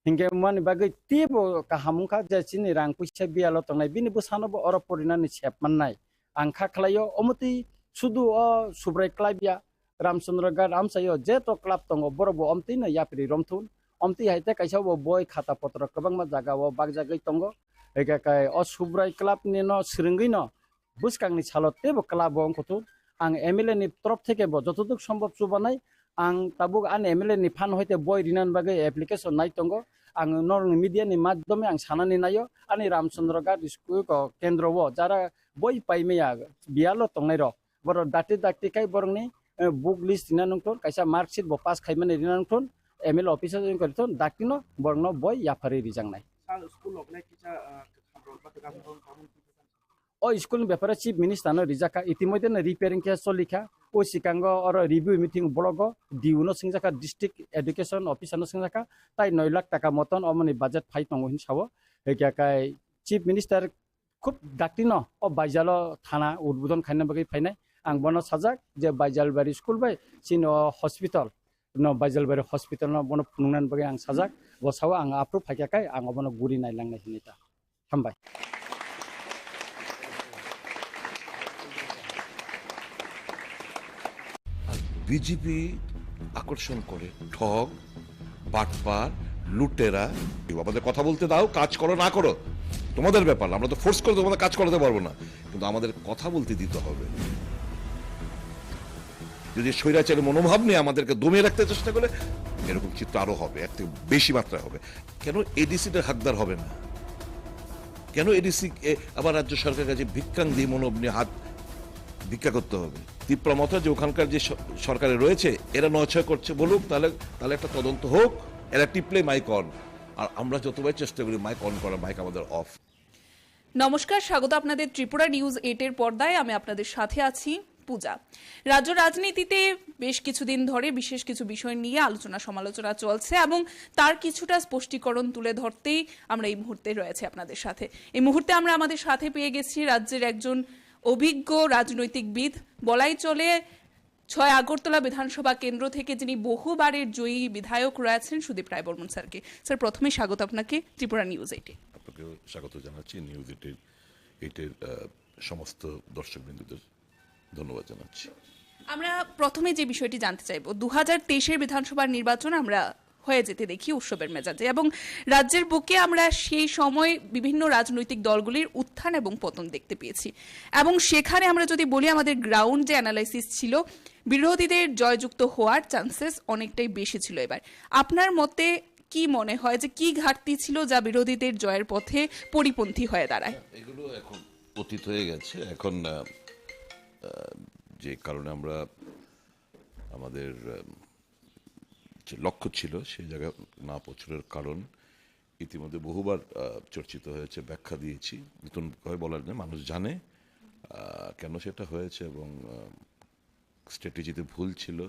hingge mani bagai tibo kahamung ka je chini rang puisa bialo tongnai bini bosano bo oro porina ni chepman nai angkha khlayo omuti sudu o subrai club ya Ramchandra Gad amsayo jeto club tongo borobo omti na yapri romthun omti haite kaisa bo boy khata patra kabang ma jaga wo bag jagai tongo eka kai o subrai club ni no sringui no buskang ni chalot te bo club ong kutu ang MLA ni trop theke bo jotoduk সম্ভব subanai ang tabuk an MLA ni fan hoite boy rinan bagai application nai tongo ang nor media ni maddhome ang sanani nayo ani Ramchandra Gad school ko kendro wo jara boy paimeya bialo tongnai ro bor dati kai borong ni book list dina nongton kaisa marksheet bo pass khaimane dina nongton ML officer join koriton dakino borno boy yapari rijangnai Sang school of like kita khamrol ba ka kamun o school ব্যাপারে chief minister no rijaka itimodhe na repairing ke solikha o sikango or review meeting blogo diuno singjaka district education officer no singjaka tai 9 lakh টাকা মতন omoni budget phai tongo hin sawo kai chief minister খুব dakino o baijalo thana udbodhon khaina bagai phainai ang bono sajak je Baijalbari school bai sino hospital no Baijalbari hospital no bono phunungnan bagai ang sajak bo sawa ang approve phaikai ang bono guri nai langnai hinita hambai BJP আকর্ষণ করে ঠগ বাটপার লুটেরা আমাদের কথা বলতে দাও কাজ করো না করো তোমাদের ব্যাপার আমরা তো ফোর্স করে তোমাদের কাজ করাতে পারবো না কিন্তু আমাদের কথা বলতে দিতে হবে যদি স্বৈরাচারের মনোভাব নিয়ে আমাদেরকে দমিয়ে রাখতে চেষ্টা করে এরকম চিত্র আরো হবে এর থেকে বেশি মাত্রায় হবে কেন এডিসিটার হাকদার হবে না কেন এডিসি আবার রাজ্য সরকারের কাছে ভিক্ষাং দিয়ে মনোভ নিয়ে হাত ভিক্ষা করতে হবে তীব্রমতা যে ওখানকার যে সরকারে রয়েছে এরা নয়ছয় করছে বলুক তাহলে একটা তদন্ত হোক এরা টিপলে মাইক অন আর আমরা যতবার চেষ্টা করি মাইক অন করা মাইক আমাদের অফ নমস্কার, স্বাগত আপনাদের ত্রিপুরা নিউজ 8 এর পর্দায়। আমি আপনাদের সাথে আছি পূজা। রাজ্য রাজনীতিতে বেশ কিছুদিন ধরে বিশেষ কিছু বিষয় নিয়ে আলোচনা সমালোচনা চলছে এবং তার কিছুটা স্পষ্টীকরণ তুলে ধরতেই আমরা এই মুহূর্তে রয়েছে আপনাদের সাথে। এই মুহূর্তে আমরা আমাদের সাথে পেয়ে গেছি রাজ্যের একজন অভিজ্ঞ রাজনৈতিকবিদ, বলাই চলে 6 আগরতলা বিধানসভা কেন্দ্র থেকে যিনি বহুবারের জয়ী বিধায়ক রয়েছেন সুদীপ রায় বর্মন স্যারকে। স্যার, প্রথমে স্বাগত আপনাকে ত্রিপুরা নিউজ 8 এ। আপনাকে স্বাগত জানাচ্ছি নিউজ 8 এর সমস্ত দর্শকবৃন্দদের ধন্যবাদ জানাচ্ছি। আমরা প্রথমে যে বিষয়টি জানতে চাইব, 2023-এর বিধানসভার নির্বাচন আমরা হয়ে যেতে দেখি উৎসবের মেজাজে এবং রাজ্যের বুকে আমরা সেই সময় বিভিন্ন রাজনৈতিক দলগুলির উত্থান এবং পতন দেখতে পেয়েছি এবং সেখানে আমরা যদি বলি আমাদের গ্রাউন্ড যে অ্যানালাইসিস ছিল বিরোধীদের জয়যুক্ত হওয়ার চান্সেস অনেকটাই বেশি ছিল। এবার আপনার মতে কি মনে হয় যে কি ঘাটতি ছিল যা বিরোধীদের জয়ের পথে পরিপন্থী হয়ে দাঁড়ায়? এগুলো এখন অতীত হয়ে গেছে। এখন যে কারণে আমরা আমাদের যে লক্ষ্য ছিল সেই জায়গায় না পৌঁছানোর কারণ ইতিমধ্যে বহুবার চর্চিত হয়েছে, ব্যাখ্যা দিয়েছি, নতুনভাবে বলার জন্য মানুষ জানে কেন সেটা হয়েছে এবং স্ট্র্যাটেজিতে ভুল ছিল,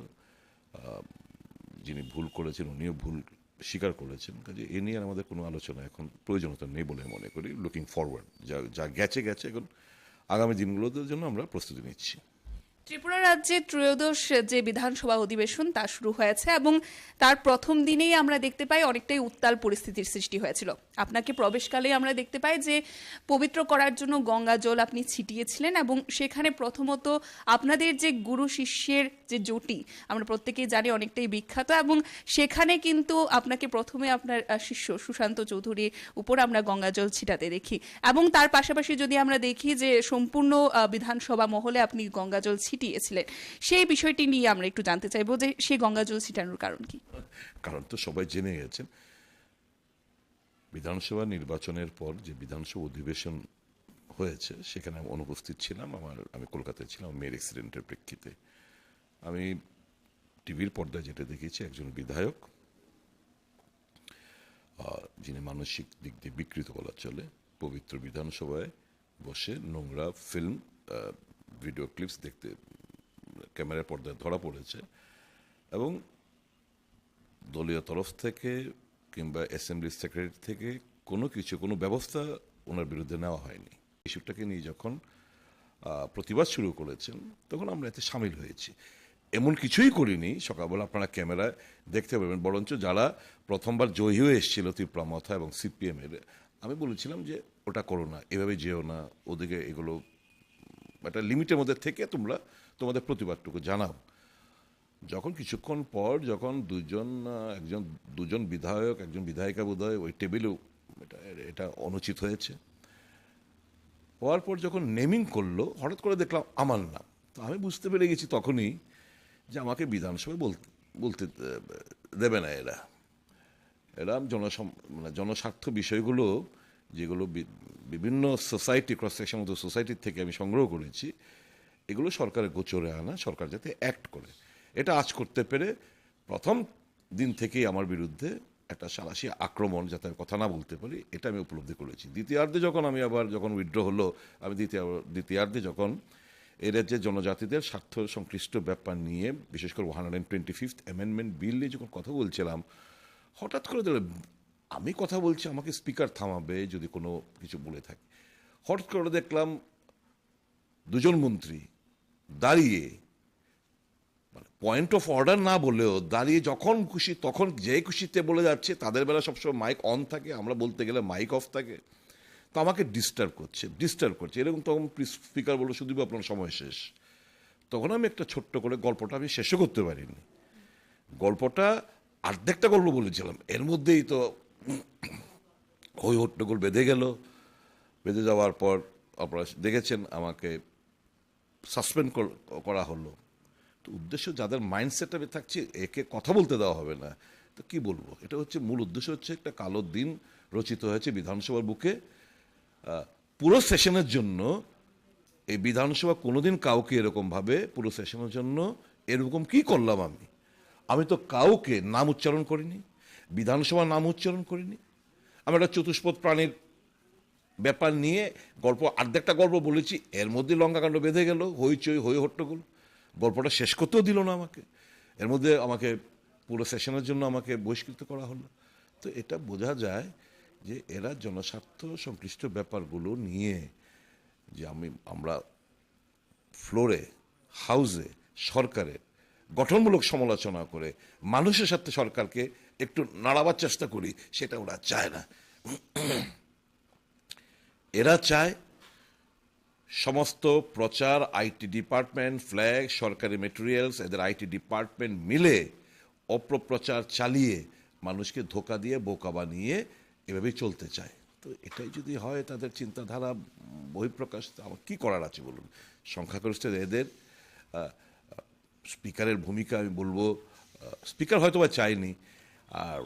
যিনি ভুল করেছেন উনিও ভুল স্বীকার করেছেন। কাজে এ নিয়ে আমাদের কোনো আলোচনা এখন প্রয়োজনীয়তা নেই বলে মনে করি। লুকিং ফরওয়ার্ড, যা গেছে এখন আগামী দিনগুলোর জন্য আমরা প্রস্তুতি নিচ্ছি। ত্রিপুরা রাজ্যে ত্রয়োদশ যে বিধানসভা অধিবেশন তা শুরু হয়েছে এবং তার প্রথম দিনেই আমরা দেখতে পাই অনেকটাই উত্তাল পরিস্থিতির সৃষ্টি হয়েছিল। আপনাকে প্রবেশকালে আমরা দেখতে পাই যে পবিত্র করার জন্য গঙ্গা জল আপনি ছিটিয়েছিলেন এবং সেখানে প্রথমত আপনাদের যে গুরু শিষ্যের যে জুটি আমরা প্রত্যেকেই জানি অনেকটাই বিখ্যাত এবং সেখানে কিন্তু আপনাকে প্রথমে আপনার শিষ্য সুশান্ত চৌধুরীর উপর আমরা গঙ্গা জল ছিটাতে দেখি এবং তার পাশাপাশি যদি আমরা দেখি যে সম্পূর্ণ বিধানসভা মহলে আপনি গঙ্গা জল ছিটিয়েছিলেন, সেই বিষয়টি নিয়ে আমরা একটু জানতে চাইবো যে সেই গঙ্গা জল ছিটানোর কারণ কি? কারণ তো সবাই জেনে গেছেন, বিধানসভা নির্বাচনের পর যে বিধানসভা অধিবেশন হয়েছে সেখানে আমি অনুপস্থিত ছিলাম। আমি কলকাতায় ছিলাম মেয়ের অ্যাক্সিডেন্টের প্রেক্ষিতে। আমি টিভির পর্দায় যেটা দেখেছি, একজন বিধায়ক যিনি মানসিক দিক দিয়ে বিকৃত বলা চলে, পবিত্র বিধানসভায় বসে নোংরা ফিল্ম ভিডিও ক্লিপস দেখতে ক্যামেরার পর্দায় ধরা পড়েছে এবং দলীয় তরফ থেকে কিংবা অ্যাসেম্বলি সেক্রেটারি থেকে কোনো ব্যবস্থা ওনার বিরুদ্ধে নেওয়া হয়নি। ইস্যুটাকে নিয়ে যখন প্রতিবাদ শুরু করেছেন তখন আমরা এতে সামিল হয়েছি। এমন কিছুই করিনি, সকালবেলা আপনারা ক্যামেরায় দেখতে পাবেন, বরঞ্চ যারা প্রথমবার জয়ী হয়ে এসেছিল ত্রিপুরা মথা এবং সিপিএম এর, আমি বলেছিলাম যে ওটা করো না, এভাবে যেও না, ওদিকে এগুলো একটা লিমিটের মধ্যে থেকে তোমরা তোমাদের প্রতিবাদটুকু জানাও। যখন কিছুক্ষণ পর যখন দুজন বিধায়ক একজন বিধায়িকা বোধহয় ওই টেবিলেও এটা অনুচিত হয়েছে, হওয়ার পর যখন নেমিং করলো হঠাৎ করে দেখলাম আমার নাম, তো আমি বুঝতে পেরে গেছি তখনই যে আমাকে বিধানসভায় বলতে দেবে না এরা জনস্বার্থ বিষয়গুলো যেগুলো বিভিন্ন society cross section of the সোসাইটির থেকে আমি সংগ্রহ করেছি, এগুলো সরকারের গোচরে আনা, সরকার যাতে অ্যাক্ট করে। এটা আজ করতে পেরে প্রথম দিন থেকেই আমার বিরুদ্ধে একটা সাঁড়াশি আক্রমণ, যাতে কথা না বলতে পারি, এটা আমি উপলব্ধি করেছি। দ্বিতীয়ার্ধে যখন উইথড্র হলো, আমি দ্বিতীয়ার্ধে যখন এর যে জনজাতিদের স্বার্থ সংশ্লিষ্ট ব্যাপার নিয়ে, বিশেষ করে 125th অ্যামেন্ডমেন্ট বিল নিয়ে যখন কথা বলছিলাম, হঠাৎ করে আমি কথা বলছি, আমাকে স্পিকার থামাবে যদি কোনো কিছু বলে থাকে। হঠাৎ করে দেখলাম দুজন মন্ত্রী দাঁড়িয়ে, মানে পয়েন্ট অফ অর্ডার না বললেও দাঁড়িয়ে যখন খুশি তখন যে খুশিতে বলে যাচ্ছে। তাদের বেলা সবসময় মাইক অন থাকে, আমরা বলতে গেলে মাইক অফ থাকে। তো আমাকে ডিস্টার্ব করছে এরকম। তখন স্পিকার বললো, শুধু আপনার সময় শেষ। তখন আমি একটা ছোট্ট করে গল্পটা আমি শেষও করতে পারিনি। গল্পটা অর্ধেকটা গল্প বলেছিলাম, এর মধ্যেই তো ওই হট্টগোল বেঁধে যাওয়ার পর আপনারা দেখেছেন আমাকে সাসপেন্ড করা হলো। তো উদ্দেশ্য, যাদের মাইন্ডসেটে থাকছে একে কথা বলতে দেওয়া হবে না, তো কি বলবো, এটা হচ্ছে মূল উদ্দেশ্য। হচ্ছে একটা কালো দিন রচিত হয়েছে বিধানসভার বুকে। পুরো সেশনের জন্য এই বিধানসভা কোনোদিন কাউকে এরকমভাবে পুরো সেশনের জন্য এরকম কি করলাম আমি তো কাউকে নাম উচ্চারণ করিনি, বিধানসভার নাম উচ্চারণ করিনি। আমি একটা চতুষ্পদ প্রাণীর ব্যাপার নিয়ে অর্ধেকটা গল্প বলেছি, এর মধ্যে লঙ্কাকাণ্ড বেঁধে গেল, হই হট্টগোল। গল্পটা শেষ করতেও দিল না আমাকে, এর মধ্যে আমাকে পুরো সেশনের জন্য আমাকে বহিষ্কৃত করা হলো। তো এটা বোঝা যায় যে এরা জনস্বার্থ সংশ্লিষ্ট ব্যাপারগুলো নিয়ে যে আমরা ফ্লোরে হাউসে সরকারের গঠনমূলক সমালোচনা করে মানুষের সাথে সরকারকে একটু নাড়াবার চেষ্টা করি, সেটা ওরা চায় না। এরা চায় সমস্ত প্রচার, আইটি ডিপার্টমেন্ট, ফ্ল্যাগ, সরকারি মেটেরিয়ালস, এদের আইটি ডিপার্টমেন্ট মিলে অপপ্রচার চালিয়ে মানুষকে ধোকা দিয়ে বোকা বানিয়ে এভাবেই চলতে চায়। তো এটাই যদি হয় তাদের চিন্তাধারা বহিঃপ্রকাশ, আমার কী করার আছে বলুন। সংখ্যাগরিষ্ঠের এদের স্পিকারের ভূমিকা আমি বলবো, স্পিকার হয়তো বা চায়নি, আর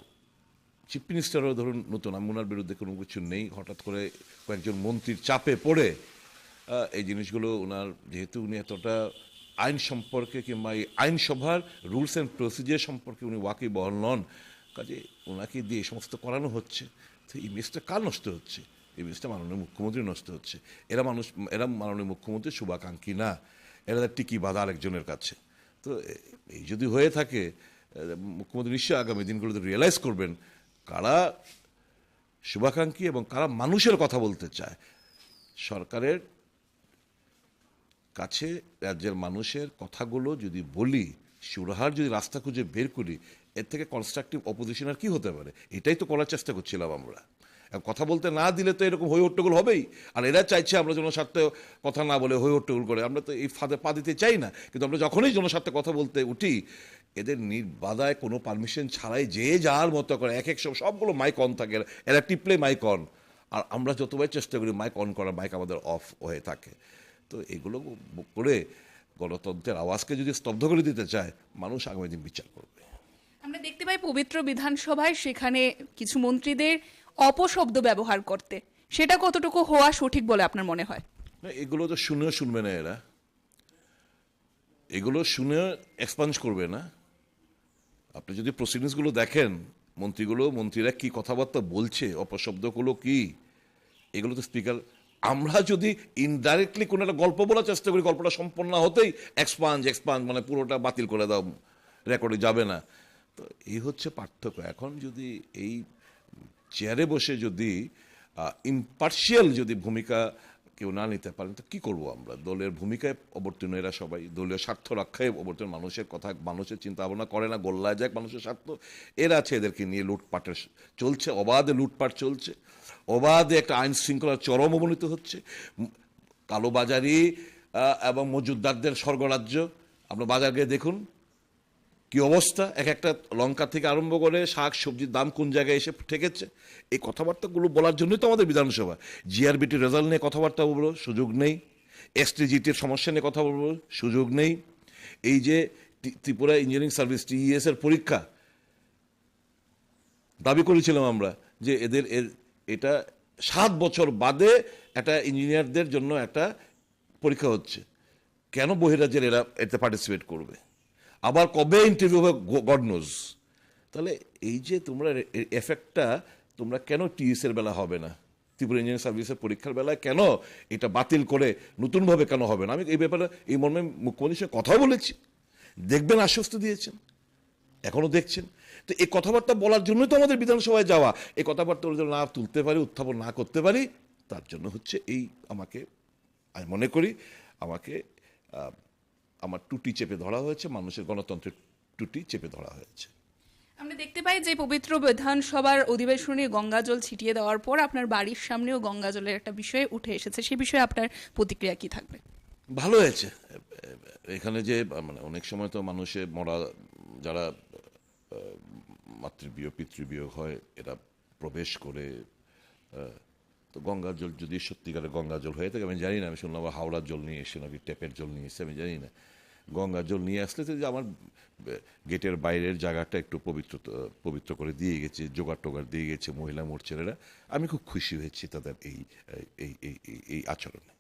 চিফ মিনিস্টারও ধরুন নতুন, আমি ওনার বিরুদ্ধে কোনো কিছু নেই, হঠাৎ করে কয়েকজন মন্ত্রীর চাপে পড়ে এই জিনিসগুলো যেহেতু উনি এতটা আইন সম্পর্কে কিংবা এই আইনসভার রুলস অ্যান্ড প্রসিজার সম্পর্কে উনি ওয়াকিবহাল নন, কাজে ওনাকে দিয়ে এই সমস্ত করানো হচ্ছে। তো ইমেজটা কার নষ্ট হচ্ছে? ইমেজটা মাননীয় মুখ্যমন্ত্রী নষ্ট হচ্ছে। এরা মাননীয় মুখ্যমন্ত্রী শুভাকাঙ্ক্ষী না, এরা টিকি বাঁধা আরেকজনের কাছে। তো এই যদি হয়ে থাকে, মুখ্যমন্ত্রী নিশ্চয়ই আগামী দিনগুলোতে রিয়েলাইজ করবেন কারা শুভাকাঙ্ক্ষী এবং কারা মানুষের কথা বলতে চায়। সরকারের কাছে রাজ্যের মানুষের কথাগুলো যদি বলি, সুরাহার যদি রাস্তা খুঁজে বের করি, এর থেকে কনস্ট্রাকটিভ অপোজিশন আর কি হতে পারে? এটাই তো করার চেষ্টা করছিলাম আমরা। কথা বলতে না দিলে তো এরকম হই হট্টগোল হবেই। আর এরা চাইছে আমরা জনস্বার্থে কথা না বলে হই হট্টগোল করে। আমরা তো এই ফাঁদে পা দিতে চাই না, কিন্তু আমরা যখনই জনস্বার্থে কথা বলতে উঠি, এদের নির্বাধায় কোনো পারমিশন ছাড়াই যে যার মতো করে এক এক সবগুলো মাইক অন থাকে, এরা টিপলে মাইক অন, আর আমরা যতবার চেষ্টা করি মাইক অন করার, মাইক আমাদের অফ হয়ে থাকে। তো এগুলো করে গণতন্ত্রের আওয়াজকে যদি স্তব্ধ করে দিতে চায়, মানুষ আগামী দিন বিচার করবে। আমরা দেখতে পাই পবিত্র বিধানসভায় সেখানে কিছু মন্ত্রীদের অপশব্দ ব্যবহার করতে, সেটা কতটুকু হওয়া সঠিক বলে আপনার মনে হয়? না, এগুলো তো শুনেও শুনবে না এরা, এগুলো শুনে এক্সপাঞ্জ করবে না। আপনি যদি প্রসিডিংসগুলো দেখেন, মন্ত্রীরা কি কথাবার্তা বলছে, অপশব্দগুলো কি, এগুলো তো স্পিকার, আমরা যদি ইনডাইরেক্টলি কোনো একটা গল্প বলার চেষ্টা করি, গল্পটা সম্পন্ন হতেই এক্সপাঞ্জ মানে পুরোটা বাতিল করে দাও, রেকর্ডে যাবে না। তো এই হচ্ছে পার্থক্য। এখন যদি এই চেয়ারে বসে যদি ইম্পার্শিয়াল যদি ভূমিকা কেউ না নিতে পারেন, তো কী করবো আমরা? দলের ভূমিকায় অবতীর্ণ এরা সবাই, দলীয় স্বার্থ রক্ষায় অবতীর্ণ, মানুষের কথা, মানুষের চিন্তা ভাবনা করে না, গোল্লায় যাক মানুষের স্বার্থ। এরা আছে, এদেরকে নিয়ে লুটপাটের চলছে, অবাধে লুটপাট চলছে, অবাধে একটা আইন শৃঙ্খলার চরম অবনতি হচ্ছে, কালোবাজারি এবং মজুদদারদের স্বর্গরাজ্য। আপনার বাজার গিয়ে দেখুন কি অবস্থা, এক একটা লঙ্কা থেকে আরম্ভ করে শাক সবজির দাম কোন জায়গায় এসে ঠেকেছে। এই কথাবার্তাগুলো বলার জন্যই তো আমাদের বিধানসভা। জিআরবিটির রেজাল্ট নিয়ে কথাবার্তা বলবো, সুযোগ নেই। এসটিজিটির সমস্যা নিয়ে কথা বলবো, সুযোগ নেই। এই যে ত্রিপুরা ইঞ্জিনিয়ারিং সার্ভিস TES এর পরীক্ষা, দাবি করেছিলাম আমরা যে এটা 7 বছর বাদে একটা ইঞ্জিনিয়ারদের জন্য একটা পরীক্ষা হচ্ছে, কেন বহিরাজ্যের এরা এতে পার্টিসিপেট করবে? আবার কবে ইন্টারভিউ হবে গড নোজ। তাহলে এই যে তোমরা এফেক্টটা তোমরা কেন TES এর বেলা হবে না, ত্রিপুরা ইঞ্জিনিয়ারিং সার্ভিসের পরীক্ষার বেলায় কেন এটা বাতিল করে নতুনভাবে কেন হবে না? আমি এই ব্যাপারে এই মর্মে মুখ্যমন্ত্রীর সঙ্গে কথাও বলেছি, দেখবেন আশ্বস্ত দিয়েছেন, এখনও দেখছেন। তো এই কথাবার্তা বলার জন্যই তো আমাদের বিধানসভায় যাওয়া। এই কথাবার্তা না তুলতে পারি, উত্থাপন না করতে পারি, তার জন্য হচ্ছে এই আমি মনে করি আমাকে আমার টুটি চেপে ধরা হয়েছে, মানুষের গণতন্ত্রের টুটি চেপে ধরা হয়েছে। আমরা দেখতে পাই যে পবিত্র বিধানসভার অধিবেশনে গঙ্গাজল ছিটিয়ে দেওয়ার পর আপনার বাড়ির সামনেও গঙ্গাজলের একটা বিষয় উঠে এসেছে, সে বিষয়ে আপনার প্রতিক্রিয়া কি থাকবে? ভালো হয়েছে। এখানে যে অনেক সময় তো মানুষের মরা, যারা মাতৃবিয়োগ পিতৃবিয়োগ হয়, এরা প্রবেশ করে, তো গঙ্গার জল যদি সত্যিকারের গঙ্গার জল হয়ে থাকে, আমি জানি না, আমি শুনলাম হাওড়ার জল নিয়ে এসে নাকি ট্যাপের জল নিয়ে এসে, আমি জানি না। গঙ্গার জল নিয়ে আসলে তো যে আমার গেটের বাইরের জায়গাটা একটু পবিত্র করে দিয়ে গেছে, জোগাড় টোগাড় দিয়ে গেছে মহিলা মোর্চারেরা, আমি খুব খুশি হয়েছি তাদের এই আচরণে।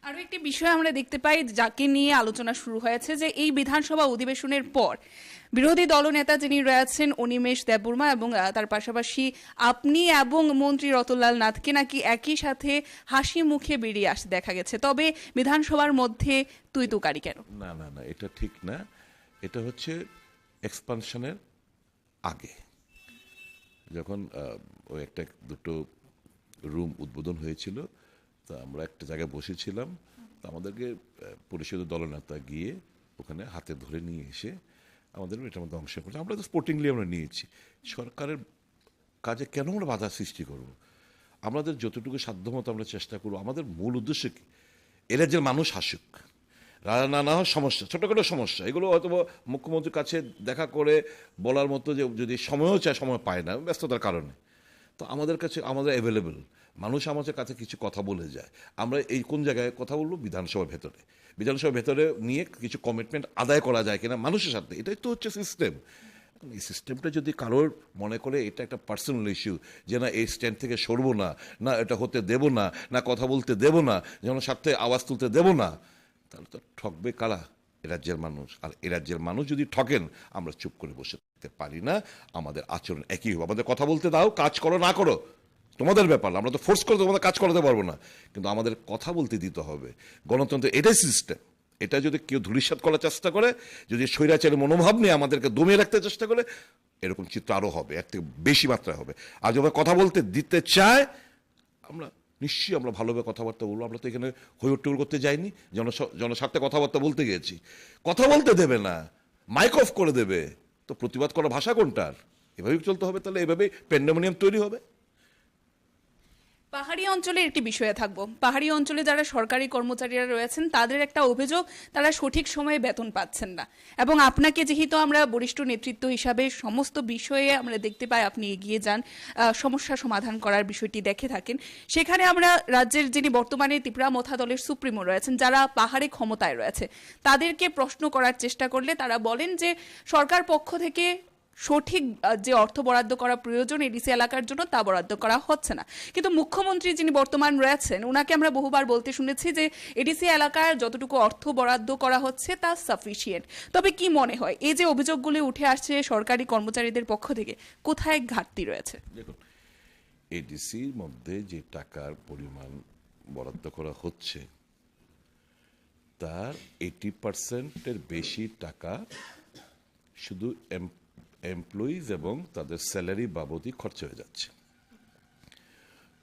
আরও একটি বিষয় আমরা দেখতে পাই যাকে নিয়ে আলোচনা শুরু হয়েছে, যে এই বিধানসভা অধিবেশনের পর বিরোধী দলনেতা যিনি রয়েছেন অনিমেষ দেববর্মা এবং তার পাশাপাশি আপনি এবং মন্ত্রী রতনলাল নাথকে নাকি একই সাথে হাসি মুখে বেরিয়ে আসতে দেখা গেছে। তবে বিধানসভার মধ্যে তুই তুকারি কেন? না না না, এটা ঠিক না। এটা হচ্ছে এক্সপানশনের আগে, যখন ওই দুটো রুম উদ্বোধন হয়েছিল, তা আমরা একটা জায়গায় বসেছিলাম, তা আমাদেরকে পরিষদের দলনেতা গিয়ে ওখানে হাতে ধরে নিয়ে এসে আমাদের এটার মধ্যে অংশ করছে। আমরা তো স্পোর্টিংলি আমরা নিয়েছি। সরকারের কাজে কেন আমরা বাধা সৃষ্টি করব? আমাদের যতটুকু সাধ্যমতো আমরা চেষ্টা করব। আমাদের মূল উদ্দেশ্য কি? এরা যে মানুষ হাসুক, নানা সমস্যা, ছোটোখাটো সমস্যা, এগুলো হয়তো মুখ্যমন্ত্রীর কাছে দেখা করে বলার মতো যে যদি সময়ও চায়, সময় পায় না ব্যস্ততার কারণে, তো আমাদের কাছে আমাদের অ্যাভেলেবেল মানুষ আমাদের কাছে কিছু কথা বলে যায়। আমরা এই কোন জায়গায় কথা বলবো? বিধানসভার ভেতরে নিয়ে কিছু কমিটমেন্ট আদায় করা যায় কিনা মানুষের সাথে, এটাই তো হচ্ছে সিস্টেম। এই সিস্টেমটা যদি কারোর মনে করে এটা একটা পার্সোনাল ইস্যু, যে না এই স্ট্যান্ড থেকে সরবো না, না এটা হতে দেব না, না কথা বলতে দেব না, যেন স্বার্থে আওয়াজ তুলতে দেব না, তাহলে তো ঠকবে কারা? রাজ্যের মানুষ। আর রাজ্যের মানুষ যদি ঠকেন, আমরা চুপ করে বসে থাকতে পারি না। আমাদের আচরণ একই হবে। আমাদের কথা বলতে দাও, কাজ করো না করো তোমাদের ব্যাপার, আমরা তো ফোর্স করে তোমাদের কাজ করাতে পারবো না, কিন্তু আমাদের কথা বলতে দিতে হবে। গণতন্ত্রের এটাই সিস্টেম। এটা যদি কেউ ধূলিসাৎ করার চেষ্টা করে, যদি স্বৈরাচারের মনোভাব নিয়ে আমাদেরকে দমিয়ে রাখতে চেষ্টা করে, এরকম চিত্র আরও হবে, এর থেকে বেশি মাত্রায় হবে। আর যখন কথা বলতে দিতে চায়, আমরা নিশ্চয়ই আমরা ভালোভাবে কথাবার্তা বলবো। আমরা তো এখানে হইহট্টগোল করতে যাইনি, জনস্বার্থে কথাবার্তা বলতে গেছি। কথা বলতে দেবে না, মাইক অফ করে দেবে, তো প্রতিবাদ করার ভাষা কোনটার? এভাবেই চলতে হবে, তাহলে এভাবেই প্যান্ডেমোনিয়াম তৈরি হবে। পাহাড়ি অঞ্চলে একটি বিষয়ে থাকবো। পাহাড়ি অঞ্চলে যারা সরকারি কর্মচারীরা রয়েছেন তাদের একটা অভিযোগ, তারা সঠিক সময়ে বেতন পাচ্ছেন না। এবং আপনাকে যেহেতু আমরা বরিষ্ঠ নেতৃত্ব হিসাবে সমস্ত বিষয়ে আমরা দেখতে পাই আপনি এগিয়ে যান, সমস্যা সমাধান করার বিষয়টি দেখে থাকেন, সেখানে আমরা রাজ্যের যিনি বর্তমানে ত্রিপুরা মথা দলের সুপ্রিমো রয়েছেন, যারা পাহাড়ে ক্ষমতায় রয়েছে, তাদেরকে প্রশ্ন করার চেষ্টা করলে তারা বলেন যে সরকার পক্ষ থেকে সঠিক যে অর্থ বরাদ্দ করা প্রয়োজন এডিসি এলাকার জন্য তা বরাদ্দ করা হচ্ছে না। কিন্তু মুখ্যমন্ত্রী যিনি বর্তমান রয়েছেন ওনাকে আমরা বহুবার বলতে শুনেছি যে এডিসি এলাকার যতটুকু অর্থ বরাদ্দ করা হচ্ছে তা সাফিসিয়েন্ট। তবে কি মনে হয় এই যে অভিযোগগুলি উঠে আসছে সরকারি কর্মচারীদের পক্ষ থেকে, কোথায় ঘাটতি রয়েছে? দেখুন, এডিসির মধ্যে যে টাকার পরিমাণ বরাদ্দ করা হচ্ছে তার 80% বেশি টাকা শুধু এমপ্লয়িজ এবং তাদের স্যালারি বাবদই খরচ হয়ে যাচ্ছে।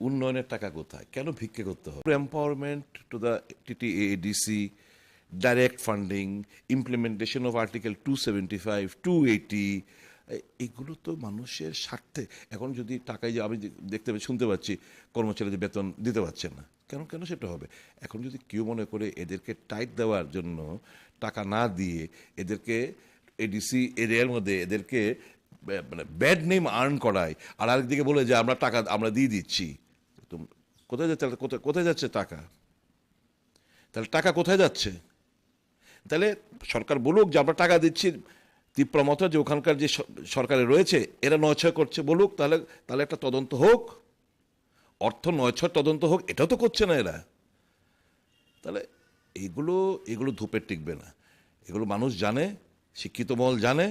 উন্নয়নের টাকা কোথায়? কেন ভিক্ষে করতে হবে? Empowerment to the TTADC, direct funding, implementation of article 275, 280, এগুলো তো মানুষের স্বার্থে। এখন যদি টাকায় যে আমি শুনতে পাচ্ছি কর্মচারীদের বেতন দিতে পারছেন না, কেন সেটা হবে? এখন যদি কেউ মনে করে এদেরকে টাইট দেওয়ার জন্য টাকা না দিয়ে এদেরকে এডিসি এরিয়ার মধ্যে এদেরকে মানে ব্যাড নেম আর্ন করায়, আর আরেকদিকে বলে যে আমরা টাকা আমরা দিয়ে দিচ্ছি, তো কোথায় যাচ্ছে? কোথায় যাচ্ছে টাকা? তাহলে টাকা কোথায় যাচ্ছে? তাহলে সরকার বলুক যে আমরা টাকা দিচ্ছি, ত্রিপুরা মথা যে ওখানকার যে সরকারে রয়েছে এরা নয়ছয় করছে, বলুক, তাহলে একটা তদন্ত হোক, অর্থ নয়ছয় তদন্ত হোক। এটাও তো করছে না এরা। তাহলে এগুলো ধূপের টিকবে না। এগুলো মানুষ জানে, শিক্ষিত মহল জানে,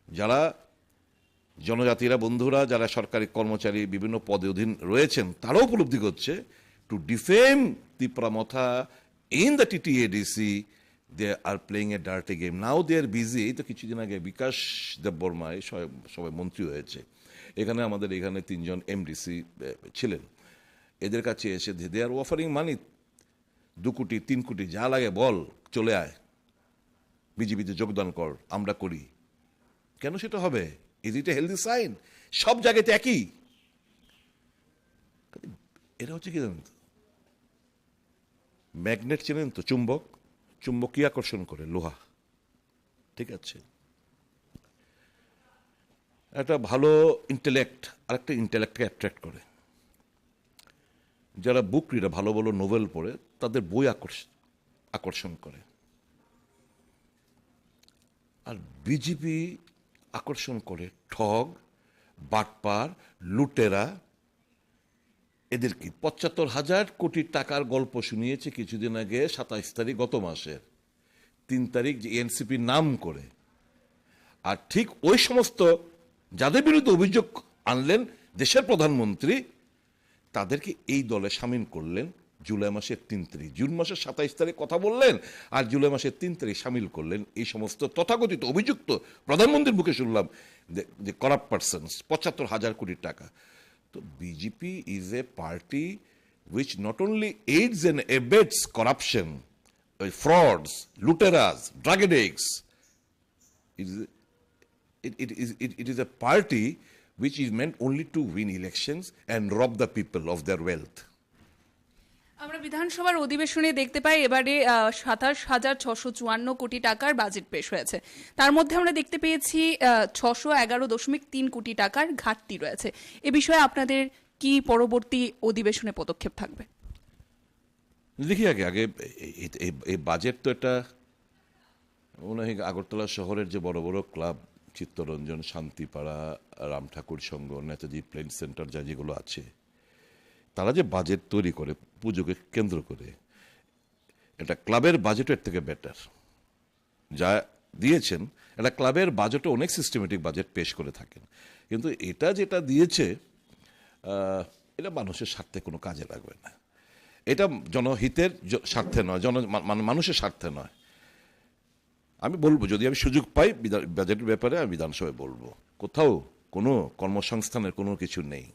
যারা জনজাতিরা বন্ধুরা যারা সরকারি কর্মচারী বিভিন্ন পদে অধীন রয়েছেন তারাও উপলব্ধি করছে, two defame Tripura Motha in the TTADC they are playing a dirty game. Now they are busy. এই তো কিছুদিন আগে বিকাশ দেববর্মায় সবাই মন্ত্রী হয়েছে, আমাদের এখানে 3 জন এমডিসি ছিলেন, এদের কাছে এসে দে আর অফারিং মানি, 2 কোটি 3 কোটি যা লাগে বল, চলে আয় বিজেপিতে যোগদান কর, আমরা করি। কেন সেটা হবে? Is it a healthy sign? সব জায়গাতে একই। এরা হচ্ছে কি জানেন তো, ম্যাগনেট চেনেন তো, চুম্বক কি আকর্ষণ করে? লোহা। ঠিক আছে, একটা ভালো ইন্টেলেক্ট আর একটা ইন্টেলেক্টকে অ্যাট্রাক্ট করে। যারা বুক রিডার, ভালো ভালো নোভেল পড়ে, তাদের বই আকর্ষণ করে। আর বিজেপি আকর্ষণ করে ঠগ, বাটপার, লুটেরা। এদের কি 75,000 কোটি টাকার গল্প শুনিয়েছে কিছুদিন আগে, 27 তারিখ গত মাসের 3 তারিখ, যে এনসিপি নাম করে। আর ঠিক ওই সমস্ত যাদের বিরুদ্ধে অভিযোগ আনলেন দেশের প্রধানমন্ত্রী, তাদেরকে এই দলে সামিল করলেন জুলাই মাসের 3 তারিখ। জুন মাসের 27 তারিখ কথা বললেন, আর জুলাই মাসের 3 তারিখ সামিল করলেন এই সমস্ত তথাকথিত অভিযুক্ত। প্রধানমন্ত্রীর মুখে শুনলাম যে করাপ্ট পারসনস, 75,000 কোটি টাকা। তো BJP is a party which not only aids and abets corruption, frauds, luteras, drug addicts. It is a party which is meant only to win elections and rob the people of their wealth. আমরা বিধানসভার অধিবেশনে দেখতে পাই এবারে 27,654 কোটি টাকার budget পেশ হয়েছে। তার মধ্যে আমরা দেখতে পেয়েছি 611.3 কোটি টাকার ঘাটতি রয়েছে। এ বিষয়ে আপনাদের কি পরবর্তী অধিবেশনে পদক্ষেপ থাকবে? দেখি আগে এই বাজেট তো এটা মনে হয় আগরতলা শহরের যে বড় বড় ক্লাব, চিত্তরঞ্জন, শান্তিপাড়া, রাম ঠাকুর সংঘ, নেতাজি প্লেন সেন্টার, যেগুলো আছে, তারা যে বাজেট তৈরি করে পুজোকে কেন্দ্র করে, এটা ক্লাবের বাজেটের থেকে বেটার যা দিয়েছেন। এটা ক্লাবের বাজেটে অনেক সিস্টেমেটিক বাজেট পেশ করে থাকেন, কিন্তু এটা যেটা দিয়েছে এটা মানুষের স্বার্থে কোনো কাজে লাগবে না। এটা জনহিতের স্বার্থে নয়, মানুষের স্বার্থে নয়। আমি বলবো, যদি আমি সুযোগ পাই বাজেটের ব্যাপারে আমি বিধানসভায় বলবো, কোথাও কোনো কর্মসংস্থানের কোনো কিছু নেই।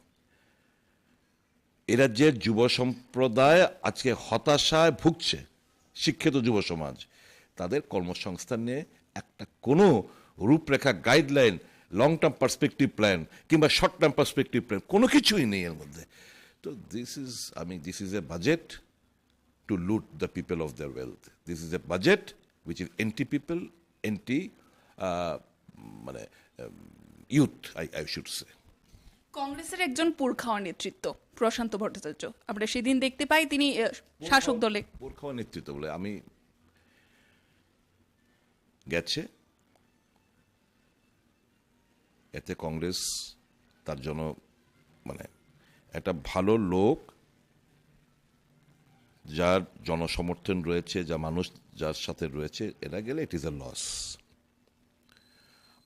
এ রাজ্যের যুব সম্প্রদায় আজকে হতাশায় ভুগছে, শিক্ষিত যুব সমাজ। তাদের কর্মসংস্থান নিয়ে একটা কোনো রূপরেখা, guideline, long term perspective plan কিংবা শর্ট টার্ম পার্সপেক্টিভ প্ল্যান কোনো কিছুই নেই এর মধ্যে। তো this is a budget to loot the people of their wealth. This is a budget which is anti-people, youth, I should say. কংগ্রেসের একজন পুরখাওয়া নেতৃত্ব প্রশান্ত ভট্টাচার্য, আমরা সেদিন দেখতে পাই তিনি শাসক দলে পুরখাওয়া নেতৃত্ব বলে আমি গেছে, এতে কংগ্রেস তার জন্য একটা ভালো লোক যার জনসমর্থন রয়েছে, যা মানুষ যার সাথে রয়েছে, এরা গেলে ইট ইজ এ লস।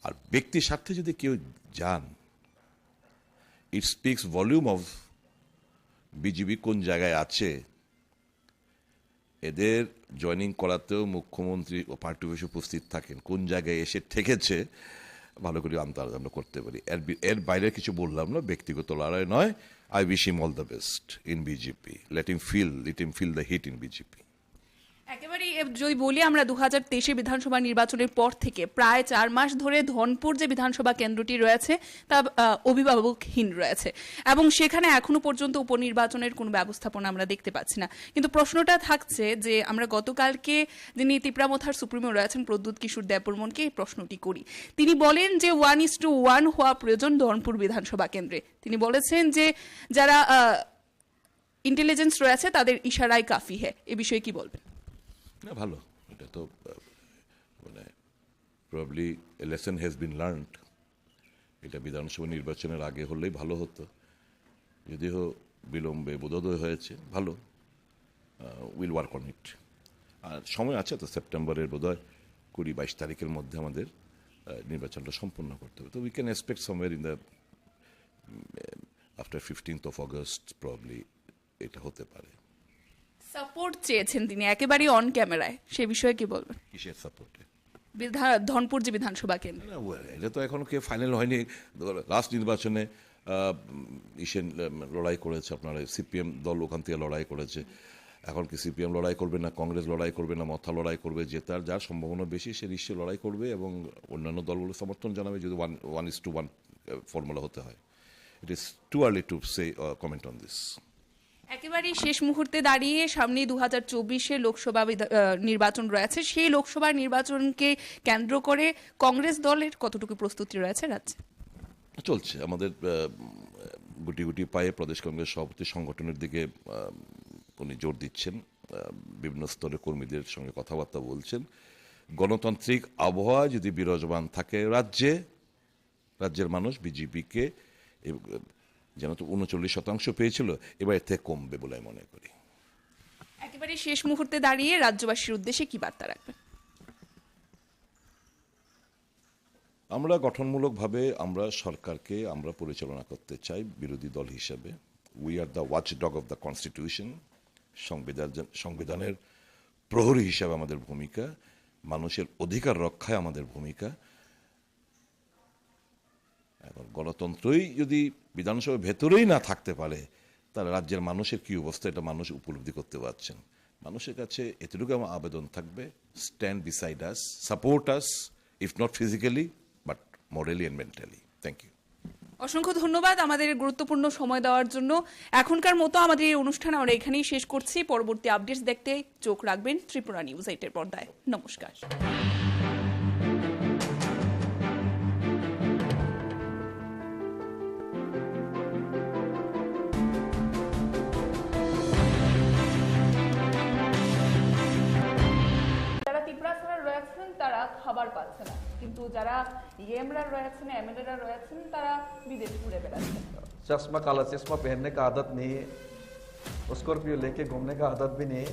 আর ব্যক্তি স্বার্থে যদি কেউ যান, ইট স্পিক্স ভলিউম অফ বিজেপি কোন জায়গায় আছে। এদের জয়নিং করাতেও মুখ্যমন্ত্রী ও পার্টি অফিসে উপস্থিত থাকেন, কোন জায়গায় এসে ঠেকেছে ভালো করে আমরা করতে পারি। এর বাইরে কিছু বললাম না, ব্যক্তিগত লড়াই নয়। I wish him all the best in BJP. Let him feel the heat in BJP. একেবারে যদি বলি আমরা 2023 বিধানসভা নির্বাচনের পর থেকে প্রায় 4 মাস ধরে ধনপুর যে বিধানসভা কেন্দ্রটি রয়েছে তা অভিভাবকহীন রয়েছে এবং সেখানে এখনো পর্যন্ত উপনির্বাচনের কোনো ব্যবস্থাপনা আমরা দেখতে পাচ্ছি না। কিন্তু প্রশ্নটা থাকছে যে আমরা গতকালকে যিনি তিপ্রামথার সুপ্রিমো রয়েছেন প্রদ্যুৎ কিশোর দেববর্মনকে এই প্রশ্নটি করি। তিনি বলেন যে 1:1 হওয়া প্রয়োজন ধনপুর বিধানসভা কেন্দ্রে। তিনি বলেছেন যে যারা ইন্টেলিজেন্স রয়েছে তাদের ইশারায় কাফি হ্যাঁ, এ বিষয়ে কি বলবেন? না, ভালো, এটা তো probably a lesson has been learned. এটা বিধানসভা নির্বাচনের আগে হলেই ভালো হতো, যদিও বিলম্বে বোধোদয় হয়েছে। ভালো, উইল ওয়ার্ক অন ইট। আর সময় আছে তো, সেপ্টেম্বরের বোধহয় 20-22 তারিখের মধ্যে আমাদের নির্বাচনটা সম্পন্ন করতে হবে। তো we can expect somewhere in the after 15th of August probably এটা হতে পারে। সাপোর্ট চেয়েছেন তিনি একেবারেই অন ক্যামেরায়, সে বিষয়ে কি বলবেন? কিসের সাপোর্টে? ধনপুর যে বিধানসভা কেন্দ্র, এটা তো এখনো কে ফাইনাল হয়নি। লাস্ট নির্বাচনে লড়াই করেছে, আপনার সিপিএম দল ওখান থেকে লড়াই করেছে। এখন কি সিপিএম লড়াই করবে না কংগ্রেস লড়াই করবে না মথা লড়াই করবে? জেতার যার সম্ভাবনা বেশি সে নিশ্চয়ই লড়াই করবে এবং অন্যান্য দলগুলো সমর্থন জানাবে যদি 1:1 ফর্মুলা হতে হয়। It is too early to say comment on this. একেবারেই শেষ মুহূর্তে দাঁড়িয়ে সামনে 2024 লোকসভা নির্বাচন রয়েছে, সেই লোকসভা নির্বাচনকে কেন্দ্র করে কংগ্রেস দলের কতটুকু প্রস্তুতি রয়েছে রাজ্যে? চলছে, আমাদের গুটি গুটি পায়ে প্রদেশ কংগ্রেস সভাপতি সংগঠনের দিকে উনি জোর দিচ্ছেন, বিভিন্ন স্তরের কর্মীদের সঙ্গে কথাবার্তা বলছেন। গণতান্ত্রিক আবহাওয়া যদি বিরাজমান থাকে রাজ্যের মানুষ বিজেপিকে যেন তো 39% পেয়েছিল, এবার এর থেকে কমবে বলে আমি মনে করি। একেবারে শেষ মুহূর্তে দাঁড়িয়ে রাজ্যবাসীর উদ্দেশ্যে কি বার্তা রাখবেন? আমরা গঠনমূলকভাবে আমরা সরকারকে আমরা পরিচালনা করতে চাই বিরোধী দল হিসেবে। We are the watchdog of the constitution. সংবিধানের প্রহরী হিসাবে আমাদের ভূমিকা, মানুষের অধিকার রক্ষায় আমাদের ভূমিকা। এখন গণতন্ত্রই যদি বিধানসভার ভেতরেই না থাকতে পারে, তাহলে রাজ্যের মানুষের কি অবস্থা এটা মানুষ উপলব্ধি করতে পারছেন। মানুষের কাছে এতটুকু আমার আবেদন থাকবে, stand beside us, support us, if not physically but morally and mentally. Thank you. অসংখ্য ধন্যবাদ আমাদের গুরুত্বপূর্ণ সময় দেওয়ার জন্য। এখনকার মতো আমাদের এই অনুষ্ঠান আমরা এখানেই শেষ করছি। পরবর্তী আপডেটস দেখতে চোখ রাখবেন ত্রিপুরা নিউজ 8 এর পর্দায়। নমস্কার। তারা খাবার পাচ্ছে না, কিন্তু যারা ইএমরা রয়েছেন, এমএলএরা রয়েছেন, তারা বিদেশ ঘুরে বেড়াচ্ছেন। चश्मा काला चश्मा पहनने का आदत नहीं है, स्कॉर्पियो लेके घूमने का आदत भी नहीं है,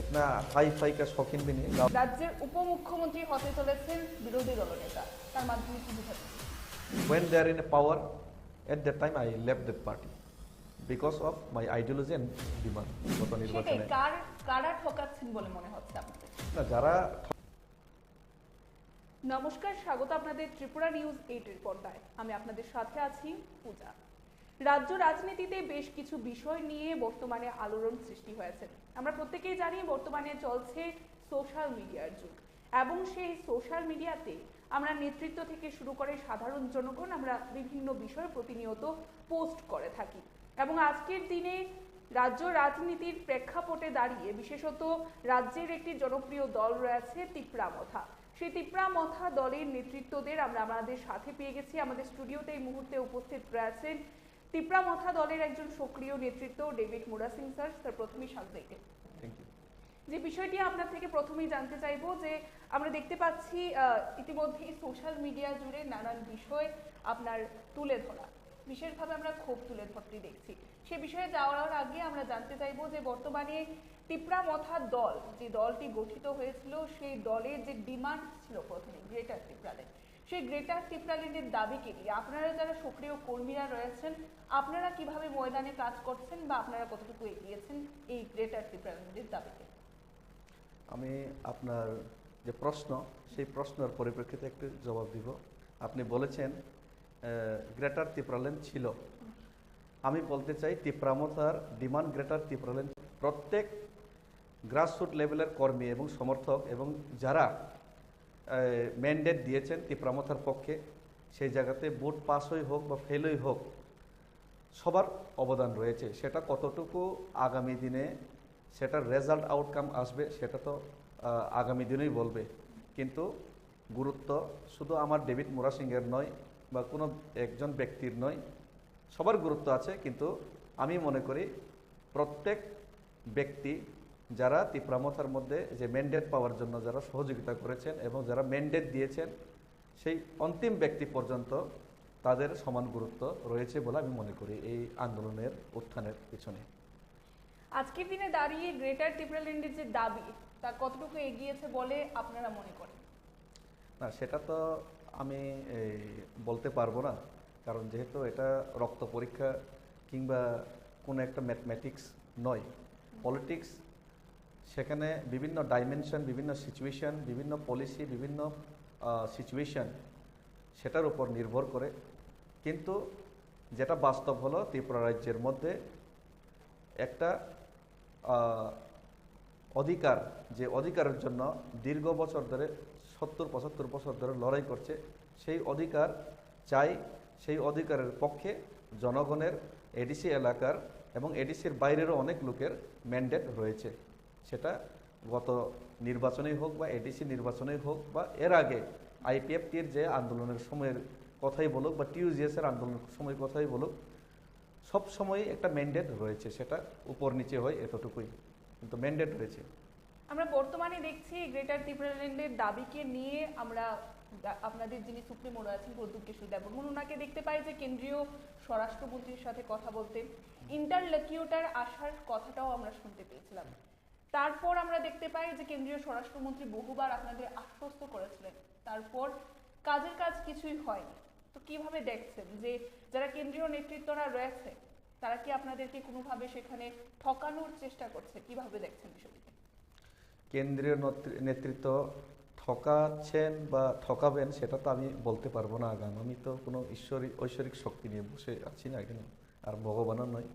इतना हाई फाई का शौकीन भी नहीं है। রাজ্যের উপমুখ্যমন্ত্রী হতে চলেছেন বিরোধী দলনেতা, তার মাধ্যমে কি বোঝাতে? When they are in a power, at that time I left that party because of my ideology and demand. গত নির্বাচনে কারা ঠকাচ্ছেন বলে মনে হচ্ছে আপনাদের? না, যারা নমস্কার, স্বাগত আপনাদের ত্রিপুরা নিউজ 8 এর পর্দায়। আমি আপনাদের সাথে আছি পূজা। রাজ্য রাজনীতিতে বেশ কিছু বিষয় নিয়ে বর্তমানে আলোড়ন সৃষ্টি হয়েছে। আমরা প্রত্যেকেই জানি বর্তমানে চলছে সোশ্যাল মিডিয়ার যুগ, এবং সেই সোশ্যাল মিডিয়াতে আমরা নেতৃত্ব থেকে শুরু করে সাধারণ জনগণ আমরা বিভিন্ন বিষয় প্রতিনিয়ত পোস্ট করে থাকি। এবং আজকের দিনে রাজ্য রাজনীতির প্রেক্ষাপটে দাঁড়িয়ে বিশেষত রাজ্যের একটি জনপ্রিয় দল রয়েছে তিপ্রামথা। সেই তিপ্রামথা দলের নেতৃত্বদের আমরা আমাদের সাথে পেয়ে গেছি। আমাদের স্টুডিওতে এই মুহূর্তে উপস্থিত রয়েছেন তিপ্রামথা দলের একজন সক্রিয় নেতৃত্ব ডেভিড মুরাসিং স্যার। স্যার, প্রথমেই স্বাগত। যে বিষয়টি আপনার থেকে প্রথমেই জানতে চাইবো যে আমরা দেখতে পাচ্ছি ইতিমধ্যেই সোশ্যাল মিডিয়া জুড়ে নানান বিষয় আপনার তুলে ধরা, বিশেষভাবে আমরা ক্ষোভ তুলে ধরতে দেখছি। সে বিষয়ে যাওয়ার আগে আমরা জানতে চাইবো যে বর্তমানে তিপ্রামথা দল, যে দলটি গঠিত হয়েছিল, সেই দলের যে ডিমান্ড ছিল প্রথমে গ্রেটার তিপ্রাল্যান্ড, সেই গ্রেটার তিপ্রাল্যান্ডের দাবিকে নিয়ে আপনারা যারা সক্রিয় কর্মীরা রয়েছেন, আপনারা কিভাবে ময়দানে কাজ করছেন বা আপনারা কতটুকু এগিয়েছেন এই গ্রেটার তিপ্রাল্যান্ডের দাবিতে? আমি আপনার যে প্রশ্ন, সেই প্রশ্নের পরিপ্রেক্ষিতে একটু জবাব দিব। আপনি বলেছেন গ্রেটার তিপ্রাল্যান্ড ছিল। আমি বলতে চাই তিপ্রামথার ডিমান্ড গ্রেটার তিপ্রাল্যান্ড প্রত্যেক গ্রাসরুট লেভেলের কর্মী এবং সমর্থক এবং যারা ম্যান্ডেট দিয়েছেন তিপ্রামথার পক্ষে, সেই জায়গাতে ভোট পাস হয়ে হোক বা ফেলই হোক, সবার অবদান রয়েছে। সেটা কতটুকু আগামী দিনে সেটার রেজাল্ট আউটকাম আসবে সেটা তো আগামী দিনেই বলবে। কিন্তু গুরুত্ব শুধু আমার ডেভিড মুরাসিংয়ের নয় বা কোনো একজন ব্যক্তির নয়, সবার গুরুত্ব আছে। কিন্তু আমি মনে করি প্রত্যেক ব্যক্তি যারা তিপ্রামথার মধ্যে যে ম্যান্ডেট পাওয়ার জন্য যারা সহযোগিতা করেছেন এবং যারা ম্যান্ডেট দিয়েছেন, সেই অন্তিম ব্যক্তি পর্যন্ত তাদের সমান গুরুত্ব রয়েছে বলে আমি মনে করি এই আন্দোলনের উত্থানের পিছনে। আজকের দিনে দাঁড়িয়ে গ্রেটার তিপ্রাল্যান্ডের যে দাবি, তা কতটুকু এগিয়েছে বলে আপনারা মনে করেন? না, সেটা তো আমি বলতে পারবো না, কারণ যেহেতু এটা রক্ত পরীক্ষা কিংবা কোনো একটা ম্যাথমেটিক্স নয়, পলিটিক্স। সেখানে বিভিন্ন ডাইমেনশন, বিভিন্ন সিচুয়েশন, বিভিন্ন পলিসি, বিভিন্ন সিচুয়েশন সেটার উপর নির্ভর করে। কিন্তু যেটা বাস্তব হলো, ত্রিপুরা রাজ্যের মধ্যে একটা অধিকার, যে অধিকারের জন্য দীর্ঘ বছর ধরে 70-75 বছর ধরে লড়াই করছে, সেই অধিকার চাই। সেই অধিকারের পক্ষে জনগণের, এডিসি এলাকার এবং এডিসির বাইরেরও অনেক লোকের ম্যান্ডেট রয়েছে। সেটা গত নির্বাচনেই হোক বা এডিসি নির্বাচনেই হোক বা এর আগে আইপিএফটির যে আন্দোলনের সময়ের কথাই বলুক বা টিউজিএসের আন্দোলনের সময়ের কথাই বলুক, সব সময় একটা ম্যান্ডেট রয়েছে। সেটা উপর নিচে হয় এতটুকুই, কিন্তু ম্যান্ডেট রয়েছে। আমরা বর্তমানে দেখছি গ্রেটার তিপ্রাল্যান্ডের দাবিকে নিয়ে আমরা আপনাদের যিনি সুপ্রিমো রয়েছেন প্রদ্যুৎ কিশোর দেববর্মন, ওনাকে দেখতে পাই যে কেন্দ্রীয় স্বরাষ্ট্রমন্ত্রীর সাথে কথা বলতে, ইন্টারলকিউটার আসার কথাটাও আমরা শুনতে পেয়েছিলাম। তারপর আমরা দেখতে পাই যে কেন্দ্রীয় স্বরাষ্ট্রমন্ত্রী বহুবার আপনাদের আশ্বস্ত করেছিলেন, তারপর কাজের কাজ কিছুই হয়নি। তো কিভাবে দেখছেন যে যারা কেন্দ্রীয় নেতৃত্বরা রয়েছে, তারা কি আপনাদেরকে কোনোভাবে সেখানে ঠকানোর চেষ্টা করছে? কিভাবে দেখছেন বিষয়টিকে? কেন্দ্রীয় নেতৃত্ব ঠকাচ্ছেন বা ঠকাবেন সেটা তো আমি বলতে পারবো না। আমি তো কোনো ঐশ্বরিক শক্তি নিয়ে বসে আছি না এখানে, আর ভগবানও নয়।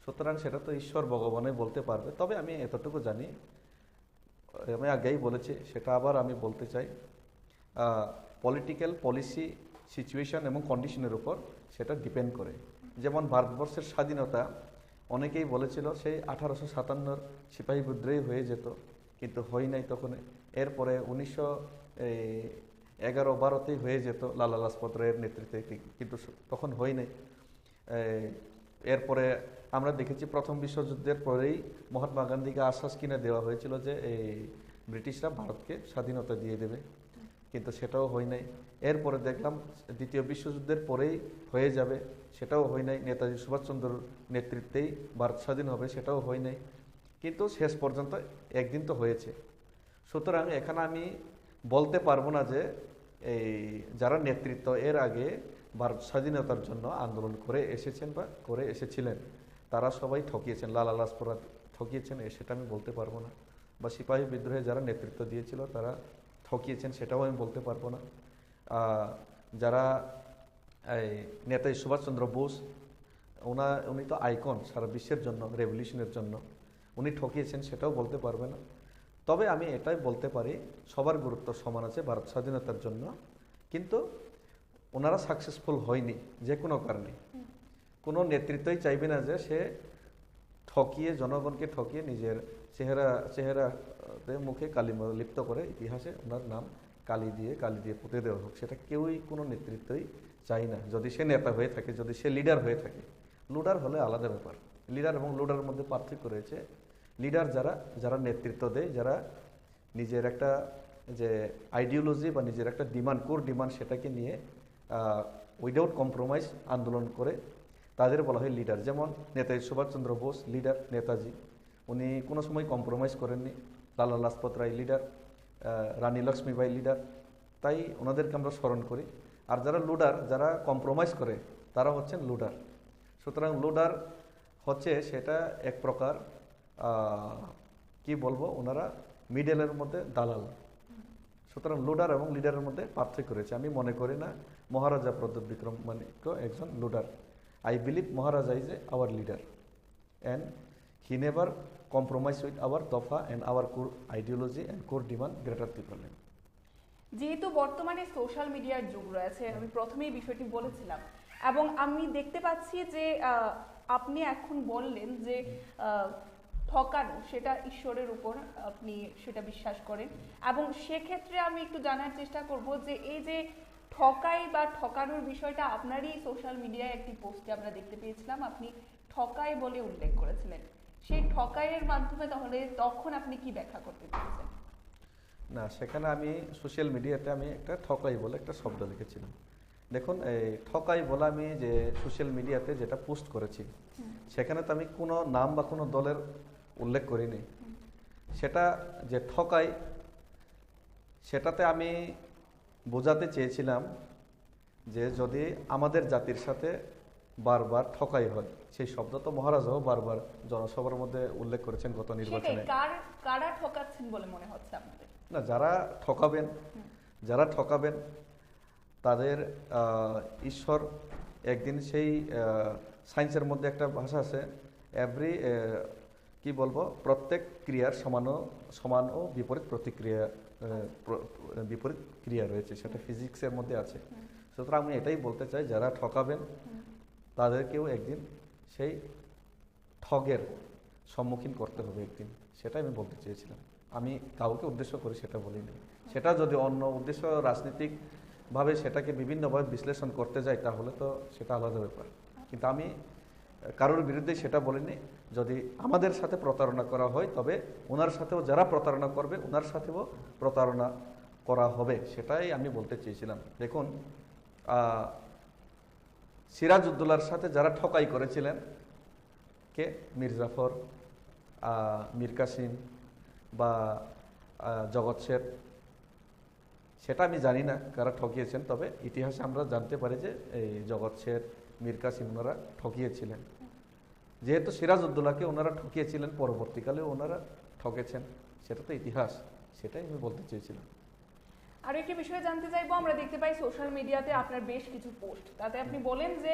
সুতরাং সেটা তো ঈশ্বর ভগবানই বলতে পারবে। তবে আমি এতটুকু জানি, আমি আগেই বলেছি, সেটা আবার আমি বলতে চাই, পলিটিক্যাল পলিসি, সিচুয়েশন এবং কন্ডিশনের উপর সেটা ডিপেন্ড করে। যেমন ভারতবর্ষের স্বাধীনতা অনেকেই বলেছিল সেই 1857 সিপাহী বিদ্রোহী হয়ে যেত, কিন্তু হয় নাই তখন। এরপরে 1911-12তেই হয়ে যেত লালা লাজপত রায়ের নেতৃত্বে, কিন্তু তখন হয় নাই। এরপরে আমরা দেখেছি প্রথম বিশ্বযুদ্ধের পরেই মহাত্মা গান্ধীকে আশ্বাস কিনে দেওয়া হয়েছিল যে এই ব্রিটিশরা ভারতকে স্বাধীনতা দিয়ে দেবে, কিন্তু সেটাও হয় নাই। এরপরে দেখলাম দ্বিতীয় বিশ্বযুদ্ধের পরেই হয়ে যাবে, সেটাও হয় নাই। নেতাজি সুভাষচন্দ্রর নেতৃত্বেই ভারত স্বাধীন হবে, সেটাও হয় নাই। কিন্তু শেষ পর্যন্ত একদিন তো হয়েছে। সুতরাং এখানে আমি বলতে পারবো না যে এই যারা নেতৃত্ব এর আগে ভারত স্বাধীনতার জন্য আন্দোলন করে এসেছেন বা করে এসেছিলেন, তারা সবাই ঠকিয়েছেন, লালা লাজপত রায় ঠকিয়েছেন, সেটা আমি বলতে পারবো না। বা সিপাহী বিদ্রোহে যারা নেতৃত্ব দিয়েছিল তারা ঠকিয়েছেন, সেটাও আমি বলতে পারবো না। যারা নেতাজি সুভাষচন্দ্র বোস উনি তো আইকন সারা বিশ্বের জন্য, রেভলিউশনের জন্য। উনি ঠকিয়েছেন সেটাও বলতে পারবে না। তবে আমি এটাই বলতে পারি, সবার গুরুত্ব সমান আছে ভারত স্বাধীনতার জন্য, কিন্তু ওনারা সাকসেসফুল হয়নি যে কোনো কারণে। কোনো নেতৃত্বই চাইবে না যে সে ঠকিয়ে, জনগণকে ঠকিয়ে নিজের চেহারাতে মুখে কালি লিপ্ত করে ইতিহাসে ওনার নাম কালি দিয়ে পুঁতে দেওয়া হোক। সেটা কেউই, কোনো নেতৃত্বই চাই না। যদি সে নেতা হয়ে থাকে, যদি সে লিডার হয়ে থাকে। লুডার হলে আলাদা ব্যাপার। লিডার এবং লুডারের মধ্যে পার্থক্য রয়েছে। লিডার যারা নেতৃত্ব দেয়, যারা নিজের একটা যে আইডিওলজি বা নিজের একটা ডিমান্ড, কোর ডিমান্ড, সেটাকে নিয়ে উইদাউট কম্প্রোমাইজ আন্দোলন করে, তাদের বলা হয় লিডার। যেমন নেতাজি সুভাষচন্দ্র বোস লিডার, নেতাজি, উনি কোনো সময় কম্প্রোমাইজ করেননি। লালা লাজপত রায় লিডার, রানী লক্ষ্মীবাই লিডার, তাই ওনাদেরকে আমরা স্মরণ করি। আর যারা লুডার, যারা কম্প্রোমাইজ করে, তারা হচ্ছেন লুডার। সুতরাং লুডার হচ্ছে সেটা এক প্রকার কি বলবো, ওনারা মিডলের মধ্যে দালাল। সুতরাং লুডার এবং লিডারের মধ্যে পার্থক্য রয়েছে। আমি মনে করি না মহারাজা প্রদ্যোৎ বিক্রম মানিক্য একজন লুডার। I believe Maharaja is our leader and he never compromised with our Tofa and our core ideology and core demand greater Tripaland. যেহেতু বর্তমানে সোশ্যাল মিডিয়ার যুগ রয়েছে, আমি প্রথমেই বিষয়টি বলেছিলাম, এবং আমি দেখতে পাচ্ছি যে আপনি এখন বললেন যে ঠকানো সেটা ঈশ্বরের উপর আপনি সেটা বিশ্বাস করেন, এবং সেক্ষেত্রে আমি একটু জানার চেষ্টা করব যে এই যে ঠকাই বা ঠকানোর বিষয়টা আপনারই সোশ্যাল মিডিয়ায় একটি পোস্টে আমরা দেখতে পেয়েছিলাম, আপনি ঠকাই বলে উল্লেখ করেছিলেন। সেই ঠকাইয়ের মাধ্যমে তাহলে তখন আপনি কি ব্যাখ্যা করতে চাইছেন? না, সেখানে আমি সোশ্যাল মিডিয়াতে আমি একটা ঠকাই বলে একটা শব্দ লিখেছিলাম। দেখুন, এই ঠকাই বলে আমি যে সোশ্যাল মিডিয়াতে যেটা পোস্ট করেছি, সেখানে তো আমি কোনো নাম বা কোনো দলের উল্লেখ করিনি। সেটা যে ঠকাই, সেটাতে আমি বোঝাতে চেয়েছিলাম যে যদি আমাদের জাতির সাথে বারবার ঠকাই হয়, সেই শব্দ তো মহারাজাও বারবার জনসভার মধ্যে উল্লেখ করেছেন গত নির্বাচনে। কারা ঠকাচ্ছেন বলে মনে হচ্ছে আপনাদের? না, যারা ঠকাবেন তাদের ঈশ্বর একদিন, সেই সায়েন্সের মধ্যে একটা ভাষা আছে, এভরি কি বলবো, প্রত্যেক ক্রিয়ার সমান ও বিপরীত প্রতিক্রিয়া, বিপরীত ক্রিয়া রয়েছে, সেটা ফিজিক্সের মধ্যে আছে। সুতরাং আমি এটাই বলতে চাই, যারা ঠকাবেন তাদেরকেও একদিন সেই ঠগের সম্মুখীন করতে হবে একদিন, সেটাই আমি বলতে চেয়েছিলাম। আমি কাউকে উদ্দেশ্য করে সেটা বলিনি। সেটা যদি অন্য উদ্দেশ্য, রাজনীতিকভাবে সেটাকে বিভিন্নভাবে বিশ্লেষণ করতে যাই, তাহলে তো সেটা আলাদা ব্যাপার। কিন্তু আমি কারোর বিরুদ্ধে সেটা বলিনি। যদি আমাদের সাথে প্রতারণা করা হয়, তবে ওনার সাথেও যারা প্রতারণা করবে, ওনার সাথেও প্রতারণা করা হবে, সেটাই আমি বলতে চেয়েছিলাম। দেখুন, সিরাজউদ্দৌলার সাথে যারা ঠকাই করেছিলেন, কে? মীর জাফর, মীর কাসিম বা জগৎ শেঠ, সেটা আমি জানি না কারা ঠকিয়েছেন। তবে ইতিহাসে আমরা জানতে পারি যে এই জগৎ শেঠ, মীর কাসিম ওনারা ঠকিয়েছিলেন। যেহেতু সিরাজউদ্দৌলাকে ওনারা ঠকিয়েছিলেন, পরবর্তীকালে ওনারা ঠকেছেন, সেটা তো ইতিহাস, সেটাই আমি বলতে চেয়েছিলাম। আর একটি বিষয় জানতে চাইবো, আমরা দেখতে পাই সোশ্যাল মিডিয়াতে আপনার বেশ কিছু পোস্ট, তাতে আপনি বলেন যে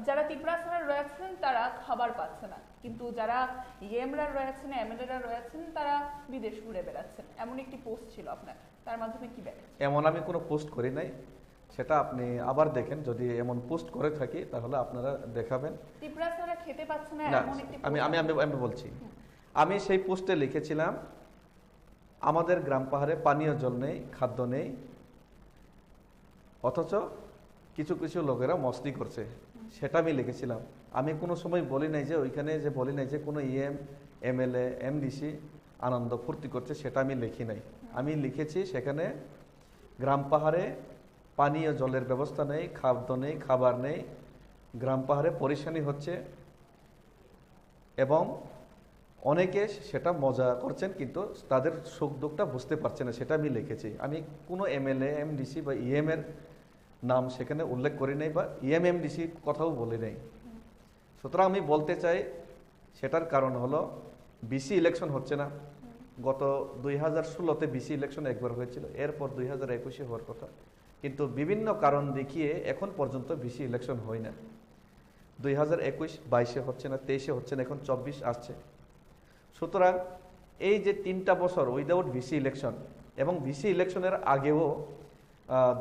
যারা তিপ্রাসারা রয়েছেন তারা খাবার পাচ্ছে না, কিন্তু যারা ইএমরা রয়েছেন, এমএলএরা রয়েছেন, তারা বিদেশ ঘুরে বেড়াচ্ছেন, এমন একটি পোস্ট ছিল আপনার, তার মাধ্যমে কি ব্যাখ্যা? এমন আমি কোনো পোস্ট করি নাই, সেটা আপনি আবার দেখেন। যদি এমন পোস্ট করে থাকি তাহলে আপনারা দেখাবেন। তিপ্রাসারা খেতে পাচ্ছে না এমন একটি আমি বলছি, আমি সেই পোস্টে লিখেছিলাম আমাদের গ্রাম পাহাড়ে পানীয় জল নেই, খাদ্য নেই, অথচ কিছু কিছু লোকেরা মস্তি করছে, সেটা আমি লিখেছিলাম। আমি কোনো সময় বলি নাই যে ওইখানে যে বলি নাই যে কোনো ইএম, এমএলএ, এমডিসি আনন্দ ফুর্তি করছে, সেটা আমি লিখি নাই। আমি লিখেছি সেখানে গ্রাম পাহাড়ে পানীয় জলের ব্যবস্থা নেই, খাদ্য নেই, খাবার নেই, গ্রাম পাহাড়ে পরিশানি হচ্ছে এবং অনেকে সেটা মজা করছেন, কিন্তু তাদের সুখ দুঃখটা বুঝতে পারছে না, সেটা আমি লিখেছি। আমি কোনো এমএলএ, এমডিসি বা ইএম এর নাম সেখানে উল্লেখ করি নাই, বা ইএম, এমডিসি কথাও বলি নাই। সুতরাং আমি বলতে চাই, সেটার কারণ হলো বিসি ইলেকশন হচ্ছে না। গত 2016-তে বিসি ইলেকশন একবার হয়েছিল, এরপর 2021-এ হওয়ার কথা, কিন্তু বিভিন্ন কারণ দেখিয়ে এখন পর্যন্ত বিসি ইলেকশন হয় না। 2021-22 হচ্ছে না, 23 হচ্ছে না, এখন 24 আসছে। সুতরাং এই যে 3টা বছর উইদাউট ভিসি ইলেকশন, এবং ভিসি ইলেকশনের আগেও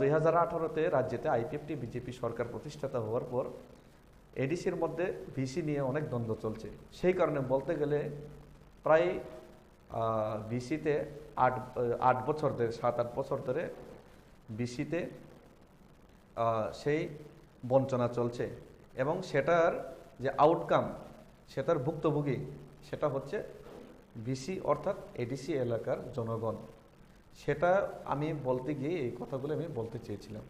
2018-তে রাজ্যেতে আইপিএফটি বিজেপি সরকার প্রতিষ্ঠাতা হওয়ার পর এডিসির মধ্যে ভিসি নিয়ে অনেক দ্বন্দ্ব চলছে। সেই কারণে বলতে গেলে প্রায় ভিসিতে 7-8 বছর ধরে ভিসিতে সেই বঞ্চনা চলছে, এবং সেটার যে আউটকাম, সেটার ভুক্তভোগী সেটা হচ্ছে ভিসি অর্থাৎ এডিসি এলাকার জনগণ। সেটা আমি বলতে গিয়ে এই কথাগুলো আমি বলতে চেয়েছিলাম।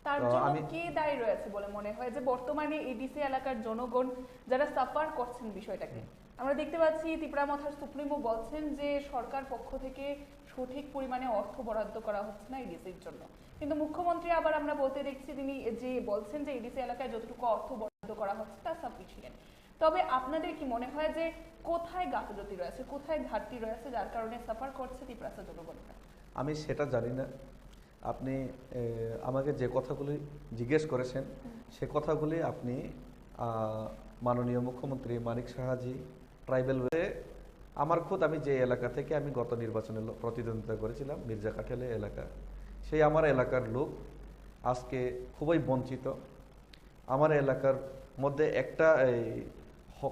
তার জন্য কে দায়ী রয়েছে বলে মনে হয় যে বর্তমানে এডিসি এলাকার জনগণ যারা সাফার করছেন বিষয়টাকে? আমরা দেখতে পাচ্ছি ত্রিপুরামথার সুপ্রিমো বলছেন যে সরকার পক্ষ থেকে সঠিক পরিমাণে অর্থ বরাদ্দ করা হচ্ছে না এডিসির জন্য, কিন্তু মুখ্যমন্ত্রী আবার আমরা বলতে দেখছি তিনি যে বলছেন যে এডিসি এলাকায় যতটুকু অর্থ বরাদ্দ করা হচ্ছে তা সাফিসিয়েন্ট। তবে আপনাদের কি মনে হয় যে কোথায় গাফিলতি রয়েছে, কোথায় ঘাটতি রয়েছে যার কারণে সাফার করছে ত্রিপুরার জনগণরা? আমি সেটা জানি না। আপনি আমাকে যে কথাগুলি জিজ্ঞেস করেছেন সে কথাগুলি আপনি মাননীয় মুখ্যমন্ত্রী মানিক সাহাজি ট্রাইবেল ওয়ে, আমার আমি যে এলাকা থেকে আমি গত নির্বাচনে প্রতিদ্বন্দ্বিতা করেছিলাম, মির্জা কাঠেলে এলাকা, সেই আমার এলাকার লোক আজকে খুবই বঞ্চিত। আমার এলাকার মধ্যে একটা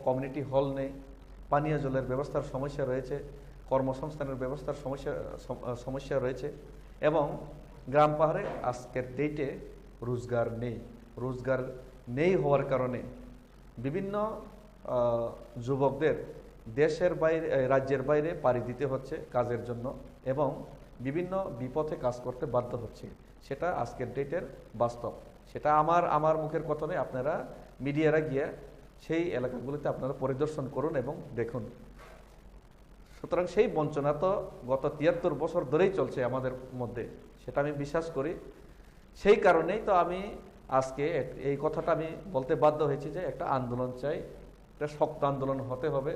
কমিউনিটি হল নেই, পানীয় জলের ব্যবস্থার সমস্যা রয়েছে, কর্মসংস্থানের ব্যবস্থার সমস্যা রয়েছে, এবং গ্রাম পাহাড়ে আজকের ডেটে রোজগার নেই হওয়ার কারণে বিভিন্ন যুবকদের দেশের বাইরে, রাজ্যের বাইরে পাড়ি দিতে হচ্ছে কাজের জন্য, এবং বিভিন্ন বিপথে কাজ করতে বাধ্য হচ্ছে। সেটা আজকের ডেটের বাস্তব। সেটা আমার মুখের কথা নয়, আপনারা মিডিয়ারা গিয়ে সেই এলাকাগুলিতে আপনারা পরিদর্শন করুন এবং দেখুন। সুতরাং সেই বঞ্চনা তো গত 73 বছর ধরেই চলছে আমাদের মধ্যে, সেটা আমি বিশ্বাস করি। সেই কারণেই তো আমি আজকে এই কথাটা আমি বলতে বাধ্য হয়েছি যে একটা আন্দোলন চাই, একটা শক্ত আন্দোলন হতে হবে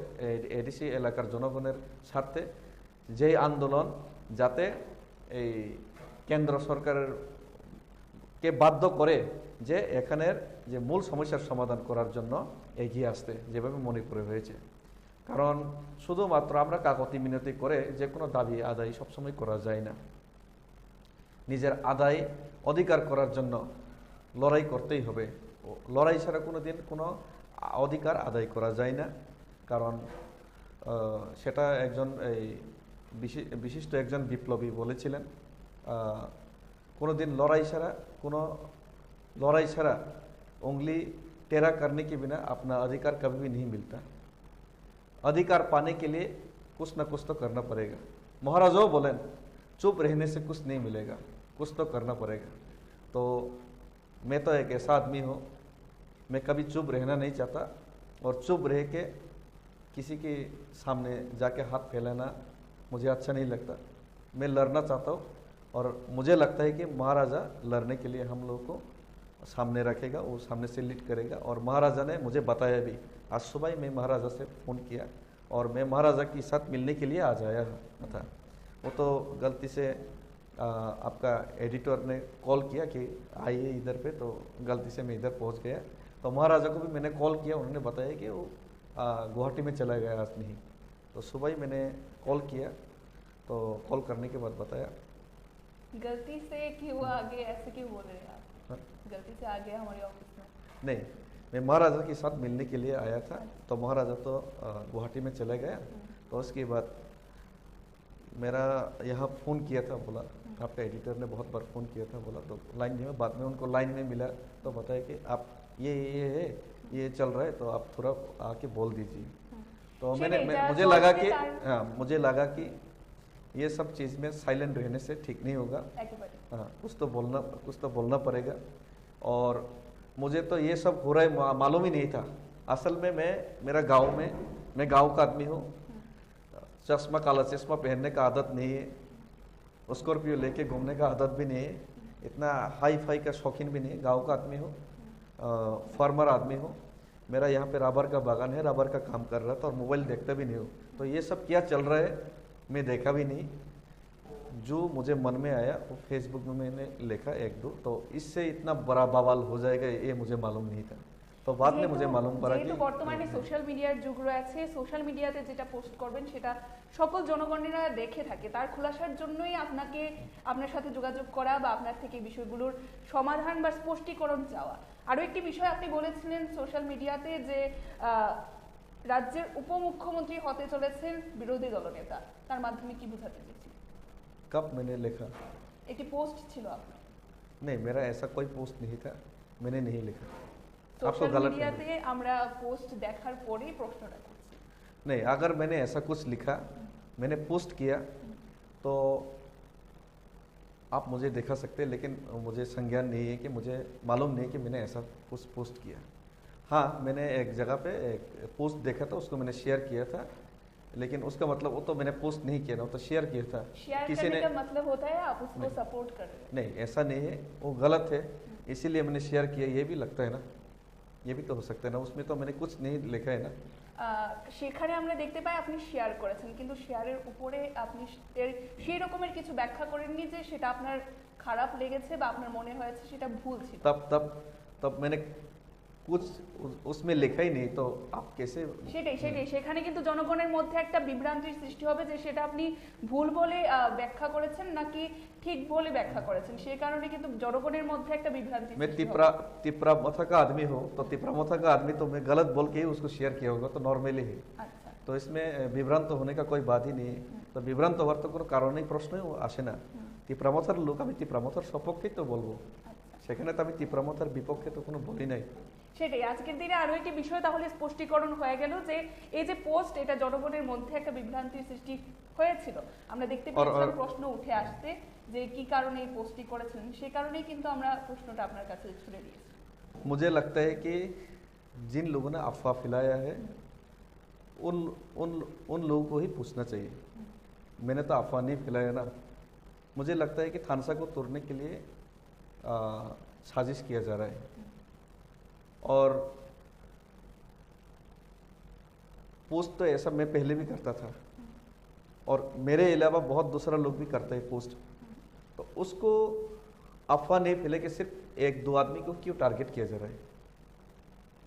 এডিসি এলাকার জনগণের স্বার্থে, যেই আন্দোলন যাতে এই কেন্দ্র সরকারের কে বাধ্য করে যে এখানের যে মূল সমস্যার সমাধান করার জন্য এগিয়ে আসতে, যেভাবে মণিপুরে হয়েছে। কারণ শুধুমাত্র আমরা কাকতি মিনতি করে যে কোনো দাবি আদায় সবসময় করা যায় না। নিজের আদায় অধিকার করার জন্য লড়াই করতেই হবে। লড়াই ছাড়া কোনো অধিকার আদায় করা যায় না। কারণ সেটা একজন বিশিষ্ট একজন বিপ্লবী বলেছিলেন, लड़ाई छड़ा उंगली टेढ़ा करने के बिना अपना अधिकार कभी भी नहीं मिलता। अधिकार पाने के लिए कुछ न कुछ तो करना पड़ेगा। महाराजों बोलें चुप रहने से कुछ नहीं मिलेगा, कुछ तो करना पड़ेगा। तो मैं तो एक ऐसा आदमी हूँ, मैं कभी चुप रहना नहीं चाहता, और चुप रह के किसी के सामने जाके हाथ फैलाना मुझे अच्छा नहीं लगता। मैं लड़ना चाहता हूँ, और मुझे लगता है कि महाराजा लड़ने के लिए हम लोगों को सामने रखेगा, वो सामने से लीड करेगा। और महाराजा ने मुझे बताया भी, आज सुबह ही मैं महाराजा से फ़ोन किया और मैं महाराजा के साथ मिलने के लिए आज आया था। वो तो गलती से आपका एडिटर ने कॉल किया कि आइए इधर पे, तो गलती से मैं इधर पहुंच गया। तो महाराजा को भी मैंने कॉल किया, उन्होंने बताया कि वो गुवाहाटी में चला गया आज नहीं। तो सुबह ही मैंने कॉल किया, तो कॉल करने के बाद बताया गलती से क्यों आ गए, ऐसे क्यों बोल रहे हैं आप? हाँ? गलती से आ गया हमारे ऑफिस में? नहीं, मैं महाराजा के साथ मिलने के लिए आया था, तो महाराजा तो गुवाहाटी में चला गया। तो उसके बाद मेरा यहाँ फ़ोन किया था, बोला आपका एडिटर ने बहुत बार फ़ोन किया था, बोला तो लाइन में, बाद में उनको लाइन में मिला तो बताया कि आप ये है, ये चल रहा है, तो आप थोड़ा आके बोल दीजिए। तो मुझे लगा कि ये सब चीज़ में साइलेंट रहने से ठीक नहीं होगा। हाँ, कुछ तो बोलना पड़ेगा। और मुझे तो ये सब हो रहा है मालूम ही नहीं था। असल में मेरा गांव में, मैं गांव का आदमी हूँ, चश्मा काला चश्मा पहनने का आदत नहीं है, स्कॉर्पियो लेके घूमने का आदत भी नहीं है, इतना हाई फाई का शौकीन भी नहीं है। गाँव का आदमी हूँ, फार्मर आदमी हूँ। मेरा यहाँ पे रबर का बागान है, रबर का काम कर रहा था, और मोबाइल देखता भी नहीं हूँ। तो ये सब क्या चल रहा है मैं देखा भी नहीं। जो मुझे मन में आया वो फेसबुक में मैंने लिखा 1-2, तो इससे इतना बड़ा बवाल हो जाएगा ये मुझे मालूम नहीं था। तो बाद में मुझे मालूम पड़ा कि যেহেতু বর্তমানে সোশ্যাল মিডিয়ার যুগ রয়েছে, সোশ্যাল মিডিয়াতে যেটা পোস্ট করবেন সেটা সকল জনগণেরা দেখে থাকে, তার খোলাসার জন্যই আপনার সাথে যোগাযোগ করা বা আপনার থেকে বিষয়গুলোর সমাধান বা স্পষ্টীকরণ চাওয়া। আরও একটি বিষয় আপনি বলেছিলেন সোশ্যাল মিডিয়াতে যে রাজ্যের উপমুখ্যমন্ত্রী হতে চলেছেন বিরোধী দলনেতা, তার মাধ্যমে কি বোঝাতে চেয়েছি? कब मैंने लिखा? একটি পোস্ট ছিল আপনার। नहीं, मेरा ऐसा कोई पोस्ट नहीं था, मैंने नहीं लिखा। आपको সোশ্যাল गलत মিডিয়াতে আমরা পোস্ট দেখার পরেই প্রশ্নটা করছি। नहीं, अगर मैंने ऐसा कुछ लिखा, मैंने पोस्ट किया तो आप मुझे दिखा सकते हैं, लेकिन मुझे संज्ञान नहीं है कि मुझे मालूम नहीं कि मैंने ऐसा कुछ पोस्ट किया। हाँ, मैंने एक जगह पे एक पोस्ट देखा था, उसको मैंने शेयर किया था, लेकिन उसका मतलब वो तो मैंने पोस्ट नहीं किया ना, वो तो शेयर किया था। शेयर करने का मतलब होता है आप उसको सपोर्ट कर रहे हैं। नहीं, ऐसा नहीं है, वो गलत है, इसीलिए मैंने शेयर किया, ये भी लगता है ना, ये भी तो हो सकता है ना, उसमें तो मैंने कुछ नहीं लिखा है ना। সেখানে আমরা দেখতে পাই আপনি শেয়ার করেছেন, কিন্তু শেয়ারের উপরে আপনি সেই রকমের কিছু ব্যাখ্যা করেননি যে সেটা আপনার খারাপ লেগেছে বা আপনার মনে হয়েছে সেটা ভুল ছিল। तब मैंने कुछ उसमें लिखा ही नहीं, तो आप कैसे? সেটাই সেখানে কিন্তু জনগণের মধ্যে একটা বিভ্রান্তির সৃষ্টি হবে যে সেটা আপনি ভুল বলে ব্যাখ্যা করেছেন নাকি ঠিক বলে ব্যাখ্যা করেছেন, সেই কারণে কিন্তু জনগণের মধ্যে একটা বিভ্রান্তি मैं সৃষ্টি হবে। तिपरा मथा का आदमी हूँ, तो तिपरा मथा का आदमी तो मैं गलत बोल के ही उसको शेयर किया होगा, तो नॉर्मली ही, আচ্ছা, तो इसमें विभ्रांत होने का कोई बात ही नहीं है। तो विभ्रांत हওয়ার তো কোনো কারণেই প্রশ্নই আসে না। তিপ্রামথার লোক, আমি তিপ্রামথার সপক্ষেই তো বলবো, সেখানে তো আমি তিপ্রামথার বিপক্ষে তো কোনো বলি নাই। সেটাই আজকের দিনে আরো একটি বিষয় তাহলে স্পষ্টীকরণ হয়ে গেল যে এই যে পোস্ট, এটা জনগণের মধ্যে একটা বিভ্রান্তির সৃষ্টি হয়েছিল। আমরা দেখতে পেয়েছিলাম প্রশ্ন উঠে আসতে যে কি কারণে এই পোস্টটি করেছিলেন, সেই কারণেই কিন্তু আমরা প্রশ্নটা আপনার কাছে ছুড়ে দিয়েছি। मुझे लगता है कि जिन लोगों ने अफवाह फैलाया है उन लोगों को ही पूछना चाहिए। मैंने तो अफवाह नहीं फैलाया ना। मुझे लगता है कि थानसा को तोड़ने के लिए साजिश किया जा रहा है, और पोस्ट तो ऐसा मैं पहले भी करता था, और मेरे अलावा बहुत दूसरा लोग भी करते हैं पोस्ट, तो उसको अफवाह नहीं फैले कि सिर्फ एक दो आदमी को क्यों टार्गेट किया जा रहा है।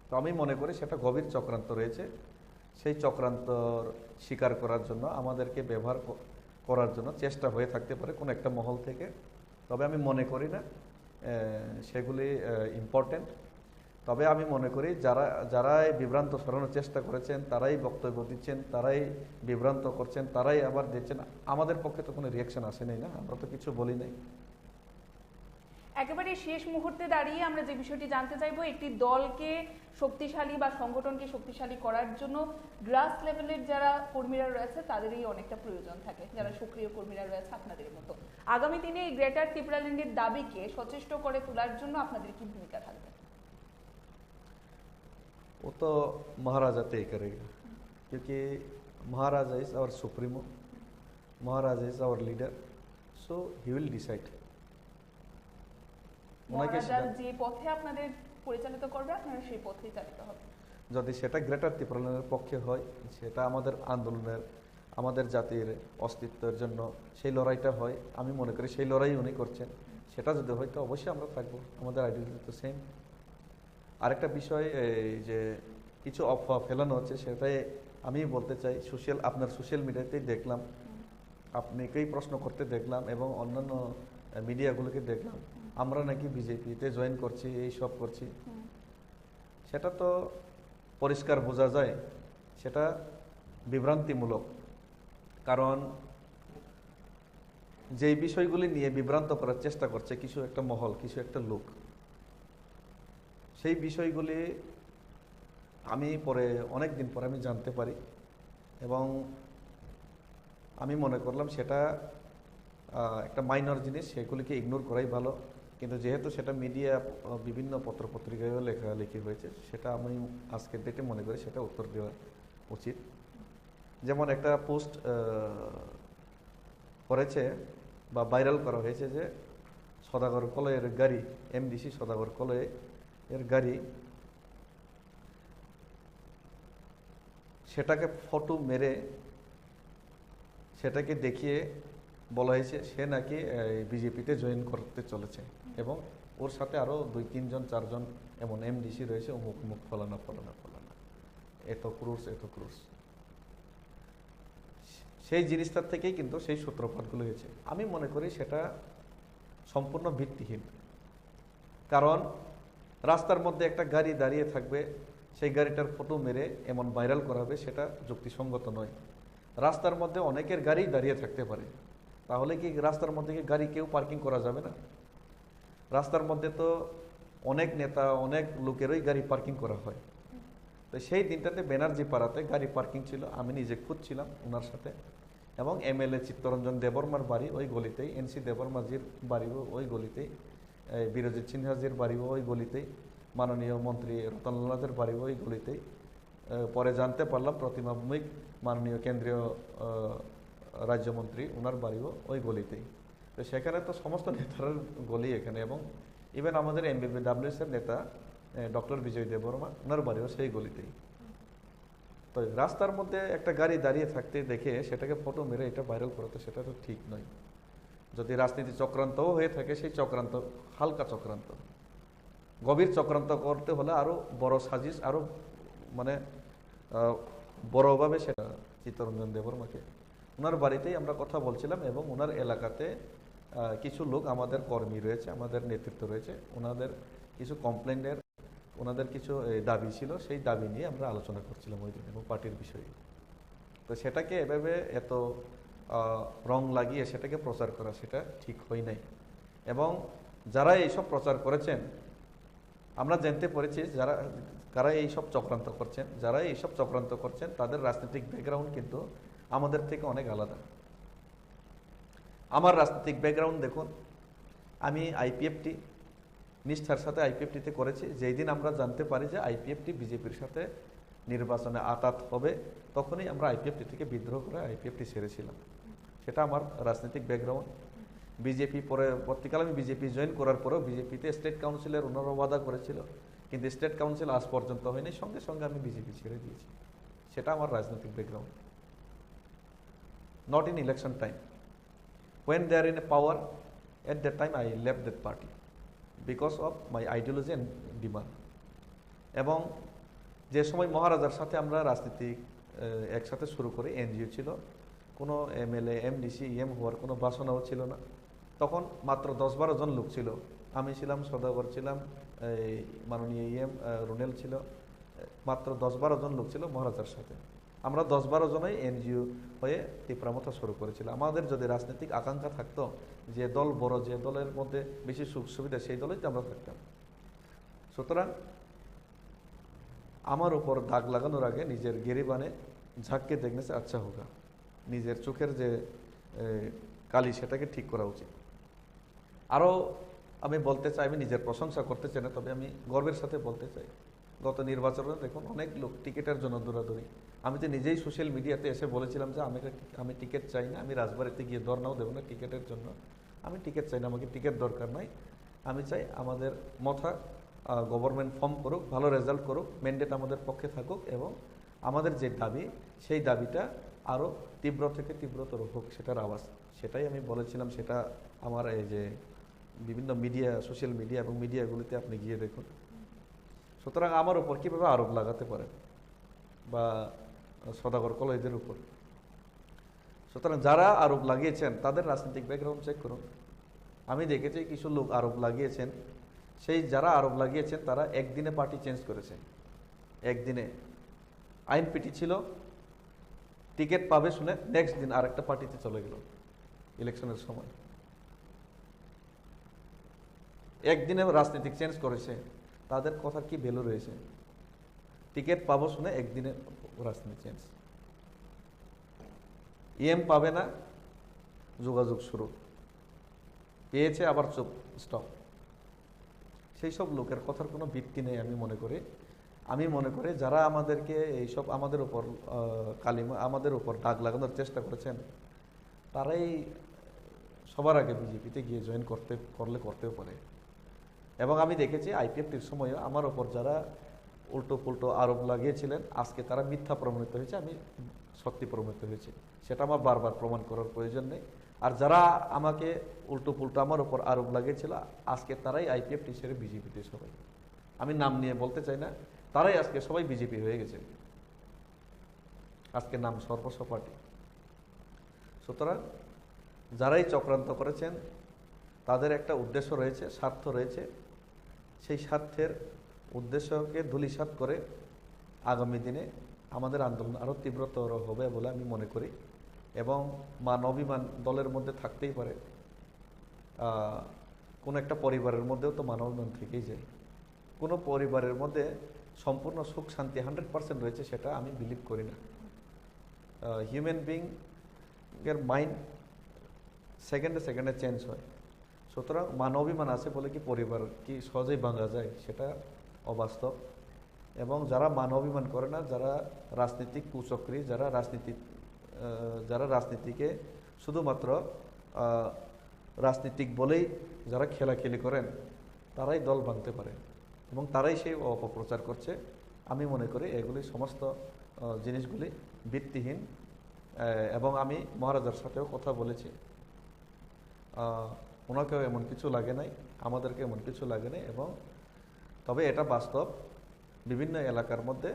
তো আমি মনে করি সেটা গভীর চক্রান্ত রয়েছে। সেই চক্রান্তর শিকার করার জন্য আমাদেরকে ব্যবহার করার জন্য চেষ্টা হয়ে থাকতে পারে কোনো একটা মহল থেকে, তবে আমি মনে করি না সেগুলি ইম্পর্টেন্ট। তবে আমি মনে করি যারা এই বিভ্রান্ত সরানোর চেষ্টা করেছেন, তারাই বক্তব্য দিচ্ছেন, তারাই বিভ্রান্ত করছেন, তারাই আবার দিচ্ছেন। আমাদের পক্ষে তো কোনো রিয়াকশন আসেনি না, আমরা তো কিছু বলি নাই। একেবারে শেষ মুহূর্তে দাঁড়িয়ে আমরা যে বিষয়টি জানতে চাইবো, একটি দলকে শক্তিশালী বা সংগঠনকে শক্তিশালী করার জন্য গ্রাস লেভেলের যারা কর্মীরা রয়েছে তাদেরই অনেকটা প্রয়োজন থাকে, যারা সক্রিয় কর্মীরা রয়েছে আপনাদের মতো। আগামী দিনে এই গ্রেটার ত্রিপুরাল্যান্ডের দাবিকে সচেষ্ট করে তোলার জন্য আপনাদের কি ভূমিকা থাকবে? वो तो महाराजा तय करेगा, क्योंकि Maharaja is our supremo, Maharaja is our leader, so he will decide. Maharaja যে পথে আপনাদের পরিচালিত করবে আপনারা সেই পথেই চালিত হবে। যদি সেটা গ্রেটার ত্রিপুরাল্যান্ডের পক্ষে হয়, সেটা আমাদের আন্দোলনের, আমাদের জাতির অস্তিত্বের জন্য সেই লড়াইটা হয়, আমি মনে করি সেই লড়াই উনি করছেন, সেটা যদি হয় তো অবশ্যই আমরা থাকবো, আমাদের আইডিয়ালজি তো সেম। আরেকটা বিষয়, এই যে কিছু অফওয়া ফেলানো হচ্ছে, সেটাই আমি বলতে চাই, আপনার সোশ্যাল মিডিয়াতেই দেখলাম, আপনাকেই প্রশ্ন করতে দেখলাম এবং অন্যান্য মিডিয়াগুলোকে দেখলাম আমরা নাকি বিজেপিতে জয়েন করছি, এই সব করছি। সেটা তো পরিষ্কার বোঝা যায় সেটা বিভ্রান্তিমূলক, কারণ যেই বিষয়গুলি নিয়ে বিভ্রান্ত করার চেষ্টা করছে কিছু একটা মহল, কিছু একটা লোক, সেই বিষয়গুলি আমি পরে অনেক দিন পরে আমি জানতে পারি এবং আমি মনে করলাম সেটা একটা মাইনর জিনিস, সেগুলিকে ইগনোর করাই ভালো। কিন্তু যেহেতু সেটা মিডিয়া বিভিন্ন পত্রপত্রিকায়ও লেখালেখি হয়েছে, সেটা আমি আজকের ডেটে মনে করি সেটা উত্তর দেওয়া উচিত। যেমন একটা পোস্ট করেছে বা ভাইরাল করা হয়েছে যে সদাগর কলয়ের গাড়ি, এমডিসি সদাগর কলয়ের গাড়ি, সেটাকে ফটো মেরে সেটাকে দেখিয়ে বলা হয়েছে সে নাকি বিজেপিতে জয়েন করতে চলেছে এবং ওর সাথে আরও 2-3 জন 4 জন এমন এমডিসি রয়েছে, অমুক অমুক ফলানা ফলানা ফলানা, এত ক্রুশ। সেই জিনিসটার থেকেই কিন্তু সেই সূত্রপাতগুলো হয়েছে। আমি মনে করি সেটা সম্পূর্ণ ভিত্তিহীন। কারণ রাস্তার মধ্যে একটা গাড়ি দাঁড়িয়ে থাকবে, সেই গাড়িটার ফটো মেরে এমন ভাইরাল করা হবে, সেটা যুক্তিসঙ্গত নয়। রাস্তার মধ্যে অনেকের গাড়ি দাঁড়িয়ে থাকতে পারে, তাহলে কি রাস্তার মধ্যে কি গাড়ি কেউ পার্কিং করা যাবে না? রাস্তার মধ্যে তো অনেক নেতা, অনেক লোকেরই গাড়ি পার্কিং করা হয়। তো সেই দিনটাতে ব্যানার্জি পাড়াতে গাড়ি পার্কিং ছিল, আমি নিজে খুঁজছিলাম ওনার সাথে, এবং এমএলএ চিত্তরঞ্জন দেববর্মার বাড়ি ওই গলিতেই, এনসি দেববর্মাজির বাড়িও ওই গলিতেই, বিরজিৎ সিনহাজির বাড়িও ওই গলিতেই, মাননীয় মন্ত্রী রতনলালের বাড়িও ওই গলিতেই। পরে জানতে পারলাম প্রতিমা ভৌমিক মাননীয় কেন্দ্রীয় রাজ্যমন্ত্রী, ওনার বাড়িও ওই গলিতেই। তো সেখানে তো সমস্ত নেতার গলি এখানে, এবং ইভেন আমাদের MBBWS এর নেতা ডক্টর বিজয় দেববর্মা, ওনার বাড়িও সেই গলিতেই। তো রাস্তার মধ্যে একটা গাড়ি দাঁড়িয়ে থাকতে দেখে সেটাকে ফটো মেরে এটা ভাইরাল করা, তো সেটা তো ঠিক নয়। যদি রাজনীতি চক্রান্তও হয়ে থাকে, সেই চক্রান্ত হালকা চক্রান্ত, গভীর চক্রান্ত করতে হলে আরও বড় সাজিশ, আরও মানে বড়ভাবে সেটা চিত্তরঞ্জন দেববর্মাকে ওনার বাড়িতেই আমরা কথা বলছিলাম, এবং ওনার এলাকাতে কিছু লোক আমাদের কর্মী রয়েছে, আমাদের নেতৃত্ব রয়েছে, ওনাদের কিছু কমপ্লেনের, ওনাদের কিছু দাবি ছিল, সেই দাবি নিয়ে আমরা আলোচনা করছিলাম ওই দিন, এবং পার্টির বিষয়ে। তো সেটাকে এভাবে এত রং লাগিয়ে সেটাকে প্রচার করা, সেটা ঠিক হয় নাই। এবং যারা এইসব প্রচার করেছেন, আমরা জানতে পেরেছি কারা এইসব চক্রান্ত করছেন, তাদের রাজনৈতিক ব্যাকগ্রাউন্ড কিন্তু আমাদের থেকে অনেক আলাদা। আমার রাজনৈতিক ব্যাকগ্রাউন্ড দেখুন, আমি আইপিএফটি নিষ্ঠার সাথে আইপিএফটিতে করেছি। যেই দিন আমরা জানতে পারি যে আইপিএফটি বিজেপির সাথে নির্বাচনে আতাত হবে, তখনই আমরা আইপিএফটি থেকে বিদ্রোহ করে আইপিএফটি ছেড়েছিলাম। সেটা আমার রাজনৈতিক ব্যাকগ্রাউন্ড। বিজেপি পরবর্তীকালে আমি বিজেপি জয়েন করার পরেও বিজেপিতে স্টেট কাউন্সিলের ওনারা ওয়াদা করেছিল, কিন্তু স্টেট কাউন্সিল আজ পর্যন্ত হয়নি, সঙ্গে সঙ্গে আমি বিজেপি ছেড়ে দিয়েছি। সেটা আমার রাজনৈতিক background. Not in election time, when they are in a power, at that time I left that party because of my ideology and demand. এবং যে সময় মহারাজার সাথে আমরা রাজনীতি একসাথে শুরু করি, এনজিও ছিল, কোনো এমএলএ এমডিসি ইএম হওয়ার কোনো বাসনাও ছিল না। তখন মাত্র 10-12 জন লোক ছিল, আমি ছিলাম, সদাগর ছিলাম, মাননীয় ইএম রুনেল ছিল, মাত্র 10-12 জন লোক ছিল মহারাজার সাথে। আমরা 10-12 জনই এনজিও হয়ে তীব্রামথা শুরু করেছিলাম। আমাদের যদি রাজনৈতিক আকাঙ্ক্ষা থাকতো, যে দল বড়, যে দলের মধ্যে বেশি সুখ সুবিধা, সেই দলেই আমরা থাকতাম। সুতরাং আমার উপর দাগ লাগানোর আগে নিজের গেরিবানে ঝাঁককে দেখনে সে আচ্ছা হোগা, নিজের চোখের যে কালি, সেটাকে ঠিক করা উচিত। আরও আমি বলতে চাই, আমি নিজের প্রশংসা করতে চাই না, তবে আমি গর্বের সাথে বলতে চাই, গত নির্বাচনে দেখুন অনেক লোক টিকিটের জন্য দৌড়াদৌড়ি। আমি তো নিজেই সোশ্যাল মিডিয়াতে এসে বলেছিলাম যে আমি টিকিট চাই না, আমি রাজবাড়িতে গিয়ে ধর্নাও দেবো না টিকিটের জন্য, আমি টিকিট চাই না, আমাকে টিকিট দরকার নাই। আমি চাই আমাদের মথা গভর্নমেন্ট ফর্ম করুক, ভালো রেজাল্ট করুক, ম্যান্ডেট আমাদের পক্ষে থাকুক, এবং আমাদের যে দাবি, সেই দাবিটা আরও তীব্র থেকে তীব্রতর হোক, সেটার আওয়াজ। সেটাই আমি বলেছিলাম। সেটা আমার এই যে বিভিন্ন মিডিয়া, সোশ্যাল মিডিয়া এবং মিডিয়াগুলিতে আপনি গিয়ে দেখুন। সুতরাং আমার উপর কীভাবে আরোপ লাগাতে পারেন, বা সদাগর কলেজের উপর। সুতরাং যারা আরোপ লাগিয়েছেন তাদের রাজনৈতিক ব্যাকগ্রাউন্ড চেক করুন। আমি দেখেছি কিছু লোক আরোপ লাগিয়েছেন, সেই যারা আরোপ লাগিয়েছেন তারা একদিনে পার্টি চেঞ্জ করেছেন। একদিনে আইনপিটি ছিল, টিকিট পাবে শুনে নেক্সট দিন আরেকটা পার্টিতে চলে গেল ইলেকশনের সময়। একদিনে রাজনীতিক চেঞ্জ করেছে, তাদের কথার কি ভ্যালু রয়েছে? টিকিট পাবো শুনে একদিনে রাজনীতি চেঞ্জ, ইএম পাবে না, যোগাযোগ শুরু, পেয়েছে আবার চুপ, স্টপ। সেই সব লোকের কথার কোনো ভিত্তি নেই আমি মনে করি যারা আমাদেরকে এইসব আমাদের উপর কালিমা, আমাদের উপর দাগ লাগানোর চেষ্টা করেছেন, তারাই সবার আগে বিজেপিতে গিয়ে জয়েন করতেও পারে। এবং আমি দেখেছি আইপিএফটির সময়ও আমার ওপর যারা উল্টো পুল্টো আরোপ লাগিয়েছিলেন, আজকে তারা মিথ্যা প্রমাণিত হয়েছে, আমি সত্যি প্রমাণিত হয়েছে। সেটা আমার বারবার প্রমাণ করার প্রয়োজন নেই। আর যারা আমাকে উল্টো পুল্টো আমার উপর আরোপ লাগিয়েছিল, আজকে তারাই আইপিএফ টি ছেড়ে বিজেপিতে সবাই, আমি নাম নিয়ে বলতে চাই না, তারাই আজকে সবাই বিজেপি হয়ে গেছে, আজকে নাম সর্বস্ব পার্টি। সুতরাং যারাই চক্রান্ত করেছেন তাদের একটা উদ্দেশ্য রয়েছে, স্বার্থ রয়েছে, সেই স্বার্থের উদ্দেশ্যকে ধূলিসাৎ করে আগামী দিনে আমাদের আন্দোলন আরও তীব্রতর হবে বলে আমি মনে করি। এবং মান অভিমান দলের মধ্যে থাকতেই পারে, কোনো একটা পরিবারের মধ্যেও তো মান অভিমান থেকেই যায়। কোনো পরিবারের মধ্যে সম্পূর্ণ সুখ শান্তি 100% রয়েছে সেটা আমি বিলিভ করি না। হিউম্যান বিংয়ের মাইন্ড সেকেন্ডে সেকেন্ডে চেঞ্জ হয়। সুতরাং মান অভিমান আছে বলে কি পরিবার কি সহজেই ভাঙা যায়, সেটা অবাস্তব। এবং যারা মান অভিমান করে না, যারা রাজনীতিক কুচক্রী, যারা রাজনীতিকে শুধুমাত্র রাজনীতিক বলেই যারা খেলাখেলি করেন, তারাই দল ভাঙতে পারে এবং তারাই সেই অপপ্রচার করছে। আমি মনে করি এগুলি সমস্ত জিনিসগুলি ভিত্তিহীন। এবং আমি মহারাজার সাথেও কথা বলেছি, ওনাকেও এমন কিছু লাগে নাই, আমাদেরকে এমন কিছু লাগে নাই। এবং তবে এটা বাস্তব, বিভিন্ন এলাকার মধ্যে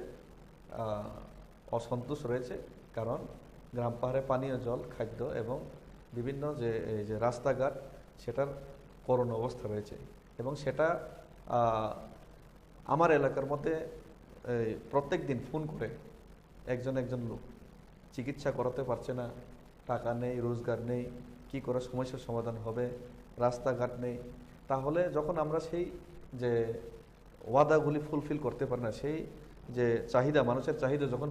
অসন্তোষ রয়েছে, কারণ গ্রাম পাহাড়ে পানীয় জল, খাদ্য এবং বিভিন্ন যে রাস্তাঘাট, সেটার করুণ অবস্থা রয়েছে। এবং সেটা আমার এলাকার মধ্যে প্রত্যেক দিন ফোন করে একজন লোক চিকিৎসা করাতে পারছে না, টাকা নেই, রোজগার নেই, কি করে সমস্যার সমাধান হবে, রাস্তাঘাট নেই। তাহলে যখন আমরা সেই যে ওয়াদাগুলি ফুলফিল করতে পারি না, সেই যে চাহিদা, মানুষের চাহিদা যখন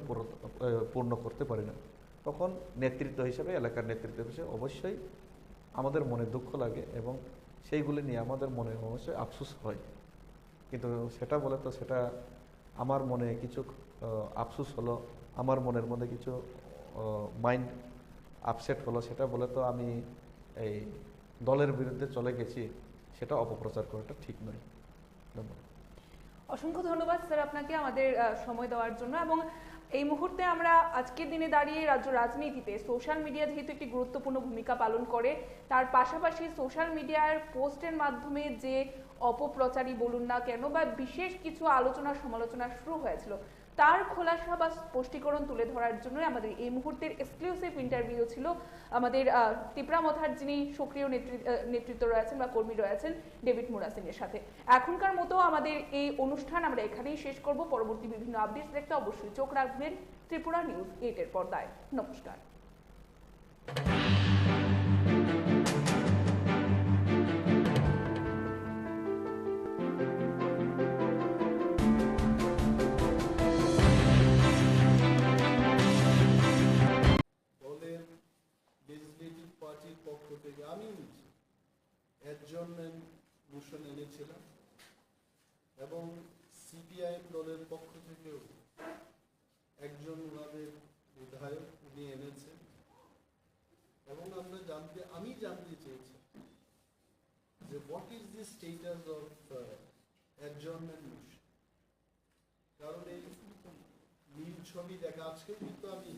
পূর্ণ করতে পারি না, তখন নেতৃত্ব হিসেবে, এলাকার নেতৃত্ব হিসেবে অবশ্যই আমাদের মনে দুঃখ লাগে এবং সেইগুলি নিয়ে আমাদের মনে অবশ্যই আফসোস হয়। কিন্তু সেটা বলে তো সেটা আমার মনে কিছু আফসোস হলো, আমার মনের মধ্যে কিছু মাইন্ড আপসেট হলো, সেটা বলে তো আমি এই দলের বিরুদ্ধে চলে গেছি, সেটা অপপ্রচার করাটা ঠিক নয়। ধন্যবাদ। অসংখ্য ধন্যবাদ স্যার আপনাকে আমাদের সময় দেওয়ার জন্য। এবং এই মুহূর্তে আমরা আজকের দিনে দাঁড়িয়ে রাজ্য রাজনীতিতে সোশ্যাল মিডিয়া যেহেতু একটি গুরুত্বপূর্ণ ভূমিকা পালন করে, তার পাশাপাশি সোশ্যাল মিডিয়ার পোস্টের মাধ্যমে যে অপপ্রচারই বলুন না কেন বা বিশেষ কিছু আলোচনা সমালোচনা শুরু হয়েছিল, তার খোলাসা বা স্পষ্টীকরণ তুলে ধরার জন্য আমাদের এই মুহূর্তের এক্সক্লুসিভ ইন্টারভিউ ছিল আমাদের তিপ্রামথার যিনি সক্রিয় নেতৃত্ব রয়েছেন বা কর্মী রয়েছেন ডেভিড মুরাসিনের সাথে। এখনকার মতো আমাদের এই অনুষ্ঠান আমরা এখানেই শেষ করব। পরবর্তী বিভিন্ন আপডেটস দেখতে অবশ্যই চোখ রাখবেন ত্রিপুরা নিউজ 8 এর পর্দায়। নমস্কার। দলের লেজিসলেটিভ পার্টির পক্ষ থেকে আমি নিজে অ্যাডজর্নমেন্ট মোশন এনেছিলাম এবং সিপিআইএম দলের পক্ষ থেকেও একজন ওনাদের বিধায়ক উনি এনেছেন এবং আমি জানতে চেয়েছি যে what is the status of adjournment motion. কারণ এই নীল ছবি দেখা, আজকে কিন্তু আমি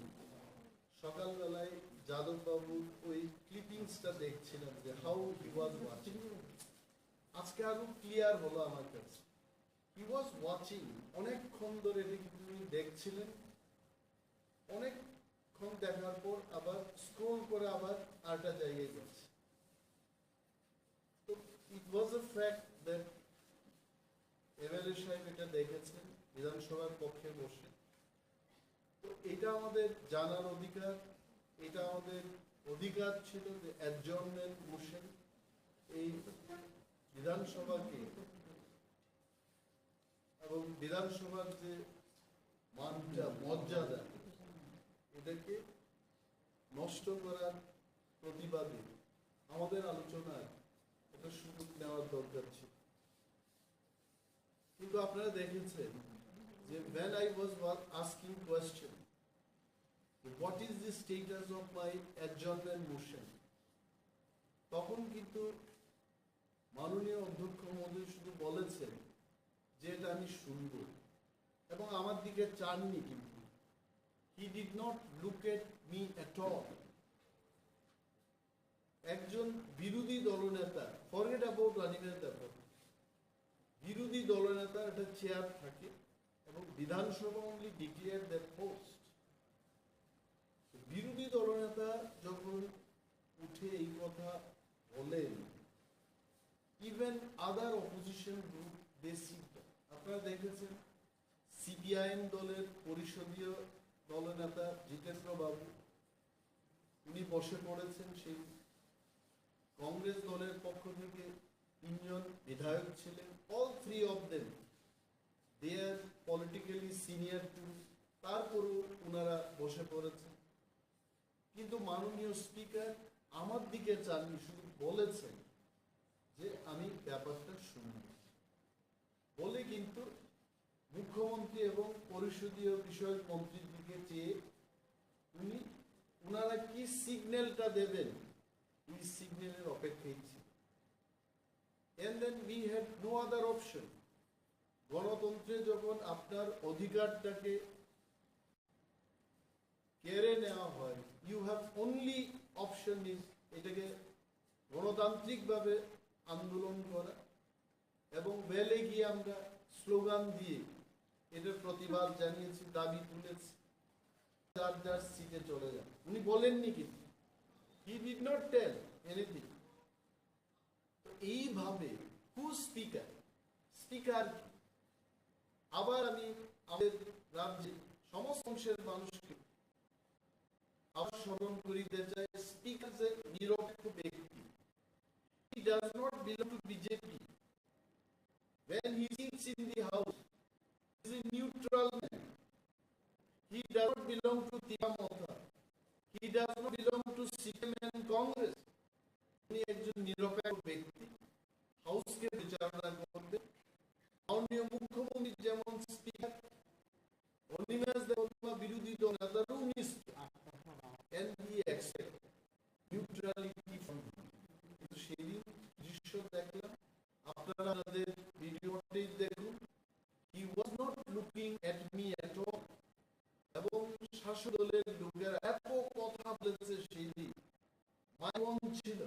সকালবেলায় যাদববাবুর ওই ক্লিপিংসটা দেখছিলাম যে হাউ হি ওয়াজ ওয়াচিং। আজকে আরো ক্লিয়ার হলো আমার কাছে, হি ওয়াজ ওয়াচিং। অনেকক্ষণ ধরে তিনি দেখছিলেন, অনেকক্ষণ দেখার পর আবার স্ক্রোল করে আবার আরেকটা জায়গায় যাচ্ছে। তো ইট ওয়াজ এ ফ্যাক্ট দ্যাট এমএলএ সাহেব এটা দেখেছেন বিধানসভার পক্ষে বসে। তো এটা আমাদের জানার অধিকার, এটা আমাদের অধিকার ছিল যে অ্যাডজর্নমেন্ট মোশন এই বিধানসভাকে এবং বিধানসভার যে মানটা, মর্যাদা, এদেরকে নষ্ট করার প্রতিবাদে আমাদের আলোচনায় এটা সুযোগ নেওয়ার দরকার ছিল। কিন্তু আপনারা দেখেছেন যে when I was asking question, what is the status of my adjournment motion, তখন কিন্তু মাননীয় অধ্যক্ষ মহোদয় শুধু বলেছেন যে এটা আমি শুনবো এবং আমার দিকে চাননি, কিন্তু he did not look at me at all. একজন বিরোধী দলনেতা, ফরগেট অ্যাবাউট রানিংয়ের ব্যাপার, বিরোধী দলনেতার একটা চেয়ার থাকে এবং বিধানসভা অনলি ডিক্লেয়ার দ্যাট পোস্ট। বিরোধী দলনেতা যখন উঠে এই কথা বলেন, even other opposition group basic, আপনারা দেখেছেন সিপিআইএম দলের পরিষদীয় দলনেতা জিতেন্দ্র বাবু, উনি বসে পড়েছেন। সেই কংগ্রেস দলের পক্ষ থেকে 3 জন বিধায়ক ছিলেন, all 3 of them they are politically senior too, তারপরও ওনারা বসে পড়েছেন। কিন্তু মাননীয় স্পিকার আমার দিকে চাননি, শুধু বলেছেন যে আমি ব্যাপারটা শুনব বলে, কিন্তু মুখ্যমন্ত্রী এবং পরিষদীয় বিষয়ক মন্ত্রীর দিকে চেয়ে ওনারা কি সিগন্যালটা দেবেন, এই সিগন্যালের অপেক্ষায় ছিল। And then we had no other option. গণতন্ত্রে যখন আপনার অধিকারটাকে কেড়ে নেওয়া হয়, you have only option is এটাকে গণতান্ত্রিকভাবে আন্দোলন করা এবং বেলে গিয়ে আমরা স্লোগান দিয়ে এটার প্রতিবাদ জানিয়েছি, দাবি তুলেছি, যার যার সিটে চলে যান। উনি বলেননি কিন্তু, he did not tell anything. এইভাবে হু স্পিকার, স্পিকার আবার আমি আমাদের রাজ্যে সমস্ত অংশের মানুষকে আবার স্মরণ করিতে চাই, স্পিকার যে নিরপেক্ষ ব্যক্তি, he does not belong to BJP. When he sits in the house, he is a neutral man. He does not belong to Tiamotha. He does not belong to CPM and Congress. উনি একজন নিরপেক্ষ ব্যক্তি, হাউসকে পরিচালনা করবে। মাননীয় মুখ্যমন্ত্রী যেমন speaker, Animesh Debbarma বিরোধী দল নেতারও উনি and we expect neutrality from him. কিন্তু সেদিন দৃশ্য দেখলাম, আপনারা আমাদের ভিডিওটি দেখুন, he was not looking at me at all. এবং শাসক দলের লোকেরা এত কথা বলেছে সেদিন, মাইক ছিল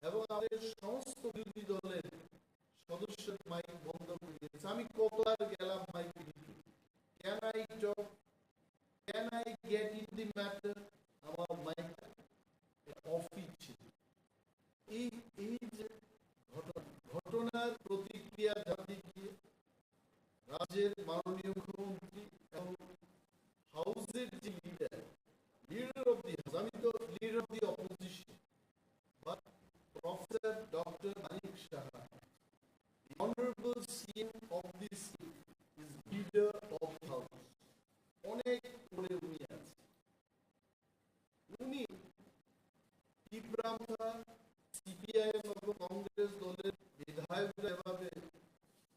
এবং আমাদের সমস্ত বিরোধী দলের সদস্যের মাইক বন্ধ করে দিয়েছে। আমি কতবার গেলাম মাইক দিতে, can I talk, can I get in the matter, আমার মাইক অফই ছিল। এই যে ঘটনার প্রতিক্রিয়া জানতে গিয়ে রাজ্যের মাননীয় মুখ্যমন্ত্রী এবং হাউসের যে লিডার অফ দি হাউস, আমি তো leader of the opposition, but professor doctor Manik Saha, the honorable CM of this state, is leader of the house. অনেক পরে উনি আছে, উনি তীব্রামথা সিপিআইএম এবং কংগ্রেস দলের বিধায়করা এভাবে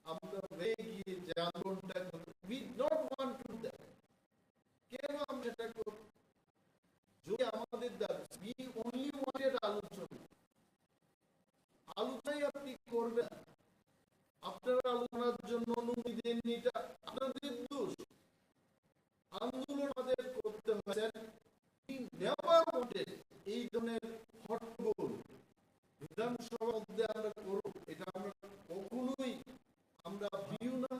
আমরা হয়ে গিয়ে যে আন্দোলনটা করতে, we don't want to do that. কেন আমরা সেটা করব? যদি আমাদের দাবি, we only wanted আলোচনাই আপনি করবেন, আপনার আলোচনার জন্য অনুমতি দেননি, এটা আপনাদের দোষ। আন্দোলন আমাদের করতে হয়, নেভার ওয়ান্টেড এই ধরনের হট্টগোল বিধানসভার মধ্যে আমরা করব, এটা আমরা কখনোই আমরা ভাবিও না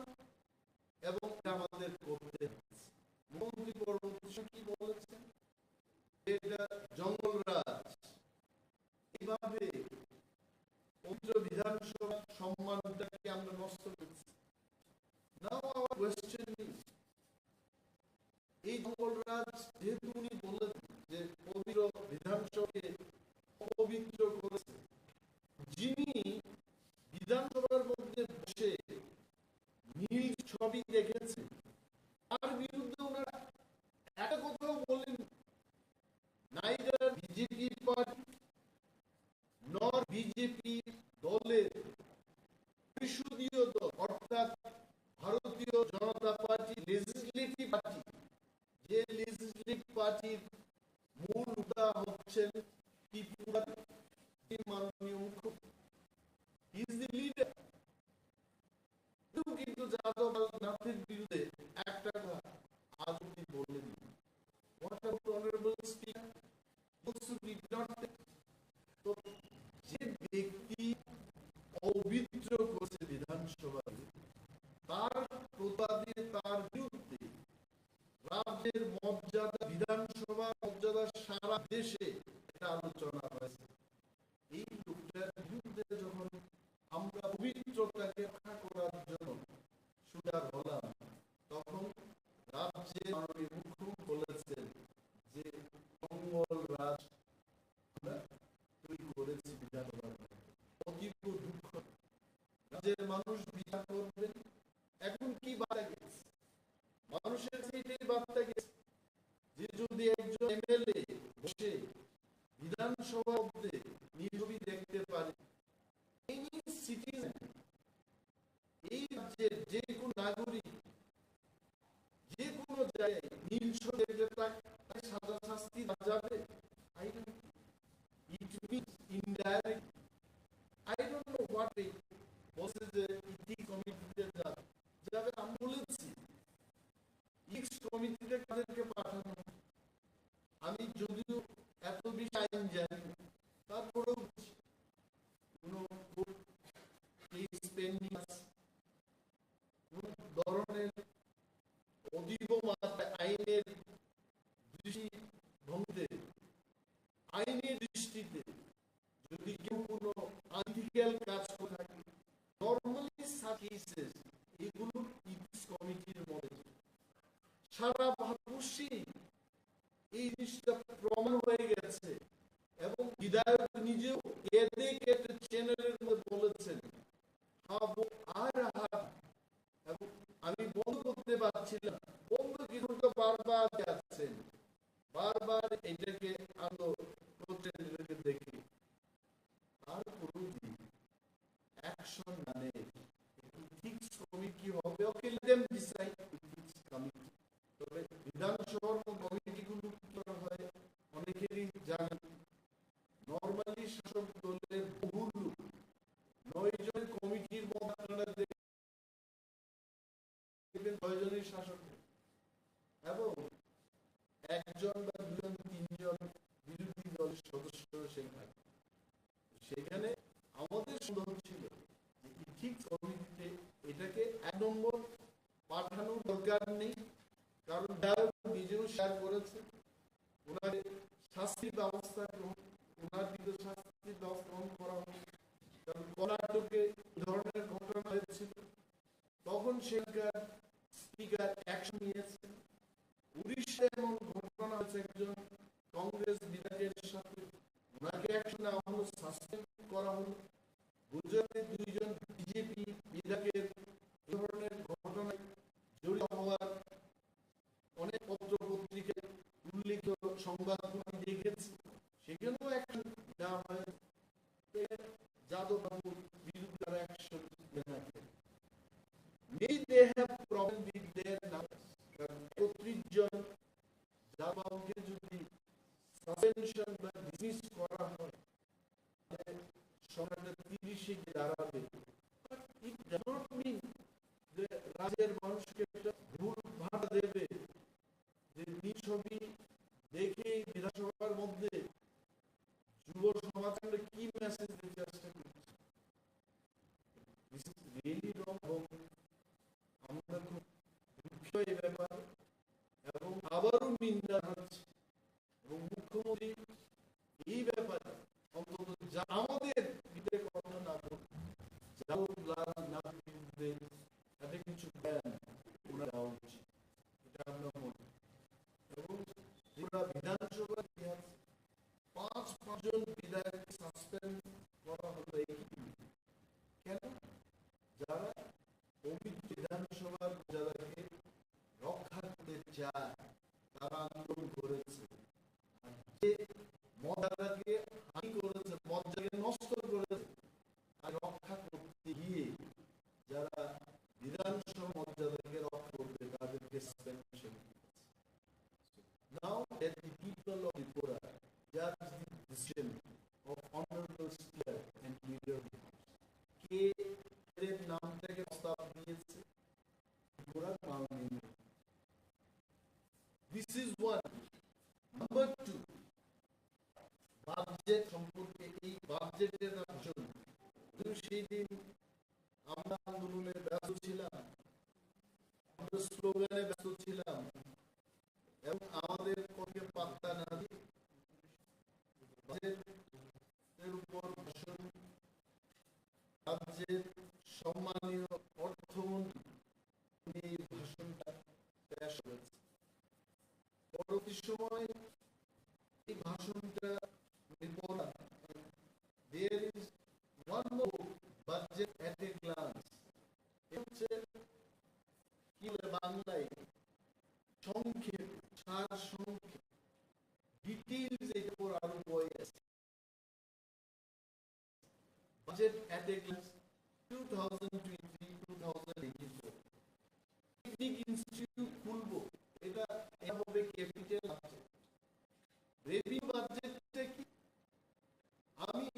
এবং এটা আমাদের করতে হবে। মুখ্যমন্ত্রী পরবর্তী কি বলেছেন, এটা জঙ্গলরাজ, এইভাবে পবিত্র বিধানসভা সম্মানটাকে আমরা নষ্ট করছি। নাও আওয়ার কোয়েশ্চেন ইজ, এই জঙ্গলরাজ যেহেতু উনি বলেছেন যে পবিত্র বিধানসভাকে অপবিত্র করেছে, যিনি বিধানসভার মধ্যে বসে নীল ছবি দেখেছেন, তার বিরুদ্ধে ওনারা একটা কথাও বলেন, নাইদার বিজেপি পার্টি নর বিজেপি দলের পরিষদীয় দল, অর্থাৎ ভারতীয় জনতা পার্টি লেজিসলেটিভ পার্টি, যে লেজিসলেটিভ পার্টির মূল নেতা হচ্ছেন ত্রিপুরার মাননীয় মুখ্যমন্ত্রী, হি ইজ দি লিডার। কিন্তু যাদব নাথের বিরুদ্ধে একটা কথা আজ অব্দি বলেনি। What about honorable speaker? Also did not. তো মানুষ বিচার করবেন। এখন কি বার্তা গেছে মানুষের কাছে? এটাই বার্তা গেছে যে যদি একজন এমএলএ বসে বিধানসভার মধ্যে নির্ভী দেখতে পারে, এনি সিটিজেন, এই রাজ্যের যে কোনো নাগরিক যে কোনো জায়গায় নীলস দেখলে তাকে সাজা শাস্তি দেওয়া যাবে? I don't, it means indirect. I don't know what it বলছে যে ইথিক্স কমিটিতে যাবে। আমি বলেছি ইথিক্স কমিটিতে কাদেরকে পাঠানো। আমি যদিও এত বেশি আইন জানি না, তারপরেও কোন কেস পেন্ডিং আছে, কোন ধরনের অতীব মাত্রায় আইনের দৃষ্টিভঙ্গিতে, আইনের দৃষ্টিতে যদি কেউ কোনো আনইথিক্যাল কাজ করে থাকে, নর্মালি সাচ কেসেস এগুলো ইথিক্স কমিটির মধ্যে সারা ভারতবর্ষে এই জিনিসটা প্রমাণ হয়ে গেছে। এবং বিধায়ক নিজেও কেঁদে কেটে চ্যানেলের মধ্যে বলেছেন হাবো আর হাত, এবং আমি বন্ধ করতে পারছিলাম, বন্ধ কিন্তু বারবার যাচ্ছেন, বারবার এটাকে আলো করতে দেখি, আর পুরোদিন অ্যাকশন মানে ইথিক্স কমিটি হবে। Okay, let them decide ethics committee. তবে বিধানসভার কমিটিগুলো কি করা হয় অনেকেরই জানেন। নর্মালি শাসক দলের বহু লোক 9 জন কমিটির মধ্যে আপনারা দেখবেন 6 জনই শাসক এবং 1 জন বা 2 জন 3 জন বিরোধী দলের সদস্য সেখানে আমাদের সন্দেহ ছিল যে ইথিক্স কমিটিতে এটাকে 1 নম্বর পাঠানোর দরকার নেই, কারণ ডায়লগ নিজেও শেয়ার করেছে ওনার শাস্তির ব্যবস্থা ওনার বিরুদ্ধে শাস্তির ব্যবস্থা গ্রহণ করা হবে। কারণ কর্ণাটকে ধরনের ঘটনা হয়েছিল, তখন সেখানকার স্পিকার অ্যাকশন নিয়েছেন। উড়িষ্যায় এমন ঘটনা হয়েছে, একজন কংগ্রেস বিধায়কের সাথে, ওনাকে অ্যাকশন নেওয়া হলো, সাসপেন্ড করা হলো। গুজরাটে 2 জন বিজেপি বিধায়কের এই ধরনের ঘটনায় জড়িত হওয়ার অনেক পত্র পত্রিকায় উল্লেখ সংবাদগুলো আমি দেখেছি, সেখানেও অ্যাকশন নেওয়া হয়। যাদব বাবুর বিরুদ্ধে অ্যাকশন নেওয়া হয়। Maybe they have problem with their numbers. 31 জন যাদব বাবুকে যদি সাসপেনশন বা ডিসমিস করা হয়, তাহলে সংখ্যাটা 30-এ দাঁড়াবে। It does not mean যে রাজ্যের মানুষকে একটা ভুল ভাড়া দেবে যে ছবি দেখে বিধানসভার মধ্যে যুব সমাজে কি মেসেজ দিতে চেষ্টা করছে। আমরা খুব দুঃখ এই ব্যাপার, এবং আবারও নিন্দা হচ্ছে, এবং মুখ্যমন্ত্রী এই ব্যাপারে অন্তত যা আমাদের বিরুদ্ধে কথা না বলে তাতে কিছু দেওয়া উচিত, এটা আমরা মনে। এবং পুরা বিধানসভা 5 জন বিধায়ক সাসপেন্ড করা হলো কেন? যারা বিধানসভার মর্যাদাকে রক্ষা করতে চায় তারা আন্দোলন করেছে, যে মর্যাদাকে হানি করেছে, মর্যাদাকে নষ্ট করেছে, আর রক্ষা করতে গিয়ে যারা বিধানসভা মর্যাদাকে রক্ষা করবে তাদেরকে suspension. Now that the people of Tripura judge the decision of honorable speaker and leader কে এর নামটাকে প্রস্তাব দিয়েছে ত্রিপুরার মাননীয়। This is one. Number 2, budget সম্পর্কে, এই বাজেটের ভাষণ সেই দিন আমরা আন্দোলনে ব্যস্ত ছিলাম, আমরা স্লোগানে ব্যস্ত ছিলাম, এবং আমাদের পক্ষে পাত্তা না দিয়ে বাজেটের উপর ভাষণ রাজ্যের সম্মানীয় অর্থমন্ত্রী এই ভাষণটা পেশ করেছে। পরবর্তী সময় এই ভাষণটা there is one more budget at a glance বলে বাংলায় সংক্ষেপ, সার সংক্ষেপ, ডিটেইলস এর উপর আরো বই আছে। Budget at a glance 2023-2084 technique institute খুলবো, এটা এভাবে ক্যাপিটাল আছে। রেভিনিউ বাজেটটা কি? আমি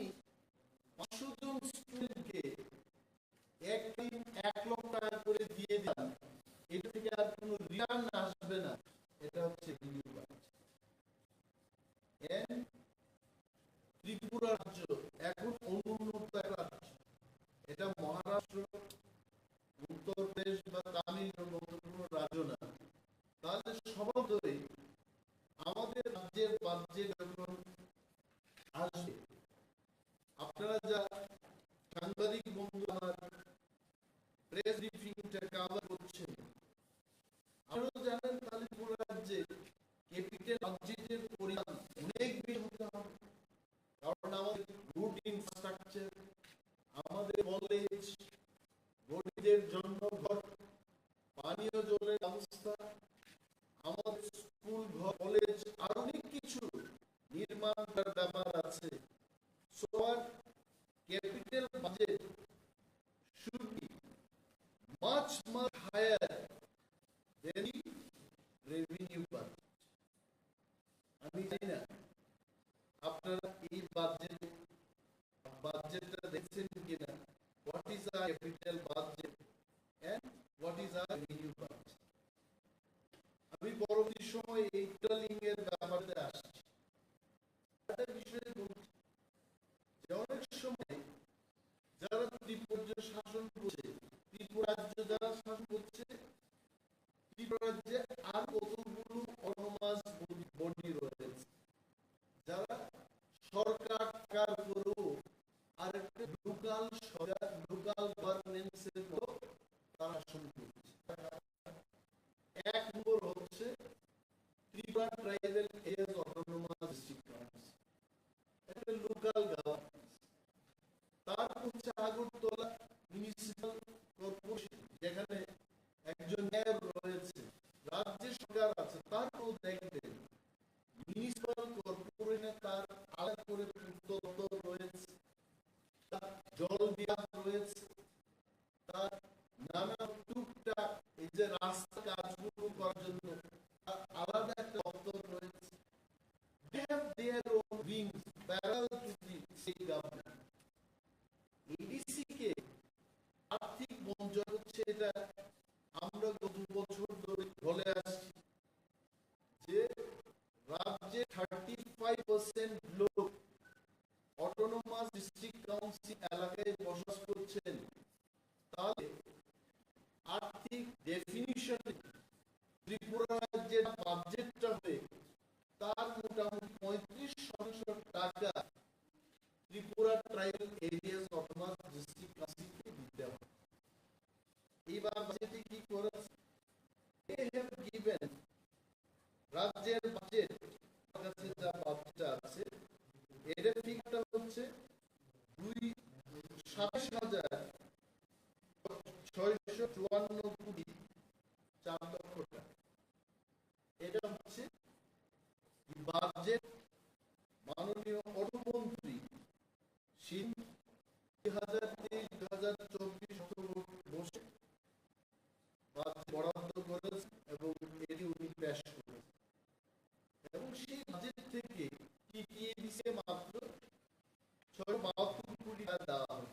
500 জন স্টুডেন্টকে একদিন 1 লক্ষ টাকা করে দিয়ে দিলাম, এটা থেকে আর কোনো রিটার্ন আসবে না, এটা হচ্ছে রেভিনিউ বাজেট। ত্রিপুরা রাজ্য এখন অনুন্নত রাজ্য, এটা মহারাষ্ট্র, উত্তরপ্রদেশ বা তামিলনাড়ুর মতো কোনো রাজ্য না। তাহলে স্বভাবতই আমাদের রাজ্যের বাজেট যখন আসবে, আপনারা যা সাংবাদিক বন্ধু আমার প্রেস ব্রিফিংটা কভার করছেন, আপনারা জানেন তাহলে পুরো রাজ্যে ক্যাপিটাল বাজেটের পরিমাণ অনেক বেশি হতে হবে। কারণ আমাদের রুট ইনফ্রাস্ট্রাকচার, আমাদের কলেজ, গরিবদের জন্য ঘর, পানীয় জলের ব্যবস্থা, আমাদের স্কুল, কলেজ, আর অনেক কিছু নির্মাণ করার ব্যাপার আছে। So our capital budget should be much higher than the revenue budget. আমি জানি না আপনারা এই বাজেটটা দেখছেন কিনা, what is our capital budget and what is our revenue budget. আমি পরবর্তী সময় এই টোটালিং এর ব্যাপারে আসছি। একটা বিষয় বলছি, যে অনেক সময় যারা ত্রিপুরা শাসন করছে, ত্রিপুরা রাজ্য যারা শাসন করছে, ত্রিপুরা রাজ্যে আর কতগুলো অটোনমাস বডি রয়েছে যারা সরকার করেও আর একটা লোকাল সরকার, লোকাল গভর্নেন্সের তারা শাসন করছে। এক নম্বর হচ্ছে Tripura tribal areas autonomous district council, একটা লোকাল গভর্নেন্স। তারপর হচ্ছে আগরতলা মিউনিসিপাল কর্পোরেশন, যেখানে একজন মেয়র রয়েছে, রাজ্য সরকার আছে, তারপর দেখবেন মিউনিসিপাল কর্পোরেশনে তার আলাদা করে পূর্ত রয়েছে, তার জল বিভাগ রয়েছে, তার নানা টুকটাক এই যে রাস্তা কাজগুলো করার জন্য তার আলাদা একটা দপ্তর রয়েছে। They have their own wings parallel to the state government. ADC কে আর্থিক বঞ্চনা হচ্ছে, এটা আমরা গত বছর ধরে বলে আসছি যে রাজ্যে 35% লোক অটোনমাস ডিস্ট্রিক্ট কাউন্সিল এলাকায় বসবাস করছেন। তাহলে আর্থিক ডেফিনিশনে ত্রিপুরা রাজ্যের বাজেটটা হবে তার মোটামুটি 35% টাকা Tripura tribal areas autonomous district কাউন্সিলকে দিতে হবে। এইবার বাজেটে কি করেছে? They have given রাজ্যের বাজেট, কাছে যা বাজেট আছে, এর ফিগারটা হচ্ছে 27,654 কোটি 4 লক্ষ টাকা। এটা হচ্ছে বাজেট মাননীয় অর্থমন্ত্রী 2023-2024 বসে বাজেট বরাদ্দ করেছে এবং এটি উনি পেশ করেছেন। এবং সেই বাজেট থেকে টিটিএডিসি মাত্র 672 কোটি টাকা দেওয়া হবে।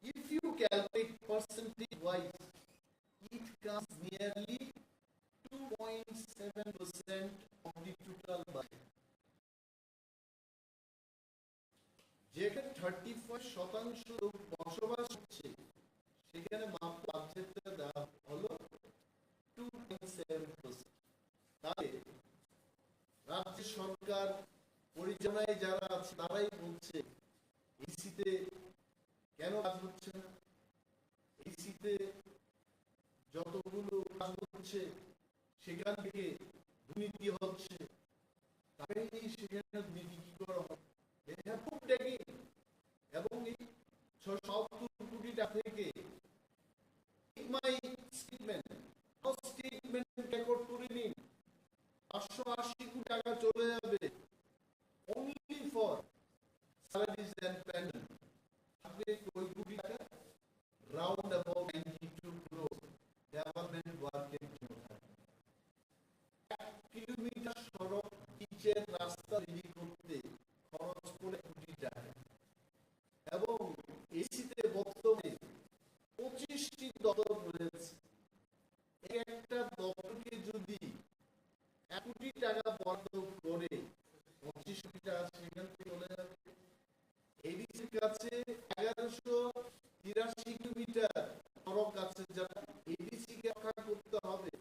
If you calculate percentage wise, it comes nearly 2.7% of the total budget. যেখানে 35% লোক বসবাস করছে, সেখানে মাত্র বাজেটটা দেওয়া হলো 2.7%। তাই রাজ্য সরকার পরিচালনায় যারা আছে তারাই বলছে এসিতে কেন কাজ হচ্ছে না, এসিতে যতগুলো কাজ হচ্ছে সেখান থেকে দুর্নীতি হচ্ছে, তাই সেখানে দুর্নীতি কি করা হয়, এবং এই 670 কোটি টাকা থেকে 580 কোটি টাকা চলে যাবে only for salaries and pension, আপনি ওই কোটি টাকা round about 92 crores development work এর জন্য থাকবে। 1 কিলোমিটার সড়ক পিচের রাস্তা তৈরি করতে খরচ করে কোটি টাকা, এবং এসিতে বর্তমানে 25টি দপ্তর রয়েছে। এই একটা দপ্তরকে যদি 1 কোটি টাকা বরাদ্দ করে 25 কোটি টাকা সেখান থেকে চলে যাবে। এডিসির কাছে 1183 কিলোমিটার সড়ক আছে, যারা এডিসি কে রক্ষা করতে হবে।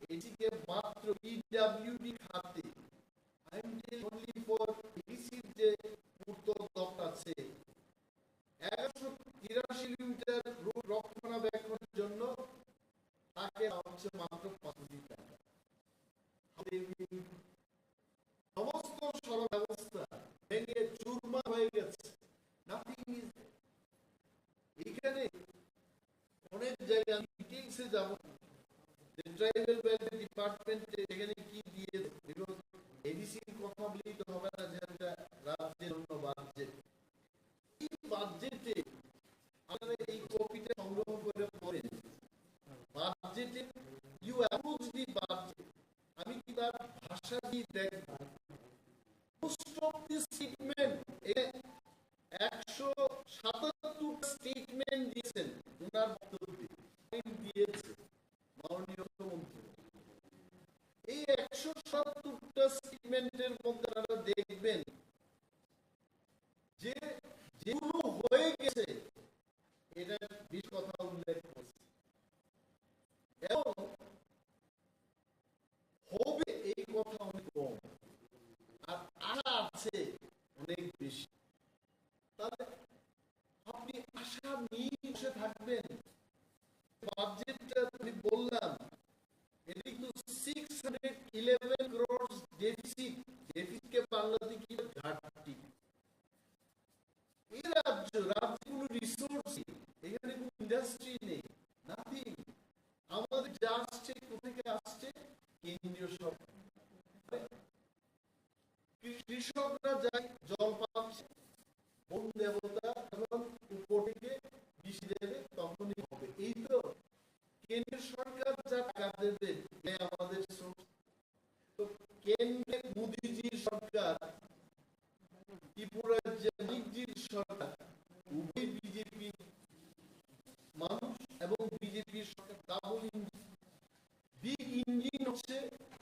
এডিসিকে মাত্র পিডব্লিউডি খাতে only for এডিসির যে পূর্ত দপ্তর আছে 1183 কিলোমিটার রোড রক্ষণাবেক্ষণের জন্য তাকে হচ্ছে মাত্র 5 কোটি টাকা। সমস্ত সড়ক ব্যবস্থা ভেঙে চুরমার হয়ে গেছে। এখানে অনেক জায়গায় আমি ডিটেইলসে যাব, ট্রাইবাল ওয়েলফেয়ার ডিপার্টমেন্টে এখানে কি দিয়ে এডিসির কথা বলেই তো হবে না, যে একটা রাজ্যের জন্য বাজেট। এই বাজেটে আপনারা এই কপিটা সংগ্রহ করে পড়েন। বাজেটে ইউ অ্যাপ্রোচ দি বাজেট, আমি কি তার ভাষা দিয়ে দেখব। Most of the statement 177 statement দিয়েছেন ওনার বক্তব্যে দিয়েছে মাননীয় মুখ্যমন্ত্রী। এই 177টা স্টেটমেন্টের মধ্যে আপনারা দেখবেন যে যেগুলো হয়ে গেছে এটা বেশ কথা উল্লেখ করছে, এবং হবে এই কথা অনেক কম, আর আশা আছে অনেক বেশি। তাহলে আপনি আশা নিয়ে বসে থাকবেন। বাজেটটা আমি বললাম এটা কিন্তু 611 crores ডেফিসিট। ডেফিসিটকে বাংলাতে কি ঘাটতি। এই রাজ্যে কোনো রিসোর্স নেই, এখানে কোনো ইন্ডাস্ট্রি নেই, নাথিং। আমাদের যা আসছে কোথেকে আসছে? কেন্দ্রীয় সরকার। কৃষকরা যাই জল পাচ্ছে, বন দেবতা যখন উপর থেকে বৃষ্টি দেবে তখনই হবে। এই তো কেন্দ্রীয় সরকার যা টাকা দেবে আমাদের সোর্স। তো কেন্দ্রে মোদিজির সরকার, ত্রিপুরার যে মানিকজির সরকার, উভয় বিজেপি মানুষ এবং বিজেপির সরকার ডাবল ইঞ্জিন। বিগ ইঞ্জিন হচ্ছে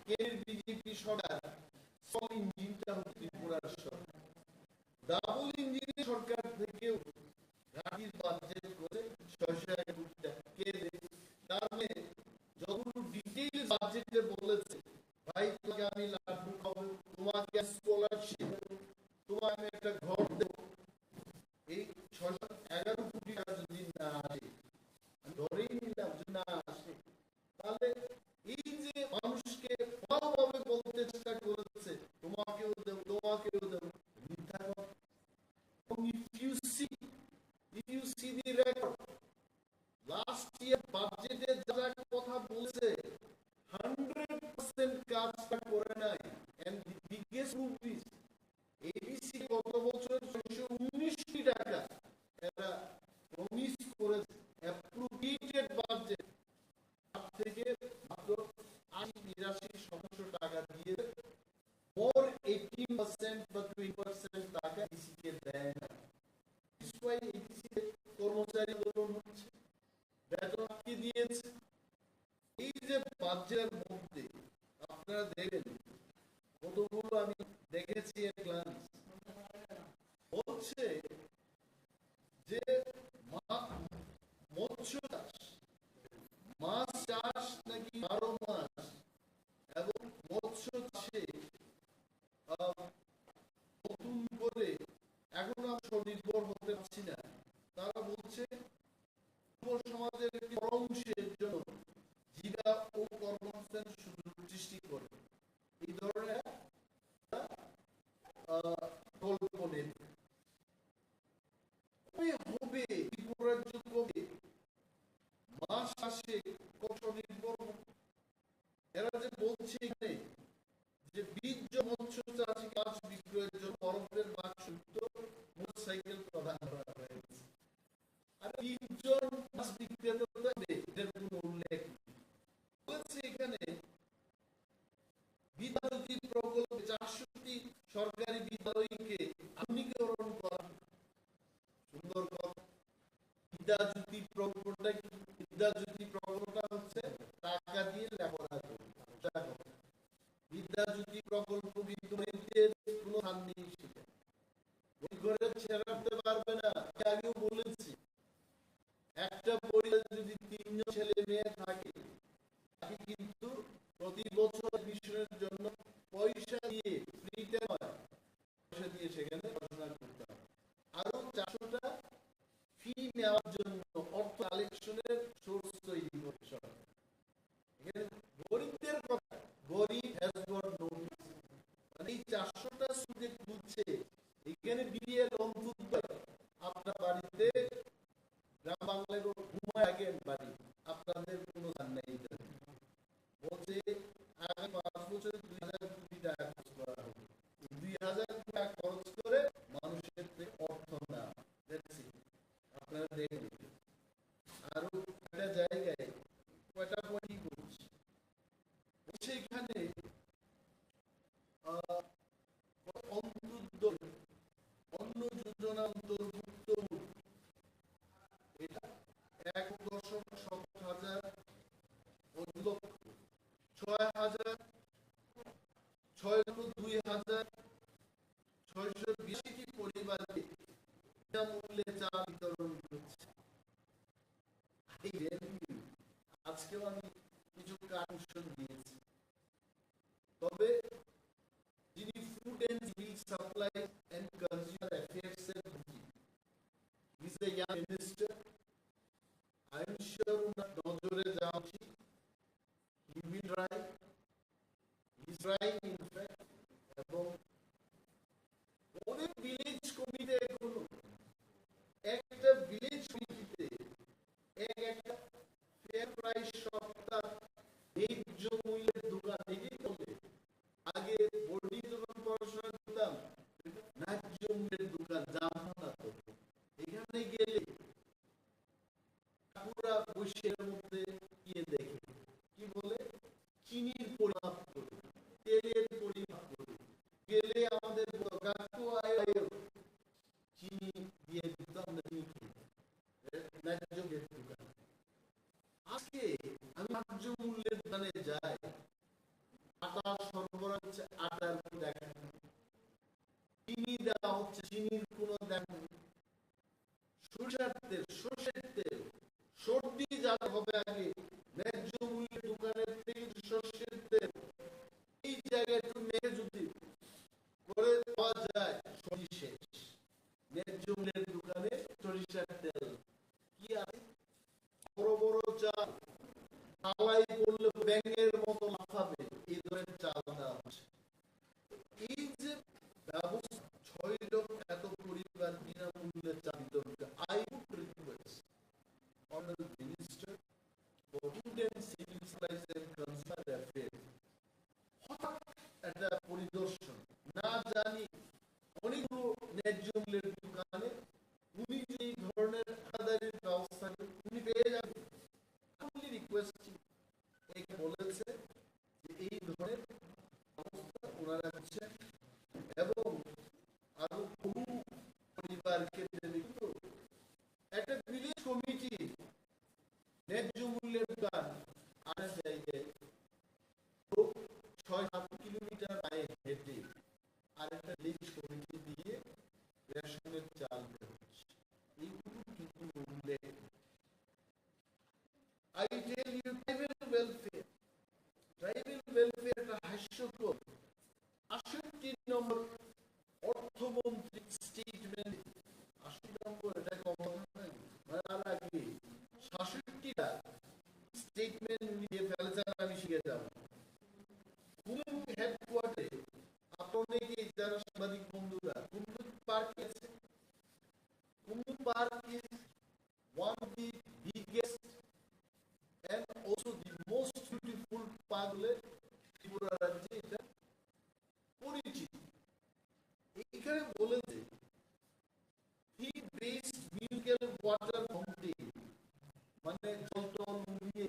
কেন্দ্রের বিজেপি সরকার, স্মল ইঞ্জিনটা হচ্ছে ত্রিপুরার সরকার। ডাবল ইঞ্জিনের সরকার থেকেও ঘাটির বাজেট করে 600 কোটি টাকা কে দেবে? তার মানে যতটুকু ডিটেইলস বাজেটে বলেছে, ভাই তোমাকে আমি লাড্ডু খাবো, তোমাকে স্কলারশিপ, তোমাকে আমি একটা ঘর দেব, এই 611 কোটি টাকা যদি না আসে, আমি ধরেই নিলাম যে না আসে, তাহলে এই যে মানুষকে ভালোভাবে বলতে চেষ্টা করেছে তোমাকেও দেব তোমাকেও দেব, মিথ্যা কথা। If you see the record, last year budget এ যারা কথা বলেছে 100% কাজটা করে নাই। and the biggest proof is ABC গত বছর 619 কোটি টাকা এরা প্রমিস করেছে অ্যাপ্রোপ্রিয়েটেড বাজেট, তার থেকে মাত্র 80-89 টাকা দিয়ে more 18% বা 20% টাকা ABC কে দেয় না। কর্মচারী আন্দোলন হচ্ছে, বেতন আটকে দিয়েছে। এই যে বাজেটের মধ্যে আপনারা দেখবেন কতগুলো আমি দেখেছি গ্লান্স হচ্ছে যে মৎস্য চাষ, মাছ চাষ নাকি 12 মাস, এবং মৎস্য চাষে নতুন করে এখন আমরা স্বনির্ভর হতে পারছি না। তারা বলছে যুব সমাজের একটি বড় অংশের জন্য জীবিকা ও কর্মসংস্থান সুযোগ সৃষ্টি করে এই ধরনের গল্প নেই। হবে ত্রিপুরার কবে মাস আসে স্বনির্ভর, এরা যে বলছে এখানে বিদ্যাজ্যোতি প্রকল্পে 400টি সরকারি বিদ্যালয়কে আধুনিকীকরণ করা। সুন্দর কথা। বিদ্যাজ্যোতি প্রকল্পটা কি? বিদ্যাজ্যোতি প্রকল্পটা হচ্ছে টাকা দিয়ে লেখাপড়া করা। বিদ্যাজ্যোতি প্রকল্প কিন্তু কোনো স্থান নেই, সেটা ওই ঘরে ছেড়াতে পারবে না। আগেও বলেছি, একটা পরিবারে যদি 3 জন ছেলে মেয়ে থাকে, তাকে কিন্তু প্রতি বছর মিশনের জন্য পয়সা দিয়ে, ফ্রিতে নয়, পয়সা দিয়ে সেখানে পড়াশোনা করতে হবে। আরো 400টা ফি নেওয়ার জন্য অর্থ কালেকশনের সোর্স তৈরি করতে হবে। এখানে গরিবদের কথা, গরিব হ্যাজ গট নো, মানে এই 400টা সুদে খুলছে, এখানে বিয়ে লোন তুলতে আপনার বাড়িতে গ্রাম বাংলায় ঘুমায় আগে বাড়ি, আপনাদের কোনো ধান নেই। বলছে আগামী 5 বছরে 2000 কোটি টাকা খরচ করা হবে। 2000 টাকা খরচ করে মানুষের অর্থ না, আপনারা দেখবেন। আরো একটা জায়গায় কয়টা পয়েন্ট করছে, সেখানে অন্য যোজনা অন্তর্ভুক্ত, এটা 1,07,000 লক্ষ 6,2,620টি পরিবারকে বিনামূল্যে চা বিতরণ করছে। আজকেও আমি কিছু কানেকশন দিয়েছি। তবে যিনি food and civil supply and consumer affairs এর মন্ত্রী, he is a young minister, I am sure উনার নজরে যাওয়া উচিত। He will try, he is trying in fact. এবং অনেক ভিলেজ কমিটি, এগুলো একটা ভিলেজ কমিটিতে একটা ফেয়ার প্রাইস সপ্তাহ ন্যায্য মূল্যের দোকান, এটাই বলে। আগে বোর্ডে যখন পড়াশোনা করতাম, ন্যায্য মূল্যের দোকান জানতাম না। তো এখানে গেলে পুরা বৈশের মধ্যে গিয়ে দেখে কি বলে, চিনির পরিমাপ করে, তেলের পরিমাপ করে গেলে আমাদের কাকু আয় চিনি দিয়ে দিতাম ন্যায্য মূল্যের দোকান। আজকে আমি ন্যায্য মূল্যের দোকানে যাই, আটা সরবরাহ হচ্ছে, আটার দেখা নেই। চিনি দেওয়া হচ্ছে, চিনির কোনো দেখা নেই। সরষের তেল, সর্ষের তেল, সর্দি যাতে হবে আগে, ন্যায্য মূল্যের দোকানের থেকে সর্ষের তেল এই জায়গায় একটু মেরে যদি করে পাওয়া যায়, সর্দি শেষ। ন্যায্য মূল্যের দোকানে সরিষার তেল কি আছে? বড় বড় চাল, থালাই করলে ব্যাঙের মতো লাফাবে, এই ধরনের চাল দেওয়া হচ্ছে। এই যে ব্যবস্থা, 6 লক্ষ এত পরিবার বিনামূল্যে চাল বিতরণ, I would request Honorable Minister for Food and Civil Supplies and Consumer Affairs, হঠাৎ একটা পরিদর্শন, না জানি অনেকগুলো ন্যায্য মূল্যের দোকানে উনি যে এই ধরনের আদায়ের ব্যবস্থা উনি পেয়ে যাবেন। আমি রিকোয়েস্ট বলেছে যে এই ধরনের ব্যবস্থা ওনারা করছেন, এবং আরো বহু পরিবারকে কিন্তু একটা ভিলেজ কমিটি ন্যায্য মূল্যের দোকান আর জায়গায় 6-7 কিলোমিটার আয়ে হেঁটে আর একটা ভিলেজ কমিটি দিয়ে রেশনের চাল দেওয়া হচ্ছে। এইগুলো কিন্তু মূল্যে, I tell you, tribal welfare একটা হাস্যকর 68 নম্বর অর্থমন্ত্রী স্টেটমেন্ট, 80 নম্বর, এটা কম নয়, আর আগে 66টা স্টেটমেন্ট উনি দিয়ে ফেলেছেন। আমি শিখে যাব। কুমুদ হেডকোয়ার্টারে আপনাকে যারা সাংবাদিক বন্ধুরা, কুমুদ পার্ক আছে, Kumud park is one of the biggest and also the most beautiful park Tripura রাজ্যে, এটা পরিচিত। এখানে বলেছে feed based mineral water fountain, মানে জল টল নিয়ে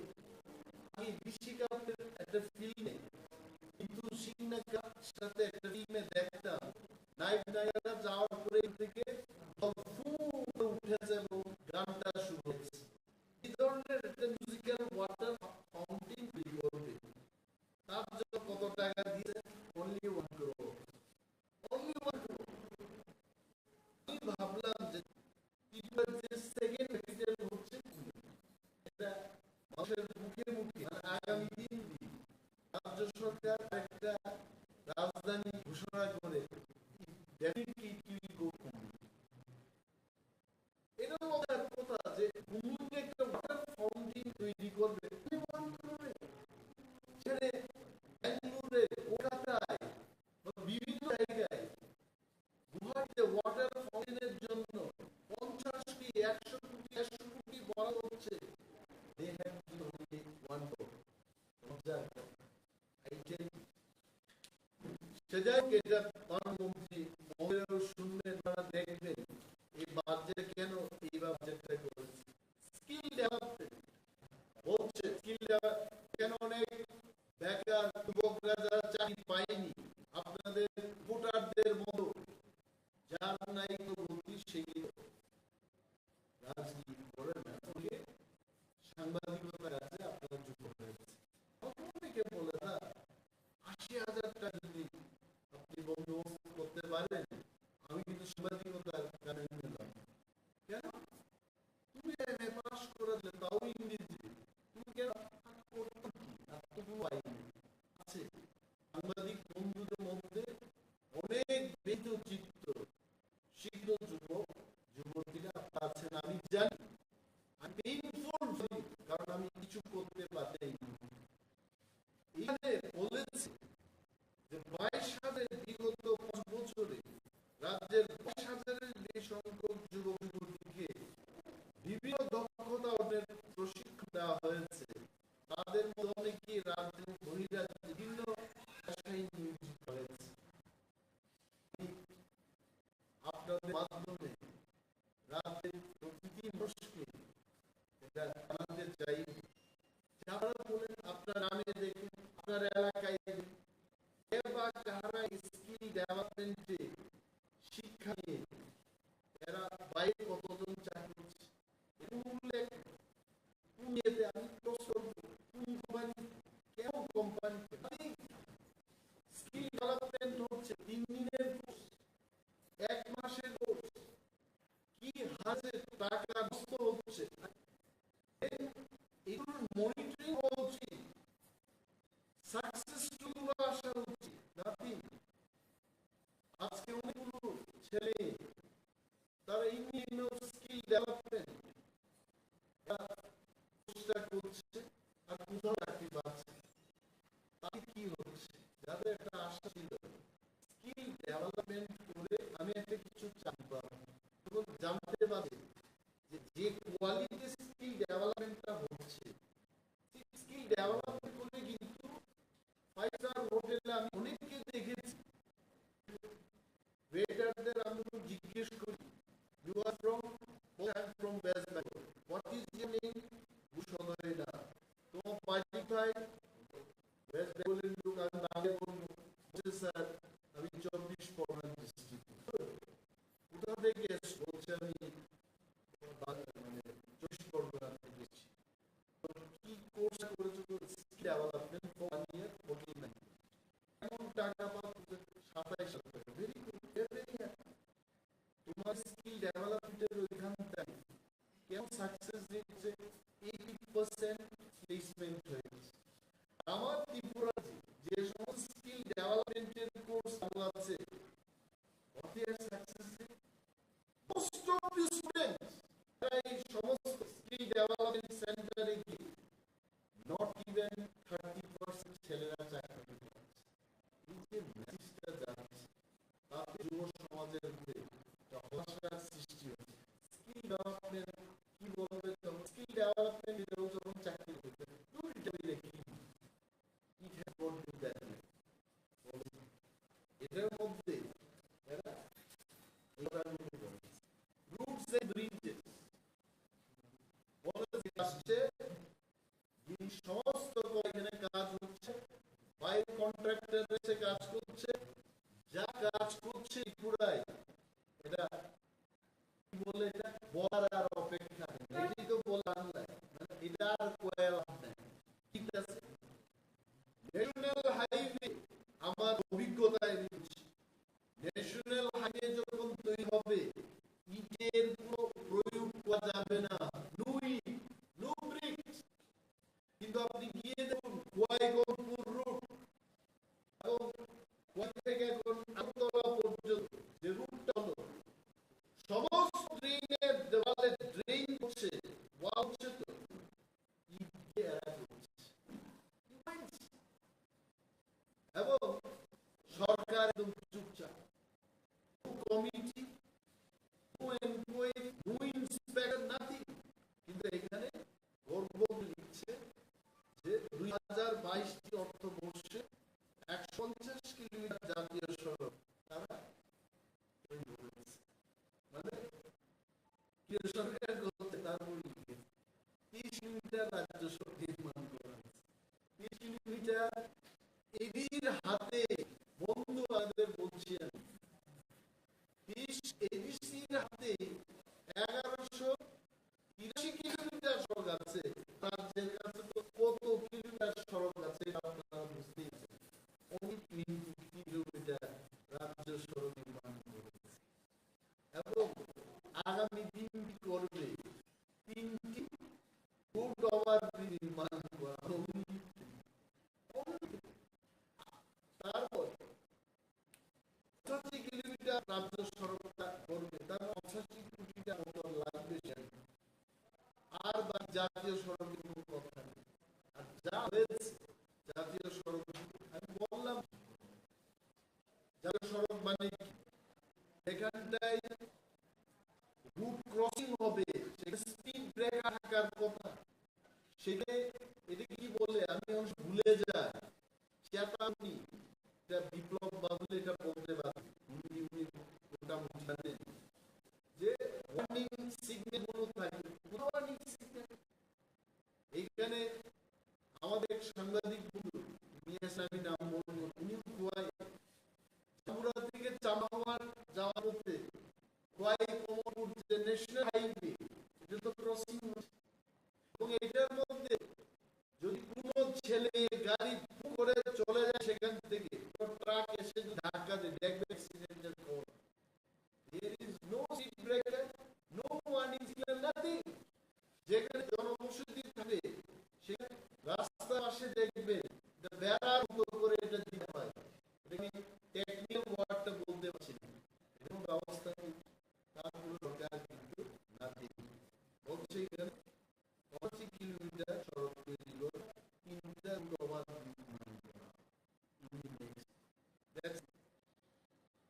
আগে বিশ্বকাপের একটা ফিল্মে কিন্তু সিংহ সাথে একটা টিমে দেখতাম নাইট রাইডাররা যাওয়ার পরে থেকে উঠেছে এবং গানটা শুরু হয়েছে। এই ধরনের একটা মিউজিক্যাল ওয়াটার ফাউন্টেন তৈরি করবে, তার জন্য কত টাকা দিয়ে? Only 1 crore। Only 1 crore। আমি ভাবলাম যে সেকেন্ড ক্যাপিটাল হচ্ছে এটা মানুষের মুখে মুখে, মানে আগামী 3 দিন রাজ্য সরকার একটা রাজধানী ঘোষণা করে এটার মধ্যে কথা যে কুমিল্লাতে একটা ওয়াটার ফাউন্টেন তৈরি করবে, সেখানে বেঙ্গালুরে, কলকাতায় বা বিভিন্ন জায়গায় গুয়াহাটিতে ওয়াটার ফাউন্টেনের জন্য 50 কোটি, 100 কোটি, 100 কোটি বলা হচ্ছে। They have given only 1 crore। এটা প্রধানমন্ত্রী মহোদয় শুনবেন, তারা দেখবেন এই বাজেট কেন এই বাজেটটা করেছে। স্কিল ডেভেলপমেন্ট বলছে, স্কিল কেন অনেক বেকার যুবকরা যারা চাকরি পায়নি, আপনাদের ভোটারদের মতো যার নাই গতি সেই রাজনীতি করে না, সাংবাদিকতার কাছে আপনারা যুক্ত হয়েছে। অনেকে বলে না 80,000 টাকা যদি আপনি বন্দোবস্ত করতে পারেন, আমি কিন্তু সাংবাদিকতার কারণে নিলাম। কেন? তুমি এমএ পাস করে দিলে, তাও ইংরেজি, তুমি কেন আছে? সাংবাদিক বন্ধুদের মধ্যে অনেক বেদ চিত্ত শিক্ষিত যুবক যুবতীরা আছেন, আমি জানি। আমি পেইনফুল, কারণ আমি কিছু করতে পারি। এখানে বলেছে যে 22,000 বিগত 5 বছরে রাজ্যের 22,000-এর বেশি সংখ্যক যুবক যুবতীকে বিভিন্ন দক্ষতা অর্জনের প্রশিক্ষণ দেওয়া হয়েছে। তাদের মধ্যে অনেকেই রাজ্যের বহিরাজ্যে বিভিন্ন পেশায় নিয়োজিত হয়েছে। আপনাদের মাধ্যমে রাজ্যের প্রতিটি মানুষকে এটা জানাতে চাই। যারা বলেন আপনার নামে দেখুন, আপনার এলাকায় দেখুন, বা যারা স্কিল ডেভেলপমেন্টে শিক্ষা নিয়ে এরা বাইরে কতজন চাকরি করছে উল্লেখ পুঁজিতে আমি প্রশ্ন কোন কোম্পানি, কেমন কোম্পানি? স্কিল ডেভেলপমেন্ট হচ্ছে 3 দিনের কোর্স, 1 মাসের কোর্স, কি হাজার টাকা নষ্ট হচ্ছে, এগুলোর মনিটরিং হওয়া উচিত, সাকসেস টুলগুলো আসা উচিত। নাথিং। আজকে অনেকগুলো ছেলে তারা ইন্ডিয়ান স্কিল ডেভেলপমেন্ট চেষ্টা করছে আর কোথাও চাকরি পাচ্ছে। তাতে কি হচ্ছে? যাদের একটা আশা ছিল স্কিল ডেভেলপমেন্ট করে আমি একটা কিছু চাকরি পাবো, তখন জানতে পারে যে কোয়ালিটি স্কিল ডেভেলপমেন্টটা হচ্ছে, স্কিল ডেভেলপমেন্ট করে কিন্তু 5 স্টার হোটেলে আমি অনেককে দেখেছি ওয়েটারদের আমি জিজ্ঞেস করি, you are from West Bengal, what is your name? ভূষণই না। তোমার পার্টি ভাই ওয়েস্ট বেঙ্গলের লোক, আমি নামে বলবো স্যার আমি 24 পরগনা ডিস্ট্রিক্ট। কোথা থেকে বলছে আমি মানে 24 পরগনা থেকে এসেছি। কি কোর্স করেছো? স্কিল ডেভেলপমেন্ট ফর 1 ইয়ার, 14 নাই। এখন টাকা পাচ্ছে 27,000 টাকা। Very good, very happy. তোমার স্কিল ডেভেলপমেন্টের ওইখানটা কেমন সাকসেস দিচ্ছে? 80% প্লেসমেন্ট হয়েছে। আমার ত্রিপুরাতে যে সমস্ত স্কিল ডেভেলপমেন্টের কোর্স আছে, what they are successful, most of the students এই সমস্ত স্কিল ডেভেলপমেন্ট সেন্টারে গিয়ে not even 30% ছেলেরা চাকরি পাচ্ছে। এই যে মেসেজটা যাচ্ছে, তাতে যুব সমাজের মধ্যে একটা হতাশার সৃষ্টি হচ্ছে। স্কিল ডেভেলপমেন্ট কি বলবে? স্কিল ডেভেলপমেন্ট এটাও যখন চাকরি করবে, এটার মধ্যে এরা রুটস এন্ড ব্রিজেস আসছে, সমস্ত এখানে কাজ হচ্ছে, বাইরে কন্ট্রাক্টর এসে কাজ করছে, যা কাজ করছে ত্রিপুরায়, এটা কি বলে, এটা বলার আর অপেক্ষা নেই। এটাই তো বলার নাই, মানে এটা আর কয়ে লাভ নাই। ঠিক আছে, ন্যাশনাল হাইওয়ে আমার অভিজ্ঞতায় বলছি, ন্যাশনাল হাইওয়ে যখন তৈরি হবে ইটের কোনো প্রয়োগ করা যাবে না, নো ব্রিক্স। কিন্তু আপনি গিয়ে দেখুন গোয়াইগঞ্জপুর রুট এবং কোয়াই থেকে এখন আগরতলা পর্যন্ত যে রুটটা হলো, সমস্ত ড্রেনের দেওয়ালে ড্রেন হচ্ছে, ওয়াল হচ্ছে, তো ইট দিয়ে এরা করছে। এবং সরকার একদম চুপচাপ, কমিটি, নাথিং। কিন্তু এখানে গর্ব লিখছে যে 2022টি অর্থবর্ষে 150 কিলোমিটার জাতীয় সড়ক তারা তৈরি করেছে। মানে কেন্দ্র সরকার করতে তারপর 30 কিলোমিটার রাজ্য সড়ক নির্মাণ করা হয়েছে। 30 কিলোমিটার এদির হাতে বন্ধু আমাদের বলছি আমি, এডিসির হাতে 1183 কিলোমিটার সড়ক আছে। রাজ্যের কাছে তো কত কিলোমিটার সড়ক আছে আপনারা বুঝতেই পারছেন। 20 কিলোমিটার রাজ্য সড়ক নির্মাণ করেছে এবং আগামী দিনটি করবে 3টি ফুট ওভারব্রিজ নির্মাণ করা হবে। তারপর 85 কিলোমিটার রাজ্য সড়কটা করবে, তার 85 কোটিটা মতো লাগবে। আর বা জাতীয় সড়কের কোনো কথা নেই। আর যা হয়েছে জাতীয় সড়ক, আমি বললাম জাতীয় সড়ক মানে এখানটায় রুট ক্রসিং হবে, স্পিড ব্রেকার থাকার কথা, সেখানে এটা কি বলে আমি ভুলে যাই, চেতাবনী, এটা বিপ্লব বাবুল এটা বলতে পারে, উনি মোটামুটি জানেন যে ওয়ার্নিং সিগন্যাল গুলো থাকে। ওয়ার্নিং সিগন্যাল এইখানে আমাদের সাংবাদিক বন্ধু আমি নাম বলবো, উনি গোয়ায় চামুরা থেকে চামাওয়ার যাওয়ার পথে গোয়ায় কমলপুর যে ন্যাশনাল হাইওয়ে, এটা তো ক্রসিং হচ্ছে এবং এটার মধ্যে যদি কোনো ছেলে গাড়ি করে চলে যায় সেখান থেকে ট্রাক এসে ধাক্কা দেয়, দেখবে অ্যাক্সিডেন্টের খবর। There is no speed breaker, no warning signal, nothing. যেখানে জনবসতি থাকে সেখানে রাস্তার পাশে দেখবেন বেড়ার মতো করে এটা দিতে হয়। এটা টেকনিক্যাল ওয়ার্ডটা বলতে পারছি না, এরকম ব্যবস্থা নেই। তারপরে সরকার কিন্তু nothing বলছে এখানে 85 কিলোমিটার সড়ক তৈরি করে 3টা ওভার নির্মাণ করা।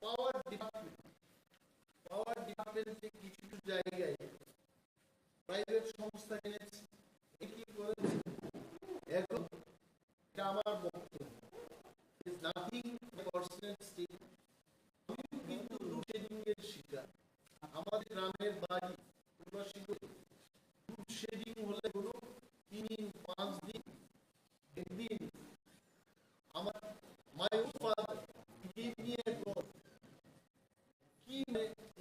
পাওয়ার ডিপার্টমেন্টে কিছু জায়গায় প্রাইভেট সংস্থা এনেছে, কি করেছে এখন, এটা আমার বক্তব্য, নাথিং পার্সোনাল স্টেট। আমি কিন্তু লোডশেডিং এর শিকার, আমাদের গ্রামের বাড়ি লোডশেডিং হলে কোনো 3 দিন 5 দিন একদিন আমার মাই ফাদার নিয়ে কি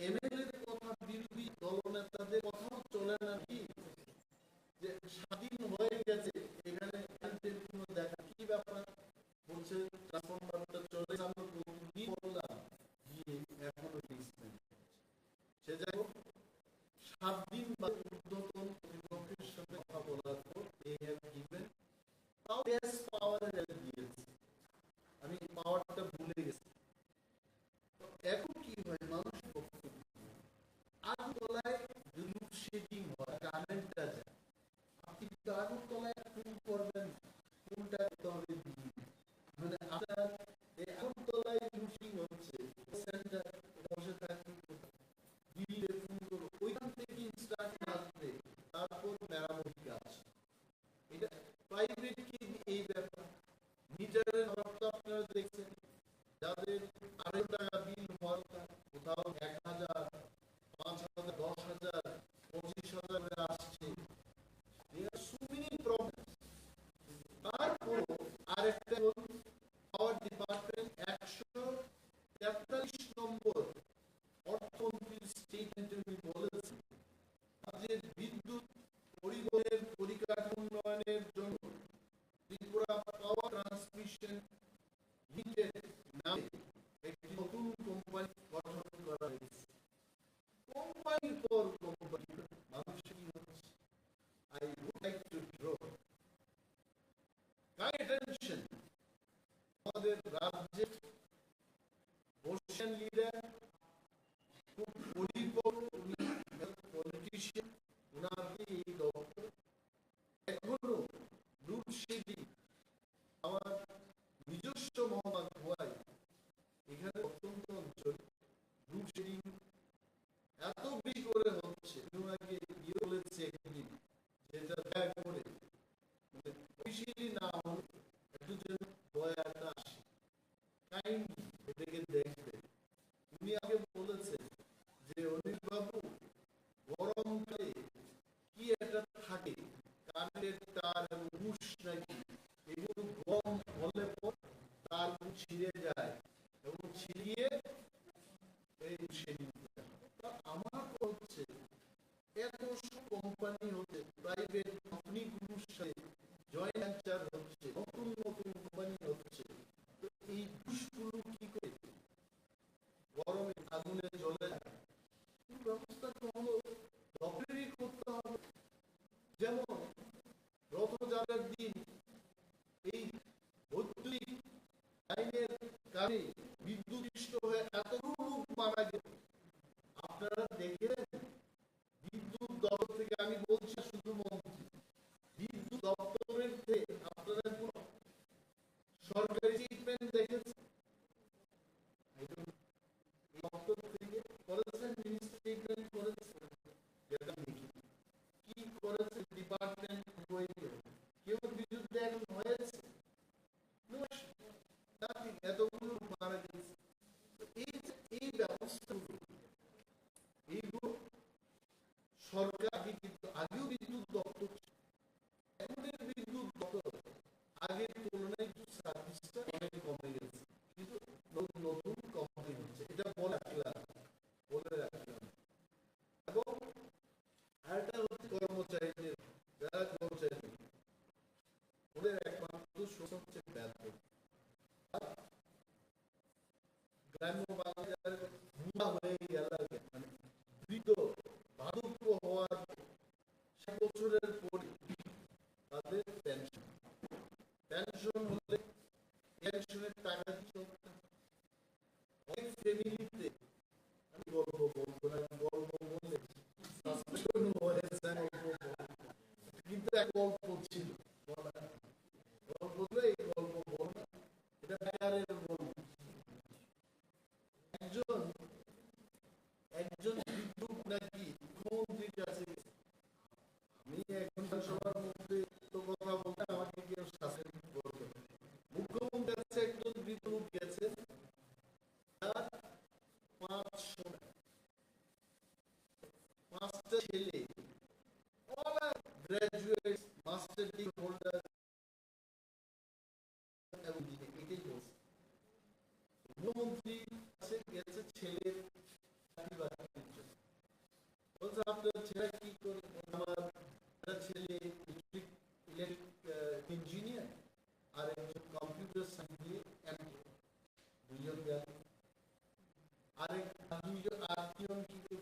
এমএলএ কথা, বিরোধী দলনেতাদের কথাও চলে না কি যে স্বাধীন হয়ে গেছে এখানে কোনো দেখা কি ব্যাপার বলছে, ট্রান্সফরমারটা চলে আমরা কি বললাম গিয়ে এখনো সে যাই হোক 7 দিন বা ঊর্ধ্বতন কর্তৃপক্ষের সাথে কথা বলার পর তাও বেশ পাওয়ার দিয়েছে, আমি পাওয়ারটা ভুলে গেছি। এখন কি হয়, মানুষ আগরতলায় লোডশেডিং হয়, কারেন্টটা যায়, আপনি আগরতলায় ফোন করবেন, ফোনটা করতে হবে মানে আপনার এই আগরতলায় লোডশেডিং হচ্ছে, সেন্টার বসে থাকবে, দিল্লি ফোন করো, ওইখান থেকে ইনস্ট্রাকশন আসবে, তারপর মেরামতি কাজ। এটা প্রাইভেট কি এই ব্যাপার, মিটারের অর্থ আপনারা দেখছেন, যাদের 2.5 টাকা বিল হয় কোথাও 1,000, 5,000, 10,000, 25,000 আসছে। তারপর আরেকটা পাওয়ার ডিপার্টমেন্ট 173 অপোজিশন লিডার, খুব পরিপক্ক পলিটিশিয়ান, ওনাকে এই দপ্তর এখনো লোডশেডিং, আমার নিজস্ব মহম্মদ হওয়ায় এখানে অত্যন্ত অঞ্চল লোডশেডিং এত বেশি করে হচ্ছে। ওনাকে ইয়ে বলেছে একদিন, যেটা দয়া করে অফিসিয়ালি না হলে একটু যেন দয়াটা আসে, কাইন্ডলি এটাকে দেখবে। উনি আগে বলেছেন যে অনিল বাবু, গরমকালে কি একটা থাকে কারেন্টের তার এবং হুশ নাকি, এগুলো গরম হলে পর তার ছিঁড়ে যায় এবং ছিঁড়িয়ে এই সেদিন আমার হচ্ছে এত কোম্পানি হচ্ছে, প্রাইভেট কোম্পানিগুলোর সাথে জয়েন্ট ভেঞ্চার হচ্ছে, নতুন নতুন কোম্পানি হচ্ছে। তো এই ঘুষগুলো কি করে গরমে আগুনে জ্বলে যায়? ব্যবস্থা তো হলো দপ্তরেরই করতে হবে। যেমন রথযাত্রার দিন এই বৈদ্যুতিক লাইনের কারণে বিদ্যুৎ হয়ে এতগুলো লোক মারা গেছে। আপনারা দেখেন বিদ্যুৎ দপ্তর থেকে, আমি বলছি শুধু মন্ত্রী, বিদ্যুৎ দপ্তরের থেকে আপনারা কোন সরকারি স্টেটমেন্ট দেখেছেন? দপ্তর থেকে করেছেন, মিনিস্ট্রি স্টেটমেন্ট করেছেন, যেটা কি করেছে ডিপার্টমেন্ট, কেউ বিদ্যুৎ এখন হয়েছে এতগুলো মারা গেছে। এই ব্যবস্থাগুলো এইগুলো সরকার আগে কিন্তু আগেও বিদ্যুৎ দপ্তর, এখনের বিদ্যুৎ দপ্তর আগের তুলনায় একটু সার্ভিসটা অনেক কমে গেছে, কিন্তু নতুন কোম্পানি হচ্ছে, এটা বলে রাখলাম। এবং আরেকটা হচ্ছে কর্মচারীদের, যারা কর্মচারী ওদের একমাত্র সোর্স হচ্ছে বেতন। গ্রাম্য বাংলার বুড়া হয়ে গেল, মানে বৃদ্ধ বার্ধক্য হওয়ার 60 বছরের পরে তাদের পেনশন হলে পেনশনের টাকা দিতে হতো। অনেক ফ্যামিলিতে, আমি গল্প বলবো না, গল্প বললে কিন্তু এক গল্প ছিল, গল্প বললে এই গল্প বল না, এটা বেকারের গল্প। একজন বিদ্যুৎ নাকি মুখ্যমন্ত্রীর কাছে, আমি এখন সবার মধ্যে তো কথা বলতে আমাকে কেউ শাসন করবে। মুখ্যমন্ত্রীর কাছে একজন বিদ্যুৎ গেছে, তার 5টা ছেলে, all are graduates, master degree holder, এবং এটাই বলছে মুখ্যমন্ত্রী কাছে গেছে ছেলের চাকরি বাকরির জন্য। বলছে আপনার ছেলে কি করে? আমার ছেলে ইলেকট্রিক ইঞ্জিনিয়ার আর একজন কম্পিউটার সায়েন্স দিয়ে এমডি, দুইজন গেল। আরেক দুইজন, আর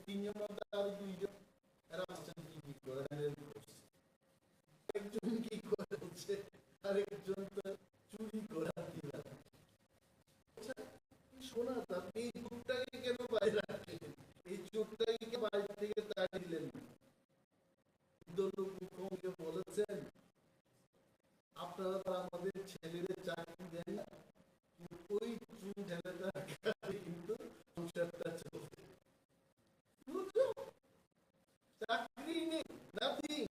তিনজন মধ্যে আরো দুইজন, এরা মাস্টার ডিগ্রি করে একজন কি করে হচ্ছে, আরেকজন তো চুরি করা দিলাম। শোনা, আপনি এই চোরটাকে কেন বাইরে রাখলেন? এই চোরটাকে বাইরে থেকে তাড়িয়ে দিলেন। মুখ্যমন্ত্রী বলেছেন আপনারা তো আমাদের ছেলেদের চাকরি দেন না, কিন্তু ওই চুর ছেলেটার কাছে কিন্তু সংসারটা চলছে। চাকরি নেই, নাথিং।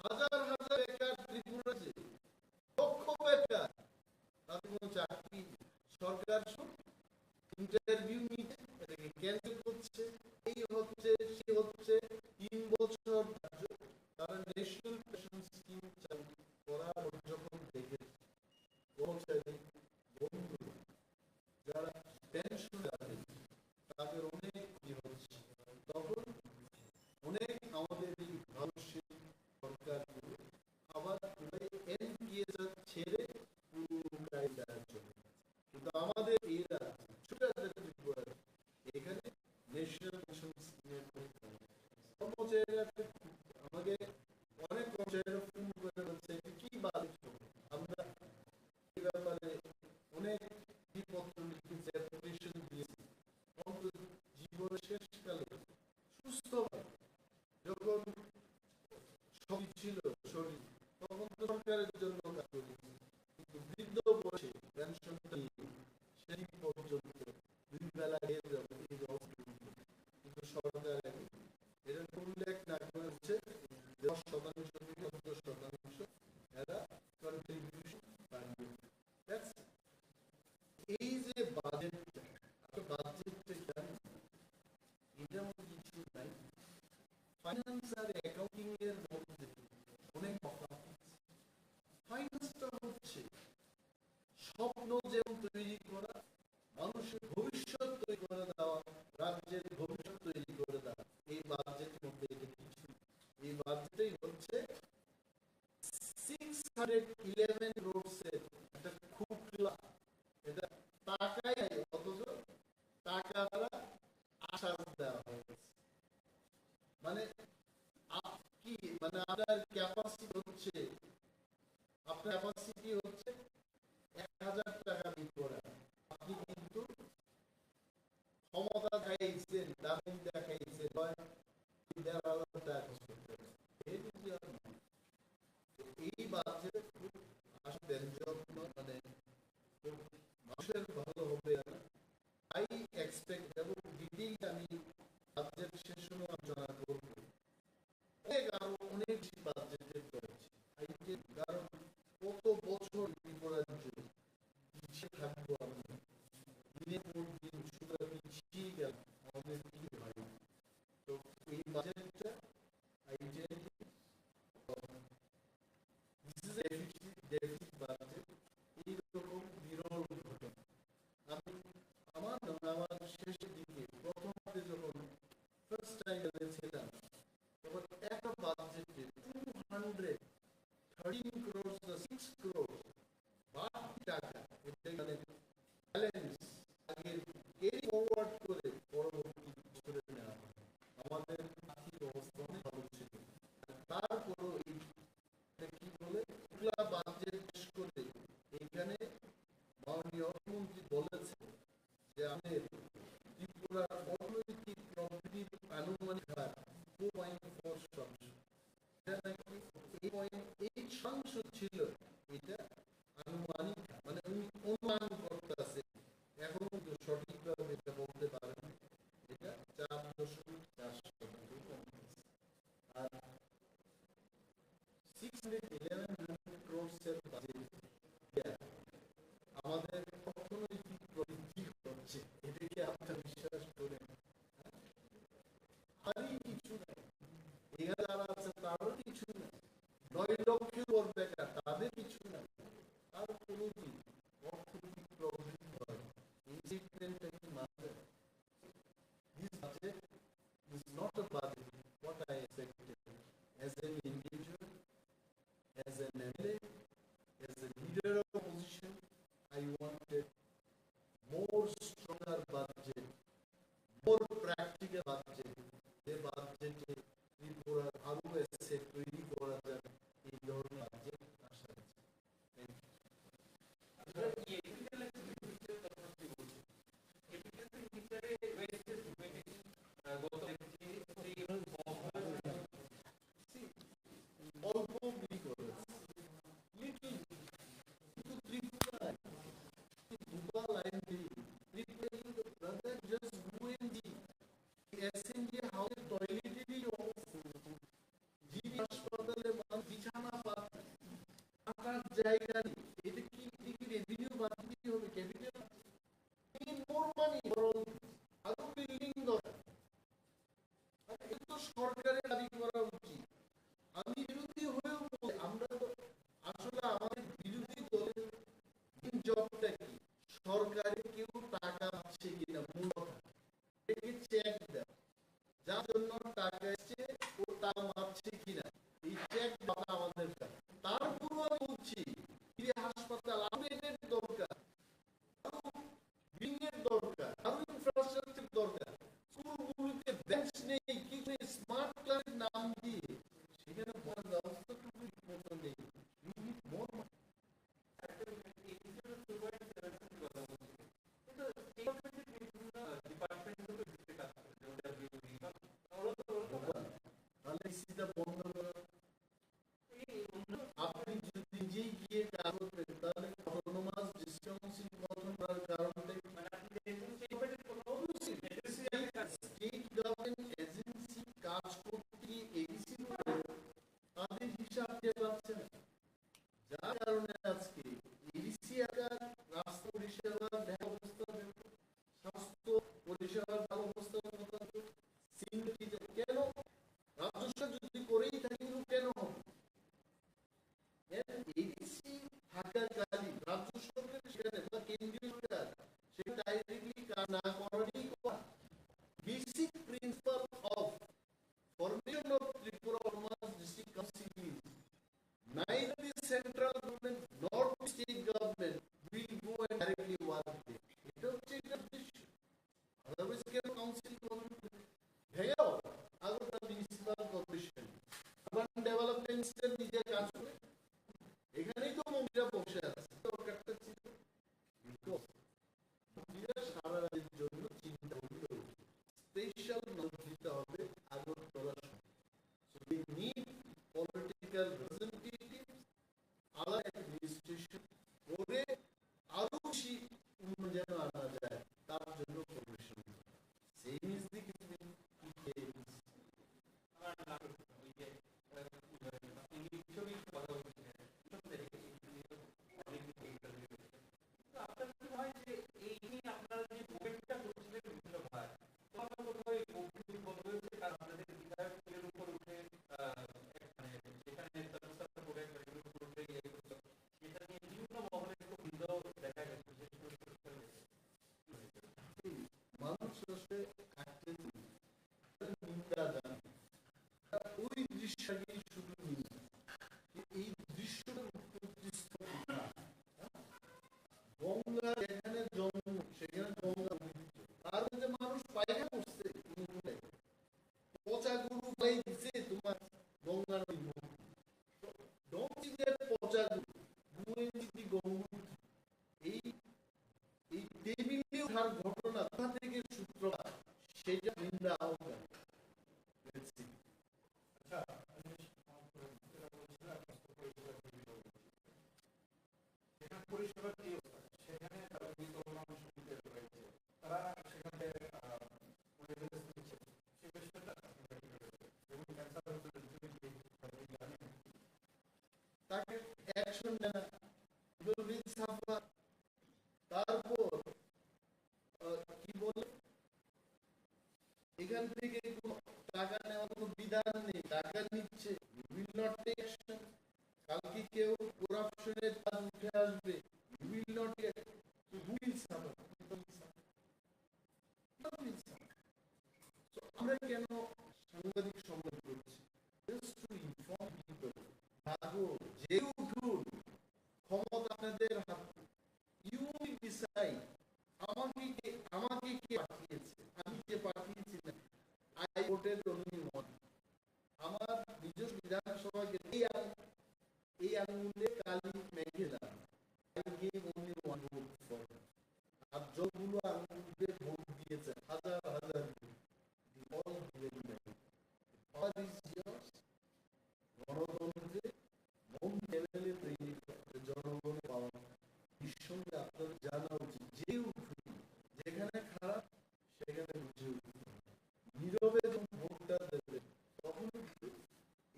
হাজার হাজার বেকার ত্রিপুরাতে, লক্ষ বেকার, তাদের কোনো চাকরি। সরকার যেমন তৈরি করা, মানুষের ভবিষ্যৎ তৈরি করে দেওয়া, রাজ্যের ভবিষ্যৎ তৈরি করে দেওয়া, এই বাজেটের মধ্যে এটা কিছু নেই। এই বাজেটেই হচ্ছে 611 ক্রোড়সের একটা খুকলা, এটা টাকাই নাই, অথচ টাকা দ্বারা আশ্বাস দেওয়া হয়েছে। মানে কি, মানে আপনার ক্যাপাসিটি হচ্ছে, আপনার ক্যাপাসিটি হচ্ছে 1000 টাকা দিয়ে করা, আপনি কিন্তু ক্ষমতা দেখাইছেন, দাবি দেখাইছেন, 1,500 টাকা খরচ করতে হবে। এই বাজেট খুব আসবেন যত্ন, মানে মানুষের ভালো হবে না। আই এক্সপেক্ট, এবং ডিটেইলস আমি বাজেট শেষ হলে আলোচনা করবো, আরো অনেক বেশি বাজেটের করেছে। কারণ কত বছর ত্রিপুরা জুড়ে পিছিয়ে থাকবো আমরা, দিনের পর দিন শুধু পিছিয়ে গেল, আমাদের কি হয়। তো এই বাজেটটা এইরকম বিরল ঘটনা আমি আমার শেষের দিকে প্রথম হাতে যখন ফার্স্ট টাইম ছিলাম, তখন একটা বাজেটে 213 crores, 6 crores বাকি টাকা, এটা মানে ব্যালেন্স আগে ক্যারি ফরওয়ার্ড করে পরবর্তী বছরে নেওয়া হয়। আমাদের আর্থিক অবস্থা অনেক ভালো ছিল, তারপরও এই কি বলে বাজেট শেষ করে এখানে মাননীয় অর্থমন্ত্রী বলেছেন যে আমাদের ত্রিপুরার অর্থনৈতিক প্রবৃদ্ধির আনুমানিক হার 4.4%। এটা নাকি 8.8% ছিল, এটা আনুমানিক, মানে উনি অনুমান করতেছে, এখনো সঠিকভাবে এটা বলতে পারেন, এটা 4.4%। আর 611 crores বাজেট আমাদের অর্থনৈতিক প্রবৃদ্ধি হচ্ছে, এটাকে আপনার বিশ্বাস করেন? আরই কিছু নাই, এখানে যারা আছে তারও কিছু নাই, 9 লক্ষের উপর বেকার, তাদের কিছু নাই, আর কোনোদিন অর্থনৈতিক প্রবৃদ্ধি হয় এই স্টেটমেন্টটা কি মানবে? This budget is not a budget what I expected as an individual, as an MLA, as a leader of opposition. I wanted more stronger budget, more practical budget, যে বাজেটে ত্রিপুরার আরো এসেট তৈরি করা যাবে, এই ধরনের বাজেট আশা আছে। অল্প বিলি করেছে, লিটল, কিন্তু ত্রিপুরায় দুটো লাইন দিয়ে ত্রিপুরা জাস্ট গুএনজি এসএনজি হাউসের টয়লেটেরই অবস্থা, জিবি হাসপাতালে বিছানা পাচ্ছে, থাকার জায়গা নেই, এটা কি রেভিনিউ বাড়তি হবে? ক্যাপিটাল মোর মানি, বরং আরো বিল্ডিং দরকার। এটা তো সরকারের দাবি করা উচিত। আমি বিরোধী হয়েও বলি, আমরা তো আসলে আমাদের বিরোধী দলের মেইন জবটা কি, সরকারে কেউ টাকা পাচ্ছে কিনা মূলত এটাকে চেক দেয়, যার জন্য টাকা এসছে ও টাকা মারছে কিনা, এই চেক বাবা আমাদের কাজ। তারপরও আমি বলছি না করারই কথা। Basic principal of formation of Tripura Autonomous District Council is neither the central government nor the state government will go and directly work there. এটা হচ্ছে এটা উদ্দেশ্য। Otherwise, কেন কাউন্সিল ভেঙেও আগরতলা মিউনিসিপাল কর্পোরেশন আরবান ডেভেলপমেন্টের নিজের কাজ করে এখানেই তো মন্ত্রীরা বসে আছে। দরকারটা ছিল মন্ত্রীরা সারা রাজ্যের জন্য চিন্তা করতে হবে, স্পেশাল নজর দিতে হবে Agartala. So we need political representatives, other administration করে আরো বেশি উন্নয়ন যেন আনা যায় তার জন্য commission. Same is the case with PKs. মানুষ আসলে একটা নিন্দা জানে, ওই দৃশ্যকে শুধু নিন্দা, এই দৃশ্যটা উৎপত্তি গঙ্গা যেখানে জন্ম সেখানে গঙ্গা মৃত্যু, তার মধ্যে মানুষ পায়খানা করছে, পচা গরু পাই দিছে তোমার গঙ্গার পচা গরু এই টেবিলে ওঠার ঘটনা কোথা থেকে সূত্রপাত সেটা নিন্দা আহ্বান। তাকে অ্যাকশন নেয়, তারপর কি বলে এখান থেকে টাকা নেওয়ার কোনো বিধান নেই, টাকা নিচ্ছে, will not take action। কালকে কেউ করাপশনের চাল উঠে আসবে, will not get, so who will suffer? So আমরা কেন সাংবাদিক সম্মেলন করছি? Just to inform people, ভাগো যে উঠুন, ক্ষমতা আপনাদের হাতে, you will decide আমাকে কে পাঠিয়েছে, আমি যে পাঠিয়েছি না, I voted only one। আমার নিজস্ব বিধানসভাকে এই আঙুলে কালি মেঘে দাও, I gave only one vote for him। আর যতগুলো আঙুলে ভোট দিয়েছে হাজার হাজার all given them। Power is yours। গণতন্ত্রে মন লেভেলে তৈরি করতে জনগণ পাওয়া নিঃসন্দেহে আপনাদের জানা উচিত, যে উঠুন যেখানে খারাপ সেখানে বুঝে উঠুন, নীরবে যখন ভোটটা দেবে তখন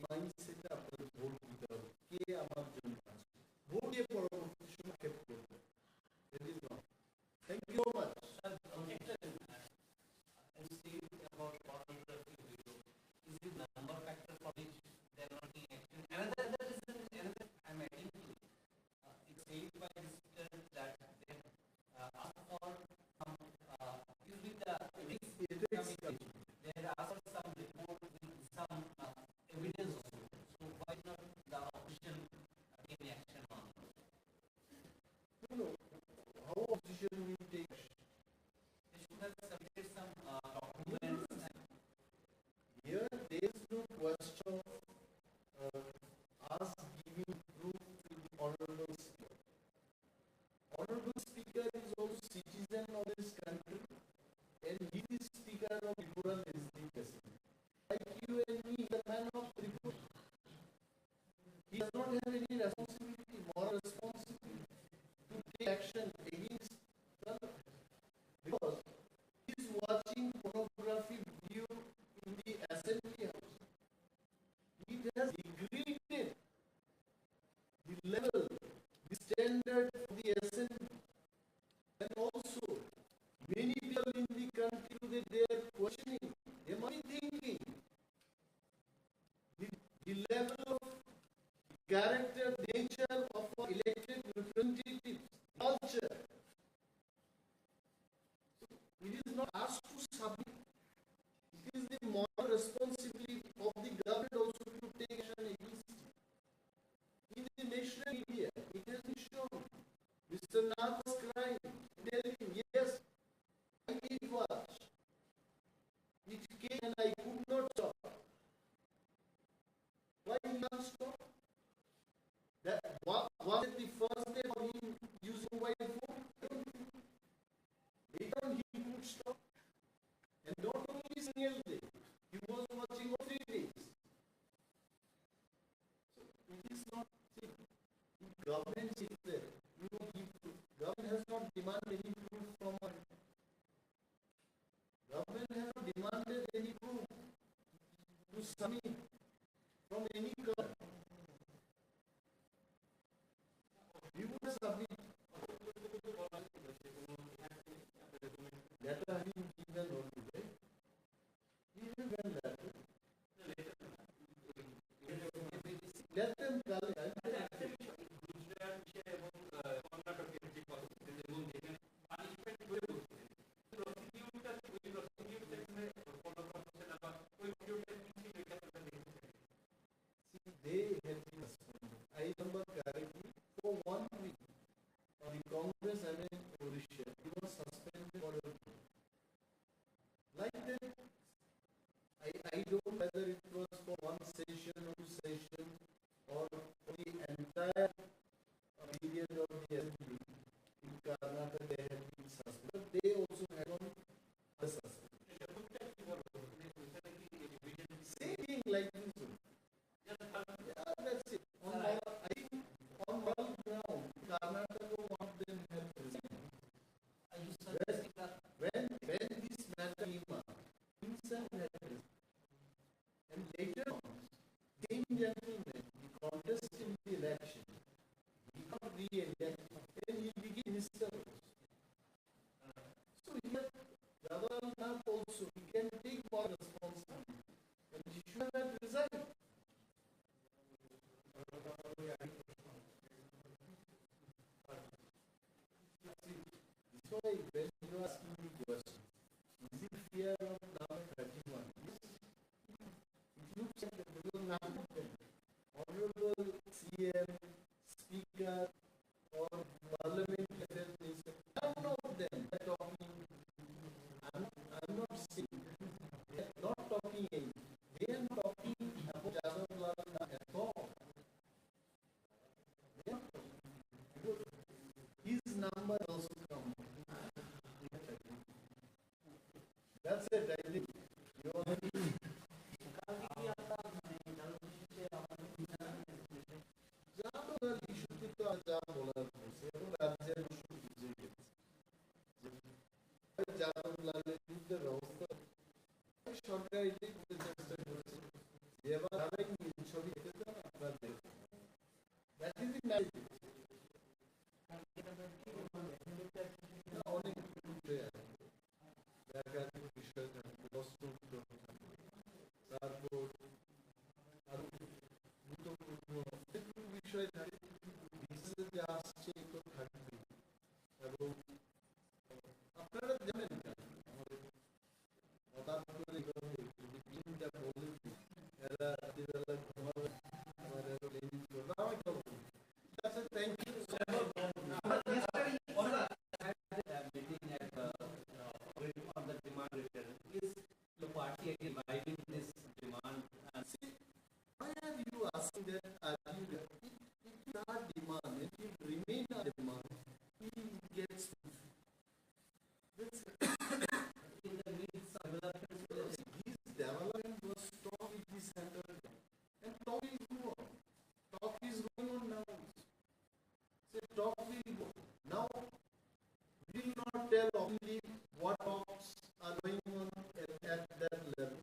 মাইন্ডসেটে আপনাদের ভোট দিতে হবে, কে আমার জন্য আছে, ভোট দিয়ে পরবর্তী সময় ক্ষেপ করবে। Thank you much. How opposition will take action? Here there is no question of us giving proof to the Honorable Speaker. Honorable Speaker is also citizen of this country and he is Speaker of Tripura Legislative Assembly. Like you and me, the man of Tripura. He does not have any responsibility, moral responsibility to take action against the submit. It is the moral responsibility of the government also to take action against it. In the national media, it has been shown. Mr. Nath was crying, telling, yes, I did watch. It came and I could not stop. Why did not stop? That was it the first day of him using mobile phone? Later on he could stop. And not only single day, he was watching for 3 days. So it is not, see, government is there. You know, government has not demanded any proof from us. Government has not demanded any proof to submit from any government. We would submit. Letter has been given only, right? Even when letter. Let them tell it. They had been suspended. I remember correctly, for 1 week, the Congress, Odisha, he was suspended for a week. Like that, I don't know whether it was for 1 session or 2 sessions or for the entire period of the assembly. In Karnataka, they had been suspended. They also had on the suspension. Same thing like this. Yeah, that's it. On moral ground, Karnataka, one of them have resigned. When this matter came up, himself had resigned. And later on, same gentleman, he contested in the election. He got re-elected. Then he became minister. So here, Jawaharlal Nehru also, he can take moral responsibility. And he should have resigned. So when you ask me the question, is it fear of number 31? It looks like a little number. Honorable CM, Speaker, or Parliament Affairs Minister, none of them are talking. I'm not saying they are not talking anything. They are not talking about Jawaharlal Nehru at all. They are talking. Because his number also comes. That's it, I think. You know, Jawaharlal issue to Jawaharlal রাজ্যের issue বুঝে গেছে। Jawaharlal বিরুদ্ধে ব্যবস্থা সরকার এটাই করতে চেষ্টা করেছে। এবার তারাই ছবি দেখতে চান আপনারা দেখুন। That is the narrative. অনেক বিষয় আছে। একাধিক বিষয় থাকে, বস্তুগত থাকে। তারপর আরো গুরুত্বপূর্ণ অনেকগুলো বিষয় থাকে। বিশেষে যে আসছে এগুলো থাকবে। এবং আপনারা জানেন না, হঠাৎ করে চিন্তা বলে এরা রাত্রিবেলা ঘুমাবে, আবার এরা লেন্স করবে। আমি খবর thank you why are you asking that? If our demand, if it remain our demand, he gets this. His development was stopped with the center, and talk is going on. Talk is going on now. So talk will go. Now, we will not tell only what talks are going on at that level.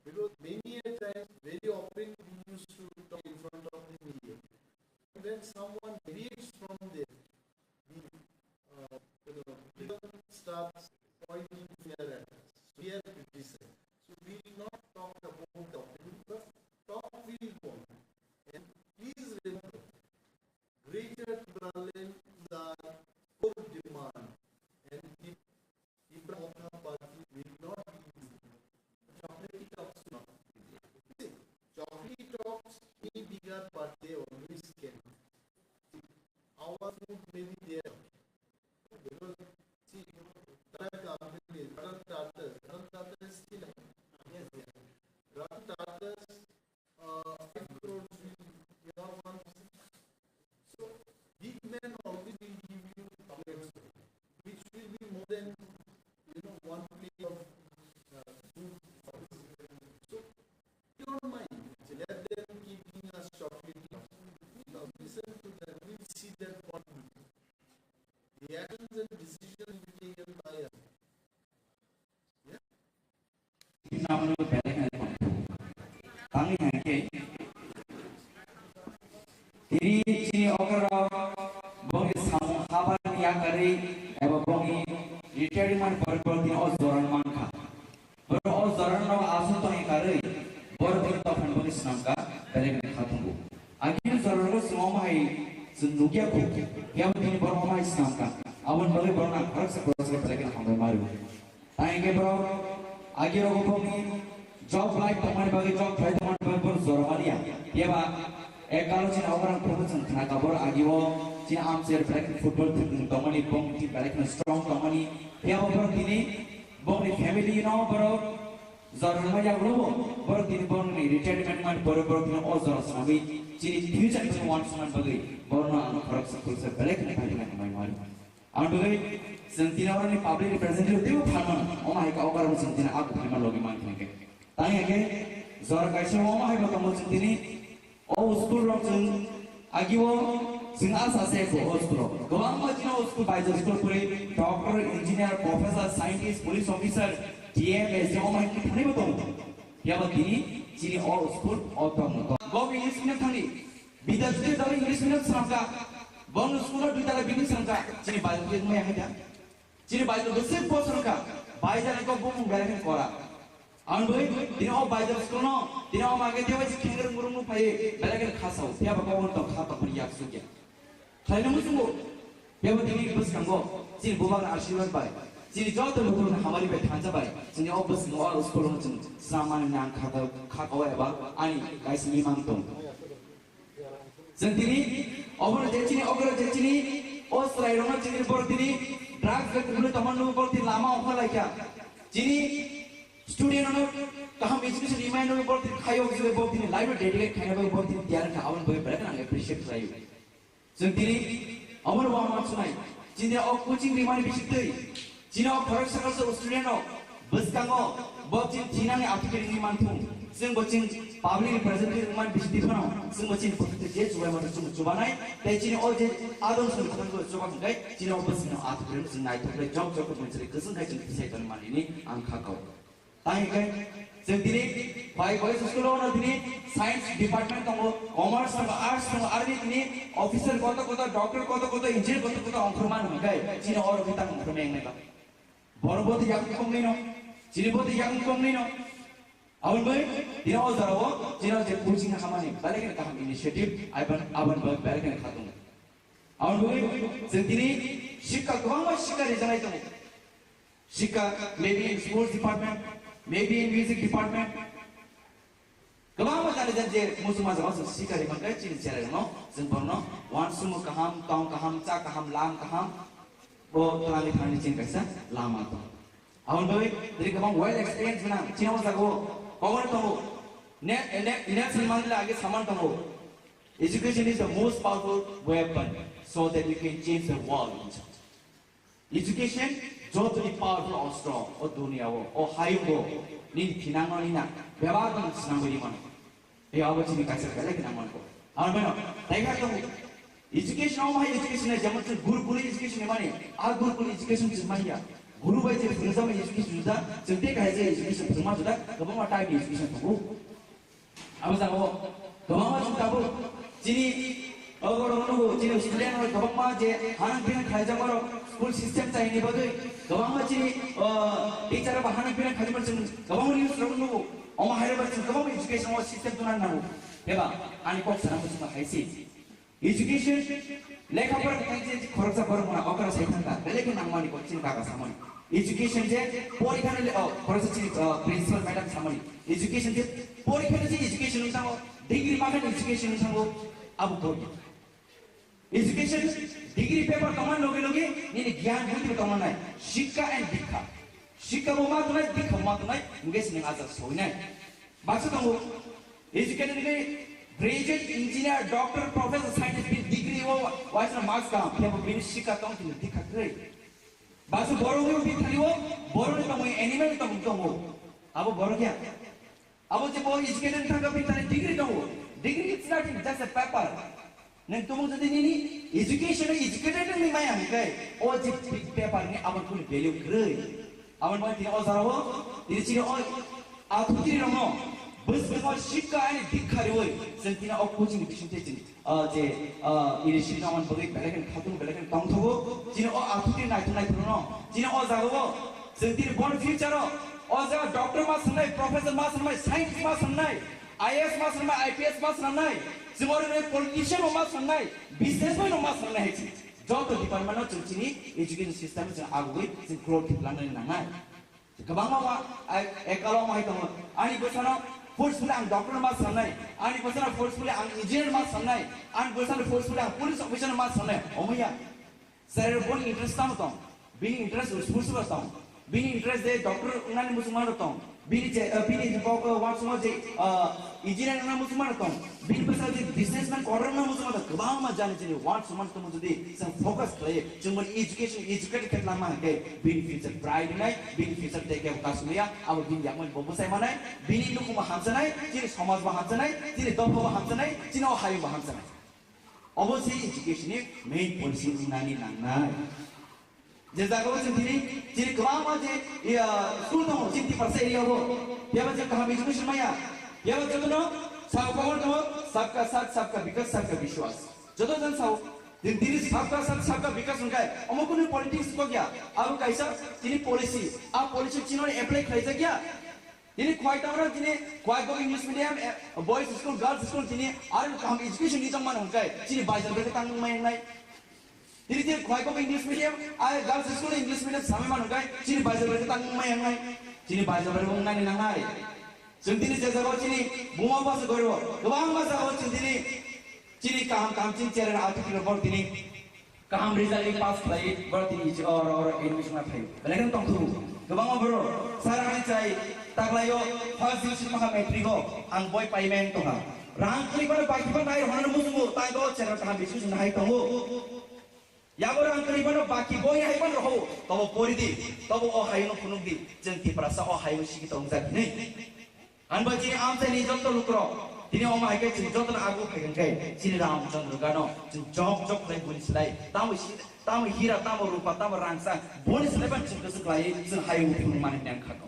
Because many a times, very often we used to talk in front of the media. When someone deviates from there, the starts pointing finger at us. So we are criticized. So we will not talk about the opinion, but talk will go on. And please remember, greater talent is our core demand. And if Ibrahim Party will not actions and decisions will be taken by us. namanya balik na ito. Tangi hangke. Diri sini okra bongi samu haban ya kari eba bongi retirement perpoti o zoran manka. Boro o zoran no asu to hi kari bor bor to phan bongi snamka balik na khatungu. Agil zoran ro smom hai sundugia ko. Yam dini bor mai snamka. Awan bagi bor na harak se balik na hambai maru. Tangi bro आगे रोगों में job life तमारे बाकी job file तमारे बाकी पर जोर मारिया ये बात एक कालो चिन अवराम प्रोफेशन खाना काबर आगे वो चिन आम से ब्लैक फुटबॉल टीम तमारी बॉम टीम ब्लैक में स्ट्रॉन्ग तमारी ये अवराम दिने बॉम ने फैमिली ना बरो जोर मारिया ग्लोबो बरो दिने बॉम ने रिटायरमेंट मान बरो बरो दिने और जोर सनाबी चिन फ्यूचर में वांट सनान बाकी बरो ना अनु फरक से ब्लैक ने खाली ना हमारी मारी आम बाकी sentina orang ni public representative tu phanon oma hai ka okar mo sentina aku phama logi man thake tai age zor kaise oma hai ka mo sentini o school ro chung agiwo sing asa se ko o school gawang ma jino school by the school pure doctor engineer professor scientist police officer dm se oma hai ki thani bato ya ba dini chini o school o tom go english medium thani bidajte dal english medium samka bong school ro ditala bini samka chini biology me hai da Jadi bayi tu besar pos mereka, bayi jangan kau bumbung berakin kora. Anboi, dina o bayi jangan sekolah, dina o magai dia wajib kengger murung paye, berakin khasau, dia bakal orang tahu khata periak suja. Kalau namun sungguh, dia berdiri bus kanggo, jadi bukan arsiwan bayi, jadi jauh tu betul hamari bayi thanja bayi, jadi o bus ngawal sekolah macam saman yang khata awal bayi, ani guys memang tu. Jadi orang jadi ni, orang jadi ni, o selain orang jadi berdiri. Drugs के तुमने तमन्नों में बोलती लामा उखा लाइका जिनी student ने कहाँ education reminder में बोलती खायो किसी बोलती ने लाइव डेडिकेट खाने पे बोलती त्यार का अवन बोले बड़ा ना अप्रिशिएट लाइव जिनी अवन वाह मार सुनाई जिनी और कोचिंग रिमाइंड भी शिकते जिनी और फरक सकल से स्टूडेंट हो बस कांगो बोलती जिना ने आर्टिकल रिमाइंड थूंซึ่ง boching public representative man bis difanoซึ่ง boching protect je jual mana cuba naik tapi cini all je adon sun katan go coba ngai cini opus no article sun naik tapi job job ko mencari kesun kai cini bisa itu man ini angka kau tai kaiซึ่ง dini bai boys school ono dini science department tamo commerce tamo arts tamo army dini officer kota kota doctor kota kota engineer kota kota angkurman ngai cini or kita angkurman ngai ka boro bodi yang kom nei no cini bodi yang kom nei no Awan boy, dia awal zarawo, dia je coaching hamani, balik ke kaham initiative, awan boy balik ke khatung. Awan boy, sentini, shika kawang mas shika rezana itu, shika maybe in sports department, maybe in music department. Kawang mas ada je musuh mas awal shika rezana itu ciri ciri no, sempurna, wan sumu kaham, tong kaham, cak kaham, lam kaham, bo telani thani ciri kaisa lama tu. Awan boy, dari kawang well experience mana, cina mas aku. Power to next month lagi saman to education is the most powerful weapon so that you can change the world. Education totally powerful or strong or dunia or high go ni kinang ni na bewa to senang beri mana dia awak sini kasih balik kinang mana ko awan mana tengah to education awak education ni zaman tu guru education ni mana guru education ni mana ya Guru baca filsafat education sudah, setiap kahaya education semua sudah, kebama time education tu. Apa sahaja, kebama sudah tu. Jadi, agar orang tu, jadi student orang kebama je, anak pina kahaya jamaro school system cai ni bagai, kebama jadi teacher apa anak pina kahaya macam, kebama ni orang tu, orang hire macam kebama education orang system tu nana. Heba, anak kau sana macam kahaya sih. Education, lekha पर कहीं खर्च करो मना अगर सही था लेकिन नामानी को चिन्ह का सामने education जे परीक्षा ने खर्च चिन्ह principal madam सामने education जे परीक्षा ने education नहीं सांगो degree मार्केट education नहीं सांगो अब कोई education degree paper कमान लोगे नहीं ज्ञान बुद्धि कमान नहीं शिक्षा and शिक्षा वो मात नहीं दिखा मात नहीं मुझे सिंह आज़ाद सोई नहीं बात तो वो education ने graduate engineer doctor professor scientist degree वो वाइस ना मार्क्स का फिर वो बिन शिक्षा तो उनकी दिखा करे बासु बोरो में भी थी वो बोरो ने तो वो एनिमल तो वो अब वो बोरो क्या अब वो जब वो education था कभी तारे degree तो वो degree it's not just a paper neng tumung jadi ini education educated ni maya hangkai oh je paper ni awan pun value kerei awan pun tidak oh zarawo ini ciri oh aku kiri romo bus dengan shika ini dikhari woi sentina oh coaching disinte cini je ini shika awan bagi belakan khatung belakan tong thogo cini oh aku kiri naik no cini oh zarawo sentina born future oh zara doctor mas sanai professor mas sanai scientist mas sanai IAS mas sanai IPS mas sanai semua orang politician mas sanai businessman mas sanai heci job department no cini education system cini agui cini growth plan ni nangai kebang mama kalau mau itu ani bersana forcefully ang doctor mas sanai ani bersana forcefully ang engineer mas sanai ani bersana forcefully ang police officer mas sanai omuya saya pun interest tahu tong bini interest forceful tahu bini interest deh doctor unani musuman tong bini kau wat semua je engineer unani musuman tong bini besar je businessman corner unani musuman tong kebang mah jangan jadi wat semua tu musuh jadi sang fokus kelai cuma education educated ket lama ke bini future bright naik bini future take care kasulia abu bini yang mana bobo saya mana bini lu kumah hamsa naik jadi samaj bah hamsa naik jadi dopo bah hamsa naik jadi oh hayu bah hamsa naik obviously education ni main policy unani nangai जैसा jadi kelam aja ya school tu cinti persen dia bo dia macam kami education maya dia macam tu no sabkawan tu sabka sat sabka vikas sabka vishwas jodoh jan sau दिन दिन सबका साथ सबका विकास उनका है अमुक ने पॉलिटिक्स को क्या अब कैसा जिन्हें पॉलिसी आप पॉलिसी जिन्होंने अप्लाई कर क्या जिन्हें क्वाइट आवरा जिन्हें क्वाइट को English medium boys school girls school जिन्हें आर हम एजुकेशन निजाम मान उनका है जिन्हें बाइजल के तांग में नहीं जिन्हें जिन्हें क्वाइट को English medium are girls school English medium सामे मान उनका है जिन्हें बाइजल के तांग में नहीं जिन्हें बाइजल के उन्ना नहीं नंगाई जिन्हें जैसा वो जिन्हें बुमा पास करो गवांग पास वो जिन्हें जिन्हें काम चिन चेहरे आर्टिकल पर जिन्हें काम रिजल्ट पास किए बर्ती और एडमिशन में किए लेकिन तुम तो गवांग बरो सारा में चाहिए ताकलायो फर्स्ट डिवीजन में मैट्रिक हो आं बॉय पेमेंट तो का रैंक क्लिक पर बाकी पर नहीं होने मुझे ताई दो चेहरे पर बिस्कुट नहीं तो हो या वो रैंक क्लिक पर बाकी बॉय नहीं पर रहो तो वो पूरी दी तो वो हाई नो पुनुक दी जंती पर ऐसा वो हाई वो शिकी तो उनसे नहीं अन बच्चे आम से नहीं जब तो लुकरो Ini orang mereka cinta tu aku pegang kai, sini ram cendera kano, jok lagi bonus lagi, tamu hira, tamu rupa, tamu rangsa, bonus lagi pun cinta sekelai, sen hayu mungkin mana yang kado.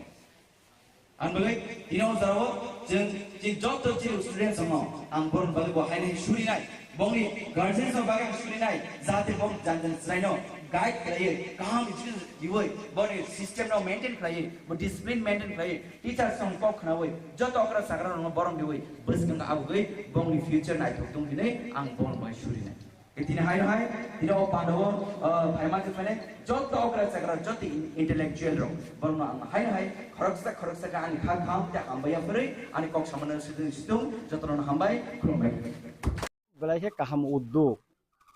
Anbagai, ini orang zarawo, jok tu student semua, angpun bagi buah ini suri nai, bongi guardian semua bagi suri nai, zat bong jangan selaino. Guide कराइए कहाँ business दिवई बने system ना maintain कराइए वो discipline maintain कराइए teacher संग को खना हुई जो तो अकरा सागरा ना बरम दिवई बस कंगा अब गई बंगली फ्यूचर ना तो तुम भी नहीं आंग बंग बाई शुरू नहीं इतने हाई इतने वो पांडवों भाईमा के मैंने जो तो अकरा सागरा जो ती इंटेलेक्चुअल रो बरम ना हाई खरक सा का आनी खाम त्या हम बाई अपरे आनी कॉक सामने सिद्धू जो तो ना हम बाई खुम बाई बेलाहे कहम उद्योग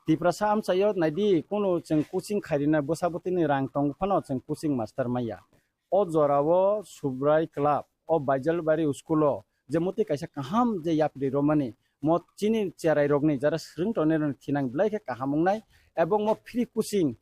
Tiprasa am sayo nadi kono jeng coaching kharina bosabotini rang tong phano jeng coaching master maya o jorawo subrai club o baijalbari schoolo jemuti kaisa kaham je yapri romani mo chini cherai rogni jara sring toner thinang blai ke kahamungnai ebong mo free coaching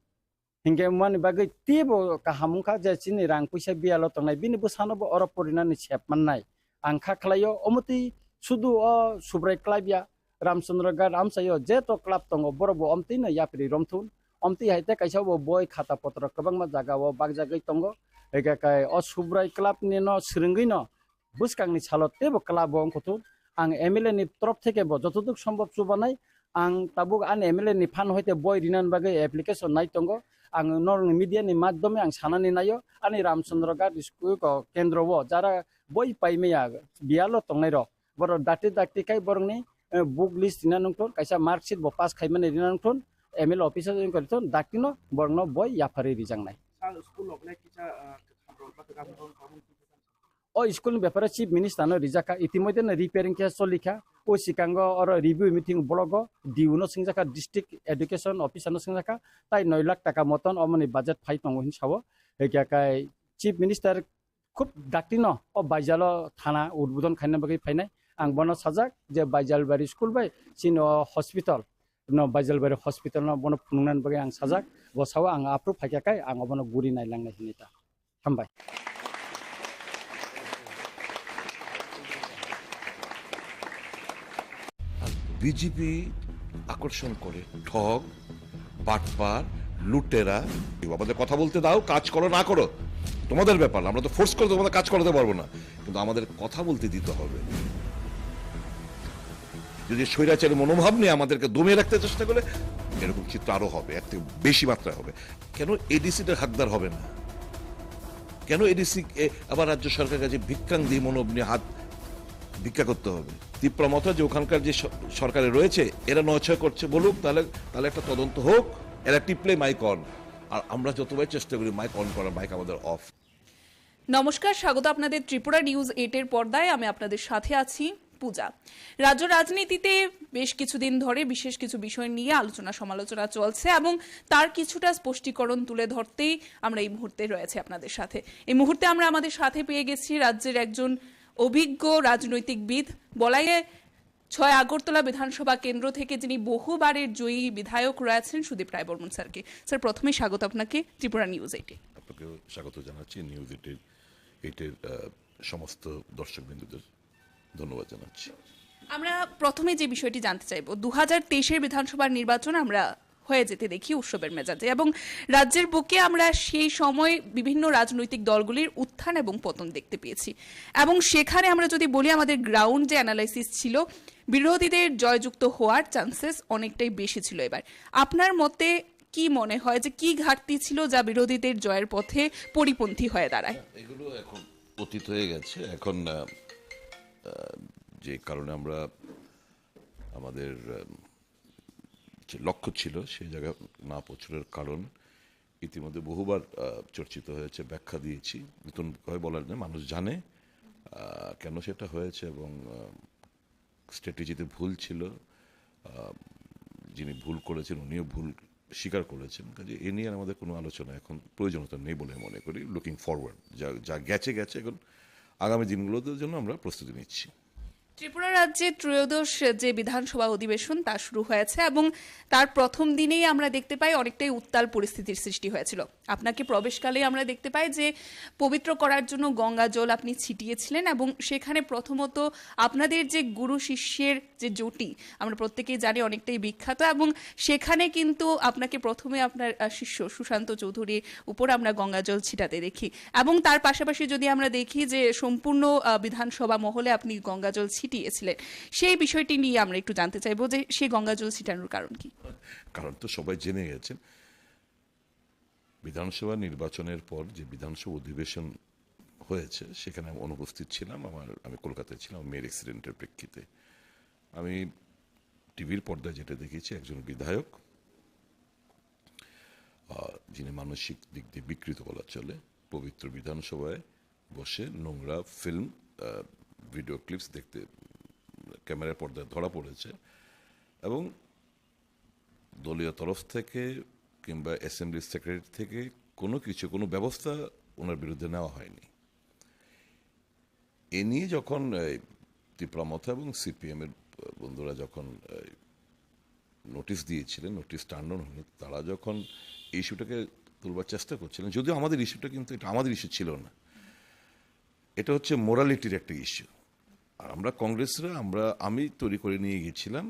hinge mani bagai tibo kahamungka je chini rang puisa bialo tongnai bini bosano bo ora porinani chepmannai angkha khlayo omuti sudu o subrai club ya Ramchandra Gad am sayo jeto club tongo borobo omti na yapri romthun omti haite kaisa bo boy khata potra kabang ma jaga bo bag jagai tongo ega kai o subrai club ni no sringui no buskang ni chalote bo club bo ongkotun ang MLA ni trop theke bo jotoduk সম্ভব chubanai ang tabuk an MLA ni phan hoite boy rinan bagai application nai tongo ang nor media ni madhyome ang sanani nayo ani Ramchandra Gad school ko kendro bo jara boy paimeya bialo tongnai ro boro dati kai borong ni book list dina nungton kaisa mark sheet bo pass khaimane dina nungton ML officer join korton dakino borno boy yapari rijangnai school of like kita kamrol pa kamrol kamun o school bepara chief minister no rijaka itimoide na repairing ke solikha o sikango or review meeting blogo diuno singjaka district education officer no singjaka tai 9 lakh taka moton omoni budget phai tongo hin sawo ekya kai chief minister খুব ডাক্তিনো ও বাইজালো থানা উদ্বোধন খাইনা বাকি ফাইনাই आं बनो साजाक जे बाइजालबारी school by synonym hospital न बाइजालबारी hospital न बनो फुंगनान बाय आं साजाक बसाव आं अप्रुव फायखाय आं बनो गुरि नायलांनाय हिनिता हामबाय বিজেপি আকর্ষণ করে ঠগ, বাটপার, লুটেরা। আমাদের কথা বলতে দাও, কাজ করো না করো তোমাদের ব্যাপার, আমরা তো ফোর্স করে তোমাদের কাজ করাতে পারবো না, কিন্তু আমাদের কথা বলতে দিতে হবে। যদি স্বৈরাচারের মনোভাব নিয়ে আমাদেরকে দমিয়ে রাখতে চেষ্টা করে, এরকম চিত্র আরো হবে, এর থেকে বেশি মাত্রায় হবে। কেন এডিসিটার হাকদার হবে না? কেন এডিসি আবার রাজ্য সরকারের কাছে ভিক্ষাঙ্গি মনোভ নিয়ে হাত ভিক্ষা করতে হবে? তীব্রমতা যে ওখানকার যে সরকারে রয়েছে এরা নয়ছয় করছে বলুক, তাহলে একটা তদন্ত হোক, এরা টিপলে মাইক অন, আর আমরা যতবার চেষ্টা করি মাইক অন করার, মাইক আমাদের অফ। নমস্কার, স্বাগত আপনাদের ত্রিপুরা নিউজ 8-এর পর্দায়। আমি আপনাদের সাথে আছি পূজা। রাজ্য রাজনীতিতে বেশ কিছুদিন ধরে বিশেষ কিছু বিষয় নিয়ে আলোচনা সমালোচনা চলছে এবং তার কিছুটা স্পষ্টীকরণ তুলে ধরতেই আমরা এই মুহূর্তে রয়েছে আপনাদের সাথে। এই মুহূর্তে আমরা আমাদের সাথে পেয়ে গেছি রাজ্যের একজন অভিজ্ঞ রাজনৈতিকবিদ, বলাইয়ে 6 আগরতলা বিধানসভা কেন্দ্র থেকে যিনি বহুবারের জয়ী বিধায়ক রয়েছেন, সুদীপ রায় বর্মন স্যারকে। স্যার, প্রথমে স্বাগত আপনাকে ত্রিপুরা নিউজ 8-এ। আপনাকেও স্বাগত জানাচ্ছি, নিউজ 8-এর সমস্ত দর্শকবৃন্দদের ধন্যবাদ জানাচ্ছি। আমরা প্রথমে যে বিষয়টি জানতে চাইব, 2023-এর বিধানসভার নির্বাচন আমরা হয়ে যেতে দেখি উৎসবের মেজাজে, এবং রাজ্যের বুকে আমরা সেই সময় বিভিন্ন রাজনৈতিক দলগুলির উত্থান এবং পতন দেখতে পেয়েছি। এবং সেখানে আমরা যদি বলি, আমাদের গ্রাউন্ড যে অ্যানালাইসিস ছিল, বিরোধীদের জয়যুক্ত হওয়ার চান্সেস অনেকটাই বেশি ছিল। এবার আপনার মতে কি মনে হয় যে কি ঘাটতি ছিল যা বিরোধীদের জয়ের পথে পরিপন্থী হয়ে দাঁড়ায়? এগুলো এখন অতীত হয়ে গেছে। এখন যে কারণে আমরা আমাদের যে লক্ষ্য ছিল সেই জায়গায় না পৌঁছানোর কারণ ইতিমধ্যে বহুবার চর্চিত হয়েছে, ব্যাখ্যা দিয়েছি। নতুনভাবে বলার জন্য মানুষ জানে কেন সেটা হয়েছে, এবং স্ট্র্যাটেজিতে ভুল ছিল, যিনি ভুল করেছেন উনিও ভুল স্বীকার করেছেন। কাজে এ নিয়ে আমাদের কোনো আলোচনা এখন প্রয়োজনীয়তা নেই বলে মনে করি। লুকিং ফরওয়ার্ড, যা গেছে গেছে, এখন আগামী দিনগুলোর জন্য আমরা প্রস্তুতি নিচ্ছি। ত্রিপুরা রাজ্যে ত্রয়োদশ যে বিধানসভা অধিবেশন তা শুরু হয়েছে এবং তার প্রথম দিনেই আমরা দেখতে পাই অনেকটাই উত্তাল পরিস্থিতির সৃষ্টি হয়েছিল। আপনাকে প্রবেশকালে আমরা দেখতে পাই যে পবিত্র করার জন্য গঙ্গা জল আপনি ছিটিয়েছিলেন, এবং সেখানে প্রথমত আপনাদের যে গুরু শিষ্যের যে জুটি আমরা প্রত্যেকেই জানি অনেকটাই বিখ্যাত, এবং সেখানে কিন্তু আপনাকে প্রথমে আপনার শিষ্য সুশান্ত চৌধুরীর উপর আমরা গঙ্গা জল ছিটাতে দেখি, এবং তার পাশাপাশি যদি আমরা দেখি যে সম্পূর্ণ বিধানসভা মহলে আপনি গঙ্গা জল ছিটিয়েছিলেন, সেই বিষয়টি নিয়ে আমরা একটু জানতে চাইবো যে সেই গঙ্গা জল ছিটানোর কারণ কি? কারণ তো সবাই জেনে গেছেন, বিধানসভা নির্বাচনের পর যে বিধানসভা অধিবেশন হয়েছে সেখানে আমি অনুপস্থিত ছিলাম। আমি কলকাতায় ছিলাম মেয়ের অ্যাক্সিডেন্টের প্রেক্ষিতে। আমি টিভির পর্দায় যেটা দেখেছি, একজন বিধায়ক যিনি মানসিক দিক দিয়ে বিকৃত বলা চলে, পবিত্র বিধানসভায় বসে নোংরা ফিল্ম ভিডিও ক্লিপস দেখতে ক্যামেরার পর্দায় ধরা পড়েছে, এবং দলীয় তরফ থেকে কিংবা অ্যাসেম্বলি সেক্রেটারি থেকে কোনো ব্যবস্থা ওনার বিরুদ্ধে নেওয়া হয়নি। এ নিয়ে যখন তীব্রমতা এবং সিপিএম এর বন্ধুরা যখন নোটিশ দিয়েছিলেন, নোটিশ টার্ন হয়নি, তারা যখন ইস্যুটাকে তুলবার চেষ্টা করছিলেন, যদিও আমাদের ইস্যুটা কিন্তু এটা আমাদের ইস্যু ছিল না, এটা হচ্ছে মোরালিটির একটা ইস্যু। আর আমরা কংগ্রেসরা আমি তৈরি করে নিয়ে গিয়েছিলাম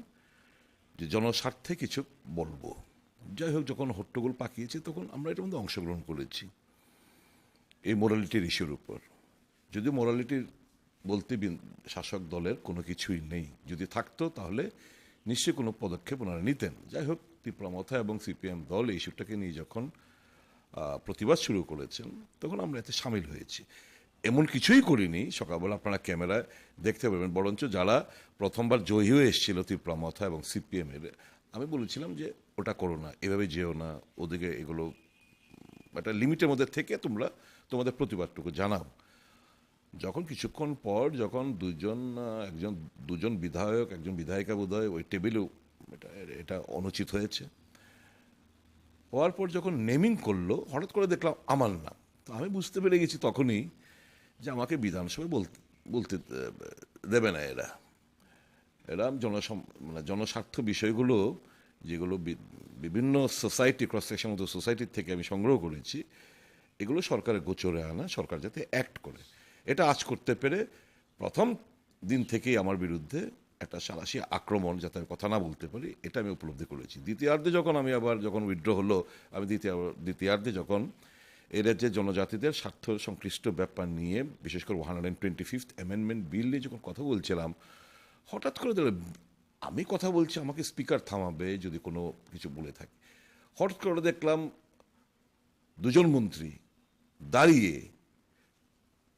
যে জনস্বার্থে কিছু বলবো। যাই হোক, যখন হট্টগোল পাকিয়েছে তখন আমরা এটার মধ্যে অংশগ্রহণ করেছি এই মোরালিটির ইস্যুর উপর। যদিও মোরালিটির বলতে শাসক দলের কোনো কিছুই নেই, যদি থাকতো তাহলে নিশ্চয়ই কোনো পদক্ষেপ ওনারা নিতেন। যাই হোক, তীব্রমতা এবং সিপিএম দল এই ইস্যুটাকে নিয়ে যখন প্রতিবাদ শুরু করেছেন তখন আমরা এতে সামিল হয়েছি। এমন কিছুই করিনি, সকালবেলা আপনারা ক্যামেরায় দেখতে পাবেন, বরঞ্চ যারা প্রথমবার জয়ী হয়ে এসেছিল তীব্রমতা এবং সিপিএম এর, আমি বলেছিলাম যে ওটা করো না, এভাবে যেও না, ওদিকে এগুলো একটা লিমিটের মধ্যে থেকে তোমরা তোমাদের প্রতিবাদটুকু জানাও। যখন কিছুক্ষণ পর যখন দুজন বিধায়ক, একজন বিধায়িকা বোধহয় ওই টেবিলেও এটা অনুচিত হয়েছে, হওয়ার পর যখন নেমিং করলো, হঠাৎ করে দেখলাম আমার নাম। তো আমি বুঝতে পেরে গেছি তখনই যে আমাকে বিধানসভায় বলতে দেবে না এরা জনস্বার্থ বিষয়গুলো, যেগুলো বিভিন্ন society, cross section of the সোসাইটির থেকে আমি সংগ্রহ করেছি, এগুলো সরকারের গোচরে আনা, সরকার যাতে অ্যাক্ট করে। এটা আজ করতে পেরে প্রথম দিন থেকেই আমার বিরুদ্ধে একটা সাঁড়াশি আক্রমণ, যাতে আমি কথা না বলতে পারি, এটা আমি উপলব্ধি করেছি। দ্বিতীয়ার্ধে যখন আমি আবার যখন উইথড্র হলো, আমি দ্বিতীয়ার্ধে যখন এই রাজ্যের জনজাতিদের স্বার্থ সংশ্লিষ্ট ব্যাপার নিয়ে, বিশেষ করে 125th অ্যামেন্ডমেন্ট বিল নিয়ে যখন কথা বলছিলাম, হঠাৎ করে আমি কথা বলছি, আমাকে স্পিকার থামাবে যদি কোনো কিছু বলে থাকি। হঠাৎ করে দেখলাম দুজন মন্ত্রী দাঁড়িয়ে,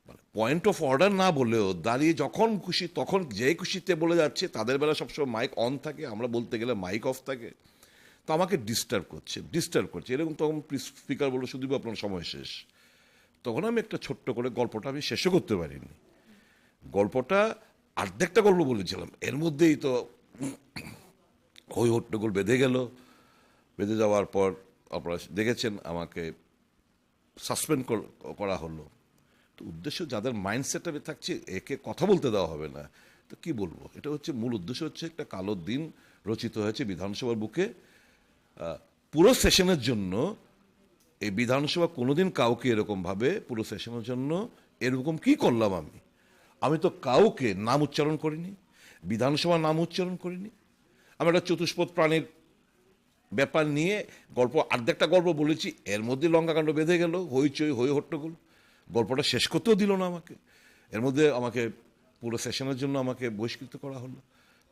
মানে পয়েন্ট অফ অর্ডার না বলেও দাঁড়িয়ে যখন খুশি তখন যে খুশিতে বলে যাচ্ছে। তাদের বেলা সবসময় মাইক অন থাকে, আমরা বলতে গেলে মাইক অফ থাকে। তো আমাকে ডিস্টার্ব করছে এরকম। তখন স্পিকার বললো, শুধু আপনার সময় শেষ। তখন আমি একটা ছোট্ট করে গল্পটা আমি শেষও করতে পারিনি। গল্পটা অর্ধেকটা গল্প বলেছিলাম, এর মধ্যেই তো হই হট্টগোল বেঁধে যাওয়ার পর আপনারা দেখেছেন আমাকে সাসপেন্ড করা হলো। তো উদ্দেশ্য, যাদের মাইন্ডসেটে থাকছে একে কথা বলতে দেওয়া হবে না, তো কি বলবো, এটা হচ্ছে মূল উদ্দেশ্য। হচ্ছে একটা কালো দিন রচিত হয়েছে বিধানসভার বুকে পুরো সেশনের জন্য। এই বিধানসভা কোনোদিন কাউকে এরকমভাবে পুরো সেশনের জন্য এরকম কি করলাম আমি তো কাউকে নাম উচ্চারণ করিনি, বিধানসভার নাম উচ্চারণ করিনি। আমি একটা চতুষ্পদ প্রাণীর ব্যাপার নিয়ে অর্ধেকটা গল্প বলেছি, এর মধ্যে লঙ্কাকাণ্ড বেঁধে গেল, হইচই হই হট্টগোল। গল্পটা শেষ করতেও দিল না আমাকে, এর মধ্যে আমাকে পুরো সেশনের জন্য আমাকে বহিষ্কৃত করা হলো।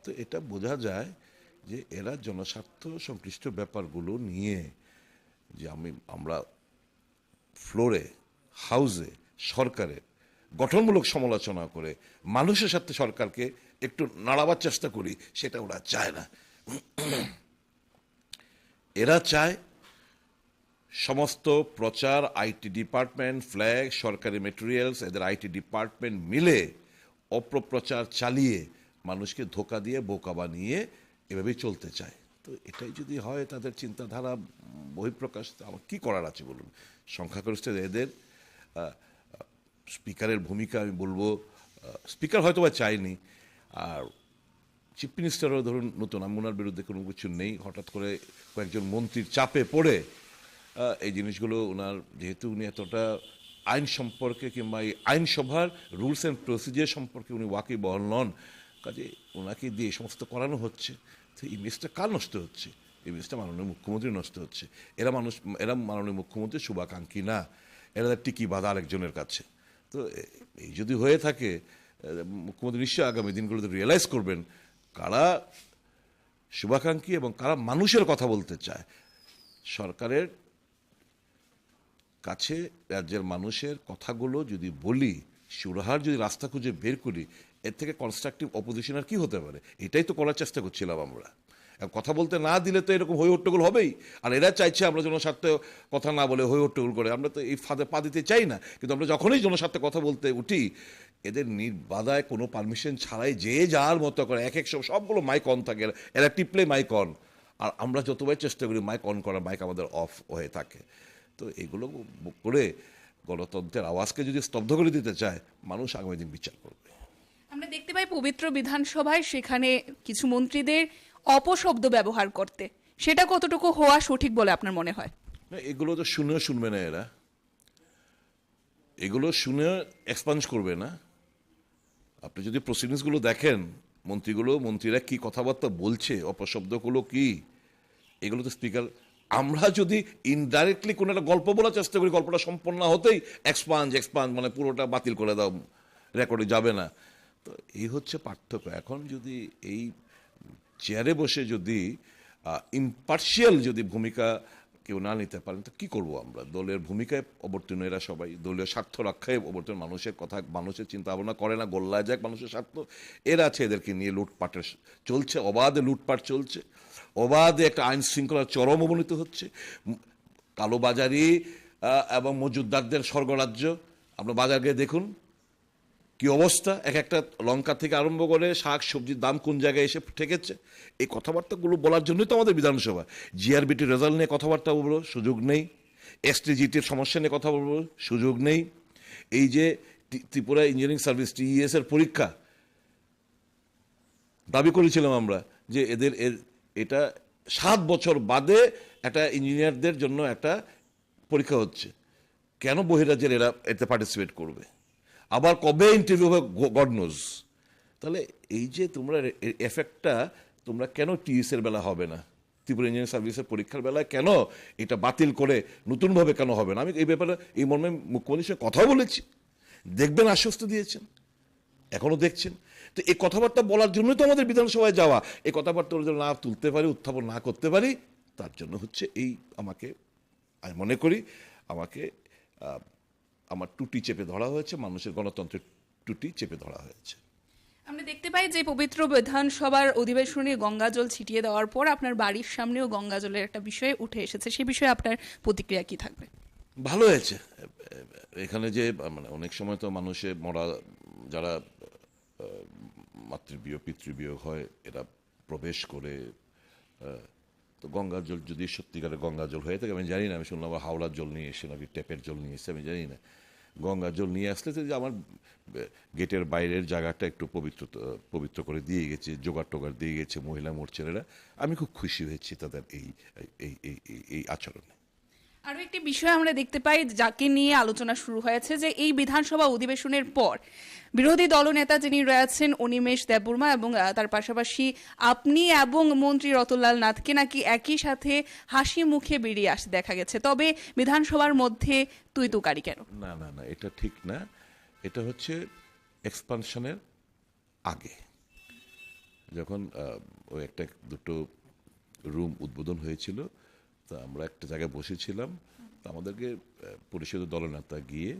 তো এটা বোঝা যায় যে এরা জনস্বার্থ সংশ্লিষ্ট ব্যাপারগুলো নিয়ে যে আমরা ফ্লোরে, হাউসে সরকারের গঠনমূলক সমালোচনা করে মানুষের সাথে সরকারকে একটু নাড়াবার চেষ্টা করি, সেটা ওরা চায় না। এরা চায় সমস্ত প্রচার, আইটি ডিপার্টমেন্ট, ফ্ল্যাগ, সরকারি মেটেরিয়ালস, এদের আইটি ডিপার্টমেন্ট মিলে অপপ্রচার চালিয়ে মানুষকে ধোকা দিয়ে বোকা বানিয়ে এভাবেই চলতে চায়। তো এটাই যদি হয় তাদের চিন্তাধারা বহিঃপ্রকাশ, আমার কী করার আছে বলুন। সংখ্যাগরিষ্ঠের এদের স্পিকারের ভূমিকা আমি বলবো, স্পিকার হয়তো বা চাইনি, আর চিফ মিনিস্টারও ধরুন নতুন, আমি ওনার বিরুদ্ধে কোনো কিছু নেই। হঠাৎ করে কয়েকজন মন্ত্রীর চাপে পড়ে এই জিনিসগুলো ওনার, যেহেতু উনি এতটা আইন সম্পর্কে কিংবা এই আইনসভার রুলস অ্যান্ড প্রসিজিয়ার সম্পর্কে উনি ওয়াকিবহাল নন, কাজে ওনাকে দিয়ে এই সমস্ত করানো হচ্ছে। তো ইমেজটা কার নষ্ট হচ্ছে? ইমেজটা মাননীয় মুখ্যমন্ত্রী নষ্ট হচ্ছে। এরা মাননীয় মুখ্যমন্ত্রী শুভাকাঙ্ক্ষী না, এরা টিকি বাঁধা আরেকজনের কাছে। তো এই যদি হয়ে থাকে, মুখ্যমন্ত্রী নিশ্চয়ই আগামী দিনগুলোতে রিয়েলাইজ করবেন কারা শুভাকাঙ্ক্ষী এবং কারা মানুষের কথা বলতে চায়। সরকারের কাছে রাজ্যের মানুষের কথাগুলো যদি বলি, সুরাহার যদি রাস্তা খুঁজে বের করি, এর থেকে কনস্ট্রাকটিভ অপোজিশন আর কি হতে পারে? এটাই তো করার চেষ্টা করছিলাম আমরা। কথা বলতে না দিলে তো এরকম হই হট্টগোল হবেই। আর এরা চাইছে আমরা জনস্বার্থে কথা না বলে হই হট্টগোল করে, আমরা তো এই ফাঁদে পা দিতে চাই না। কিন্তু আমরা যখনই জনস্বার্থে কথা বলতে উঠি, এদের নির্বাধায় কোনো পারমিশন ছাড়াই যে যার মতো করে এক সবগুলো মাইক অন থাকে, এরা টিপলে মাইক অন, আর আমরা যতবার চেষ্টা করি মাইক অন করার, মাইক আমাদের অফ হয়ে থাকে। তো এগুলো করে গণতন্ত্রের আওয়াজকে যদি স্তব্ধ করে দিতে চায়, মানুষ আগামী দিন বিচার করবে। আমরা দেখতে পাই পবিত্র বিধানসভায় সেখানে কিছু মন্ত্রীদের অপশব্দ ব্যবহার করতে, সেটা কতটুকু হওয়া সঠিক বলে আপনার মনে হয়? না, এগুলো তো শুনেও শুনবে না, এরা এগুলো শুনে এক্সপাঞ্জ করবে না। আপনি যদি প্রসিডিংসগুলো দেখেন, মন্ত্রীরা কি কথাবার্তা বলছে, অপশব্দগুলো কি, এগুলো তো স্পিকার, আমরা যদি ইনডাইরেক্টলি কোনো একটা গল্প বলার চেষ্টা করি, গল্পটা সম্পন্ন হতেই এক্সপাঞ্জ মানে পুরোটা বাতিল করে দাও, রেকর্ডে যাবে না। তো এই হচ্ছে পার্থক্য। এখন যদি এই চেয়ারে বসে যদি ইম্পার্শিয়াল যদি ভূমিকা কেউ না নিতে পারেন, তো কী করবো আমরা? দলের ভূমিকায় অবতীর্ণ এরা সবাই, দলীয় স্বার্থ রক্ষায় অবতীর্ণ, মানুষের কথা, মানুষের চিন্তা ভাবনা করে না, গোল্লায় যাক মানুষের স্বার্থ। এরা আছে, এদেরকে নিয়ে লুটপাটের চলছে, অবাধে লুটপাট চলছে, অবাধে একটা আইন শৃঙ্খলার চরম অবনতি হচ্ছে, কালোবাজারি এবং মজুদদারদের স্বর্গরাজ্য। আপনার বাজার গিয়ে দেখুন কি অবস্থা, একটা লঙ্কা থেকে আরম্ভ করে শাক সবজির দাম কোন জায়গায় এসে ঠেকেছে। এই কথাবার্তাগুলো বলার জন্যই তো আমাদের বিধানসভা। জিআরবিটির রেজাল্ট নিয়ে কথাবার্তা বলবো, সুযোগ নেই। এসটিজিটির সমস্যা নিয়ে কথা বলবো, সুযোগ নেই। এই যে ত্রিপুরা ইঞ্জিনিয়ারিং সার্ভিস TES এর পরীক্ষা, দাবি করেছিলাম আমরা যে এটা 7 বছর বাদে একটা ইঞ্জিনিয়ারদের জন্য একটা পরীক্ষা হচ্ছে, কেন বহিরাজ্যের এরা এতে পার্টিসিপেট করবে? আবার কবে ইন্টারভিউ হবে গড নোজ। তাহলে এই যে তোমরা এফেক্টটা তোমরা কেন টিএস এর বেলা হবে না, ত্রিপুরা ইঞ্জিনিয়ারিং সার্ভিসের পরীক্ষার বেলায় কেন এটা বাতিল করে নতুনভাবে কেন হবে না? আমি এই ব্যাপারে এই মর্মে মুখ্যমন্ত্রীর সঙ্গে কথাও বলেছি, দেখবেন আশ্বস্ত দিয়েছেন, এখনো দেখছেন। তো এই কথাবার্তা বলার জন্যই তো আমাদের বিধানসভায় যাওয়া। এই কথাবার্তা না তুলতে পারি, উত্থাপন না করতে পারি, তার জন্য হচ্ছে এই আমাকে, আমি মনে করি আমাকে আমার টুটি চেপে ধরা হয়েছে, মানুষের গণতন্ত্রের টুটি চেপে ধরা হয়েছে। আমরা দেখতে পাই যে পবিত্র বিধানসভার অধিবেশনে গঙ্গা জল ছিটিয়ে দেওয়ার পর আপনার বাড়ির সামনেও গঙ্গা জলের একটা বিষয় উঠে এসেছে, সেই বিষয়ে আপনার প্রতিক্রিয়া কি থাকবে? ভালো হয়েছে। এখানে যে মানে অনেক সময় তো মানুষের মরা যারা মাতৃবিয়োগ পিতৃবিয়োগ হয় এরা প্রবেশ করে, তো গঙ্গা জল যদি সত্যিকারের গঙ্গা জল হয়ে থাকে, আমি জানি না, আমি শুনলাম হাওড়ার জল নিয়ে এসে নাকি ট্যাপের জল নিয়ে এসে, আমি জানি না। গঙ্গা জল নিয়ে আসলে তো যে আমার গেটের বাইরের জায়গাটা একটু পবিত্র করে দিয়ে গেছে, জোগাড় টোগাড় দিয়ে গেছে মহিলা মোর্চারেরা, আমি খুব খুশি হয়েছি তাদের এই আচরণে। আরও একটি বিষয় আমরা দেখতে পাই যাকে নিয়ে আলোচনা শুরু হয়েছে, যে এই বিধানসভা অধিবেশনের পর বিরোধী দলনেতা যিনি রয়েছেন অনিমেষ দেববর্মা এবং তার পাশাপাশি আপনি এবং মন্ত্রী রতনলাল নাথকে নাকি একই সাথে হাসি মুখে বেরিয়ে আসতে দেখা গেছে। তবে বিধানসভার মধ্যে তুই তুকারি কেন? না না না, এটা ঠিক না। এটা হচ্ছে এক্সপানশনের আগে, যখন ওই একটা দুটো রুম উদ্বোধন হয়েছিল, তা আমরা একটা জায়গায় বসেছিলাম, তা আমাদেরকে পরিষদের দলনেতা গিয়ে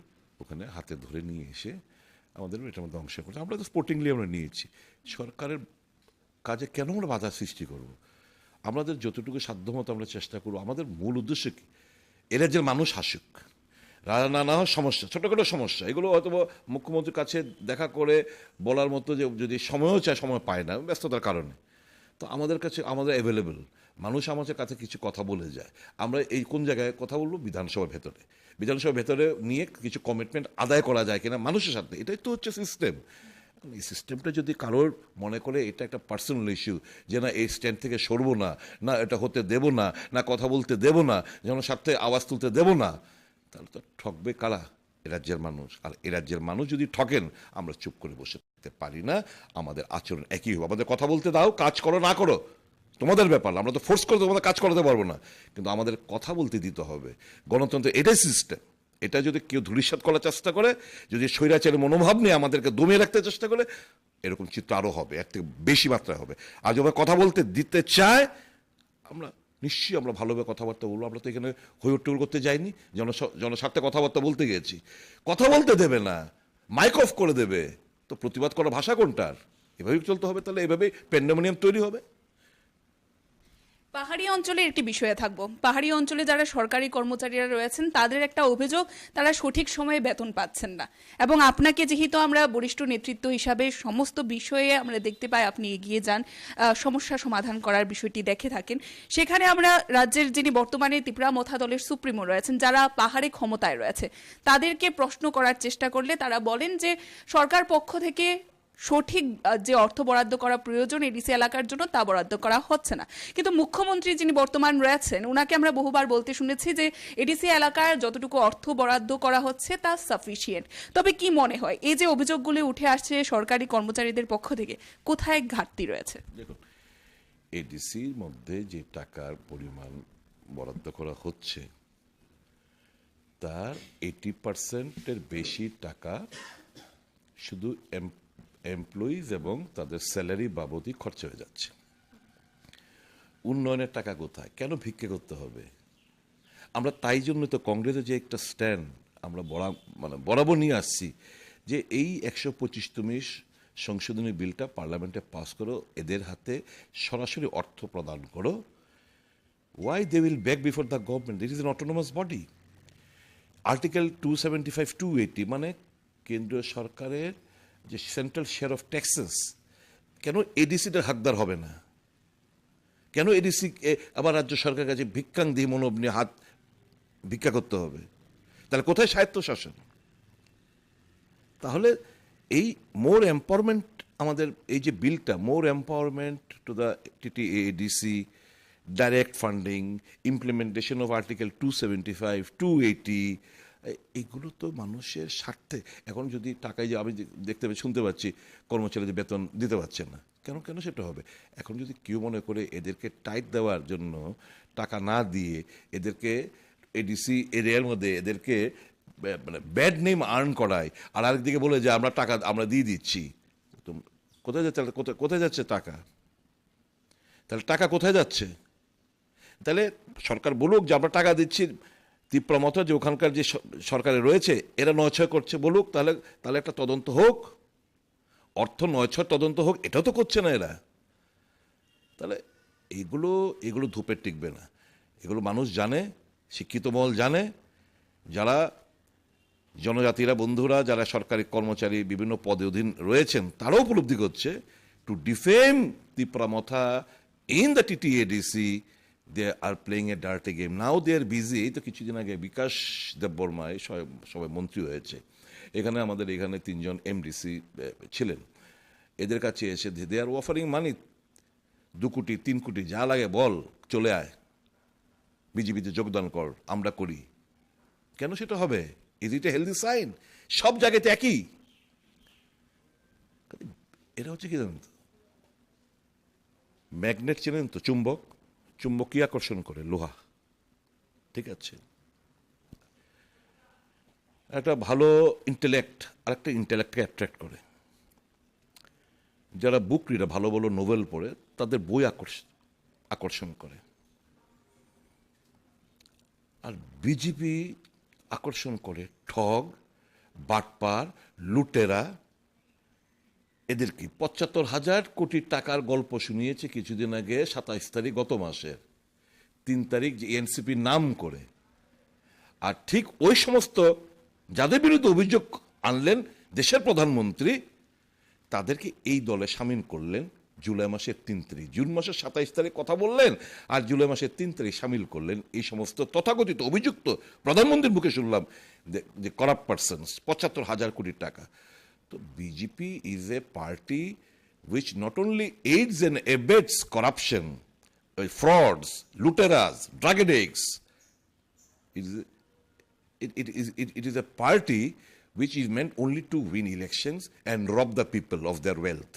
ওখানে হাতে ধরে নিয়ে এসে আমাদের এটার মধ্যে অংশ করছে। আমরা তো স্পোর্টিংলি আমরা নিয়েছি। সরকারের কাজে কেন আমরা বাধা সৃষ্টি করব? আমাদের যতটুকু সাধ্যমতো আমরা চেষ্টা করব। আমাদের মূল উদ্দেশ্য কি? এ রাজ্যের মানুষ হাসুক, নানা সমস্যা, ছোটোখাটো সমস্যা, এগুলো হয়তো মুখ্যমন্ত্রীর কাছে দেখা করে বলার মতো যে যদি সময়ও চায়, সময় পায় না ব্যস্ততার কারণে, তো আমাদের কাছে আমাদের অ্যাভেলেবেল মানুষ আমাদের কাছে কিছু কথা বলে যায়। আমরা এই কোন জায়গায় কথা বলবো? বিধানসভার ভেতরে। বিধানসভার ভেতরে নিয়ে কিছু কমিটমেন্ট আদায় করা যায় কিনা মানুষের সাথে, এটাই তো হচ্ছে সিস্টেম। এই সিস্টেমটা যদি কারোর মনে করে এটা একটা পার্সোনাল ইস্যু, যে না এই স্ট্যান্ড থেকে সরবো না, না এটা হতে দেব না, না কথা বলতে দেব না, যেন স্বার্থে আওয়াজ তুলতে দেব না, তাহলে তো ঠকবে কারা? এ রাজ্যের মানুষ। আর এ রাজ্যের মানুষ যদি ঠকেন, আমরা চুপ করে বসে থাকতে পারি না। আমাদের আচরণ একই হবে। আমাদের কথা বলতে দাও, কাজ করো না করো তোমাদের ব্যাপার, আমরা তো ফোর্স করে তোমাদের কাজ করাতে পারবো না, কিন্তু আমাদের কথা বলতে দিতে হবে। গণতন্ত্রের এটাই সিস্টেম। এটা যদি কেউ ধূলিসাৎ করার চেষ্টা করে, যদি স্বৈরাচারের মনোভাব নিয়ে আমাদেরকে দমিয়ে রাখতে চেষ্টা করে, এরকম চিত্র আরও হবে, এর থেকে বেশি মাত্রায় হবে। আর যখন কথা বলতে দিতে চায়, আমরা নিশ্চয়ই আমরা ভালোভাবে কথাবার্তা বলবো। আমরা তো এখানে হইট্টগোল করতে যাইনি, জনস্বার্থে কথাবার্তা বলতে গেছি। কথা বলতে দেবে না, মাইক অফ করে দেবে, তো প্রতিবাদ করার ভাষা কোনটার? এভাবেই চলতে হবে। তাহলে এভাবেই প্যান্ডেমোনিয়াম তৈরি হবে। পাহাড়ি অঞ্চলের একটি বিষয়ে থাকবো। পাহাড়ি অঞ্চলে যারা সরকারি কর্মচারীরা রয়েছেন তাদের একটা অভিযোগ, তারা সঠিক সময়ে বেতন পাচ্ছেন না। এবং আপনাকে যেহেতু আমরা বরিষ্ঠ নেতৃত্ব হিসাবে সমস্ত বিষয়ে আমরা দেখতে পাই আপনি এগিয়ে যান, সমস্যা সমাধান করার বিষয়টি দেখে থাকেন, সেখানে আমরা রাজ্যের যিনি বর্তমানে ত্রিপুরা মথা দলের সুপ্রিমো রয়েছেন, যারা পাহাড়ে ক্ষমতায় রয়েছে, তাদেরকে প্রশ্ন করার চেষ্টা করলে তারা বলেন যে সরকার পক্ষ থেকে সঠিক যে অর্থ বরাদ্দ করা প্রয়োজন এডিসি এলাকার জন্য তা বরাদ্দ করা হচ্ছে না। কিন্তু মুখ্যমন্ত্রী যিনি বর্তমান রয়েছেন, ওনাকে আমরা বহুবার বলতে শুনেছি যে এডিসি এলাকার যতটুকু অর্থ বরাদ্দ করা হচ্ছে তা সাফিসিয়েন্ট। তবে কি মনে হয়, এই যে অভিযোগগুলি উঠে আসছে সরকারি কর্মচারীদের পক্ষ থেকে, কোথায় ঘাটতি রয়েছে? দেখুন, এডিসির মধ্যে যে টাকার পরিমাণ বরাদ্দ করা হচ্ছে, তার 80% বেশি টাকা শুধু এমপ্লয়িজ এবং তাদের স্যালারি বাবদই খরচ হয়ে যাচ্ছে। উন্নয়নের টাকা কোথায়? কেন ভিক্ষে করতে হবে? আমরা তাই জন্য তো কংগ্রেসের যে একটা স্ট্যান্ড আমরা বরাবর নিয়ে আসছি, যে এই 125তম সংশোধনী বিলটা পার্লামেন্টে পাস করো, এদের হাতে সরাসরি অর্থ প্রদান করো। Why they will back before the government? This is an autonomous body. Article 275, 280 মানে কেন্দ্রীয় সরকারের যে সেন্ট্রাল শেয়ার অফ ট্যাক্সেস, কেন এডিসিটার হকদার হবে না? কেন এডিসি আবার রাজ্য সরকারের কাছে ভিক্ষাঙ্গি মনোভ নিয়ে হাত ভিক্ষা করতে হবে? তাহলে কোথায় স্বায়ত্তশাসন? তাহলে এই মোর এম্পাওয়ারমেন্ট, আমাদের এই যে বিলটা, more empowerment to the TTADC, direct funding, implementation of article 275, 280, এইগুলো তো মানুষের স্বার্থে। এখন যদি টাকায় যে আমি শুনতে পাচ্ছি কর্মচারীদের বেতন দিতে পারছেন না, কেন কেন সেটা হবে? এখন যদি কেউ মনে করে এদেরকে টাইট দেওয়ার জন্য টাকা না দিয়ে এদেরকে এডিসি এরিয়ার মধ্যে এদেরকে মানে ব্যাড নেম আর্ন করায়, আর আরেকদিকে বলে যে আমরা টাকা আমরা দিয়ে দিচ্ছি, তো কোথায় যাচ্ছে? কোথায় যাচ্ছে টাকা? তাহলে টাকা কোথায় যাচ্ছে? তাহলে সরকার বলুক যে আমরা টাকা দিচ্ছি, তীব্রমত যে ওখানকার যে সরকারে রয়েছে এরা নয়ছয় করছে বলুক, তাহলে একটা তদন্ত হোক, অর্থ নয়ছয় তদন্ত হোক। এটাও তো করছে না এরা। তাহলে এগুলো ধূপে টিকবে না। এগুলো মানুষ জানে, শিক্ষিত মহল জানে, যারা জনজাতিরা বন্ধুরা যারা সরকারি কর্মচারী বিভিন্ন পদে অধীন রয়েছেন তারাও উপলব্ধি করছে two defame তীব্রমথা in the TTADC they are playing a dirty game. Now they are busy. তো কিছুদিন আগে বিকাশ দেববর্মায় সবাই মন্ত্রী হয়েছে, এখানে আমাদের এখানে 3 জন এমডিসি ছিলেন, এদের কাছে এসে দে আর অফারিং মানি 2 কোটি 3 কোটি যা লাগে বল, চলে আয় বিজেপিতে যোগদান কর, আমরা করি। কেন সেটা হবে? Is it a healthy sign? সব জায়গাতে একই। এটা হচ্ছে কি জানেন তো, ম্যাগনেট চেনেন তো, চুম্বক কি আকর্ষণ করে? লোহা। ঠিক আছে, একটা ভালো ইন্টেলেক্ট আর একটা ইন্টেলেক্টকে অ্যাট্রাক্ট করে। যারা বুক রিডার, ভালো ভালো নোবেল পড়ে, তাদের বই আকর্ষণ করে। আর বিজেপি আকর্ষণ করে ঠগ, বাটপার, লুটেরা। এদের কি ৭৫,০০০ কোটি টাকার গল্প শুনিয়েছে কিছুদিন আগে, ২৭ তারিখ গত মাসের ৩ তারিখ, যে এনসিপির নাম করে। আর ঠিক ওই সমস্ত যাদের বিরুদ্ধে অভিযোগ আনলেন দেশের প্রধানমন্ত্রী, তাদেরকে এই দলে সামিল করলেন জুলাই মাসের ৩ তারিখ। জুন মাসের ২৭ তারিখ কথা বললেন, আর জুলাই মাসের ৩ তারিখ সামিল করলেন এই সমস্ত তথাকথিত অভিযুক্ত। প্রধানমন্ত্রীর মুখে শুনলাম যে করাপ্ট পারসনস, ৭৫,০০০ কোটি টাকা। তো BJP is a party which not only aids and abets corruption, frauds, luteras, drug addicts. It is a party which is meant only to win elections and rob the people of their wealth.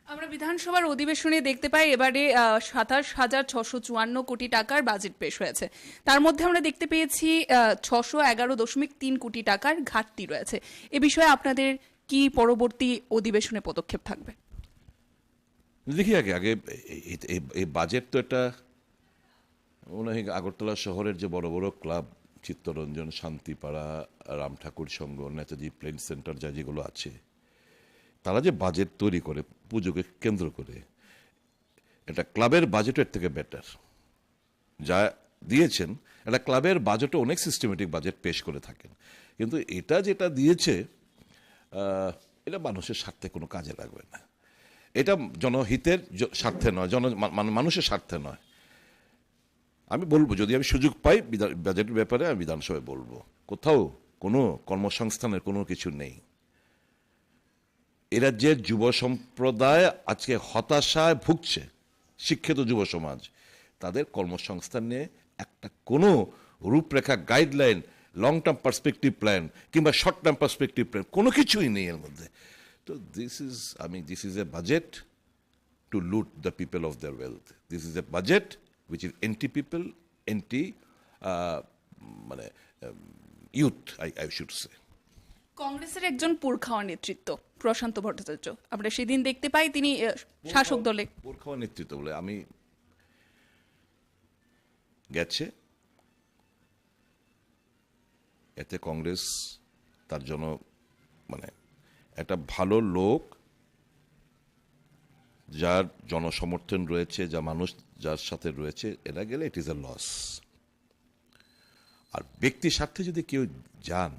আমরা বিধানসভার অধিবেশনে দেখতে পাই এবারে ২৭,৬৫৪ কোটি টাকার budget পেশ হয়েছে। তার মধ্যে আমরা দেখতে পেয়েছি ৬11.৩ কোটি টাকার ঘাটতি রয়েছে। এ বিষয়ে আপনাদের কি পরবর্তী অধিবেশনে পদক্ষেপ থাকবে? দেখি আগে এই বাজেট তো এটা মনে হয় আগরতলা শহরের যে বড় বড় ক্লাব, চিত্তরঞ্জন, শান্তিপাড়া, রাম ঠাকুর সংঘ, নেতাজি প্লেন সেন্টার যা যেগুলো আছে, তারা যে বাজেট তৈরি করে পুজোকে কেন্দ্র করে, এটা ক্লাবের বাজেটের থেকে বেটার যা দিয়েছেন। এটা ক্লাবের বাজেটে অনেক সিস্টেমেটিক বাজেট পেশ করে থাকেন, কিন্তু এটা যেটা দিয়েছে এটা মানুষের স্বার্থে কোনো কাজে লাগবে না। এটা জনহিতের স্বার্থে নয়, মানুষের স্বার্থে নয়। আমি বলবো, যদি আমি সুযোগ পাই বাজেটের ব্যাপারে আমি বিধানসভায় বলবো, কোথাও কোনো কর্মসংস্থানের কোনো কিছু নেই। এরা যে যুব সম্প্রদায় আজকে হতাশায় ভুগছে, শিক্ষিত যুব সমাজ, তাদের কর্মসংস্থান নিয়ে একটা কোনো রূপরেখা, guideline, long term perspective plan কিংবা শর্ট টার্ম পার্সপেক্টিভ প্ল্যান কোনো কিছুই নেই এর মধ্যে। তো this is a budget to loot the people of their wealth. This is a budget which is anti-people, মানে youth, I should say. কংগ্রেসের একজন পুরখাওয়া নেতৃত্ব প্রশান্ত ভট্টাচার্য, আমরা সেদিন দেখতে পাই তিনি শাসক দলে পুরখাওয়া নেতৃত্ব বলে আমি গেছে, এতে কংগ্রেস তার জন্য মানে একটা ভালো লোক, যার জনসমর্থন রয়েছে, যা মানুষ যার সাথে রয়েছে, এরা গেলে ইট ইজ এ লস। আর ব্যক্তি স্বার্থে যদি কেউ যান,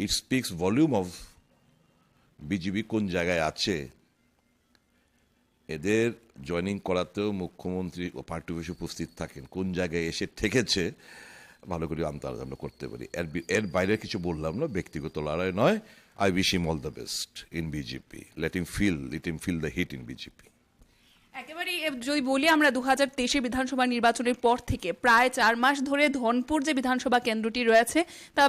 ইট স্পিক্স ভলিউম অফ বিজেপি কোন জায়গায় আছে। এদের জয়েনিং করাতেও মুখ্যমন্ত্রী ও পার্টি অফিসে উপস্থিত থাকেন, কোন জায়গায় এসে ঠেকেছে ভালো করে আন্দাজ আমরা করতে পারি। এর বাইরে কিছু বললাম না, ব্যক্তিগত লড়াই নয়। I wish him all the best in BJP. Let him feel the heat in BJP. একেবারেই যদি বলি আমরা 2023 বিধানসভা নির্বাচনের পর থেকে প্রায় 4 মাস ধরে ধনপুর যে বিধানসভা কেন্দ্রটি রয়েছে তা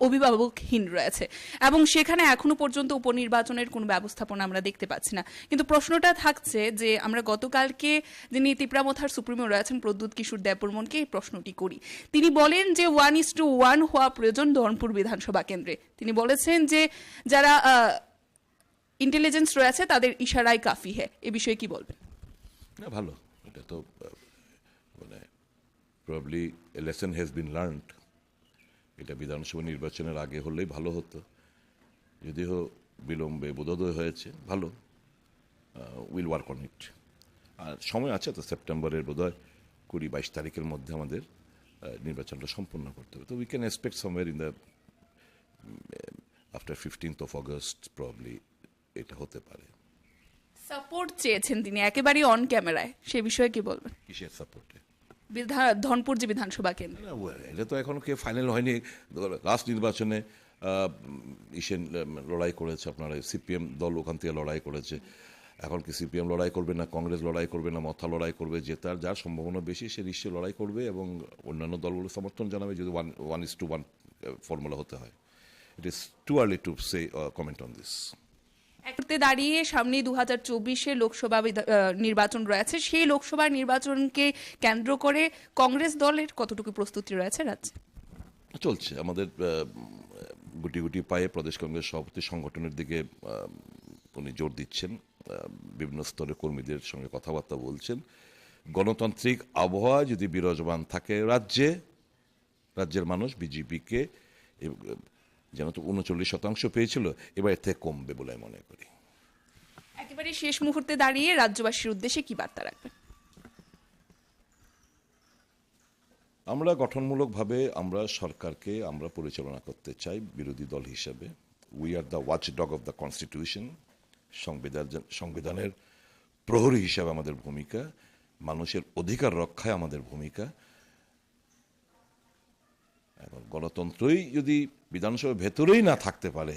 অভিভাবকহীন রয়েছে এবং সেখানে এখনো পর্যন্ত উপনির্বাচনের কোনো ব্যবস্থাপনা আমরা দেখতে পাচ্ছি না। কিন্তু প্রশ্নটা থাকছে যে আমরা গতকালকে যিনি তিপ্রামথার সুপ্রিমো রয়েছেন প্রদ্যুৎ কিশোর দেববর্মনকে এই প্রশ্নটি করি। তিনি বলেন যে 1:1 হওয়া প্রয়োজন ধনপুর বিধানসভা কেন্দ্রে। তিনি বলেছেন যে যারা ইন্টেলিজেন্স রয়েছে তাদের ইশারায় কাফি হ্যাঁ, এ বিষয়ে কি বলবেন? না, ভালো, এটা তো মানে probably lesson has been learned. এটা বিধানসভা নির্বাচনের আগে হলেই ভালো হতো, যদিও বিলম্বে বোধোদয় হয়েছে, ভালো, উইল ওয়ার্ক অন ইট। আর সময় আছে তো, সেপ্টেম্বরের বোধহয় 20-22 তারিখের মধ্যে আমাদের নির্বাচনটা সম্পন্ন করতে হবে। তো we can expect somewhere in the after 15th of August probably এটা হতে পারে। সাপোর্ট চেয়েছেন তিনি একেবারেই অন ক্যামেরায়, সে বিষয়ে কি বলবেন? কিসের সাপোর্টে? ধনপুর যে বিধানসভা কেন্দ্র, এটা তো এখনো কে ফাইনাল হয়নি। লাস্ট নির্বাচনে লড়াই করেছে আপনার সিপিএম দল, ওখান থেকে লড়াই করেছে। এখন কি সিপিএম লড়াই করবে না কংগ্রেস লড়াই করবে না মথা লড়াই করবে? জেতার যার সম্ভাবনা বেশি সে নিশ্চয়ই লড়াই করবে এবং অন্যান্য দলগুলো সমর্থন জানাবে যদি 1:1 ফর্মুলা হতে হয়। It is too early to say comment on this. একতে দাঁড়িয়ে সামনে 2024 লোকসভা নির্বাচন রয়েছে, সেই লোকসভা নির্বাচনকে কেন্দ্র করে কংগ্রেস দলের কতটুকু প্রস্তুতি রয়েছে রাজ্যে? চলছে আমাদের গুটি গুটি পায়ে প্রদেশ কংগ্রেস সভাপতি সংগঠনের দিকে উনি জোর দিচ্ছেন, বিভিন্ন স্তরের কর্মীদের সঙ্গে কথাবার্তা বলছেন। গণতান্ত্রিক আবহাওয়া যদি বিরাজমান থাকে রাজ্যের মানুষ বিজেপিকে যেন তো 39% পেয়েছিল, এবার এর থেকে কমবে বলে মনে করি। একেবারে শেষ মুহূর্তে দাঁড়িয়ে রাজ্যবাসীর উদ্দেশ্যে কি বার্তা রাখবেন? আমরা গঠনমূলকভাবে আমরা সরকারকে আমরা পরিচালনা করতে চাই বিরোধী দল হিসেবে। We are the watchdog of the constitution. সংবিধানের প্রহরী হিসাবে আমাদের ভূমিকা, মানুষের অধিকার রক্ষায় আমাদের ভূমিকা। এখন গণতন্ত্রই যদি বিধানসভার ভেতরেই না থাকতে পারে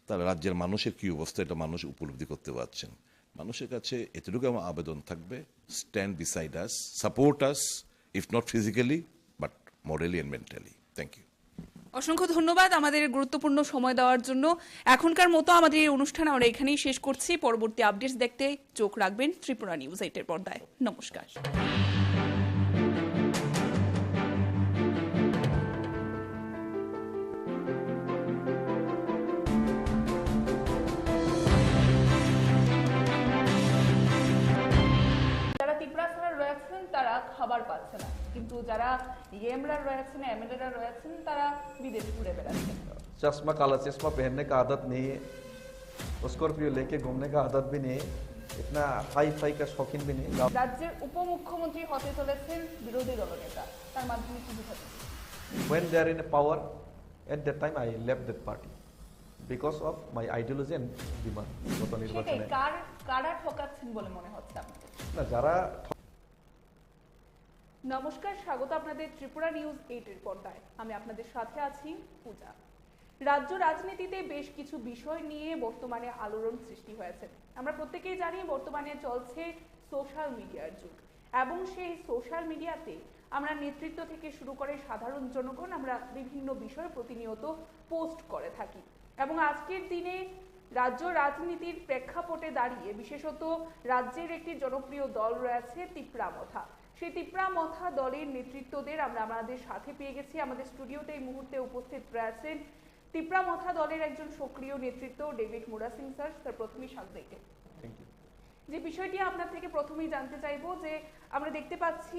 তাহলে রাজ্যের মানুষের কি অবস্থা এটা মানুষ উপলব্ধি করতে পারছেন। মানুষের কাছে এতটুকু আমার আবেদন থাকবে, stand beside us, support us, if not physically but morally and mentally. Thank you. অসংখ্য ধন্যবাদ আমাদের গুরুত্বপূর্ণ সময় দেওয়ার জন্য। এখনকার মতো আমাদের এই অনুষ্ঠান আমরা এখানেই শেষ করছি। পরবর্তী আপডেটস দেখতে চোখ রাখবেন ত্রিপুরা নিউজ 8 পর্দায়। নমস্কার। যারা তিপ্রাসারা রয়েছেন তারা খাবার পাচ্ছে না, কিন্তু যারা ইএমরা রয়েছেন এমএলএরা রয়েছেন তারা বিদেশে ঘুরে বেড়াচ্ছেন। चश्मा काला चश्मा पहनने का आदत नहीं है, स्कॉर्पियो लेके घूमने का आदत भी नहीं है, इतना हाई फाई का शौकीन भी नहीं। রাজ্যের উপমুখ্যমন্ত্রী হতে চলেছেন বিরোধী দলনেতা, তার মাধ্যমে কি বোঝাতে? When they are in power, at that time I left that party because of my ideology and demand. গত সেটাই নির্বাচনে কারা ঠকাচ্ছেন বলে মনে হচ্ছে আপনাদের? না, যারা নমস্কার, স্বাগত আপনাদের ত্রিপুরা নিউজ 8 পর্দায়। আমি আপনাদের সাথে আছি পূজা। রাজ্য রাজনীতিতে বেশ কিছু বিষয় নিয়ে বর্তমানে আলোড়ন সৃষ্টি হয়েছে। আমরা প্রত্যেকেই জানি বর্তমানে চলছে সোশ্যাল মিডিয়ার যুগ এবং সেই সোশ্যাল মিডিয়াতে আমরা নেতৃত্ব থেকে শুরু করে সাধারণ জনগণ আমরা বিভিন্ন বিষয় প্রতিনিয়ত পোস্ট করে থাকি এবং আজকের দিনে রাজ্য রাজনীতির প্রেক্ষাপটে দাঁড়িয়ে বিশেষত রাজ্যের একটি জনপ্রিয় দল রয়েছে তিপ্রামথা। সেই তিপ্রামথা দলের নেতৃত্বদের আমরা আমাদের সাথে পেয়ে গেছি। আমাদের স্টুডিওতে এই মুহূর্তে উপস্থিত রয়েছেন তিপ্রামথা দলের একজন সক্রিয় নেতৃত্ব ডেভিড মুরা সিং স্যার। তার প্রথমেই স্বাগত। যে বিষয়টি আপনার থেকে প্রথমেই জানতে চাইবো যে আমরা দেখতে পাচ্ছি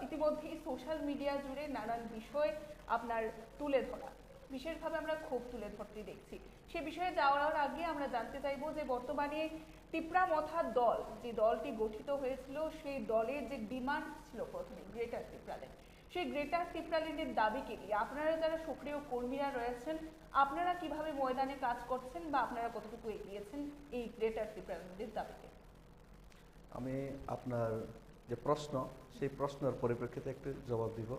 ইতিমধ্যেই সোশ্যাল মিডিয়া জুড়ে নানান বিষয় আপনার তুলে ধরা, বিশেষভাবে আমরা ক্ষোভ তুলে ধরতে দেখছি। সে বিষয়ে যাওয়ার আগে আমরা জানতে চাইবো যে বর্তমানে তিপ্রামথা দল, যে দলটি গঠিত হয়েছিল সেই দলের যে ডিমান্ড ছিল প্রথমে গ্রেটার তিপ্রাল্যান্ড, সেই গ্রেটার তিপ্রাল্যান্ডের দাবিকে নিয়ে আপনারা যারা সক্রিয় কর্মীরা রয়েছেন আপনারা কিভাবে ময়দানে কাজ করছেন বা আপনারা কতটুকু এগিয়েছেন এই গ্রেটার তিপ্রাল্যান্ডের দাবিতে? আমি আপনার যে প্রশ্ন সেই প্রশ্নের পরিপ্রেক্ষিতে একটু জবাব দিব।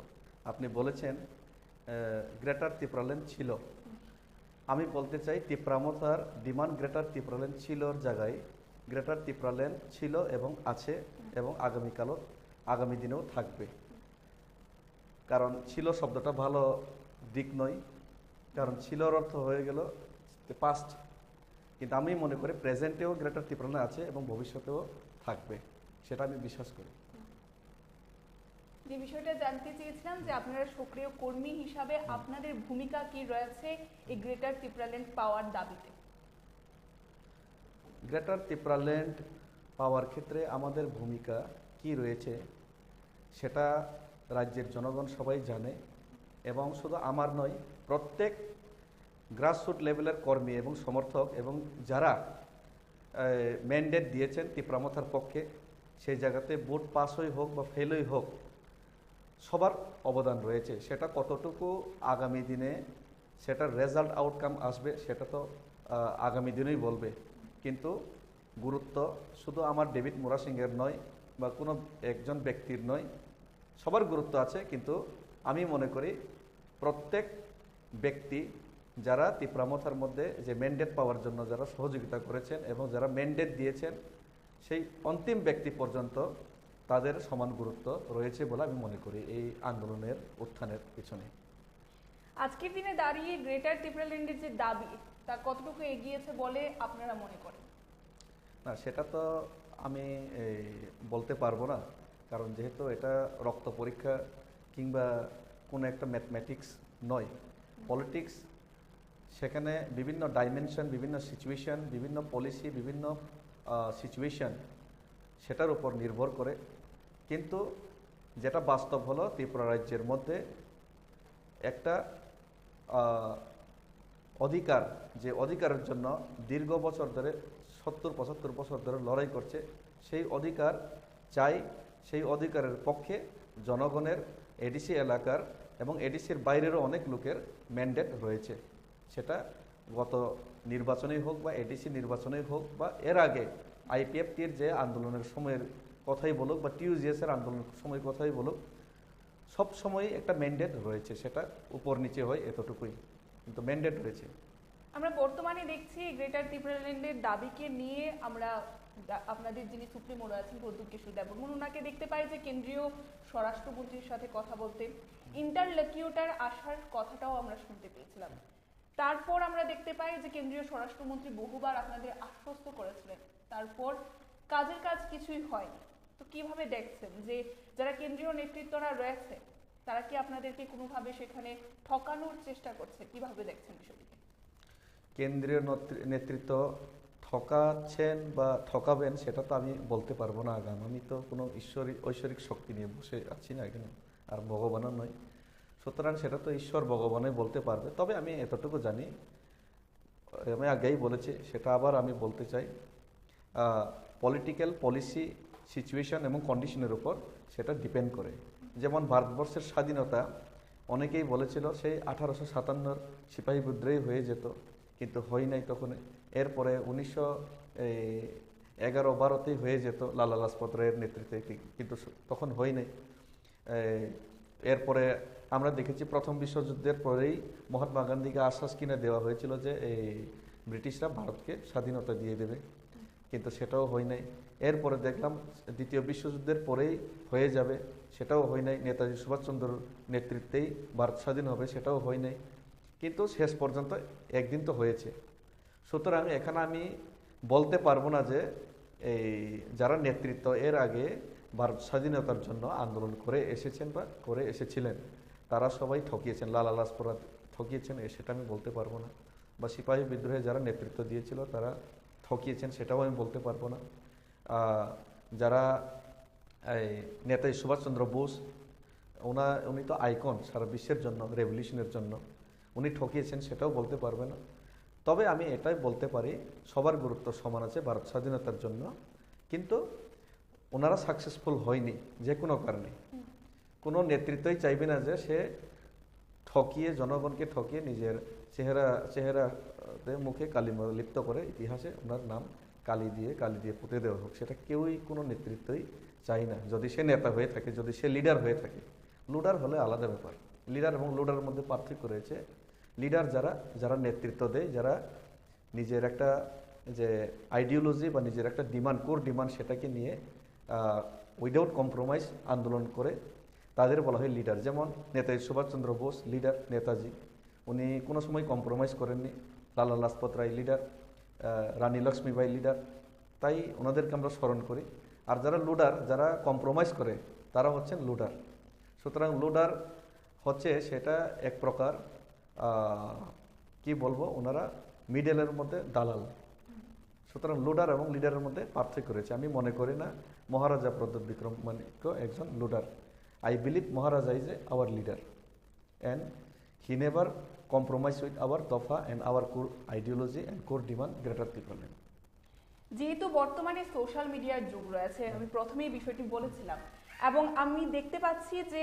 আপনি বলেছেন গ্রেটার তিপ্রাল্যান্ড ছিল, আমি বলতে চাই তিপ্রামথার ডিমান্ড গ্রেটার তিপ্রাল্যান্ড ছিলর জায়গায় গ্রেটার ত্রিপুরাল্যান্ড ছিল এবং আছে এবং আগামী দিনেও থাকবে। কারণ ছিল শব্দটা ভালো দিক নয়, কারণ ছিলর অর্থ হয়ে গেল পাস্ট, কিন্তু আমি মনে করি প্রেজেন্টেও গ্রেটার ত্রিপুরাল্যান্ড আছে এবং ভবিষ্যতেও থাকবে, সেটা আমি বিশ্বাস করি। যে বিষয়টা জানতে চেয়েছিলাম যে আপনারা সক্রিয় কর্মী হিসাবে আপনাদের ভূমিকা কি রয়েছে এই গ্রেটার ত্রিপুরাল্যান্ড পাওয়ার দাবিতে? গ্রেটার ত্রিপুরাল্যান্ড পাওয়ার ক্ষেত্রে আমাদের ভূমিকা কি রয়েছে সেটা রাজ্যের জনগণ সবাই জানে, এবং শুধু আমার নয়, প্রত্যেক গ্রাসরুট লেভেলের কর্মী এবং সমর্থক এবং যারা ম্যান্ডেট দিয়েছেন ত্রিপুরামথার পক্ষে, সেই জায়গাতে ভোট পাস হই হোক বা ফেলই হোক, সবার অবদান রয়েছে। সেটা কতটুকু আগামী দিনে সেটার রেজাল্ট আউটকাম আসবে সেটা তো আগামী দিনেই বলবে, কিন্তু গুরুত্ব শুধু আমার ডেভিড মুরা সিংয়ের নয় বা কোনো একজন ব্যক্তির নয়, সবার গুরুত্ব আছে। কিন্তু আমি মনে করি প্রত্যেক ব্যক্তি যারা ত্রিপুরামথার মধ্যে যে ম্যান্ডেট পাওয়ার জন্য যারা সহযোগিতা করেছেন এবং যারা ম্যান্ডেট দিয়েছেন, সেই অন্তিম ব্যক্তি পর্যন্ত তাদের সমান গুরুত্ব রয়েছে বলে আমি মনে করি এই আন্দোলনের উত্থানের পিছনে। আজকের দিনে দাঁড়িয়ে গ্রেটার ত্রিপুরাল্যান্ডের যে দাবি তা কতটুকু এগিয়েছে বলে আপনারা মনে করেন? না, সেটা তো আমি বলতে পারবো না, কারণ যেহেতু এটা রক্ত পরীক্ষা কিংবা কোনো একটা ম্যাথমেটিক্স নয়, পলিটিক্স, সেখানে বিভিন্ন ডাইমেনশন, বিভিন্ন সিচুয়েশন, বিভিন্ন পলিসি, বিভিন্ন সিচুয়েশন সেটার উপর নির্ভর করে। কিন্তু যেটা বাস্তব হলো ত্রিপুরা রাজ্যের মধ্যে একটা অধিকার, যে অধিকারের জন্য দীর্ঘ বছর ধরে 70-75 বছর ধরে লড়াই করছে, সেই অধিকার চাই। সেই অধিকারের পক্ষে জনগণের এডিসি এলাকার এবং এডিসির বাইরেরও অনেক লোকের ম্যান্ডেট রয়েছে। সেটা গত নির্বাচনেই হোক বা এডিসি নির্বাচনেই হোক বা এর আগে আইপিএফটির যে আন্দোলনের সময়ের কথাই বলুক বা টিউজিএসের আন্দোলনের সময় কথাই বলুক, সব সময় একটা ম্যান্ডেট রয়েছে। সেটা উপর নিচে হয় এতটুকুই, কিন্তু ম্যান্ডেট রয়েছে। আমরা বর্তমানে দেখছি গ্রেটার ত্রিপুরাল্যান্ডের দাবিকে নিয়ে আমরা আপনাদের যিনি সুপ্রিমো রয়েছেন প্রদ্যুৎ কিশোর দেববর্মন, ওনাকে দেখতে পাই যে কেন্দ্রীয় স্বরাষ্ট্রমন্ত্রীর সাথে কথা বলতে, ইন্টারলকিউটার আসার কথাটাও আমরা শুনতে পেয়েছিলাম। তারপর আমরা দেখতে পাই যে কেন্দ্রীয় স্বরাষ্ট্রমন্ত্রী বহুবার আপনাদের আশ্বস্ত করেছিলেন, তারপর কাজের কাজ কিছুই হয়নি। তো কিভাবে দেখছেন যে যারা কেন্দ্রীয় নেতৃত্বরা রয়েছে তারা কি আপনাদেরকে কোনোভাবে সেখানে ঠকানোর চেষ্টা করছে? কিভাবে দেখছেন বিষয়টিকে? কেন্দ্রীয় নেতৃত্ব ঠকাচ্ছেন বা ঠকাবেন সেটা তো আমি বলতে পারবো না। আমি তো কোনো ঐশ্বরিক শক্তি নিয়ে বসে আছি না এখানে, আর ভগবানও নয়, সুতরাং সেটা তো ঈশ্বর ভগবানই বলতে পারবে। তবে আমি এতটুকু জানি, আমি আগেই বলেছি, সেটা আবার আমি বলতে চাই, পলিটিক্যাল পলিসি সিচুয়েশন এবং কন্ডিশনের উপর সেটা ডিপেন্ড করে। যেমন ভারতবর্ষের স্বাধীনতা অনেকেই বলেছিল সেই 1857 সিপাহী বিদ্রোহী হয়ে যেত, কিন্তু হয় নাই তখন। এরপরে 1911-12তেই হয়ে যেত লালা লাজপত রায়ের নেতৃত্বে, কিন্তু তখন হয় নাই। এরপরে আমরা দেখেছি প্রথম বিশ্বযুদ্ধের পরেই মহাত্মা গান্ধীকে আশ্বাস কিনে দেওয়া হয়েছিল যে এই ব্রিটিশরা ভারতকে স্বাধীনতা দিয়ে দেবে, কিন্তু সেটাও হয় নাই। এরপরে দেখলাম দ্বিতীয় বিশ্বযুদ্ধের পরেই হয়ে যাবে, সেটাও হয় নাই। নেতাজি সুভাষচন্দ্রর নেতৃত্বেই ভারত স্বাধীন হবে, সেটাও হয় নাই। কিন্তু শেষ পর্যন্ত একদিন তো হয়েছে। সুতরাং এখানে আমি বলতে পারবো না যে এই যারা নেতৃত্ব এর আগে ভারত স্বাধীনতার জন্য আন্দোলন করে এসেছেন বা করে এসেছিলেন তারা সবাই ঠকিয়েছেন, লালা লাজপত ঠকিয়েছেন, সেটা আমি বলতে পারবো না। বা সিপাহী বিদ্রোহে যারা নেতৃত্ব দিয়েছিল তারা ঠকিয়েছেন, সেটাও আমি বলতে পারবো না। যারা এই নেতাজি সুভাষচন্দ্র বোস, উনি তো আইকন সারা বিশ্বের জন্য, রেভলিউশনের জন্য, উনি ঠকিয়েছেন সেটাও বলতে পারবে না। তবে আমি এটাই বলতে পারি সবার গুরুত্ব সমান আছে ভারত স্বাধীনতার জন্য, কিন্তু ওনারা সাকসেসফুল হয়নি যে কোনো কারণে। কোনো নেতৃত্বই চাইবে না যে সে ঠকিয়ে, জনগণকে ঠকিয়ে নিজের চেহারাতে মুখে কালি লিপ্ত করে ইতিহাসে ওনার নাম কালি দিয়ে পুঁতে দেওয়া হোক, সেটা কেউই কোনো নেতৃত্বই চাই না। যদি সে নেতা হয়ে থাকে, যদি সে লিডার হয়ে থাকে, লুডার হলে আলাদা ব্যাপার। লিডার এবং লুডারের মধ্যে পার্থক্য রয়েছে। লিডার যারা নেতৃত্ব দেয়, যারা নিজের একটা যে আইডিওলজি বা নিজের একটা ডিমান্ড, কোর ডিমান্ড, সেটাকে নিয়ে উইদাউট কম্প্রোমাইজ আন্দোলন করে তাদের বলা হয় লিডার। যেমন নেতাজি সুভাষচন্দ্র বোস লিডার, নেতাজি উনি কোনো সময় কম্প্রোমাইজ করেননি। লালা লাজপত রায় লিডার, রানী লক্ষ্মীবাই লিডার, তাই ওনাদেরকে আমরা স্মরণ করি। আর যারা লুডার, যারা কম্প্রোমাইজ করে, তারা হচ্ছেন লুডার। সুতরাং লুডার হচ্ছে সেটা এক প্রকার কি বলবো, ওনারা মিডলের মধ্যে দালাল। সুতরাং লুডার এবং লিডারের মধ্যে পার্থক্য রয়েছে। আমি মনে করি না মহারাজা প্রদ্যোৎ বিক্রমাদিত্য একজন leader. I believe Maharaja is a our leader and he never compromise with our দফা and our core ideology and core demand greater Tripuraland. যেহেতু বর্তমানে সোশ্যাল মিডিয়ার যুগ রয়েছে, আমি প্রথমেই বিষয়টি বলেছিলাম, এবং আমি দেখতে পাচ্ছি যে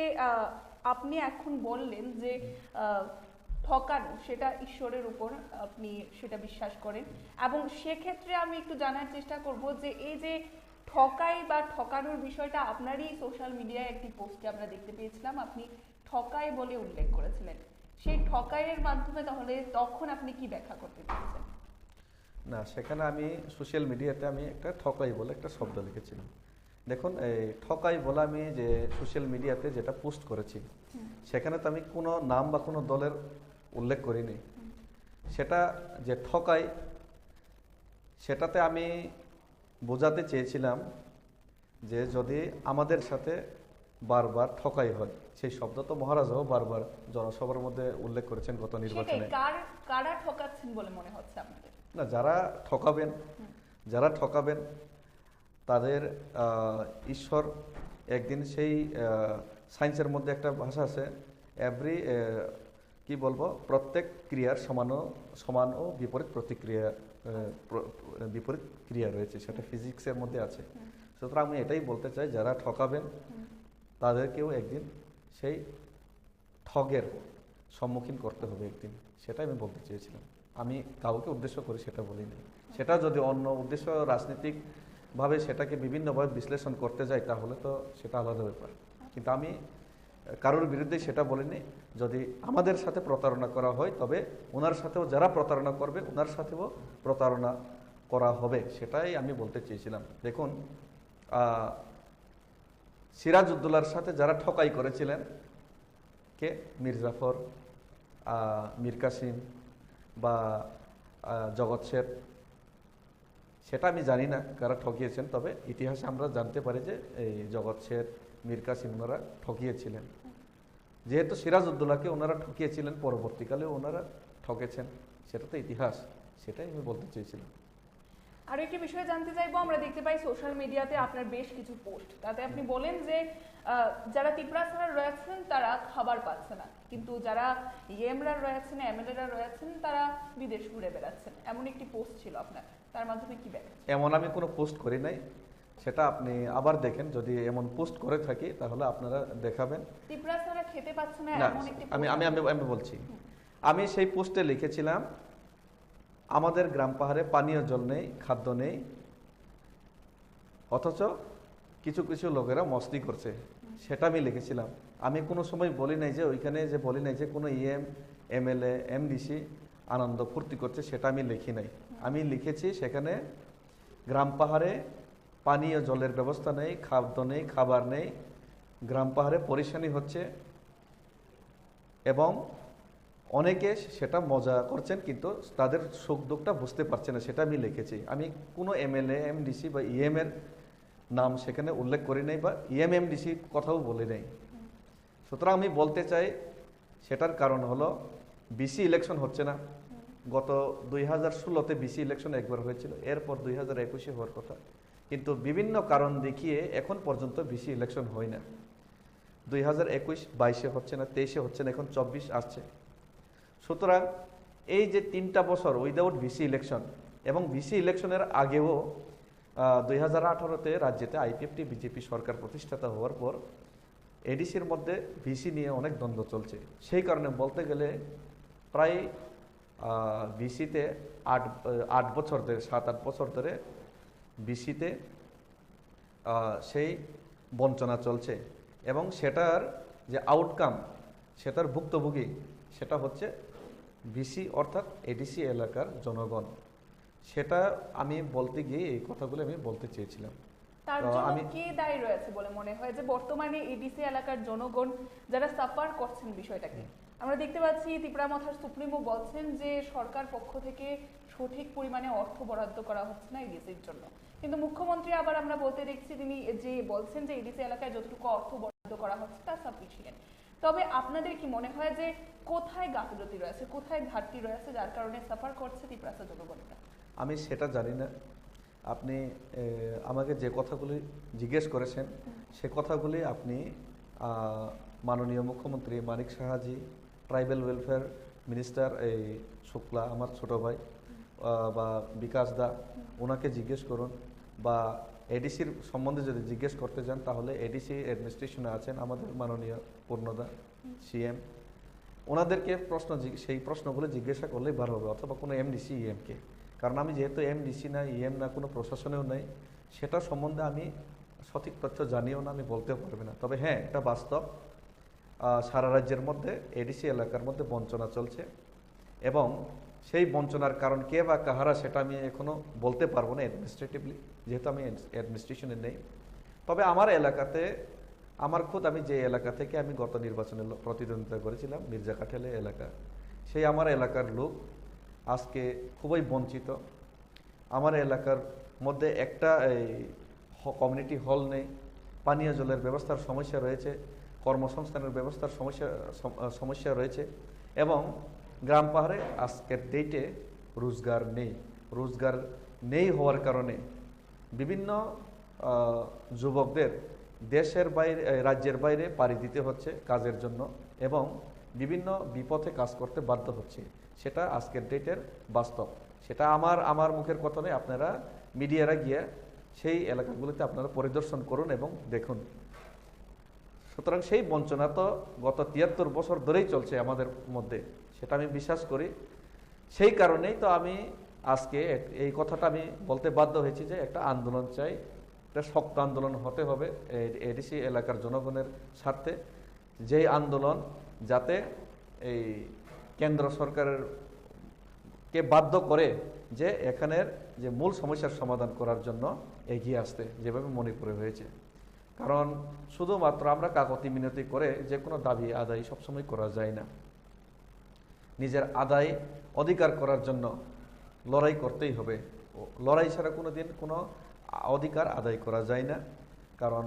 আপনি এখন বললেন যে ঠকানো সেটা ঈশ্বরের উপর আপনি সেটা বিশ্বাস করেন, এবং সেক্ষেত্রে আমি একটু জানার চেষ্টা করব যে এই যে ঠকাই বা ঠকানোর বিষয়টা আপনারই সোশ্যাল মিডিয়ায় একটি পোস্টে আমরা দেখতে পেয়েছিলাম, আপনি ঠকাই বলে উল্লেখ করেছিলেন। সেই ঠকাইয়ের মাধ্যমে তাহলে তখন আপনি কি ব্যাখ্যা করতে পেরেছেন? না, সেখানে আমি সোশ্যাল মিডিয়াতে আমি একটা ঠকাই বলে একটা শব্দ লিখেছিলাম। দেখুন, এই ঠকাই বলে আমি যে সোশ্যাল মিডিয়াতে যেটা পোস্ট করেছি, সেখানে তো আমি কোনো নাম বা কোনো দলের উল্লেখ করিনি। সেটা যে ঠকাই, সেটাতে আমি বোঝাতে চেয়েছিলাম যে যদি আমাদের সাথে বারবার ঠকাই হয়, সেই শব্দ তো মহারাজাও বারবার জনসভার মধ্যে উল্লেখ করেছেন গত নির্বাচনে। কারা ঠকাচ্ছেন বলে মনে হচ্ছে আপনাদের? না, যারা ঠকাবেন তাদের ঈশ্বর একদিন সেই সায়েন্সের মধ্যে একটা ভাষা আছে, এভরি কি বলবো, প্রত্যেক ক্রিয়ার সমান ও বিপরীত প্রতিক্রিয়া, বিপরীত ক্রিয়া রয়েছে, সেটা ফিজিক্সের মধ্যে আছে। সুতরাং আমি এটাই বলতে চাই, যারা ঠকাবেন তাদেরকেও একদিন সেই ঠগের সম্মুখীন করতে হবে একদিন, সেটাই আমি বলতে চেয়েছিলাম। আমি কাউকে উদ্দেশ্য করে সেটা বলিনি। সেটা যদি অন্য উদ্দেশ্য রাজনৈতিকভাবে সেটাকে বিভিন্নভাবে বিশ্লেষণ করতে যাই, তাহলে তো সেটা আলাদা ব্যাপার। কিন্তু আমি কারোর বিরুদ্ধে সেটা বলিনি। যদি আমাদের সাথে প্রতারণা করা হয়, তবে ওনার সাথেও যারা প্রতারণা করবে, ওনার সাথেও প্রতারণা করা হবে, সেটাই আমি বলতে চেয়েছিলাম। দেখুন, সিরাজউদ্দৌলার সাথে যারা ঠকাই করেছিলেন, কে? মীর জাফর, মীর কাসিম বা জগৎ শেঠ, সেটা আমি জানি না কারা ঠকিয়েছেন, তবে ইতিহাসে আমরা জানতে পারি যে এই জগৎ শেঠ, মীর কাসিম ওনারা ঠকিয়েছিলেন। যেহেতু সিরাজউদ্দৌলাকে ওনারা ঠকিয়েছিলেন, পরবর্তীকালে ওনারা ঠকেছেন, সেটা তো ইতিহাস, সেটাই আমি বলতে চেয়েছিলাম। আরো একটি বিষয় জানতে চাইবো, আমরা দেখতে পাই সোশ্যাল মিডিয়াতে আপনার বেশ কিছু পোস্ট, তাতে আপনি বলেন যে যারা ত্রিপুরা রয়েছেন তারা খাবার পাচ্ছে না, কিন্তু যারা ইএমরা রয়েছেন, এমএলএরা রয়েছেন, তারা বিদেশ ঘুরে বেড়াচ্ছেন, এমন একটি পোস্ট ছিল আপনার, তার মাধ্যমে কি ব্যাখ্যা? এমন আমি কোনো পোস্ট করি নাই, সেটা আপনি আবার দেখেন। যদি এমন পোস্ট করে থাকি তাহলে আপনারা দেখাবেন। ত্রিপুরা খেতে পাচ্ছে না এমন একটি আমি বলছি, আমি সেই পোস্টে লিখেছিলাম আমাদের গ্রাম পাহাড়ে পানীয় জল নেই, খাদ্য নেই, অথচ কিছু কিছু লোকেরা মস্তি করছে, সেটা আমি লিখেছিলাম। আমি কোনো সময় বলি নাই যে ওইখানে যে বলি নাই যে কোনো ইএম, এমএলএ, এমডিসি আনন্দ ফুর্তি করছে, সেটা আমি লিখি নাই। আমি লিখেছি সেখানে গ্রাম পাহাড়ে পানীয় জলের ব্যবস্থা নেই, খাদ্য নেই, খাবার নেই, গ্রাম পাহাড়ে পরেশানি হচ্ছে এবং অনেকে সেটা মজা করছেন, কিন্তু তাদের সুখ দুঃখটা বুঝতে পারছে না, সেটা আমি লিখেছি। আমি কোনো এমএলএ, এমডিসি বা ইএম এর নাম সেখানে উল্লেখ করি নাই, বা ইএম এমডিসির কথাও বলি নাই। সুতরাং আমি বলতে চাই, সেটার কারণ হলো বিসি ইলেকশন হচ্ছে না। গত 2016-তে বিসি ইলেকশন একবার হয়েছিল, এরপর 2021-এ হওয়ার কথা, কিন্তু বিভিন্ন কারণ দেখিয়ে এখন পর্যন্ত বিসি ইলেকশন হয় না। 2021-22-এ হচ্ছে না, 23-এ হচ্ছে না, এখন 24 আসছে। সুতরাং এই যে 3টা বছর উইদাউট ভিসি ইলেকশন, এবং ভিসি ইলেকশনের আগেও 2018-তে রাজ্যেতে আইপিএফটি বিজেপি সরকার প্রতিষ্ঠাতা হওয়ার পর এডিসির মধ্যে ভিসি নিয়ে অনেক দ্বন্দ্ব চলছে। সেই কারণে বলতে গেলে প্রায় ভিসিতে 7-8 বছর ধরে ভিসিতে সেই বঞ্চনা চলছে, এবং সেটার যে আউটকাম, সেটার ভুক্তভোগী সেটা হচ্ছে ভিসি অর্থাৎ এডিসি এলাকার জনগণ। সেটা আমি বলতে গিয়ে এই কথাগুলো আমি বলতে চেয়েছিলাম। তার তো জন্য আমি কে দায়ী রয়েছে বলে মনে হয় যে বর্তমানে এডিসি এলাকার জনগণ যারা সাফার করছেন বিষয়টাকে? আমরা দেখতে পাচ্ছি ত্রিপুরামথার সুপ্রিমো বলছেন যে সরকার পক্ষ থেকে সঠিক পরিমাণে অর্থ বরাদ্দ করা হচ্ছে না এডিসির জন্য, কিন্তু মুখ্যমন্ত্রী আবার আমরা বলতে দেখছি তিনি যে বলছেন যে এডিসি এলাকায় যতটুকু অর্থ বরাদ্দ করা হচ্ছে তা সাফিসিয়েন্ট। তবে আপনাদের কি মনে হয় যে কোথায় গাফিলতি রয়েছে, কোথায় ঘাটতি রয়েছে যার কারণে সাফার করছে ত্রিপুরার জনগণরা? আমি সেটা জানি না। আপনি আমাকে যে কথাগুলি জিজ্ঞেস করেছেন সে কথাগুলি আপনি মাননীয় মুখ্যমন্ত্রী মানিক সাহাজি, ট্রাইবেল ওয়েলফেয়ার মিনিস্টার এই শুক্লা আমার ছোট ভাই, বা বিকাশ দা, ওনাকে জিজ্ঞেস করুন, বা এডিসির সম্বন্ধে যদি জিজ্ঞেস করতে চান তাহলে এডিসি অ্যাডমিনিস্ট্রেশনে আছেন আমাদের মাননীয় পূর্ণদা সিএম, ওনাদেরকে সেই প্রশ্নগুলো জিজ্ঞাসা করলেই ভালো হবে, অথবা কোনো এমডিসি ইএমকে। কারণ আমি যেহেতু এমডিসি না, ইএম না, কোনো প্রশাসনেও নেই, সেটা সম্বন্ধে আমি সঠিক তথ্য জানিও না, আমি বলতেও পারবো না। তবে হ্যাঁ, এটা বাস্তব, সারা রাজ্যের মধ্যে এডিসি এলাকার মধ্যে বঞ্চনা চলছে, এবং সেই বঞ্চনার কারণ কে বা কাহারা সেটা আমি এখনও বলতে পারবো না অ্যাডমিনিস্ট্রেটিভলি, যেহেতু আমি অ্যাডমিনিস্ট্রেশনে নেই। তবে আমার এলাকাতে, আমি যে এলাকা থেকে আমি গত নির্বাচনে প্রতিদ্বন্দ্বিতা করেছিলাম, মির্জা কাঠেলে এলাকা, সেই আমার এলাকার লোক আজকে খুবই বঞ্চিত। আমার এলাকার মধ্যে একটা কমিউনিটি হল নেই, পানীয় জলের ব্যবস্থার সমস্যা রয়েছে, কর্মসংস্থানের ব্যবস্থার সমস্যা রয়েছে, এবং গ্রাম পাহাড়ে আজকের ডেটে রোজগার নেই হওয়ার কারণে বিভিন্ন যুবকদের দেশের বাইরে, রাজ্যের বাইরে পাড়ি দিতে হচ্ছে কাজের জন্য, এবং বিভিন্ন বিপথে কাজ করতে বাধ্য হচ্ছে। সেটা আজকের ডেটের বাস্তব। সেটা আমার মুখের কথা নয়, আপনারা মিডিয়ারা গিয়ে সেই এলাকাগুলিতে আপনারা পরিদর্শন করুন এবং দেখুন। সুতরাং সেই বঞ্চনা তো গত 73 বছর ধরেই চলছে আমাদের মধ্যে, সেটা আমি বিশ্বাস করি। সেই কারণেই তো আমি আজকে এই কথাটা আমি বলতে বাধ্য হয়েছি যে একটা আন্দোলন চাই, একটা শক্ত আন্দোলন হতে হবে এডিসি এলাকার জনগণের স্বার্থে, যেই আন্দোলন যাতে এই কেন্দ্র সরকারের কে বাধ্য করে যে এখানের যে মূল সমস্যার সমাধান করার জন্য এগিয়ে আসতে, যেভাবে মণিপুরে হয়েছে। কারণ শুধুমাত্র আমরা কাকতি মিনতি করে যে কোনো দাবি আদায় সবসময় করা যায় না। নিজের অধিকার করার জন্য লড়াই করতেই হবে। লড়াই ছাড়া কোনো দিন কোনো অধিকার আদায় করা যায় না। কারণ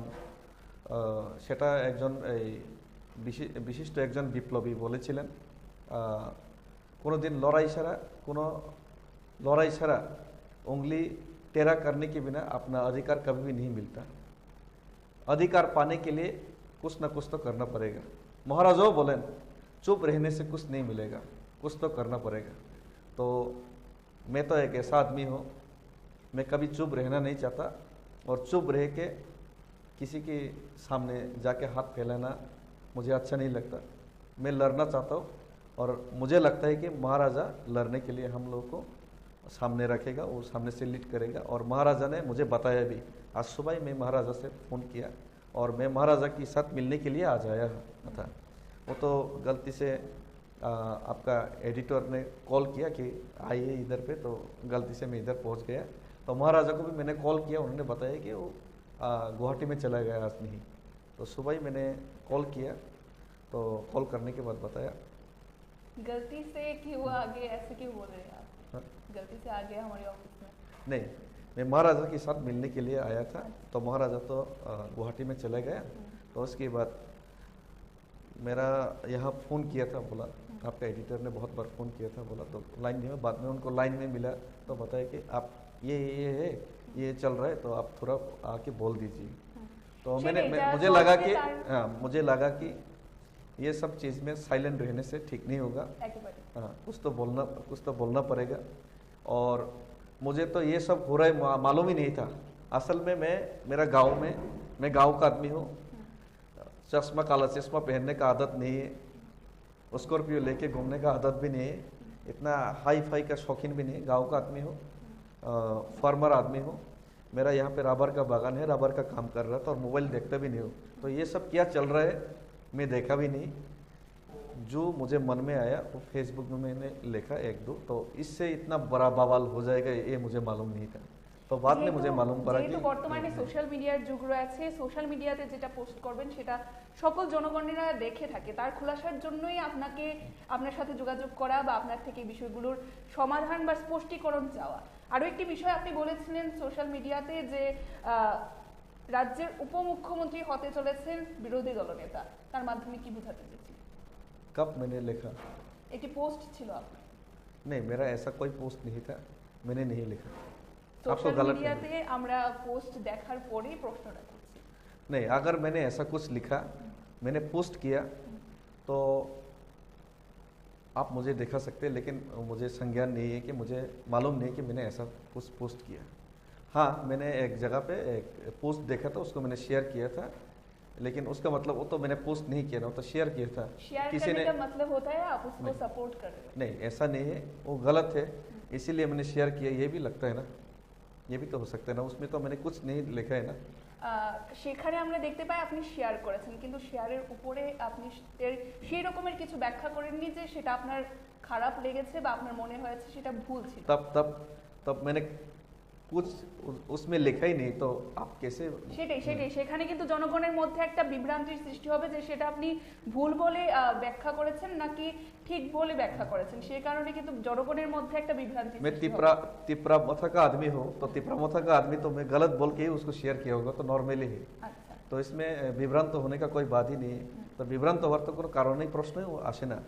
সেটা একজন বিশিষ্ট একজন বিপ্লবী বলেছিলেন, কোনো দিন लड़ाई छड़ा उंगली टेढ़ा करने के बिना अपना अधिकार कभी भी नहीं मिलता। अधिकार पाने के लिए कुछ ना कुछ तो करना पड़ेगा। महाराजों बोलें चुप रहने से कुछ नहीं मिलेगा, कुछ तो करना पड़ेगा। तो मैं तो एक ऐसा आदमी हूँ, मैं कभी चुप रहना नहीं चाहता, और चुप रह के किसी के सामने जाके हाथ फैलाना मुझे अच्छा नहीं लगता। मैं लड़ना चाहता हूँ, और मुझे लगता है कि महाराजा लड़ने के लिए हम लोगों को सामने रखेगा, वो सामने से लीड करेगा। और महाराजा ने मुझे बताया भी, आज सुबह ही मैं महाराजा से फ़ोन किया और मैं महाराजा के साथ मिलने के लिए आज आया था। वो तो गलती से आपका एडिटर ने कॉल किया कि आइए इधर पे, तो गलती से मैं इधर पहुंच गया। तो महाराजा को भी मैंने कॉल किया, उन्होंने बताया कि वो गुवाहाटी में चला गया आज नहीं। तो सुबह ही मैंने कॉल किया, तो कॉल करने के बाद बताया। गलती से क्यों आगे, ऐसे क्यों बोल रहे हैं आप? गलती से आ गया हमारे ऑफिस में? नहीं, मैं महाराजा के साथ मिलने के लिए आया था। तो महाराजा तो गुवाहाटी में चला गया। तो उसके बाद मेरा यहाँ फ़ोन किया था, बोला आपका एडिटर ने बहुत बार फ़ोन किया था, बोला तो लाइन नहीं है। बाद में उनको लाइन में मिला तो बताया कि आप ये है, ये चल रहा है, तो आप थोड़ा आके बोल दीजिए। तो मुझे लगा कि ये सब चीज़ में साइलेंट रहने से ठीक नहीं होगा। हाँ, कुछ तो बोलना पड़ेगा। और मुझे तो ये सब हो रहा है मालूम ही नहीं था। असल में मैं गांव का आदमी हूँ। काला चश्मा पहनने का आदत नहीं है, स्कॉर्पियो लेके घूमने का आदत भी नहीं है, इतना हाई फाई का शौकीन भी नहीं है। गाँव का आदमी हूँ, फार्मर आदमी हूँ। मेरा यहाँ पे रबर का बागान है, रबर का काम कर रहा था, और मोबाइल देखता भी नहीं हूँ। तो ये सब क्या चल रहा है मैं देखा भी नहीं। जो मुझे मन में आया वो फेसबुक में मैंने लिखा एक दो, तो इससे इतना बड़ा बवाल हो जाएगा ये मुझे मालूम नहीं था। तो बाद में मुझे मालूम पड़ा कि যেহেতু বর্তমানে সোশ্যাল মিডিয়ার যুগ রয়েছে, সোশ্যাল মিডিয়াতে যেটা পোস্ট করবেন সেটা সকল জনগণেরা দেখে থাকে, তার খোলাসার জন্যই আপনাকে আপনার সাথে যোগাযোগ করা বা আপনার থেকে এই বিষয়গুলোর সমাধান বা স্পষ্টীকরণ চাওয়া। আরও একটি বিষয় আপনি বলেছিলেন সোশ্যাল মিডিয়াতে যে রাজ্যের উপমুখ্যমন্ত্রী হতে চলেছেন বিরোধী দলনেতা, তার মাধ্যমে কি বোঝাতে চেয়েছি? कब मैंने लिखा? একটি পোস্ট ছিল আপনার नहीं, मेरा ऐसा कोई पोस्ट नहीं था, मैंने नहीं लिखा। সোশ্যাল মিডিয়াতে আমরা পোস্ট দেখার পরেই প্রশ্নটা করছি। नहीं, अगर मैंने ऐसा कुछ लिखा, मैंने पोस्ट किया, तो आप मुझे दिखा सकते हैं, लेकिन मुझे संज्ञान नहीं है कि मुझे मालूम नहीं कि मैंने ऐसा कुछ पोस्ट किया। हाँ, मैंने एक जगह पे एक पोस्ट देखा था, उसको मैंने शेयर किया था, लेकिन उसका मतलब वो तो मैंने पोस्ट नहीं किया ना, वो तो शेयर किया था। शेयर किसी करने ने का मतलब होता है आप उसको सपोर्ट कर रहे हैं। नहीं, ऐसा नहीं है, वो गलत है, इसीलिए मैंने शेयर किया, ये भी लगता है ना, ये भी तो हो सकता है ना, उसमें तो मैंने कुछ नहीं लिखा है ना। সেখানে আমরা দেখতে পাই আপনি শেয়ার করেছেন, কিন্তু শেয়ারের উপরে আপনি সেই রকমের কিছু ব্যাখ্যা করেননি যে সেটা আপনার খারাপ লেগেছে বা আপনার মনে হয়েছে সেটা ভুল ছিল। तब मैंने कुछ उसमें लिखा ही नहीं, तो आप कैसे? সেটাই সেখানে কিন্তু জনগণের মধ্যে একটা বিভ্রান্তির সৃষ্টি হবে যে সেটা আপনি ভুল বলে ব্যাখ্যা করেছেন নাকি ঠিক বলে ব্যাখ্যা করেছেন, সেই কারণে কিন্তু জনগণের মধ্যে একটা বিভ্রান্তি मैं সৃষ্টি হবে। तिपरा मथा का आदमी हूँ, तो तिपरा मथा का आदमी तो मैं गलत बोल के ही उसको शेयर किया होगा, तो नॉर्मली ही। আচ্ছা, तो इसमें विभ्रांत होने का कोई बात ही नहीं है। तो विभ्रांत हওয়ার তো কোনো কারণেই প্রশ্নই আসে না।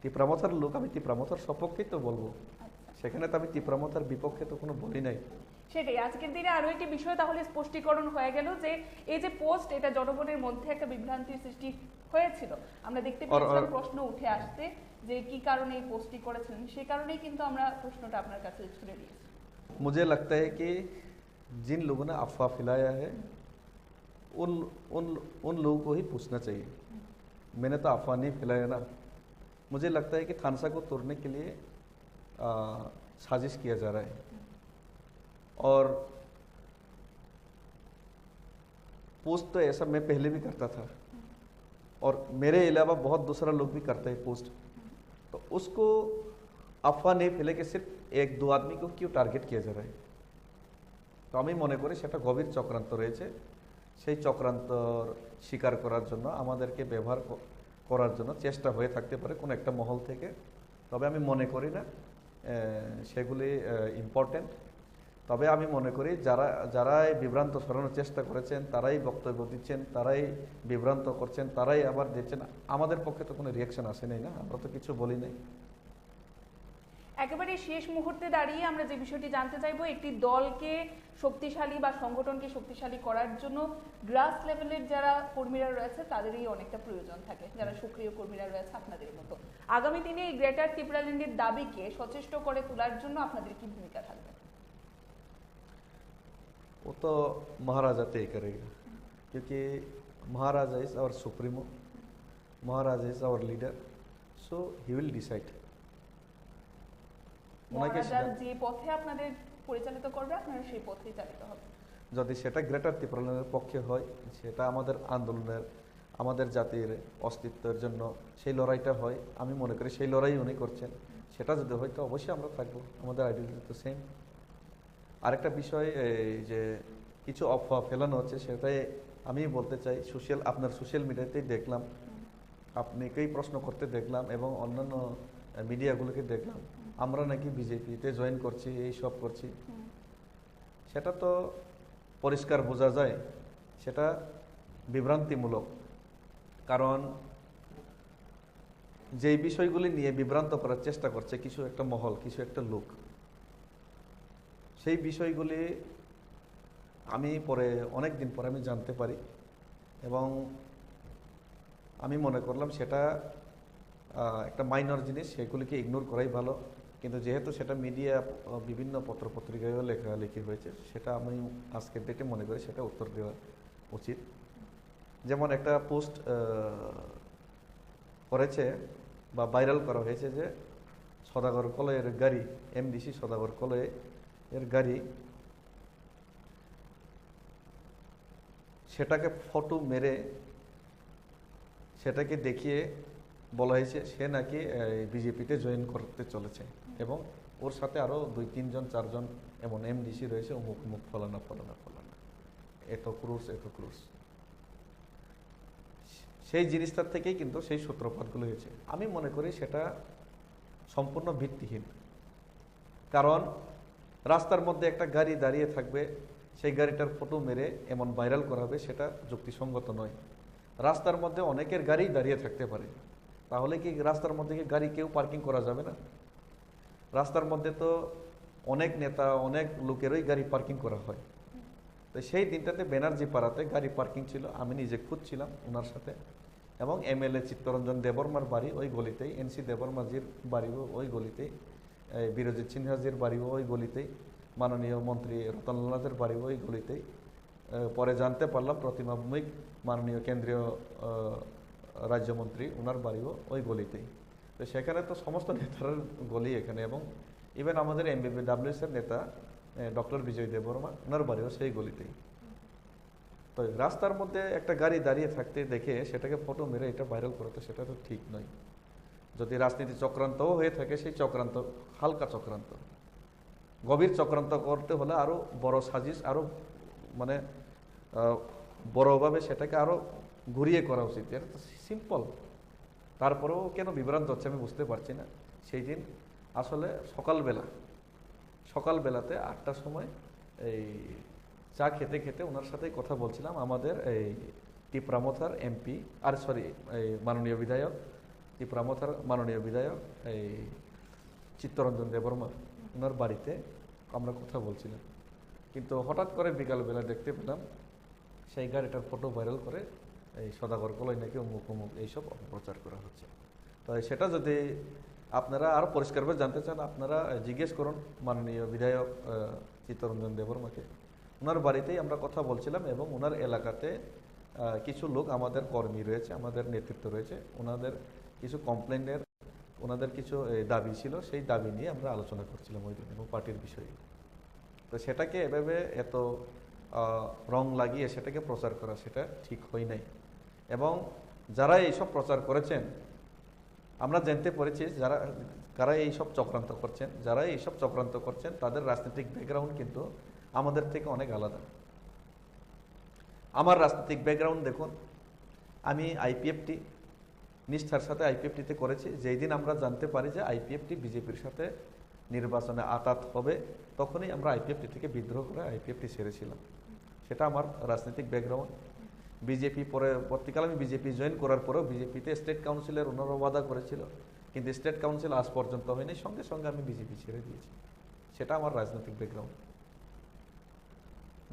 তিপ্রামথার লোক, আমি তিপ্রামথার সপক্ষেই তো বলবো, সেখানে তো আমি তিপ্রামথার বিপক্ষে তো কোনো বলি নাই। সেটাই আজকের দিনে আরো একটি বিষয় তাহলে স্পষ্টীকরণ হয়ে গেল যে এই যে পোস্ট, এটা জনগণের মধ্যে একটা বিভ্রান্তির সৃষ্টি হয়েছিল। আমরা দেখতে পেয়েছিলাম প্রশ্ন উঠে আসতে যে কি কারণে এই পোস্টটি করেছিলেন, সেই কারণেই কিন্তু আমরা প্রশ্নটা আপনার কাছে ছুড়ে দিয়েছি। मुझे लगता है कि जिन लोगों ने अफवाह फैलाया है उन उन उन लोगों को ही पूछना चाहिए। मैंने तो अफवाह नहीं फैलाया ना। मुझे लगता है कि थानसा को तोड़ने के लिए साजिश किया जा रहा है, और पोस्ट तो ऐसा मैं पहले भी करता था, और मेरे अलावा बहुत दूसरा लोग भी करते हैं पोस्ट, तो उसको अफवाह नहीं फैले कि सिर्फ एक दो आदमी को क्यों टार्गेट किया जा रहा है। তো আমি মনে করি সেটা গভীর চক্রান্ত রয়েছে, সেই চক্রান্তর স্বীকার করার জন্য আমাদেরকে ব্যবহার করার জন্য চেষ্টা হয়ে থাকতে পারে কোনো একটা মহল থেকে। তবে আমি মনে করি না সেগুলি ইম্পর্টেন্ট। তবে আমি মনে করি যারা এই বিভ্রান্ত সরানোর চেষ্টা করেছেন, তারাই বক্তব্য দিচ্ছেন, তারাই বিভ্রান্ত করছেন, তারাই আবার দিচ্ছেন। আমাদের পক্ষে তো কোনো রিয়াকশন আসে নাই না, আমরা তো কিছু বলি নাই। একেবারে শেষ মুহূর্তে দাঁড়িয়ে আমরা যে বিষয়টি জানতে চাইবো, একটি দলকে শক্তিশালী বা সংগঠনকে শক্তিশালী করার জন্য গ্রাস লেভেলের যারা কর্মীরা রয়েছে তাদেরই অনেকটা প্রয়োজন থাকে, যারা সক্রিয় কর্মীরা রয়েছে আপনাদের মতো। আগামী দিনে এই গ্রেটার ত্রিপুরাল্যান্ডের দাবিকে সচেষ্ট করে তোলার জন্য আপনাদের কি ভূমিকা থাকবে? वो तो महाराजा तय करेगा, क्योंकि Maharaja is our supremo, Maharaja is our leader, so he will decide. মহারাজার যে পথে আপনাদের পরিচালিত করবে আপনারা সেই পথেই চালিত হবে। যদি সেটা গ্রেটার ত্রিপুরাল্যান্ডের পক্ষে হয়, সেটা আমাদের আন্দোলনের, আমাদের জাতির অস্তিত্বের জন্য সেই লড়াইটা হয়, আমি মনে করি সেই লড়াই উনি করছেন, সেটা যদি হয় তো অবশ্যই আমরা থাকবো, আমাদের আইডিয়ালজি তো সেম। আরেকটা বিষয় এই যে কিছু অফওয়া ফেলানো হচ্ছে, সেটাই আমি বলতে চাই, আপনার সোশ্যাল মিডিয়াতেই দেখলাম, আপনাকেই প্রশ্ন করতে দেখলাম এবং অন্যান্য মিডিয়াগুলোকে দেখলাম আমরা নাকি বিজেপিতে জয়েন করছি, এই সব করছি। সেটা তো পরিষ্কার বোঝা যায় সেটা বিভ্রান্তিমূলক, কারণ যেই বিষয়গুলি নিয়ে বিভ্রান্ত করার চেষ্টা করছে কিছু একটা মহল, কিছু একটা লোক, সেই বিষয়গুলি আমি পরে অনেক দিন পরে আমি জানতে পারি এবং আমি মনে করলাম সেটা একটা মাইনর জিনিস, সেগুলিকে ইগনোর করাই ভালো। কিন্তু যেহেতু সেটা মিডিয়া বিভিন্ন পত্রপত্রিকায়ও লেখালেখি হয়েছে, সেটা আমি আজকের ডেটে মনে করি সেটা উত্তর দেওয়া উচিত। যেমন একটা পোস্ট করেছে বা ভাইরাল করা হয়েছে যে সদাগর কলয়ের গাড়ি, এমডিসি সদাগর কলয় এর গাড়ি, সেটাকে ফটো মেরে সেটাকে দেখিয়ে বলা হয়েছে সে নাকি বিজেপিতে জয়েন করতে চলেছে এবং ওর সাথে আরও 2-3 জন 4 জন এমন এমডিসি রয়েছে, অমুক অমুক ফলানা ফলানা ফলানা, এত ক্রুশ। সেই জিনিসটার থেকেই কিন্তু সেই সূত্রপাতগুলো হয়েছে। আমি মনে করি সেটা সম্পূর্ণ ভিত্তিহীন। কারণ রাস্তার মধ্যে একটা গাড়ি দাঁড়িয়ে থাকবে, সেই গাড়িটার ফটো মেরে এমন ভাইরাল করা হবে, সেটা যুক্তিসঙ্গত নয়। রাস্তার মধ্যে অনেকের গাড়ি দাঁড়িয়ে থাকতে পারে, তাহলে কি রাস্তার মধ্যে কি গাড়ি কেউ পার্কিং করা যাবে না? রাস্তার মধ্যে তো অনেক নেতা, অনেক লোকেরই গাড়ি পার্কিং করা হয়। তো সেই দিনটাতে ব্যানার্জি পাড়াতে গাড়ি পার্কিং ছিল, আমি নিজে খুঁজছিলাম ওনার সাথে, এবং এমএলএ চিত্তরঞ্জন দেববর্মার বাড়ি ওই গলিতেই, এনসি দেববর্মাজির বাড়িও ওই গলিতেই, বীরজিৎ সিনহাজির বাড়িও ওই গলিতেই, মাননীয় মন্ত্রী রতনলালের বাড়িও ওই গলিতেই। পরে জানতে পারলাম প্রতিমা ভৌমিক, মাননীয় কেন্দ্রীয় রাজ্যমন্ত্রী, ওনার বাড়িও ওই গলিতেই। তো সেখানে তো সমস্ত নেতার গলি এখানে, এবং ইভেন আমাদের MBBWS এর নেতা ডক্টর বিজয় দেববর্মা, ওনার বাড়িও সেই গলিতেই। তো রাস্তার মধ্যে একটা গাড়ি দাঁড়িয়ে থাকতে দেখে সেটাকে ফটো মেরে এটা ভাইরাল করাতে, সেটা তো ঠিক নয়। যদি রাজনীতি চক্রান্তও হয়ে থাকে, সেই চক্রান্ত হালকা চক্রান্ত, গভীর চক্রান্ত করতে হলে আরও বড় সাজিশ, আরও মানে বড়ভাবে সেটাকে আরও ঘুরিয়ে করা উচিত। এটা তো সিম্পল, তারপরেও কেন বিভ্রান্ত হচ্ছে আমি বুঝতে পারছি না। সেই দিন আসলে সকালবেলাতে 8টার সময় এই চা খেতে খেতে ওনার সাথে কথা বলছিলাম। আমাদের এই টিপরামথার এমপি, এই মাননীয় বিধায়ক, টিপরামথার মাননীয় বিধায়ক এই চিত্তরঞ্জন দেববর্মা, ওনার বাড়িতে আমরা কথা বলছিলাম। কিন্তু হঠাৎ করে বিকালবেলা দেখতে পেলাম সেই গাড়িটার ফটো ভাইরাল করে এই সদাগর কলাই নাকি অমুক অমুক এইসব অপপ্রচার করা হচ্ছে। তো সেটা যদি আপনারা আরও পরিষ্কারভাবে জানতে চান, আপনারা জিজ্ঞেস করুন মাননীয় বিধায়ক চিত্তরঞ্জন দেববর্মাকে। ওনার বাড়িতেই আমরা কথা বলছিলাম, এবং ওনার এলাকাতে কিছু লোক, আমাদের কর্মী রয়েছে, আমাদের নেতৃত্ব রয়েছে, ওনাদের কিছু কমপ্লেনের, ওনাদের কিছু দাবি ছিল, সেই দাবি নিয়ে আমরা আলোচনা করছিলাম ওই দিন, এবং পার্টির বিষয়ে। তো সেটাকে এভাবে এত রং লাগিয়ে সেটাকে প্রচার করা, সেটা ঠিক হয় নাই। এবং যারা এইসব প্রচার করেছেন, আমরা জানতে পেরেছি কারা এইসব চক্রান্ত করছেন, তাদের রাজনৈতিক ব্যাকগ্রাউন্ড কিন্তু আমাদের থেকে অনেক আলাদা। আমার রাজনৈতিক ব্যাকগ্রাউন্ড দেখুন, আমি আইপিএফটি নিষ্ঠার সাথে আইপিএফটিতে করেছি। যেই দিন আমরা জানতে পারি যে আইপিএফটি বিজেপির সাথে নির্বাচনে আতাত হবে, তখনই আমরা আইপিএফটি থেকে বিদ্রোহ করে আইপিএফটি ছেড়েছিলাম। সেটা আমার রাজনৈতিক ব্যাকগ্রাউন্ড। বিজেপি পরবর্তীকালে আমি বিজেপি জয়েন করার পরেও বিজেপিতে স্টেট কাউন্সিলের ওনারা ওয়াদা করেছিল, কিন্তু স্টেট কাউন্সিল আজ পর্যন্ত হয়নি, সঙ্গে সঙ্গে আমি বিজেপি ছেড়ে দিয়েছি। সেটা আমার রাজনৈতিক background.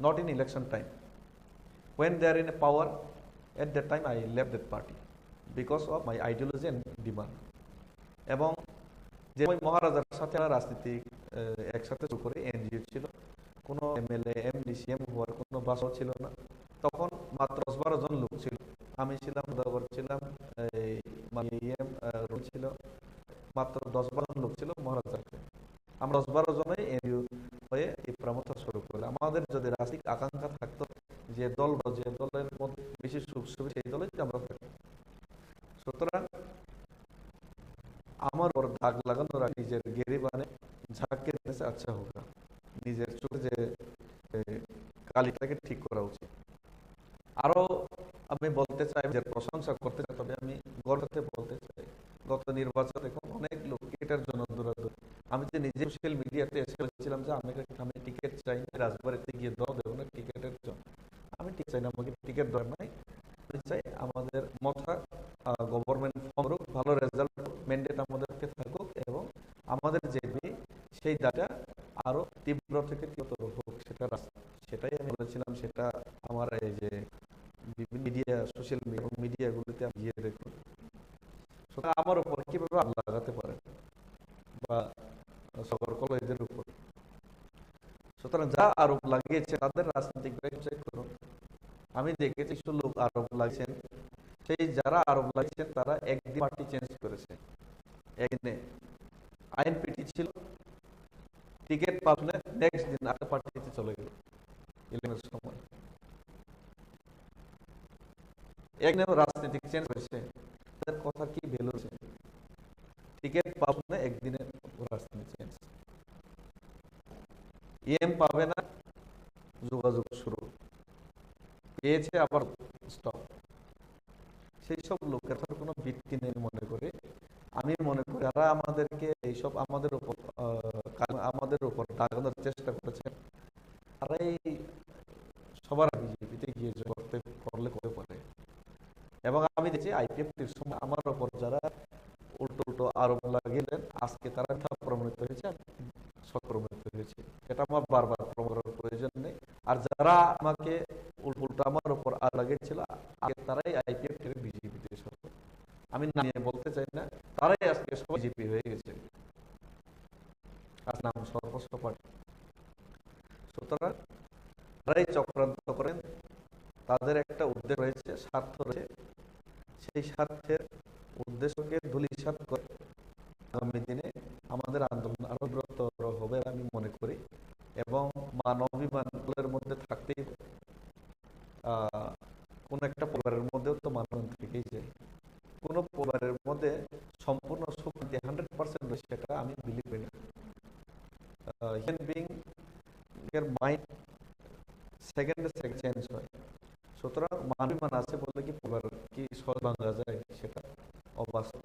Not in election time. When they are in power, at that time I left that party because of my ideology and demand. এবং যে মহারাজার সাথে রাজনীতি একসাথে শুরু করে এনজিও ছিল, কোনো এমএলএ MDCM হওয়ার কোনো বাসও ছিল না। তখন মাত্র 10-12 জন লোক ছিল, আমি ছিলাম, দাবর ছিলাম, ছিল, মাত্র 10-12 জন লোক ছিল মহারাজাকে। আমরা 10-12 জনে এনজিও হয়ে এই প্রমথা শুরু করলাম। আমাদের যদি রাজনৈতিক আকাঙ্ক্ষা থাকতো যে দলের মধ্যে বেশি সুখ সুবিধা, সেই দলে আমরা থাকি। সুতরাং আমার ওর দাগ লাগানো নিজের গেরিবানে ঝাঁককে দিয়েছে, আচ্ছা হোক, নিজের চোখে যে কালিটাকে ঠিক করা উচিত। আরো আমি বলতে চাই, যে প্রশংসা করতে চাই, তবে আমি গর্বতে বলতে চাই, গত নির্বাচন দেখুন অনেক লোক টিকিটের জন্য দৌড়াদৌড়ি। আমি যে নিজে সোশ্যাল মিডিয়াতে এসে বলছিলাম যে আমি টিকিট চাই না, রাজবাড়িতে গিয়ে দেবো না টিকিটের জন্য। আমি ঠিক চাই না, আমাকে টিকিট দরকার নাই। আমি চাই আমাদের মথা গভর্নমেন্ট ফর্ম হোক, ভালো রেজাল্ট, ম্যান্ডেট আমাদেরকে থাকুক, এবং আমাদের যে সেই দাটা আরো তীব্র থেকে তীব্রতর হোক, সেটাই আমি বলেছিলাম। সেটা আমার এই যে বিভিন্ন মিডিয়া, সোশ্যাল মিডিয়াগুলিতে আমি গিয়ে দেখুন, সুতরাং আমার উপর কিভাবে আগ লাগাতে পারে বা সকল এদের উপর। সুতরাং যা আরোপ লাগিয়েছে তাদের রাজনৈতিক চেক করুন। আমি দেখেছি কিছু লোক আরোপ লাগছেন, সেই যারা আরোপ লাগছেন তারা একদিন পার্টি চেঞ্জ করেছে। একদিনে আইএনপিটি ছিল, টিকিট পাবলে নেক্সট দিন আরেকটা পার্টিতে চলে গেল ইলেকশনের সময়। একদিন রাজনৈতিক চেঞ্জ হয়েছে। তাদের কথা কি ভ্যালু আছে? টিকিট পাবে না, একদিনে রাজনীতি চেঞ্জ। পাবে না, যোগাযোগ শুরু, পেয়েছে আবার স্টপ। সেই সব লোকের কোনো ভিত্তি নেই মনে করে। আমি মনে করি যারা আমাদেরকে এইসব আমাদের উপর দাগানোর চেষ্টা করেছেন, তারাই সবার বিজেপিতে গিয়ে করলে পারে। এবং আমি দেখছি আইপিএফটির সময় আমার ওপর যারা উল্টো আরোপ লাগিয়েলেন, আজকে তারা প্রমাণিত হয়েছে, সংক্রমিত হয়েছে। এটা আমার বারবার প্রমাণের প্রয়োজন নেই। আর যারা আমাকে উল্টো আমার উপর লাগিয়েছিল, আগে তারাই আইপিএফটির বিজেপিতে এসব, আমি নিয়ে বলতে চাই না, তারাই আজকে সব বিজেপি হয়ে গেছে। আজ নাম সর্বস্ব পার্টি। সুতরাং তারাই চক্রান্ত করেন, তাদের একটা উদ্দেশ্য রয়েছে, স্বার্থ রয়েছে। সেই স্বার্থের উদ্দেশ্যকে ধূলিসাৎ করে আগামী দিনে আমাদের আন্দোলন আরো বৃহত্তর হবে আমি মনে করি। এবং মানবিমানের মধ্যে থাকতেই কোন একটা পরিবারের মধ্যেও তো মানব থেকেই যায়। কোন পরিবারের মধ্যে সম্পূর্ণ সুখ 100% রয়েছে, সেটা আমি বিলিভ করি না। হিউম্যান বিং এর মাইন্ড সেকেন্ডে চেঞ্জ হয়। সুতরাং মানবিমান আছে বলে কি পরিবার কি সহজ ভাঙা যায়, সেটা অবাস্তব।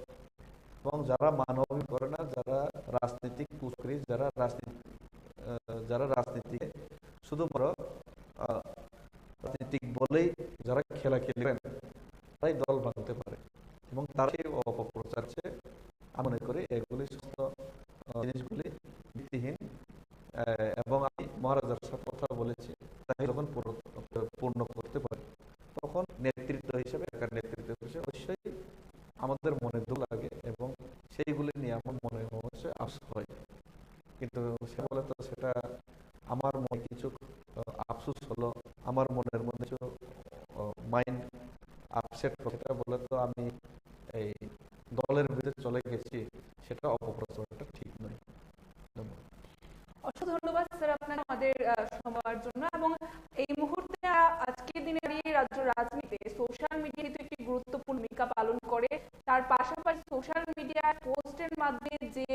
এবং যারা মানবিক করে না, যারা রাজনীতিক কুচক্রি, যারা রাজনীতি শুধুমাত্র রাজনীতিক বলেই যারা খেলা খেলেন, তারাই দল ভাঙতে পারে। এবং তারাই অপপ্রচার আছে। আমি মনে করি এগুলি সমস্ত জিনিসগুলি ভিত্তিহীন। এবং আমি মহারাজার সাথে কথা বলেছি, তাই যখন পূর্ণ করতে পারে, তখন নেতৃত্ব হিসেবে অবশ্যই আমাদের মনে দুঃখ লাগে এবং সেইগুলি নিয়ে আমার মনে অবশ্যই আফসোস হয়। কিন্তু সে বলে তো সেটা আমার মনে কিছু আফসোস হলো, আমার মনের মধ্যে কিছু মাইন্ড আপসেট সেটা বলে তো আমি এই দলের ভিতরে চলে গেছি, সেটা অপপ্রচারটা ঠিক নয়। অসংখ্য ধন্যবাদ স্যার আপনাকে আমাদের সময়ের জন্য। এবং এই মুহূর্তে আজকের দিনে রাজ্য রাজনীতিতে সোশ্যাল মিডিয়া কিন্তু একটি গুরুত্বপূর্ণ ভূমিকা পালন করে। তার পাশাপাশি সোশ্যাল মিডিয়ার পোস্টের মাধ্যমে যে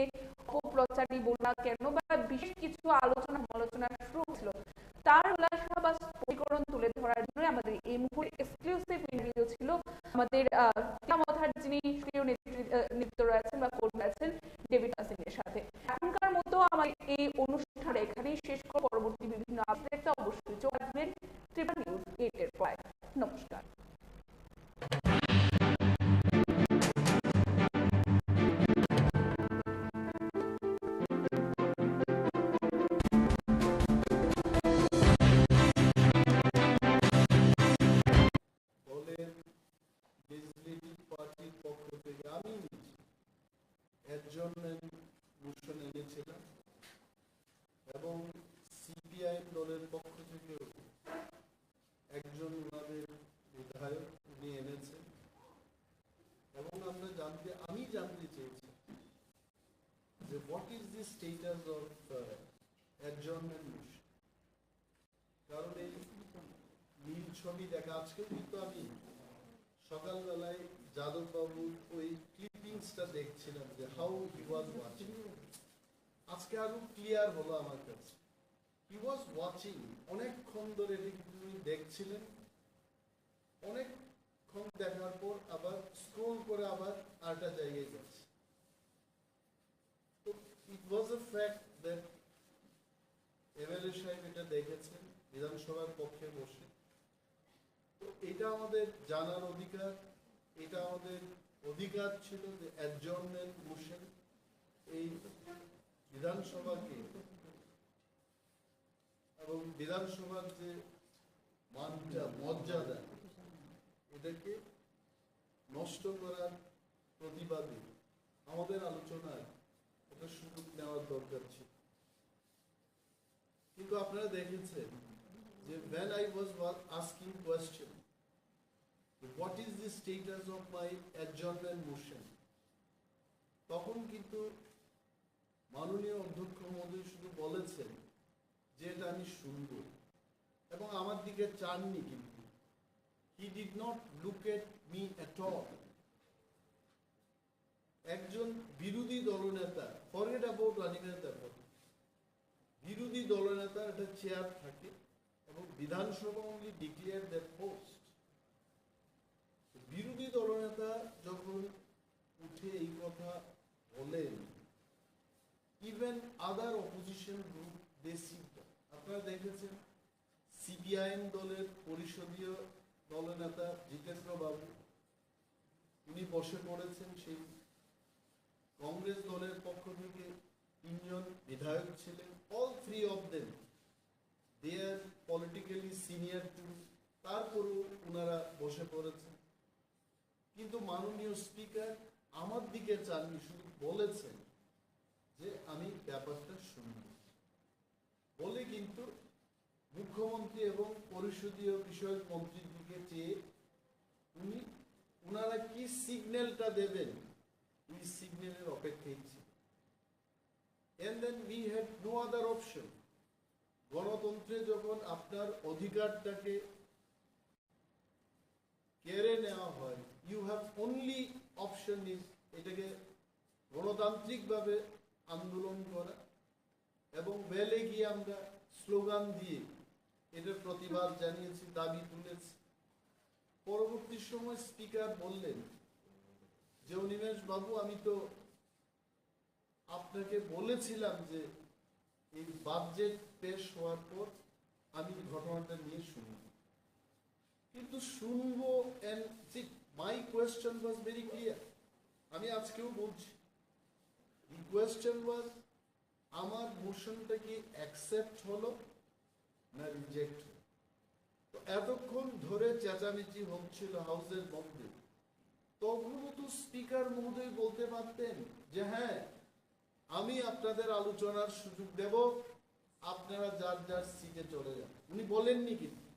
অপপ্রচারই বলা কেন বা বিশেষ কিছু আলোচনা শুরু হয়েছিল, তার খোলাসা বা স্পষ্টীকরণ তুলে ধরার জন্য আমাদের এই মুহূর্তে এক্সক্লুসিভ ইন্টারভিউ ছিল আমাদের মথার যিনি সক্রিয় নেতৃত্ব রয়েছেন বা কর্মী আছেন ডেভিড আসিনের সাথে। এখনকার মতো আমাদের এই অনুষ্ঠান এখানেই শেষ করে পরবর্তী বিভিন্ন আপডেটে অবশ্যই চোখ রাখবেন ত্রিপুরা নিউজ 8 এর পরে। নমস্কার। দলের লেজিসলেটিভ পার্টির পক্ষ থেকে আমি অ্যাডজর্নমেন্ট মোশন এনেছিলাম এবং সিপিআইএম দলের পক্ষ থেকেও একজন ওনাদের বিধায়ক উনি এনেছেন। এবং আমি জানতে চেয়েছি যে what is the status of adjournment motion. কারণ এই নীল ছবি দেখা, আজকেও কিন্তু আমি সকালবেলায় যাদব বাবুর ওই ক্লিপিংসটা দেখছিলাম যে হাউ হি ওয়াজ ওয়াচিং। আজকে আরো ক্লিয়ার হলো আমার কাছে, হি ওয়াজ ওয়াচিং। অনেকক্ষণ ধরে তিনি দেখছিলেন, অনেকক্ষণ দেখার পর আবার স্ক্রোল করে আবার আরেকটা জায়গায় যাচ্ছে। তো ইট ওয়াজ এ ফ্যাক্ট দ্যাট এমএলএ সাহেব এটা দেখেছেন বিধানসভার পক্ষে বসে। তো এটা আমাদের জানার অধিকার, এটা আমাদের অধিকার ছিল যে অ্যাডজর্নমেন্ট মোশন এই বিধানসভাকে এবং বিধানসভার যে মানটা মর্যাদা, এটাকে নষ্ট করার প্রতিবাদে আমাদের আলোচনায় এটা সুযোগ নেওয়ার দরকার ছিল। কিন্তু আপনারা দেখেছেন যে when I was asking question what is the status of my adjournment motion, তখন কিন্তু মাননীয় অধ্যক্ষ মহোদয় শুধু বলেছেন যে এটা আমি শুনবো এবং আমার দিকে চাননি। কিন্তু he did not look at me at all একজন বিরোধী দলনেতা, ফরগেট অ্যাবাউট রানিং এর ব্যাপার, বিরোধী দলনেতার একটা চেয়ার থাকে এবং বিধানসভা অনলি ডিক্লেয়ার দ্যাট পোস্ট। বিরোধী দলনেতা যখন উঠে এই কথা বলেন, ইভেন আদার অপোজিশন গ্রুপ আপনারা দেখেছেন সিপিআইএম দলের পরিষদীয় দলনেতা জিতেন্দ্র বাবু, উনি বসে পড়েছেন। সেই কংগ্রেস দলের পক্ষ থেকে 3 জন বিধায়ক ছিলেন, all 3 of them they are politically senior to, তারপরেও ওনারা বসে পড়েছেন। কিন্তু মাননীয় স্পিকার আমার দিকে চাননি, শুধু বলেছেন যে আমি ব্যাপারটা শুনব বলে, কিন্তু মুখ্যমন্ত্রী এবং পরিষদীয় বিষয়ক মন্ত্রীর দিকে চেয়ে ওনারা কি সিগন্যালটা দেবেন এই সিগন্যালের অপেক্ষায় ছিল। And then we had no other option. গণতন্ত্রে যখন আপনার অধিকারটাকে কেড়ে নেওয়া হয়, you have only option is এটাকে গণতান্ত্রিকভাবে আন্দোলন করা এবং বেলে গিয়ে আমরা স্লোগান দিয়ে এটার প্রতিবাদ জানিয়েছি, দাবি তুলেছি। পরবর্তী সময় স্পিকার বললেন যে অনিমেষ বাবু, আমি তো আপনাকে বলেছিলাম যে এই বাজেট পেশ হওয়ার পর আমি ঘটনাটা নিয়ে শুনব, কিন্তু শুনবো। And my question was very clear, আমি আজকেও বলছি, দি কোয়েশ্চেন ওয়াজ আমার মোশনটা কি অ্যাকসেপ্ট হলো না রিজেক্ট হলো। তো এতক্ষণ ধরে চেঁচামেচি হচ্ছিল হাউসের মধ্যে, তখনও তো স্পিকার মহোদয় বলতে পারতেন যে হ্যাঁ আমি আপনাদের আলোচনার সুযোগ দেব, আপনারা যার যার সিটে চলে যান। উনি বলেননি, কিন্তু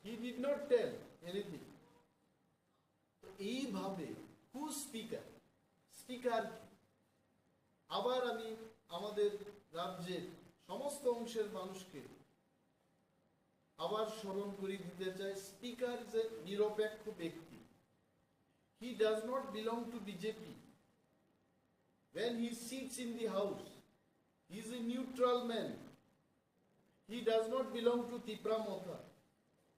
he did not tell anything. তো এইভাবে হু স্পিকার, স্পিকার আবার আমি আমাদের রাজ্যের সমস্ত অংশের মানুষকে আবার স্মরণ করিয়ে দিতে চাই, স্পিকার যে নিরপেক্ষ ব্যক্তি। He does not belong to BJP. When he sits in the house, he is a neutral man. He does not belong to Tipra Motha.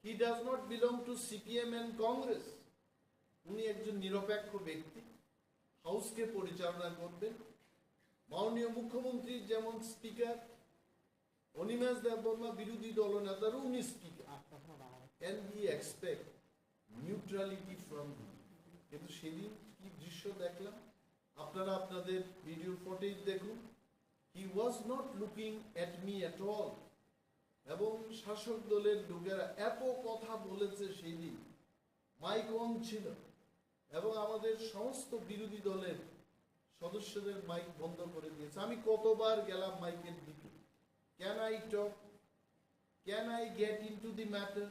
He does not belong to CPM and Congress. উনি একজন নিরপেক্ষ ব্যক্তি, হাউসকে পরিচালনা করবেন। মাননীয় মুখ্যমন্ত্রী যেমন speaker, Animesh Debbarma বিরোধী দলনেতারও উনি speaker, and we expect neutrality from him. কিন্তু সেদিন কি দৃশ্য দেখলাম, আপনারা আপনাদের ভিডিও ফুটেজ দেখুন, he was not looking at me at all. এবং শাসক দলের লোকেরা এত কথা বলেছে সেদিন, মাইক অন ছিল এবং আমাদের সমস্ত বিরোধী দলের সদস্যদের মাইক বন্ধ করে দিয়েছে। আমি কতবার গেলাম মাইকের দিকে, can I talk, can I get into the matter,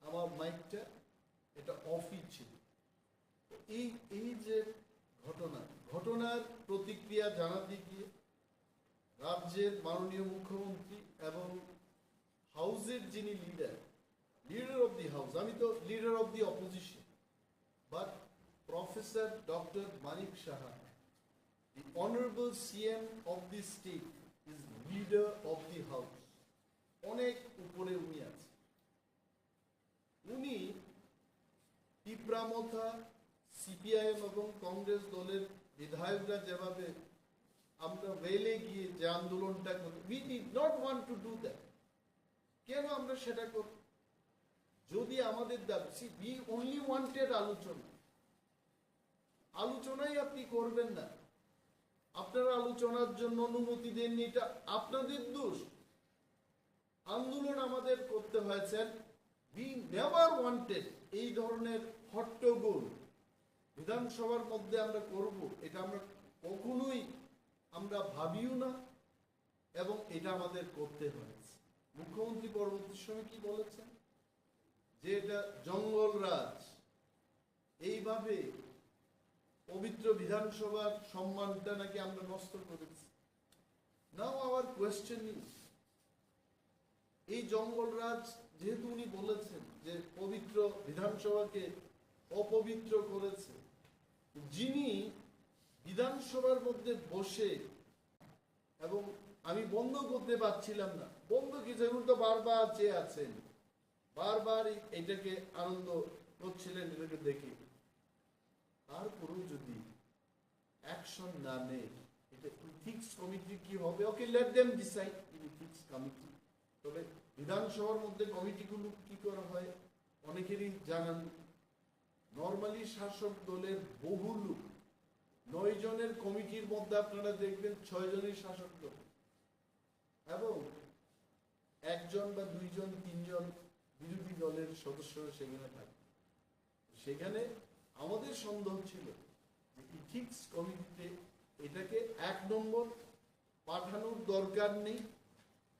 আমার মাইকটা এটা অফই ছিল। এই যে ঘটনার প্রতিক্রিয়া জানাতে গিয়ে রাজ্যের মাননীয় মুখ্যমন্ত্রী এবং হাউসের যিনি লিডার অফ দি হাউস, আমি তো leader of the opposition, but professor doctor Manik Saha, the honourable CM of the state, is leader of the house, অনেক উপরে উনি আছে। উনি টিপ্রামথা সিপিআইএম এবং কংগ্রেস দলের বিধায়করা যেভাবে আমরা ওয়েলে গিয়ে যে আন্দোলনটা করি, we did not want to do that. কেন আমরা সেটা করি? যদি আমাদের দাবি, উই অনলি ওয়ান্টেড আলোচনাই আপনি করবেন না, আপনারা আলোচনার জন্য অনুমতি দেননি, এটা আপনাদের দোষ। আন্দোলন আমাদের করতে হয়েছে, উই নেভার ওয়ান্টেড এই ধরনের হট্টগোল বিধানসভার মধ্যে আমরা করব, এটা আমরা কখনোই আমরা ভাবিও না, এবং এটা আমাদের করতে হয়েছে। মুখ্যমন্ত্রী পরবর্তী সময় কি বলেছেন যে এটা জঙ্গলরাজ, এইভাবে পবিত্র বিধানসভার সম্মানটা নাকি আমরা নষ্ট করেছি। নাও আওয়ার কোয়েশ্চেন ইজ, এই জঙ্গলরাজ যেহেতু উনি বলেছেন যে পবিত্র বিধানসভাকে অপবিত্র করেছে, যিনি বিধানসভার মধ্যে বসে, এবং আমি বন্ধ করতে পারছিলাম না, বন্ধ কিছু তো বারবার চেয়ে আছেন, বারবার এটাকে আনন্দ করছিলেন এটাকে দেখে। তারপরেও যদি অ্যাকশন না নেয়, এটা ইথিক্স কমিটি কি হবে? Okay, let them decide in ethics committee. তবে বিধানসভার মধ্যে কমিটিগুলো কি করা হয় অনেকেরই জানান। নর্মালি শাসক দলের বহু লোক, 9 জনের কমিটির মধ্যে আপনারা দেখবেন 6 জনই শাসক দল, এবং 1 জন বা 2 জন 3 জন বিরোধী দলের সদস্যরা সেখানে থাকে। সেখানে আমাদের সন্দেহ ছিল যে ইথিক্স কমিটিতে এটাকে 1 নম্বর পাঠানোর দরকার নেই,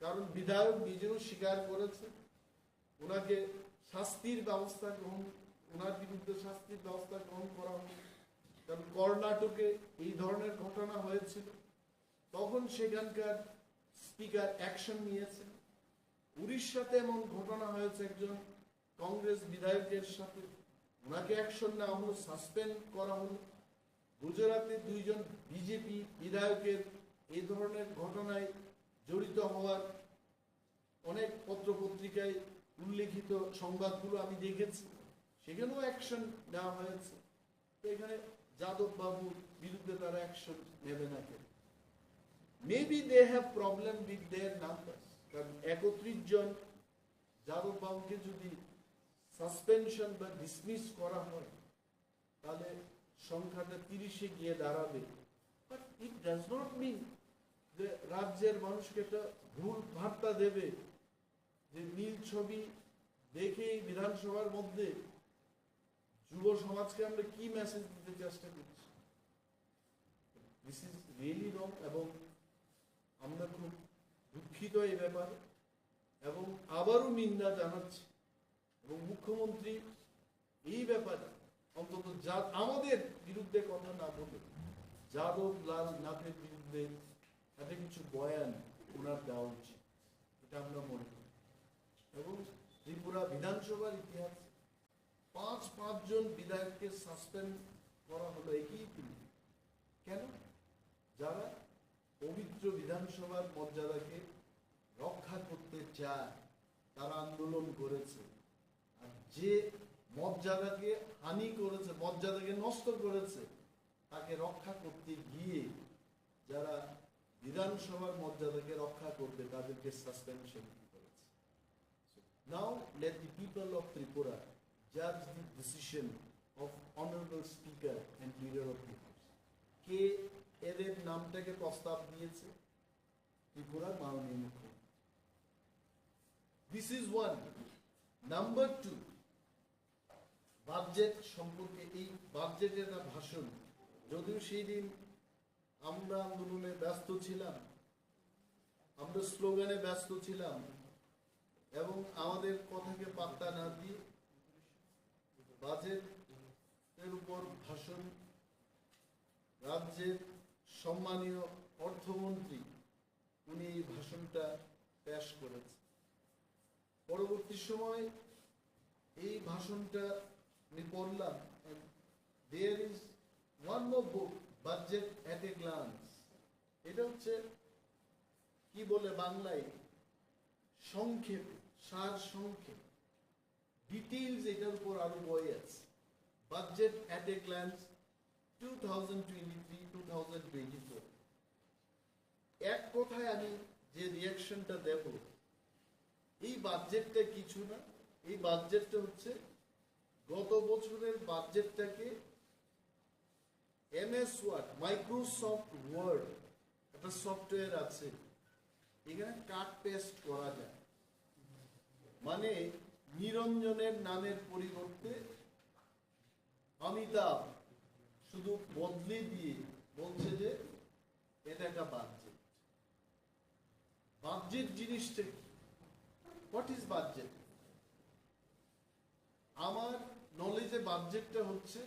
কারণ বিধায়ক নিজেও স্বীকার করেছে ওনাকে শাস্তির ব্যবস্থা গ্রহণ, ওনার বিরুদ্ধে শাস্তির ব্যবস্থা গ্রহণ করা হবে। কারণ কর্ণাটকে এই ধরনের ঘটনা হয়েছিল, তখন সেখানকার স্পিকার অ্যাকশন নিয়েছেন। উড়িষ্যাতে এমন ঘটনা হয়েছে, একজন কংগ্রেস বিধায়কের সাথে, ওনাকে অ্যাকশন নেওয়া হলো, সাসপেন্ড করা হলো। গুজরাটে 2 জন বিজেপি বিধায়কের এই ধরনের ঘটনায় জড়িত হওয়ার অনেক পত্রপত্রিকায় উল্লেখিত সংবাদগুলো আমি দেখেছি, সেখানেও অ্যাকশন নেওয়া হয়েছে। তো এখানে যাদব বাবুর বিরুদ্ধে তারা অ্যাকশন নেবে না কেন? Maybe they have problem with their numbers, কারণ 31 জন যাদব বাবুকে যদি সাসপেনশন বা ডিসমিস করা হয়, তাহলে সংখ্যাটা 30-এ গিয়ে দাঁড়াবে। But it does not mean যে রাজ্যের মানুষকে একটা ভুল বার্তা দেবে যে নীল ছবি দেখেই বিধানসভার মধ্যে যুব সমাজকে আমরা কি মেসেজ দিতে চেষ্টা করছি। দিস ইজ রিয়েলি রং, এবং আমরা খুব দুঃখিত এই ব্যাপারে, এবং আবারও নিন্দা জানাচ্ছি। এবং মুখ্যমন্ত্রী এই ব্যাপারে অন্তত আমাদের বিরুদ্ধে কথা না বলে যাদব লাল নাথের বিরুদ্ধে একটা কিছু বয়ান ওনার দেওয়া উচিত, এটা আমরা মনে করি। এবং ত্রিপুরা বিধানসভার ইতিহাস 5 জন বিধায়ককে সাসপেন্ড করা হলো একই দিনে। কেন? যারা পবিত্র বিধানসভার মর্যাদাকে রক্ষা করতে চায়, তারা আন্দোলন করেছে। আর যে মর্যাদাকে হানি করেছে, মর্যাদাকে নষ্ট করেছে, তাকে রক্ষা করতে গিয়ে যারা বিধানসভার মর্যাদাকে রক্ষা করবে তাদেরকে সাসপেনশন করেছে। Now let the people of Tripura judge the decision of honorable speaker and leader of the house. কে এদের নামটাকে প্রস্তাব দিয়েছে? ত্রিপুরার মাননীয় মুখ্যমন্ত্রী। This is one. Number 2, budget সম্পর্কে, এই বাজেটের একটা ভাষণ, যদিও সেই দিন আমরা আন্দোলনে ব্যস্ত ছিলাম, আমরা স্লোগানে ব্যস্ত ছিলাম, এবং আমাদের কথাকে পাত্তা না দিয়ে বাজেটের উপর ভাষণ রাজ্যের সম্মানীয় অর্থমন্ত্রী উনি এই ভাষণটা পেশ করেছেন। পরবর্তী সময় এই ভাষণটা আমি পড়লাম। There is one more book, budget at a glance. এটা হচ্ছে কি বলে বাংলায়, সংক্ষেপ, সার সংক্ষেপ, ডিটেইলস এটার উপর আরো বই আছে। Budget at a glance 2023-2024। এক কথায় আমি যে রিয়াকশনটা দেব, এই বাজেটটা কিছু না, এই বাজেটটা হচ্ছে গত বছরের বাজেটটাকে MS ওয়ার্ড, মাইক্রোসফট ওয়ার্ড একটা সফটওয়্যার আছে, এখানে কাট পেস্ট করা যায়। মানে নিরঞ্জনের নামের পরিবর্তে অমিতাভ শুধু বদলে দিয়ে বলছে যে এটা একটা বাজেট। বাজেট জিনিসটা কি? What is budget? আমার নলেজে বাজেটটা হচ্ছে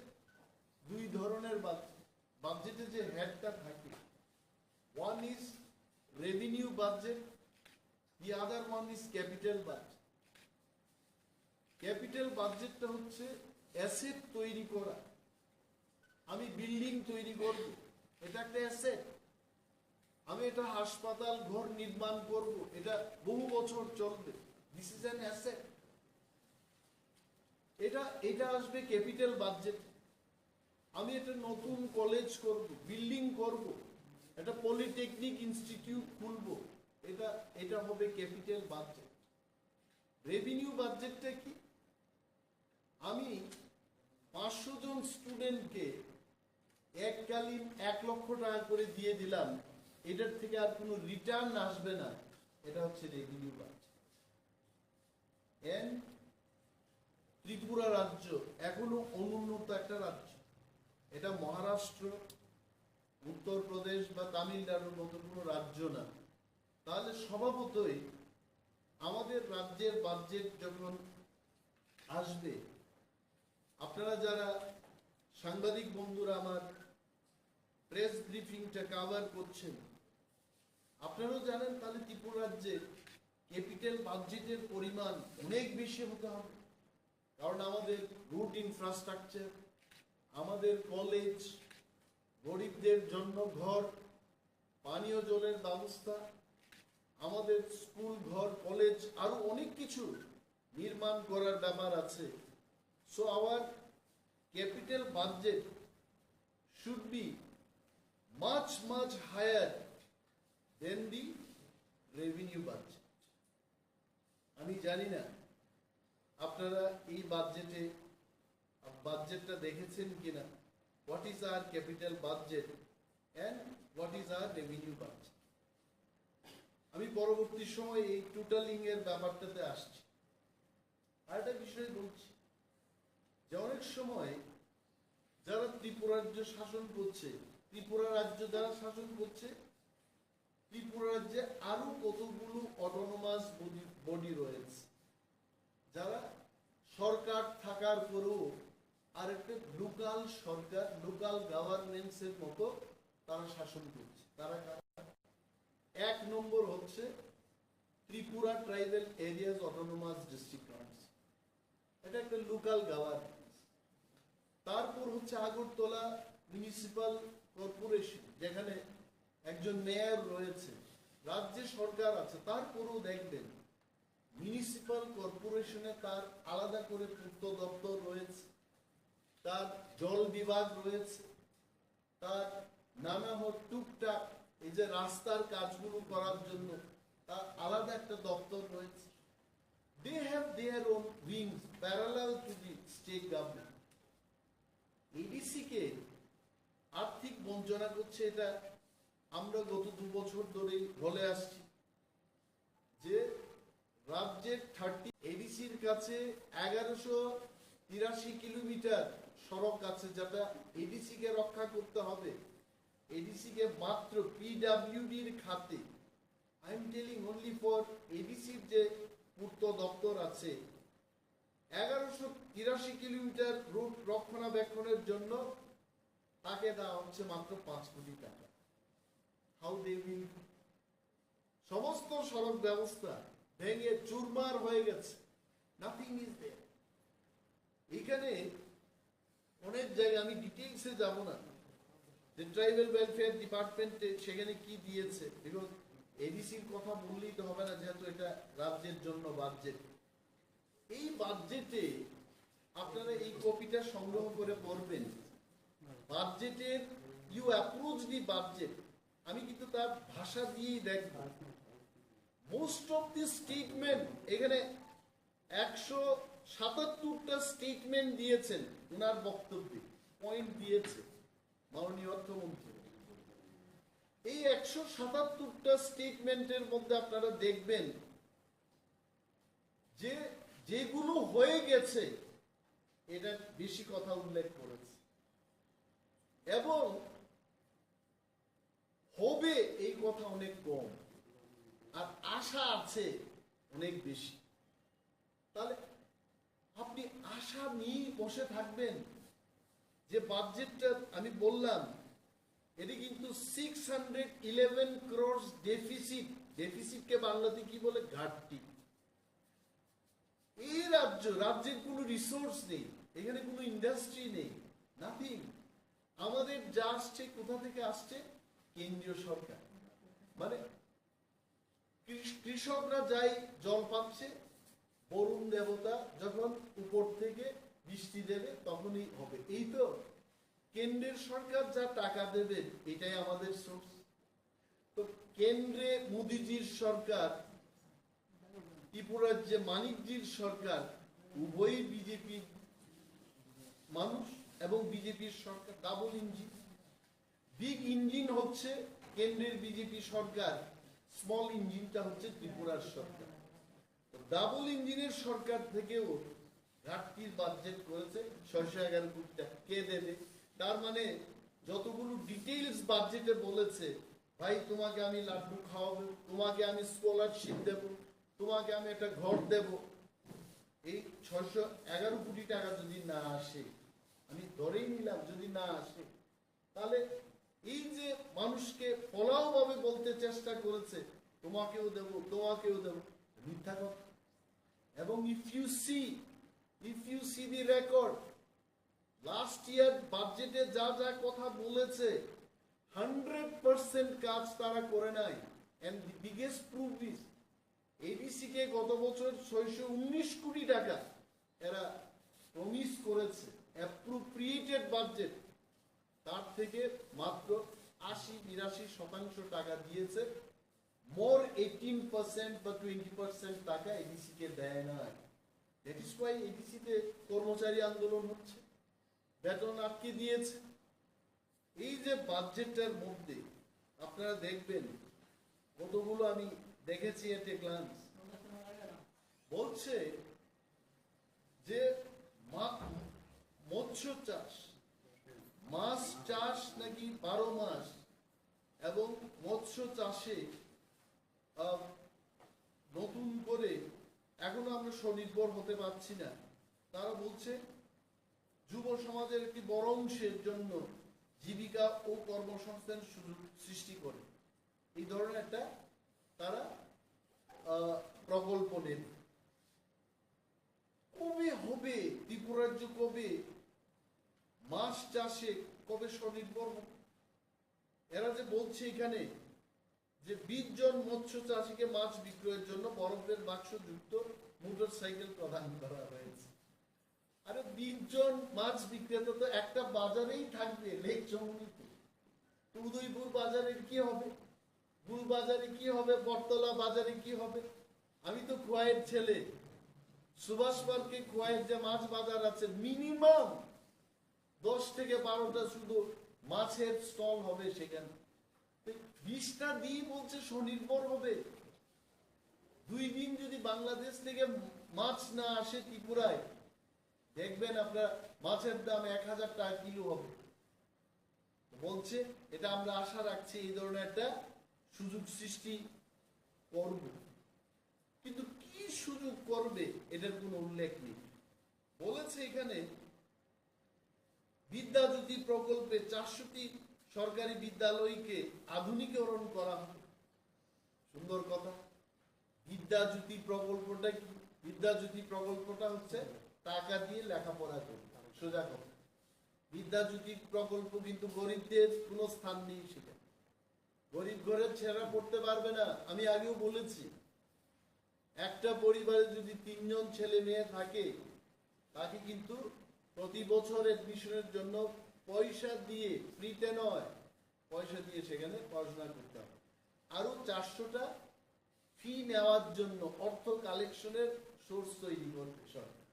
2 ধরনের বাজেট। বাজেটে যে হেডটা থাকে, one is revenue budget, the other one is capital budget. Capital বাজেটটা হচ্ছে অ্যাসেট তৈরি করা। আমি বিল্ডিং তৈরি করব, এটা একটা অ্যাসেট। আমি এটা হাসপাতাল ঘর নির্মাণ করব, এটা বহু বছর চলবে। This is an asset. এটা আসবে ক্যাপিটাল বাজেট। আমি একটা নতুন কলেজ করব, বিল্ডিং করব, একটা পলিটেকনিক ইনস্টিটিউট খুলব, এটা হবে ক্যাপিটাল বাজেট। রেভিনিউ বাজেটটা কি? আমি 500 জন স্টুডেন্টকে এককালীন 1 লক্ষ টাকা করে দিয়ে দিলাম, এটার থেকে আর কোনো রিটার্ন আসবে না, এটা হচ্ছে রেভিনিউ বাজেট। এন্ড ত্রিপুরা রাজ্য এখনো অনুন্নত একটা রাজ্য। এটা মহারাষ্ট্র, উত্তরপ্রদেশ বা তামিলনাড়ুর মতো কোনো রাজ্য না। তাহলে স্বভাবতই আমাদের রাজ্যের বাজেট যখন আসবে, আপনারা যারা সাংবাদিক বন্ধুরা আমার প্রেস ব্রিফিংটা কভার করছেন, আপনারাও জানেন তাহলে ত্রিপুরা রাজ্যের ক্যাপিটাল বাজেটের পরিমাণ অনেক বেশি হতে হবে। কারণ আমাদের রুট ইনফ্রাস্ট্রাকচার, আমাদের কলেজ, গরিবদের জন্য ঘর, পানীয় জলের ব্যবস্থা, আমাদের স্কুল ঘর, কলেজ, আরো অনেক কিছু নির্মাণ করার ব্যাপার আছে। So our capital budget should B much higher than the revenue budget. আমি জানি না আপনারা এই বাজেটটা দেখেছেন কিনা। What is our capital budget and what is our revenue budget. আমি পরবর্তী সময় এই টোটালিং এর ব্যাপারটাতে আসছি। আর একটা বিষয় বলছি যে অনেক সময় যারা ত্রিপুরা রাজ্য শাসন করছে, ত্রিপুরা রাজ্য যারা শাসন করছে, ত্রিপুরা রাজ্যে আরো কতগুলো অটোনোমাস বডি রয়েছে যারা সরকার থাকার পরেও আর একটা লোকাল সরকার, লোকাল গভর্নেন্সের মতো তারা শাসন করছে। তারা 1 নম্বর হচ্ছে Tripura tribal areas autonomous district council, এটা একটা লোকাল গভর্নেন্স। তারপর হচ্ছে আগরতলা মিউনিসিপাল কর্পোরেশন, যেখানে একজন মেয়র রয়েছে, রাজ্যে সরকার আছে, তারপরেও দেখবেন মিউনিসিপাল কর্পোরেশনে তার আলাদা করে পূর্ত দপ্তর রয়েছে, তার জল বিভাগ রয়েছে, তার নানা টুকটাক এই যে রাস্তার কাজগুলো করার জন্য তার আলাদা একটা দপ্তর রয়েছে। They have their own wings parallel to the state government. ADC কে আর্থিক বঞ্চনা করছে, এটা আমরা গত 2 বছর ধরে বলে আসছি যে রাজ্যের 30 এডিসির কাছে 1183 কিলোমিটার সড়ক আছে, যেটা এডিসি কে রক্ষা করতে হবে। এডিসি কে মাত্র পিডব্লিউডির খাতে, I am telling only for এডিসির যে পূর্ত দপ্তর আছে, 1183 কিলোমিটার রুট রক্ষণাবেক্ষণের জন্য তাকে দেওয়া হচ্ছে মাত্র 5 কোটি টাকা। How they will? সমস্ত সড়ক ব্যবস্থা ভেঙে চুরমার হয়ে গেছে, নাথিং ইজ দেয়ার। এখানে অনেক জায়গায়, আমি ডিটেইলসে যাব না, যে ট্রাইবাল ওয়েলফেয়ার ডিপার্টমেন্টে সেখানে কি দিয়েছে, বিকজ এডিসির কথা বললেই তো হবে না, যেহেতু এটা রাজ্যের জন্য বাজেট। এই বাজেটে আপনারা এই কপিটা সংগ্রহ করে পড়বেন। বাজেটের ইউ অ্যাপ্রোচ দি বাজেট, আমি কিন্তু তার ভাষা দিয়েই দেখব। মোস্ট অফ দি স্টেটমেন্ট, এখানে 177টা স্টেটমেন্ট দিয়েছেন ওনার বক্তব্যে, পয়েন্ট দিয়েছে মাননীয় অর্থমন্ত্রী। এই 177টা স্টেটমেন্টের মধ্যে আপনারা দেখবেন যে যেগুলো হয়ে গেছে এটা বেশি কথা উল্লেখ করেছে, এবং হবে এই কথা অনেক কম, আর আশা আছে অনেক বেশি। তাহলে আপনি আশা নিয়ে বসে থাকবেন যে বাজেটটা আমি বললাম, এটি কিন্তু 611 crores ডেফিসিট। ডেফিসিটকে বাংলাতে কি বলে? ঘাটতি। এই রাজ্যের কোনো রিসোর্স নেই, এখানে কোনো ইন্ডাস্ট্রি নেই, নাথিং। আমাদের যা আসছে কোথা থেকে আসছে? কেন্দ্রীয় সরকার। মানে কৃষকরা যাই জল পাচ্ছে, বরুণ দেবতা যখন উপর থেকে বৃষ্টি দেবে তখনই হবে। এই তো কেন্দ্রের সরকার যা টাকা দেবে এটাই আমাদের সোর্স। তো কেন্দ্রে মোদিজির সরকার, ত্রিপুরার যে মানিকজির সরকার, উভয়ই বিজেপি মানুষ এবং বিজেপির সরকার ডাবল ইঞ্জিন। বিগ ইঞ্জিন হচ্ছে কেন্দ্রের বিজেপি সরকার, স্মল ইঞ্জিনটা হচ্ছে ত্রিপুরার সরকার। ডাবল ইঞ্জিনের সরকার থেকেও ঘাটতির বাজেট করেছে 611 কোটি টাকা। কে দেবে? তার মানে যতগুলো ডিটেইলস বাজেটে বলেছে, ভাই তোমাকে আমি লাড্ডু খাওয়াবো, তোমাকে আমি স্কলারশিপ দেব, তোমাকে আমি একটা ঘর দেব, এই 611 কোটি টাকা যদি না আসে, আমি ধরেই নিলাম যদি না আসে, তাহলে এই যে মানুষকে ফলাও ভাবে বলতে চেষ্টা করেছে তোমাকেও দেব তোমাকেও দেব, মিথ্যা কথা। এবং if you see the record, last year বাজেটে যা যা কথা বলেছে 100% কাজ তারা করে নাই। And the biggest proof is ADC কে গত বছর 619 কোটি টাকা এরা প্রমিস করেছে অ্যাপ্রোপ্রিয়েটেড বাজেট, তার থেকে মাত্র 80-82% টাকা দিয়েছে। মোর 18% বা 20% টাকা এডিসি কে দেয় না। দ্যাট ইজ ওয়াই এডিসি তে কর্মচারী আন্দোলন হচ্ছে, বেতন আটকে দিয়েছে। এই যে বাজেটটার মধ্যে আপনারা দেখবেন কতগুলো আমি দেখেছি এট এ গ্লান্স, বলছে যে মৎস্য চাষ, মাছ চাষ নাকি 12 মাস, এবং মৎস্য চাষে নতুন করে এখনো আমরা স্বনির্ভর হতে পারছি না। তারা বলছে যুব সমাজের একটি বড় অংশের জন্য জীবিকা ও কর্মসংস্থান সুযোগ সৃষ্টি করে, এই ধরনের একটা তারা প্রকল্প নেবে। কবে হবে ত্রিপুরা রাজ্য, কবে মাছ চাষে কবে স্বনির্ভর হবে? এরা যে বলছে এখানে যে 20 জন মৎস্য চাষীকে মাছ বিক্রয়ের জন্য বরফের বাক্স যুক্ত মোটর সাইকেল প্রদান করা হয়েছে। আরে 20 জন মাছ বিক্রেতা তো একটা বাজারেই থাকবে, লেক চৌমুনিতে। তো উদয়পুর বাজারের কি হবে, গুল বাজারে কি হবে, বটতলা বাজারে কি হবে? আমি তো খোয়াইয়ের ছেলে, সুভাষ পার্কে খোয়াইয়ের যে মাছ বাজার আছে, মিনিমাম 10 থেকে 12টা শুধু মাছের স্টল হবে সেখানে। 20টা দিয়ে বলছে স্বনির্ভর হবে। 2 দিন যদি বাংলাদেশ থেকে মাছ না আসে ত্রিপুরায়, দেখবেন আপনার মাছের দাম 1000 টাকা কিলো হবে। বলছে এটা আমরা আশা রাখছি এই ধরনের একটা সুযোগ সৃষ্টি করব, কিন্তু কি সুযোগ করবে এটার কোনো উল্লেখ নেই। বলেছে এখানে বিদ্যাজ্যোতি প্রকল্পে 400টি সরকারি বিদ্যালয়কে আধুনিকরণ করা হবে। সুন্দর কথা। বিদ্যাজ্যোতি প্রকল্পটা কি? বিদ্যাজ্যোতি প্রকল্পটা হচ্ছে টাকা দিয়ে লেখাপড়া করবে, সোজা কথা। বিদ্যাজ্যোতি প্রকল্প কিন্তু গরিবদের কোনো স্থান নেই সেখানে। গরিব ঘরের ছেলেরা পড়তে পারবে না। আমি আগেও বলেছি, একটা পরিবারে যদি 3 জন ছেলে মেয়ে থাকে, তাকে কিন্তু প্রতি বছর এডমিশনের জন্য পয়সা দিয়ে, ফ্রিতে নয়, পয়সা দিয়ে সেখানে পড়াশোনা করতে হবে। আরো 400টা ফি নেওয়ার জন্য অর্থ কালেকশনের সোর্স তৈরি করবে সরকার।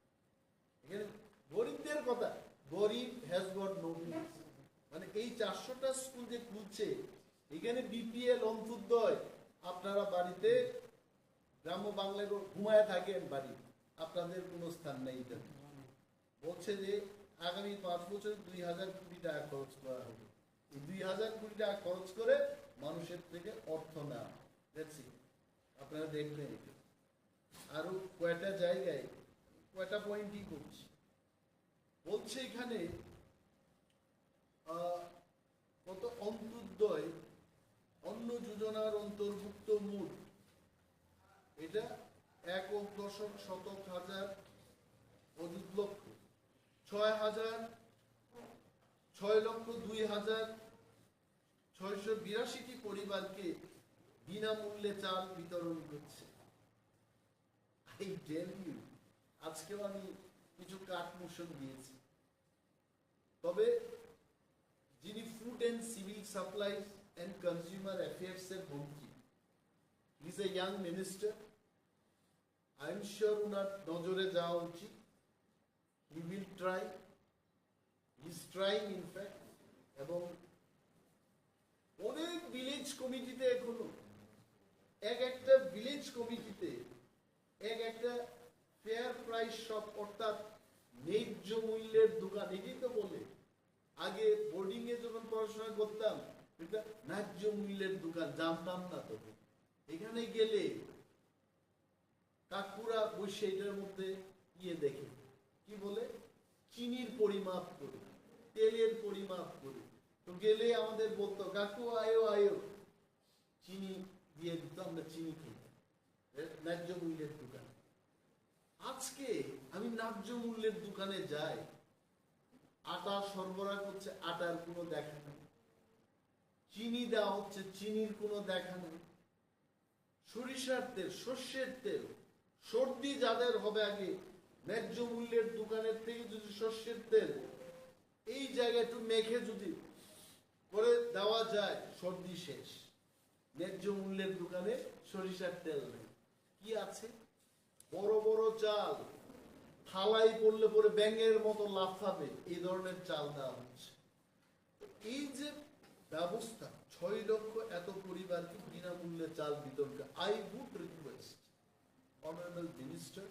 এখানে গরিবদের কথা, গরিব হ্যাজ গট নো মিনস। মানে এই 400টা স্কুল যে খুলছে, এখানে বিপিএল, অন্ত্যোদয়, আপনারা বাড়িতে গ্রাম্য বাংলায় ঘুমায় থাকেন বাড়ি, আপনাদের কোনো স্থান নেই। বলছে যে আগামী 5 বছর 2000 কোটি টাকা খরচ করা হবে। এই 2000 কোটি টাকা খরচ করে মানুষের থেকে অর্থ না, আপনারা দেখবেন। আরো কয়টা জায়গায় কয়টা পয়েন্টই করছে। বলছে এখানে কত অন্ত্যোদয় অন্ন যোজনার অন্তর্ভুক্ত মূল, এটা 1.1 লক্ষ, 6,000 6,02,682টি পরিবারকে বিনামূল্যে চাল বিতরণ করছে। এই টেল ইউ, আজকেও আমি কিছু কাঠমোশন দিয়েছি। তবে যিনি food and civil supplies and consumer affairs এর মন্ত্রী, is a young minister, I am sure উনার নজরে যাওয়া উচিত। He will try, he is trying in fact. এবং অনেক ভিলেজ কমিটিতে এখনো একটা ভিলেজ কমিটিতে একটা ফেয়ার প্রাইস শপ, অর্থাৎ ন্যায্য মূল্যের দোকান, এটাই তো বলে। আগে বোর্ডিং এ যখন পড়াশোনা করতাম, এটা ন্যায্য মূল্যের দোকান জানতাম না। তো এখানে গেলে কাকুরা বসে এটার মধ্যে দেখে কি বলে, চিনির পরিমাপ করে, তেলের পরিমাপ করে। তো গেলে আমাদের বলতো, কাকু আয়ো আয়ো, চিনি দিয়ে দিত, আমরা চিনি খেতাম। ন্যায্য মূল্যের দোকান। আজকে আমি ন্যায্য মূল্যের দোকানে যাই, আটা সরবরাহ করছে, আটার কোনো দেখা নেই। চিনি দেওয়া হচ্ছে, চিনির কোনো দেখা নেই। সরিষার তেল, সর্ষের তেল, সর্দি যাদের হবে আগে, ন্যায্য মূল্যের দোকানের থেকে যদি সর্ষের তেল এই জায়গায় একটু মেখে যদি করে দেওয়া যায়, সর্দি শেষ। ন্যায্য মূল্যের দোকানে সরিষার তেল নেই। কি আছে? বড় বড় চাল, থালাই পড়লে পরে ব্যাঙের মতো লাফাবে, এই ধরনের চাল দেওয়া হচ্ছে। এই যে ব্যবস্থা, 6 লক্ষ এত পরিবারকে বিনামূল্যে চাল বিতরণ করে। I would request honourable minister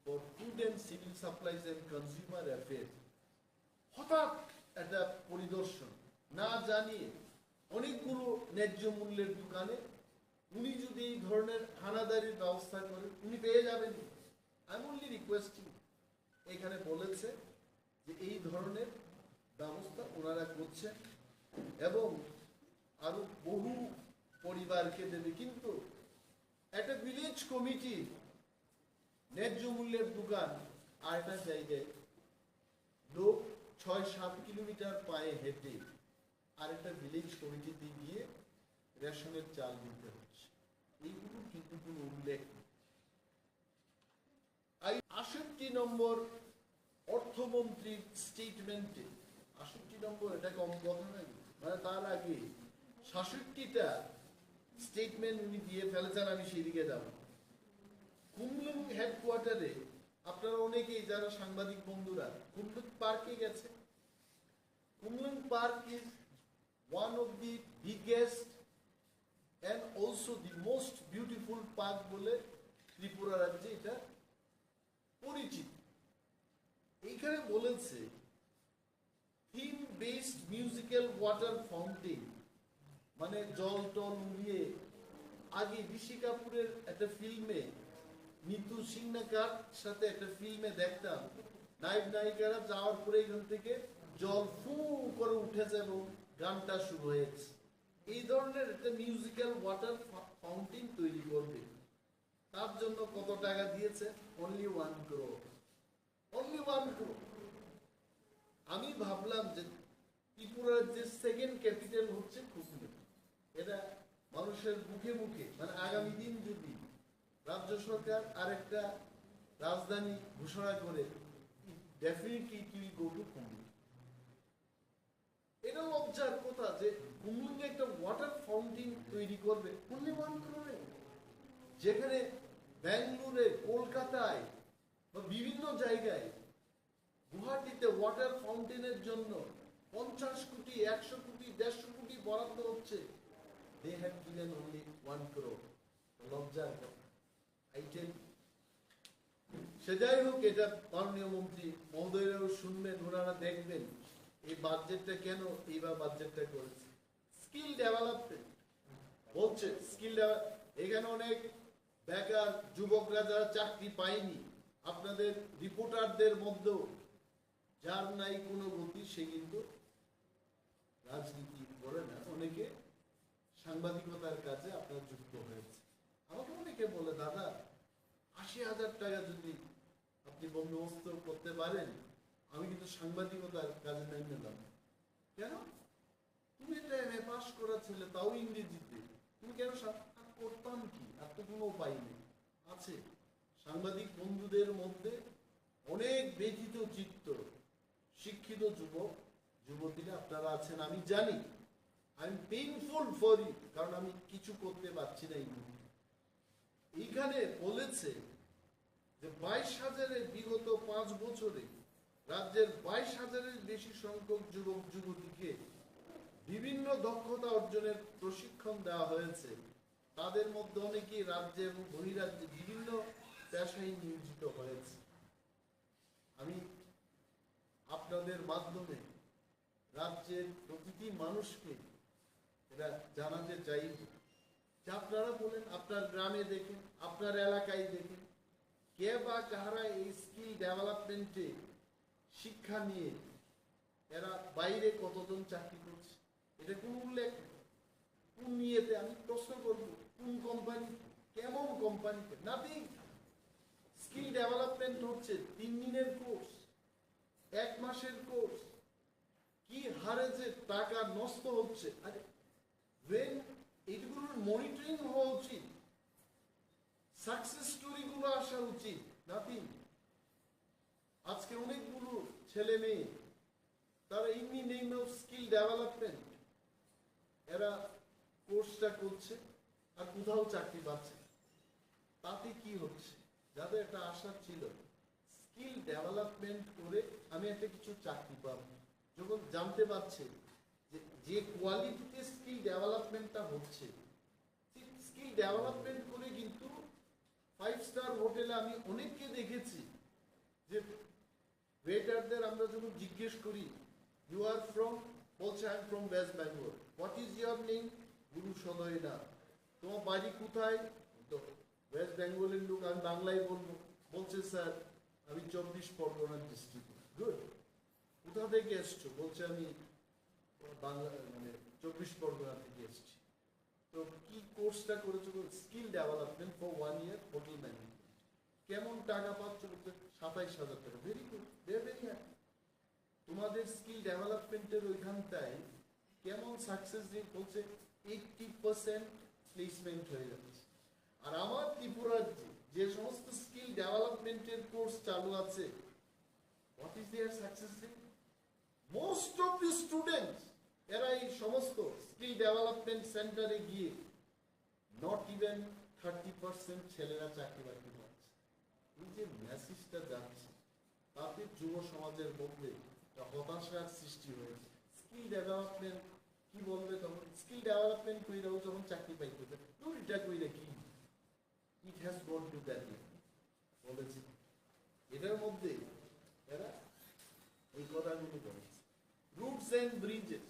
for food and civil supplies and consumer affairs, হঠাৎ একটা পরিদর্শন না জানিয়ে অনেকগুলো ন্যায্য মূল্যের দোকানে উনি যদি এই ধরনের হানাদারির ব্যবস্থা করেন, উনি পেয়ে যাবেন। আই এম অনলি রিকোয়েস্টিং, এখানে বলেছে যে এই ধরনের ব্যবস্থা ওনারা করছেন এবং আরো বহু পরিবারকে দেবে। কিন্তু একটা ভিলেজ কমিটি ন্যায্য মূল্যের দোকান, আর একটা জায়গায় লোক 6-7 কিলোমিটার পায়ে হেঁটে আর একটা ভিলেজ কমিটিতে গিয়ে রেশনের চাল দিতে হচ্ছে। এইগুলো কিন্তু কোনো উল্লেখ নেই। 68 নম্বর অর্থমন্ত্রীর স্টেটমেন্টে, 68 নম্বর এটা কম কথা নাকি, মানে তার আগে 66টা স্টেটমেন্ট উনি দিয়ে ফেলেছেন। আমি সেদিকে যাব। কুমলুং হেডকোয়ার্টারে আপনারা অনেকেই যারা সাংবাদিক বন্ধুরা কুমলুং পার্কে গেছে। কুমলুং park is one of the biggest and also the most beautiful park বলে ত্রিপুরা রাজ্যে এটা পরিচিত। এইখানে বলেছে theme based musical water fountain, মানে জল টল উড়িয়ে। আগে ঋষি কাপুরের একটা ফিল্মে, নিতু সিংনাকার সাথে একটা ফিল্মে দেখতাম, নায়ক নায়িকারা যাওয়ার পরে এখান থেকে জল ফু করে উঠেছে এবং গানটা শুরু হয়েছে। এই ধরনের একটা মিউজিক্যাল ওয়াটার ফাউন্টেন তৈরি করবে। তার জন্য কত টাকা দিয়েছে? Only 1 crore। Only 1 crore। আমি ভাবলাম যে ত্রিপুরার যে সেকেন্ড ক্যাপিটাল হচ্ছে খুবলি, এটা মানুষের মুখে মুখে, মানে আগামী দিন যদি রাজ্য সরকার আরেকটা রাজধানী ঘোষণা করে, definitely it will go to Kumli. এটা লজ্জার কথা যে কুমলুঙ্গে একটা ওয়াটার ফাউন্টেন তৈরি করবে অনলি 1 crore, যেখানে ব্যাঙ্গালোরে, কলকাতায় বা বিভিন্ন জায়গায়, গুয়াহাটিতে ওয়াটার ফাউন্টেনের জন্য 50 কোটি, 100 কোটি, 150 কোটি বরাদ্দ হচ্ছে। They have given only 1 crore। লজ্জার কথা। সে যাই হোক, এটা মাননীয় মন্ত্রী মহোদয়রাও শুনবেন, ওনারা দেখবেন এই বাজেটটা কেন এইবার বাজেটটা করেছে। স্কিল ডেভেলপমেন্ট বলছে, স্কিল এখানে অনেক বেকার যুবকরা যারা চাকরি পায়নি, আপনাদের রিপোর্টারদের মধ্যেও যার নাই কোনো গতি, সে কিন্তু রাজনীতি করে না, অনেকে সাংবাদিকতার কাজে আপনার যুক্ত হয়েছে। আমাকে অনেকে বলে, দাদা 80,000 টাকা যদি আপনি বন্দোবস্ত করতে পারেন, আমি কিন্তু সাংবাদিকতার কাজে নেমে নিলাম। কেন? তুমি এটা এমএ পাস করা ছেলে, তাও ইংরেজিতে, তুমি কেন সাক্ষাৎ করতাম কি? আর তো কোনো উপায় নেই। আছে সাংবাদিক বন্ধুদের মধ্যে অনেক ব্যথিত চিত্ত শিক্ষিত যুবক যুবতীরা আপনারা আছেন, আমি জানি। I am painful for you, কারণ আমি কিছু করতে পারছি না এই মুহূর্তে। এইখানে বলেছে যে 22,000-এর বিগত 5 বছরে রাজ্যের 22,000-এর বেশি সংখ্যক যুবক যুবতীকে বিভিন্ন দক্ষতা অর্জনের প্রশিক্ষণ দেওয়া হয়েছে। তাদের মধ্যে অনেকেই রাজ্যে এবং বহিরাজ্যে বিভিন্ন পেশায় নিয়োজিত হয়েছে। আমি আপনাদের মাধ্যমে রাজ্যের প্রতিটি মানুষকে এটা জানাতে চাই যে আপনারা বলেন, আপনার গ্রামে দেখেন, আপনার এলাকায় দেখেন, কে বা কাহারা এই স্কিল ডেভেলপমেন্টে শিক্ষা নিয়ে এরা বাইরে কতজন চাকরি করছে, এটা কোন উল্লেখ নেই। কোন নিয়েতে আমি প্রশ্ন করব, কোন কোম্পানি, কেমন কোম্পানিতে? নাথিং। স্কিল ডেভেলপমেন্ট হচ্ছে 3 দিনের কোর্স, 1 মাসের কোর্স। কি হারে যে টাকা নষ্ট হচ্ছে, আরে when এইগুলোর মনিটরিং হওয়া উচিত, সাকসেস স্টোরি গুলো আসা উচিত। নাথিং। আজকে অনেকগুলো ছেলে মেয়ে তারা in the name of skill development এরা কোর্সটা করছে আর কোথাও চাকরি পাচ্ছে। তাতে কি হচ্ছে? যাদের একটা আশা ছিল স্কিল ডেভেলপমেন্ট করে আমি একটা কিছু চাকরি পাবো, যখন জানতে পারছে যে কোয়ালিটিতে স্কিল ডেভেলপমেন্টটা হচ্ছে, স্কিল ডেভেলপমেন্ট করে কিন্তু 5 স্টার হোটেলে আমি অনেককে দেখেছি যে ওয়েটারদের আমরা যখন জিজ্ঞেস করি ইউ আর ফ্রম, বলছে I am from West Bengal. What is your name? Guru Saday না। তোমার বাড়ি কোথায়? তো ওয়েস্ট বেঙ্গলের লোক, আমি বাংলায় বলবো। বলছে স্যার আমি 24 পরগনা ডিস্ট্রিক্ট। গুড। কোথা থেকে এসছো? বলছে আমি বাংলা, মানে 24 পরগনা থেকে এসছি। তো কি কোর্সটা করেছো? Skill development for 1 year hotel management. কেমন টাকা পাচ্ছ? বলতে 27,000 টাকা। Very good, very happy. তোমাদের স্কিল ডেভেলপমেন্টের ওইখানটায় কেমন সাকসেস রেট? বলছে 80% প্লেসমেন্ট হয়ে যাচ্ছে। আর আমার ত্রিপুরার যে সমস্ত স্কিল ডেভেলপমেন্টের কোর্স চালু আছে, what is their success rate? Most of the students এরা এই সমস্ত স্কিল ডেভেলপমেন্ট সেন্টারে গিয়ে নট ইভেন 30% ছেলেরা চাকরি বাকরি পাচ্ছে। এই যে মেসেজটা যাচ্ছে, তাতে যুব সমাজের মধ্যে হতাশার সৃষ্টি হয়েছে। স্কিল ডেভেলপমেন্ট কি বলবে তখন? স্কিল ডেভেলপমেন্ট কইরাও যখন চাকরি পাইতে হবে, এটা কইরা কি? It has got to that বলেছি। এটার মধ্যে এরা এই কথাগুলো বলেছে। রুটস এন্ড ব্রিজেস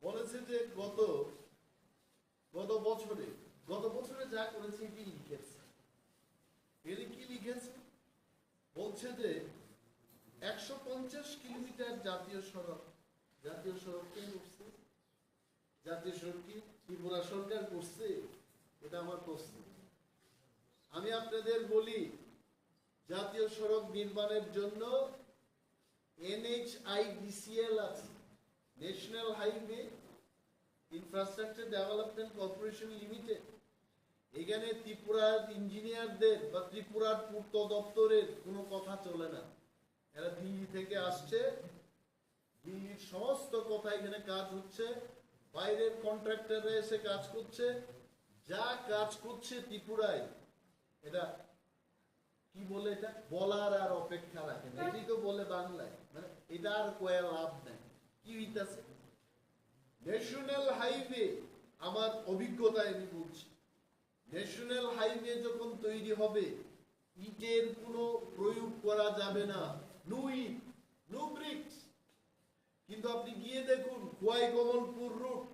বলেছে যে গত বছরে যা করেছে এটি লিখেছে। এর কি লিখেছে? বলছে যে 150 কিলোমিটার জাতীয় সড়ক কে করছে? জাতীয় সড়ক কি ত্রিপুরা সরকার করছে? এটা আমার প্রশ্ন। আমি আপনাদের বলি, জাতীয় সড়ক নির্মাণের জন্য NHIDCL আছে, national highway infrastructure development corporation limited. এখানে ত্রিপুরার ইঞ্জিনিয়ারদের বা ত্রিপুরার পূর্ত দপ্তরের কোনো কথা চলে না। এরা দিল্লি থেকে আসছে, দিল্লির সমস্ত কথা এখানে কাজ হচ্ছে, বাইরের কন্ট্রাক্টররা এসে কাজ করছে। যা কাজ করছে ত্রিপুরায়, এটা কি বলে? এটা বলার আর অপেক্ষা রাখে না। এটাই তো বলে বাংলায়, মানে এটা আর কয়ে লাভ নেই। কি হইতাছে? ন্যাশনাল হাইওয়ে, আমার অভিজ্ঞতায় আমি বলছি, ন্যাশনাল হাইওয়ে যখন তৈরি হবে ইটের কোনো প্রয়োগ করা যাবে না। নো ইট, নো ব্রিক্স। কিন্তু আপনি গিয়ে দেখুন খোয়াই কমলপুর রুট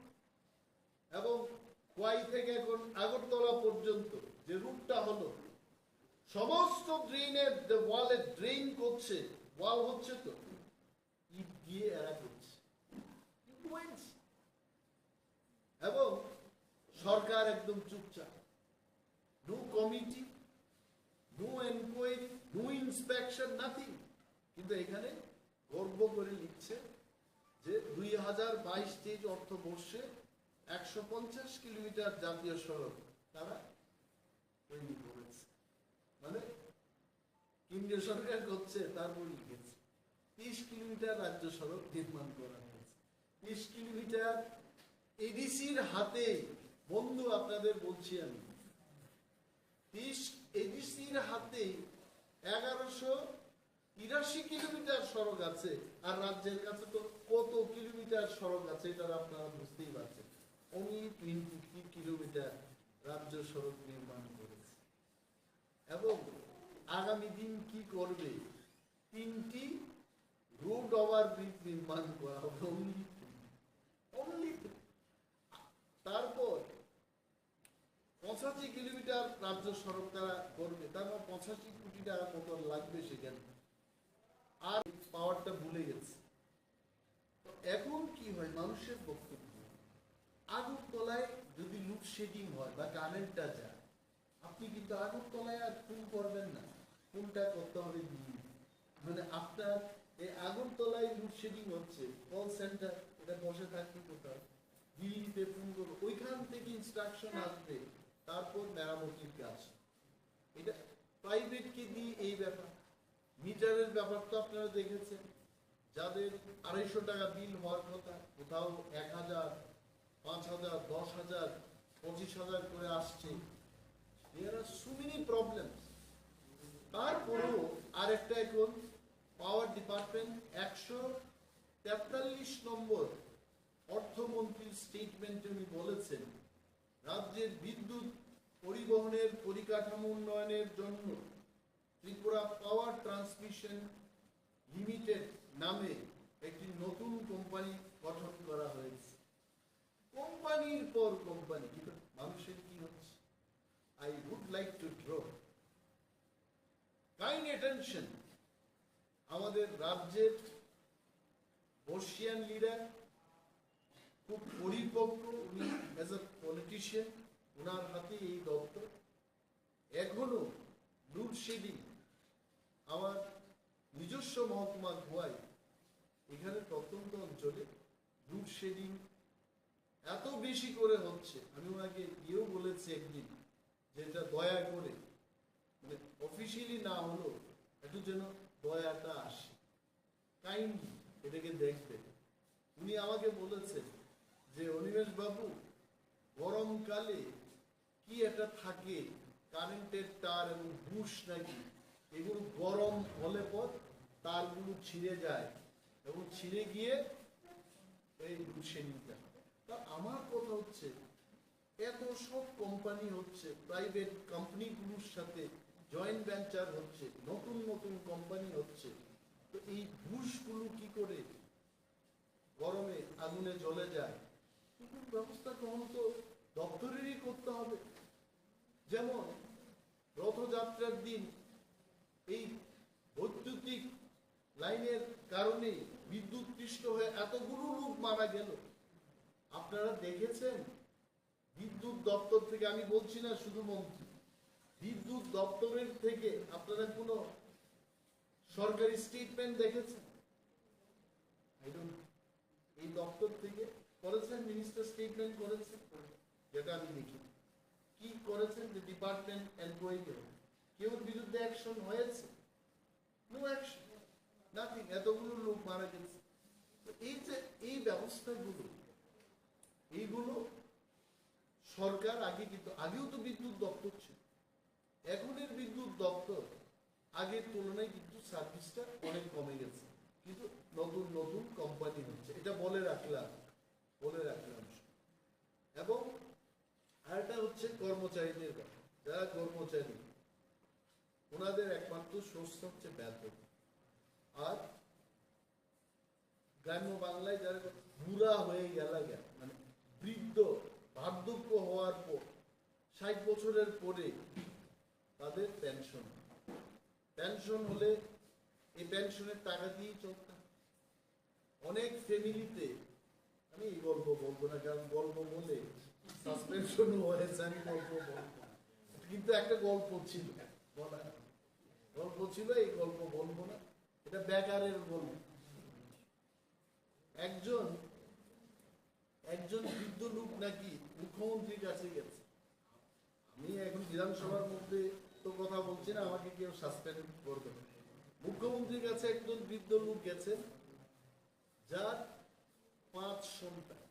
এবং খোয়াই থেকে এখন আগরতলা পর্যন্ত যে রুটটা হলো, সমস্ত ড্রেনের ওয়ালে ড্রেন করছে, ওয়াল হচ্ছে তো ইট দিয়ে এরা করছে। এবং সরকার একদম চুপচাপ। No committee, no enquiry, no inspection, nothing. কিন্তু এখানে গর্ব করে লিখছে যে 2022-23 অর্থবর্ষে 150 কিলোমিটার জাতীয় সড়ক তারা তৈরি করেছে। মানে কেন্দ্রীয় সরকার করছে, তারপর লিখেছে 30 কিলোমিটার রাজ্য সড়ক নির্মাণ করা হয়েছে। 30 কিলোমিটার এডিসির হাতে, বন্ধু আপনাদের বলছি আমি, 30 এডিসির হাতে 1183 কিলোমিটার সড়ক আছে, আর রাজ্যের কাছে তো কত কিলোমিটার সড়ক আছে এটা আপনারা বুঝতেই পারছেন। only 23 কিলোমিটার রাজ্য সড়ক নির্মাণ করেছে। এবং আগামী দিন কি করবে, 3টি রোড ওভার ব্রিজ নির্মাণ করা হবে, only। তারপর 85 কিলোমিটার রাজ্য সড়ক তারা করবে, তার মানে 85 কোটি টাকা মতো লাগবে সেখানে। আর পাওয়ারটা ভুলে গেছে। তো এখন কি হয়, মানুষের বক্তব্য, আগরতলায় যদি লোডশেডিং হয় বা কারেন্টটা যায়, আপনি কিন্তু আগরতলায় আর ফোন করবেন না, ফোনটা করতে হবে দিল্লি। মানে আপনার এই আগরতলায় লোডশেডিং হচ্ছে, কল সেন্টার এটা বসে থাকবে কোথাও, দিল্লিতে ফোন করবো, ওইখান থেকে ইনস্ট্রাকশন আসবে, তারপর মেরামতির কাজ। এটা প্রাইভেটকে দিয়ে এই ব্যাপার। মিটারের ব্যাপার তো আপনারা দেখেছেন, যাদের 250 টাকা বিল হওয়ার কথা, কোথাও 1000, 5000, 10,000, 25,000 করে আসছে। There are so many problems. তারপরেও আরেকটা, এখন পাওয়ার ডিপার্টমেন্ট 143 নম্বর অর্থমন্ত্রীর স্টেটমেন্টে উনি বলেছেন, রাজ্যের বিদ্যুৎ পরিবহনের পরিকাঠামো উন্নয়নের জন্য ত্রিপুরা পাওয়ার ট্রান্সমিশন লিমিটেড নামে একটি নতুন কোম্পানি গঠন করা হয়েছে। কোম্পানির পর কোম্পানি, কিন্তু মানুষের কি হচ্ছে? I would like to draw kind attention, আমাদের রাজ্যের বর্ষিয়ান লিডার খুব পরিপক্ক, উনি এজ এ পলিটিশিয়ান, ওনার হাতে এই দপ্তর। এখনো লোডশেডিং, আমার নিজস্ব মহকুমা গোয়ায়, এখানে প্রত্যন্ত অঞ্চলে লোডশেডিং এত বেশি করে হচ্ছে। আমি ওনাকে গিয়েও বলেছি একদিন যে এটা দয়া করে, মানে অফিসিয়ালি না হলো, একটু যেন দয়াটা আসে, কাইন্ডলি এটাকে দেখবে। উনি আমাকে বলেছেন যে অনিমেষ বাবু, গরমকালে কি একটা থাকে, কারেন্টের তার এবং বুশ নাকি, এগুলো গরম হলে পর তারগুলো ছিঁড়ে যায় এবং ছিঁড়ে গিয়ে এই লোডশেডিংটা। তা আমার কথা হচ্ছে, এত সব কোম্পানি হচ্ছে, প্রাইভেট কোম্পানিগুলোর সাথে জয়েন্ট ভেঞ্চার হচ্ছে, নতুন নতুন কোম্পানি হচ্ছে, তো এই বুশগুলো কি করে গরমে আগুনে জ্বলে যায়, এগুলোর ব্যবস্থা গ্রহণ তো দপ্তরেরই করতে হবে। যেমন রথযাত্রার দিন এই বৈদ্যুতিক লাইনের কারণে বিদ্যুৎ পৃষ্ঠ হয়ে এতগুলো লোক মারা গেল, আপনারা দেখেছেন? বিদ্যুৎ দপ্তর থেকে, আমি বলছি না শুধু মন্ত্রী, বিদ্যুৎ দপ্তরের থেকে আপনারা কোনো সরকারি স্টেটমেন্ট দেখেছেন? এই দপ্তর থেকে করেছেন, মিনিস্টার স্টেটমেন্ট করেছেন, যেটা আমি দেখি। কি করেছেন? যে ডিপার্টমেন্ট এনকোয়ারি, কেউ বিরুদ্ধে অ্যাকশন হয়েছে? No action, nothing. এতগুলো লোক মারা গেছে। এই যে এই ব্যবস্থাগুলো, এইগুলো সরকার আগে, কিন্তু আগেও তো বিদ্যুৎ দপ্তর ছিল, এখনের বিদ্যুৎ দপ্তর আগের তুলনায় কিন্তু সার্ভিসটা অনেক কমে গেছে, কিন্তু নতুন নতুন কোম্পানি হচ্ছে, এটা বলে রাখলাম। এবং আরেকটা হচ্ছে কর্মচারীদের কথা। যারা কর্মচারী, ওনাদের একমাত্র সোর্স হচ্ছে বেতন। আর গ্রাম্য বাংলায় যারা বুড়া হয়ে গেল, মানে বৃদ্ধ, বার্ধক্য হওয়ার পর 60 বছরের পরে তাদের পেনশন হলে এই পেনশনের টাকা দিয়েই চলতাম। অনেক ফ্যামিলিতে, আমি এই গল্প বলবো না, কারণ গল্প বলে সাসপেনশনও হয়েছে, আমি গল্প বলবো, কিন্তু একটা গল্প ছিল, এই গল্প বলবো না, এটা বেকারের গল্প। একজন একজন বৃদ্ধ লোক নাকি মুখ্যমন্ত্রীর কাছে গেছে। আমি এখন বিধানসভার মধ্যে তো কথা বলছি না, আমাকে কেউ সাসপেন্ড করবে না। মুখ্যমন্ত্রীর কাছে একজন বৃদ্ধ লোক গেছেন যার 5 সন্তান,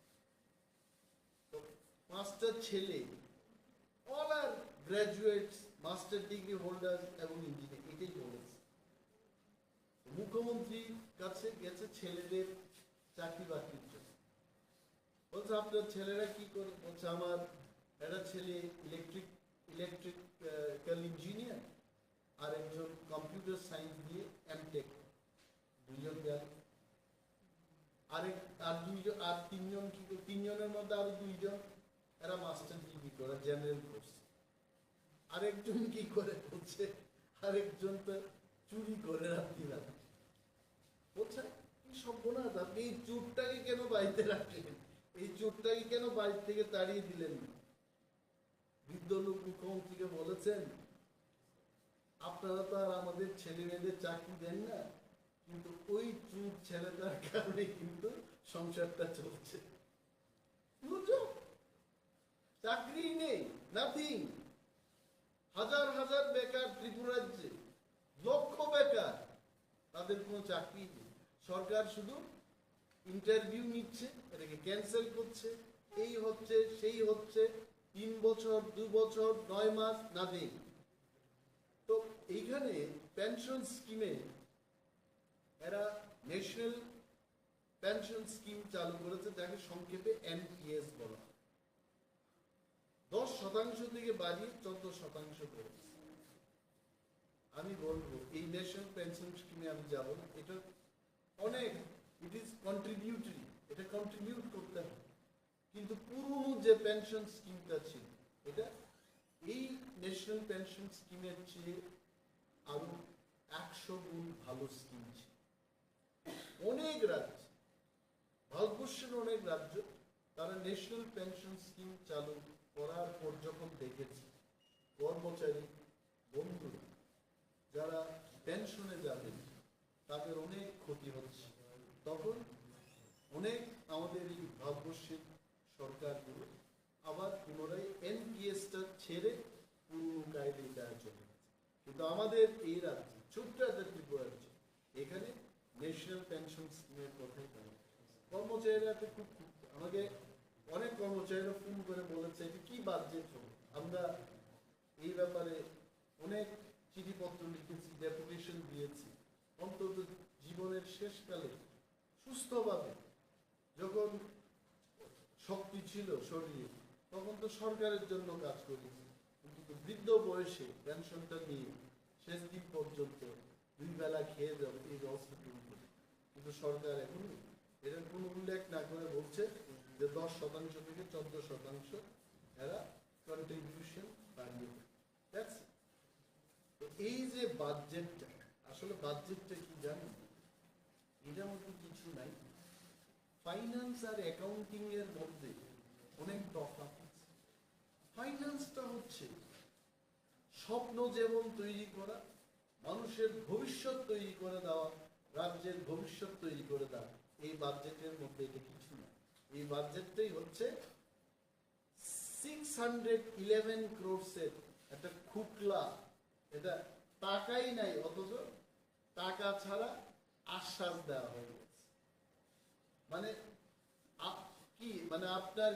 5টা ছেলে, অল আর গ্রাজুয়েটস, মাস্টার ডিগ্রি হোল্ডার এবং ইঞ্জিনিয়ার, এটাই বলেছে। মুখ্যমন্ত্রীর কাছে গেছে ছেলেদের চাকরি বাকরির জন্য। বলছে আপনার ছেলেরা কি করে? বলছে আমার একটা ছেলে ইলেকট্রিক্যাল ইঞ্জিনিয়ার আর একজন কম্পিউটার সায়েন্স দিয়ে এমটেক, দুইজন গেল। আর তিনজনের মধ্যে আরো 2জন এরা মাস্টার ডিগ্রি করে জেনারেল কোর্স। আরেকজন কি করে? বলছে আরেকজন তো চুরি করে রাত্রি রাত। বলছে কি সর্বনাশ, আপনি এই চোরটাকে কেন বাড়িতে রাখলেন? এই চোরটাকে কেন বাড়ি থেকে তাড়িয়ে দিলেন? বৃদ্ধ লোক মুখ্যমন্ত্রীকে বলেছেন আপনারা তো আর আমাদের ছেলে মেয়েদের চাকরি দেন না, কিন্তু ওই চুর ছেলেটার কারণে কিন্তু সংসারটা চলছে। চাকরি নেই, নাথিং। হাজার হাজার বেকার ত্রিপুরাজ্যে, লক্ষ বেকার, তাদের কোনো চাকরি নেই। সরকার শুধু ইন্টারভিউ নিচ্ছে, এটাকে ক্যান্সেল করছে, এই হচ্ছে সেই হচ্ছে, 3 বছর 2 বছর 9 মাস নাথিং। তো এইখানে পেনশন স্কিমে এরা ন্যাশনাল পেনশন স্কিম চালু করেছে, যাকে সংক্ষেপে এনপিএস বলা হয়। 10% থেকে বাড়িয়ে 14% করেছে। আমি বলবো এই ন্যাশনাল পেনশন স্কিমে আমি যাব না, এটা অনেক, ইট ইজ কন্ট্রিবিউটরি, এটা কন্ট্রিবিউট করতে হবে। কিন্তু পুরনো যে পেনশন স্কিমটা ছিল, এটা এই ন্যাশনাল পেনশন স্কিমের চেয়ে আরো 100 গুণ ভালো স্কিম ছিল। অনেক রাজ্য, ভারতবর্ষের অনেক রাজ্য, তারা ন্যাশনাল পেনশন স্কিম চালু করার পর যখন দেখেছে কর্মচারী বন্ধুরা যারা পেনশনে যাবেন তাদের অনেক ক্ষতি হচ্ছে, তখন অনেক আমাদের এই ভারতবর্ষের সরকারগুলো আবার পুনরায় এনপিএসটা ছেড়ে পুরনো কায়দায় দেওয়া চলে গেছে। কিন্তু আমাদের এই রাজ্যে, ছোট্ট একটা ত্রিপুরা রাজ্য, এখানে ন্যাশনাল পেনশন স্কিমের কথাই বলা। কর্মচারীরা তো খুব, আমাকে অনেক কর্মচারীরা ফোন করে বলেছে যে কি বাজেট হবে। আমরা এই ব্যাপারে অনেক চিঠিপত্র লিখেছি, ডেপুটেশন দিয়েছি। অন্তত জীবনের শেষকালে সুস্থভাবে যখন শক্তি ছিল শরীরে, তখন তো সরকারের জন্য কাজ করেছি, কিন্তু বৃদ্ধ বয়সে পেনশনটা নিয়ে শেষ দিন পর্যন্ত 2 বেলা খেয়ে যাবে এই ব্যবস্থা করবে। কিন্তু সরকার এখন এটার কোনো উল্লেখ না করে বলছে যে 10% থেকে 14% এরা কন্ট্রিবিউশন বাড়িয়ে। তো এই যে বাজেটটা, আসলে বাজেটটা কি জানেন? এটার মধ্যে কিছু নাই। ফাইন্যান্স আর অ্যাকাউন্টিং এর মধ্যে অনেক তফাৎ আছে। ফাইন্যান্সটা হচ্ছে স্বপ্ন যেমন তৈরি করা, মানুষের ভবিষ্যৎ তৈরি করে দেওয়া, রাজ্যের ভবিষ্যৎ তৈরি করে দেওয়া। এই বাজেটের মধ্যে এটা কিছু না। এই বাজেটটাই হচ্ছে 611 ক্রোড়সের একটা খুকলা। এটা টাকাই নাই, অথচ টাকা ছাড়া আশ্বাস দেওয়া হয়ে গেছে। মানে কি, মানে আপনার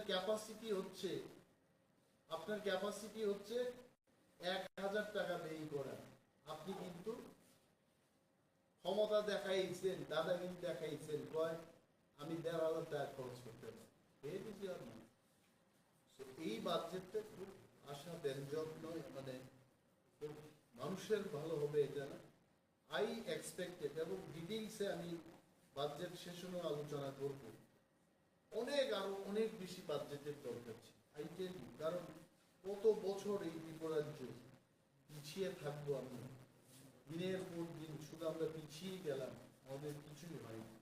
ক্যাপাসিটি হচ্ছে 1000 টাকা ব্যয় করা, আপনি কিন্তু ক্ষমতা দেখাইছেন, দাদাগিরি দেখাইছেন, কয় আমি 1500 টাকা খরচ করতে পারি। এই বাজেটটা খুব আশা ব্যঞ্জক নয়, মানে মানুষের ভালো হবে এটা না। আই এক্সপেক্টেড, এবং ডিটেইলসে আমি বাজেট সেশনও আলোচনা করব, আরো অনেক বেশি বাজেটের দরকার ছিল। কারণ কত বছর এই ত্রিপুরাজ্য পিছিয়ে থাকবো আমরা, দিনের পর দিন শুধু আমরা পিছিয়ে গেলাম, আমাদের কিছুই হয়নি।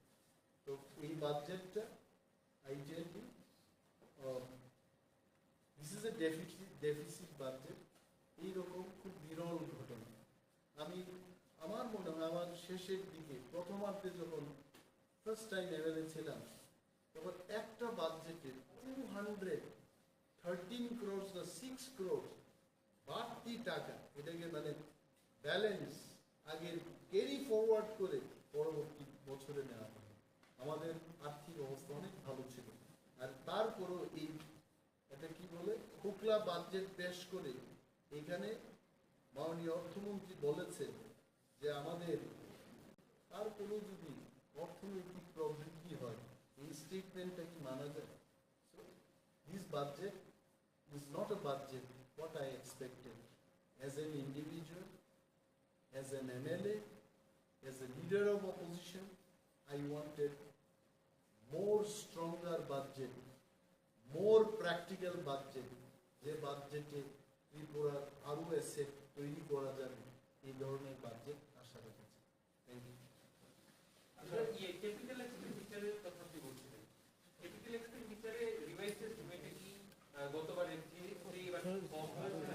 তো এই বাজেটটা this is A deficit budget. এইরকম খুব বিরল ঘটনা আমার মনে হয় আমার শেষের দিকে, প্রথমার্ধে যখন ফার্স্ট টাইম এমএলএ ছিলাম, তখন একটা বাজেটে 213 crore না 6 crore বাড়তি টাকা, এটাকে মানে ব্যালেন্স আগের ক্যারি ফরওয়ার্ড করে পরবর্তী বছরে নেওয়া হয়। আমাদের আর্থিক অবস্থা অনেক ভালো ছিল, আর তারপরও এই এটা কি বলে খোকলা বাজেট পেশ করে এখানে মাননীয় অর্থমন্ত্রী বলেছেন যে আমাদের তারপরেও যদি অর্থনৈতিক প্রবৃদ্ধি হয়, এই স্টেটমেন্টটা কি মানা যায়? This budget is not a budget what I expected as an individual, as an MLA, as a leader of opposition. I wanted more stronger budget, more practical budget, যে বাজেটে ত্রিপুরার আরো অ্যাসেট তৈরি করা যাবে, এই ধরনের বাজেট আশা রেখেছি। Thank you. ক্যাপিটাল এক্সপেন্ডিচারের কথা আপনি বলছিলেন, ক্যাপিটাল এক্সপেন্ডিচারে রিভাইজ এস্টিমেটে কি গতবারের চেয়ে এবার কম হয়েছে?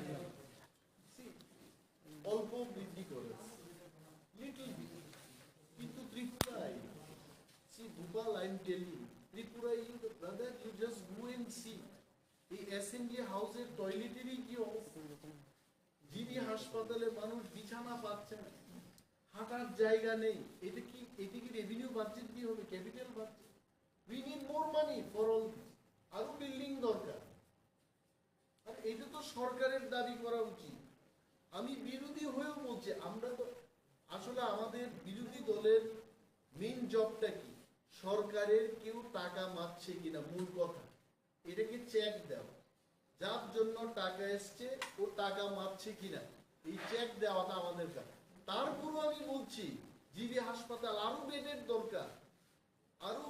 অল্প বৃদ্ধি করেছে, লিটল বিট, কিন্তু ত্রিপুরায় see Bhupal, I'm telling you, Tripura, you brother, you just go and see এই SND হাউসের টয়লেটেরই কি অবস্থা। জিবি হাসপাতালে মানুষ বিছানা পাচ্ছে না, হাঁটার জায়গা নেই। এটা কি রেভিনিউ বাজেট দিয়ে হবে? Capital budget. We need more money for all this. আরো বিল্ডিং দরকার, আর এটা তো সরকারের দাবি করা উচিত। আমি বিরোধী হয়েও বলছি, আমরা তো আসলে আমাদের বিরোধী দলের মেইন জবটা কি? সরকারের কেউ টাকা মারছে কিনা, মূল কথা এটাকে চেক দাও, যার জন্য টাকা এসছে ও টাকা মারছে কিনা, এই চেক দেওয়াটা আমাদের কাজ। তারপরও আমি বলছি জিবি হাসপাতাল আরো বেডের দরকার, আরো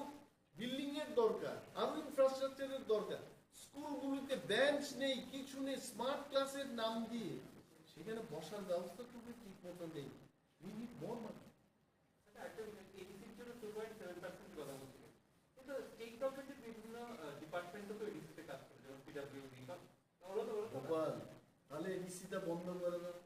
বিল্ডিং এর দরকার, আরো ইনফ্রাস্ট্রাকচারের দরকার। স্কুলগুলোতে বেঞ্চ নেই, কিছু নেই, স্মার্ট ক্লাসের নাম দিয়ে সেখানে বসার ব্যবস্থা খুবই ঠিক মতো নেই। উই নিড মোর মানি। এডিসির জন্য 2.7% কথা বলছিলেন, কিন্তু স্টেট গভর্নমেন্টের বিভিন্ন ডিপার্টমেন্টও তো এডিসিতে কাজ করে, যেমন পিডব্লিউডি। গোপাল, তাহলে এডিসিটা বন্ধ করে দাও।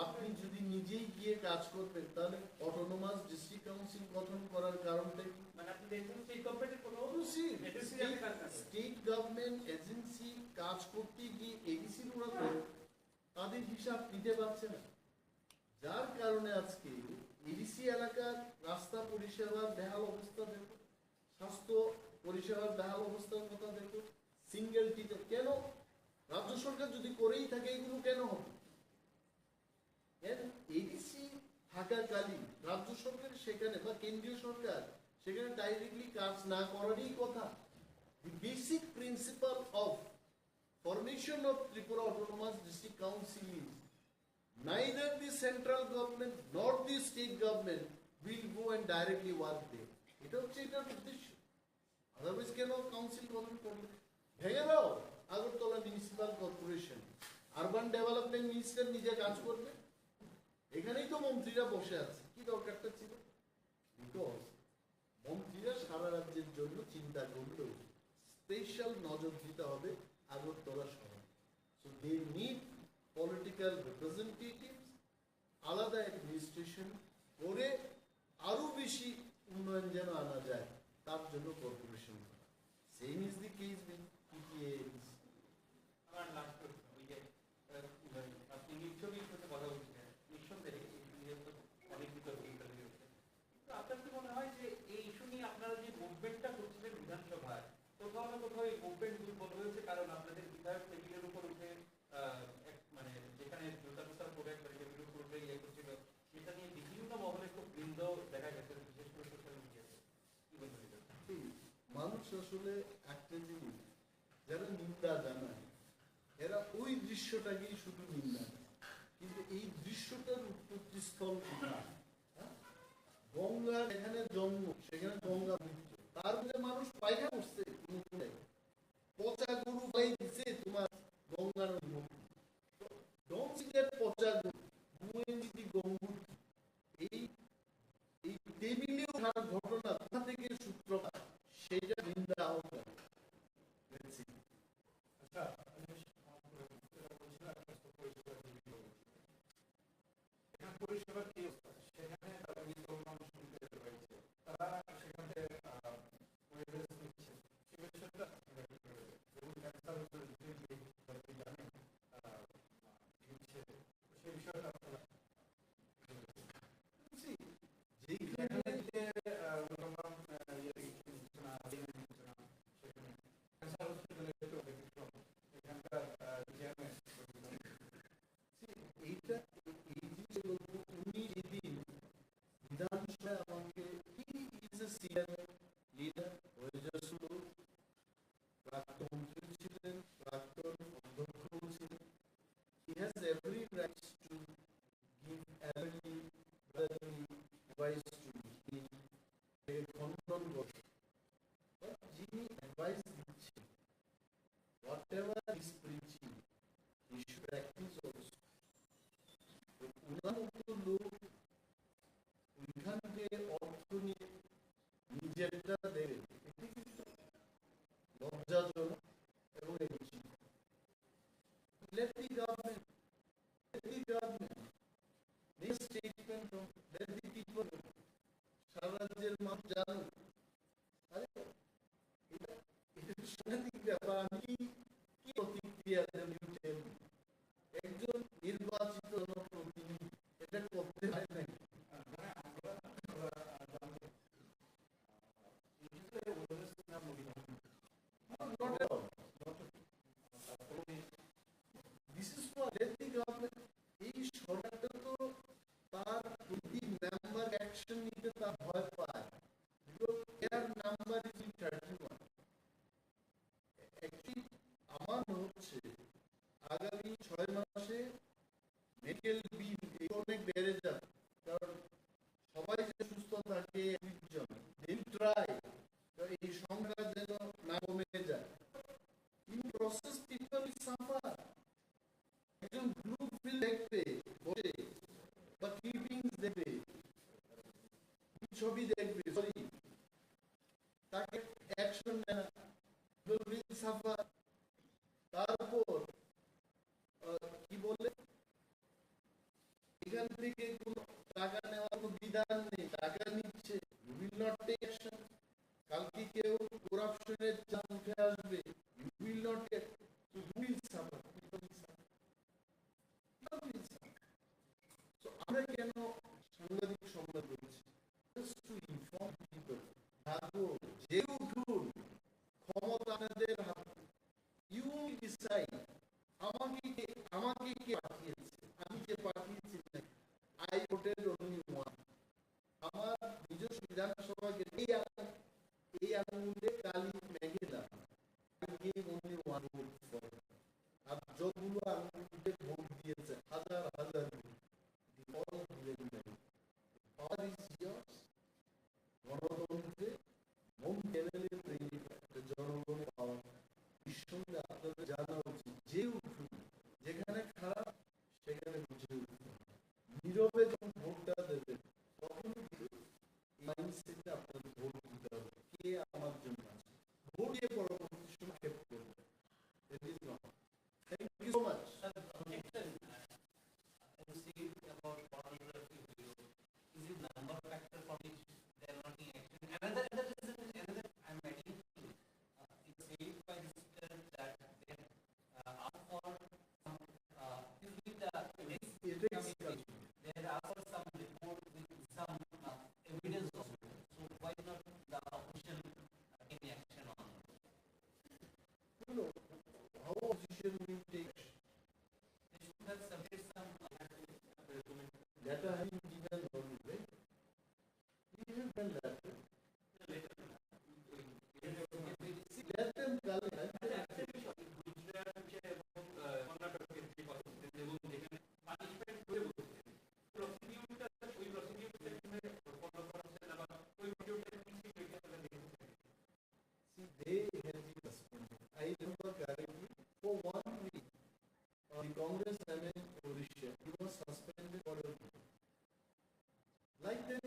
আপনি যদি নিজেই গিয়ে কাজ করবেন, তাহলে অটোনোমাস ডিস্ট্রিক্ট কাউন্সিল গঠন করার কারণটা কি? মানে আপনি দেখছেন স্টেট গভর্নমেন্টের কোনো স্টেট গভর্নমেন্ট এজেন্সি কাজ করতে গিয়ে এডিসির ওরা তো তাদের হিসাব দিতে পারছে না, যার কারণে আজকে এডিসি এলাকার রাস্তা পরিষেবার বেহাল অবস্থা দেখো, স্বাস্থ্য পরিষেবার বেহাল অবস্থার কথা দেখো, সিঙ্গেল টিচার। কেন রাজ্য সরকার যদি করেই থাকে এগুলো কেন হবে? এডিসি থাকাকালীন রাজ্য সরকার সেখানে বা কেন্দ্রীয় সরকার সেখানে ডাইরেক্টলি কাজ না করারই কথা। The basic principle of formation of Tripura Autonomous District Council is neither the central government nor the state government will go and directly work there. এটা হচ্ছে এটার উদ্দেশ্য। আদারওয়াইজ কেন কাউন্সিল গঠন করবে? ভেঙে দাও Agartala municipal corporation, urban development minister নিজে কাজ করবে, এখানেই তো মন্ত্রীরা বসে আছে। কি দরকারটা ছিল? বিকজ মন্ত্রীরা সারা রাজ্যের জন্য চিন্তা করলেও স্পেশাল নজর দিতে হবে আগরতলা শহর। So they need political representatives, আলাদা অ্যাডমিনিস্ট্রেশন করে আরো বেশি উন্নয়ন যেন আনা যায়, তার জন্য কর্পোরেশন করা। Same is the case with PTA. আমার লাস্ট প্রশ্ন, ওই যে আপনি নিশ্চয়ই সাথে কথা বলছিলেন, নিঃসন্দেহে অনেক বিতর্ক ইত্যাদি হচ্ছে, কিন্তু আপনার কি মনে হয় যে এই ইস্যু নিয়ে আপনারা যে মুভমেন্টটা করছিলেন বিধানসভায়, কোথাও না কোথাও এই মুভমেন্ট দুর্বল হয়েছে? কারণ আপনাদের বিধায়ক টেবিলের উপর উঠে মানে যেখানে জুতা টুতা পরে একবারে টেবিলের উপর উঠে ইয়ে করছিল, সেটা নিয়ে বিভিন্ন মহলে খুব বৃন্দ দেখা গেছে, বিশেষ করে সোশ্যাল মিডিয়াতে। কি বলবেন? মানুষ আসলে একটা জিনিস, যারা নিন্দা জানায় এরা ওই দৃশ্যটাকেই শুধু নিন্দা দেয়, কিন্তু এই দৃশ্যটার উৎপত্তি স্থল কোথায়? গঙ্গা এখানে জন্ম, সেখানে গঙ্গা মৃত্যু, তার মধ্যে মানুষ পায়খানা করছে, পচা গরু পাই দিছে তোমার গঙ্গার পচা গরু এই টেবিলে ওঠার ঘটনা কোথা থেকে সূত্রপাত, সেটা নিন্দা হবে। পরিষেবা কি সেখানে দেশের মানুষ জানুক। আরে এটা সাংঘাতিক ব্যাপার। আমি কি প্রতিক্রিয়া দেব? একজন নির্বাচিত জনপ্রতিনিধি এটা করতে হয় নাকি? This is for let the government. এই সরকারটা তো তার প্রতি মেম্বার অ্যাকশন নিতে তার ভয় পায়। এর নাম্বার ইজ 31। একটি আমার মনে হচ্ছে আগামী 6 মাসে মেডিকেল বিল অনেক বেড়ে যাবে, কারণ সবাই যে সুস্থ থাকে ট্রাই এই সংখ্যা যেন না কমে যায়। In process people suffer. একজন ব্লু ফিল দেখবে বলে বা ক্লিপিংস দেখবে, ছবি দেখবে, সরি তাকে অ্যাকশন নেয় না, উইল সাফার। তারপর কি বলে এখান থেকে কোনো টাকা নেওয়ার কোনো বিধান নেই, টাকা নিচ্ছে, উইল নট টেক অ্যাকশন। কালকে কেউ করাপশনের চাপ উঠে আসবে, you will not take, so will suffer. আমরা কেন সাংবাদিক সম্মেলন করছি? To inform people. ভাবো যে উঠুন, ক্ষমতা আপনাদের হাতে। ইউ ডিসাইড আমাকে কে পাঠিয়েছে, আমি যে পাঠিয়েছি আই ভোটেড অনলি ওয়ান। আমার নিজস্ব বিধানসভাকে এই আঙুলে কালি মেঘে না, I gave only one vote for. আর যতগুলো আঙুলে ভোট দিয়েছে হাজার হাজার গণতন্ত্রে মন কেনেলে জনগণের পাওয়া। নিঃসন্দেহে আপনাদের জানা উচিত যে উঠুন, যেখানে খারাপ সেখানে বুঝে উঠুন। নীরবে যখন ভোটটা দেবেন তখন মাইন্ডসেটে আপনাদের ভোট দিতে হবে, কে আমার জন্য আছে। ভোট দিয়ে পরবর্তী সময় ক্ষেপ করবে। Thank you so much. Congress and Odisha, he was suspended for a week. Like that,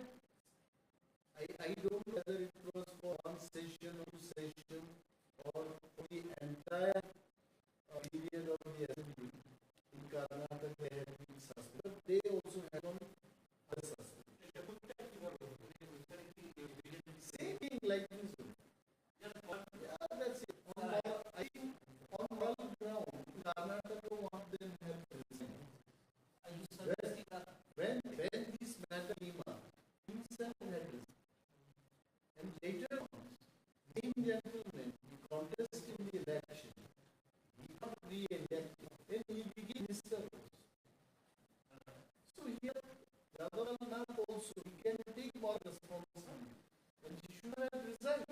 I don't know whether it was for one session or two session or for the entire period of the assembly in Karnataka. They had been suspended. They also had on other suspension. Same thing like this. Yeah, that's it. I think on moral ground, Karnataka want them have resigned. When this matter came up, himself had resigned. And later on, being gentleman, he contested in the election. He got re-elected. Then he became Mr. So here, Jawaharlal also, he can take more responsibility. And he should have resigned.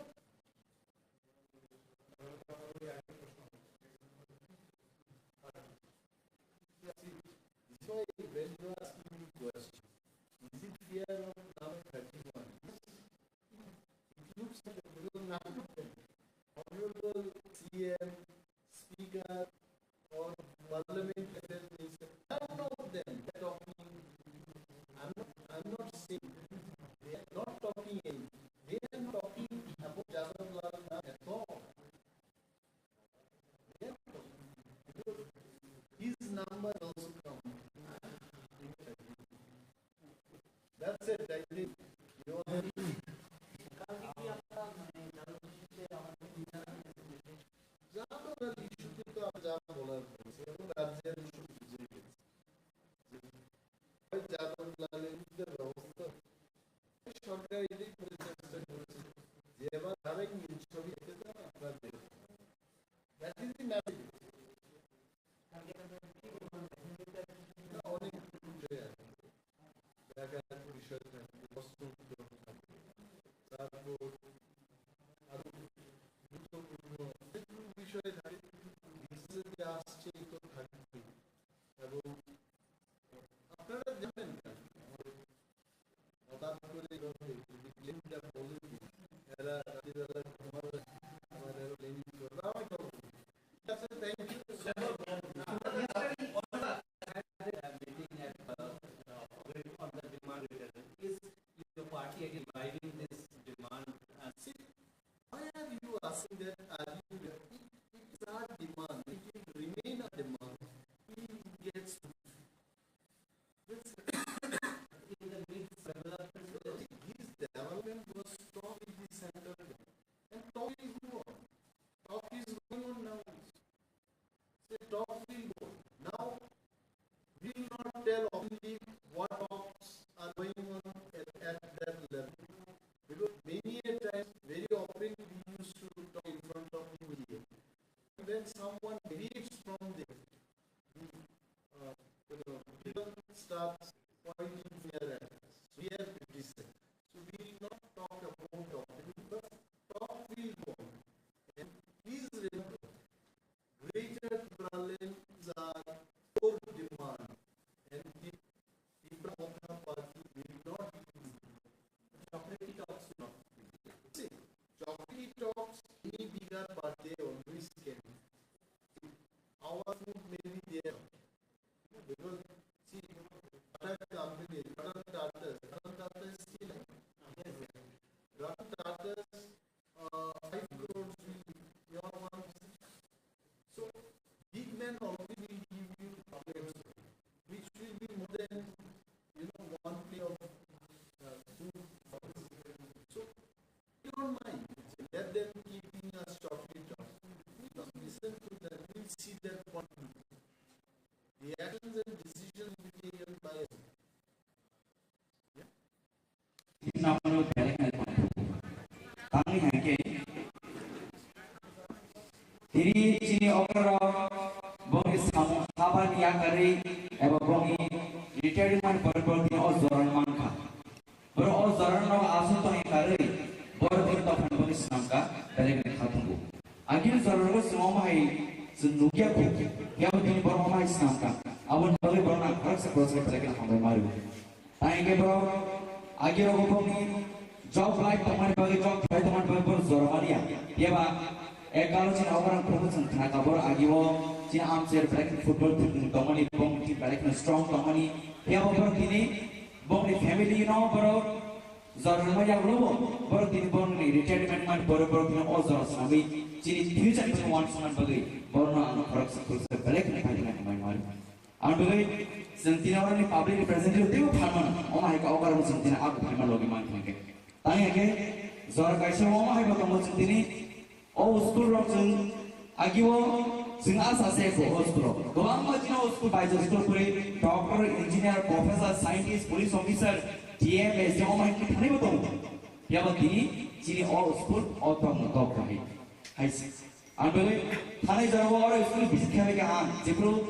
That's why when you ask me the question, is it fear of number 31? It looks like a little number. Honorable CM, Speaker, or Parliament Minister, none of them are talking. I'm not saying they are not talking anything. They are talking about Jawaharlal at all. They are talking. His number also comes. That's it, I think. You know, হয় যাদব লালের ব্যবস্থা সরকার এটাই করে চেষ্টা করেছে যে এবার ধারাই ছবি আপনার দ্যাট ইজ দি ম্যাসেজ। অনেক বিষয় আছে দেখার বিষয় থাকে, প্রশ্ন উত্তর থাকে, তারপর আরো গুরুত্বপূর্ণ বিষয় থাকে, বিশ্বতে আসছে তো থাকবে। এবং আপনারা জানেন হঠাৎ করে ক্লেমটা বলে এরা রাত্রিবেলা ঘুমাবে, আমার এরা প্লেনিং করবে, আমার খবর ঠিক আছে। Thank you. Why are you asking that? It's our demand. It will remain a demand. He gets his development was stopped in the center, and talk is going on. Talk is going on now. Say talk will go. Now we will not tell openly what talks are going on at that level. Because many a times, very often we used to talk in front of the media. When someone reads from there, the starts pointing finger at us. We are criticism. So we will not talk about talking, but talk will go on. And please remember, greater problems are for demand, and the people of the party will not chocolate talks not. See, chocolate talks, any bigger party always can. Our food may be there. Because, see, Tata company, Ratan Tata is still Ratan Tata's 5 crores will be your one. So, big men always will give you chocolates, which will be more than, one plate of food. So, you don't mind. Let them keep giving us chocolate talks. We don't listen to them. We'll see their point. The actions and decisions will be taken by us. Diri sini okra bongi samu kabar yang kari eba bongi retirement berbagi ozoran mangka. Ber ozoran no asu to yang kari berbagi topan bongi samka dari khatungu. Agil zoran semua mai senukia ku yang begini bermamai samka. Abun bagi bernak harus seproses lagi hamil maru. Tanya bro, agil aku bongi job life teman bagi job life teman bagi berzoran maria. Dia bah kalau cina orang promosi kena kabar agiwo cina amser balik football tim tomani bong tim balik strong tomani dia baru kini bong di family baru zaran macam lobo baru kini bong di retirement man baru kini all zaran sami cini future itu one seman bagi baru na anu korak sekurang balik ni kali nak main main anu bagi sentina orang ni public representative dia farman omah ika orang sentina aku farman logi main main tanya ke zaran kaisa omah ika kamu sentini Oh, school rock jeng, agiwo jeng asa seko oh school. Gawang macam school baca school puri, doctor, engineer, professor, scientist, police officer, TM, SDM, orang ini thani betul. Ya begini, ciri all school, all tom kahai. Hai sih. Ambil thani jarawa orang school bisik kaya kan, jepro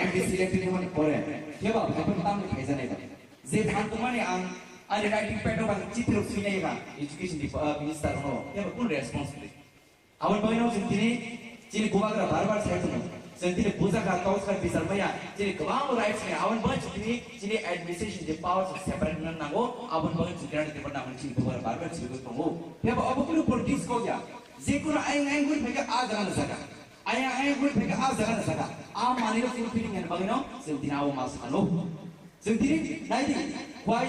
MDC electric mana pore. Ya bah, apa tamu kaisa nih bah. Zed hantu mana ang ada writing pad orang cipro sini kan, education di minister no. Ya bah, pun responsibility. Awan bagaimana sendiri, jadi gua baru saya tu, sendiri puja kau sekarang bisa maya, jadi kau rights ni, awan bagaimana sendiri, jadi administration the powers separate dengan nago, awan bagaimana sendiri ada tempat namun jadi gua baru jadi gua tunggu. Ya, apa kau politis kau ya? Jika ayang gua mereka jangan saja, ayang gua mereka jangan saja. Mana itu feeling yang bagaimana? Sendiri awan masuk anu, sendiri, nanti, gua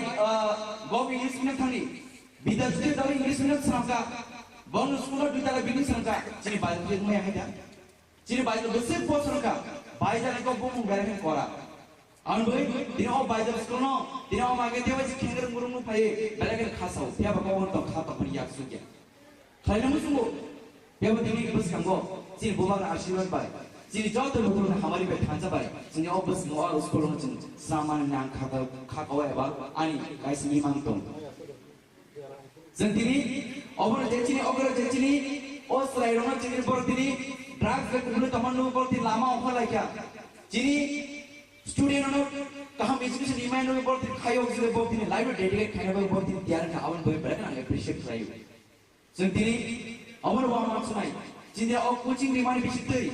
English mana thani, bidah sudah tahu English mana serangka. Bonus sekolah di dalam bilik serangka, jadi baju itu mah yang ada. Jadi baju besar pun serangka, baju yang kau bumbung berekin korak. Anu di awal baju sekolah no, di awal makan dia wajib kengger ngurung nu paye, berekin khasau, dia bakal untuk khata periak suja. Kalau namu sungguh, dia begini bos kanggo, jadi bukan arsiwan bay. Jadi jauh tu lupa hamari bertanya baik. Jadi obes semua sekolah macam sama yang kakak apa ani kais ni mantong. Jadi orang jadi ni, oh selain orang jadi berarti ni drugs berkumpulan teman lu berarti lama orang lagi. Jadi student orang kaham education email lu berarti kaya orang berarti ni live dedicate kaya orang berarti tiada kawan berarti nak appreciate saya. Jadi orang orang macam ni. Jadi orang coaching di mana bisiteri.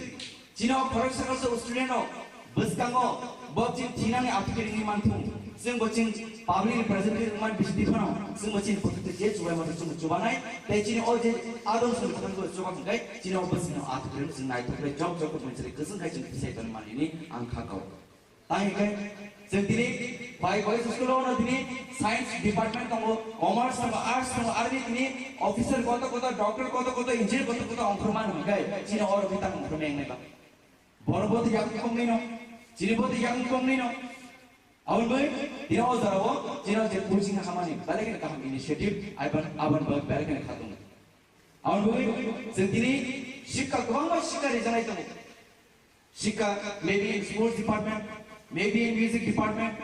Jadi orang korek sekarang student orang bersekango berarti tina ni artikel ini mantung.ซึ่งบางที public representative มันบิสติฟนะซึ่งบางทีพวกที่เจ๊ช่วยมาถึงจุดนั้นแต่จริงๆโอ้เจ๊อาดงซึ่งคนก็ช่วยกันได้จริงๆว่าสิ่งอาร์ติเคิลซึ่งนายทุกเรื่องจ็อบก็มันจะได้ซึ่งใครจึงพิเศษตอนมันนี้อังคาเขาแต่ยังไงซึ่งทีนี้ไปสกุลเราทีนี้ science department ต้อง commerce ต้อง arts ต้องอะไรทีนี้ officer ก็ต้อง doctor ก็ต้อง engineer ก็ต้ององค์ประมาณเหมือนกันจริงๆऔर भी तकองค์ประมาณไงบ้างบอลบอลที่ยังคงไม่เนาะจริงๆบอลที่ยังคงไม่เนาะAwan boy, dia awal zarawo, dia je coaching hamani, balik nak kaham initiative, awan boy balik nak khatung. Awan boy, sendiri, shika kau shika rezana itu, shika maybe in sports department, maybe in music department.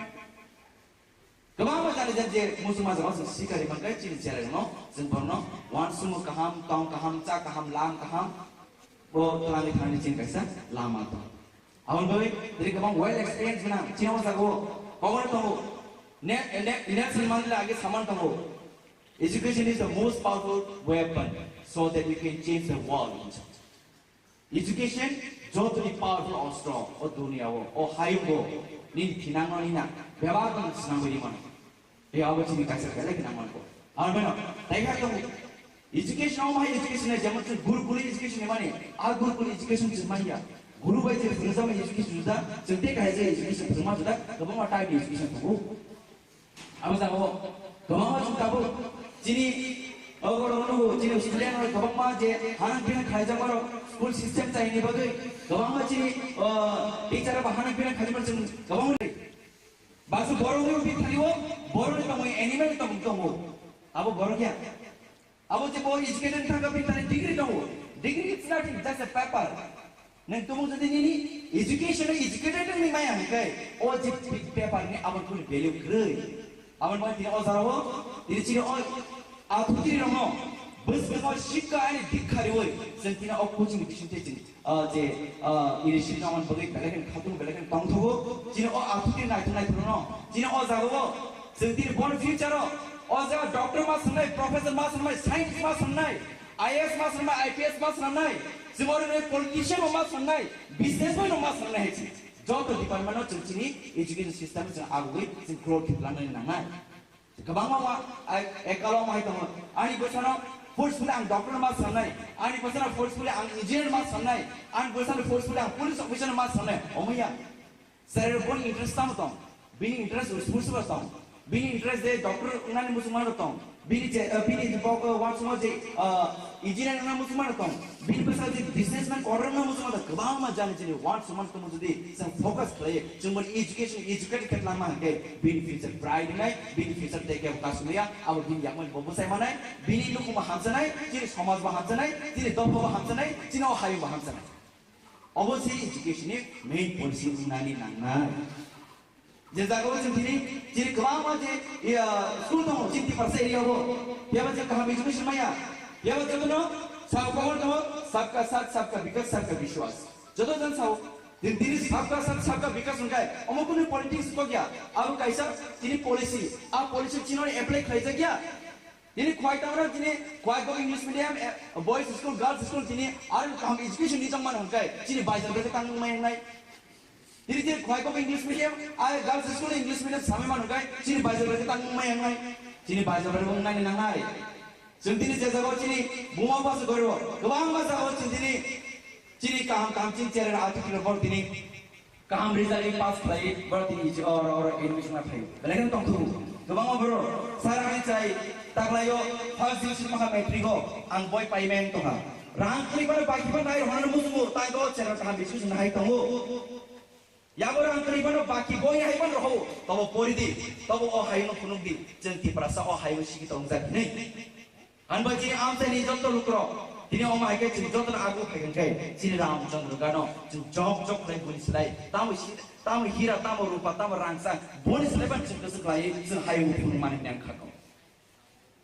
Kau macam je musuh macam shika di mana ciri ciri no, sempurna, wan semua kaham, tong kaham, cak kaham, lam kaham, bo telah dikhanin ciri kaisa, lama tu. Awan boy, dari kau well experience mana, cina masa kau. Power to next month lagi saman to education is the most powerful weapon so that we can change the world. Education jauh lebih powerful or strong or dunia or high go ni kinang ni na beberapa kan senang beri mana dia awak cini kasih kali kinang mana ko awak mana tanya tu education awak education ni zaman tu guru education ni mana guru education tu mana ya Guru baca filsafat education sudah, setiap kahaya education semua sudah, kemana type education tu? Apa sahaja, kemana kita bu? Jadi, orang orang jadi student orang kemana je, anak pina kahaya jamaro school system saya ini bagai, kemana jadi teacher apa anak pina kahaya macam kemana ni? Basu borong ni ubi thaliwo, borong ni kamu animal kamu kamu, apa borong ya? Apa je borong education thang kamu tadi degree kamu, degree it's not just a paper. Neng tumu jadi ni education educated ni maya kai. Oh jadi paper ni awan pun value keren. Awan mana tidak awal zarawo, tidak ciri awal aku tidak ramah. Bus memang shika ini dikhari woi. Sentina awak coaching di sini je. Ini sini awan bagi belakan khatung belakan tang tu. Ciri awak aku tidak naik tu no. Ciri awal zarawo. Sentina born future. Awal zarawo doctor mas senai, professor mas senai, science mas senai, IAS mas senai, IPS mas senai. Semua orang politician nama senai, businessman nama senai je. Jauh tu department orang cini education system macam agui, sing growth plan ni nangai. Kebang mama, kalau mah itu, ani bersana forcefully ang doctor nama senai, ani bersana forcefully ang engineer nama senai, ani bersana forcefully ang police officer nama senai. Omaya, saya pun interest tamu tong, bini interest forceful tong, bini interest deh doctor unani musuman tong. Bini pokok wan semua je engineer nama musuman tong. Bini pasal je businessman orang nama musuman tong. Kebang mah jangan jadi wan semua tu mesti sang fokus play. Cuma education educate kat lama ke. Bini future pride ni, bini future take care of Kashmir. Awak bini yang mana bobo saya mana? Bini lu kumah hamsa nai, jadi samaj bah hamsa nai, jadi dopo bah hamsa nai, jadi awak hayu bah hamsa nai. Obviously education ni main policy unani nang. जैसा कहो जिंदगी जिन command में जे या school तो जिंदगी पर से area हो या बच्चे कहाँ एजुकेशन में या बच्चे तो नो सब कौन तो सबका साथ सबका विकास सबका विश्वास जब जन साव दिन दिन सबका साथ सबका विकास उनका है अमुक ने पॉलिटिक्स को क्या अब कैसा जिन्हें पॉलिसी आप पॉलिसी जिन्होंने अप्लाई करें क्या जिन्हें क्वाइट आवरा जिन्हें क्वाइट को English medium boys school girls school जिन्हें आर हम एजुकेशन निजाम मान उनका है जिन्हें बाइजल के कानून में नहीं Jadi dia kuai kau English medium, girls school English medium sama mana kan? Sini bahasa berarti tanggung mai yang mai, sini bahasa berarti orang lain yang ngai. Sendiri saya kau sini bunga bahasa kau, kebang bahasa kau sini kaham sini cara artikel berarti ni kaham result pass lagi berarti ini orang English mana lagi. Belajar tong tu, kebang bro, sarang ini cai tak layo first division mah metrik ko, ang boy payment tu ha. Rang kali pada bagi pada air mana musuh, tak kau cara kaham bisnis naik tunggu. Ya orang terima baki boy hai pun roh, tahu pori di, tahu oh hai no punuk di, jangan perasa oh hai mesti kita ungzat ni. An bagi am saya ni jatuh lukro, তিনি ও মাইকে जों যতন আগু ফাইगोनखाय श्री रामचंद्र गानो जों जग जग लाय बनिसलाय ताम हीरा ताम रूपा ताम रांसा बनिसलाय बन जों गोसो लाय जों हायु थिं मानिनाय खाखौ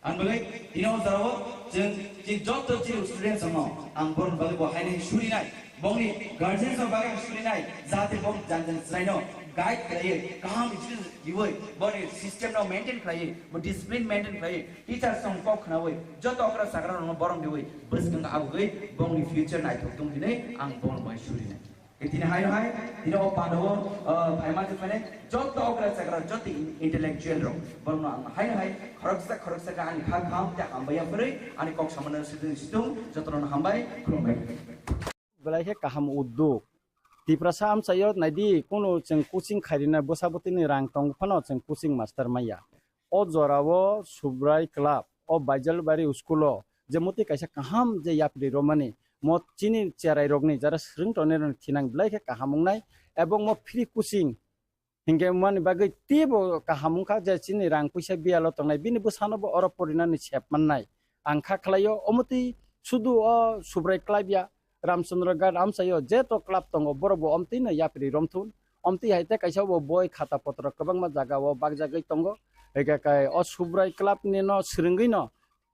आंबोलाय दिनाव जाराव जों जे जत जे स्टुडेन्टस दङ आं बन बागै बहायनाय सुरिनाय बंनि गार्जियन्स बागै सुरिनाय जाहाथे बं जानजन स्रायनो गाइड खालायो गाहाम इजुकेसन दिवै बनि सिस्टेम नाव मेंटेन खालायो डिसिप्लिन मेंटेन खालायो टीचर सं कौ खनावै जत अक्रा साग्रा न बरं दिवै बसगं आबुगै बंनि फ्यूचर नायथोक दं दिनै आं बन बाय सुरिनाय एतिने हाय हाय दिनो पादव फाइमा दिफाने जत अक्रा साग्रा जत इंटेलेक्चुअल रो बरं हाय हाय खरकसा का आनि भाग खाम त्या हामबाया फरै आनि कक सामना सिदुं जतन हामबाय खुलुमबाय बेलायखे काहाम उद्योग तिप्रसा आमसायो नायदि कोनो जों कोचिं खारिना बोसाबतिनि रां टंफानो जों कोचिं मास्टार माया ओ जरावो सुब्राय क्लाब ओ बाइजलबारि स्कुलो जे मति कायसा काहाम जे यापरि रोमानि म चिनि चेराय रोगनि जरा स्रिं टने थिनां बेलायखे काहामुंनाय एबं म फ्री कोचिं हिंगे मानि बागै तेबो काहामुंखा जे चिनि रां पैसा बियालो तंनाय बिनि बोसानोबो अरपरिनानि सेपमाननाय आंखा खलायो अमति सुदु ओ सुब्राय क्लाबिया रामचंद्र गाड आमसायो जे तो क्लाब दंगो बरबो अमतिनो यापरि रमथुन अमति हायते कायसाबो बय खाता पत्र गोबांमा जागावो बागजागै दंगो एगाकाय अ सुब्राय क्लाब नि न स्रिंगै न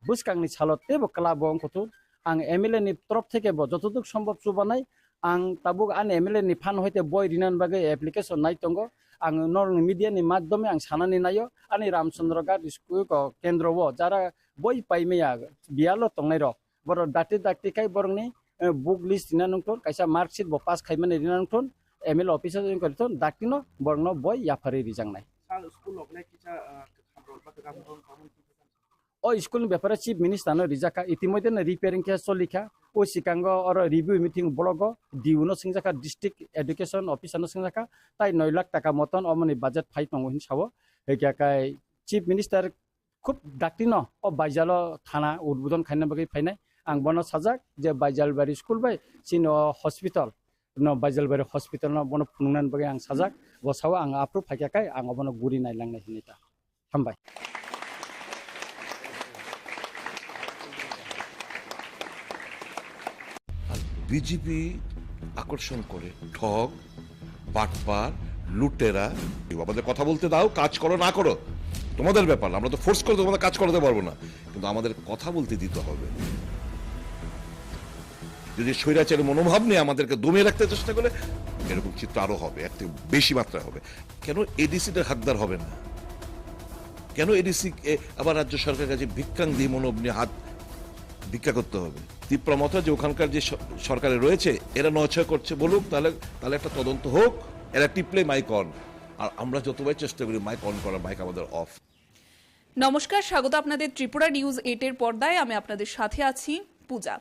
बुसकांनि सालतेबो क्लाब अंकथु आं एमएलए नि तरफ থেকে যতটুক সম্ভব সুবানাই आं ताबुक आन एमएलए नि फान হইতে বই রিনান বাগে অ্যাপ্লিকেশন নাই দंगो आं नर मिडिया नि माध्यमे आं सानानि नायो आनि रामचंद्र गाड स्कुल केन्द्रवो जारा बय पाइमेया बियालो तंनाय र बर दाति खाय बरंनि बुक लिस्ट दिना नंथन कायसा मार्कशीट बो पास खायमाने दिना नंथन एमएलए अफिसार जों करथन दाकिनो बरनो बय याफारि रिजांनाय स्कुल लगले किसा खामरल बा गामरल खामन ओ स्कुल बेफारे चीफ मिनिस्टार रिजाका इतिमध्ये रिपेयरिंग के सलिखा ओ सिकांग और रिव्यू मीटिंग ब्लग दिउनो सिंजाका डिस्ट्रिक्ट एडुकेशन अफिसार सिंजाका ताई 9 लाख टाका मतन अमनि बजेट फाइ तंगो हिसाबो हेकाय चीफ मिनिस्टार खूब दाकिनो ओ बाइजालो थाना उद्बोधन खायना बगै फाइनाय आं बनो साजाक जे बाइजालबारि स्कुल बाय सिनो हॉस्पिटल न बाइजालबारि हॉस्पिटल न बनो फुंनान बगै आं साजाक बसाव आं आप्रुभ फायखाय आं बनो गुरि नायलांनाय हिनिता हामबाय বিজেপি আকর্ষণ করে ঠগ বাটপার লুটেরা আমাদের কথা বলতে দাও কাজ করো না করো তোমাদের ব্যাপার আমরা তো ফোর্স করে তোমাদের কাজ করতে পারবো না কিন্তু আমাদের কথা বলতে দিতে হবে যদি স্বৈরাচারের মনোভাব নিয়ে আমাদেরকে দমিয়ে রাখতে চেষ্টা করে এরকম চিত্র আরো হবে একটু বেশি মাত্রায় হবে কেন এডিসিটার হাকদার হবে না কেন এডিসি আবার রাজ্য সরকারের কাছে ভিক্ষাং দিয়ে মনোভ নিয়ে হাত ভিক্ষা করতে হবে তীব্রমতা যে ওখানকার যে সরকারে রয়েছে এরা নয়ছয় করছে বলুক তাহলে একটা তদন্ত হোক এরা টিপলে মাইক অন আর আমরা যতবার চেষ্টা করি মাইক অন করার মাইক আমাদের অফ নমস্কার, স্বাগত আপনাদের ত্রিপুরা নিউজ 8 এর পর্দায়। আমি আপনাদের সাথে আছি পূজা।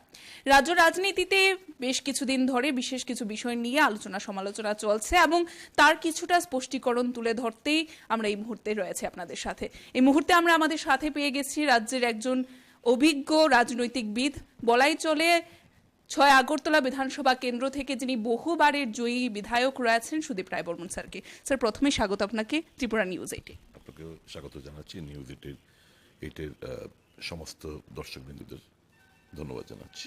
রাজ্য রাজনীতিতে বেশ কিছুদিন ধরে বিশেষ কিছু বিষয় নিয়ে আলোচনা সমালোচনা চলছে এবং তার কিছুটা স্পষ্টীকরণ তুলে ধরতেই আমরা এই মুহূর্তে রয়েছে আপনাদের সাথে। এই মুহূর্তে আমরা আমাদের সাথে পেয়ে গেছি রাজ্যের একজন অভিজ্ঞ রাজনৈতিকবিদ, বলাই চলে 6 আগরতলা বিধানসভা কেন্দ্র থেকে যিনি বহুবারের জয়ী বিধায়ক রয়েছেন সুদীপ রায় বর্মন স্যারকে। স্যার, প্রথমে স্বাগত আপনাকে ত্রিপুরা নিউজ 8 এ। আপনাকে স্বাগত জানাচ্ছি নিউজ 8 এর সমস্ত দর্শকবৃন্দদের ধন্যবাদ জানাচ্ছি।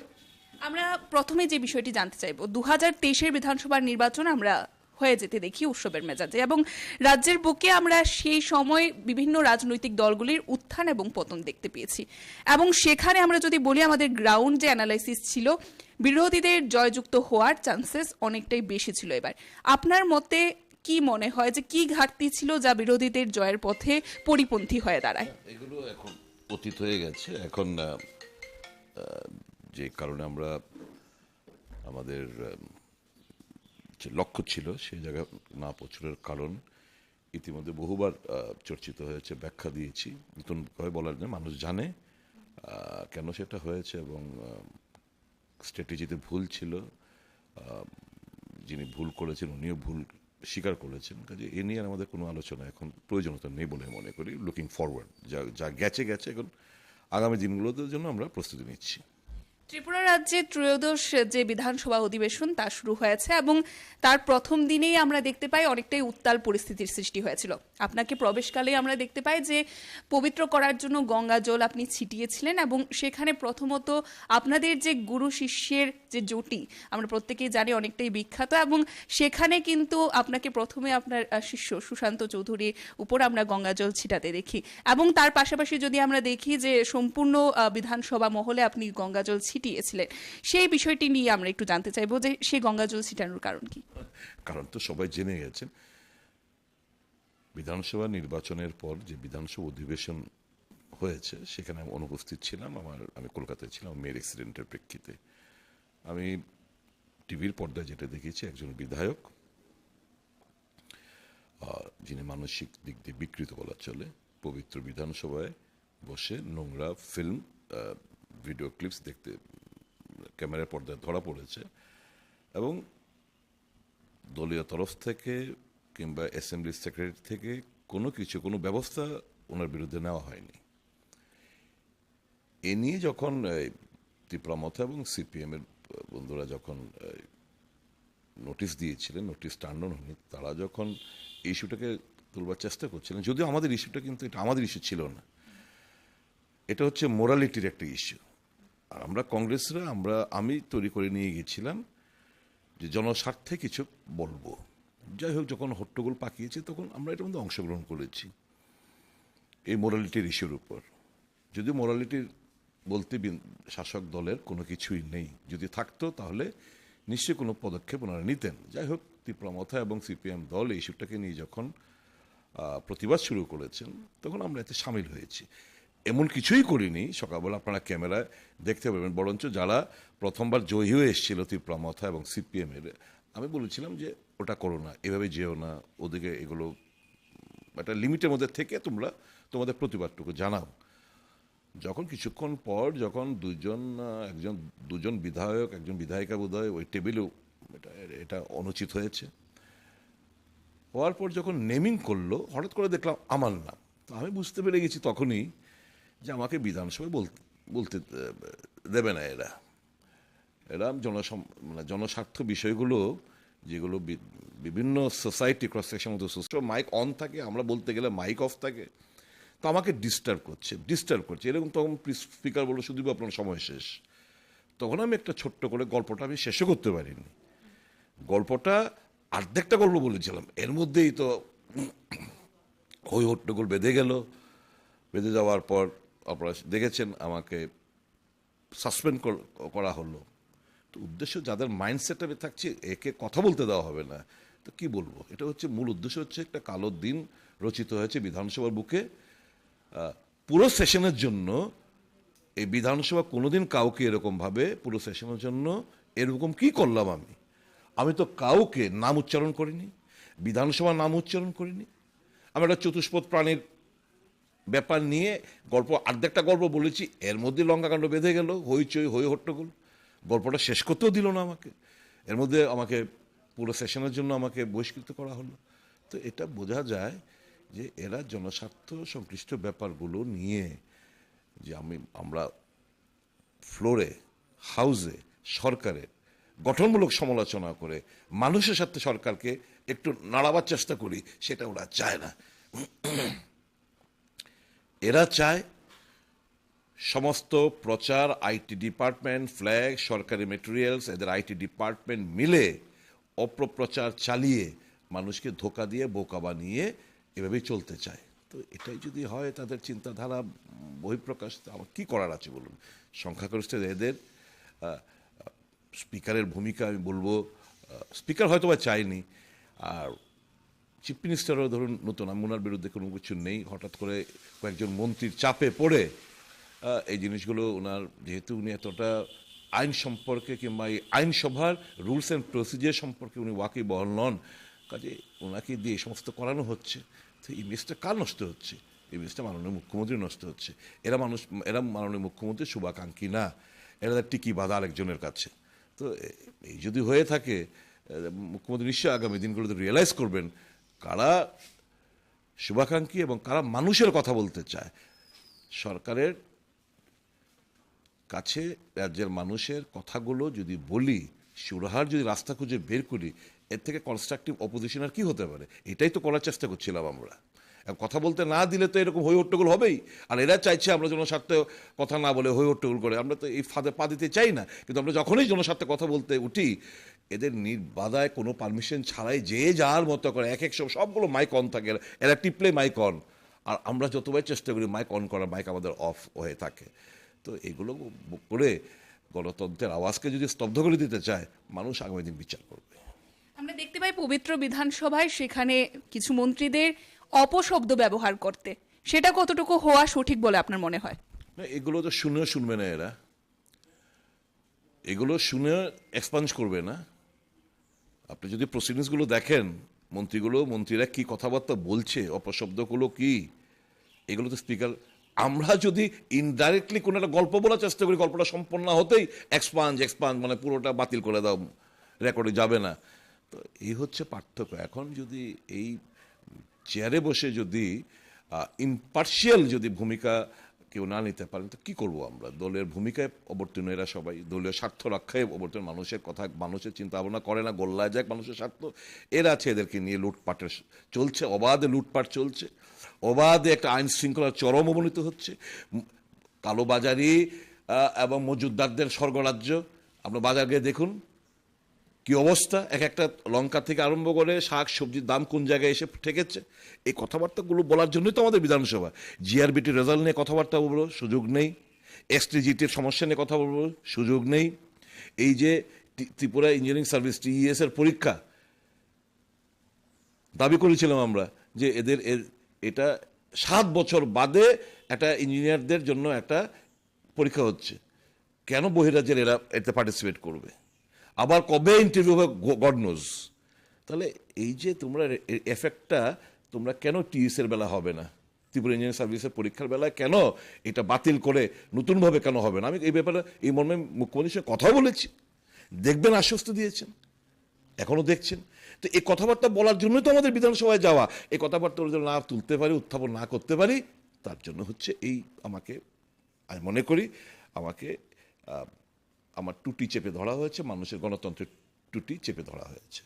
আমরা প্রথমে যে বিষয়টি জানতে চাইব, 2023-এর বিধানসভার নির্বাচন আমরা হয়ে যেতে দেখি উৎসবের মেজাজে এবং রাজ্যের বুকে আমরা সেই সময় বিভিন্ন রাজনৈতিক দলগুলির উত্থান এবং পতন দেখতে পেয়েছি এবং সেখানে আমরা যদি বলি আমাদের গ্রাউন্ড যে অ্যানালাইসিস ছিল, বিরোধীদের জয়যুক্ত হওয়ার চান্সেস অনেকটাই বেশি ছিল। এবার আপনার মতে কি মনে হয় যে কি ঘাটতি ছিল যা বিরোধীদের জয়ের পথে পরিপন্থী হয়ে দাঁড়ায়? এগুলো এখন অতীত হয়ে গেছে। এখন যে কারণে আমরা আমাদের যে লক্ষ্য ছিল সেই জায়গায় না পৌঁছানোর কারণ ইতিমধ্যে বহুবার চর্চিত হয়েছে, ব্যাখ্যা দিয়েছি। নতুনভাবে বলার জন্য মানুষ জানে কেন সেটা হয়েছে এবং স্ট্র্যাটেজিতে ভুল ছিল, যিনি ভুল করেছেন উনিও ভুল স্বীকার করেছেন। কাজে এ নিয়ে আমাদের কোনো আলোচনা এখন প্রয়োজনীয়তা নেই বলে মনে করি। লুকিং ফরওয়ার্ড, যা গেছে এখন আগামী দিনগুলোর জন্য আমরা প্রস্তুতি নিচ্ছি। ত্রিপুরা রাজ্যে ত্রয়োদশ যে বিধানসভা অধিবেশন তা শুরু হয়েছে এবং তার প্রথম দিনেই আমরা দেখতে পাই অনেকটাই উত্তাল পরিস্থিতির সৃষ্টি হয়েছিল। আপনাকে প্রবেশকালে আমরা দেখতে পাই যে পবিত্র করার জন্য গঙ্গা জল আপনি ছিটিয়েছিলেন এবং সেখানে প্রথমত আপনাদের যে গুরু শিষ্যের যে জুটি আমরা প্রত্যেকেই জানি অনেকটাই বিখ্যাত এবং সেখানে কিন্তু আপনাকে প্রথমে আপনার শিষ্য সুশান্ত চৌধুরীর উপর আমরা গঙ্গা জল ছিটাতে দেখি এবং তার পাশাপাশি যদি আমরা দেখি যে সম্পূর্ণ বিধানসভা মহলে আপনি গঙ্গা জল ছিটিয়েছিলেন, সেই বিষয়টি নিয়ে আমরা একটু জানতে চাইবো যে সেই গঙ্গা জল ছিটানোর কারণ কি? কারণ তো সবাই জেনে গেছেন, বিধানসভা নির্বাচনের পর যে বিধানসভা অধিবেশন হয়েছে সেখানে আমি অনুপস্থিত ছিলাম। আমি কলকাতায় ছিলাম মেয়ের অ্যাক্সিডেন্টের প্রেক্ষিতে। আমি টিভির পর্দায় যেটা দেখেছি, একজন বিধায়ক যিনি মানসিক দিক দিয়ে বিকৃত বলা চলে, পবিত্র বিধানসভায় বসে নোংরা ফিল্ম ভিডিও ক্লিপস দেখতে ক্যামেরার পর্দায় ধরা পড়েছে এবং দলীয় তরফ থেকে কিংবা অ্যাসেম্বলি সেক্রেটারি থেকে কোনো ব্যবস্থা ওনার বিরুদ্ধে নেওয়া হয়নি। এ নিয়ে যখন ত্রিপুরা মথা এবং সিপিএম এর বন্ধুরা যখন নোটিশ দিয়েছিলেন, নোটিশ টার্ন হয়নি, তারা যখন ইস্যুটাকে তুলবার চেষ্টা করছিলেন, যদিও আমাদের ইস্যুটা কিন্তু এটা আমাদের ইস্যু ছিল না, এটা হচ্ছে মোরালিটির একটা ইস্যু। আর আমরা কংগ্রেসরা আমি তৈরি করে নিয়ে গেছিলাম যে জনস্বার্থে কিছু বলবো। যাই হোক, যখন হট্টগোল পাকিয়েছে তখন আমরা এটার মধ্যে অংশগ্রহণ করেছি এই মোরালিটির ইস্যুর উপর। যদিও মোরালিটির বলতে শাসক দলের কোনো কিছুই নেই, যদি থাকতো তাহলে নিশ্চয়ই কোনো পদক্ষেপ ওনারা নিতেন। যাই হোক, ত্রিপুরা মথা এবং সিপিএম দল এই ইস্যুটাকে নিয়ে যখন প্রতিবাদ শুরু করেছেন তখন আমরা এতে সামিল হয়েছি। এমন কিছুই করিনি, সকালবেলা আপনারা ক্যামেরায় দেখতে পাবেন, বরঞ্চ যারা প্রথমবার জয়ী হয়ে এসেছিল ত্রিপুরা মথা এবং সিপিএম এর, আমি বলেছিলাম যে ওটা করো না, এভাবে যেও না, ওদিকে এগুলো একটা লিমিটের মধ্যে থেকে তোমরা তোমাদের প্রতিবাদটুকু জানাও। যখন কিছুক্ষণ পর যখন দুজন বিধায়ক, একজন বিধায়িকা বোধহয় ওই টেবিলেও এটা অনুচিত হয়েছে, হওয়ার পর যখন নেমিং করলো, হঠাৎ করে দেখলাম আমার নাম। তো আমি বুঝতে পেরে গেছি তখনই যে আমাকে বিধানসভায় বলতে দেবে না এরা জনস্বার্থ বিষয়গুলো, যেগুলো বিভিন্ন সোসাইটি ক্রস সেকশন মধ্যে মাইক অন থাকে, আমরা বলতে গেলে মাইক অফ থাকে, তো আমাকে ডিস্টার্ব করছে এরকম। তখন স্পিকার বললো, শুধু আপনার সময় শেষ। তখন আমি একটা ছোট্ট করে গল্পটা আমি শেষও করতে পারিনি। গল্পটা অর্ধেকটা গল্প বলেছিলাম, এর মধ্যেই তো ওই হট্টগোল বেঁধে যাওয়ার পর আপনারা দেখেছেন আমাকে সাসপেন্ড করা হলো। তো উদ্দেশ্য, যাদের মাইন্ডসেট থাকছে একে কথা বলতে দেওয়া হবে না, তো কি বলবো, এটা হচ্ছে মূল উদ্দেশ্য। হচ্ছে একটা কালো দিন রচিত হয়েছে বিধানসভার বুকে। পুরো সেশনের জন্য এই বিধানসভা কোনোদিন কাউকে এরকমভাবে পুরো সেশনের জন্য এরকম কি করলাম আমি তো কাউকে নাম উচ্চারণ করিনি, বিধানসভার নাম উচ্চারণ করিনি। আমি একটা চতুষ্পদ প্রাণীর ব্যাপার নিয়ে অর্ধেকটা গল্প বলেছি, এর মধ্যে লঙ্কাকাণ্ড বেঁধে গেল, হইচই হট্টগোল, গল্পটা শেষ করতেও দিল না আমাকে। এর মধ্যে আমাকে পুরো সেশনের জন্য আমাকে বহিষ্কৃত করা হলো। তো এটা বোঝা যায় যে এরা জনস্বার্থ সংশ্লিষ্ট ব্যাপারগুলো নিয়ে যে আমরা ফ্লোরে, হাউসে সরকারের গঠনমূলক সমালোচনা করে মানুষের সাথে সরকারকে একটু নাড়াবার চেষ্টা করি, সেটা ওরা চায় না। এরা চায় সমস্ত প্রচার, আইটি ডিপার্টমেন্ট, ফ্ল্যাগ, সরকারি মেটেরিয়ালস, এদের আইটি ডিপার্টমেন্ট মিলে অপপ্রচার চালিয়ে মানুষকে ধোকা দিয়ে বোকা বানিয়ে এভাবেই চলতে চায়। তো এটাই যদি হয় তাদের চিন্তাধারা বহিঃপ্রকাশ, আমার কী করার আছে বলুন। সংখ্যাগরিষ্ঠের এদের স্পিকারের ভূমিকা আমি বলবো, স্পিকার হয়তো বা চায়নি, আর চিফ মিনিস্টারও ধরুন নতুন, আমি ওনার বিরুদ্ধে কোনো কিছু নেই, হঠাৎ করে কয়েকজন মন্ত্রীর চাপে পড়ে এই জিনিসগুলো ওনার, যেহেতু উনি এতটা আইন সম্পর্কে কিংবা এই আইনসভার রুলস অ্যান্ড প্রসিজিয়ার সম্পর্কে উনি ওয়াকিবহাল নন, কাজে ওনাকে দিয়ে এই সমস্ত করানো হচ্ছে। তো ইমেজটা কার নষ্ট হচ্ছে? ইমেজটা মাননীয় মুখ্যমন্ত্রী নষ্ট হচ্ছে। এরা মাননীয় মুখ্যমন্ত্রী শুভাকাঙ্ক্ষী না, এরা টিকি বাঁধা আরেকজনের কাছে। তো এই যদি হয়ে থাকে, মুখ্যমন্ত্রী নিশ্চয়ই আগামী দিনগুলোতে রিয়েলাইজ করবেন কারা শুভাকাঙ্ক্ষী এবং কারা মানুষের কথা বলতে চায়। সরকারের কাছে রাজ্যের মানুষের কথাগুলো যদি বলি, সুরাহার যদি রাস্তা খুঁজে বের করি, এর থেকে কনস্ট্রাকটিভ অপোজিশন আর কি হতে পারে? এটাই তো করার চেষ্টা করছিলাম আমরা। কথা বলতে না দিলে তো এরকম হই হট্টগোল হবেই। আর এরা চাইছে আমরা জনস্বার্থে কথা না বলে হই হট্টগোল করে, আমরা তো এই ফাঁদে পা দিতে চাই না। কিন্তু আমরা যখনই জনস্বার্থে কথা বলতে উঠি, এদের নির্বাধায় কোনো পারমিশন ছাড়াই যে যার মতো করে এক সবগুলো মাইক অন থাকে, এরা টিপলে মাইক অন, আর আমরা যতবার চেষ্টা করি মাইক অন করার, মাইক আমাদের অফ হয়ে থাকে। তো এগুলো করে গণতন্ত্রের আওয়াজকে যদি স্তব্ধ করে দিতে চায়, মানুষ আগামী দিন বিচার করবে। আমরা দেখতে পাই পবিত্র বিধানসভায় সেখানে কিছু মন্ত্রীদের অপশব্দ ব্যবহার করতে, সেটা কতটুকু হওয়া সঠিক বলে আপনার মনে হয়? না, এগুলো তো শুনেও শুনবে না এরা, এগুলো শুনে এক্সপাঞ্জ করবে না। আপনি যদি প্রসিডিংসগুলো দেখেন, মন্ত্রীরা কি কথাবার্তা বলছে, অপশব্দগুলো কি, এগুলো তো স্পিকার, আমরা যদি ইনডাইরেক্টলি কোনো একটা গল্প বলার চেষ্টা করি, গল্পটা সম্পন্ন না হতেই এক্সপাঞ্জ মানে পুরোটা বাতিল করে দাও, রেকর্ডে যাবে না। তো এই হচ্ছে পার্থক্য। এখন যদি এই চেয়ারে বসে যদি ইম্পার্শিয়াল যদি ভূমিকা কেউ না নিতে পারেন, তো কী করবো আমরা? দলের ভূমিকায় অবতীর্ণ এরা সবাই, দলীয় স্বার্থ রক্ষায় অবতীর্ণ, মানুষের কথা মানুষের চিন্তা ভাবনা করে না, গোল্লায় যাক মানুষের স্বার্থ। এরা আছে, এদেরকে নিয়ে লুটপাটের চলছে, অবাধে লুটপাট চলছে, অবাধে একটা আইন শৃঙ্খলার চরম অবনতি হচ্ছে, কালোবাজারি এবং মজুদদারদের স্বর্গরাজ্য। আপনার বাজার গিয়ে দেখুন কি অবস্থা, এক একটা লঙ্কা থেকে আরম্ভ করে শাক সবজির দাম কোন জায়গায় এসে ঠেকেছে। এই কথাবার্তাগুলো বলার জন্যই তো আমাদের বিধানসভা। জিআরবিটির রেজাল্ট নিয়ে কথাবার্তা বলবো, সুযোগ নেই। এসটিজিটির সমস্যা নিয়ে কথা বলবো, সুযোগ নেই। এই যে ত্রিপুরা ইঞ্জিনিয়ারিং সার্ভিস TES এর পরীক্ষা, দাবি করেছিলাম আমরা যে এটা 7 বছর বাদে একটা ইঞ্জিনিয়ারদের জন্য একটা পরীক্ষা হচ্ছে, কেন বহিরাজ্যের এরা এতে পার্টিসিপেট করবে? আবার কবে ইন্টারভিউ হবে গড নোজ। তাহলে এই যে তোমরা এফেক্টটা তোমরা কেন TES এর বেলা হবে না, ত্রিপুরা ইঞ্জিনিয়ারিং সার্ভিসের পরীক্ষার বেলায় কেন এটা বাতিল করে নতুনভাবে কেন হবে না? আমি এই ব্যাপারে এই মর্মে মুখ্যমন্ত্রীর সঙ্গে কথা বলেছি, দেখবেন আশ্বস্ত দিয়েছেন, এখনো দেখছেন। তো এই কথাবার্তা বলার জন্যই তো আমাদের বিধানসভায় যাওয়া। এই কথাবার্তা না তুলতে পারি, উত্থাপন না করতে পারি, তার জন্য হচ্ছে আমি মনে করি আমাকে আমার টুটি চেপে ধরা হয়েছে, মানুষের গণতন্ত্রের টুটি চেপে ধরা হয়েছে।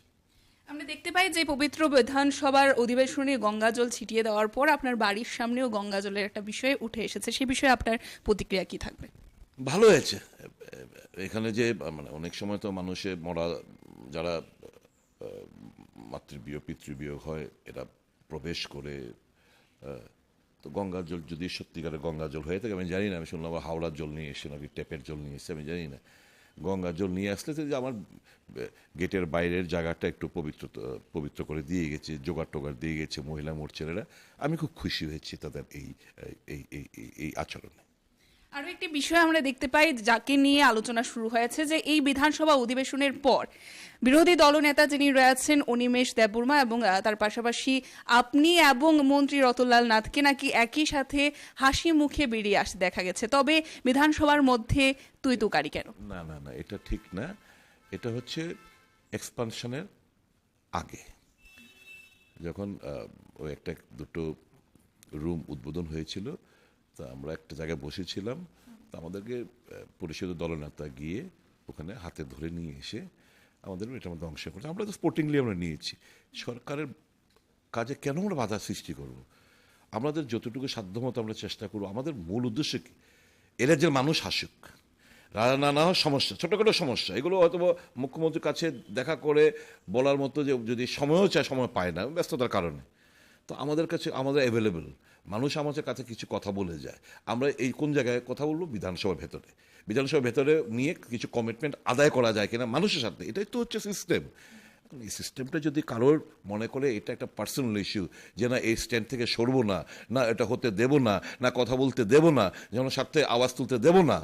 আমরা দেখতে পাই যে পবিত্র বিধানসভার অধিবেশনে গঙ্গাজল ছিটিয়ে দেওয়ার পর আপনার বাড়ির সামনেও গঙ্গাজলের একটা বিষয় উঠে এসেছে, সে বিষয়ে আপনার প্রতিক্রিয়া কি থাকবে? ভালো হয়েছে। এখানে যে অনেক সময় তো মানুষের মরা, যারা মাতৃবিয়োগ পিতৃবিয়োগ হয়, এরা প্রবেশ করে, তো গঙ্গার জল যদি সত্যিকারের গঙ্গার জল হয়ে থাকে, আমি জানি না, আমি শুনলাম আবার হাওড়ার জল নিয়ে এসে নাকি ট্যাপের জল নিয়ে এসে, আমি জানি না। গঙ্গার জল নিয়ে আসলে যে আমার গেটের বাইরের জায়গাটা একটু পবিত্র করে দিয়ে গেছে, জোগাড় টোগাড় দিয়ে গেছে মহিলা মোর্চারেরা, আমি খুব খুশি হয়েছি তাদের এই আচরণে। আরও একটি বিষয় আমরা দেখতে পাই যাকে নিয়ে আলোচনা শুরু হয়েছে, যে এই বিধানসভা অধিবেশনের পর বিরোধী দলনেতা যিনি রয়েছেন অনিমেষ দেববর্মা এবং তার পাশাপাশি আপনি এবং মন্ত্রী রতনলাল নাথকে নাকি একই সাথে হাসি মুখে বেরিয়ে আসতে দেখা গেছে। তবে বিধানসভার মধ্যে তুই তুকারি কেন? না, এটা ঠিক না। এটা হচ্ছে এক্সপানশনের আগে, যখন ওই দুটো রুম উদ্বোধন হয়েছিল, তা আমরা একটা জায়গায় বসেছিলাম, তা আমাদেরকে পরিষদের দলনেতা গিয়ে ওখানে হাতে ধরে নিয়ে এসে আমাদের এটার মধ্যে অংশ করছে। আমরা তো স্পোর্টিংলি আমরা নিয়েছি। সরকারের কাজে কেন আমরা বাধা সৃষ্টি করব? আমাদের যতটুকু সাধ্যমতো আমরা চেষ্টা করবো। আমাদের মূল উদ্দেশ্য কি? এরা যে মানুষ হাসুক, নানা সমস্যা, ছোটোখাটো সমস্যা, এগুলো হয়তো মুখ্যমন্ত্রীর কাছে দেখা করে বলার মতো যে যদি সময়ও চায়, সময় পায় না ব্যস্ততার কারণে, তো আমাদের কাছে আমাদের অ্যাভেলেবেল মানুষ আমাদের কাছে কিছু কথা বলে যায়। আমরা এই কোন জায়গায় কথা বলবো? বিধানসভার ভেতরে নিয়ে কিছু কমিটমেন্ট আদায় করা যায় কিনা মানুষের সাথে, এটাই তো হচ্ছে সিস্টেম। এই সিস্টেমটা যদি কারোর মনে করে এটা একটা পার্সোনাল ইস্যু, যে না এই স্ট্যান্ড থেকে সরবো না, না এটা হতে দেব না, না কথা বলতে দেব না, যেন স্বার্থে আওয়াজ তুলতে দেব না,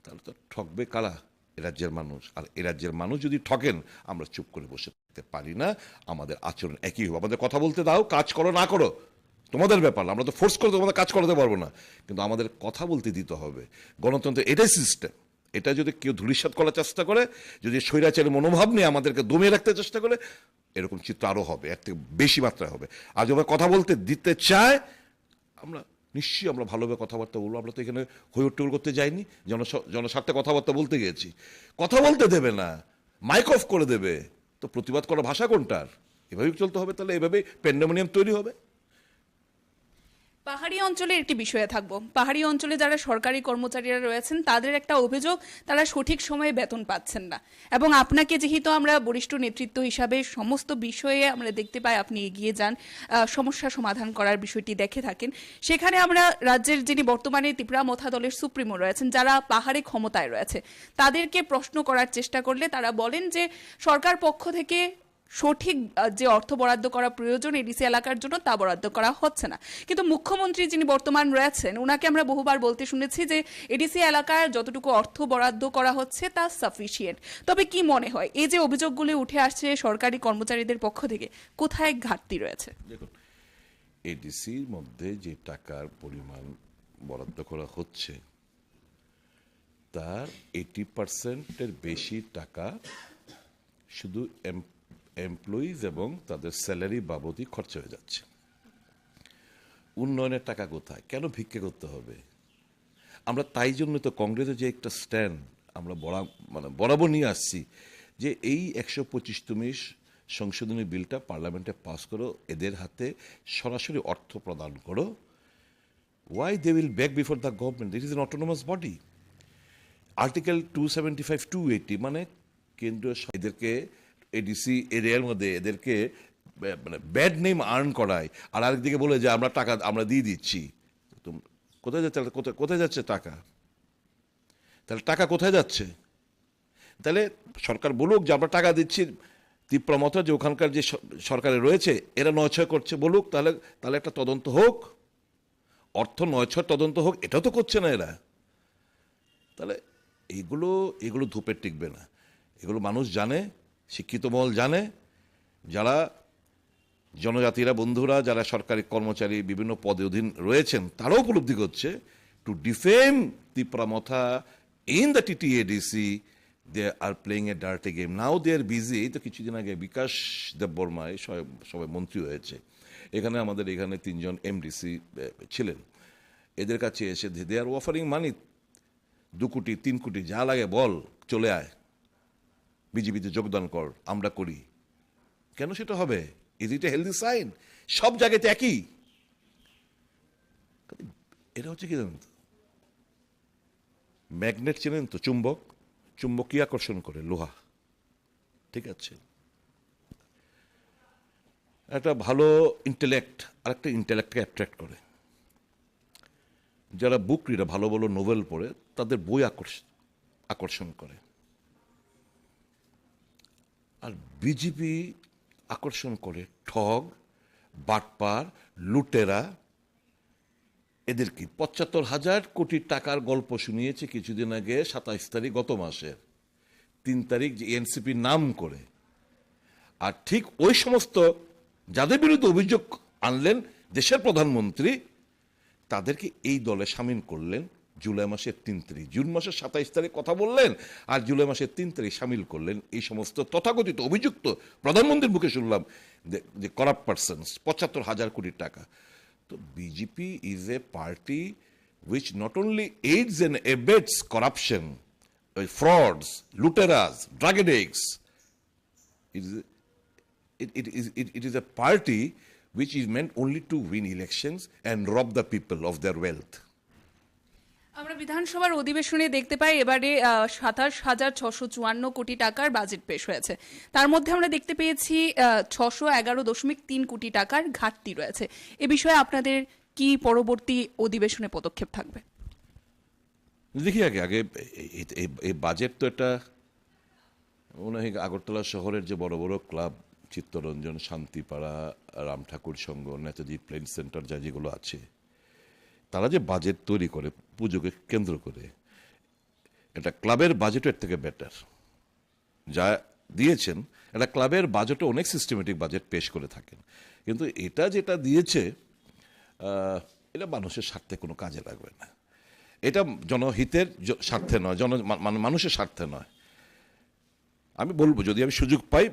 তাহলে তো ঠকবে কারা? এ রাজ্যের মানুষ। আর এ রাজ্যের মানুষ যদি ঠকেন, আমরা চুপ করে বসে থাকতে পারি না। আমাদের আচরণ একই হবে। আমাদের কথা বলতে দাও, কাজ করো না করো তোমাদের ব্যাপার, আমরা তো ফোর্স করে তোমাদের কাজ করাতে পারবো না, কিন্তু আমাদের কথা বলতে দিতে হবে। গণতন্ত্রের এটাই সিস্টেম। এটা যদি কেউ ধূলিসাৎ করার চেষ্টা করে, যদি স্বৈরাচারী মনোভাব নিয়ে আমাদেরকে দমিয়ে রাখতে চেষ্টা করে, এরকম চিত্র আরও হবে, এর থেকে বেশি মাত্রায় হবে। আর যদি কথা বলতে দিতে চায়, আমরা নিশ্চয়ই আমরা ভালোভাবে কথাবার্তা বলবো। আমরা তো এখানে হইহট্টগোল করতে যাইনি, জনস্বার্থে কথাবার্তা বলতে গেছি। কথা বলতে দেবে না, মাইক অফ করে দেবে, তো প্রতিবাদ করার ভাষা কোনটার? এভাবেই চলতে হবে, তাহলে এভাবেই প্যান্ডেমোনিয়াম তৈরি হবে। পাহাড়ি অঞ্চলের একটি বিষয়ে থাকবো। পাহাড়ি অঞ্চলে যারা সরকারি কর্মচারীরা রয়েছেন তাদের একটা অভিযোগ, তারা সঠিক সময়ে বেতন পাচ্ছেন না। এবং আপনাকে যেহেতু আমরা বরিষ্ঠ নেতৃত্ব হিসাবে সমস্ত বিষয়ে আমরা দেখতে পাই আপনি এগিয়ে যান, সমস্যা সমাধান করার বিষয়টি দেখে থাকেন, সেখানে আমরা রাজ্যের যিনি বর্তমানে ত্রিপুরা মথা দলের সুপ্রিমো রয়েছেন, যারা পাহাড়ে ক্ষমতায় রয়েছে, তাদেরকে প্রশ্ন করার চেষ্টা করলে তারা বলেন যে সরকার পক্ষ থেকে সঠিক যে অর্থ বরাদ্দ করা প্রয়োজন এডিসি এলাকার জন্য তা বরাদ্দ করা হচ্ছে না। কিন্তু মুখ্যমন্ত্রী যিনি বর্তমান রয়েছেন ওনাকে আমরা বহুবার বলতে শুনেছি যে এডিসি এলাকার যতটুকু অর্থ বরাদ্দ করা হচ্ছে তা সাফিসিয়েন্ট। তবে কি মনে হয় এই যে অভিযোগগুলি উঠে আসছে সরকারি কর্মচারীদের পক্ষ থেকে, কোথায় ঘাটতি রয়েছে? দেখুন, এডিসির মধ্যে যে টাকার পরিমাণ বরাদ্দ করা হচ্ছে তার 80% বেশি টাকা শুধু এমপ্লয়িজ এবং তাদের স্যালারি বাবদই খরচ হয়ে যাচ্ছে। উন্নয়নের টাকা কোথায়? কেন ভিক্ষে করতে হবে? আমরা তাই জন্য তো কংগ্রেসের যে একটা স্ট্যান্ড আমরা বরাবর নিয়ে আসছি যে এই 125তম সংশোধনী বিলটা পার্লামেন্টে পাস করো, এদের হাতে সরাসরি অর্থ প্রদান করো। Why they will back before the government? It is an autonomous body. Article 275, 280 মানে কেন্দ্রীয় এদেরকে এডিসি এরিয়ার মধ্যে এদেরকে মানে ব্যাড নেম আর্ন করায়, আর আরেকদিকে বলে যে আমরা টাকা আমরা দিয়ে দিচ্ছি। কোথায় যাচ্ছে? কোথায় যাচ্ছে টাকা? তাহলে টাকা কোথায় যাচ্ছে? তাহলে সরকার বলুক যে আমরা টাকা দিচ্ছি, ত্রিপুরা মথা যে ওখানকার যে সরকারে রয়েছে এরা নয়ছয় করছে বলুক, তাহলে একটা তদন্ত হোক, অর্থ নয়ছয় তদন্ত হোক। এটাও তো করছে না এরা। তাহলে এগুলো ধূপে টিকবে না। এগুলো মানুষ জানে, শিক্ষিত মহল জানে, যারা জনজাতিরা বন্ধুরা যারা সরকারি কর্মচারী বিভিন্ন পদে অধীন রয়েছেন তারাও উপলব্ধি করছে two defame Tripura Motha in the TTADC they are playing a dirty game. Now they are busy. এই তো কিছুদিন আগে বিকাশ দেববর্মা সবাই মন্ত্রী হয়েছে, আমাদের এখানে 3 জন এমডিসি ছিলেন, এদের কাছে এসে দে আর অফারিং মানি 2 কোটি 3 কোটি যা লাগে বল, চলে আয় বিজেপিতে যোগদান কর, আমরা করি। কেন সেটা হবে? Is it a healthy sign? সব জায়গাতে একই। এটা হচ্ছে কি জানেন তো, ম্যাগনেট চেনেন তো, চুম্বক কি আকর্ষণ করে? লোহা। ঠিক আছে, একটা ভালো ইন্টেলেক্ট আর একটা ইন্টেলেক্টকে অ্যাট্রাক্ট করে। যারা বুক রিডার, ভালো ভালো নোভেল পড়ে, তাদের বই আকর্ষণ করে। আর বিজেপি আকর্ষণ করে ঠগ, বাটপার, লুটেরা। এদের কি 75,000 কোটি টাকার গল্প শুনিয়েছে কিছুদিন আগে, 27 তারিখ গত মাসের 3 তারিখ যে এনসিপি নাম করে। আর ঠিক ওই সমস্ত যাদের বিরুদ্ধে অভিযোগ আনলেন দেশের প্রধানমন্ত্রী, তাদেরকে এই দলে সামিল করলেন জুলাই মাসের 3 তারিখ। জুন মাসের 27 তারিখ কথা বললেন, আর জুলাই মাসের 3 তারিখ সামিল করলেন এই সমস্ত তথাকথিত অভিযুক্ত। প্রধানমন্ত্রীর মুখে শুনলাম যে করাপ্ট পারসনস, 75,000 কোটি টাকা। তো BJP is a party which not only aids and abets corruption, frauds, luteras, drug addicts. It is a party which is meant only to win elections and rob the people of their wealth. আমরা বিধানসভার অধিবেশনে দেখতে পাই এবারে 27,654 কোটি টাকার budget পেশ হয়েছে। তার মধ্যে আমরা দেখতে পেয়েছি 611.3 কোটি টাকার ঘাটতি রয়েছে। এ বিষয়ে আপনাদের কি পরবর্তী অধিবেশনে পদক্ষেপ থাকবে? দেখি আগে এই বাজেট তো এটা মনে হয় আগরতলা শহরের যে বড় বড় ক্লাব, চিত্তরঞ্জন, শান্তিপাড়া, রাম ঠাকুর সংঘ, নেতাজি প্লেন সেন্টার যেগুলো আছে, তারা যে বাজেট তৈরি করে পুজোকে কেন্দ্র করে, এটা ক্লাবের বাজেটের থেকে বেটার যা দিয়েছেন। এটা ক্লাবের বাজেটে অনেক সিস্টেমেটিক বাজেট পেশ করে থাকেন, কিন্তু এটা যেটা দিয়েছে এটা মানুষের স্বার্থে কোনো কাজে লাগবে না। এটা জনহিতের স্বার্থে নয়, মানুষের স্বার্থে নয়। আমি বলবো, যদি আমি সুযোগ পাই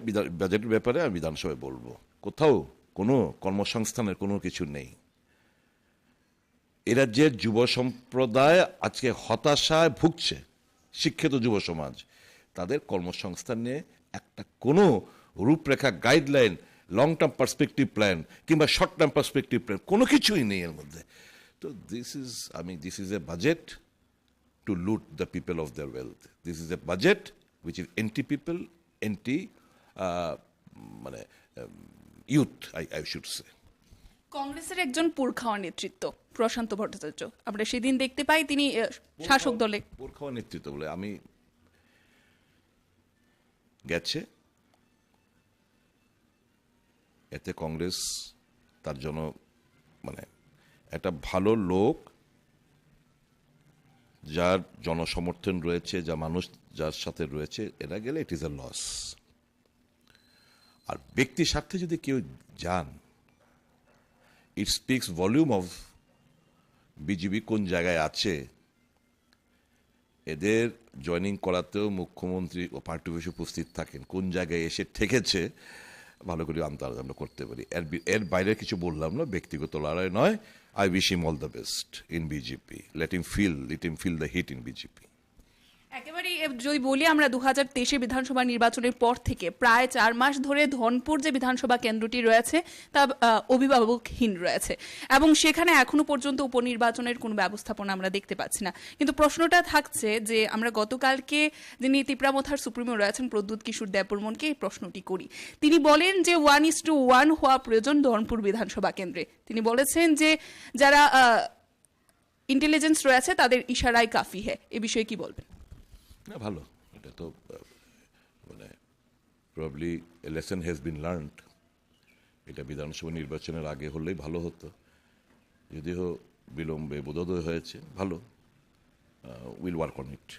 বাজেটের ব্যাপারে আমি বিধানসভায় বলবো, কোথাও কোনো কর্মসংস্থানের কোনো কিছু নেই। এ রাজ্যের যুব সম্প্রদায় আজকে হতাশায় ভুগছে, শিক্ষিত যুব সমাজ, তাদের কর্মসংস্থান নিয়ে একটা কোনো রূপরেখা, guideline, long term perspective plan কিংবা শর্ট টার্ম পার্সপেক্টিভ প্ল্যান কোনো কিছুই নেই এর মধ্যে। তো this is a budget to loot the people of their wealth. This is a budget which is anti people, anti মানে ইউথ, আই শুড সে। কংগ্রেসের একজন পুরখাওয়া নেতৃত্ব প্রশান্ত ভট্টাচার্য, আমরা সেদিন দেখতে পাই তিনি শাসক দলে পুরখাওয়া নেতৃত্ব বলে আমি গেছে, এতে কংগ্রেস তার জন্য মানে একটা ভালো লোক যার জনসমর্থন রয়েছে, যা মানুষ যার সাথে রয়েছে, এরা গেলে ইট ইজ এ লস। আর ব্যক্তি স্বার্থে যদি কেউ যান, ইট স্পিক্স ভলিউম অফ বিজেপি কোন জায়গায় আছে। এদের জয়েনিং করাতেও মুখ্যমন্ত্রী ও পার্টি অফিসে উপস্থিত থাকেন, কোন জায়গায় এসে ঠেকেছে ভালো করে আন্দাজ আমরা করতে পারি। এর বাইরে কিছু বললাম না, ব্যক্তিগত লড়াই নয়। I wish him all the best in BJP. Let him feel the heat in BJP. একেবারে যদি বলি আমরা 2023 বিধানসভা নির্বাচনের পর থেকে প্রায় 4 মাস ধরে ধনপুর যে বিধানসভা কেন্দ্রটি রয়েছে তা অভিভাবকহীন রয়েছে এবং সেখানে এখনো পর্যন্ত উপনির্বাচনের কোনো ব্যবস্থাপনা আমরা দেখতে পাচ্ছি না। কিন্তু প্রশ্নটা থাকছে যে আমরা গতকালকে যিনি তিপ্রামথার সুপ্রিমো রয়েছেন প্রদ্যুৎ কিশোর দেববর্মনকে এই প্রশ্নটি করি। তিনি বলেন যে 1:1 হওয়া প্রয়োজন ধনপুর বিধানসভা কেন্দ্রে। তিনি বলেছেন যে যারা ইন্টেলিজেন্স রয়েছে তাদের ইশারায় কাফি হ্যাঁ, এ বিষয়ে কি বলবেন? না, ভালো, এটা তো মানে probably a lesson has been learned. এটা বিধানসভা নির্বাচনের আগে হলেই ভালো হতো, যদিও বিলম্বে বোধোদয় হয়েছে, ভালো। Will work on it.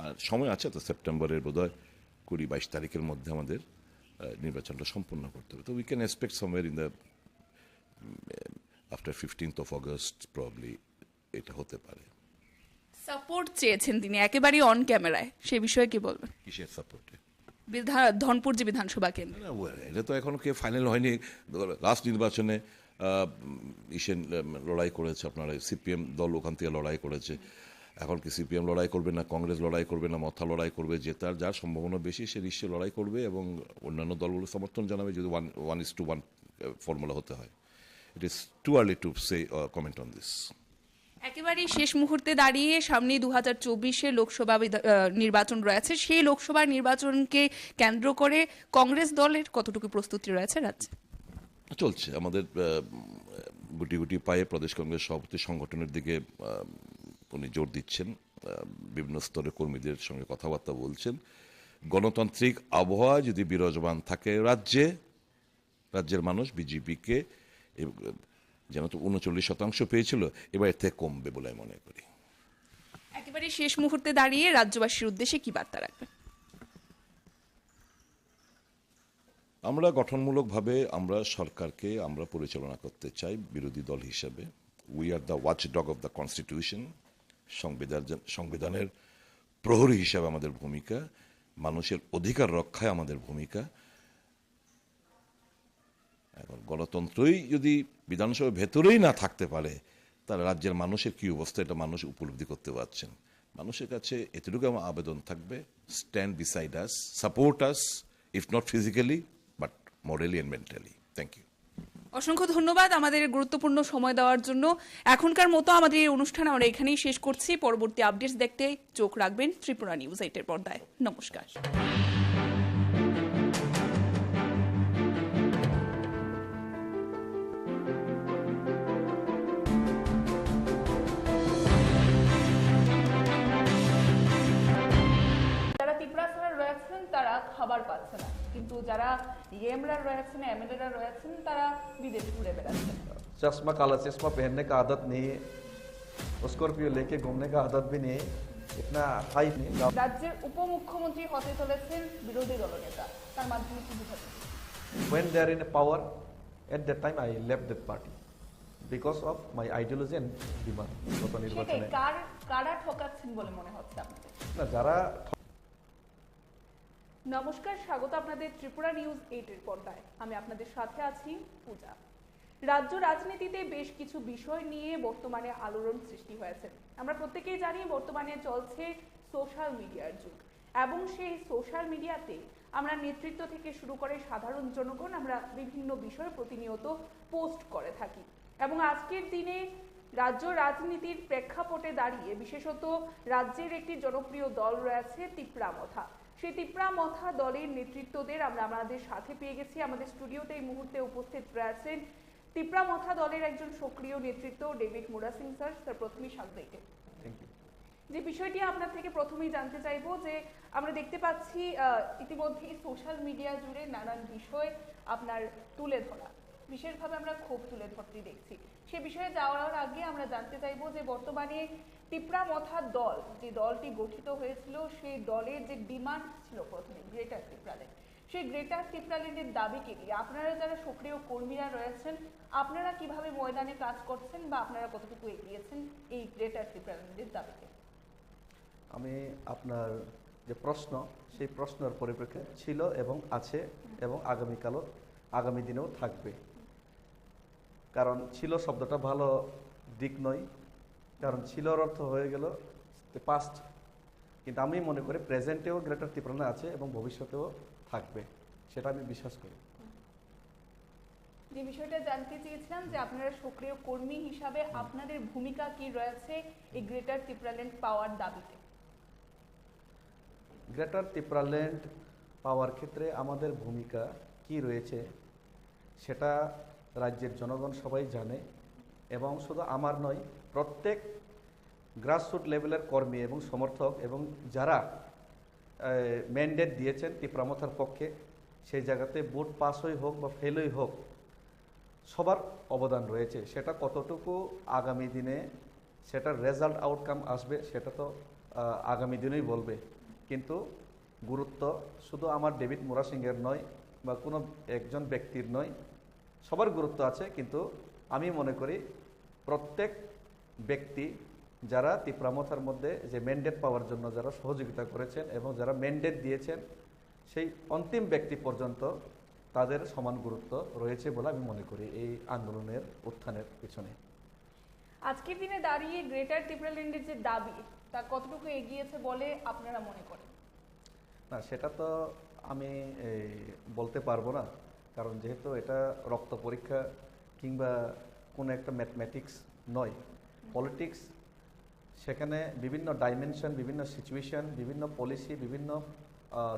আর সময় আছে তো, সেপ্টেম্বরের বোধহয় 20-22 তারিখের মধ্যে আমাদের নির্বাচনটা সম্পন্ন করতে হবে। তো we can expect somewhere in the after 15th of August probably এটা হতে পারে। সাপোর্ট চেয়েছেন তিনি একেবারেই অন ক্যামেরায়, সে বিষয়ে কি বলবেন? কিসের সাপোর্টে? ধনপুর যে বিধানসভা কেন্দ্র, এটা তো এখনো ফাইনাল হয়নি। লাস্ট নির্বাচনে লড়াই করেছে, আপনার সিপিএম দল ওখান থেকে লড়াই করেছে। এখন কি সিপিএম লড়াই করবে না কংগ্রেস লড়াই করবে না মথা লড়াই করবে? জেতার যার সম্ভাবনা বেশি সে নিশ্চয়ই লড়াই করবে এবং অন্যান্য দলগুলো সমর্থন জানাবে যদি 1:1 ফর্মুলা হতে হয়। It is too early to say comment on this. একেবারেই শেষ মুহূর্তে দাঁড়িয়ে সামনে 2024 লোকসভা নির্বাচন রয়েছে, সেই লোকসভা নির্বাচনকে কেন্দ্র করে কংগ্রেস দলের কতটুকু প্রস্তুতি রয়েছে রাজ্যে? চলছে আমাদের গুটি গুটি পায়ে প্রদেশ কংগ্রেস সভাপতি সংগঠনের দিকে উনি জোর দিচ্ছেন, বিভিন্ন স্তরের কর্মীদের সঙ্গে কথাবার্তা বলছেন। গণতান্ত্রিক আবহাওয়া যদি বিরাজমান থাকে রাজ্যের মানুষ বিজেপিকে যেন তো 39% পেয়েছিল, এবার এর থেকে কমবে বলে আমি মনে করি। একেবারে শেষ মুহূর্তে দাঁড়িয়ে রাজ্যবাসীর উদ্দেশ্যে কি বার্তা রাখবেন? আমরা গঠনমূলকভাবে আমরা সরকারকে আমরা পরিচালনা করতে চাই বিরোধী দল হিসেবে। We are the watchdog of the constitution. সংবিধানের প্রহরী হিসাবে আমাদের ভূমিকা, মানুষের অধিকার রক্ষায় আমাদের ভূমিকা। এখন গণতন্ত্রই যদি বিধানসভার ভেতরেই না থাকতে পারে, তাহলে রাজ্যের মানুষের কি অবস্থা এটা মানুষ উপলব্ধি করতে পারছেন। মানুষের কাছে এতটুকু আমার আবেদন থাকবে, stand beside us, support us, if not physically but morally and mentally. Thank you. অসংখ্য ধন্যবাদ আমাদের গুরুত্বপূর্ণ সময় দেওয়ার জন্য। এখনকার মতো আমাদের এই অনুষ্ঠান আমরা এখানেই শেষ করছি। পরবর্তী আপডেটস দেখতে চোখ রাখবেন ত্রিপুরা নিউজ 8 পর্দায়। নমস্কার। তারা খাবার পাচ্ছে না, কিন্তু যারা ইএমরা রয়েছেন, এমএলএরা রয়েছেন, তারা বিদেশ ঘুরে বেড়াচ্ছেন। चश्मा काला चश्मा पहनने का आदत नहीं है, स्कॉर्पियो लेके घूमने का आदत भी नहीं है, इतना हाई नहीं। রাজ্যের উপমুখ্যমন্ত্রী হতে চলেছেন বিরোধী দলনেতা, তার মাধ্যমে কি বোঝাতে? When they are in power, at that time I left that party because of my ideology and demand. সেটাই কারা ঠকাচ্ছেন বলে মনে হচ্ছে আপনাদের? না, যারা নমস্কার, স্বাগত আপনাদের ত্রিপুরা নিউজ 8 পর্দায়। আমি আপনাদের সাথে আছি পূজা। রাজ্য রাজনীতিতে বেশ কিছু বিষয় নিয়ে বর্তমানে আলোড়ন সৃষ্টি হয়েছে। আমরা প্রত্যেকেই জানি বর্তমানে চলছে সোশ্যাল মিডিয়ার যুগ, এবং সেই সোশ্যাল মিডিয়াতে আমরা নেতৃত্ব থেকে শুরু করে সাধারণ জনগণ আমরা বিভিন্ন বিষয় প্রতিনিয়ত পোস্ট করে থাকি। এবং আজকের দিনে রাজ্য রাজনীতির প্রেক্ষাপটে দাঁড়িয়ে বিশেষত রাজ্যের একটি জনপ্রিয় দল রয়েছে তিপ্রামথা। সেই তিপ্রামথা দলের নেতৃত্বদের আমরা আমাদের সাথে পেয়ে গেছি। আমাদের স্টুডিওতে এই মুহূর্তে উপস্থিত রয়েছেন তিপ্রামথা দলের একজন সক্রিয় নেতৃত্ব ডেভিড মুরাসিং স্যার। স্যার, প্রথমেই স্বাগত। যে বিষয়টি আপনার থেকে প্রথমেই জানতে চাইবো যে আমরা দেখতে পাচ্ছি ইতিমধ্যেই সোশ্যাল মিডিয়া জুড়ে নানান বিষয় আপনার তুলে ধরা, বিশেষভাবে আমরা ক্ষোভ তুলে ধরতে দেখছি। সে বিষয়ে যাওয়ার আগে আমরা জানতে চাইবো যে বর্তমানে তিপ্রামথা দল, যে দলটি গঠিত হয়েছিল, সেই দলের যে ডিমান্ড ছিল প্রথমে গ্রেটার তিপ্রাল্যান্ড, সেই গ্রেটার তিপ্রাল্যান্ডের দাবিকে নিয়ে আপনারা যারা সক্রিয় কর্মীরা রয়েছেন, আপনারা কিভাবে ময়দানে কাজ করছেন বা আপনারা কতটুকু এগিয়েছেন এই গ্রেটার তিপ্রাল্যান্ডের দাবিকে? আমি আপনার যে প্রশ্ন, সেই প্রশ্নের পরিপ্রেক্ষিতে ছিল এবং আছে এবং আগামী দিনেও থাকবে। কারণ ছিল শব্দটা ভালো দিক নয়, কারণ ছিলর অর্থ হয়ে গেল পাস্ট, কিন্তু আমি মনে করি প্রেজেন্টেও গ্রেটার তিপ্রাল্যান্ড আছে এবং ভবিষ্যতেও থাকবে, সেটা আমি বিশ্বাস করি। যে বিষয়টা জানতে চেয়েছিলাম যে আপনারা সক্রিয় কর্মী হিসাবে আপনাদের ভূমিকা কি রয়েছে এই গ্রেটার তিপ্রাল্যান্ড পাওয়ার দাবিতে? গ্রেটার তিপ্রাল্যান্ড পাওয়ার ক্ষেত্রে আমাদের ভূমিকা কি রয়েছে সেটা রাজ্যের জনগণ সবাই জানে, এবং শুধু আমার নয়, প্রত্যেক গ্রাসরুট লেভেলের কর্মী এবং সমর্থক এবং যারা ম্যান্ডেট দিয়েছেন তিপ্রামথার পক্ষে, সেই জায়গাতে ভোট পাসই হোক বা ফেলই হোক, সবার অবদান রয়েছে। সেটা কতটুকু আগামী দিনে সেটার রেজাল্ট আউটকাম আসবে সেটা তো আগামী দিনেই বলবে, কিন্তু গুরুত্ব শুধু আমার ডেভিড মুরাসিংয়ের নয় বা কোনো একজন ব্যক্তির নয়, সবার গুরুত্ব আছে। কিন্তু আমি মনে করি প্রত্যেক ব্যক্তি যারা তিপ্রামথার মধ্যে যে ম্যান্ডেট পাওয়ার জন্য যারা সহযোগিতা করেছেন এবং যারা ম্যান্ডেট দিয়েছেন, সেই অন্তিম ব্যক্তি পর্যন্ত তাদের সমান গুরুত্ব রয়েছে বলে আমি মনে করি এই আন্দোলনের উত্থানের পিছনে। আজকের দিনে দাঁড়িয়ে গ্রেটার তিপ্রাল্যান্ডের যে দাবি, তা কতটুকু এগিয়েছে বলে আপনারা মনে করেন? না, সেটা তো আমি বলতে পারবো না, কারণ যেহেতু এটা রক্ত পরীক্ষা কিংবা কোনো একটা ম্যাথমেটিক্স নয়, পলিটিক্স, সেখানে বিভিন্ন ডাইমেনশন, বিভিন্ন সিচুয়েশন, বিভিন্ন পলিসি, বিভিন্ন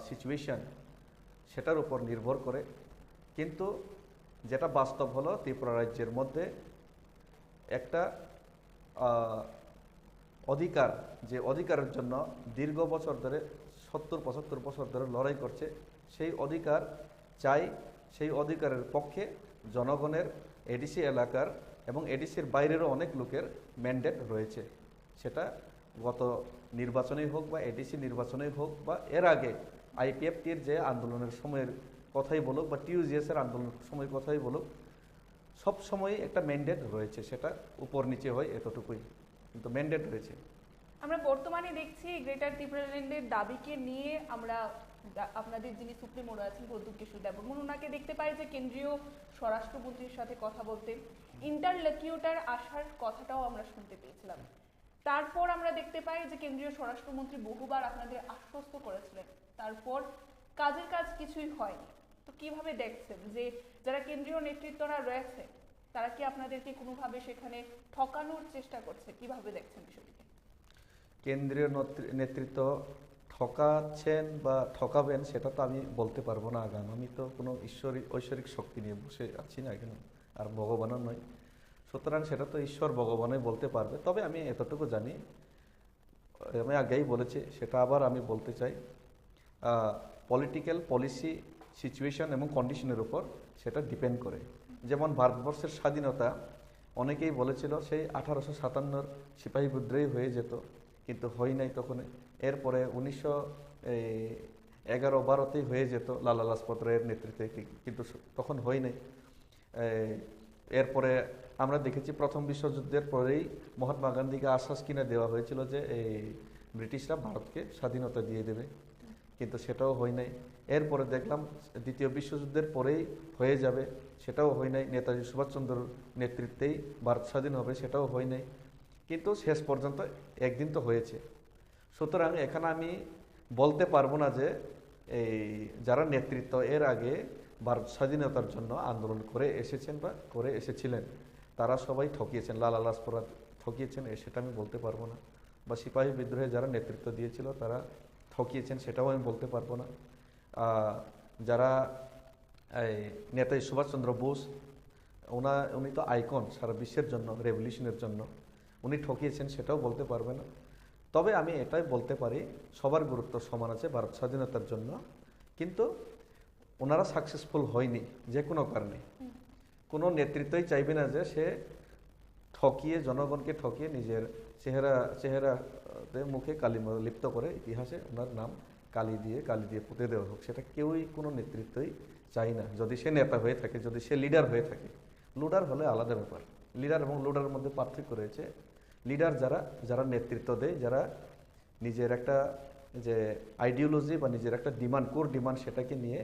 সিচুয়েশন সেটার উপর নির্ভর করে। কিন্তু যেটা বাস্তব হলো, ত্রিপুরা রাজ্যের মধ্যে একটা অধিকার, যে অধিকারের জন্য দীর্ঘ বছর ধরে 70-75 বছর ধরে লড়াই করছে, সেই অধিকার চাই। সেই অধিকারের পক্ষে জনগণের এডিসি এলাকার এবং এডিসির বাইরেরও অনেক লোকের ম্যান্ডেট রয়েছে। সেটা গত নির্বাচনেই হোক বা এডিসি নির্বাচনেই হোক বা এর আগে আইপিএফটির যে আন্দোলনের সময়ের কথাই বলুক বা টিউজিএসের আন্দোলনের সময়ের কথাই বলুক, সব সময় একটা ম্যান্ডেট রয়েছে। সেটা উপর নিচে হয় এতটুকুই, কিন্তু ম্যান্ডেট রয়েছে। আমরা বর্তমানে দেখছি গ্রেটার তিপ্রাল্যান্ডের দাবিকে নিয়ে আমরা আপনাদের যিনি সুপ্রিমো আছেন প্রদ্যুৎ কিশোর দেববর্মন, ওনাকে দেখতে পাই যে কেন্দ্রীয় স্বরাষ্ট্রমন্ত্রীর সাথে কথা বলতে, ইন্টারলকিউটার আসার কথাটাও আমরা শুনতে পেয়েছিলাম। তারপর আমরা দেখতে পাই যে কেন্দ্রীয় স্বরাষ্ট্রমন্ত্রী বহুবার আপনাদের আশ্বস্ত করেছিলেন, তারপর কাজের কাজ কিছুই হয়নি। তো কিভাবে দেখছেন যে যারা কেন্দ্রীয় নেতৃত্বরা রয়েছে তারা কি আপনাদেরকে কোনোভাবে সেখানে ঠকানোর চেষ্টা করছে? কিভাবে দেখছেন বিষয়টিকে? কেন্দ্রীয় নেতৃত্ব ঠকাচ্ছেন বা ঠকাবেন সেটা তো আমি বলতে পারবো না আগাম। আমি তো কোনো ঐশ্বরিক শক্তি নিয়ে বসে আছি না এখানে, আর ভগবানও নয়, সুতরাং সেটা তো ঈশ্বর ভগবানই বলতে পারবে। তবে আমি এতটুকু জানি, আমি আগেই বলেছি, সেটা আবার আমি বলতে চাই, পলিটিক্যাল পলিসি, সিচুয়েশন এবং কন্ডিশনের উপর সেটা ডিপেন্ড করে। যেমন ভারতবর্ষের স্বাধীনতা অনেকেই বলেছিল সেই 1857 সিপাহী বিদ্রোহী হয়ে যেত, কিন্তু হয় নাই তখন। এরপরে 1911-12তেই হয়ে যেত লালা লাজপত রায়ের নেতৃত্বে, কিন্তু তখন হয় নাই। এরপরে আমরা দেখেছি প্রথম বিশ্বযুদ্ধের পরেই মহাত্মা গান্ধীকে আশ্বাস কিনে দেওয়া হয়েছিল যে এই ব্রিটিশরা ভারতকে স্বাধীনতা দিয়ে দেবে, কিন্তু সেটাও হয় নাই। এরপরে দেখলাম দ্বিতীয় বিশ্বযুদ্ধের পরেই হয়ে যাবে, সেটাও হয় নাই, নেতাজি সুভাষচন্দ্রর নেতৃত্বেই ভারত স্বাধীন হবে, সেটাও হয় নাই, কিন্তু শেষ পর্যন্ত একদিন তো হয়েছে। সুতরাং এখানে আমি বলতে পারবো না যে এই যারা নেতৃত্ব এর আগে ভারত স্বাধীনতার জন্য আন্দোলন করে এসেছেন বা করে এসেছিলেন তারা সবাই ঠকিয়েছেন, লালা লাজপত ঠকিয়েছেন সেটা আমি বলতে পারবো না, বা সিপাহী বিদ্রোহে যারা নেতৃত্ব দিয়েছিল তারা ঠকিয়েছেন সেটাও আমি বলতে পারবো না। যারা এই নেতাজি সুভাষচন্দ্র বোস উনি তো আইকন সারা বিশ্বের জন্য, রেভলিউশনের জন্য, উনি ঠকিয়েছেন সেটাও বলতে পারবে না। তবে আমি এটাই বলতে পারি সবার গুরুত্ব সমান আছে ভারত স্বাধীনতার জন্য, কিন্তু ওনারা সাকসেসফুল হয়নি যে কোনো কারণে। কোনো নেতৃত্বই চাইবে না যে সে ঠকিয়ে, জনগণকে ঠকিয়ে নিজের চেহারাতে মুখে কালি লিপ্ত করে ইতিহাসে ওনার নাম কালি দিয়ে পুঁতে দেওয়া হোক, সেটা কেউই কোনো নেতৃত্বই চাই না। যদি সে নেতা হয়ে থাকে, যদি সে লিডার হয়ে থাকে, লুডার হলে আলাদা ব্যাপার। লিডার এবং লুডারের মধ্যে পার্থক্য রয়েছে। লিডার যারা নেতৃত্ব দেয়, যারা নিজের একটা যে আইডিওলজি বা নিজের একটা ডিমান্ড, কোর ডিমান্ড, সেটাকে নিয়ে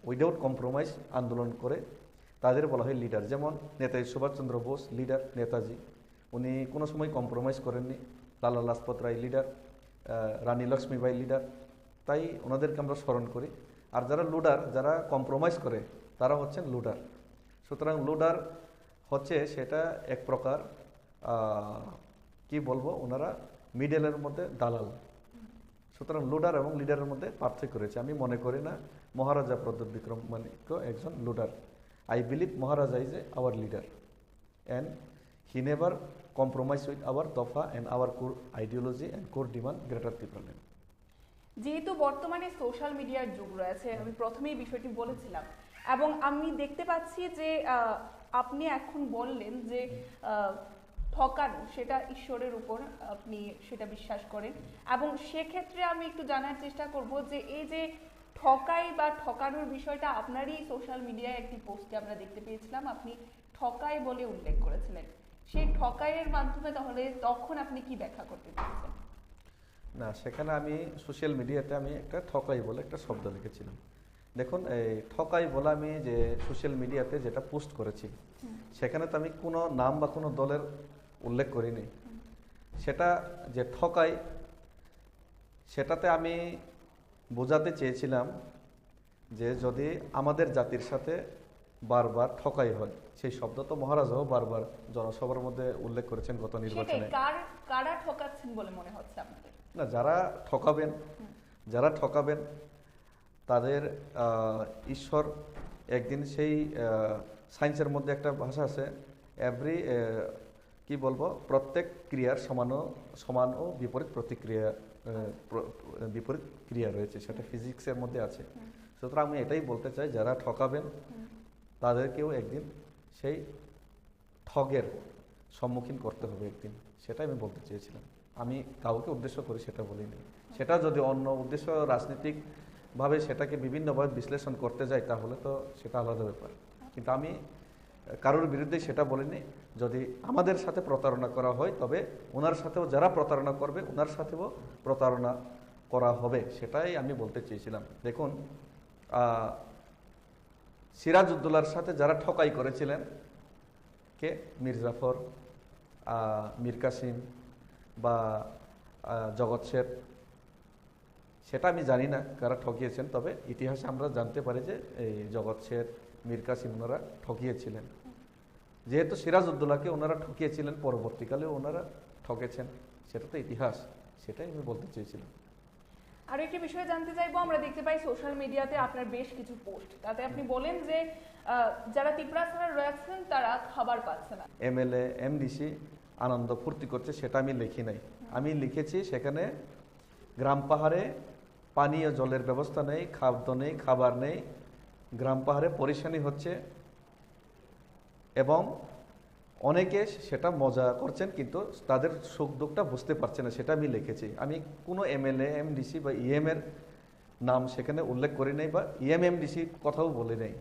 উইদাউট কম্প্রোমাইজ আন্দোলন করে, তাদের বলা হয় লিডার। যেমন নেতাজি সুভাষচন্দ্র বোস লিডার, নেতাজি উনি কোনো সময় কম্প্রোমাইজ করেননি। লালা লাজপত রায় লিডার, রানী লক্ষ্মীবাই লিডার, তাই ওনাদেরকে আমরা স্মরণ করি। আর যারা লুডার, যারা কম্প্রোমাইজ করে, তারা হচ্ছেন লুডার। সুতরাং লুডার হচ্ছে সেটা এক প্রকার কি বলবো, ওনারা মিডলের মধ্যে দালাল। সুতরাং লুডার এবং লিডারের মধ্যে পার্থক্য রয়েছে। আমি মনে করি না মহারাজা প্রদ্যোৎ বিক্রম মানিক্য একজন লুডার। I believe Maharaja is our leader and he never compromised with our Tofa and our core ideology and core demand Greater Tipraland. যেহেতু বর্তমানে সোশ্যাল মিডিয়ার যুগ রয়েছে, আমি প্রথমেই বিষয়টি বলেছিলাম, এবং আমি দেখতে পাচ্ছি যে আপনি এখন বললেন যে ঠকানো সেটা ঈশ্বরের উপর আপনি সেটা বিশ্বাস করেন, এবং সেক্ষেত্রে আমি একটু জানার চেষ্টা করব যে এই যে ঠকাই বা ঠকানোর বিষয়টা আপনারই সোশ্যাল মিডিয়ায় একটি পোস্টে আমরা দেখতে পেয়েছিলাম, আপনি ঠকাই বলে উল্লেখ করেছিলেন। সেই ঠকাইয়ের মাধ্যমে তাহলে তখন আপনি কি ব্যাখ্যা করতে চাইছেন? না, সেখানে আমি সোশ্যাল মিডিয়াতে আমি একটা ঠকাই বলে একটা শব্দ লিখেছিলাম। দেখুন, এই ঠকাই বলে আমি যে সোশ্যাল মিডিয়াতে যেটা পোস্ট করেছি, সেখানে তো আমি কোনো নাম বা কোনো দলের উল্লেখ করিনি। সেটা যে ঠকাই, সেটাতে আমি বোঝাতে চেয়েছিলাম যে যদি আমাদের জাতির সাথে বারবার ঠকাই হয়, সেই শব্দ তো মহারাজাও বারবার জনসভার মধ্যে উল্লেখ করেছেন গত নির্বাচনে। কারা ঠকাচ্ছেন বলে মনে হচ্ছে আপনাদের? না, যারা ঠকাবেন তাদের ঈশ্বর একদিন সেই সায়েন্সের মধ্যে একটা ভাষা আছে, এভরি কি বলবো, প্রত্যেক ক্রিয়ার সমান ও বিপরীত প্রতিক্রিয়া, বিপরীত ক্রিয়া রয়েছে, সেটা ফিজিক্সের মধ্যে আছে। সুতরাং আমি এটাই বলতে চাই, যারা ঠকাবেন তাদেরকেও একদিন সেই ঠগের সম্মুখীন করতে হবে একদিন, সেটাই আমি বলতে চেয়েছিলাম। আমি কাউকে উদ্দেশ্য করি সেটা বলিনি। সেটা যদি অন্য উদ্দেশ্য রাজনৈতিকভাবে সেটাকে বিভিন্নভাবে বিশ্লেষণ করতে যাই তাহলে তো সেটা আলাদা ব্যাপার, কিন্তু আমি কারোর বিরুদ্ধে সেটা বলিনি। যদি আমাদের সাথে প্রতারণা করা হয় তবে ওনার সাথেও যারা প্রতারণা করবে ওনার সাথেও প্রতারণা করা হবে, সেটাই আমি বলতে চেয়েছিলাম। দেখুন, সিরাজউদ্দৌলার সাথে যারা ঠকাই করেছিলেন, কে? মীর জাফর, মীর কাসিম বা জগৎ শেঠ, সেটা আমি জানি না কারা ঠকিয়েছেন, তবে ইতিহাসে আমরা জানতে পারি যে এই জগৎ শেঠ, মীর কাসিম ওনারা ঠকিয়েছিলেন। যেহেতু সিরাজউদ্দৌলাকে ওনারা ঠকিয়েছিলেন, পরবর্তীকালে ওনারা ঠকেছেন, সেটা তো ইতিহাস, সেটাই আমি বলতে চেয়েছিলাম। আর একটি বিষয় জানতে চাইবো, আমরা দেখতে পাই সোশ্যাল মিডিয়াতে আপনার বেশ কিছু পোস্ট, তাতে আপনি বলেন যে যারা তিপ্রাছড়া রয়েছেন তারা খাবার পাচ্ছে না। এমএলএ এমডিসি আনন্দ ফুর্তি করছে, সেটা আমি লিখি নাই। আমি লিখেছি সেখানে গ্রাম পাহাড়ে পানীয় জলের ব্যবস্থা নেই, খাদ্য নেই, খাবার নেই, গ্রাম পাহাড়ে পরেশানি হচ্ছে এবং অনেকে সেটা মজা করছেন কিন্তু তাদের সুখ দুঃখটা বুঝতে পারছে না, সেটা আমি লিখেছি। আমি কোনো এমএলএ এমডিসি বা ইএম এর নাম সেখানে উল্লেখ করি নাই বা ইএম এমডিসির কথাও বলি নাই।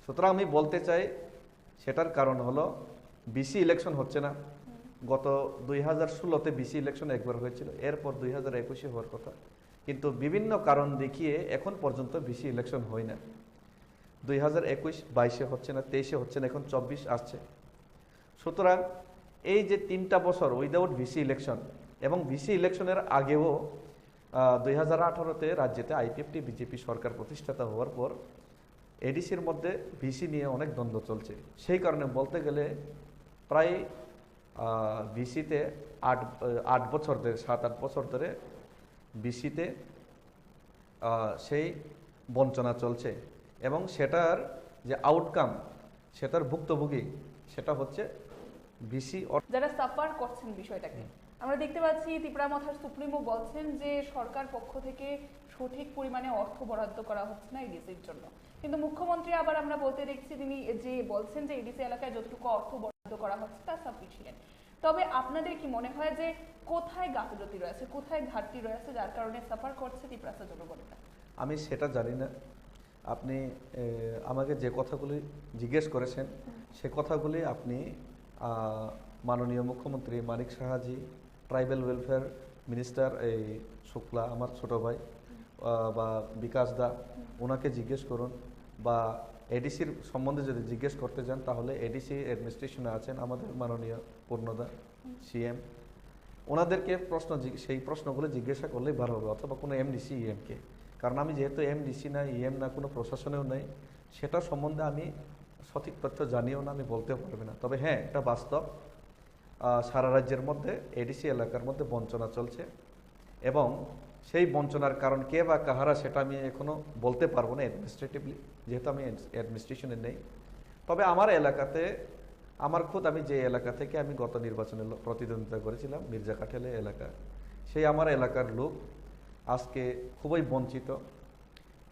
সুতরাং আমি বলতে চাই সেটার কারণ হলো বিসি ইলেকশন হচ্ছে না। গত 2016-তে বিসি ইলেকশন একবার হয়েছিল, এরপর 2021-এ হওয়ার কথা, কিন্তু বিভিন্ন কারণ দেখিয়ে এখন পর্যন্ত বিসি ইলেকশন হয় না। 2021-22-এ হচ্ছে না, 23-এ হচ্ছে না, এখন 24 আসছে। সুতরাং এই যে 3টা বছর উইদাউট ভিসি ইলেকশন, এবং ভিসি ইলেকশনের আগেও 2018-তে রাজ্যেতে আইপিএফটি বিজেপি সরকার প্রতিষ্ঠাতা হওয়ার পর এডিসির মধ্যে ভিসি নিয়ে অনেক দ্বন্দ্ব চলছে। সেই কারণে বলতে গেলে প্রায় ভিসিতে 8 বছর ধরে, 7-8 বছর ধরে ভিসিতে সেই বঞ্চনা চলছে, এবং সেটার যে আউটকাম, সেটার ভুক্তভোগী সেটা হচ্ছে ভিসি। যারা সাফার করছেন বিষয়টাকে আমরা দেখতে পাচ্ছি, ত্রিপুরা মথার সুপ্রিমো বলছেন যে সরকার পক্ষ থেকে সঠিক পরিমাণে অর্থ বরাদ্দ করা হচ্ছে না এডিসির জন্য, কিন্তু মুখ্যমন্ত্রী আবার আমরা বলতে দেখছি তিনি যে বলছেন যে এডিসি এলাকায় যতটুকু অর্থ বরাদ্দ করা হচ্ছে তা সাফিসিয়েন্ট। তবে আপনাদের কি মনে হয় যে কোথায় গাফিলতি রয়েছে, কোথায় ঘাটতি রয়েছে, যার কারণে সাফার করছে ত্রিপুরা জনগণেরা? আমি সেটা জানি না। আপনি আমাকে যে কথাগুলি জিজ্ঞেস করেছেন সে কথাগুলি আপনি মাননীয় মুখ্যমন্ত্রী মানিক সাহাজি, ট্রাইবেল ওয়েলফেয়ার মিনিস্টার এই শুক্লা, আমার ছোট ভাই, বা বিকাশ দা, ওনাকে জিজ্ঞেস করুন, বা এডিসির সম্বন্ধে যদি জিজ্ঞেস করতে চান তাহলে এডিসি অ্যাডমিনিস্ট্রেশনে আছেন আমাদের মাননীয় পূর্ণদা সিএম, ওনাদেরকে সেই প্রশ্নগুলো জিজ্ঞাসা করলেই ভালো হবে, অথবা কোনো এমডিসি ইএমকে। কারণ আমি যেহেতু এমডিসি না, ইএম না, কোনো প্রশাসনেও নেই, সেটা সম্বন্ধে আমি সঠিক তথ্য জানিও না, আমি বলতে পারবো না। তবে হ্যাঁ, এটা বাস্তব, সারা রাজ্যের মধ্যে এডিসি এলাকার মধ্যে বঞ্চনা চলছে, এবং সেই বঞ্চনার কারণ কে বা কাহারা সেটা আমি এখনও বলতে পারবো না অ্যাডমিনিস্ট্রেটিভলি, যেহেতু আমি অ্যাডমিনিস্ট্রেশনে নেই। তবে আমার এলাকাতে, আমি যে এলাকা থেকে আমি গত নির্বাচনে প্রতিদ্বন্দ্বিতা করেছিলাম, মির্জা কাঠেলে এলাকা, সেই আমার এলাকার লোক আজকে খুবই বঞ্চিত।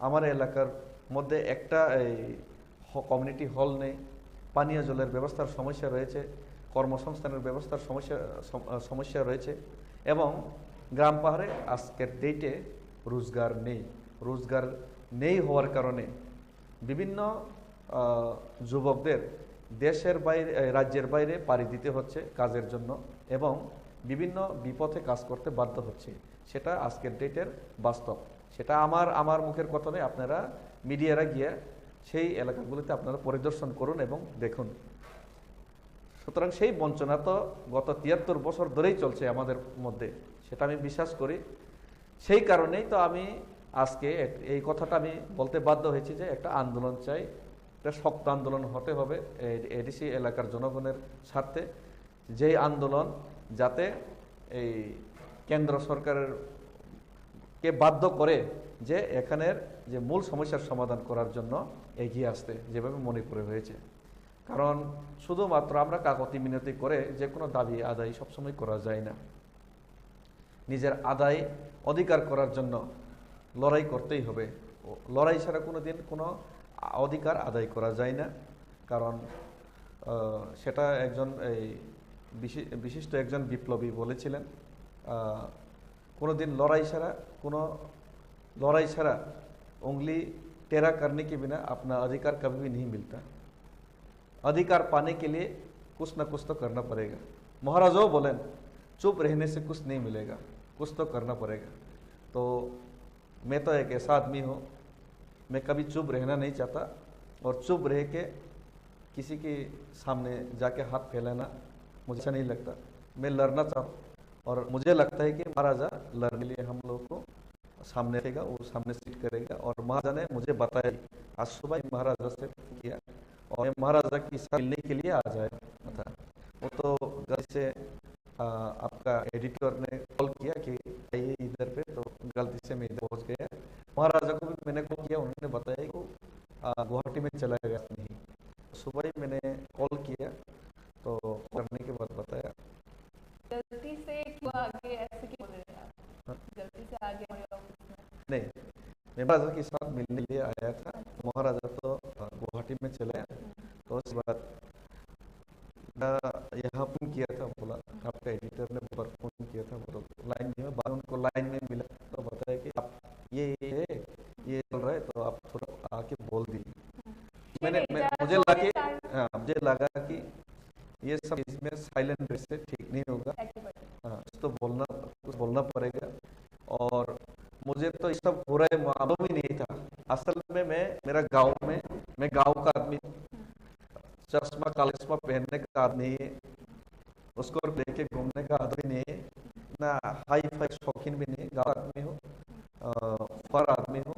আমার এলাকার মধ্যে একটা কমিউনিটি হল নেই, পানীয় জলের ব্যবস্থার সমস্যা রয়েছে, কর্মসংস্থানের ব্যবস্থার সমস্যা রয়েছে, এবং গ্রাম পাহাড়ে আজকের ডেটে রোজগার নেই হওয়ার কারণে বিভিন্ন যুবকদের দেশের বাইরে, রাজ্যের বাইরে পাড়ি দিতে হচ্ছে কাজের জন্য, এবং বিভিন্ন বিপথে কাজ করতে বাধ্য হচ্ছে। সেটা আজকের ডেটের বাস্তব। সেটা আমার মুখের কথা নয়, আপনারা মিডিয়ারা গিয়ে সেই এলাকাগুলিতে আপনারা পরিদর্শন করুন এবং দেখুন। সুতরাং সেই বঞ্চনা তো গত 73 বছর ধরেই চলছে আমাদের মধ্যে, সেটা আমি বিশ্বাস করি। সেই কারণেই তো আমি আজকে এই কথাটা আমি বলতে বাধ্য হয়েছি যে একটা আন্দোলন চাই, একটা শক্ত আন্দোলন হতে হবে এডিসি এলাকার জনগণের স্বার্থে, যেই আন্দোলন যাতে এই কেন্দ্র সরকারের কে বাধ্য করে যে এখানের যে মূল সমস্যার সমাধান করার জন্য এগিয়ে আসতে, যেভাবে মণিপুরে হয়েছে। কারণ শুধুমাত্র আমরা কাকতি মিনতি করে যে কোনো দাবি আদায় সবসময় করা যায় না। নিজের অধিকার করার জন্য লড়াই করতেই হবে। লড়াই ছাড়া কোনো অধিকার আদায় করা যায় না। কারণ সেটা একজন বিশিষ্ট একজন বিপ্লবী বলেছিলেন, लड़ाई छड़ा उंगली टेढ़ा करने के बिना अपना अधिकार कभी भी नहीं मिलता। अधिकार पाने के लिए कुछ न कुछ तो करना पड़ेगा। महाराजो बोले चुप रहने से कुछ नहीं मिलेगा, कुछ तो करना पड़ेगा। तो मैं तो एक ऐसा आदमी हूँ, मैं कभी चुप रहना नहीं चाहता, और चुप रह के किसी के सामने जाके हाथ फैलाना मुझे अच्छा नहीं लगता। मैं लड़ना चाहूँ, और मुझे लगता है कि महाराजा लड़ने के लिए हम लोग को सामने रहेगा, वो सामने सीट करेगा। और महाराजा ने मुझे बताया, आज सुबह महाराजा से किया, और महाराजा की साथ मिलने के लिए आ जाए था। वो तो गलती से आपका एडिटर ने कॉल किया कि आइए इधर पे, तो गलती से मैं इधर पहुँच गया। महाराजा को भी मैंने कॉल किया, उन्होंने बताया कि गुवाहाटी में चला गया नहीं। सुबह ही मैंने कॉल किया, तो करने के बाद बताया गलती से क्यों आगे ऐसे क्यों बोल रहे हैं? गलती से आगे नहीं, मैं महाराजा के साथ मिलने के लिए आया था। महाराजा तो गुवाहाटी में चला गया, तो उस बाद यहाँ फोन किया था, बोला आपका एडिटर ने फोन किया था, बोलो लाइन में, बाद उनको लाइन में मिला तो बताया कि आप ये चल रहा है, तो आप थोड़ा आके बोल दीजिए। मुझे लगा कि ये सब इसमें साइलेंट से ठीक नहीं होगा, तो कुछ बोलना पड़ेगा। और मुझे तो ये सब हो रहा है मालूम ही नहीं था। असल में मैं मेरा गांव में मैं आदमी उसको लेके घूमने का आदमी नहीं, ना हाई फाई शौकीन भी नहीं, गाँव आदमी हूँ, फर आदमी हूँ।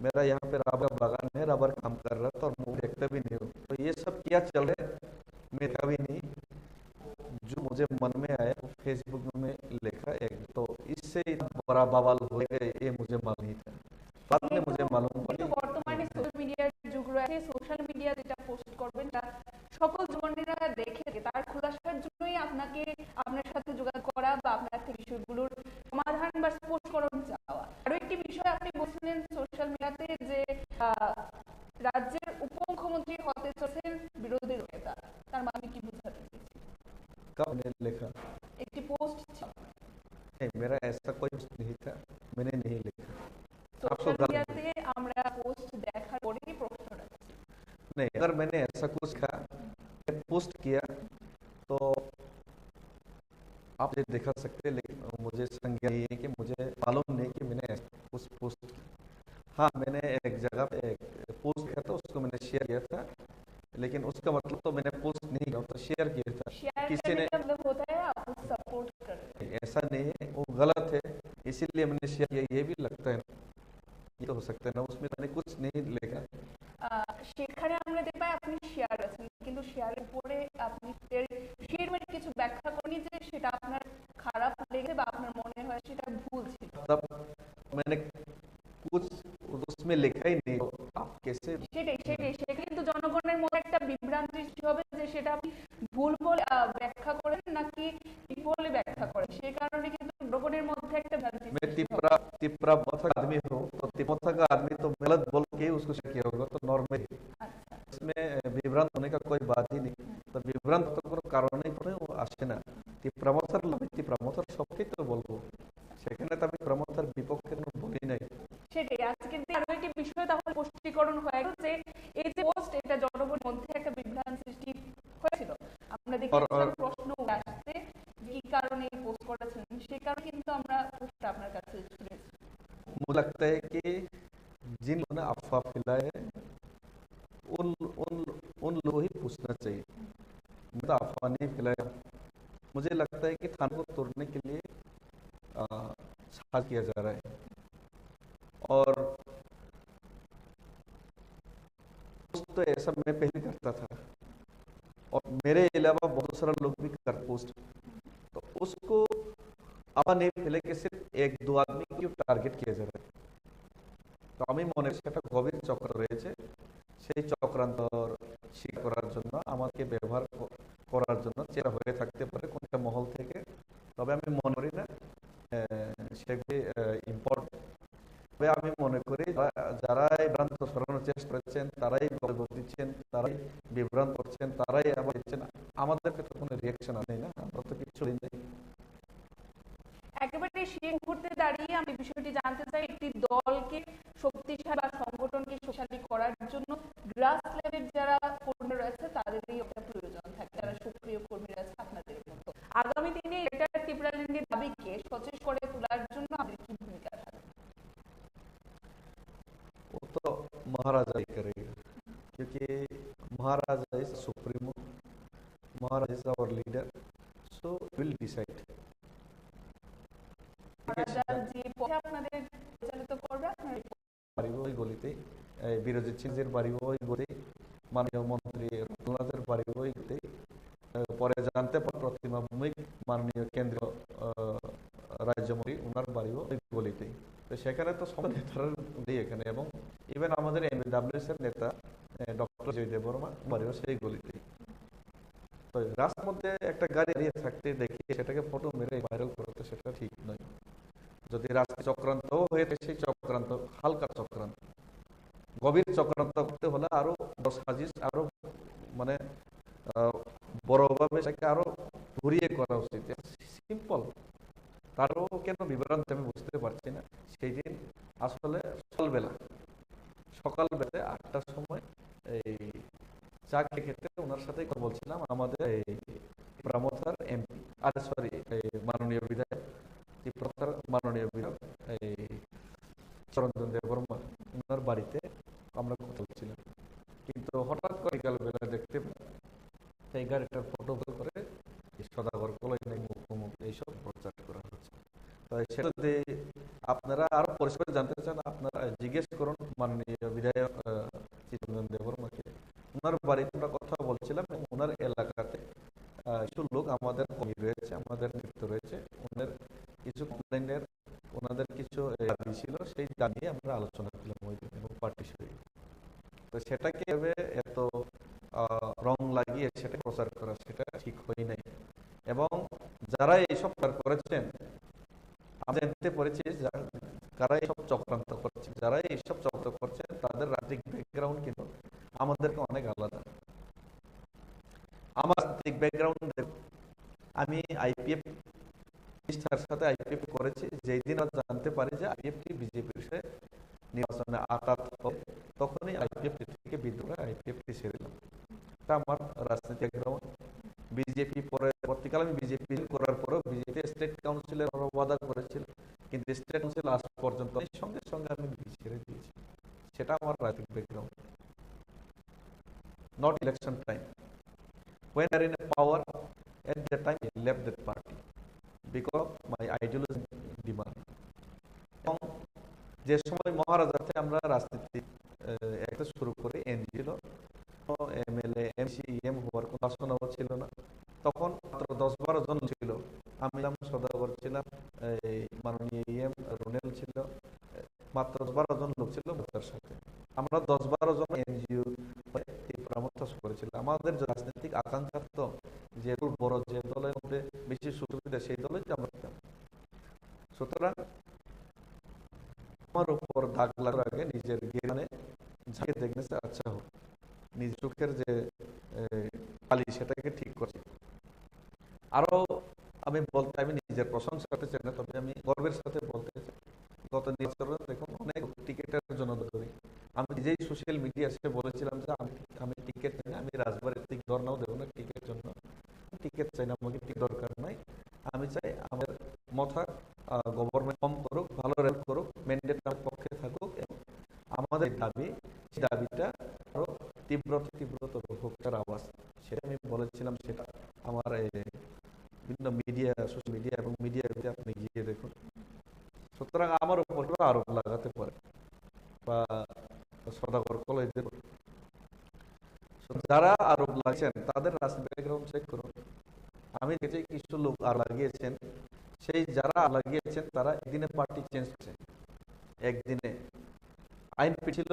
मेरा यहाँ पे रबर बागान है, रबर काम कर रहा था और मूवी देखता भी नहीं हूँ। तो ये सब क्या चल रहा है मेरा भी नहीं, जो मुझे मन में आया वो फेसबुक में लिखा एक, तो इससे बड़ा बवाल हो गया ये मुझे मालूम नहीं था। बाद में मुझे मालूम কিন্তু বর্তমানে সোশ্যাল মিডিয়ার যুগ রয়েছে, সোশ্যাল মিডিয়া যেটা পোস্ট করবেন তা সকল যুবনীরা দেখে তার খোলাসার জন্যই আপনাকে আপনার সাথে যোগাযোগ করা বা আপনার থেকে বিষয়গুলোর সমাধান বা স্পষ্টীকরণ চাওয়া। আরো একটি বিষয় আপনি বলছিলেন সোশ্যাল মিডিয়াতে যে রাজ্যের উপমুখ্যমন্ত্রী হতে চলেছেন বিরোধী নেতা, তার মানে কি বোঝাতে চাইছেন? कब ने लिखा? একটি পোস্ট ছিল नहीं, मेरा ऐसा कोई पोस्ट नहीं था, मैंने नहीं लिखा। সোশ্যাল মিডিয়াতে আমরা পোস্ট দেখার পরেই প্রশ্ন রাখছি। नहीं, अगर मैंने ऐसा कुछ कहा पोस्ट किया तो आप ये दिखा सकते हैं, लेकिन मुझे संज्ञा नहीं है कि मुझे मालूम नहीं कि मैंने ऐसा कुछ पोस्ट किया। हाँ, मैंने एक जगह पे एक पोस्ट किया था, उसको मैंने शेयर किया था, लेकिन उसका मतलब तो मैंने पोस्ट नहीं किया, तो शेयर किया था। शेयर किसी करने ने का मतलब होता है आप सपोर्ट कर रहे हैं। ऐसा नहीं है, वो गलत है, इसीलिए मैंने शेयर किया, ये भी लगता है, ये तो हो सकता है ना, उसमें मैंने कुछ नहीं लिखा। সেখানে আমরা দেখতে পাই আপনি শেয়ার আছেন, কিন্তু শেয়ারের উপরে আপনি শেয়ার মানে কিছু ব্যাখ্যা করেনি যে সেটা আপনার খারাপ লেগেছে বা আপনার মনে হয় সেটা ভুল ছিল। तब मैंने कुछ उसमें लिखा ही नहीं, तो आप कैसे? সেটাই সেটা কিন্তু জনগণের মধ্যে একটা বিভ্রান্তি সৃষ্টি হবে যে সেটা আপনি ভুল বলে ব্যাখ্যা করেন নাকি ঠিক বলে ব্যাখ্যা করেন, সেই কারণে কিন্তু জনগণের মধ্যে একটা ভ্রান্তি मैं সৃষ্টি হবে। तिपरा का आदमी हूँ, तो तिपोथा का आदमी तो गलत बोल के ही उसको शेयर किया होगा, तो नॉर्मल আচ্ছা, इसमें विभ्रांत होने का कोई बात ही नहीं। तो विभ्रांत तो কোনো কারণেই তো ও আসে না। প্রমোটার প্রমোটার সবকেই তো বলবো, সেখানে তো আমি প্রমোটার বিপক্ষে কোনো বলি নাই। সেটাই আজকের দিনে আরো একটি বিষয় তাহলে স্পষ্টীকরণ হয়ে গেল যে এই যে পোস্ট এটা জনগণের মধ্যে একটা বিভ্রান্তি সৃষ্টি হয়েছিল। আমরা দেখেছিলাম প্রশ্ন আসছে কি কারণে এই পোস্ট করেছেন, সেই কারণে কিন্তু আমরা প্রশ্নটা আপনার কাছে ছুড়েছি। मुझे लगता है कि जिन लोगों ने अफवाह फैलाए है उन लोगों ही पूछना चाहिए। मैं तो अफवाह नहीं फैलाया। मुझे लगता है कि थाने को तोड़ने के लिए साजिश किया जा रहा है, और तो ऐसा मैं पहले करता था और मेरे अलावा बहुत सारा लोग भी कर पोस्ट, तो उसको আবার নেই ফেলে কে সির্ফ এক দু আদমিকে টার্গেট কিয়া যাবে। তো আমি মনে করি সেটা গভীর চক্র রয়েছে, সেই চক্রান্তর শিকার করার জন্য আমাকে ব্যবহার করার জন্য চেষ্টা হয়ে থাকতে পারে কোনটা মহল থেকে। তবে আমি মনে করি না সেগুলি ইম্পর্টেন্ট। তবে আমি মনে করি যারা এই ভ্রান্ত সরানোর চেষ্টা করছেন, তারাই বক্তব্য দিচ্ছেন, তারাই বিভ্রান্ত করছেন, তারাই আবার দিচ্ছেন, আমাদেরকে তো কোনো রিয়াকশন আসে না, আমরা তো কিছু নেই। একেবারে সেই মুহূর্তে দাঁড়িয়ে আমি বিষয়টি জানতে চাই, একটি দলকে শক্তিশালী বা সংগঠনকে শক্তিশালী করার জন্য গ্রাস লেভেলের যারা কর্মী রয়েছে তাদেরই একটা প্রয়োজন থাকে, যারা সক্রিয় কর্মী রয়েছে আপনাদের মতো। আগামী দিনে গ্রেটার ত্রিপুরাল্যান্ডের দাবিকে সচেষ্ট করে তোলার জন্য আমাদের কি ভূমিকা থাকবে? वो तो महाराजा ही करेगा, क्योंकि Maharaja is supremo, Maharaja is our leader, so will decide. যে পথে আপনাদের পরিচালিত করবে আপনার বাড়িও ওই গলিতে, বিরোধী চিনজির বাড়িও ওই গলি, মাননীয় মন্ত্রী রঘুনাথের বাড়িও ওই গলিতে। পরে জানতে পার প্রতিমা ভৌমিক মাননীয় কেন্দ্রীয় রাজ্যমন্ত্রী ওনার বাড়িও ওই গলিতেই। তো সেখানে তো সব নেতারা এখানে, এবং ইভেন আমাদের এমএডব্লিউএস এর নেতা ডক্টর জয়দেব বর্মা বাড়িও সেই গলিতেই। তো রাস্তার মধ্যে একটা গাড়ি দাঁড়িয়ে থাকতে দেখি সেটাকে ফটো মেরে ভাইরাল করতে, সেটা ঠিক নয়। যদি রাস্তা চক্রান্ত হয়ে থাকে, সেই চক্রান্ত হালকা চক্রান্ত, গভীর চক্রান্ত করতে হলে আরো সাজিশ আরো মানে বড়ভাবে সেটাকে আরো ঘুরিয়ে করা উচিত। সিম্পল, তারও কেন বিভ্রান্ত আমি বুঝতে পারছি না। সেই দিন আসলে সকালবেলা 8টার সময় এই চা খেতে ওনার সাথে কথা বলছিলাম, আমাদের এই প্রমোটার এমপি মাননীয় বিধায়ক ত্রিপুরার মাননীয় বিধায়ক এই চরঞ্জন দেববর্মা ওনার বাড়িতে আমরা কথা বলছিলাম। কিন্তু হঠাৎ করে বিকালবেলা দেখতে পাই এই গাড়িটার ফটো সেটা যদি আপনারা আরো পরিষ্কার জানতে চান, আপনারা জিজ্ঞেস করুন মাননীয় বিধায়ক চিত্তরঞ্জন দেববর্মাকে। ওনার বাড়িতে আমরা কথা বলছিলাম এবং ওনার এলাকাতে কিছু লোক আমাদের কর্মী রয়েছে, আমাদের নেতৃত্ব রয়েছে, ওনাদের কিছু কমপ্লেনের, ওনাদের কিছু দাবি ছিল, সেই দাবি নিয়ে আমরা আলোচনা করলাম ওই দিন এবং পার্টি সই। তো সেটাকে এত রং লাগিয়ে সেটা প্রচার করা, সেটা ঠিক হয় নাই। এবং যারা এইসব করেছেন আমরা জানতে পেরেছি কারা এইসব চক্রান্ত করছে, যারা এইসব চক্রান্ত করছেন তাদের রাজনৈতিক ব্যাকগ্রাউন্ড কিন্তু আমাদের অনেক আলাদা। আমার রাজনৈতিক ব্যাকগ্রাউন্ড, আমি আইপিএফ নিষ্ঠার সাথে আইপিএফ করেছি। যেই দিন আমরা জানতে পারি যে আইপিএফটি বিজেপির সাথে নির্বাচনে আঘাত হবে, তখনই আইপিএফ থেকে বিদ্রোহ আইপিএফটি ছেড়েলাম। এটা আমার রাজনৈতিক ব্যাকগ্রাউন্ড। বিজেপি পরবর্তীকালে আমি বিজেপি করার পরেও বিজেপি স্টেট কাউন্সিলের ওয়াদা করেছিল, কিন্তু স্টেট কাউন্সিল আজ পর্যন্ত সঙ্গে সঙ্গে আমি ছেড়ে দিয়েছি। সেটা আমার রাজনৈতিক background. Not election time, when they are in power, at that time I left that party because of my ideology demand. এবং যে সময় মহারাজাতে আমরা রাজনীতি একটা শুরু করে এনজিও, এমএলএ, এমসি, এম হওয়ার কোনো আসনও ছিল না। তখন মাত্র 10-12 জন ছিল। আমি সদাগর ছিলাম, মাননীয় এম রুনেল ছিল, মাত্র 10-12 জন লোক ছিল তার সাথে। আমরা 10-12 জন এনজিও পরামর্শ করেছিলাম। আমাদের রাজনৈতিক আকাঙ্ক্ষা তো যে বড় যে দলের মধ্যে বেশি সুবিধা সেই দলে আমরা। সুতরাং আমার উপর দাগ লাগার আগে নিজের জ্ঞানে ঝাঁকে দেখতেছে, আচ্ছা হোক, নিজ চোখের যে কালি সেটাকে ঠিক করছি। আরো আমি নিজের প্রশংসা করতে চাই না, তবে আমি গর্বের সাথে বলতে চাই, গত নির্বাচনে দেখুন অনেক টিকিটের জন্য ধরি। আমি নিজেই সোশ্যাল মিডিয়া এসে বলেছিলাম যে আমি টিকিট চাই না, আমি রাজবাড়ির থেকে ধর্নাও দেবো না টিকিটের জন্য। টিকিট চাই না, আমাকে টিকিট দরকার নাই। আমি চাই আমার মাথা গভর্নমেন্ট কম করুক, ভালো রেল করুক, ম্যান্ডেট আমার পক্ষে থাকুক, এবং আমাদের দাবি, সেই দাবিটা আরো তীব্রতর হোক তার আওয়াজ। সেটা আমি বলেছিলাম। সেটা আমার বিভিন্ন মিডিয়া, সোশ্যাল মিডিয়া এবং মিডিয়াতে আপনি গিয়ে দেখুন। সুতরাং আমার উপর আরোপ লাগাতে পারে বা সদাগর কলেজের যারা আরোপ লাগছেন তাদের রাজনৈতিক ব্যাকগ্রাউন্ড চেক করুন। আমি দেখেছি কিছু লোক আর লাগিয়েছেন, সেই যারা লাগিয়েছেন তারা একদিনে পার্টি চেঞ্জ করছে, একদিনে আইন পিছিল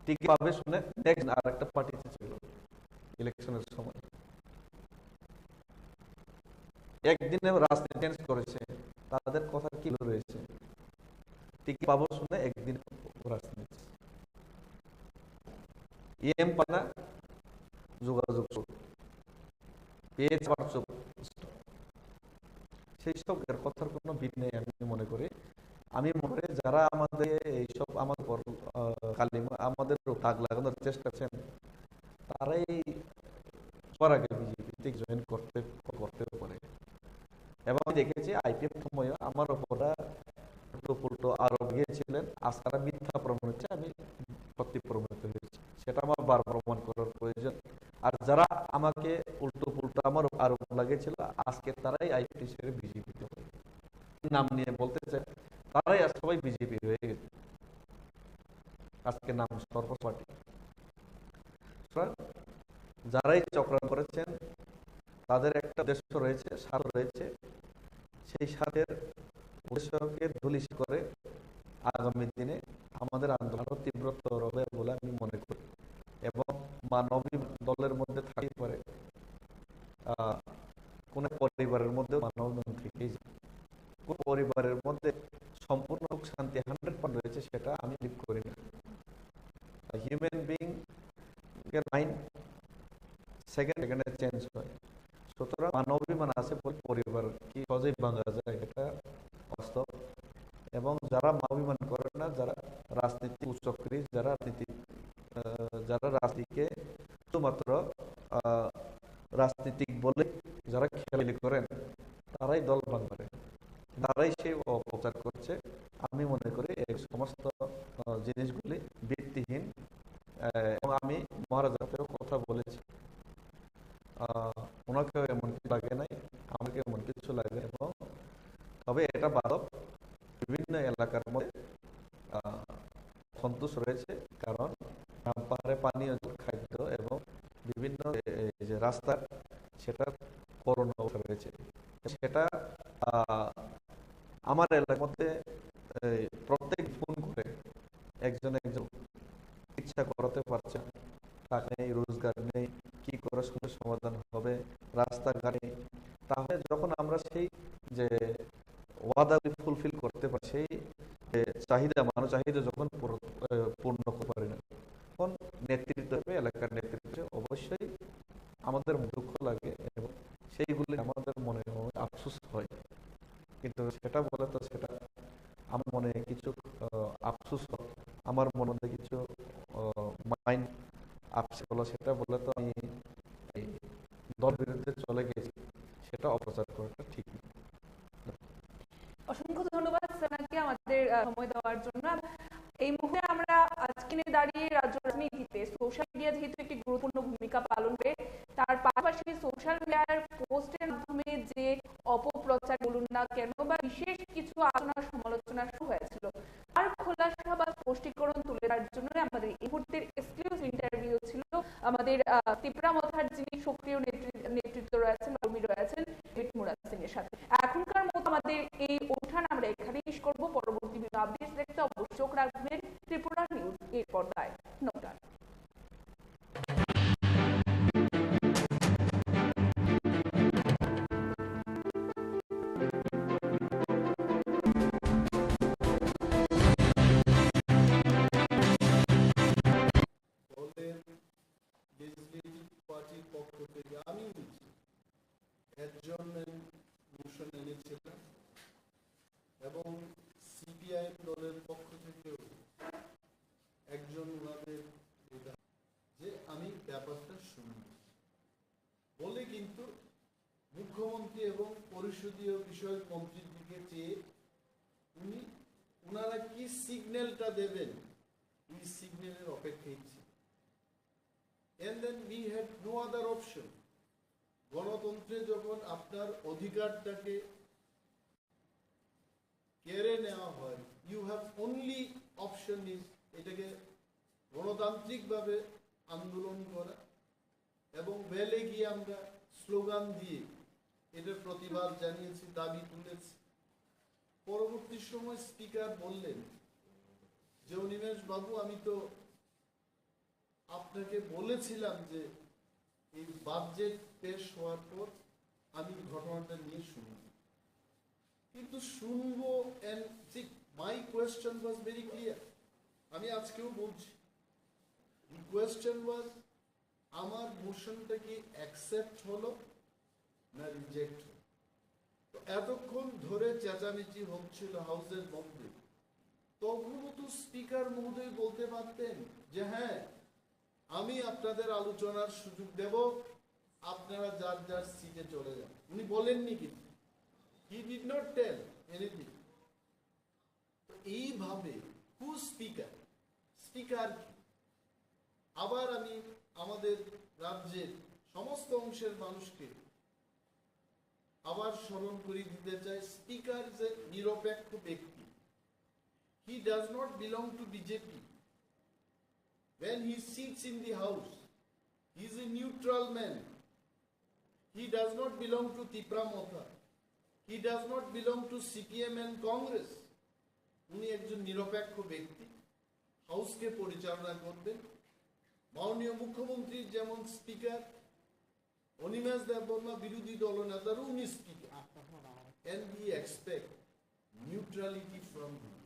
টিকে পাবে শুনে নেক্সট আর একটা পার্টি ছিল ইলেকশনের সময়, একদিনে রাজনীতি চেঞ্জ করেছে। তাদের কথা কি রয়েছে? টিকে পাবো শুনে একদিন রাজনীতি এম পানা যোগাযোগ পেজ সেই সব এর কথার কোনো ভিত নেই। আমি মনে করি যারা আমাদের এইসব আমাদের কালিমা আমাদের দাগ লাগানোর চেষ্টা করছেন, তারাই সবার আগে বিজেপিতে জয়েন করতে পারে। এবং আমি দেখেছি আইপিএফ সময় আমার ওপরা উল্টো আরোপ গিয়েছিলেন, আজ তারা মিথ্যা প্রমাণ হচ্ছে, আমি সত্যি প্রমাণিত হয়েছি। সেটা আমার বার প্রমাণ করার প্রয়োজন। আর যারা আমাকে উল্টো আমার আরোপ লাগিয়েছিল, আজকে তারাই আইপিএফ ছেড়ে বিজেপিতে নাম নিয়ে বলতে চায়, তারাই আজ সবাই বিজেপি হয়ে গেছে, আজকে নাম সর্ব পার্টি। যারাই চক্রান্ত করেছেন তাদের একটা উদ্দেশ্য রয়েছে, স্বার্থ রয়েছে। সেই স্বার্থের উদ্দেশ্যকে ধুলিস করে আগামী দিনে আমাদের আন্দোলন তীব্রতর হবে বলে আমি মনে করি। এবং মানবী দলের মধ্যে থাকতে পারে, কোন পরিবারের মধ্যে মানব থেকেই যায়। কোন পরিবারের মধ্যে সম্পূর্ণ শান্তি 100% রয়েছে সেটা আমি বিলিভ করি না। হিউম্যান বিং এর মাইন্ড সেকেন্ডে চেঞ্জ হয়। সুতরাং মানবাভিমান আছে বলে পরিবার কি সহজেই ভাঙা যায়, এটা বাস্তব। এবং যারা মানবাভিমান করে না, যারা রাজনীতি উচ্চক্রী, যারা রাজনীতিকে শুধুমাত্র রাজনীতিক বলে যারা খেলালি করেন, তারাই দল ভাঙবে, তারাই সেই অপচার করছে। আমি মনে করি এই সমস্ত জিনিসগুলি ভিত্তিহীন। এবং আমি মহারাজাতেও কথা বলেছি, ওনাকেও এমন কিছু লাগে নাই, আমাকে এমন কিছু লাগে। এবং তবে হয়েছে, কারণ পাহাড়ে পানীয় জল, খাদ্য এবং বিভিন্ন এই যে রাস্তা, সেটা করোনা রয়েছে। সেটা আমার এলাকার মধ্যে প্রত্যেক ফোন করে একজন ইচ্ছা করাতে পারছে না, টাকা নেই, রোজগার নেই, কি করে সমাধান হবে, রাস্তাঘাট নেই। তাহলে যখন আমরা সেই যে ওয়াদাগুলি ফুলফিল করতে পারি, সেই চাহিদা, মানব চাহিদা যখন পূর্ণ করতে পারি না, তখন নেতৃত্ব, এলাকার নেতৃত্বে অবশ্যই আমাদের দুঃখ লাগে এবং সেইগুলি আমাদের মনে আফসোস হয়। কিন্তু সেটা বলে তো সেটা আমার মনে কিছু আফসোস, আমার মনে কিছু মাইন্ড আপসেট হলো, সেটা বলে তো আমি দল বিরুদ্ধে চলে গেছি, সেটা অপচার করাটা ঠিক না। অসংখ্য ধন্যবাদ সেনাকে আমাদের সময় দেওয়ার জন্য। এই মুহূর্তে আমরা আজকে দাঁড়িয়ে রাজ্য রাজনীতিতে সোশ্যাল মিডিয়া যেহেতু একটি গুরুত্বপূর্ণ ভূমিকা পালন করে, তার পাশাপাশি সোশ্যাল মিডিয়ার পোস্টের মাধ্যমে যে অপপ্রচার বলুন না কেন বা বিশেষ কিছু আলোচনা সমালোচনা শুরু হয়েছিল, আর খোলাসা বা স্পষ্টীকরণ তুলে ধরার জন্য আমাদের এই মুহূর্তের এক্সক্লুসিভ ইন্টারভিউ ছিল আমাদের তিপ্রামথার যিনি সক্রিয় নেতৃত্ব রয়েছেন, কর্মী রয়েছেন, মুরাদ সিং এর সাথে। এখনকার মতো আমাদের এই অনুষ্ঠান আমরা এখানেই শেষ করব। পরবর্তী আপডেট দেখতে অবশ্যই চোখ রাখবেন ত্রিপুরা নিউজ এর পর্দায়। নমস্কার। লেজিসলেটিভ পার্টির পক্ষ থেকে আমি অ্যাডজার্নমেন্ট মোশন এনেছিলাম এবং সিপিআইএম দলের পক্ষ থেকেও একজন ওনাদের যে আমি ব্যাপারটা শুনি বলে, কিন্তু মুখ্যমন্ত্রী এবং পরিষদীয় বিষয়ক মন্ত্রীর দিকে চেয়ে ওনারা কি সিগন্যালটা দেবেন, এই সিগন্যালের অপেক্ষায় ছিল। And then we had no other option. গণতন্ত্রে যখন আপনার অধিকারটাকে কেড়ে নেওয়া হয়, you have only option is এটাকে গণতান্ত্রিকভাবে আন্দোলন করা এবং বেলে গিয়ে আমরা স্লোগান দিয়ে এটার প্রতিবাদ জানিয়েছি, দাবি তুলেছি। পরবর্তী সময় স্পিকার বললেন যে অনিমেষ বাবু, আমি তো আপনাকে বলেছিলাম যে এই বাজেট পেশ হওয়ার পর আমি ঘটনাটা নিয়ে শুনব, কিন্তু শুনবো। And my question was very clear, আমি আজকেও বলছি, কোয়েশ্চেন ওয়াজ আমার মোশনটা কি অ্যাকসেপ্ট হলো না রিজেক্ট হলো। তো এতক্ষণ ধরে চেঁচামেচি হচ্ছিল হাউসের মধ্যে, তখনও তো স্পিকার মহোদয় বলতে পারতেন যে হ্যাঁ আমি আপনাদের আলোচনার সুযোগ দেব, আপনারা যার যার সিটে চলে যান। উনি বলেননি, কিন্তু he did not tell anything. এইভাবে হু স্পিকার, স্পিকার আবার আমি আমাদের রাজ্যের সমস্ত অংশের মানুষকে আবার স্মরণ করিয়ে দিতে চাই, স্পিকার যে নিরপেক্ষ ব্যক্তি। He does not belong to BJP. When he sits in the house, he is a neutral man. He does not belong to Tipramotha. He does not belong to CPM and Congress. উনি একজন নিরপেক্ষ ব্যক্তি, হাউসকে পরিচালনা করবেন। মাননীয় মুখ্যমন্ত্রী যেমন speaker, Animesh Debbarma বিরোধী দলনেতারও উনি speaker. And we expect neutrality from him.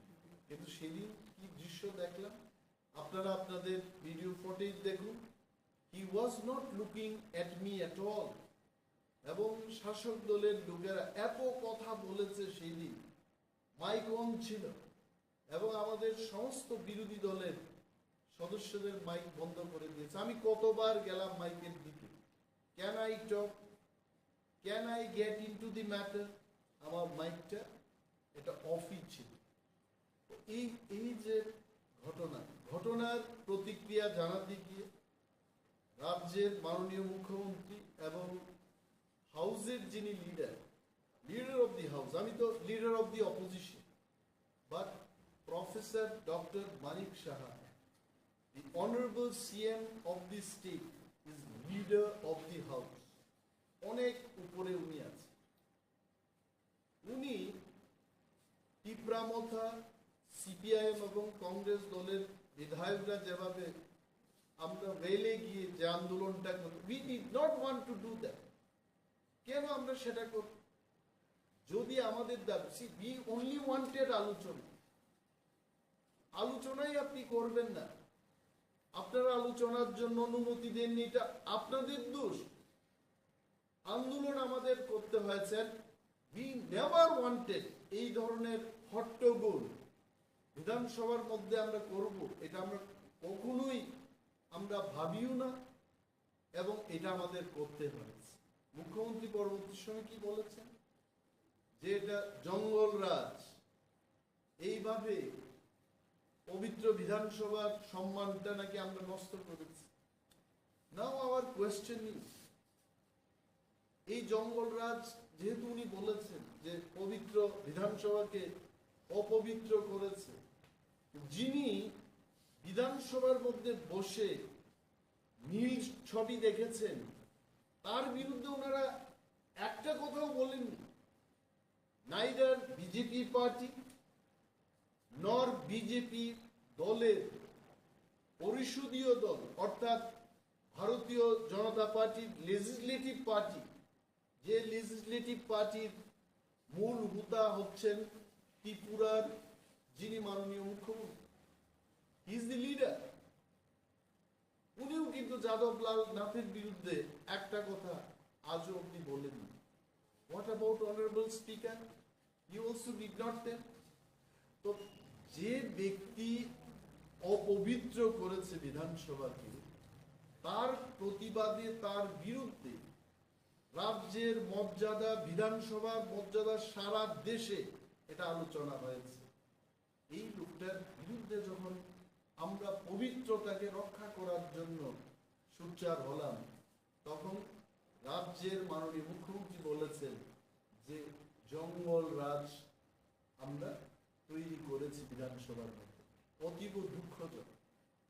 কিন্তু সেদিন কি দৃশ্য দেখলাম, আপনারা আপনাদের ভিডিও ফুটেজ দেখুন। He was not looking at me at all. এবং শাসক দলের লোকেরা এত কথা বলেছে সেই দিন, মাইক অন ছিল এবং আমাদের সমস্ত বিরোধী দলের সদস্যদের মাইক বন্ধ করে দিয়েছে। আমি কতবার গেলাম মাইকের দিকে, can I talk, can I get into the matter, আমার মাইকটা এটা অফই ছিল। এই যে ঘটনার প্রতিক্রিয়া জানাতে গিয়ে রাজ্যের মাননীয় মুখ্যমন্ত্রী এবং হাউসের যিনি লিডার অফ দি হাউস, আমি তো leader of the opposition, but professor doctor Manik Saha, The Honorable CM of the state is leader of the house. অনেক উপরে উনি আছে। উনি টিপ্রামথা সিপিআইএম এবং কংগ্রেস দলের বিধায়করা যেভাবে আমরা রেলে গিয়ে যে আন্দোলনটা করি, we did not want to do that. কেন আমরা সেটা করি? যদি আমাদের দাবি, we only wanted আলোচনাই আপনি করবেন না, আপনারা আলোচনার জন্য অনুমতি দেননি, এটা আপনাদের দোষ। আন্দোলন আমাদের করতে হয়েছে। we never wanted এই ধরনের হট্টগোল বিধানসভার মধ্যে আমরা করব, এটা আমরা কখনোই আমরা ভাবিও না, এবং এটা আমাদের করতে হয়েছে। মুখ্যমন্ত্রী পরবর্তী সময় কি বলেছেন যে এটা জঙ্গলরাজ, এইভাবে পবিত্র বিধানসভার সম্মানটা নাকি আমরা নষ্ট করেছি। নাও আওয়ার কোয়েশ্চেন ইজ, এই জঙ্গলরাজ যেহেতু উনি বলেছেন যে পবিত্র বিধানসভাকে অপবিত্র করেছে, যিনি বিধানসভার মধ্যে বসে নীল ছবি দেখেছেন তার বিরুদ্ধে ওনারা একটা কথাও বলেননি। নাইদার বিজেপি পার্টি নর বিজেপি দলের পরিষদীয় দল অর্থাৎ ভারতীয় জনতা পার্টির লেজিসলেটিভ পার্টি, যে লেজিসলেটিভ পার্টির মূল হুতা হচ্ছেন ত্রিপুরার যিনি মাননীয় মুখ্যমন্ত্রী, হি ইজ দি লিডার, উনিও কিন্তু যাদবলাল নাথের বিরুদ্ধে একটা কথা আজও অব্দি বলেননি। What about honourable speaker, he also did not tell. তো যে ব্যক্তি অপবিত্র করেছে বিধানসভাকে, তার প্রতিবাদে তার বিরুদ্ধে রাজ্যের মর্যাদা, বিধানসভার মর্যাদা সারা দেশে এটা আলোচনা হয়েছে। এই লোকটার বিরুদ্ধে যখন আমরা পবিত্রতাকে রক্ষা করার জন্য সোচ্চার হলাম, তখন রাজ্যের মাননীয় মুখ্যমন্ত্রী বলেছেন যে জঙ্গল রাজ আমরা তৈরি করেছি বিধানসভার মধ্যে। অতীব দুঃখজনক।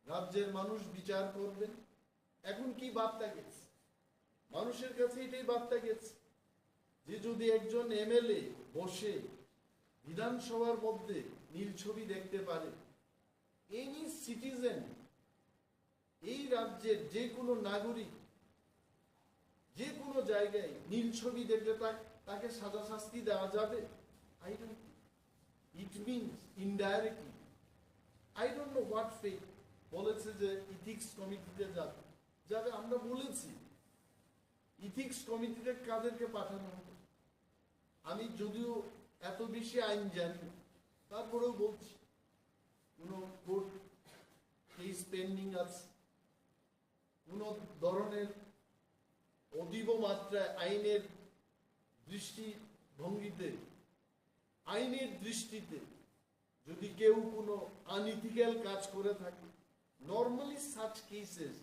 রাজ্যের মানুষ বিচার করবেন। এখন কি বার্তা গেছে মানুষের কাছে? এটাই বার্তা গেছে যে যদি একজন এমএলএ বসে বিধানসভার মধ্যে নীল ছবি দেখতে পারে, এনি সিটিজেন, এই রাজ্যের যে কোনো নাগরিক যে কোনো জায়গায় নীল ছবি দেখলে তাকে সাজা শাস্তি দেওয়া যাবে? I don't, it means indirectly, I don't know what fate বলেছে যে ইথিক্স কমিটিতে যাবে। আমরা বলেছি ইথিক্স কমিটিতে কাদেরকে পাঠানো হবে। আমি যদিও এত বেশি আইন জানি, তারপরেও বলছি কোন কোর্ট কেস পেন্ডিং আছে, কোন ধরনের অতীব মাত্রায় আইনের দৃষ্টিভঙ্গিতে, আইনের দৃষ্টিতে যদি কেউ কোনো আনইথিক্যাল কাজ করে থাকে, নর্মালি সাচ কেসেস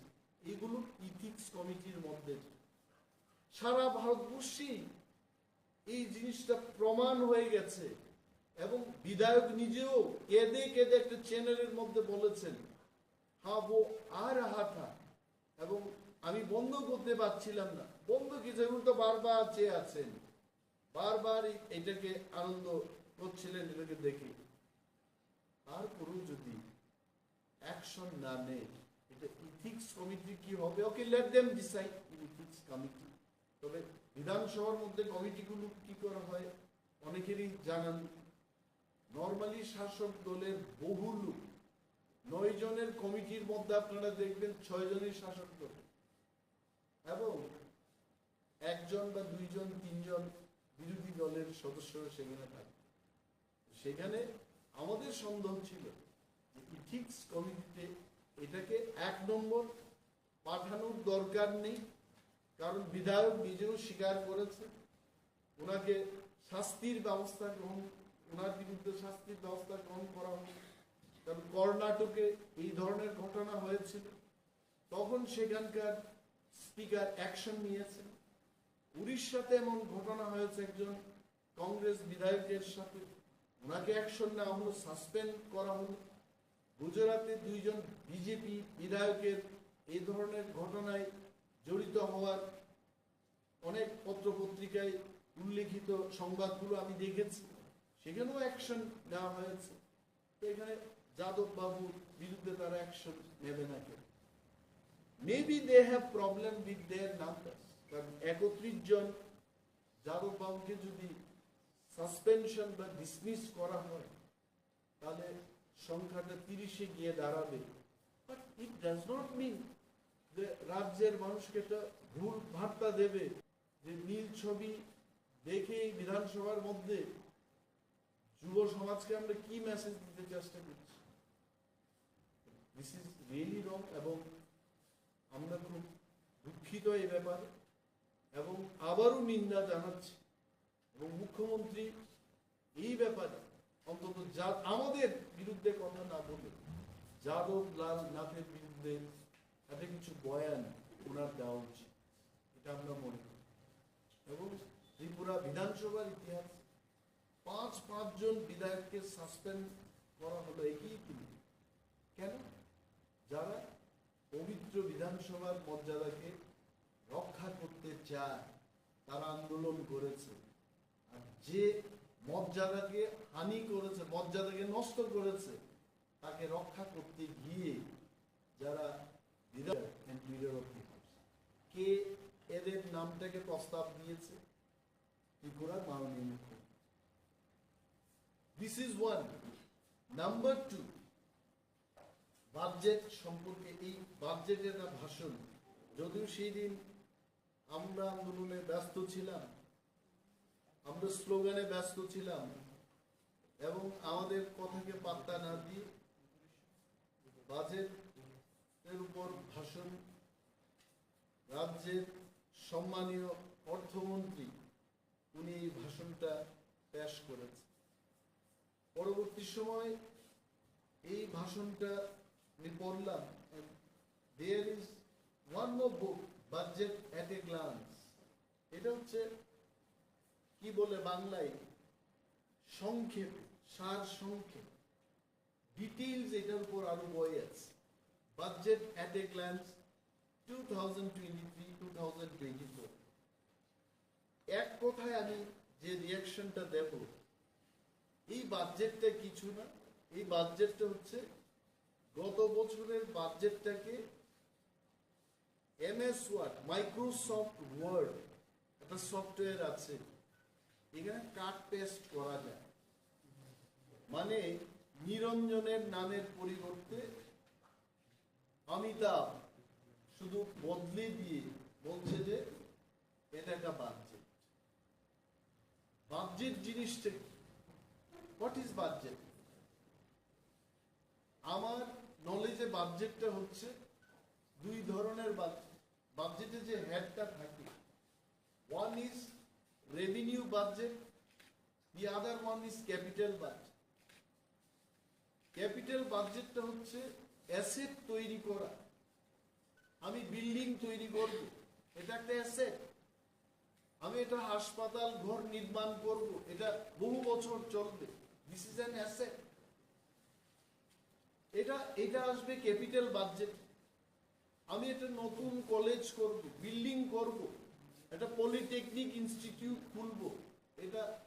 এগুলো ইথিক্স কমিটির মধ্যে। সারা ভারতবর্ষে এই জিনিসটা প্রমাণ হয়ে গেছে, এবং বিধায়ক নিজেও কেঁদে কেঁদে একটা চ্যানেলের মধ্যে বলেছেন, হ্যাঁ ও আর হাঁটা, এবং আমি বন্ধ করতে পারছিলাম না। বন্ধ কিছু তো বারবার চেয়ে আছেন, বারবার এটাকে আনন্দ করছিলেন এটাকে দেখে। তারপরেও যদি অ্যাকশন না নেয়, এটা ইথিক্স কমিটি কি হবে? Okay, let them decide in ethics committee. তবে বিধানসভার মধ্যে কমিটিগুলো কি করা হয় অনেকেরই জানান। নর্মালি শাসক দলের বহু লোক, 9 জনের কমিটির মধ্যে আপনারা দেখবেন 6 জনই শাসক দল, এবং 1 জন বা 2 জন 3 জন বিরোধী দলের সদস্যরা সেখানে থাকে। সেখানে আমাদের সন্দেহ ছিল যে ইথিক্স কমিটিতে এটাকে 1 নম্বর পাঠানোর দরকার নেই, কারণ বিধায়ক নিজেও স্বীকার করেছে ওনাকে শাস্তির ব্যবস্থা গ্রহণ, ওনার বিরুদ্ধে শাস্তির ব্যবস্থা গ্রহণ করা হবে। কারণ কর্ণাটকে এই ধরনের ঘটনা হয়েছিল, তখন সেখানকার স্পিকার অ্যাকশন নিয়েছেন। উড়িষ্যাতে এমন ঘটনা হয়েছে একজন কংগ্রেস বিধায়কের সাথে, ওনাকে অ্যাকশন নেওয়া হলো, সাসপেন্ড করা হলো। গুজরাটে 2 জন বিজেপি বিধায়কের এই ধরনের ঘটনায় জড়িত হওয়ার অনেক পত্রপত্রিকায় উল্লেখিত সংবাদগুলো আমি দেখেছি, সেখানেও অ্যাকশন নেওয়া হয়েছে। তো এখানে যাদব বাবুর বিরুদ্ধে তারা অ্যাকশন নেবে না কেন? Maybe they have problem with their numbers, কারণ 31 জন যাদব বাবুকে যদি সাসপেনশন বা ডিসমিস করা হয় তাহলে সংখ্যাটা 30-এ গিয়ে দাঁড়াবে। But it does not mean যে রাজ্যের মানুষকে একটা ভুল বার্তা দেবে যে নীল ছবি দেখে এই বিধানসভার মধ্যে যুব সমাজকে আমরা কি মেসেজ দিতে চেষ্টা করছি। দিস ইজ রিয়েলি রং, এবং আমরা খুব দুঃখিত এই ব্যাপারে, এবং আবারও নিন্দা জানাচ্ছি। এবং মুখ্যমন্ত্রী এই ব্যাপারে অন্তত আমাদের বিরুদ্ধে কথা না বলে যাদব লাল নাথের বিরুদ্ধে একটা কিছু বয়ান ওনার দেওয়া উচিত, এটা আমরা মনে করি। এবং ত্রিপুরা বিধানসভার ইতিহাস 5 জন বিধায়ককে সাসপেন্ড করা হলো একই দিনে। কেন? যারা পবিত্র বিধানসভার মর্যাদাকে রক্ষা করতে চায় তারা আন্দোলন করেছে, আর যে মর্যাদাকে হানি করেছে, মর্যাদাকে নষ্ট করেছে, তাকে রক্ষা করতে গিয়ে যারা কে এদের নামটাকে প্রস্তাব দিয়েছে? ত্রিপুরার মাননীয় মুখ্যমন্ত্রী। This is one. Number 2, budget সম্পর্কে, এই বাজেটের একটা ভাষণ, যদিও সেই দিন আমরা আন্দোলনে ব্যস্ত ছিলাম, আমরা স্লোগানে ব্যস্ত ছিলাম, এবং আমাদের কথাকে পাত্তা না দিয়ে বাজেটের উপর ভাষণ রাজ্যের সম্মানীয় অর্থমন্ত্রী উনি এই ভাষণটা পেশ করেছেন। পরবর্তী সময় এই ভাষণটা আমি পড়লাম, there is one more book, budget at a glance. এটা হচ্ছে কি বলে বাংলায়, সংক্ষেপ, সার সংক্ষেপ, ডিটেইলস এটার উপর আরো বই আছে। Budget at a glance 2023-2024। এক কথায় আমি যে রিয়াকশনটা দেব, এই বাজেটটা কিছু না, এই বাজেটটা হচ্ছে গত বছরের বাজেটটাকে MS ওয়ার্ড, মাইক্রোসফট ওয়ার্ড একটা সফটওয়্যার আছে, এখানে কাট পেস্ট করা যায়। মানে নিরঞ্জনের নামের পরিবর্তে অমিতাভ শুধু বদলে দিয়ে বলছে যে এটা একটা বাজেট। বাজেট জিনিসটা কি? What is budget? আমার নলেজে বাজেটটা হচ্ছে 2 ধরনের বাজেট। বাজেটে যে হেডটা থাকে, one is revenue budget, the other one is capital budget. Capital বাজেটটা হচ্ছে অ্যাসেট তৈরি করা। আমি বিল্ডিং তৈরি করব, এটা একটা অ্যাসেট। আমি এটা হাসপাতাল ঘর নির্মাণ করব, এটা বহু বছর চলবে, দিস ইজ অ্যান অ্যাসেট। এটা আসবে ক্যাপিটাল বাজেট। আমি একটা নতুন কলেজ করব, বিল্ডিং করব, একটা পলিটেকনিক ইনস্টিটিউট খুলব,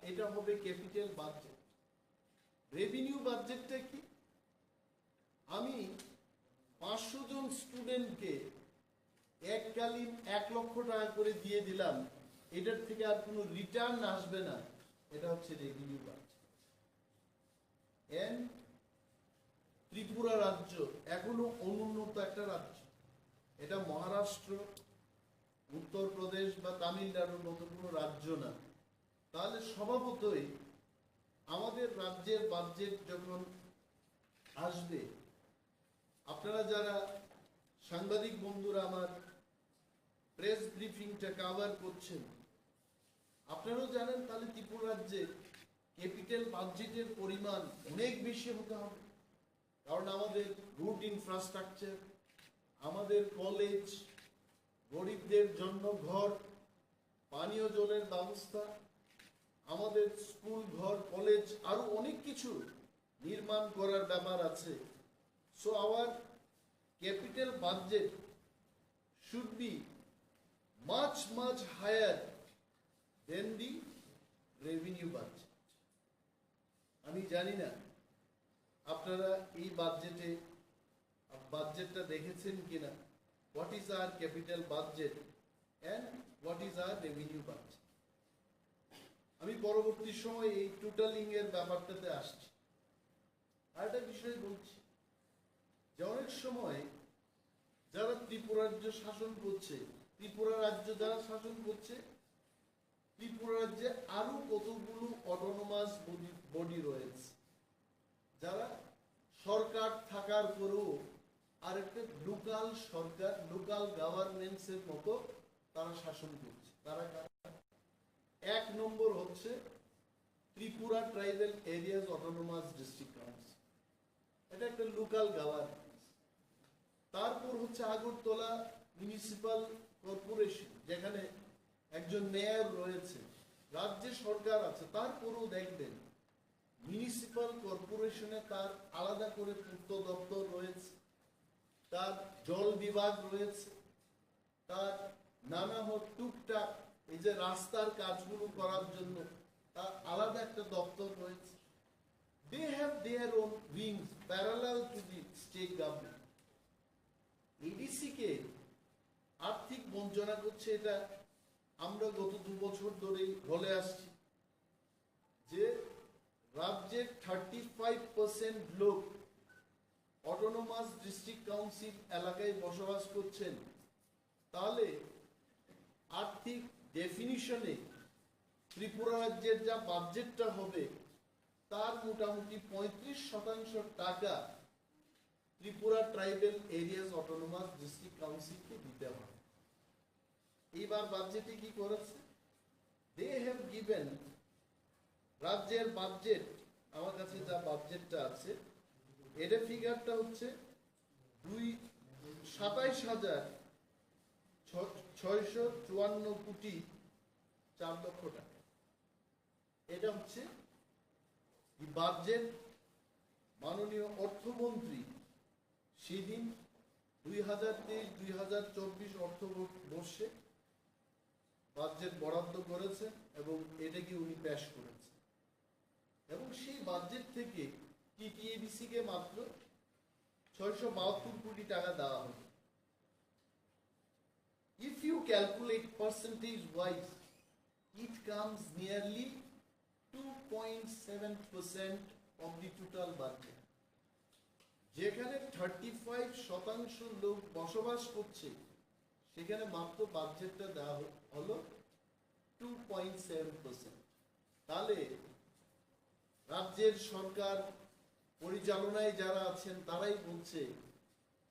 এটা হবে ক্যাপিটাল বাজেট। রেভিনিউ বাজেটটা কি? আমি 500 জন স্টুডেন্টকে এককালীন 1 লক্ষ টাকা করে দিয়ে দিলাম, এটার থেকে আর কোনো রিটার্ন আসবে না, এটা হচ্ছে রেভিনিউ বাজেট। এন্ড ত্রিপুরা রাজ্য এখনো অনুন্নত একটা রাজ্য, এটা মহারাষ্ট্র, উত্তরপ্রদেশ বা তামিলনাড়ুর মতো কোনো রাজ্য না। তাহলে স্বভাবতই আমাদের রাজ্যের বাজেট যখন আসবে, আপনারা যারা সাংবাদিক বন্ধুরা আমার প্রেস ব্রিফিংটা কভার করছেন, আপনারাও জানেন তাহলে ত্রিপুরা রাজ্যে ক্যাপিটাল বাজেটের পরিমাণ অনেক বেশি হতে হবে। কারণ আমাদের রুট ইনফ্রাস্ট্রাকচার, আমাদের কলেজ, গরিবদের জন্য ঘর, পানীয় জলের ব্যবস্থা, আমাদের স্কুল ঘর, কলেজ, আরো অনেক কিছু নির্মাণ করার ব্যাপার আছে। So our capital budget should be much higher than the revenue budget. আমি জানি না আপনারা এই বাজেটটা দেখেছেন কিনা, what is our capital budget and what is our revenue budget. আমি পরবর্তী সময় এই টোটালিং এর ব্যাপারটাতে আসছি। আর একটা বিষয় বলছি যে অনেক সময় যারা ত্রিপুরা রাজ্য শাসন করছে, ত্রিপুরা রাজ্য যারা শাসন করছে, ত্রিপুরা রাজ্যে আরো কতগুলো অটোনোমাস বডি রয়েছে যারা সরকার থাকার পরেও আরেকটা লোকাল সরকার, লোকাল গভর্নেন্সের মতো তারা শাসন করছে। তারা এক নম্বর হচ্ছে Tripura tribal areas autonomous district council, এটা একটা লোকাল গভর্নেন্স। তারপর হচ্ছে আগরতলা মিউনিসিপাল কর্পোরেশন, যেখানে একজন মেয়র রয়েছে, রাজ্যে সরকার আছে, তারপরেও দেখবেন মিউনিসিপাল কর্পোরেশনে তার আলাদা করে পূর্ত দপ্তর রয়েছে, তার জল বিভাগ রয়েছে, তার নানা টুকটাক এই যে রাস্তার কাজগুলো করার জন্য তার আলাদা একটা দপ্তর রয়েছে। They have their own wings parallel to the state government. ADC কে আর্থিক বঞ্চনা করছে, এটা আমরা গত 2 বছর ধরেই বলে আসছি যে রাজ্যের 35% লোক অটোনোমাস ডিস্ট্রিক্ট কাউন্সিল এলাকায় বসবাস করছেন, তাহলে আর্থিক ডেফিনিশনে ত্রিপুরা রাজ্যের যা বাজেটটা হবে তার মোটামুটি 35% টাকা Tripura tribal areas autonomous district কাউন্সিলকে দিতে হবে। এইবার বাজেটে কি করেছে, দে হ্যাভ গিভেন, রাজ্যের বাজেট, আমার কাছে যা বাজেটটা আছে এটা ফিগারটা হচ্ছে 27,654 কোটি 4 লক্ষ টাকা। এটা হচ্ছে বাজেট মাননীয় অর্থমন্ত্রী সেদিন 2023-2024 অর্থবর্ষে বাজেট বরাদ্দ করেছেন এবং এটাকে উনি পেশ করেছেন। এবং সেই বাজেট থেকে টিটিএডিসি কে মাত্র 672 কোটি টাকা দেওয়া হবে। If you calculate percentage wise, it comes nearly 2.7% of the total budget. যেখানে 35% লোক বসবাস করছে সেখানে মাত্র বাজেটটা দেওয়া হলো 2.7%। তাহলে রাজ্যের সরকার পরিচালনায় যারা আছেন তারাই বলছে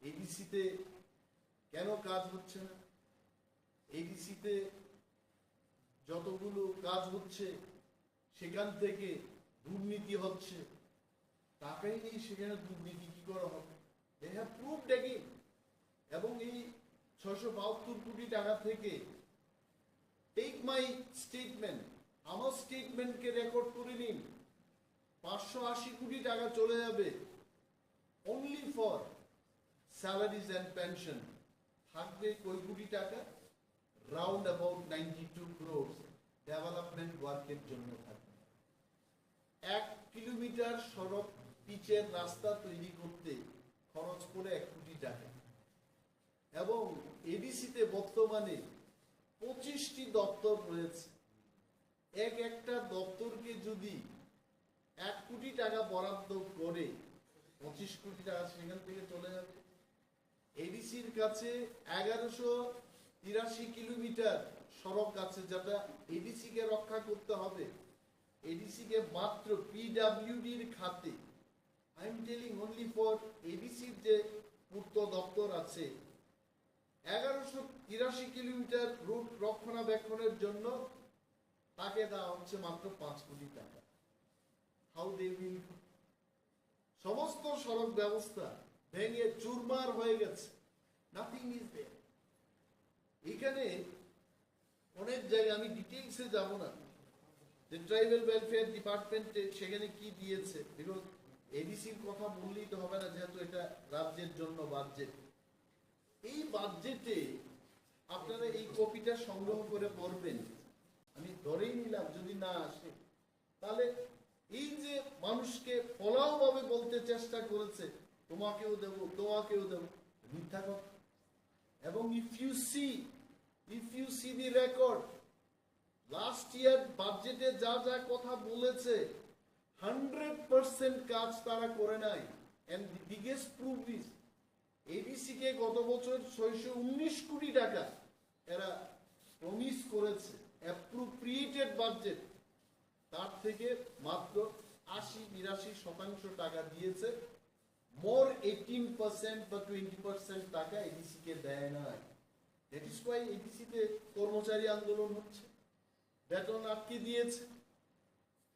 এডিসিতে কেন কাজ হচ্ছে না, এডিসিতে যতগুলো কাজ হচ্ছে সেখান থেকে দুর্নীতি হচ্ছে, টাকাই নেই সেখানে দুর্নীতি কি করা হবে। They have proved again. এবং এই 672 কোটি টাকা থেকে, টেক মাই স্টেটমেন্ট, আমার স্টেটমেন্টকে রেকর্ড করে নিন, 580 কোটি টাকা চলে যাবে only for salaries and pension. থাকবে কই কোটি টাকা, রাউন্ড অ্যাবাউট 92 crore ডেভেলপমেন্ট ওয়ার্কের জন্য থাকবে। 1 কিলোমিটার সড়ক পিচের রাস্তা তৈরি করতে খরচ করে 1 কোটি টাকা। এবং এডিসিতে বর্তমানে 25টি দপ্তর রয়েছে, একটা দপ্তরকে যদি 1 কোটি টাকা বরাদ্দ করে 25 কোটি টাকা সেখান থেকে চলে যাবে। এডিসির কাছে 1183 কিলোমিটার সড়ক আছে যেটা এডিসি কে রক্ষা করতে হবে। এডিসি কে মাত্র পিডব্লিউডির খাতে, I am telling only for এডিসির যে পূর্ত দপ্তর আছে, 1183 কিলোমিটার রুট রক্ষণাবেক্ষণের জন্য তাকে দেওয়া হচ্ছে মাত্র 5 কোটি টাকা। হাউ দে উইল, সমস্ত সড়ক ব্যবস্থা ভেঙে চুরমার হয়ে গেছে, নাথিং ইজ দেয়ার। এখানে অনেক জায়গায়, আমি ডিটেইলসে যাব না, যে ট্রাইবাল ওয়েলফেয়ার ডিপার্টমেন্টে সেখানে কি দিয়েছে, বিকজ এডিসির কথা বললেই তো হবে না, যেহেতু এটা রাজ্যের জন্য বাজেট। এই বাজেটে আপনারা এই কপিটা সংগ্রহ করে পড়বেন। আমি ধরেই নিলাম যদি না আসে, তাহলে এই যে মানুষকে ফলাও ভাবে বলতে চেষ্টা করেছে তোমাকেও দেব তোমাকেও দেব, মিথ্যা কথা। এবং if you see the record, last year বাজেটে যা যা কথা বলেছে 100% কাজ তারা করে নাই। And the biggest proof is ADC কে গত বছর 619 কোটি টাকা এরা প্রমিস করেছে অ্যাপ্রোপ্রিয়েটেড বাজেট, তার থেকে মাত্র 80-82% টাকা দিয়েছে। মোর 18% বা 20% টাকা এডিসি কে দেয় নাই। দ্যাট ইজ ওয়াই এডিসি তে কর্মচারী আন্দোলন হচ্ছে, বেতন আটকে দিয়েছে।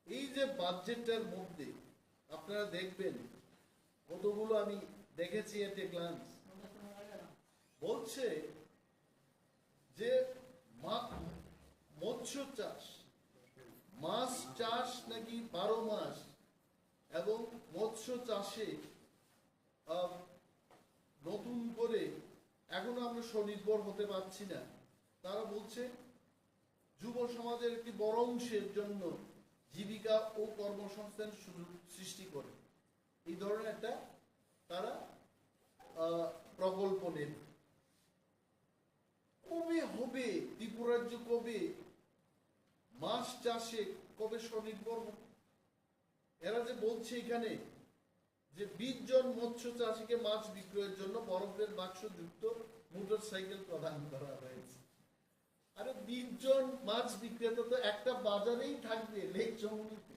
এই যে বাজেটটার মধ্যে আপনারা দেখবেন কতগুলো, আমি দেখেছি এট এ গ্লান্স, বলছে যে মৎস্য চাষ, মাছ চাষ নাকি 12 মাস, এবং মৎস্য চাষে নতুন করে এখনো আমরা স্বনির্ভর হতে পারছি না। তারা বলছে যুব সমাজের একটি বড় অংশের জন্য জীবিকা ও কর্মসংস্থান সুযোগ সৃষ্টি করে, এই ধরনের একটা তারা প্রকল্প নেবে। কবে হবে ত্রিপুরা রাজ্য, কবে মাছ চাষে কবে স্বনির্ভর হবে? এরা যে বলছে এখানে যে 20 জন মৎস্য চাষীকে মাছ বিক্রয়ের জন্য বরফের বাক্স যুক্ত মোটর সাইকেল প্রদান করা হয়েছে। আরে 20 জন মাছ বিক্রেতা তো একটা বাজারেই থাকবে, লেক চৌমুনিতে।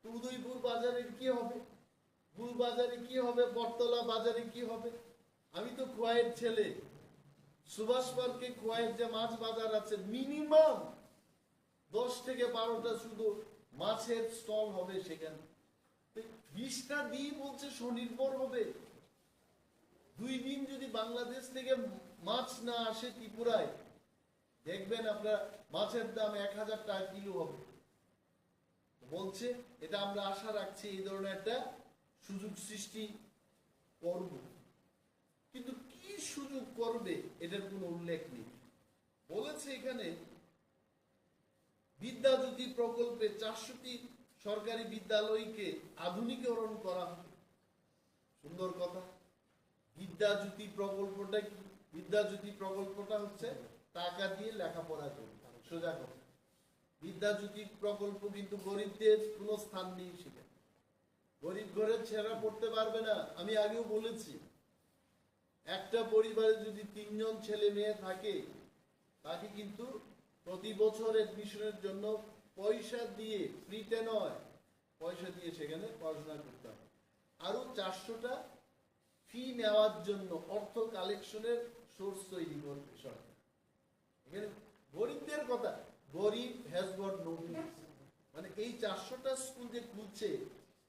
তো উদয়পুর বাজারে কি হবে, গুল বাজারে কি হবে, বটতলা বাজারে কি হবে? আমি তো খোয়াইয়ের ছেলে, সুভাষ পার্কে খোয়াইয়ের যে মাছ বাজার আছে, মিনিমাম 10 থেকে 12টা শুধু মাছের স্টল হবে সেখানে। 20টা দিয়ে বলছে স্বনির্ভর হবে। 2 দিন যদি বাংলাদেশ থেকে মাছ না আসে ত্রিপুরায়, দেখবেন আপনার মাছের দাম 1000 টাকা কিলো হবে। বলছে এটা আমরা আশা রাখছি এই ধরনের একটা সুযোগ সৃষ্টি করব, কিন্তু কি সুযোগ করবে এটার কোনো উল্লেখ নেই। বলেছে এখানে বিদ্যাজ্যোতি প্রকল্পে 400টি সরকারি বিদ্যালয়কে আধুনিকরণ করা হবে। সুন্দর কথা। বিদ্যাজ্যোতি প্রকল্পটা কি? বিদ্যাজ্যোতি প্রকল্পটা হচ্ছে টাকা দিয়ে লেখাপড়া করবে, সোজা কথা। বিদ্যাজ্যোতি প্রকল্প কিন্তু গরিবদের কোনো স্থান নেই সেখানে। গরিব ঘরের ছেলেরা পড়তে পারবে না। আমি আগেও বলেছি, একটা পরিবারে যদি 3 জন ছেলে মেয়ে থাকে, তাকে কিন্তু প্রতি বছর এডমিশনের জন্য পয়সা দিয়ে, ফ্রিতে নয়, পয়সা দিয়ে সেখানে পড়াশোনা করতে হবে। আরো 400টা ফি নেওয়ার জন্য অর্থ কালেকশনের সোর্স তৈরি করবে সরকার। এখানে গরিবদের কথা, গরিব হ্যাজ গট নো মিনস। মানে এই 400টা স্কুল যে খুলছে,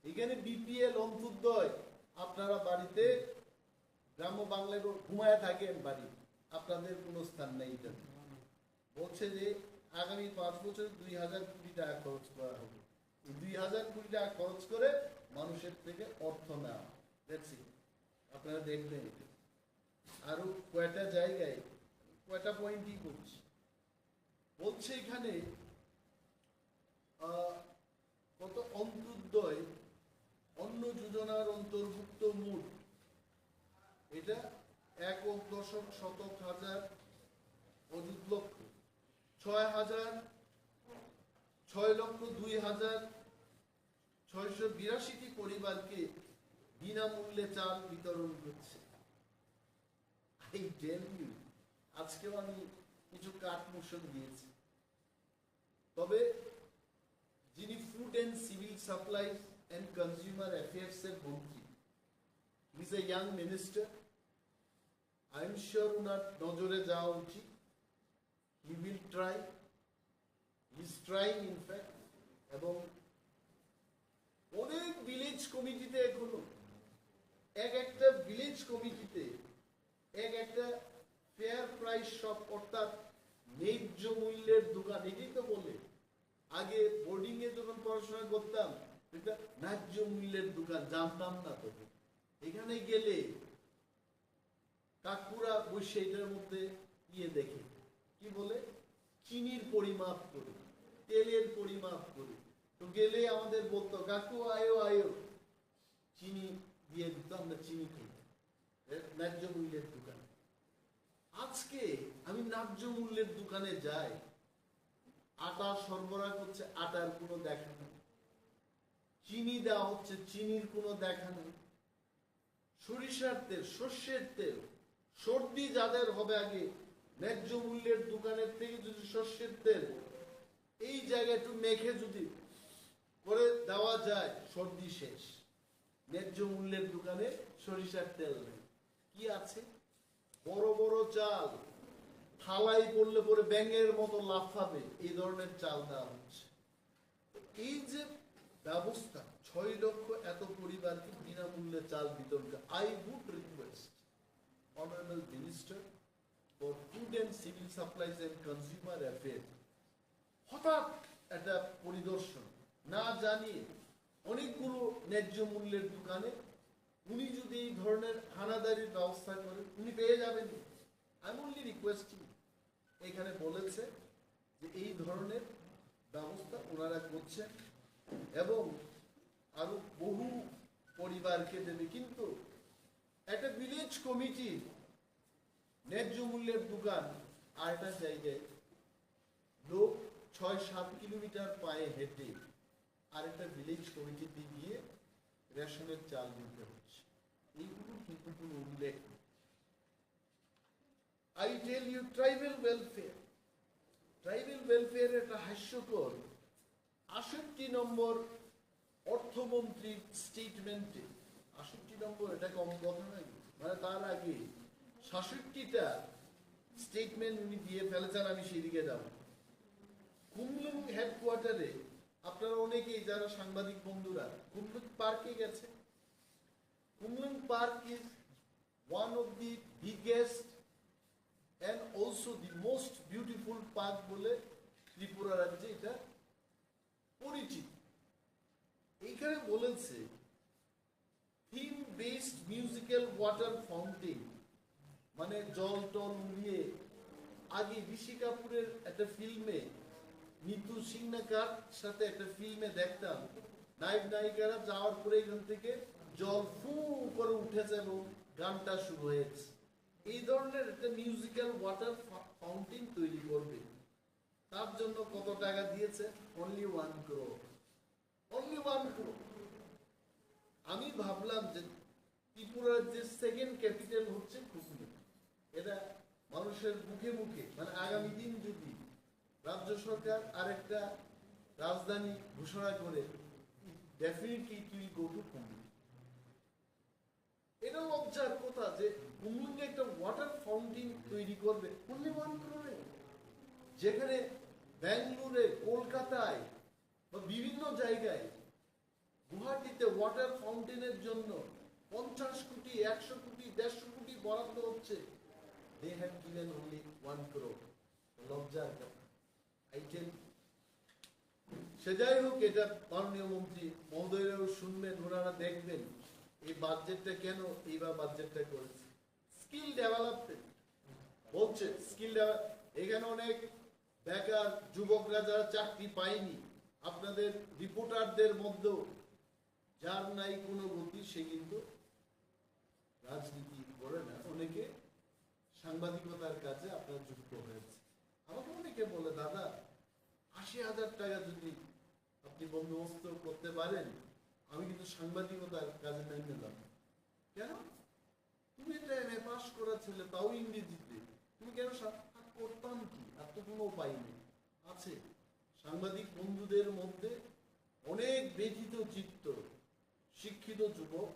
এখানে বিপিএল, অন্তর্দয়, আপনারা বাড়িতে গ্রাম্য বাংলায় ঘুমায় থাকেন, বাড়ি আপনাদের কোনো স্থান নেই। এটা বলছে যে আগামী 5 বছর 2000 কোটি টাকা খরচ করা হবে। এই 2000 কোটি টাকা খরচ করে মানুষের থেকে অর্থ নেওয়া, আপনারা দেখবেন। আরো কয়টা জায়গায় কয়টা পয়েন্টই করছে। বলছে এখানে কত অন্তর্দয় অন্য যোজনার অন্তর্ভুক্ত মোট এটা 1.1 অযুত লক্ষ 6,02,682টি পরিবারকে বিনামূল্যে চাল বিতরণ করছে। আজকেও আমি কিছু কাঠমোষণ দিয়েছি। তবে যিনি food and civil supplies and consumer affairs এর মন্ত্রী, is a young minister, I am sure ওনার নজরে যাওয়া উচিত। He will try, he is trying in fact. এবং অনেক ভিলেজ কমিটিতে এখনো একটা ভিলেজ কমিটিতে একটা ফেয়ার প্রাইস শপ, অর্থাৎ ন্যায্য মূল্যের দোকান। এটাই তো বলে, আগে বোর্ডিং এ যখন পড়াশোনা করতাম এটা ন্যায্য মূল্যের দোকান, জানতাম না তো। এখানে গেলে কাকুরা বসে এটার মধ্যে ইয়ে দেখে, কি বলে, চিনির পরিমাপ করি, তেলের পরিমাপ করি। তো গেলে আমাদের বলতো কাকু আয়ো আয়ো, চিনি দিয়ে দিত, আমরা চিনি খাই, ন্যায্য মূল্যের দোকান। আজকে আমি ন্যায্য মূল্যের দোকানে যাই, আটা সরবরাহ করছে, আটার কোনো দেখা নেই। চিনি দেওয়া হচ্ছে, চিনির কোনো দেখা নেই। সরিষার তেল, সর্ষের তেল, সর্দি যাদের হবে আগে, ন্যায্য মূল্যের দোকানের থেকে যদি সর্ষের তেল এই জায়গায় একটু মেখে যদি করে দেওয়া যায়, সর্দি শেষ। ন্যায্য মূল্যের দোকানে সরিষার তেল নেই। কি আছে? বড় বড় চাল, থালাই পড়লে পরে ব্যাঙের মতো লাফাবে, এই ধরনের চাল দেওয়া হচ্ছে। এই যে ব্যবস্থা, 6 লক্ষ এত পরিবারকে বিনামূল্যে চাল বিতরণ। I would request honourable minister for food and civil supplies and consumer affairs, হঠাৎ একটা পরিদর্শন না জানিয়ে অনেকগুলো ন্যায্য মূল্যের দোকানে উনি যদি এই ধরনের হানাদারির ব্যবস্থা করেন, উনি পেয়ে যাবেন। আই এম অনলি রিকোয়েস্টিং, এখানে বলেছে যে এই ধরনের ব্যবস্থা ওনারা করছেন এবং আরো বহু পরিবারকে দেবে। কিন্তু একটা ভিলেজ কমিটি ন্যায্য মূল্যের দোকান আর একটা জায়গায় লোক 6-7 কিলোমিটার পায়ে হেঁটে আর একটা ভিলেজ কমিটিতে গিয়ে রেশনের চাল দিতে হচ্ছে। এইগুলো কিন্তু কোনো উল্লেখ নেই। I tell you, tribal welfare একটা হাস্যকর 68 নম্বর অর্থমন্ত্রীর স্টেটমেন্টে, 68 নম্বর এটা কম কথা নয়, মানে তার আগে 66টা স্টেটমেন্ট উনি দিয়ে ফেলেছেন। আমি সেদিকে যাব। কুমলুং হেডকোয়ার্টারে আপনারা অনেকেই যারা সাংবাদিক বন্ধুরা কুমলুং পার্কে গেছে। কুমলুং park is one of the biggest and also the most beautiful park বলে ত্রিপুরা রাজ্যে এটা পরিচিত। এইখানে বলেছে theme based musical water fountain, মানে জল টল উড়িয়ে, আগে ঋষি কাপুরের একটা ফিল্মে, নিতু সিংনাকার সাথে একটা ফিল্মে দেখতাম, নায়ক নায়িকারা যাওয়ার পরে এখান থেকে জল ফু করে উঠেছে এবং গানটা শুরু হয়েছে। এই ধরনের একটা মিউজিক্যাল ওয়াটার ফাউন্টেন তৈরি করবে। তার জন্য কত টাকা দিয়েছে? Only 1 crore। Only 1 crore। আমি ভাবলাম যে ত্রিপুরার যে সেকেন্ড ক্যাপিটাল হচ্ছে খুকুলি, এটা মানুষের মুখে মুখে, মানে আগামী দিন যদি রাজ্য সরকার আরেকটা রাজধানী ঘোষণা করে, definitely it will go to Khumul. এটা লজ্জার কথা যে কুমুলকে একটা ওয়াটার ফাউন্টেন তৈরি করবে অনলি 1 crore, যেখানে ব্যাঙ্গালোরে, কলকাতায় বা বিভিন্ন জায়গায়, গুয়াহাটিতে ওয়াটার ফাউন্টেনের জন্য 50 কোটি, 100 কোটি, 150 কোটি বরাদ্দ হচ্ছে। They have given only 1 crore। লজ্জার কথা। সে যাই হোক, এটা মাননীয় মন্ত্রী মহোদয়রাও শুনবেন, ওনারা দেখবেন এই বাজেটটা কেন এইবার বাজেটটা করেছে। স্কিল ডেভেলপমেন্ট বলছে, স্কিল এখানে অনেক বেকার যুবকরা যারা চাকরি পায়নি, আপনাদের রিপোর্টারদের মধ্যেও যার নাই কোনো গতি, সে কিন্তু রাজনীতি করে না, অনেকে সাংবাদিকতার কাজে আপনার যুক্ত হয়েছে। আমাকে অনেকে বলে, দাদা 80,000 টাকা যদি আপনি বন্দোবস্ত করতে পারেন, আমি কিন্তু সাংবাদিকতার কাজে নেমে নিলাম। কেন? তুমি এটা এমএ পাস করা ছেলে, তাও ইংরেজিতে, তুমি কেন করতাম কি? আর তো কোনো উপায় নেই। আছে সাংবাদিক বন্ধুদের মধ্যে অনেক ব্যথিত চিত্ত, শিক্ষিত যুবক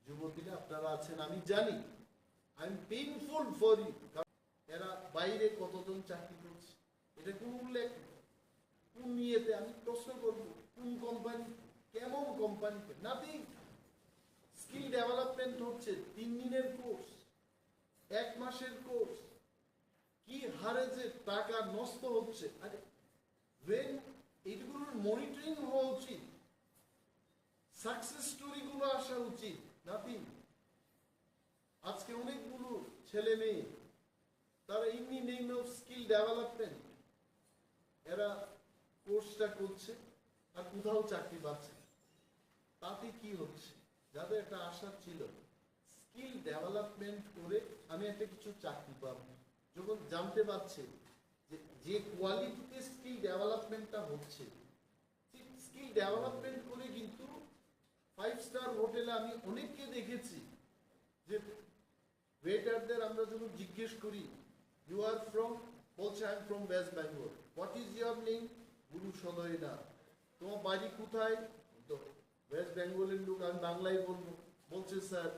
যুবতীরা আপনারা আছেন, আমি জানি। I am painful for you. এরা বাইরে কতজন চাকরি করছে, এটা কোন উল্লেখ নেই। কোন নিয়েতে আমি প্রশ্ন করব, কোন কোম্পানি, কেমন কোম্পানিতে? নাথিং। স্কিল ডেভেলপমেন্ট হচ্ছে 3 দিনের কোর্স, 1 মাসের কোর্স, কি হারে যে টাকা নষ্ট হচ্ছে। আরে এইগুলোর মনিটরিং হওয়া উচিত। সাকসেস স্টোরি গুলো আসা উচিত। নাথিং। আজকে অনেকগুলো ছেলে মেয়ে তারা in the name of skill development এরা কোর্সটা করছে আর কোথাও চাকরি পাচ্ছে না। তাতে কি হচ্ছে, যাদের একটা আশা ছিল স্কিল ডেভেলপমেন্ট করে আমি একটা কিছু চাকরি পাবো, যখন জানতে পারছে যে কোয়ালিটিতে স্কিল ডেভেলপমেন্টটা হচ্ছে, স্কিল ডেভেলপমেন্ট করে কিন্তু 5 স্টার হোটেলে আমি অনেককে দেখেছি যে ওয়েটারদের আমরা যখন জিজ্ঞেস করি ইউ আর ফ্রম, বলছে I am from West Bengal, what is your name, Guru Saday না, তোমার বাড়ি কোথায়, তো ওয়েস্ট বেঙ্গলের লোক, আমি বাংলায় বলবো, বলছে স্যার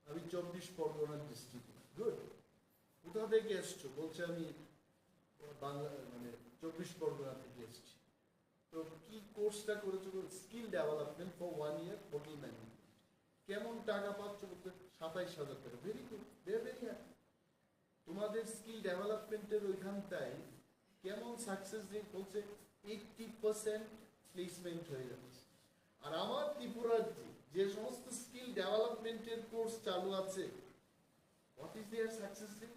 আমি 24 পরগনা ডিস্ট্রিক্ট। গুড, কোথা থেকে এসছো, বলছে আমি বাংলা মানে 24 পরগনা থেকে এসছি। তো কি কোর্সটা করেছো, skill development for 1 year hotel management. কেমন টাকা পাচ্ছ, বলতে 27,000 টাকা। Very good, very happy. তোমাদের স্কিল ডেভেলপমেন্টের ওইখানটায় কেমন সাকসেস রেট, বলছে 80% প্লেসমেন্ট হয়ে যাচ্ছে। আর আমার ত্রিপুরার যে সমস্ত স্কিল ডেভেলপমেন্টের কোর্স চালু আছে, what is their success rate?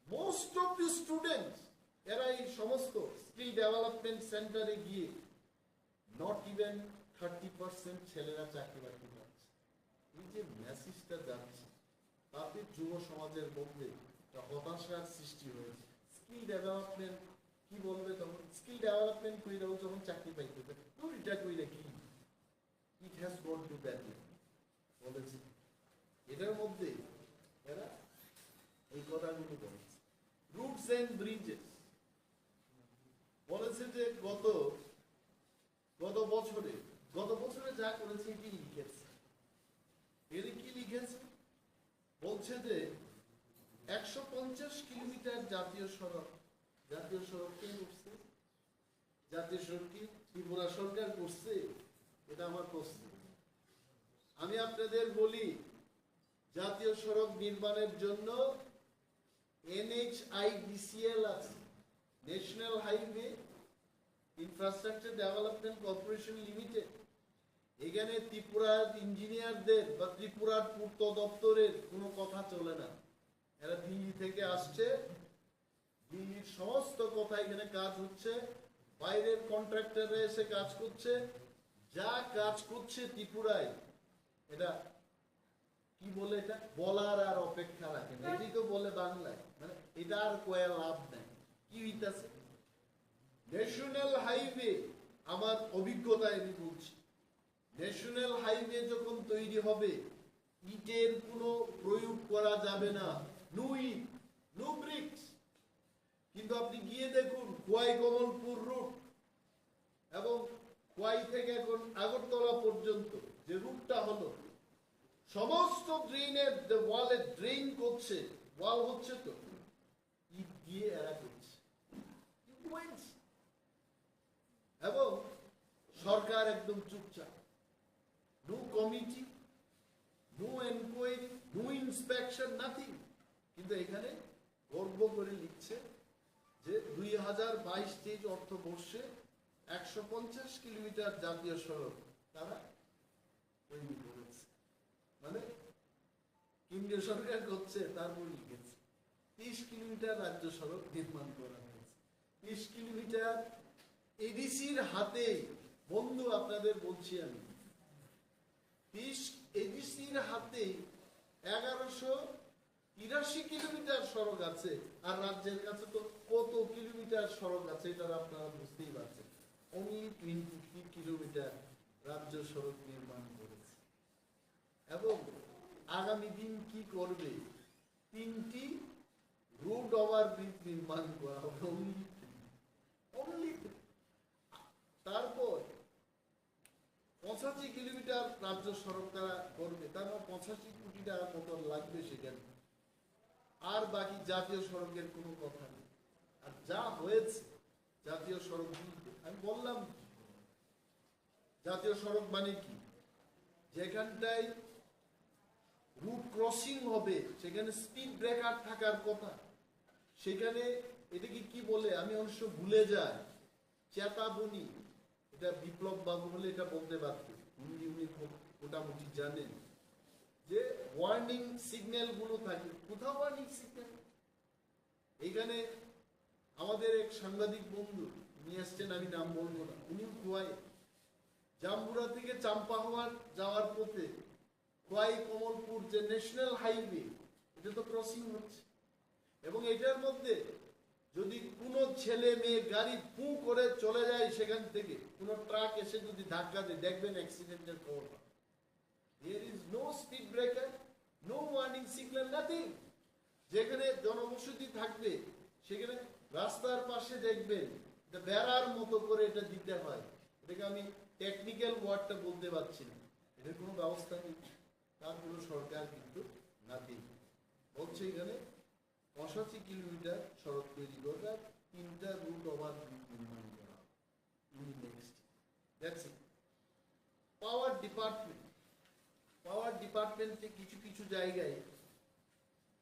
Most of the students এরা এই সমস্ত স্কিল ডেভেলপমেন্ট সেন্টারে গিয়ে নট ইভেন 30% ছেলেরা চাকরি বাকরি পাচ্ছে। এই যে মেসেজটা যাচ্ছে, তাতে যুব সমাজের মধ্যে একটা হতাশার সৃষ্টি হয়েছে। স্কিল ডেভেলপমেন্ট কি বলবে তখন, স্কিল ডেভেলপমেন্ট কইরাও যখন চাকরি পাইতে হবে, তো এটা কইরা কি, it has gone to bad বলেছে। এটার মধ্যে এরা এই কথাগুলো বলেছে। রুটস এন্ড ব্রিজেস বলেছে যে গত বছরে যা করেছে এটি লিখেছে। এর কি লিখেছে, বলছে যে 150 কিলোমিটার জাতীয় সড়ক কে করছে, জাতীয় সড়ক কি ত্রিপুরা সরকার করছে, এটা আমার প্রশ্ন। আমি আপনাদের বলি, জাতীয় সড়ক নির্মাণের জন্য NHIDCL আছে, national highway infrastructure development corporation limited. এখানে ত্রিপুরার ইঞ্জিনিয়ারদের বা ত্রিপুরার পূর্ত দপ্তরের কোনো কথা চলে না। এরা দিল্লি থেকে আসছে, দিল্লির সমস্ত কথা এখানে কাজ হচ্ছে, বাইরের কন্ট্রাক্টররা এসে কাজ করছে, যা কাজ করছে ত্রিপুরায়, এটা কি বলে, এটা বলার আর অপেক্ষা রাখে না, এটাই তো বলে বাংলায়, মানে এটা আর কয়া লাভ নেই। কি হইতাছে ন্যাশনাল হাইওয়ে, আমার অভিজ্ঞতায় আমি বলছি, ন্যাশনাল হাইওয়ে যখন তৈরি হবে ইটের কোনো প্রয়োগ করা যাবে না, নো ইট, নো ব্রিক্স। কিন্তু আপনি গিয়ে দেখুন খোয়াই কমলপুর রুট এবং খোয়াই থেকে এখন আগরতলা পর্যন্ত যে রুটটা হলো, সমস্ত ড্রেনের ওয়ালে ড্রেন করছে, ওয়াল হচ্ছে তো ইট দিয়ে এরা করছে। এবং সরকার একদম চুপচাপ, no committee, no enquiry, no inspection, nothing. কিন্তু এখানে গর্ব করে লিখছে যে 2022-23 অর্থবর্ষে 150 কিলোমিটার জাতীয় সড়ক তারা তৈরি করেছে। মানে কেন্দ্রীয় সরকার করছে, তারপর লিখেছে 30 কিলোমিটার রাজ্য সড়ক নির্মাণ করা হয়েছে। 30 কিলোমিটার এডিসির হাতে, বন্ধু আপনাদের বলছি আমি, এডিসির হাতে 1183 কিলোমিটার সড়ক আছে, আর রাজ্যের কাছে তো কত কিলোমিটার সড়ক আছে এটা আপনারা বুঝতেই পারছেন। অনলি 20 কিলোমিটার রাজ্য সড়ক নির্মাণ করেছে। এবং আগামী দিন কি করবে, 3টি রোড ওভার ব্রিজ নির্মাণ করা হবে, অনলি। তারপর 85 কিলোমিটার রাজ্য সড়ক তারা করবে, তার মানে 85 কোটি টাকা মতো লাগবে সেখানে। আর বাকি জাতীয় সড়কের কোনো কথা নেই। আর যা হয়েছে জাতীয় সড়ক, আমি বললাম জাতীয় সড়ক মানে কি, যেখানটায় রুট ক্রসিং হবে সেখানে স্পিড ব্রেকার থাকার কথা, সেখানে এটাকে কি বলে আমি অবশ্য ভুলে যাই, চেতাবনী, এটা বিপ্লব বাবু বলে এটা বলতে পারত। হিন্দি উনি খুব মোটামুটি জানেন, যে ওয়ার্নিং সিগন্যাল গুলো থাকে। কোথাও ওয়ার্নিং সিগন্যাল? এখানে আমাদের এক সাংবাদিক বন্ধু নিয়ে আসছেন, আমি নাম বলবো না, উনি খোয়াই জাম্বুরা থেকে চাম্পাহাওয়ার যাওয়ার পথে খোয়াই কমলপুর যে ন্যাশনাল হাইওয়ে, এটা তো ক্রসিং হচ্ছে, এবং এটার মধ্যে যদি কোনো ছেলে মেয়ে গাড়ি ফু করে চলে যায়, সেখান থেকে কোনো ট্রাক এসে যদি ধাক্কা দেয়, দেখবেন অ্যাক্সিডেন্টের খবর। There is no speed breaker, no warning signal, nothing. যেখানে জনবসতি থাকবে সেখানে রাস্তার পাশে দেখবেন বেড়ার মতো করে এটা দিতে হয়। এটাকে আমি টেকনিক্যাল ওয়ার্ডটা বলতে পারছি না, এটার কোনো ব্যবস্থা নেই, তার কোনো সরকার কিন্তু নাথিং বলছে। এখানে 85 কিলোমিটার সড়ক তৈরি করবে, 3টা রুট ওভারব্রিজ নির্মাণ করা। Next that's it. পাওয়ার ডিপার্টমেন্টে কিছু কিছু জায়গায়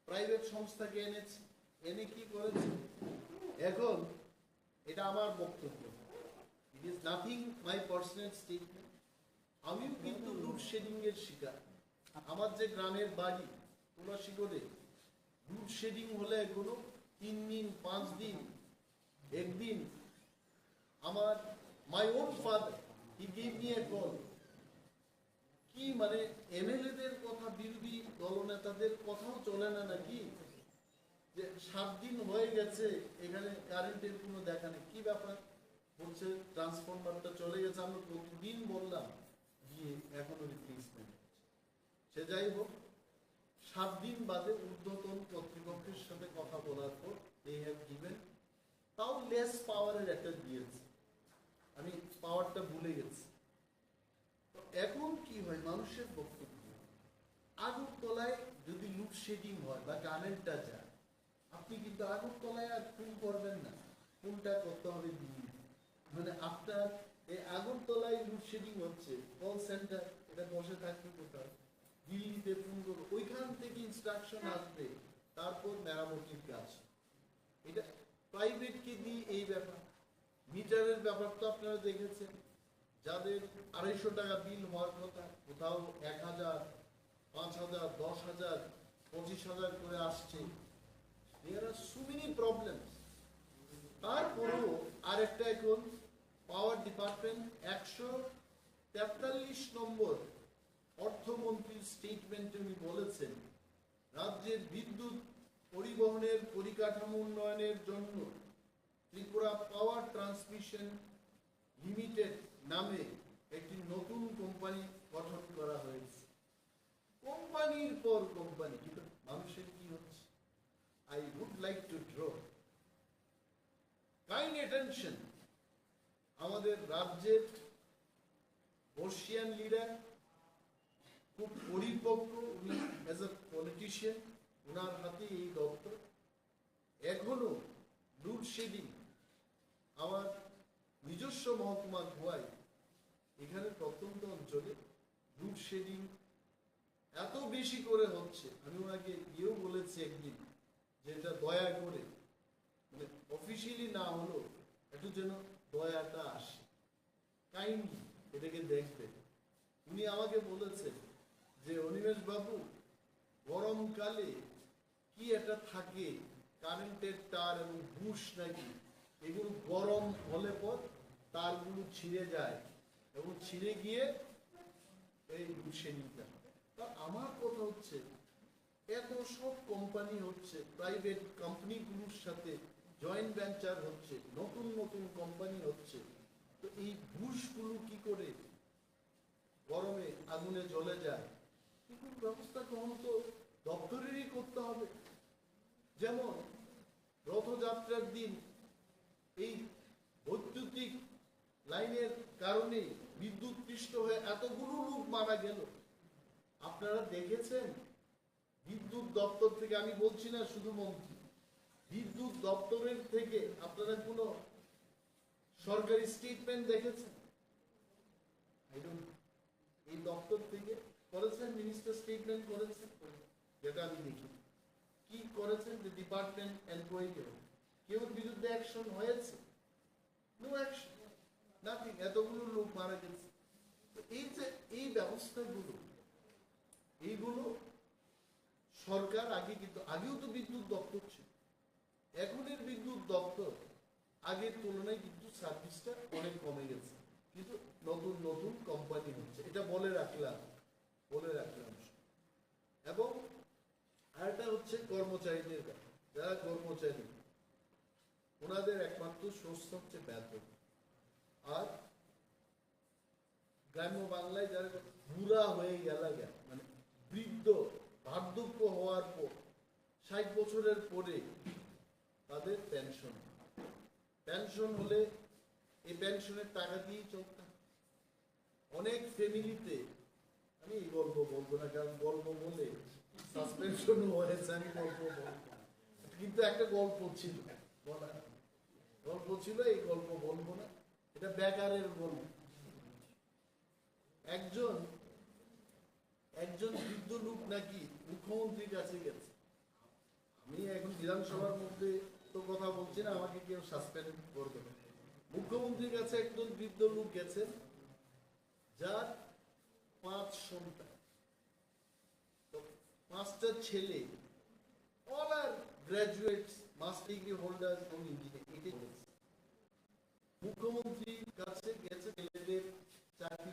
প্রাইভেট সংস্থাকে এনেছে, এনে কি করেছে, এখন এটা আমার বক্তব্য, it is nothing my personal statement. আমিও কিন্তু লোডশেডিং এর শিকার। আমার যে গ্রামের বাড়ি তুলাশিগড়ে, লোডশেডিং হলে কোনো 3 দিন 5 দিন, একদিন আমার my own father he give me a call, কি মানে এমএলএদের কথা, বিরোধী দলনেতাদের কথাও চলে না নাকি, যে 7 দিন হয়ে গেছে এখানে কারেন্টের কোনো দেখা নেই, কি ব্যাপার? বলছে ট্রান্সফরমারটা চলে গেছে। আমরা প্রতিদিন বললাম, গিয়ে এখনো রিপ্লেসমেন্ট হচ্ছে। সে যাই হোক, 7 দিন বাদে ঊর্ধ্বতন কর্তৃপক্ষের সাথে কথা বলার পর they have given, তাও লেস পাওয়ারের একটা দিয়েছে, আমি পাওয়ারটা ভুলে গেছি। তো এখন কি হয়, মানুষের বক্তব্য, আগরতলায় যদি লোডশেডিং হয় বা কারেন্টটা যায়, আপনি কিন্তু আগরতলায় আর ফোন করবেন না, ফোনটা করতে হবে দিল্লি। মানে আপনার এই আগরতলায় লোডশেডিং হচ্ছে, কল সেন্টার এটা বসে থাকবে কোথাও, দিল্লিতে ফোন করবো, ওইখান থেকে ইনস্ট্রাকশন আসবে, তারপর মেরামতির কাজ। এটা প্রাইভেটকে দিয়ে এই ব্যাপার। মিটারের ব্যাপার তো আপনারা দেখেছেন, যাদের 250 টাকা বিল হওয়ার কথা, কোথাও 1000, 5000, 10,000, 25,000 করে আসছে। There are so many problems. তারপরেও আরেকটা, এখন পাওয়ার ডিপার্টমেন্ট 143 নম্বর অর্থমন্ত্রীর স্টেটমেন্টে উনি বলেছেন, রাজ্যের বিদ্যুৎ পরিবহনের পরিকাঠামো উন্নয়নের জন্য ত্রিপুরা পাওয়ার ট্রান্সমিশন লিমিটেড নামে একটি নতুন কোম্পানি গঠন করা হয়েছে। কোম্পানির পর কোম্পানি, কিন্তু মানুষের কি হচ্ছে? I would like to draw kind attention, আমাদের রাজ্যের বর্ষিয়ান লিডার খুব পরিপক্ক, উনি অ্যাজ এ পলিটিশিয়ান, ওনার হাতে এই দপ্তর। এখনো লোডশেডিং, আমার নিজস্ব মহকুমা খোয়াই, এখানে প্রত্যন্ত অঞ্চলে লোডশেডিং এত বেশি করে হচ্ছে, আমি ওনাকে গিয়েও বলেছি একদিন, যেটা দয়া করে, মানে অফিসিয়ালি না হলো একটু যেন দয়াটা আসে, কাইন্ডলি এটাকে দেখবে। উনি আমাকে বলেছেন যে অনিমেষ বাবু, গরমকালে কি একটা থাকে, কারেন্টের তার এবং বুশ নাকি, এগুলো গরম হলে পর তারগুলো ছিঁড়ে যায় এবং ছিঁড়ে গিয়ে এই বুশে নিতে হয়। তা আমার কথা হচ্ছে, এত সব কোম্পানি হচ্ছে, প্রাইভেট কোম্পানিগুলোর সাথে জয়েন্ট ভেঞ্চার হচ্ছে, নতুন নতুন কোম্পানি হচ্ছে, তো এই বুশগুলো কি করে গরমে আগুনে জ্বলে যায়, এগুলোর ব্যবস্থা গ্রহণ তো দপ্তরেরই করতে হবে। যেমন রথযাত্রার দিন এই বৈদ্যুতিক লাইনের কারণে বিদ্যুৎ পৃষ্ঠ হয়ে এতগুলো লোক মারা গেল, আপনারা দেখেছেন? বিদ্যুৎ দপ্তর থেকে, আমি বলছি না শুধু মন্ত্রী, বিদ্যুৎ দপ্তরের থেকে আপনারা কোনো সরকারি স্টেটমেন্ট দেখেছেন? এই দপ্তর থেকে করেছেন, মিনিস্টার স্টেটমেন্ট করেছেন, যেটা আমি দেখি। কি করেছেন? যে ডিপার্টমেন্ট এনকোয়ারি করে, কেউ বিরুদ্ধে অ্যাকশন হয়েছে? No action, nothing. এতগুলো লোক মারা গেছে। এই যে ব্যবস্থাগুলো এইগুলো সরকার আগেও তো বিদ্যুৎ দপ্তর ছিল, এখনের বিদ্যুৎ দপ্তর আগের তুলনায় কিন্তু সার্ভিসটা অনেক কমে গেছে, কিন্তু নতুন নতুন কোম্পানি হচ্ছে, এটা বলে রাখলাম। এবং আরেকটা হচ্ছে কর্মচারীদের কাছে, যারা কর্মচারী ওনাদের একমাত্র সোর্স হচ্ছে বেতন। আর গ্রাম্য বাংলায় যারা বুড়া হয়ে গেল, মানে বৃদ্ধ বার্ধক্য হওয়ার পর 60 বছরের পরে তাদের পেনশন হলে এই পেনশনের টাকা দিয়েই চলতে। অনেক ফ্যামিলিতে, আমি এই গল্প বলবো না, কারণ গল্প বলে সাসপেনশন হয়েছে, আমি গল্প বলবো, কিন্তু একটা গল্প ছিল, এই গল্প বলবো না, এটা বেকারের গল্প। একজন বৃদ্ধ লোক নাকি মুখ্যমন্ত্রীর কাছে গেছে। আমি এখন বিধানসভার মধ্যে তো কথা বলছি না, আমাকে কেউ সাসপেন্ড করবে না। মুখ্যমন্ত্রীর কাছে একজন বৃদ্ধ লোক গেছেন, যার 5 সন্তান, 5টা ছেলে, অল আর গ্রাজুয়েটস, মাস্টার ডিগ্রি হোল্ডার এবং ইঞ্জিনিয়ার। মুখ্যমন্ত্রীর কাছে গেছে ছেলেদের চাকরি